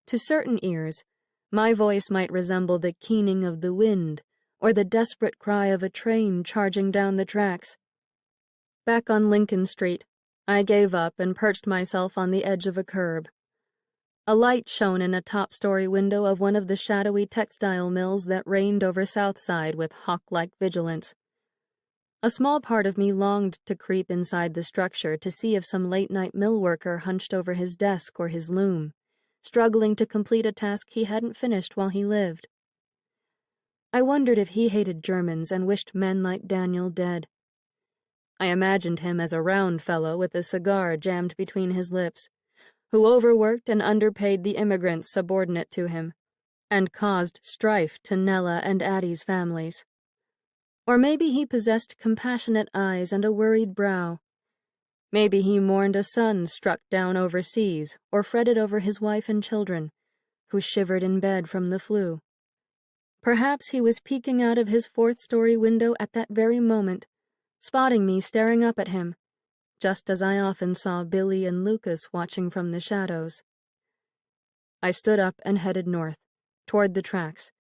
To certain ears, my voice might resemble the keening of the wind or the desperate cry of a train charging down the tracks. Back on Lincoln Street, I gave up and perched myself on the edge of a curb. A light shone in a top-story window of one of the shadowy textile mills that reigned over Southside with hawk-like vigilance. A small part of me longed to creep inside the structure to see if some late-night mill worker hunched over his desk or his loom, struggling to complete a task he hadn't finished while he lived. I wondered if he hated Germans and wished men like Daniel dead. I imagined him as a round fellow with a cigar jammed between his lips, who overworked and underpaid the immigrants subordinate to him, and caused strife to Nella and Addie's families. Or maybe he possessed compassionate eyes and a worried brow. Maybe he mourned a son struck down overseas, or fretted over his wife and children, who shivered in bed from the flu. Perhaps he was peeking out of his fourth-story window at that very moment, spotting me staring up at him, just as I often saw Billy and Lucas watching from the shadows. I stood up and headed north, toward the tracks,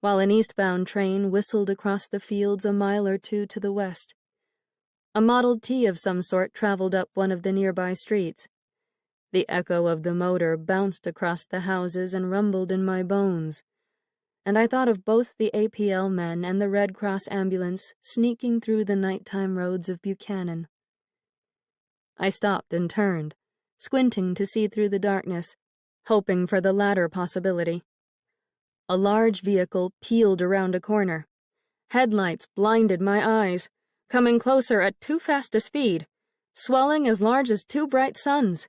while an eastbound train whistled across the fields a mile or two to the west. A Model T of some sort traveled up one of the nearby streets. The echo of the motor bounced across the houses and rumbled in my bones, and I thought of both the APL men and the Red Cross ambulance sneaking through the nighttime roads of Buchanan. I stopped and turned, squinting to see through the darkness, hoping for the latter possibility. A large vehicle peeled around a corner. Headlights blinded my eyes, coming closer at too fast a speed, swelling as large as two bright suns.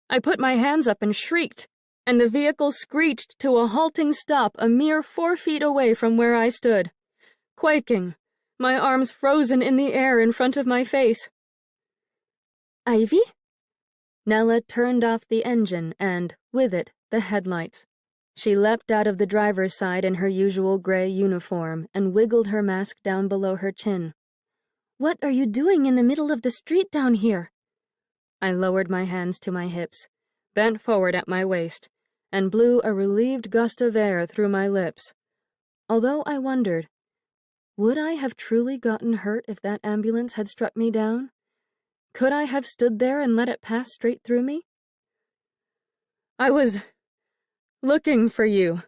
I put my hands up and shrieked, and the vehicle screeched to a halting stop a mere 4 feet away from where I stood, quaking, my arms frozen in the air in front of my face. "Ivy?" Nella turned off the engine and, with it, the headlights. She leapt out of the driver's side in her usual gray uniform and wiggled her mask down below her chin. "What are you doing in the middle of the street down here?" I lowered my hands to my hips, bent forward at my waist, and blew a relieved gust of air through my lips. Although I wondered, would I have truly gotten hurt if that ambulance had struck me down? Could I have stood there and let it pass straight through me? "I was looking for you,"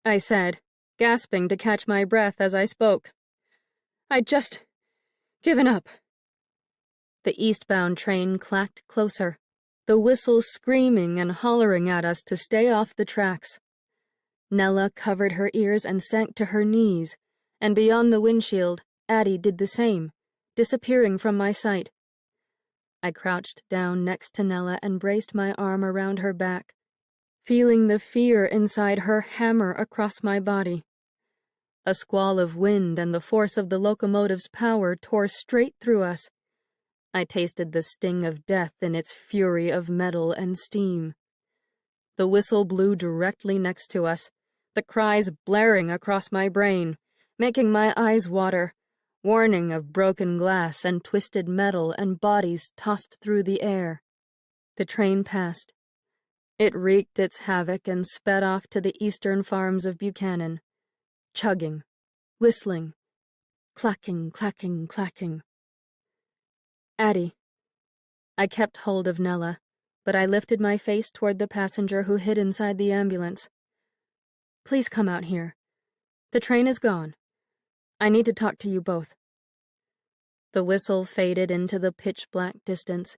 I said, gasping to catch my breath as I spoke. "I'd just given up." The eastbound train clacked closer, the whistle screaming and hollering at us to stay off the tracks. Nella covered her ears and sank to her knees, and beyond the windshield, Addie did the same, disappearing from my sight. I crouched down next to Nella and braced my arm around her back, feeling the fear inside her hammer across my body. A squall of wind and the force of the locomotive's power tore straight through us. I tasted the sting of death in its fury of metal and steam. The whistle blew directly next to us, the cries blaring across my brain, making my eyes water, warning of broken glass and twisted metal and bodies tossed through the air. The train passed. It wreaked its havoc and sped off to the eastern farms of Buchanan, chugging, whistling, clacking, clacking, clacking. "Addie." I kept hold of Nella, but I lifted my face toward the passenger who hid inside the ambulance. "Please come out here. The train is gone. I need to talk to you both." The whistle faded into the pitch-black distance,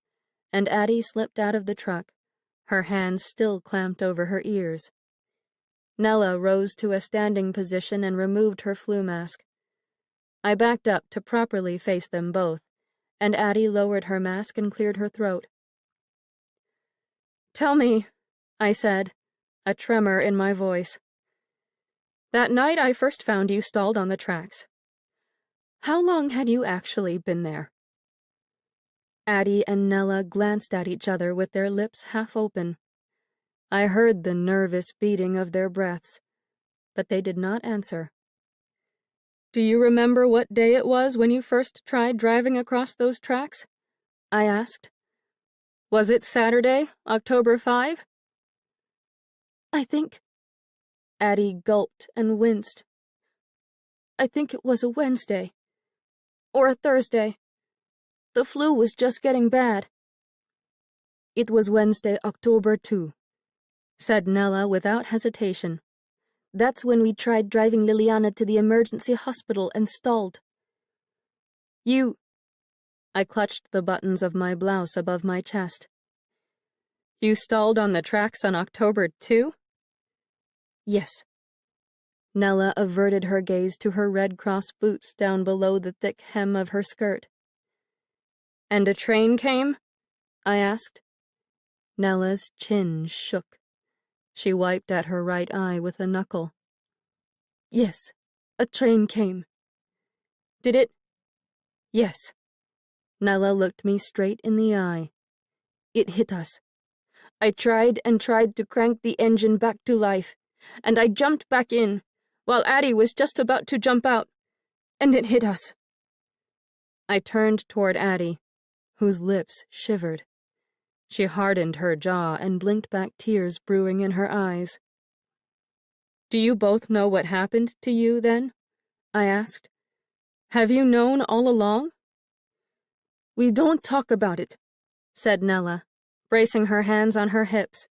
and Addie slipped out of the truck, her hands still clamped over her ears. Nella rose to a standing position and removed her flu mask. I backed up to properly face them both, and Addie lowered her mask and cleared her throat. "Tell me," I said, a tremor in my voice. "That night I first found you stalled on the tracks. How long had you actually been there?" Addie and Nella glanced at each other with their lips half open. I heard the nervous beating of their breaths, but they did not answer. "Do you remember what day it was when you first tried driving across those tracks?" I asked. "Was it Saturday, October 5? "I think—" Addie gulped and winced. "I think it was a Wednesday. Or a Thursday. The flu was just getting bad." "It was Wednesday, October 2, said Nella without hesitation. "That's when we tried driving Liliana to the emergency hospital and stalled." "You—" I clutched the buttons of my blouse above my chest. "You stalled on the tracks on October 2? "Yes." Nella averted her gaze to her Red Cross boots down below the thick hem of her skirt. "And a train came?" I asked. Nella's chin shook. She wiped at her right eye with a knuckle. "Yes, a train came." "Did it—" "Yes." Nella looked me straight in the eye. "It hit us. I tried and tried to crank the engine back to life, and I jumped back in, while Addie was just about to jump out, and it hit us." I turned toward Addie, whose lips shivered. She hardened her jaw and blinked back tears brewing in her eyes. "Do you both know what happened to you, then?" I asked. "Have you known all along?" "We don't talk about it," said Nella, bracing her hands on her hips.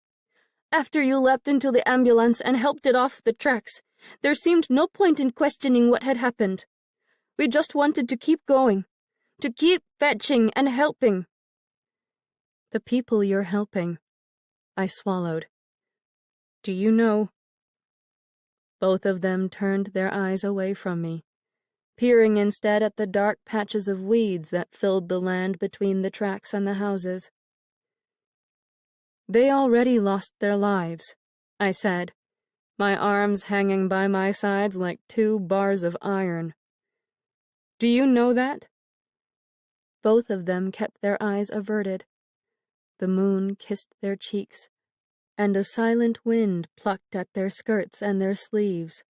"After you leapt into the ambulance and helped it off the tracks, there seemed no point in questioning what had happened. We just wanted to keep going, to keep fetching and helping." "The people you're helping," I swallowed. "Do you know—" Both of them turned their eyes away from me, peering instead at the dark patches of weeds that filled the land between the tracks and the houses. "They already lost their lives," I said, my arms hanging by my sides like two bars of iron. "Do you know that?" Both of them kept their eyes averted. The moon kissed their cheeks, and a silent wind plucked at their skirts and their sleeves.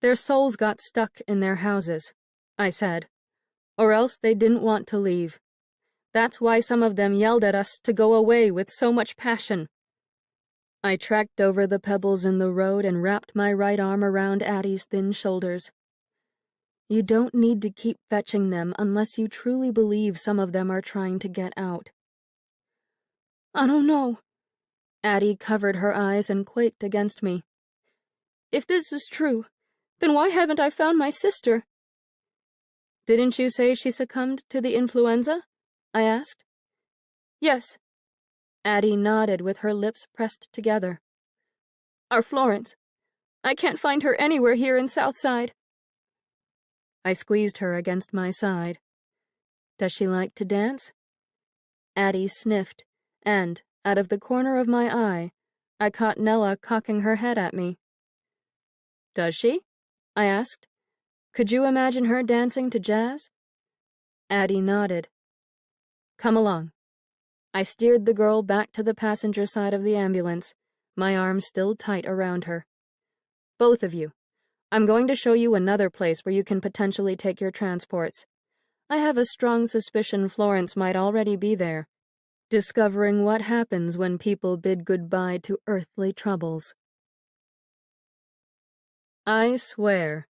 "Their souls got stuck in their houses," I said, "or else they didn't want to leave. That's why some of them yelled at us to go away with so much passion." I tracked over the pebbles in the road and wrapped my right arm around Addie's thin shoulders. "You don't need to keep fetching them unless you truly believe some of them are trying to get out." "I don't know." Addie covered her eyes and quaked against me. "If this is true, then why haven't I found my sister?" "Didn't you say she succumbed to the influenza?" I asked. "Yes." Addie nodded with her lips pressed together. "Our Florence. I can't find her anywhere here in Southside." I squeezed her against my side. "Does she like to dance?" Addie sniffed, and, out of the corner of my eye, I caught Nella cocking her head at me. "Does she?" I asked. "Could you imagine her dancing to jazz?" Addie nodded. "Come along." I steered the girl back to the passenger side of the ambulance, my arm still tight around her. "Both of you, I'm going to show you another place where you can potentially take your transports. I have a strong suspicion Florence might already be there, discovering what happens when people bid goodbye to earthly troubles." I swear,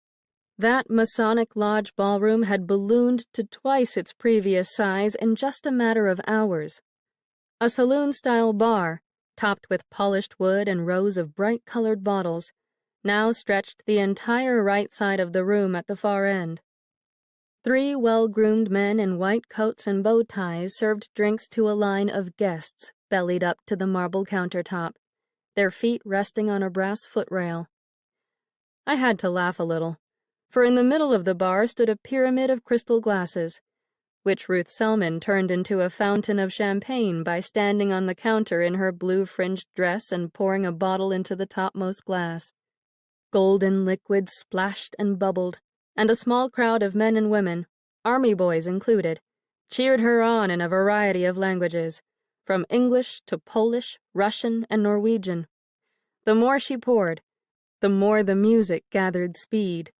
that Masonic Lodge ballroom had ballooned to twice its previous size in just a matter of hours. A saloon-style bar, topped with polished wood and rows of bright-colored bottles, now stretched the entire right side of the room at the far end. 3 well-groomed men in white coats and bow ties served drinks to a line of guests bellied up to the marble countertop, their feet resting on a brass footrail. I had to laugh a little, for in the middle of the bar stood a pyramid of crystal glasses, which Ruth Selman turned into a fountain of champagne by standing on the counter in her blue-fringed dress and pouring a bottle into the topmost glass. Golden liquid splashed and bubbled, and a small crowd of men and women, army boys included, cheered her on in a variety of languages, from English to Polish, Russian, and Norwegian. The more she poured, the more the music gathered speed.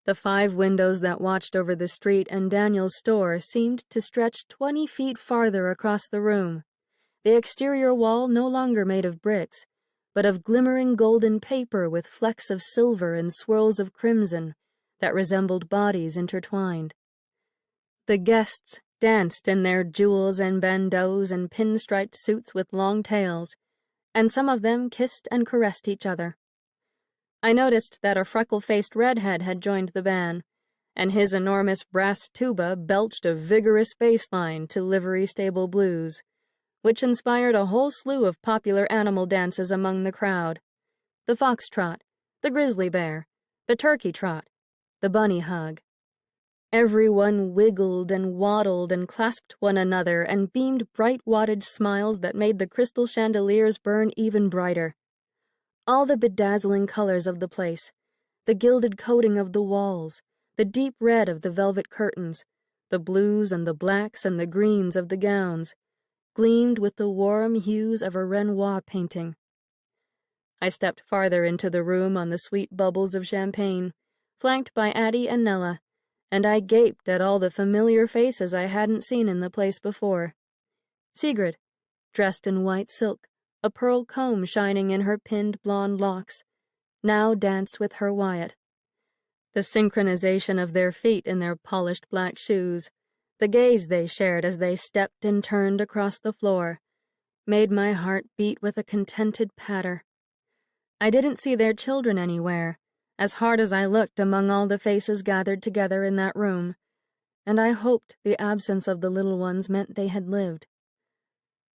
The 5 windows that watched over the street and Daniel's store seemed to stretch 20 feet farther across the room, the exterior wall no longer made of bricks, but of glimmering golden paper with flecks of silver and swirls of crimson that resembled bodies intertwined. The guests danced in their jewels and bandeaus and pinstriped suits with long tails, and some of them kissed and caressed each other. I noticed that a freckle-faced redhead had joined the band, and his enormous brass tuba belched a vigorous bass line to livery stable blues, which inspired a whole slew of popular animal dances among the crowd: the foxtrot, the grizzly bear, the turkey trot, the bunny hug. Everyone wiggled and waddled and clasped one another and beamed bright wattage smiles that made the crystal chandeliers burn even brighter. All the bedazzling colors of the place, the gilded coating of the walls, the deep red of the velvet curtains, the blues and the blacks and the greens of the gowns, gleamed with the warm hues of a Renoir painting. I stepped farther into the room on the sweet bubbles of champagne, flanked by Addie and Nella, and I gaped at all the familiar faces I hadn't seen in the place before. Sigrid, dressed in white silk, a pearl comb shining in her pinned blonde locks, now danced with her Wyatt. The synchronization of their feet in their polished black shoes, the gaze they shared as they stepped and turned across the floor, made my heart beat with a contented patter. I didn't see their children anywhere, as hard as I looked among all the faces gathered together in that room, and I hoped the absence of the little ones meant they had lived.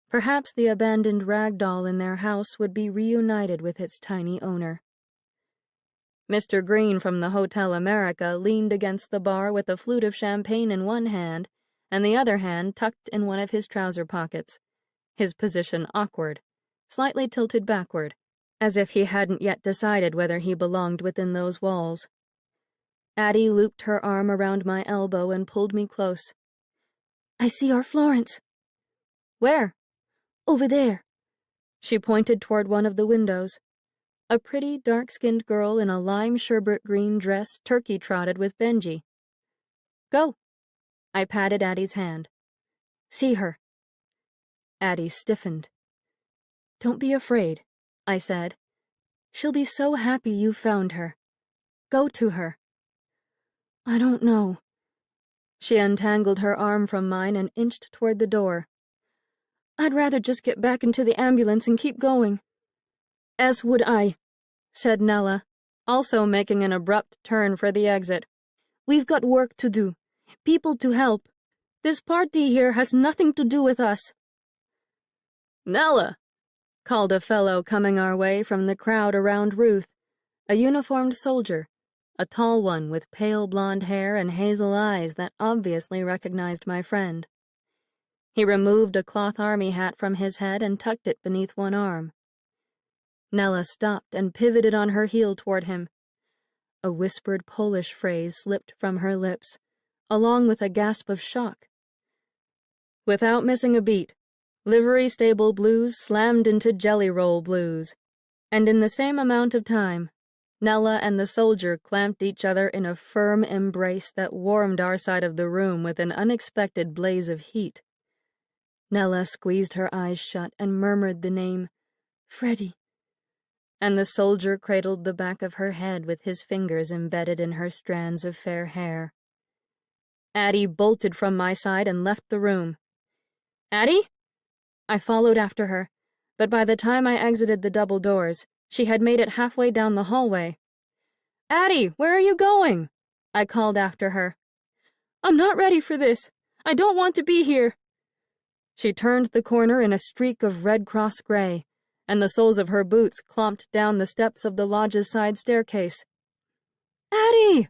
Perhaps the abandoned rag doll in their house would be reunited with its tiny owner. Mr. Green from the Hotel America leaned against the bar with a flute of champagne in one hand and the other hand tucked in one of his trouser pockets, his position awkward, slightly tilted backward, as if he hadn't yet decided whether he belonged within those walls. Addie looped her arm around my elbow and pulled me close. "I see our Florence." "Where?" "Over there." She pointed toward one of the windows. A pretty, dark-skinned girl in a lime sherbet green dress turkey-trotted with Benji. "Go." I patted Addie's hand. "See her." Addie stiffened. "Don't be afraid," I said. "She'll be so happy you found her. Go to her." "I don't know." She untangled her arm from mine and inched toward the door. "I'd rather just get back into the ambulance and keep going." "As would I," said Nella, also making an abrupt turn for the exit. "We've got work to do, people to help. This party here has nothing to do with us." "Nella!" called a fellow coming our way from the crowd around Ruth, a uniformed soldier, a tall one with pale blonde hair and hazel eyes that obviously recognized my friend. He removed a cloth army hat from his head and tucked it beneath one arm. Nella stopped and pivoted on her heel toward him. A whispered Polish phrase slipped from her lips, along with a gasp of shock. Without missing a beat, livery stable blues slammed into jelly roll blues, and in the same amount of time, Nella and the soldier clamped each other in a firm embrace that warmed our side of the room with an unexpected blaze of heat. Nella squeezed her eyes shut and murmured the name, "Freddie," and the soldier cradled the back of her head with his fingers embedded in her strands of fair hair. Addie bolted from my side and left the room. "Addie?" I followed after her, but by the time I exited the double doors, she had made it halfway down the hallway. "Addie, where are you going?" I called after her. "I'm not ready for this. I don't want to be here." She turned the corner in a streak of Red Cross gray, and the soles of her boots clomped down the steps of the lodge's side staircase. "Addie!"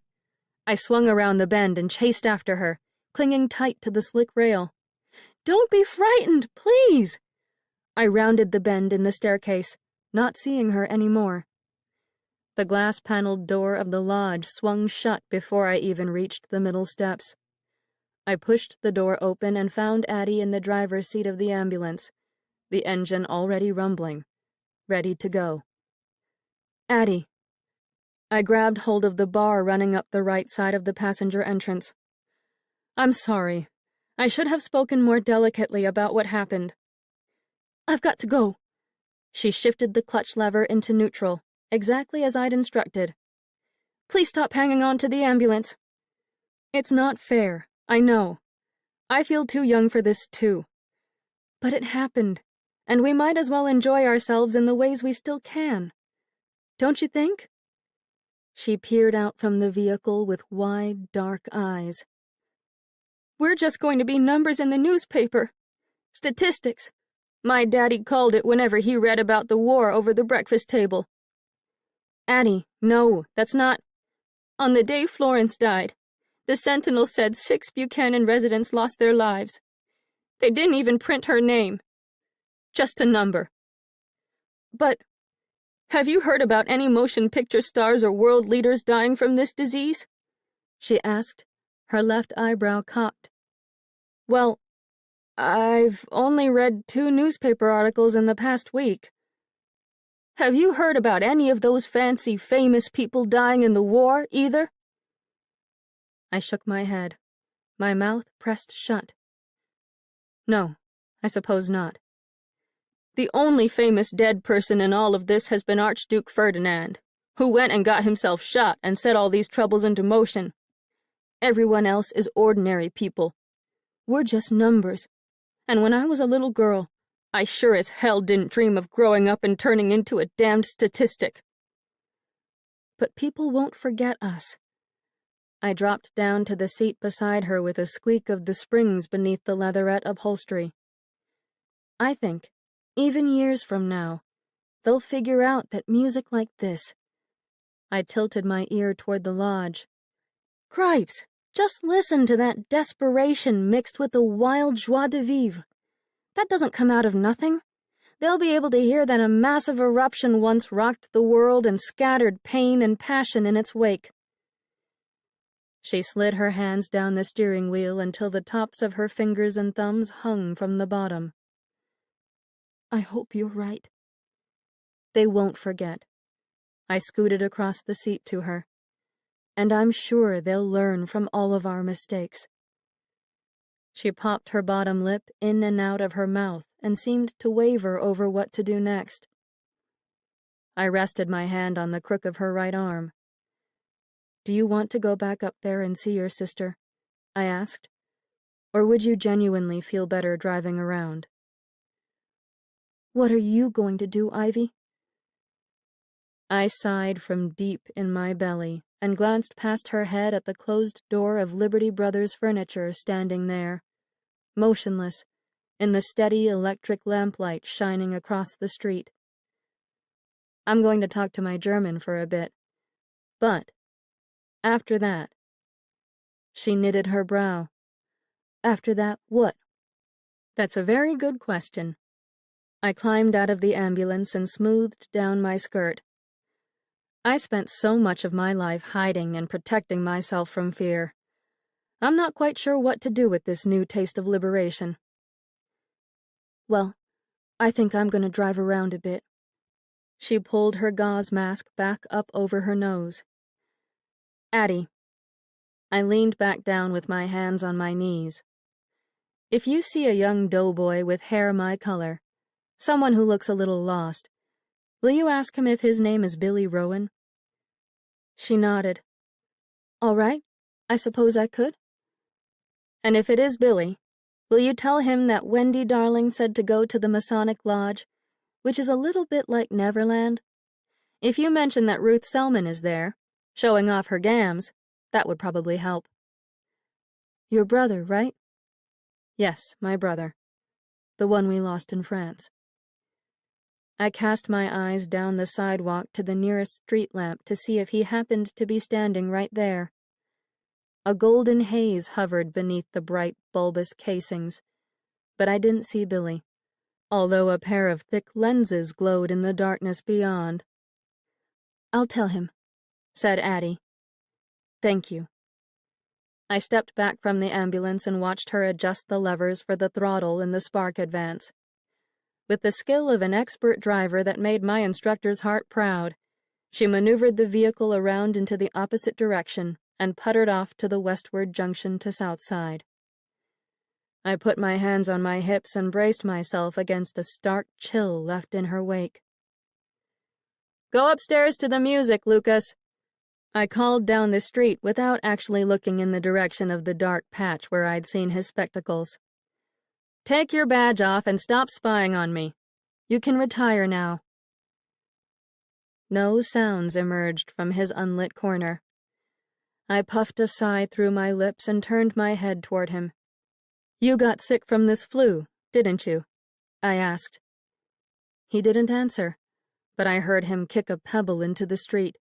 I swung around the bend and chased after her, clinging tight to the slick rail. "Don't be frightened, please." I rounded the bend in the staircase, not seeing her anymore. The glass-paneled door of the lodge swung shut before I even reached the middle steps. I pushed the door open and found Addie in the driver's seat of the ambulance, the engine already rumbling, ready to go. "Addie." I grabbed hold of the bar running up the right side of the passenger entrance. "I'm sorry. I should have spoken more delicately about what happened." "I've got to go." She shifted the clutch lever into neutral, exactly as I'd instructed. "Please stop hanging on to the ambulance." "It's not fair, I know. I feel too young for this, too. But it happened, and we might as well enjoy ourselves in the ways we still can. Don't you think? She peered out from the vehicle with wide, dark eyes. We're just going to be numbers in the newspaper. Statistics. My daddy called it whenever he read about the war over the breakfast table. Addie, no, that's not. On the day Florence died, the Sentinel said 6 Buchanan residents lost their lives. They didn't even print her name. Just a number. But have you heard about any motion picture stars or world leaders dying from this disease? She asked, her left eyebrow cocked. Well, I've only read 2 newspaper articles in the past week. Have you heard about any of those fancy, famous people dying in the war, either? I shook my head, my mouth pressed shut. No, I suppose not. The only famous dead person in all of this has been Archduke Ferdinand, who went and got himself shot and set all these troubles into motion. Everyone else is ordinary people. We're just numbers. And when I was a little girl, I sure as hell didn't dream of growing up and turning into a damned statistic. But people won't forget us. I dropped down to the seat beside her with a squeak of the springs beneath the leatherette upholstery. I think, even years from now, they'll figure out that music like this. I tilted my ear toward the lodge. Cripes, just listen to that desperation mixed with the wild joie de vivre. That doesn't come out of nothing. They'll be able to hear that a massive eruption once rocked the world and scattered pain and passion in its wake. She slid her hands down the steering wheel until the tops of her fingers and thumbs hung from the bottom. I hope you're right. They won't forget. I scooted across the seat to her. And I'm sure they'll learn from all of our mistakes. She popped her bottom lip in and out of her mouth and seemed to waver over what to do next. I rested my hand on the crook of her right arm. Do you want to go back up there and see your sister? I asked. Or would you genuinely feel better driving around? What are you going to do, Ivy? I sighed from deep in my belly and glanced past her head at the closed door of Liberty Brothers Furniture standing there, motionless, in the steady electric lamplight shining across the street. I'm going to talk to my German for a bit, but after that. She knitted her brow. After that, what? That's a very good question. I climbed out of the ambulance and smoothed down my skirt. I spent so much of my life hiding and protecting myself from fear. I'm not quite sure what to do with this new taste of liberation. Well, I think I'm going to drive around a bit. She pulled her gauze mask back up over her nose. Addie. I leaned back down with my hands on my knees. If you see a young doughboy with hair my color, someone who looks a little lost, will you ask him if his name is Billy Rowan? She nodded. All right, I suppose I could. And if it is Billy, will you tell him that Wendy Darling said to go to the Masonic Lodge, which is a little bit like Neverland? If you mention that Ruth Selman is there, showing off her gams, that would probably help. Your brother, right? Yes, my brother. The one we lost in France. I cast my eyes down the sidewalk to the nearest street lamp to see if he happened to be standing right there. A golden haze hovered beneath the bright, bulbous casings, but I didn't see Billy, although a pair of thick lenses glowed in the darkness beyond. I'll tell him, said Addie. Thank you. I stepped back from the ambulance and watched her adjust the levers for the throttle in the spark advance. With the skill of an expert driver that made my instructor's heart proud, she maneuvered the vehicle around into the opposite direction and puttered off to the westward junction to Southside. I put my hands on my hips and braced myself against a stark chill left in her wake. Go upstairs to the music, Lucas. I called down the street without actually looking in the direction of the dark patch where I'd seen his spectacles. "Take your badge off and stop spying on me. You can retire now." No sounds emerged from his unlit corner. I puffed a sigh through my lips and turned my head toward him. "You got sick from this flu, didn't you?" I asked. He didn't answer, but I heard him kick a pebble into the street.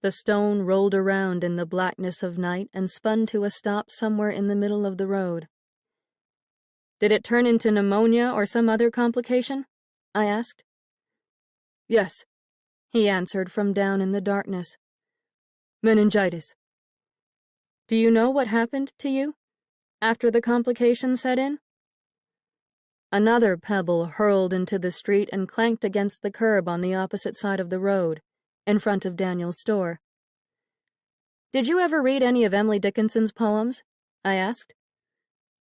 The stone rolled around in the blackness of night and spun to a stop somewhere in the middle of the road. "Did it turn into pneumonia or some other complication?" I asked. "Yes," he answered from down in the darkness. "Meningitis." "Do you know what happened to you after the complications set in?" Another pebble hurled into the street and clanked against the curb on the opposite side of the road, in front of Daniel's store. "Did you ever read any of Emily Dickinson's poems?" I asked.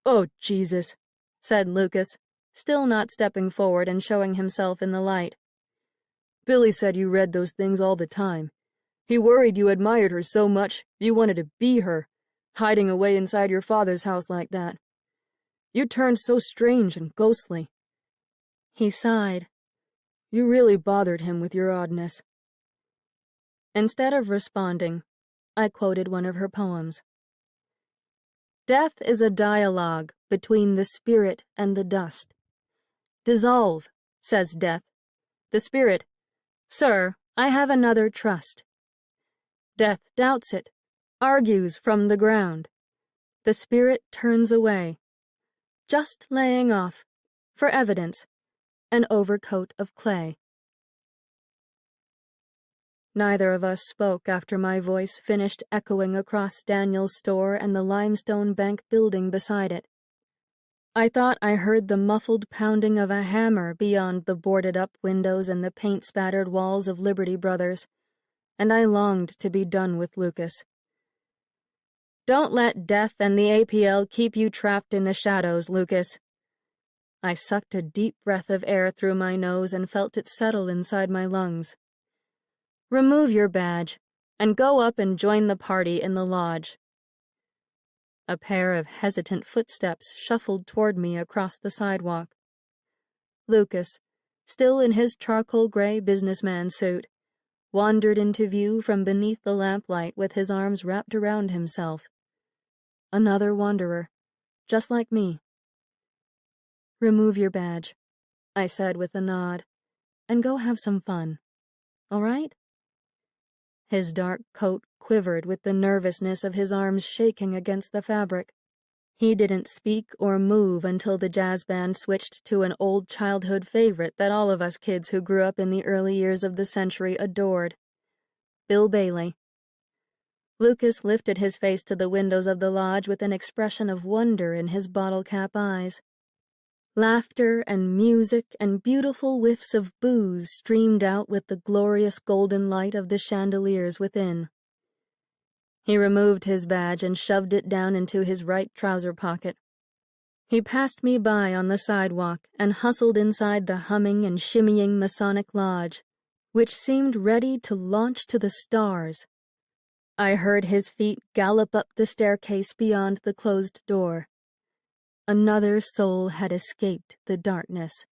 "Oh, Jesus," said Lucas, still not stepping forward and showing himself in the light. "Billy said you read those things all the time. He worried you admired her so much you wanted to be her, hiding away inside your father's house like that. You turned so strange and ghostly." He sighed. "You really bothered him with your oddness." Instead of responding, I quoted one of her poems. "Death is a dialogue between the spirit and the dust. Dissolve, says death. The spirit, sir, I have another trust. Death doubts it, argues from the ground. The spirit turns away, just laying off, for evidence, an overcoat of clay." Neither of us spoke after my voice finished echoing across Daniel's store and the limestone bank building beside it. I thought I heard the muffled pounding of a hammer beyond the boarded-up windows and the paint-spattered walls of Liberty Brothers, and I longed to be done with Lucas. "Don't let death and the APL keep you trapped in the shadows, Lucas." I sucked a deep breath of air through my nose and felt it settle inside my lungs. "Remove your badge, and go up and join the party in the lodge." A pair of hesitant footsteps shuffled toward me across the sidewalk. Lucas, still in his charcoal gray businessman suit, wandered into view from beneath the lamplight with his arms wrapped around himself. Another wanderer, just like me. "Remove your badge," I said with a nod, "and go have some fun. All right?" His dark coat quivered with the nervousness of his arms shaking against the fabric. He didn't speak or move until the jazz band switched to an old childhood favorite that all of us kids who grew up in the early years of the century adored. Bill Bailey. Lucas lifted his face to the windows of the lodge with an expression of wonder in his bottle cap eyes. Laughter and music and beautiful whiffs of booze streamed out with the glorious golden light of the chandeliers within. He removed his badge and shoved it down into his right trouser pocket. He passed me by on the sidewalk and hustled inside the humming and shimmying Masonic Lodge, which seemed ready to launch to the stars. I heard his feet gallop up the staircase beyond the closed door. Another soul had escaped the darkness.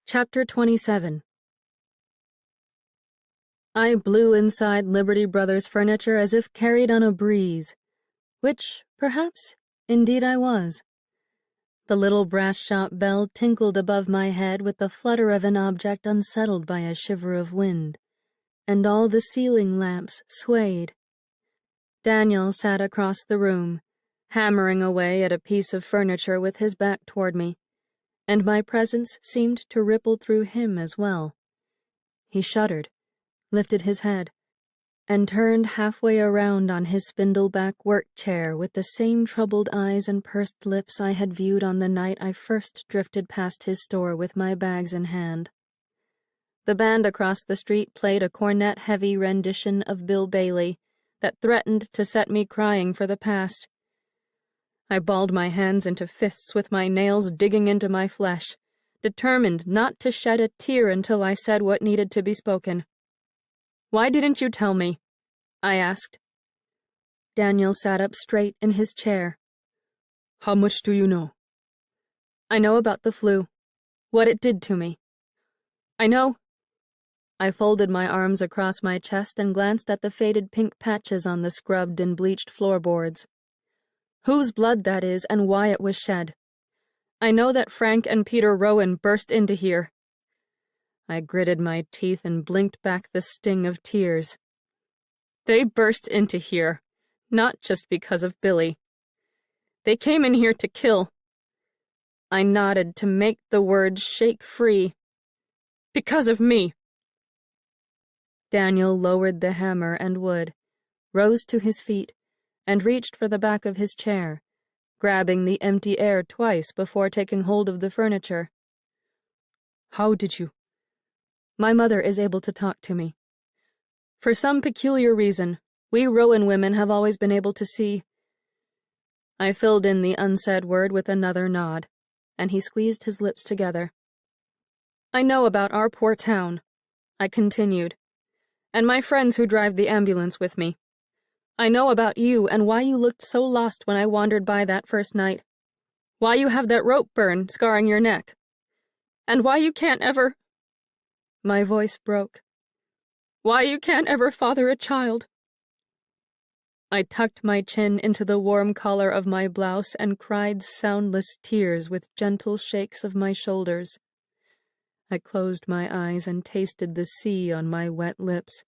Chapter 27. I blew inside Liberty Brothers furniture as if carried on a breeze, which, perhaps, indeed I was. The little brass shop bell tinkled above my head with the flutter of an object unsettled by a shiver of wind, and all the ceiling lamps swayed. Daniel sat across the room, hammering away at a piece of furniture with his back toward me, and my presence seemed to ripple through him as well. He shuddered, lifted his head, and turned halfway around on his spindle-back work chair with the same troubled eyes and pursed lips I had viewed on the night I first drifted past his store with my bags in hand. The band across the street played a cornet-heavy rendition of Bill Bailey that threatened to set me crying for the past. I balled my hands into fists with my nails digging into my flesh, determined not to shed a tear until I said what needed to be spoken. "Why didn't you tell me?" I asked. Daniel sat up straight in his chair. "How much do you know?" "I know about the flu, what it did to me. I know—" I folded my arms across my chest and glanced at the faded pink patches on the scrubbed and bleached floorboards. "Whose blood that is and why it was shed. I know that Frank and Peter Rowan burst into here." I gritted my teeth and blinked back the sting of tears. "They burst into here, not just because of Billy. They came in here to kill." I nodded to make the words shake free. "Because of me." Daniel lowered the hammer and wood, rose to his feet, and reached for the back of his chair, grabbing the empty air twice before taking hold of the furniture. "How did you—" "My mother is able to talk to me. For some peculiar reason, we Rowan women have always been able to see—" I filled in the unsaid word with another nod, and he squeezed his lips together. "I know about our poor town," I continued, "and my friends who drive the ambulance with me. I know about you and why you looked so lost when I wandered by that first night. Why you have that rope burn scarring your neck. And why you can't ever—" My voice broke. "Why you can't ever father a child." I tucked my chin into the warm collar of my blouse and cried soundless tears with gentle shakes of my shoulders. I closed my eyes and tasted the sea on my wet lips,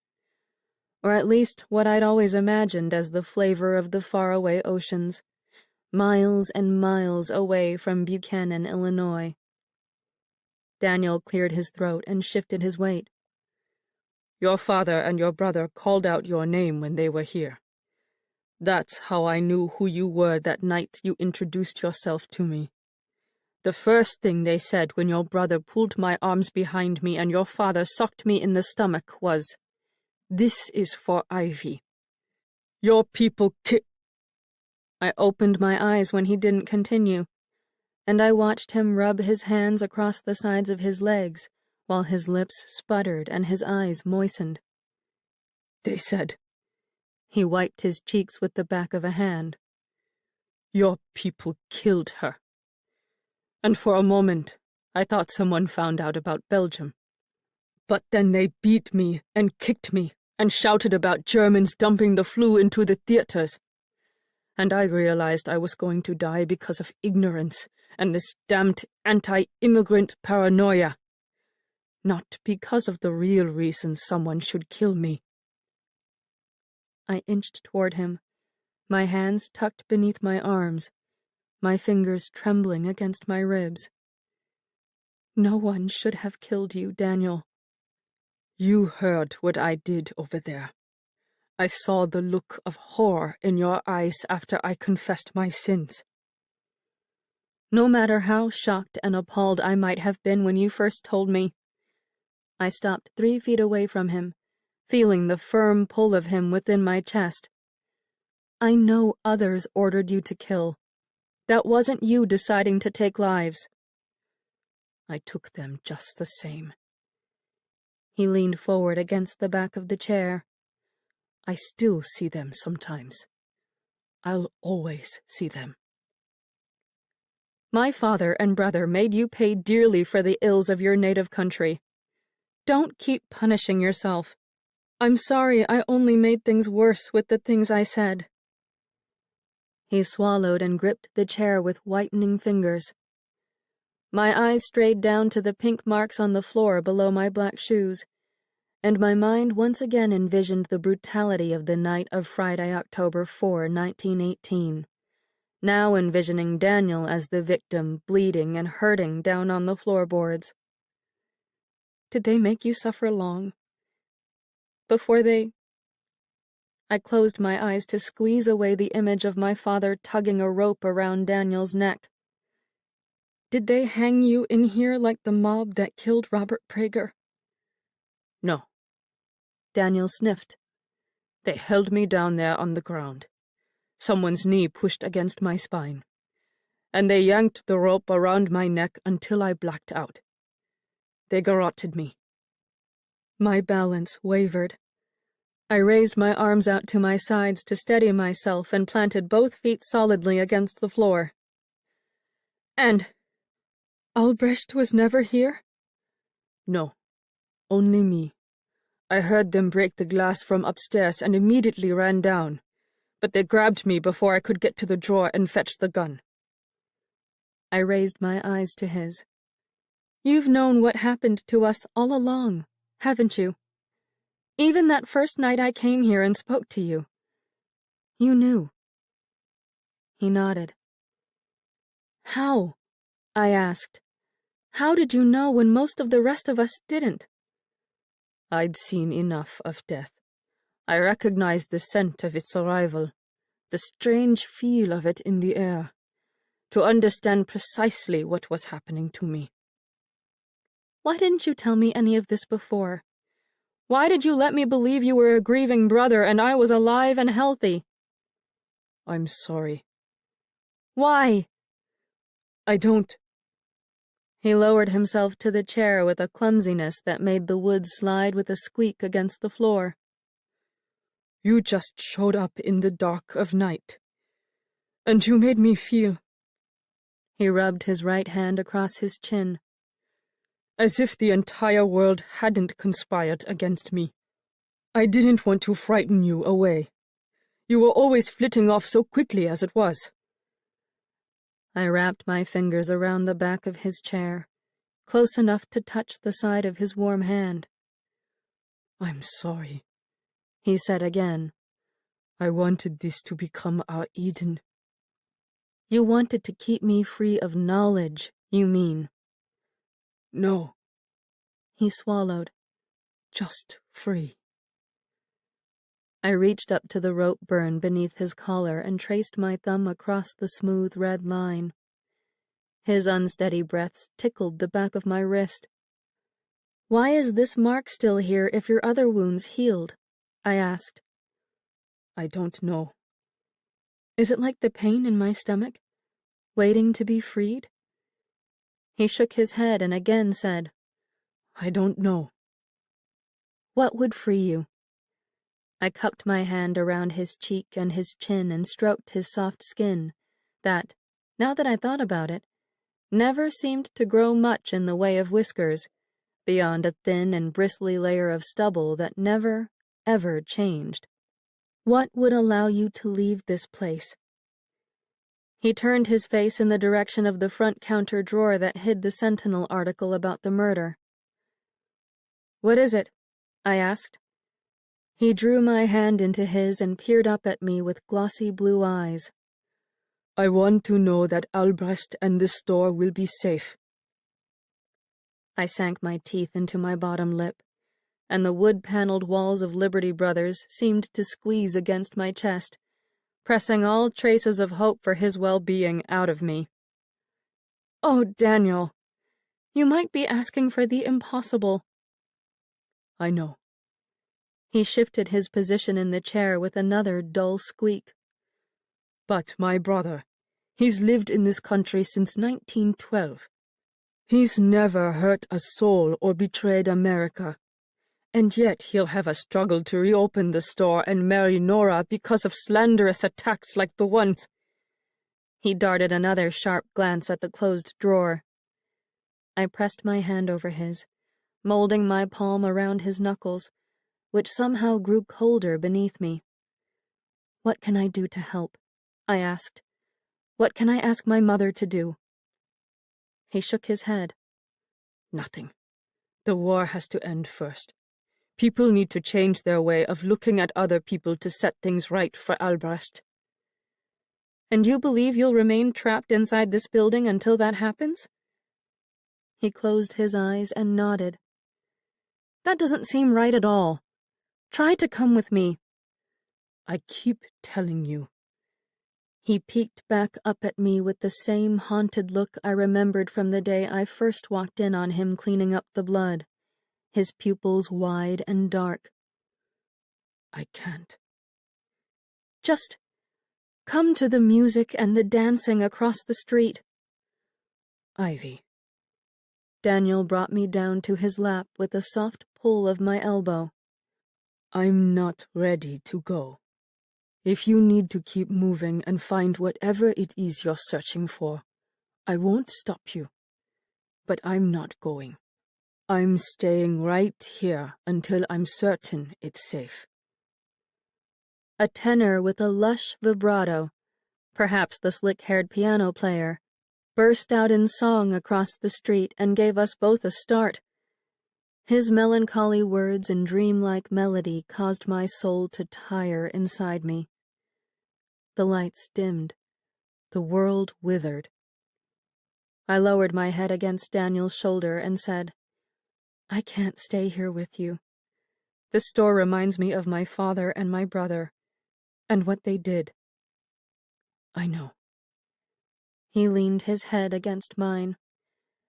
or at least what I'd always imagined as the flavor of the faraway oceans, miles and miles away from Buchanan, Illinois. Daniel cleared his throat and shifted his weight. "Your father and your brother called out your name when they were here. That's how I knew who you were that night you introduced yourself to me. The first thing they said when your brother pulled my arms behind me and your father socked me in the stomach was, 'This is for Ivy. Your people I opened my eyes when he didn't continue, and I watched him rub his hands across the sides of his legs, while his lips sputtered and his eyes moistened. They said—" He wiped his cheeks with the back of a hand. "Your people killed her. And for a moment, I thought someone found out about Belgium. But then they beat me and kicked me and shouted about Germans dumping the flu into the theaters. And I realized I was going to die because of ignorance and this damned anti-immigrant paranoia. Not because of the real reason someone should kill me." I inched toward him, my hands tucked beneath my arms, my fingers trembling against my ribs. "No one should have killed you, Daniel." "You heard what I did over there. I saw the look of horror in your eyes after I confessed my sins." "No matter how shocked and appalled I might have been when you first told me." I stopped 3 feet away from him, feeling the firm pull of him within my chest. "I know others ordered you to kill. That wasn't you deciding to take lives." "I took them just the same." He leaned forward against the back of the chair. "I still see them sometimes. I'll always see them." My father and brother made you pay dearly for the ills of your native country. Don't keep punishing yourself. I'm sorry I only made things worse with the things I said." He swallowed and gripped the chair with whitening fingers. My eyes strayed down to the pink marks on the floor below my black shoes, and my mind once again envisioned the brutality of the night of Friday, October 4, 1918, now envisioning Daniel as the victim, bleeding and hurting down on the floorboards. "Did they make you suffer long? Before they—" I closed my eyes to squeeze away the image of my father tugging a rope around Daniel's neck. "Did they hang you in here like the mob that killed Robert Prager?" "No." Daniel sniffed. "They held me down there on the ground. Someone's knee pushed against my spine, and they yanked the rope around my neck until I blacked out. They garroted me." My balance wavered. I raised my arms out to my sides to steady myself and planted both feet solidly against the floor. "And Albrecht was never here?" "No, only me. I heard them break the glass from upstairs and immediately ran down, but they grabbed me before I could get to the drawer and fetch the gun." I raised my eyes to his. "You've known what happened to us all along, haven't you? Even that first night I came here and spoke to you. You knew." He nodded. "How?" I asked. "How did you know when most of the rest of us didn't?" "I'd seen enough of death. I recognized the scent of its arrival, the strange feel of it in the air, to understand precisely what was happening to me." "Why didn't you tell me any of this before? Why did you let me believe you were a grieving brother and I was alive and healthy?" "I'm sorry." "Why?" "I don't—" He lowered himself to the chair with a clumsiness that made the wood slide with a squeak against the floor. "You just showed up in the dark of night, and you made me feel—" He rubbed his right hand across his chin. "As if the entire world hadn't conspired against me. I didn't want to frighten you away. You were always flitting off so quickly as it was." I wrapped my fingers around the back of his chair, close enough to touch the side of his warm hand. "I'm sorry," he said again. "I wanted this to become our Eden." "You wanted to keep me free of knowledge, you mean?" "No." He swallowed. "Just free." I reached up to the rope burn beneath his collar and traced my thumb across the smooth red line. His unsteady breaths tickled the back of my wrist. "Why is this mark still here if your other wound's healed?" I asked. "I don't know." "Is it like the pain in my stomach, waiting to be freed?" He shook his head and again said, "I don't know." "What would free you?" I cupped my hand around his cheek and his chin and stroked his soft skin, that, now that I thought about it, never seemed to grow much in the way of whiskers, beyond a thin and bristly layer of stubble that never, ever changed. "What would allow you to leave this place?" He turned his face in the direction of the front counter drawer that hid the Sentinel article about the murder. "What is it?" I asked. He drew my hand into his and peered up at me with glossy blue eyes. "I want to know that Albrecht and the store will be safe." I sank my teeth into my bottom lip, and the wood-paneled walls of Liberty Brothers seemed to squeeze against my chest, pressing all traces of hope for his well-being out of me. "Oh, Daniel, you might be asking for the impossible." "I know." He shifted his position in the chair with another dull squeak. "But my brother, he's lived in this country since 1912. He's never hurt a soul or betrayed America. And yet he'll have a struggle to reopen the store and marry Nora because of slanderous attacks like the ones—" He darted another sharp glance at the closed drawer. I pressed my hand over his, molding my palm around his knuckles, which somehow grew colder beneath me. "What can I do to help?" I asked. "What can I ask my mother to do?" He shook his head. "Nothing. The war has to end first. People need to change their way of looking at other people to set things right for Albrecht." "And you believe you'll remain trapped inside this building until that happens?" He closed his eyes and nodded. "That doesn't seem right at all. Try to come with me." "I keep telling you." He peeked back up at me with the same haunted look I remembered from the day I first walked in on him cleaning up the blood, his pupils wide and dark. "I can't." "Just come to the music and the dancing across the street." "Ivy." Daniel brought me down to his lap with a soft pull of my elbow. "I'm not ready to go. If you need to keep moving and find whatever it is you're searching for, I won't stop you. But I'm not going. I'm staying right here until I'm certain it's safe." A tenor with a lush vibrato, perhaps the slick-haired piano player, burst out in song across the street and gave us both a start. His melancholy words and dreamlike melody caused my soul to tire inside me. The lights dimmed. The world withered. I lowered my head against Daniel's shoulder and said, "I can't stay here with you. This store reminds me of my father and my brother, and what they did." "I know." He leaned his head against mine,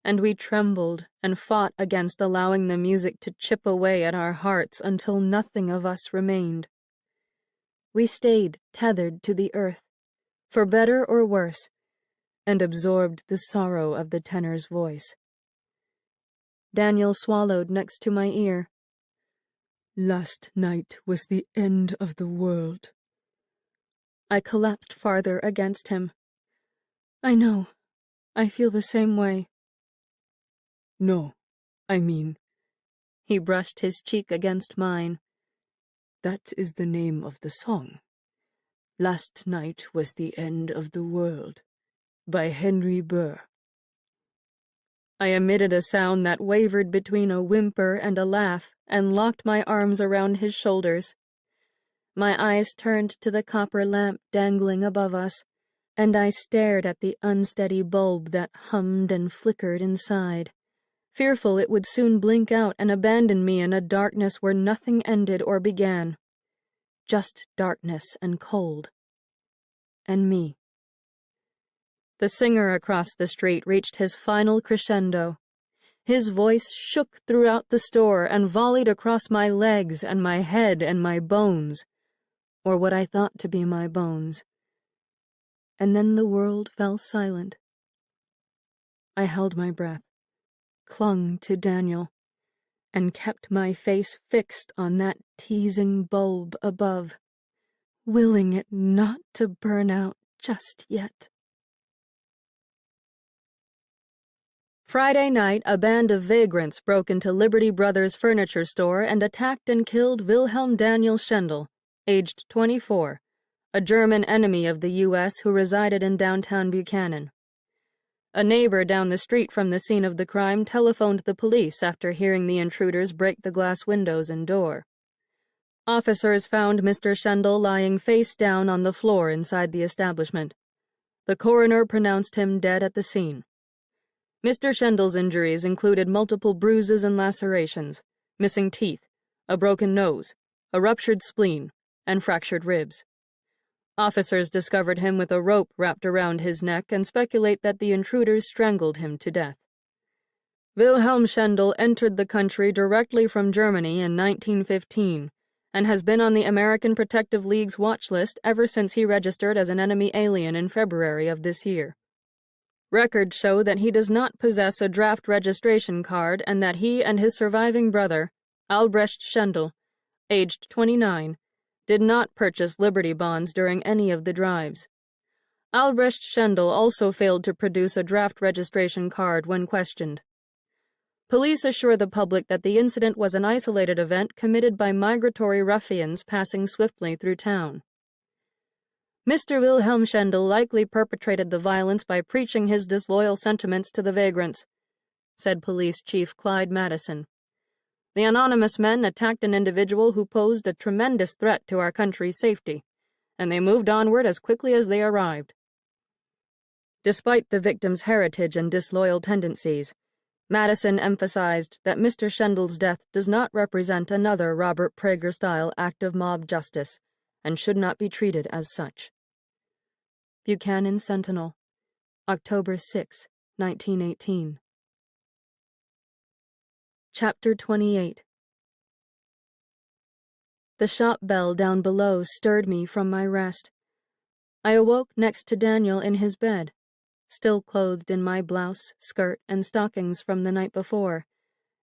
and we trembled and fought against allowing the music to chip away at our hearts until nothing of us remained. We stayed tethered to the earth, for better or worse, and absorbed the sorrow of the tenor's voice. Daniel swallowed next to my ear. "Last night was the end of the world." I collapsed farther against him. "I know. I feel the same way." "No, I mean," he brushed his cheek against mine, "that is the name of the song. Last night was the end of the world, by Henry Burr." I emitted a sound that wavered between a whimper and a laugh and locked my arms around his shoulders. My eyes turned to the copper lamp dangling above us, and I stared at the unsteady bulb that hummed and flickered inside, fearful it would soon blink out and abandon me in a darkness where nothing ended or began. Just darkness and cold. And me. The singer across the street reached his final crescendo. His voice shook throughout the store and volleyed across my legs and my head and my bones, or what I thought to be my bones. And then the world fell silent. I held my breath, clung to Daniel, and kept my face fixed on that teasing bulb above, willing it not to burn out just yet. Friday night, a band of vagrants broke into Liberty Brothers furniture store and attacked and killed Wilhelm Daniel Schendel, aged 24, a German enemy of the U.S. who resided in downtown Buchanan. A neighbor down the street from the scene of the crime telephoned the police after hearing the intruders break the glass windows and door. Officers found Mr. Schendel lying face down on the floor inside the establishment. The coroner pronounced him dead at the scene. Mr. Schendel's injuries included multiple bruises and lacerations, missing teeth, a broken nose, a ruptured spleen, and fractured ribs. Officers discovered him with a rope wrapped around his neck and speculate that the intruders strangled him to death. Wilhelm Schendel entered the country directly from Germany in 1915 and has been on the American Protective League's watch list ever since he registered as an enemy alien in February of this year. Records show that he does not possess a draft registration card and that he and his surviving brother, Albrecht Schendel, aged 29, did not purchase Liberty bonds during any of the drives. Albrecht Schendel also failed to produce a draft registration card when questioned. Police assure the public that the incident was an isolated event committed by migratory ruffians passing swiftly through town. Mr. Wilhelm Schendel likely perpetrated the violence by preaching his disloyal sentiments to the vagrants, said Police Chief Clyde Madison. The anonymous men attacked an individual who posed a tremendous threat to our country's safety, and they moved onward as quickly as they arrived. Despite the victim's heritage and disloyal tendencies, Madison emphasized that Mr. Schendel's death does not represent another Robert Prager-style act of mob justice and should not be treated as such. Buchanan Sentinel, October 6, 1918. Chapter 28. The shop bell down below stirred me from my rest. I awoke next to Daniel in his bed, still clothed in my blouse, skirt, and stockings from the night before,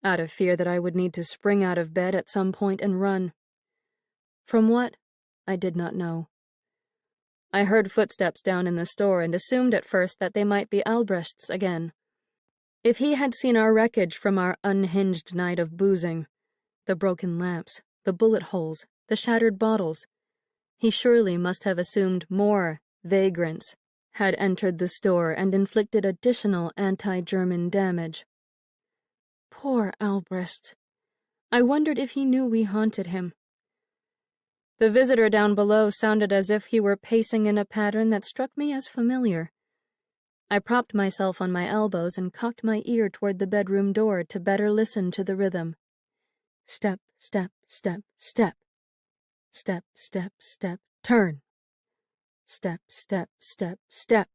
out of fear that I would need to spring out of bed at some point and run. From what? I did not know. I heard footsteps down in the store and assumed at first that they might be Albrecht's again. If he had seen our wreckage from our unhinged night of boozing, the broken lamps, the bullet holes, the shattered bottles, he surely must have assumed more vagrants had entered the store and inflicted additional anti-German damage. Poor Albrecht. I wondered if he knew we haunted him. The visitor down below sounded as if he were pacing in a pattern that struck me as familiar. I propped myself on my elbows and cocked my ear toward the bedroom door to better listen to the rhythm. Step, step, step, step. Step, step, step, turn. Step, step, step, step.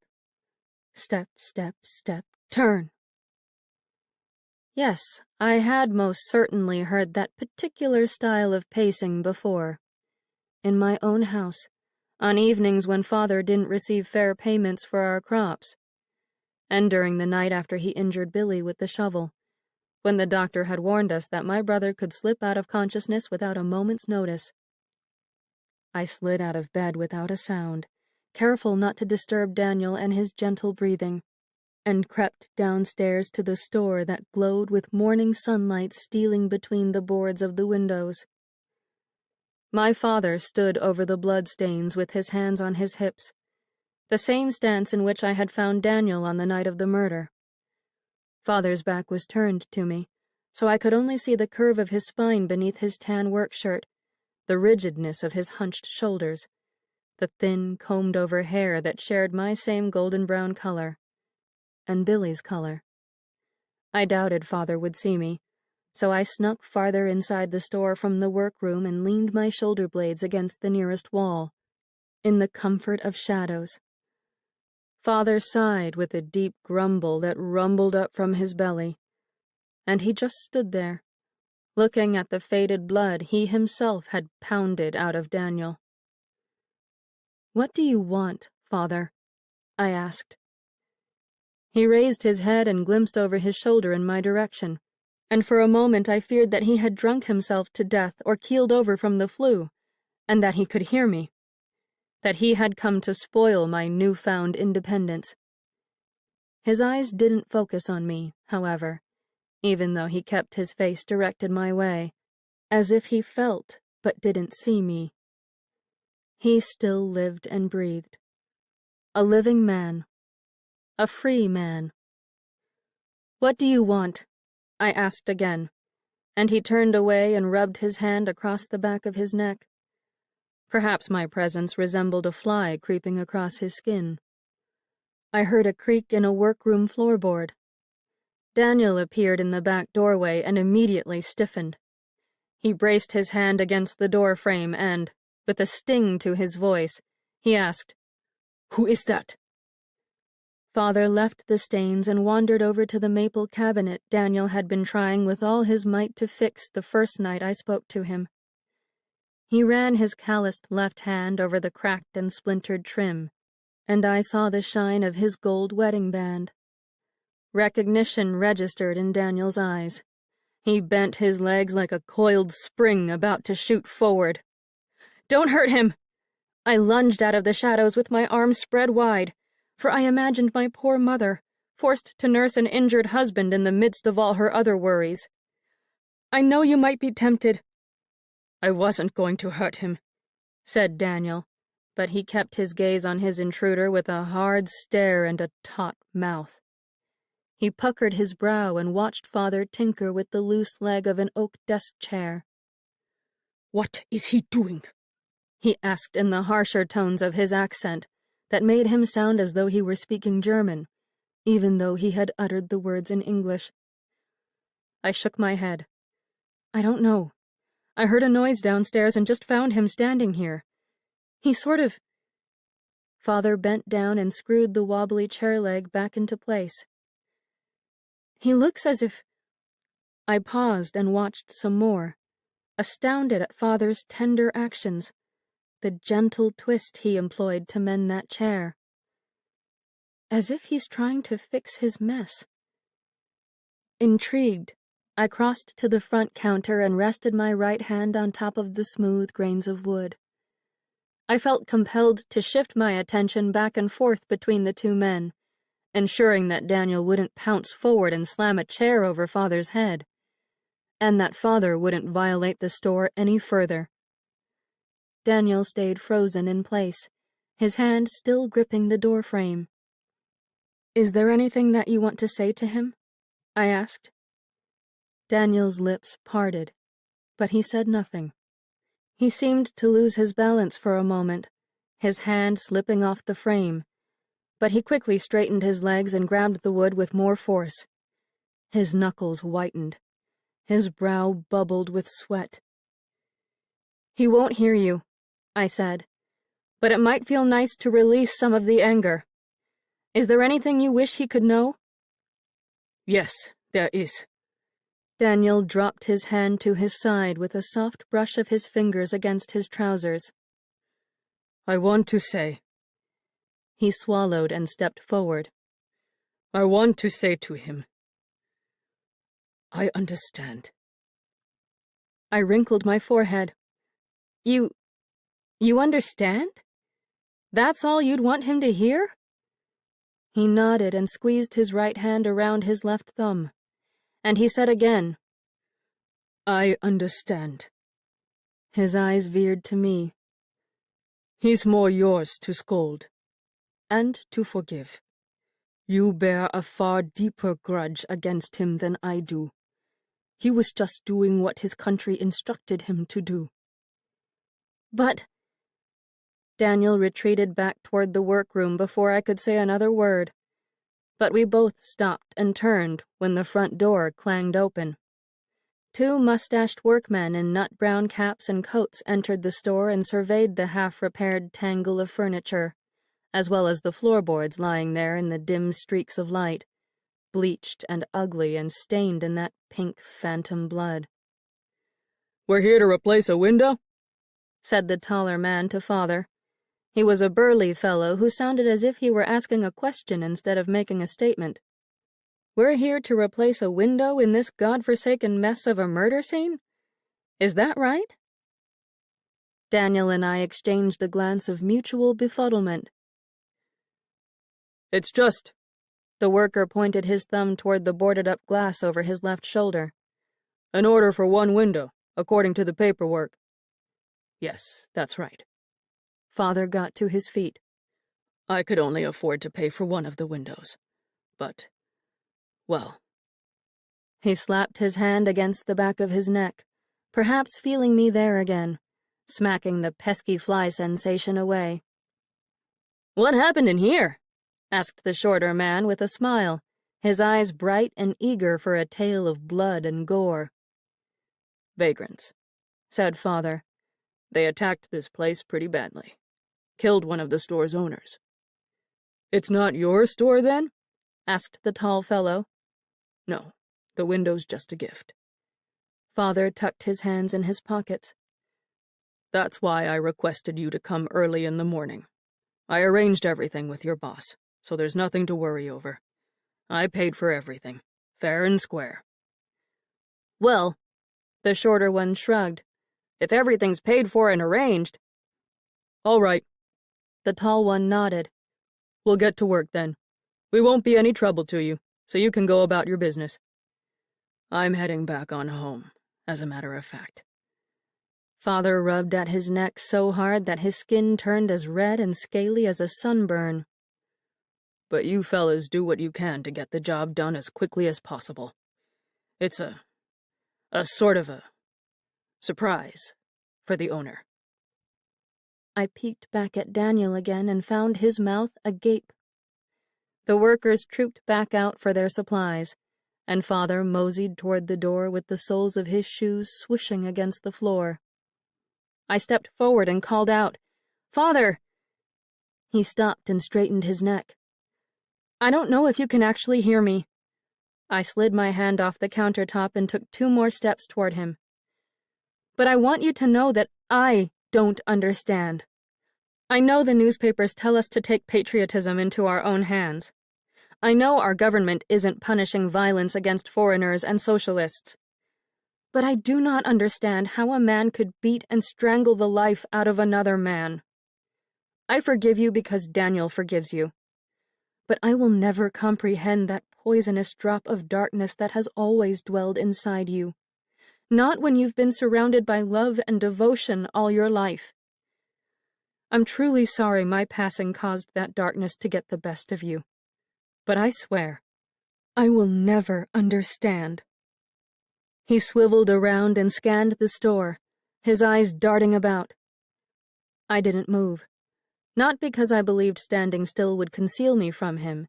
Step, step, step, turn. Yes, I had most certainly heard that particular style of pacing before. In my own house, on evenings when Father didn't receive fair payments for our crops, and during the night after he injured Billy with the shovel, when the doctor had warned us that my brother could slip out of consciousness without a moment's notice. I slid out of bed without a sound, careful not to disturb Daniel and his gentle breathing, and crept downstairs to the store that glowed with morning sunlight stealing between the boards of the windows. My father stood over the bloodstains with his hands on his hips, the same stance in which I had found Daniel on the night of the murder. Father's back was turned to me, so I could only see the curve of his spine beneath his tan work shirt, the rigidness of his hunched shoulders, the thin, combed-over hair that shared my same golden-brown color, and Billy's color. I doubted Father would see me, so I snuck farther inside the store from the workroom and leaned my shoulder blades against the nearest wall, in the comfort of shadows. Father sighed with a deep grumble that rumbled up from his belly, and he just stood there, looking at the faded blood he himself had pounded out of Daniel. "What do you want, Father?" I asked. He raised his head and glimpsed over his shoulder in my direction, and for a moment I feared that he had drunk himself to death or keeled over from the flu, and that he could hear me, that he had come to spoil my newfound independence. His eyes didn't focus on me, however, even though he kept his face directed my way, as if he felt but didn't see me. He still lived and breathed. A living man. A free man. "What do you want?" I asked again, and he turned away and rubbed his hand across the back of his neck. Perhaps my presence resembled a fly creeping across his skin. I heard a creak in a workroom floorboard. Daniel appeared in the back doorway and immediately stiffened. He braced his hand against the door frame and, with a sting to his voice, he asked, "Who is that?" Father left the stains and wandered over to the maple cabinet Daniel had been trying with all his might to fix the first night I spoke to him. He ran his calloused left hand over the cracked and splintered trim, and I saw the shine of his gold wedding band. Recognition registered in Daniel's eyes. He bent his legs like a coiled spring about to shoot forward. "Don't hurt him!" I lunged out of the shadows with my arms spread wide, for I imagined my poor mother, forced to nurse an injured husband in the midst of all her other worries. I know you might be tempted. I wasn't going to hurt him, said Daniel, but he kept his gaze on his intruder with a hard stare and a taut mouth. He puckered his brow and watched Father tinker with the loose leg of an oak desk chair. What is he doing? He asked in the harsher tones of his accent that made him sound as though he were speaking German, even though he had uttered the words in English. I shook my head. I don't know. I heard a noise downstairs and just found him standing here. He sort of... Father bent down and screwed the wobbly chair leg back into place. He looks as if... I paused and watched some more, astounded at Father's tender actions, the gentle twist he employed to mend that chair. As if he's trying to fix his mess. Intrigued, I crossed to the front counter and rested my right hand on top of the smooth grains of wood. I felt compelled to shift my attention back and forth between the two men, ensuring that Daniel wouldn't pounce forward and slam a chair over Father's head, and that Father wouldn't violate the store any further. Daniel stayed frozen in place, his hand still gripping the door frame. Is there anything that you want to say to him? I asked. Daniel's lips parted, but he said nothing. He seemed to lose his balance for a moment, his hand slipping off the frame, but he quickly straightened his legs and grabbed the wood with more force. His knuckles whitened. His brow bubbled with sweat. He won't hear you, I said, but it might feel nice to release some of the anger. Is there anything you wish he could know? Yes, there is. Daniel dropped his hand to his side with a soft brush of his fingers against his trousers. I want to say... He swallowed and stepped forward. I want to say to him, I understand. I wrinkled my forehead. You understand? That's all you'd want him to hear? He nodded and squeezed his right hand around his left thumb. And he said again, I understand. His eyes veered to me. He's more yours to scold and to forgive. You bear a far deeper grudge against him than I do. He was just doing what his country instructed him to do. But... Daniel retreated back toward the workroom before I could say another word. But we both stopped and turned when the front door clanged open. Two mustached workmen in nut-brown caps and coats entered the store and surveyed the half-repaired tangle of furniture, as well as the floorboards lying there in the dim streaks of light, bleached and ugly and stained in that pink phantom blood. We're here to replace a window? Said the taller man to Father. He was a burly fellow who sounded as if he were asking a question instead of making a statement. We're here to replace a window in this godforsaken mess of a murder scene? Is that right? Daniel and I exchanged a glance of mutual befuddlement. It's just... The worker pointed his thumb toward the boarded-up glass over his left shoulder. An order for one window, according to the paperwork. Yes, that's right. Father got to his feet. I could only afford to pay for one of the windows. But, well... He slapped his hand against the back of his neck, perhaps feeling me there again, smacking the pesky fly sensation away. What happened in here? Asked the shorter man with a smile, his eyes bright and eager for a tale of blood and gore. Vagrants, said Father. They attacked this place pretty badly. Killed one of the store's owners. It's not your store, then? Asked the tall fellow. No, the window's just a gift. Father tucked his hands in his pockets. That's why I requested you to come early in the morning. I arranged everything with your boss, so there's nothing to worry over. I paid for everything, fair and square. Well, the shorter one shrugged. If everything's paid for and arranged... All right, The tall one nodded. We'll get to work then. We won't be any trouble to you, so you can go about your business. I'm heading back on home, as a matter of fact. Father rubbed at his neck so hard that his skin turned as red and scaly as a sunburn. But you fellas do what you can to get the job done as quickly as possible. It's a sort of a surprise for the owner. I peeked back at Daniel again and found his mouth agape. The workers trooped back out for their supplies, and Father moseyed toward the door with the soles of his shoes swishing against the floor. I stepped forward and called out, "Father!" He stopped and straightened his neck. "I don't know if you can actually hear me." I slid my hand off the countertop and took 2 more steps toward him. "But I want you to know that I don't understand. I know the newspapers tell us to take patriotism into our own hands. I know our government isn't punishing violence against foreigners and socialists. But I do not understand how a man could beat and strangle the life out of another man. I forgive you because Daniel forgives you. But I will never comprehend that poisonous drop of darkness that has always dwelled inside you. Not when you've been surrounded by love and devotion all your life. I'm truly sorry my passing caused that darkness to get the best of you. But I swear, I will never understand." He swiveled around and scanned the store, his eyes darting about. I didn't move, not because I believed standing still would conceal me from him,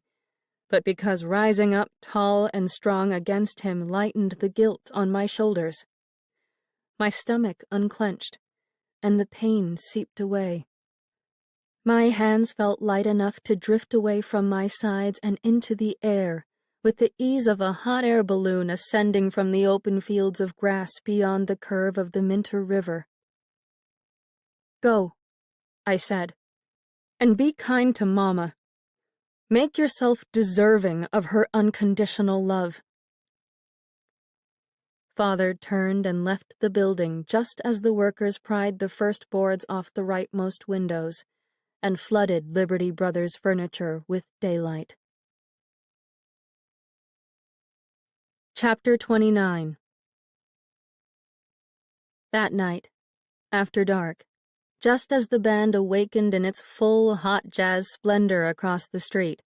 but because rising up tall and strong against him lightened the guilt on my shoulders. My stomach unclenched, and the pain seeped away. My hands felt light enough to drift away from my sides and into the air, with the ease of a hot air balloon ascending from the open fields of grass beyond the curve of the Minter River. "Go," I said, "and be kind to Mama. Make yourself deserving of her unconditional love." Father turned and left the building just as the workers pried the first boards off the rightmost windows and flooded Liberty Brothers' furniture with daylight. Chapter 29. That night, after dark, just as the band awakened in its full hot jazz splendor across the street,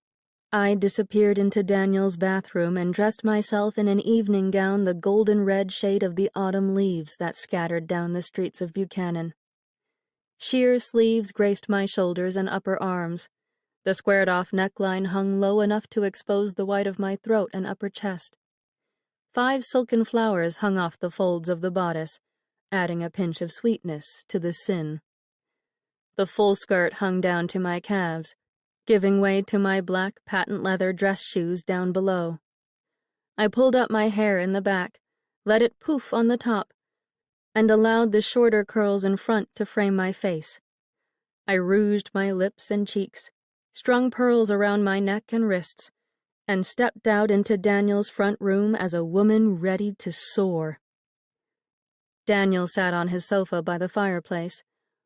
I disappeared into Daniel's bathroom and dressed myself in an evening gown the golden red shade of the autumn leaves that scattered down the streets of Buchanan. Sheer sleeves graced my shoulders and upper arms. The squared-off neckline hung low enough to expose the white of my throat and upper chest. 5 silken flowers hung off the folds of the bodice, adding a pinch of sweetness to the sin. The full skirt hung down to my calves, giving way to my black patent leather dress shoes down below. I pulled up my hair in the back, let it poof on the top, and allowed the shorter curls in front to frame my face. I rouged my lips and cheeks, strung pearls around my neck and wrists, and stepped out into Daniel's front room as a woman ready to soar. Daniel sat on his sofa by the fireplace,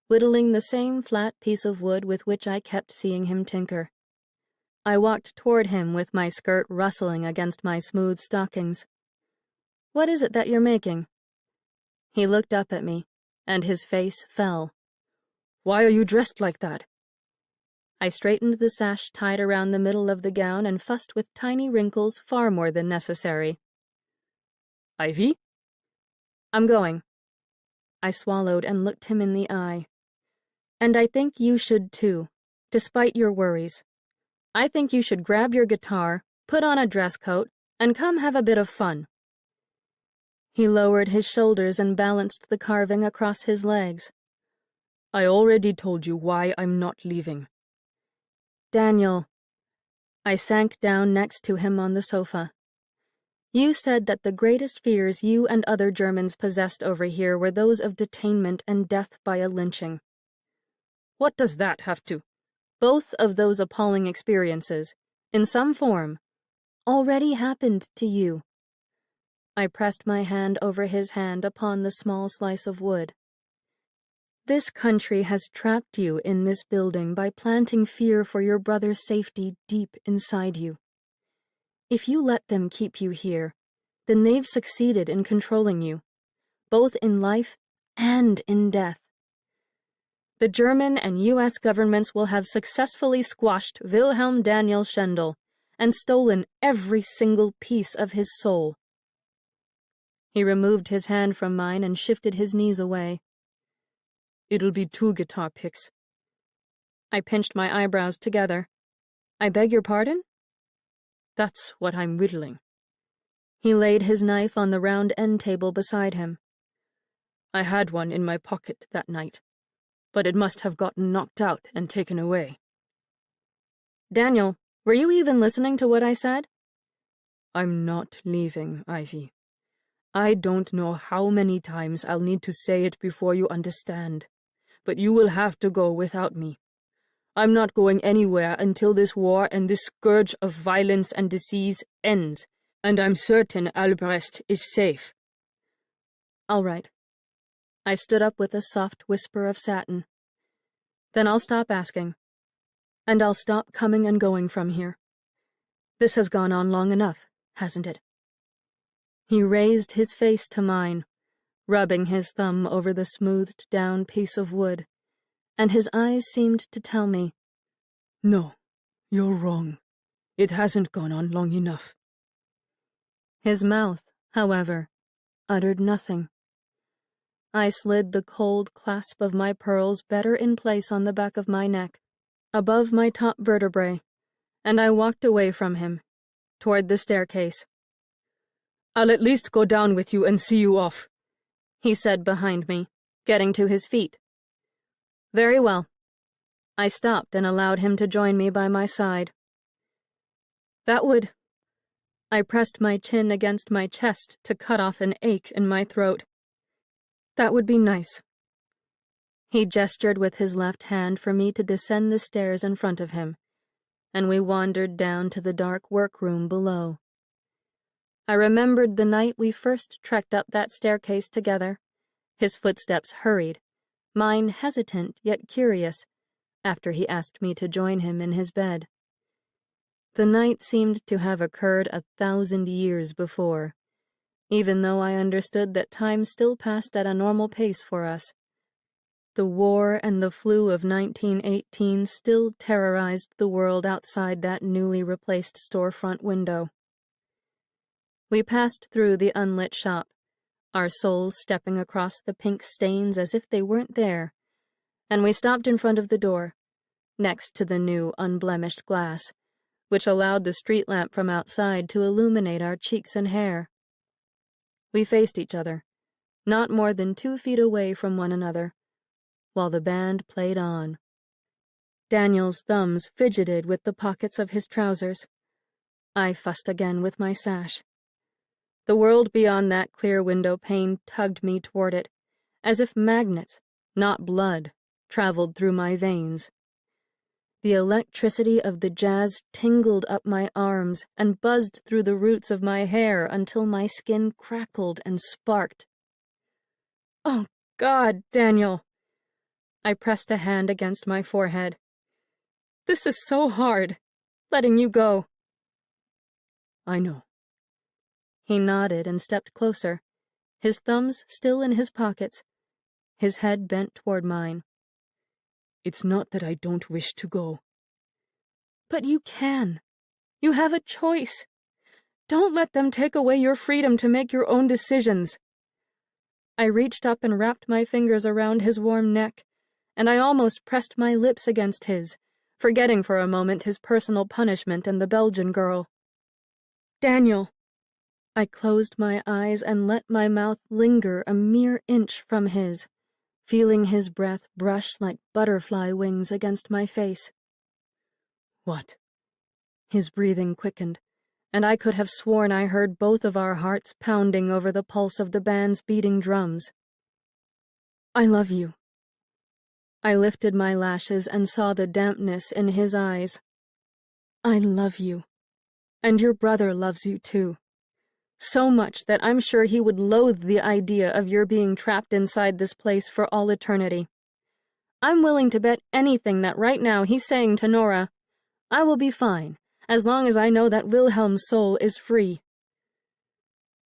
whittling the same flat piece of wood with which I kept seeing him tinker. I walked toward him with my skirt rustling against my smooth stockings. "What is it that you're making?" He looked up at me, and his face fell. "Why are you dressed like that?" I straightened the sash tied around the middle of the gown and fussed with tiny wrinkles far more than necessary. "Ivy?" "I'm going." I swallowed and looked him in the eye. "And I think you should too, despite your worries. I think you should grab your guitar, put on a dress coat, and come have a bit of fun." He lowered his shoulders and balanced the carving across his legs. "I already told you why I'm not leaving." "Daniel." I sank down next to him on the sofa. "You said that the greatest fears you and other Germans possessed over here were those of detainment and death by a lynching." "What does that have to—" "Both of those appalling experiences, in some form, already happened to you." I pressed my hand over his hand upon the small slice of wood. This country has trapped you in this building by planting fear for your brother's safety deep inside you. If you let them keep you here, then they've succeeded in controlling you, both in life and in death. The German and U.S. governments will have successfully squashed Wilhelm Daniel Schendel and stolen every single piece of his soul. He removed his hand from mine and shifted his knees away. It'll be 2 guitar picks. I pinched my eyebrows together. I beg your pardon? That's what I'm whittling. He laid his knife on the round end table beside him. I had one in my pocket that night, but it must have gotten knocked out and taken away. Daniel, were you even listening to what I said? I'm not leaving, Ivy. I don't know how many times I'll need to say it before you understand, but you will have to go without me. I'm not going anywhere until this war and this scourge of violence and disease ends, and I'm certain Albrecht is safe. All right. I stood up with a soft whisper of satin. Then I'll stop asking. And I'll stop coming and going from here. This has gone on long enough, hasn't it? He raised his face to mine, rubbing his thumb over the smoothed-down piece of wood, and his eyes seemed to tell me, No, you're wrong. It hasn't gone on long enough. His mouth, however, uttered nothing. I slid the cold clasp of my pearls better in place on the back of my neck, above my top vertebrae, and I walked away from him, toward the staircase. I'll at least go down with you and see you off, he said behind me, getting to his feet. Very well. I stopped and allowed him to join me by my side. That would... I pressed my chin against my chest to cut off an ache in my throat. That would be nice. He gestured with his left hand for me to descend the stairs in front of him, and we wandered down to the dark workroom below. I remembered the night we first trekked up that staircase together, his footsteps hurried, mine hesitant yet curious, after he asked me to join him in his bed. The night seemed to have occurred 1,000 years before, even though I understood that time still passed at a normal pace for us. The war and the flu of 1918 still terrorized the world outside that newly replaced storefront window. We passed through the unlit shop, our soles stepping across the pink stains as if they weren't there, and we stopped in front of the door, next to the new unblemished glass, which allowed the street lamp from outside to illuminate our cheeks and hair. We faced each other, not more than 2 feet away from one another, while the band played on. Daniel's thumbs fidgeted with the pockets of his trousers. I fussed again with my sash. The world beyond that clear window pane tugged me toward it, as if magnets, not blood, traveled through my veins. The electricity of the jazz tingled up my arms and buzzed through the roots of my hair until my skin crackled and sparked. Oh, God, Daniel! I pressed a hand against my forehead. This is so hard, letting you go. I know. He nodded and stepped closer, his thumbs still in his pockets, his head bent toward mine. It's not that I don't wish to go. But you can. You have a choice. Don't let them take away your freedom to make your own decisions. I reached up and wrapped my fingers around his warm neck, and I almost pressed my lips against his, forgetting for a moment his personal punishment and the Belgian girl. Daniel. I closed my eyes and let my mouth linger a mere inch from his, feeling his breath brush like butterfly wings against my face. What? His breathing quickened, and I could have sworn I heard both of our hearts pounding over the pulse of the band's beating drums. I love you. I lifted my lashes and saw the dampness in his eyes. I love you. And your brother loves you too. So much that I'm sure he would loathe the idea of your being trapped inside this place for all eternity. I'm willing to bet anything that right now he's saying to Nora, I will be fine, as long as I know that Wilhelm's soul is free.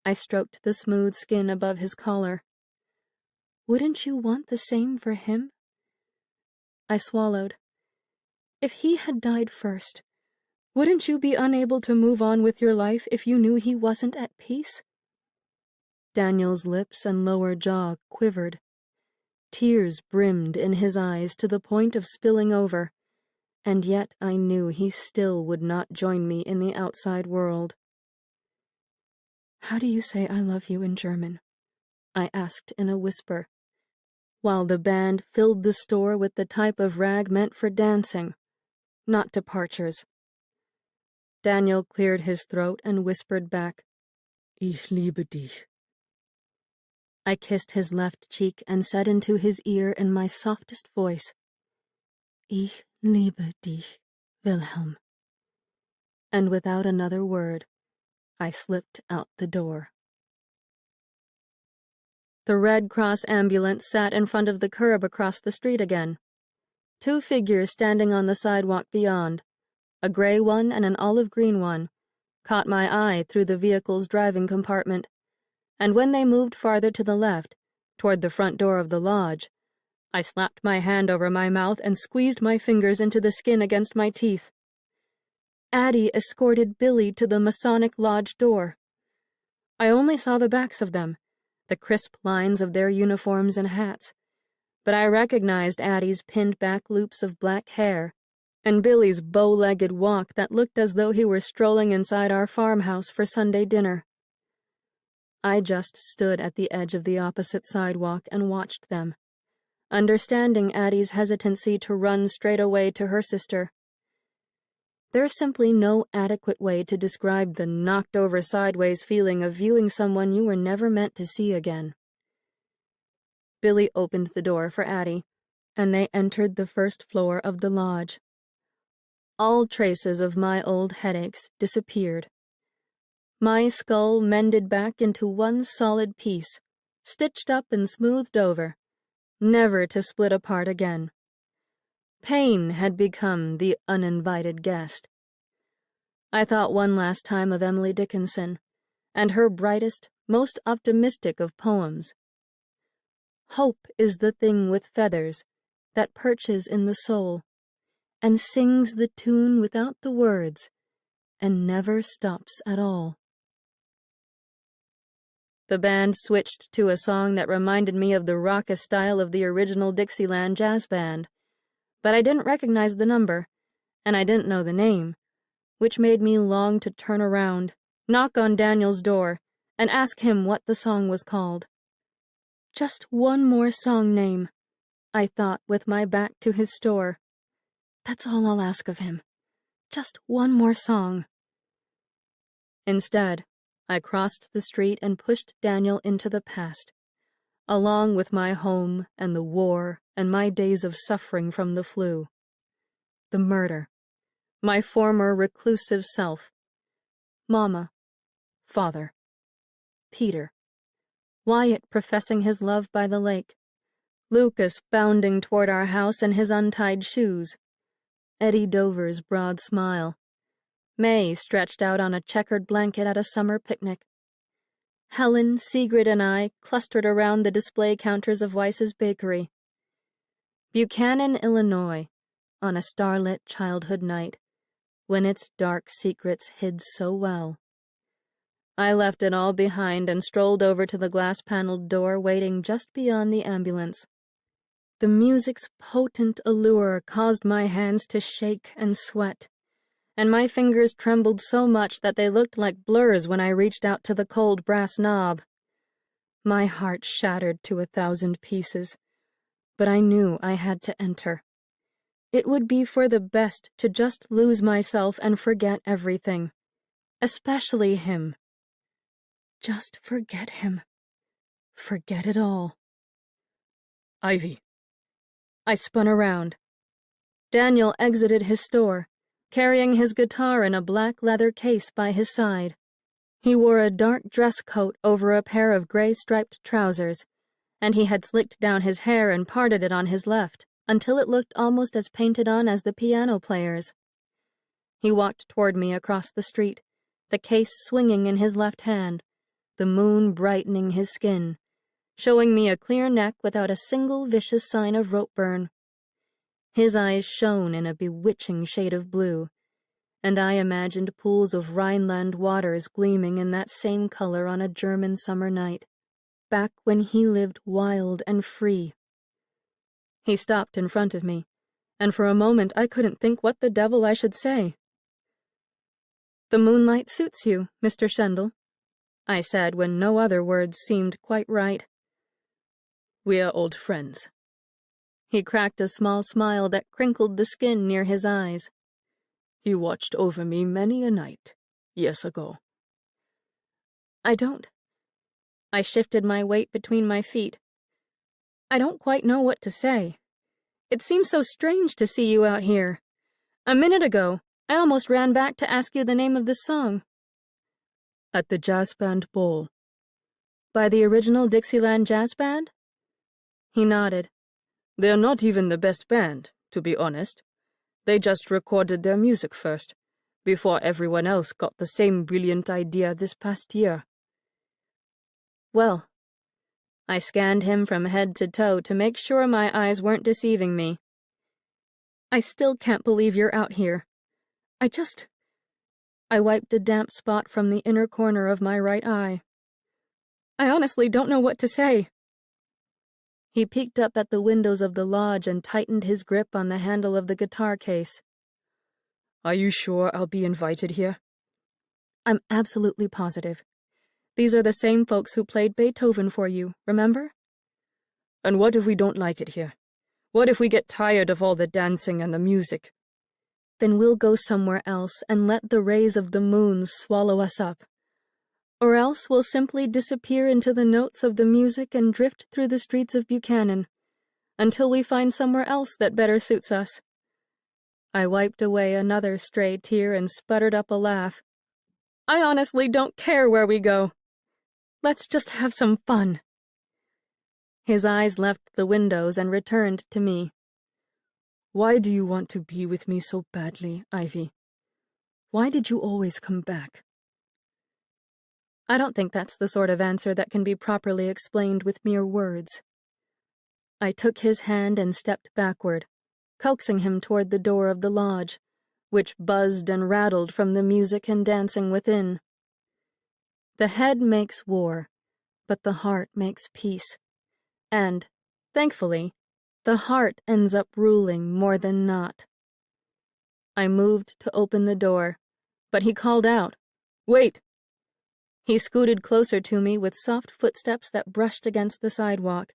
I stroked the smooth skin above his collar. Wouldn't you want the same for him? I swallowed. If he had died first, wouldn't you be unable to move on with your life if you knew he wasn't at peace? Daniel's lips and lower jaw quivered. Tears brimmed in his eyes to the point of spilling over, and yet I knew he still would not join me in the outside world. How do you say I love you in German? I asked in a whisper, while the band filled the store with the type of rag meant for dancing, not departures. Daniel cleared his throat and whispered back, Ich liebe dich. I kissed his left cheek and said into his ear in my softest voice, Ich liebe dich, Wilhelm. And without another word, I slipped out the door. The Red Cross ambulance sat in front of the curb across the street again. 2 figures standing on the sidewalk beyond, a gray one and an olive green one, caught my eye through the vehicle's driving compartment, and when they moved farther to the left, toward the front door of the lodge, I slapped my hand over my mouth and squeezed my fingers into the skin against my teeth. Addie escorted Billy to the Masonic Lodge door. I only saw the backs of them, the crisp lines of their uniforms and hats, but I recognized Addie's pinned-back loops of black hair and Billy's bow-legged walk that looked as though he were strolling inside our farmhouse for Sunday dinner. I just stood at the edge of the opposite sidewalk and watched them, understanding Addie's hesitancy to run straight away to her sister. There's simply no adequate way to describe the knocked-over sideways feeling of viewing someone you were never meant to see again. Billy opened the door for Addie, and they entered the first floor of the lodge. All traces of my old headaches disappeared. My skull mended back into one solid piece, stitched up and smoothed over, never to split apart again. Pain had become the uninvited guest. I thought one last time of Emily Dickinson, and her brightest, most optimistic of poems. Hope is the thing with feathers that perches in the soul, and sings the tune without the words, and never stops at all. The band switched to a song that reminded me of the raucous style of the original Dixieland jazz band, but I didn't recognize the number, and I didn't know the name, which made me long to turn around, knock on Daniel's door, and ask him what the song was called. Just one more song name, I thought with my back to his store. That's all I'll ask of him. Just one more song. Instead, I crossed the street and pushed Daniel into the past, along with my home and the war and my days of suffering from the flu. The murder. My former reclusive self. Mama. Father. Peter. Wyatt professing his love by the lake. Lucas bounding toward our house in his untied shoes. Eddie Dover's broad smile. May stretched out on a checkered blanket at a summer picnic. Helen, Sigrid, and I clustered around the display counters of Weiss's Bakery. Buchanan, Illinois, on a starlit childhood night, when its dark secrets hid so well. I left it all behind and strolled over to the glass-paneled door waiting just beyond the ambulance. The music's potent allure caused my hands to shake and sweat, and my fingers trembled so much that they looked like blurs when I reached out to the cold brass knob. My heart shattered to 1,000 pieces, but I knew I had to enter. It would be for the best to just lose myself and forget everything, especially him. Just forget him. Forget it all. Ivy. I spun around. Daniel exited his store, carrying his guitar in a black leather case by his side. He wore a dark dress coat over a pair of gray striped trousers, and he had slicked down his hair and parted it on his left, until it looked almost as painted on as the piano player's. He walked toward me across the street, the case swinging in his left hand, the moon brightening his skin, showing me a clear neck without a single vicious sign of rope burn. His eyes shone in a bewitching shade of blue, and I imagined pools of Rhineland waters gleaming in that same color on a German summer night, back when he lived wild and free. He stopped in front of me, and for a moment I couldn't think what the devil I should say. "The moonlight suits you, Mr. Schendel," I said when no other words seemed quite right. "We're old friends." He cracked a small smile that crinkled the skin near his eyes. "You watched over me many a night, years ago." I don't. I shifted my weight between my feet. I don't quite know what to say. It seems so strange to see you out here. A minute ago, I almost ran back to ask you the name of this song. "At the jazz band ball." By the original Dixieland Jazz Band? He nodded. "They're not even the best band, to be honest. They just recorded their music first, before everyone else got the same brilliant idea this past year." Well, I scanned him from head to toe to make sure my eyes weren't deceiving me. I still can't believe you're out here. I wiped a damp spot from the inner corner of my right eye. I honestly don't know what to say. He peeked up at the windows of the lodge and tightened his grip on the handle of the guitar case. "Are you sure I'll be invited here?" "I'm absolutely positive. These are the same folks who played Beethoven for you, remember?" "And what if we don't like it here? What if we get tired of all the dancing and the music?" "Then we'll go somewhere else and let the rays of the moon swallow us up. Or else we'll simply disappear into the notes of the music and drift through the streets of Buchanan, until we find somewhere else that better suits us." I wiped away another stray tear and sputtered up a laugh. "I honestly don't care where we go. Let's just have some fun." His eyes left the windows and returned to me. "Why do you want to be with me so badly, Ivy? Why did you always come back?" I don't think that's the sort of answer that can be properly explained with mere words. I took his hand and stepped backward, coaxing him toward the door of the lodge, which buzzed and rattled from the music and dancing within. The head makes war, but the heart makes peace. And, thankfully, the heart ends up ruling more than not. I moved to open the door, but he called out, "Wait!" He scooted closer to me with soft footsteps that brushed against the sidewalk,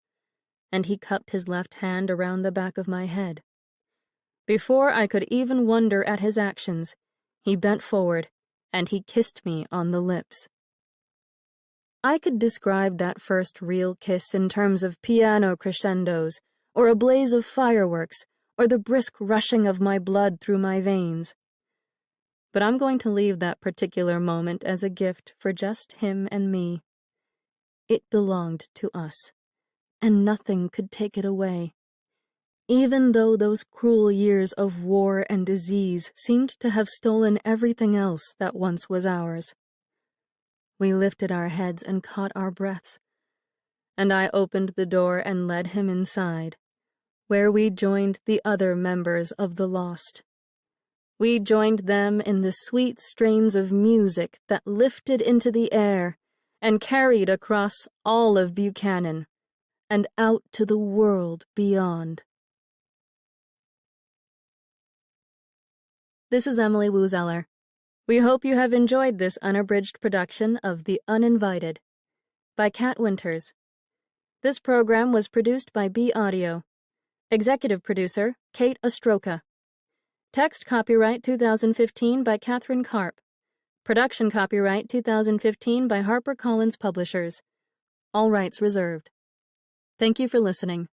and he cupped his left hand around the back of my head. Before I could even wonder at his actions, he bent forward, and he kissed me on the lips. I could describe that first real kiss in terms of piano crescendos, or a blaze of fireworks, or the brisk rushing of my blood through my veins. But I'm going to leave that particular moment as a gift for just him and me. It belonged to us, and nothing could take it away, even though those cruel years of war and disease seemed to have stolen everything else that once was ours. We lifted our heads and caught our breaths, and I opened the door and led him inside, where we joined the other members of the Lost. We joined them in the sweet strains of music that lifted into the air and carried across all of Buchanan and out to the world beyond. This is Emily Wuzeller. We hope you have enjoyed this unabridged production of The Uninvited by Kat Winters. This program was produced by B Audio. Executive producer, Kate Ostroka. Text copyright 2015 by Catherine Karp. Production copyright 2015 by HarperCollins Publishers. All rights reserved. Thank you for listening.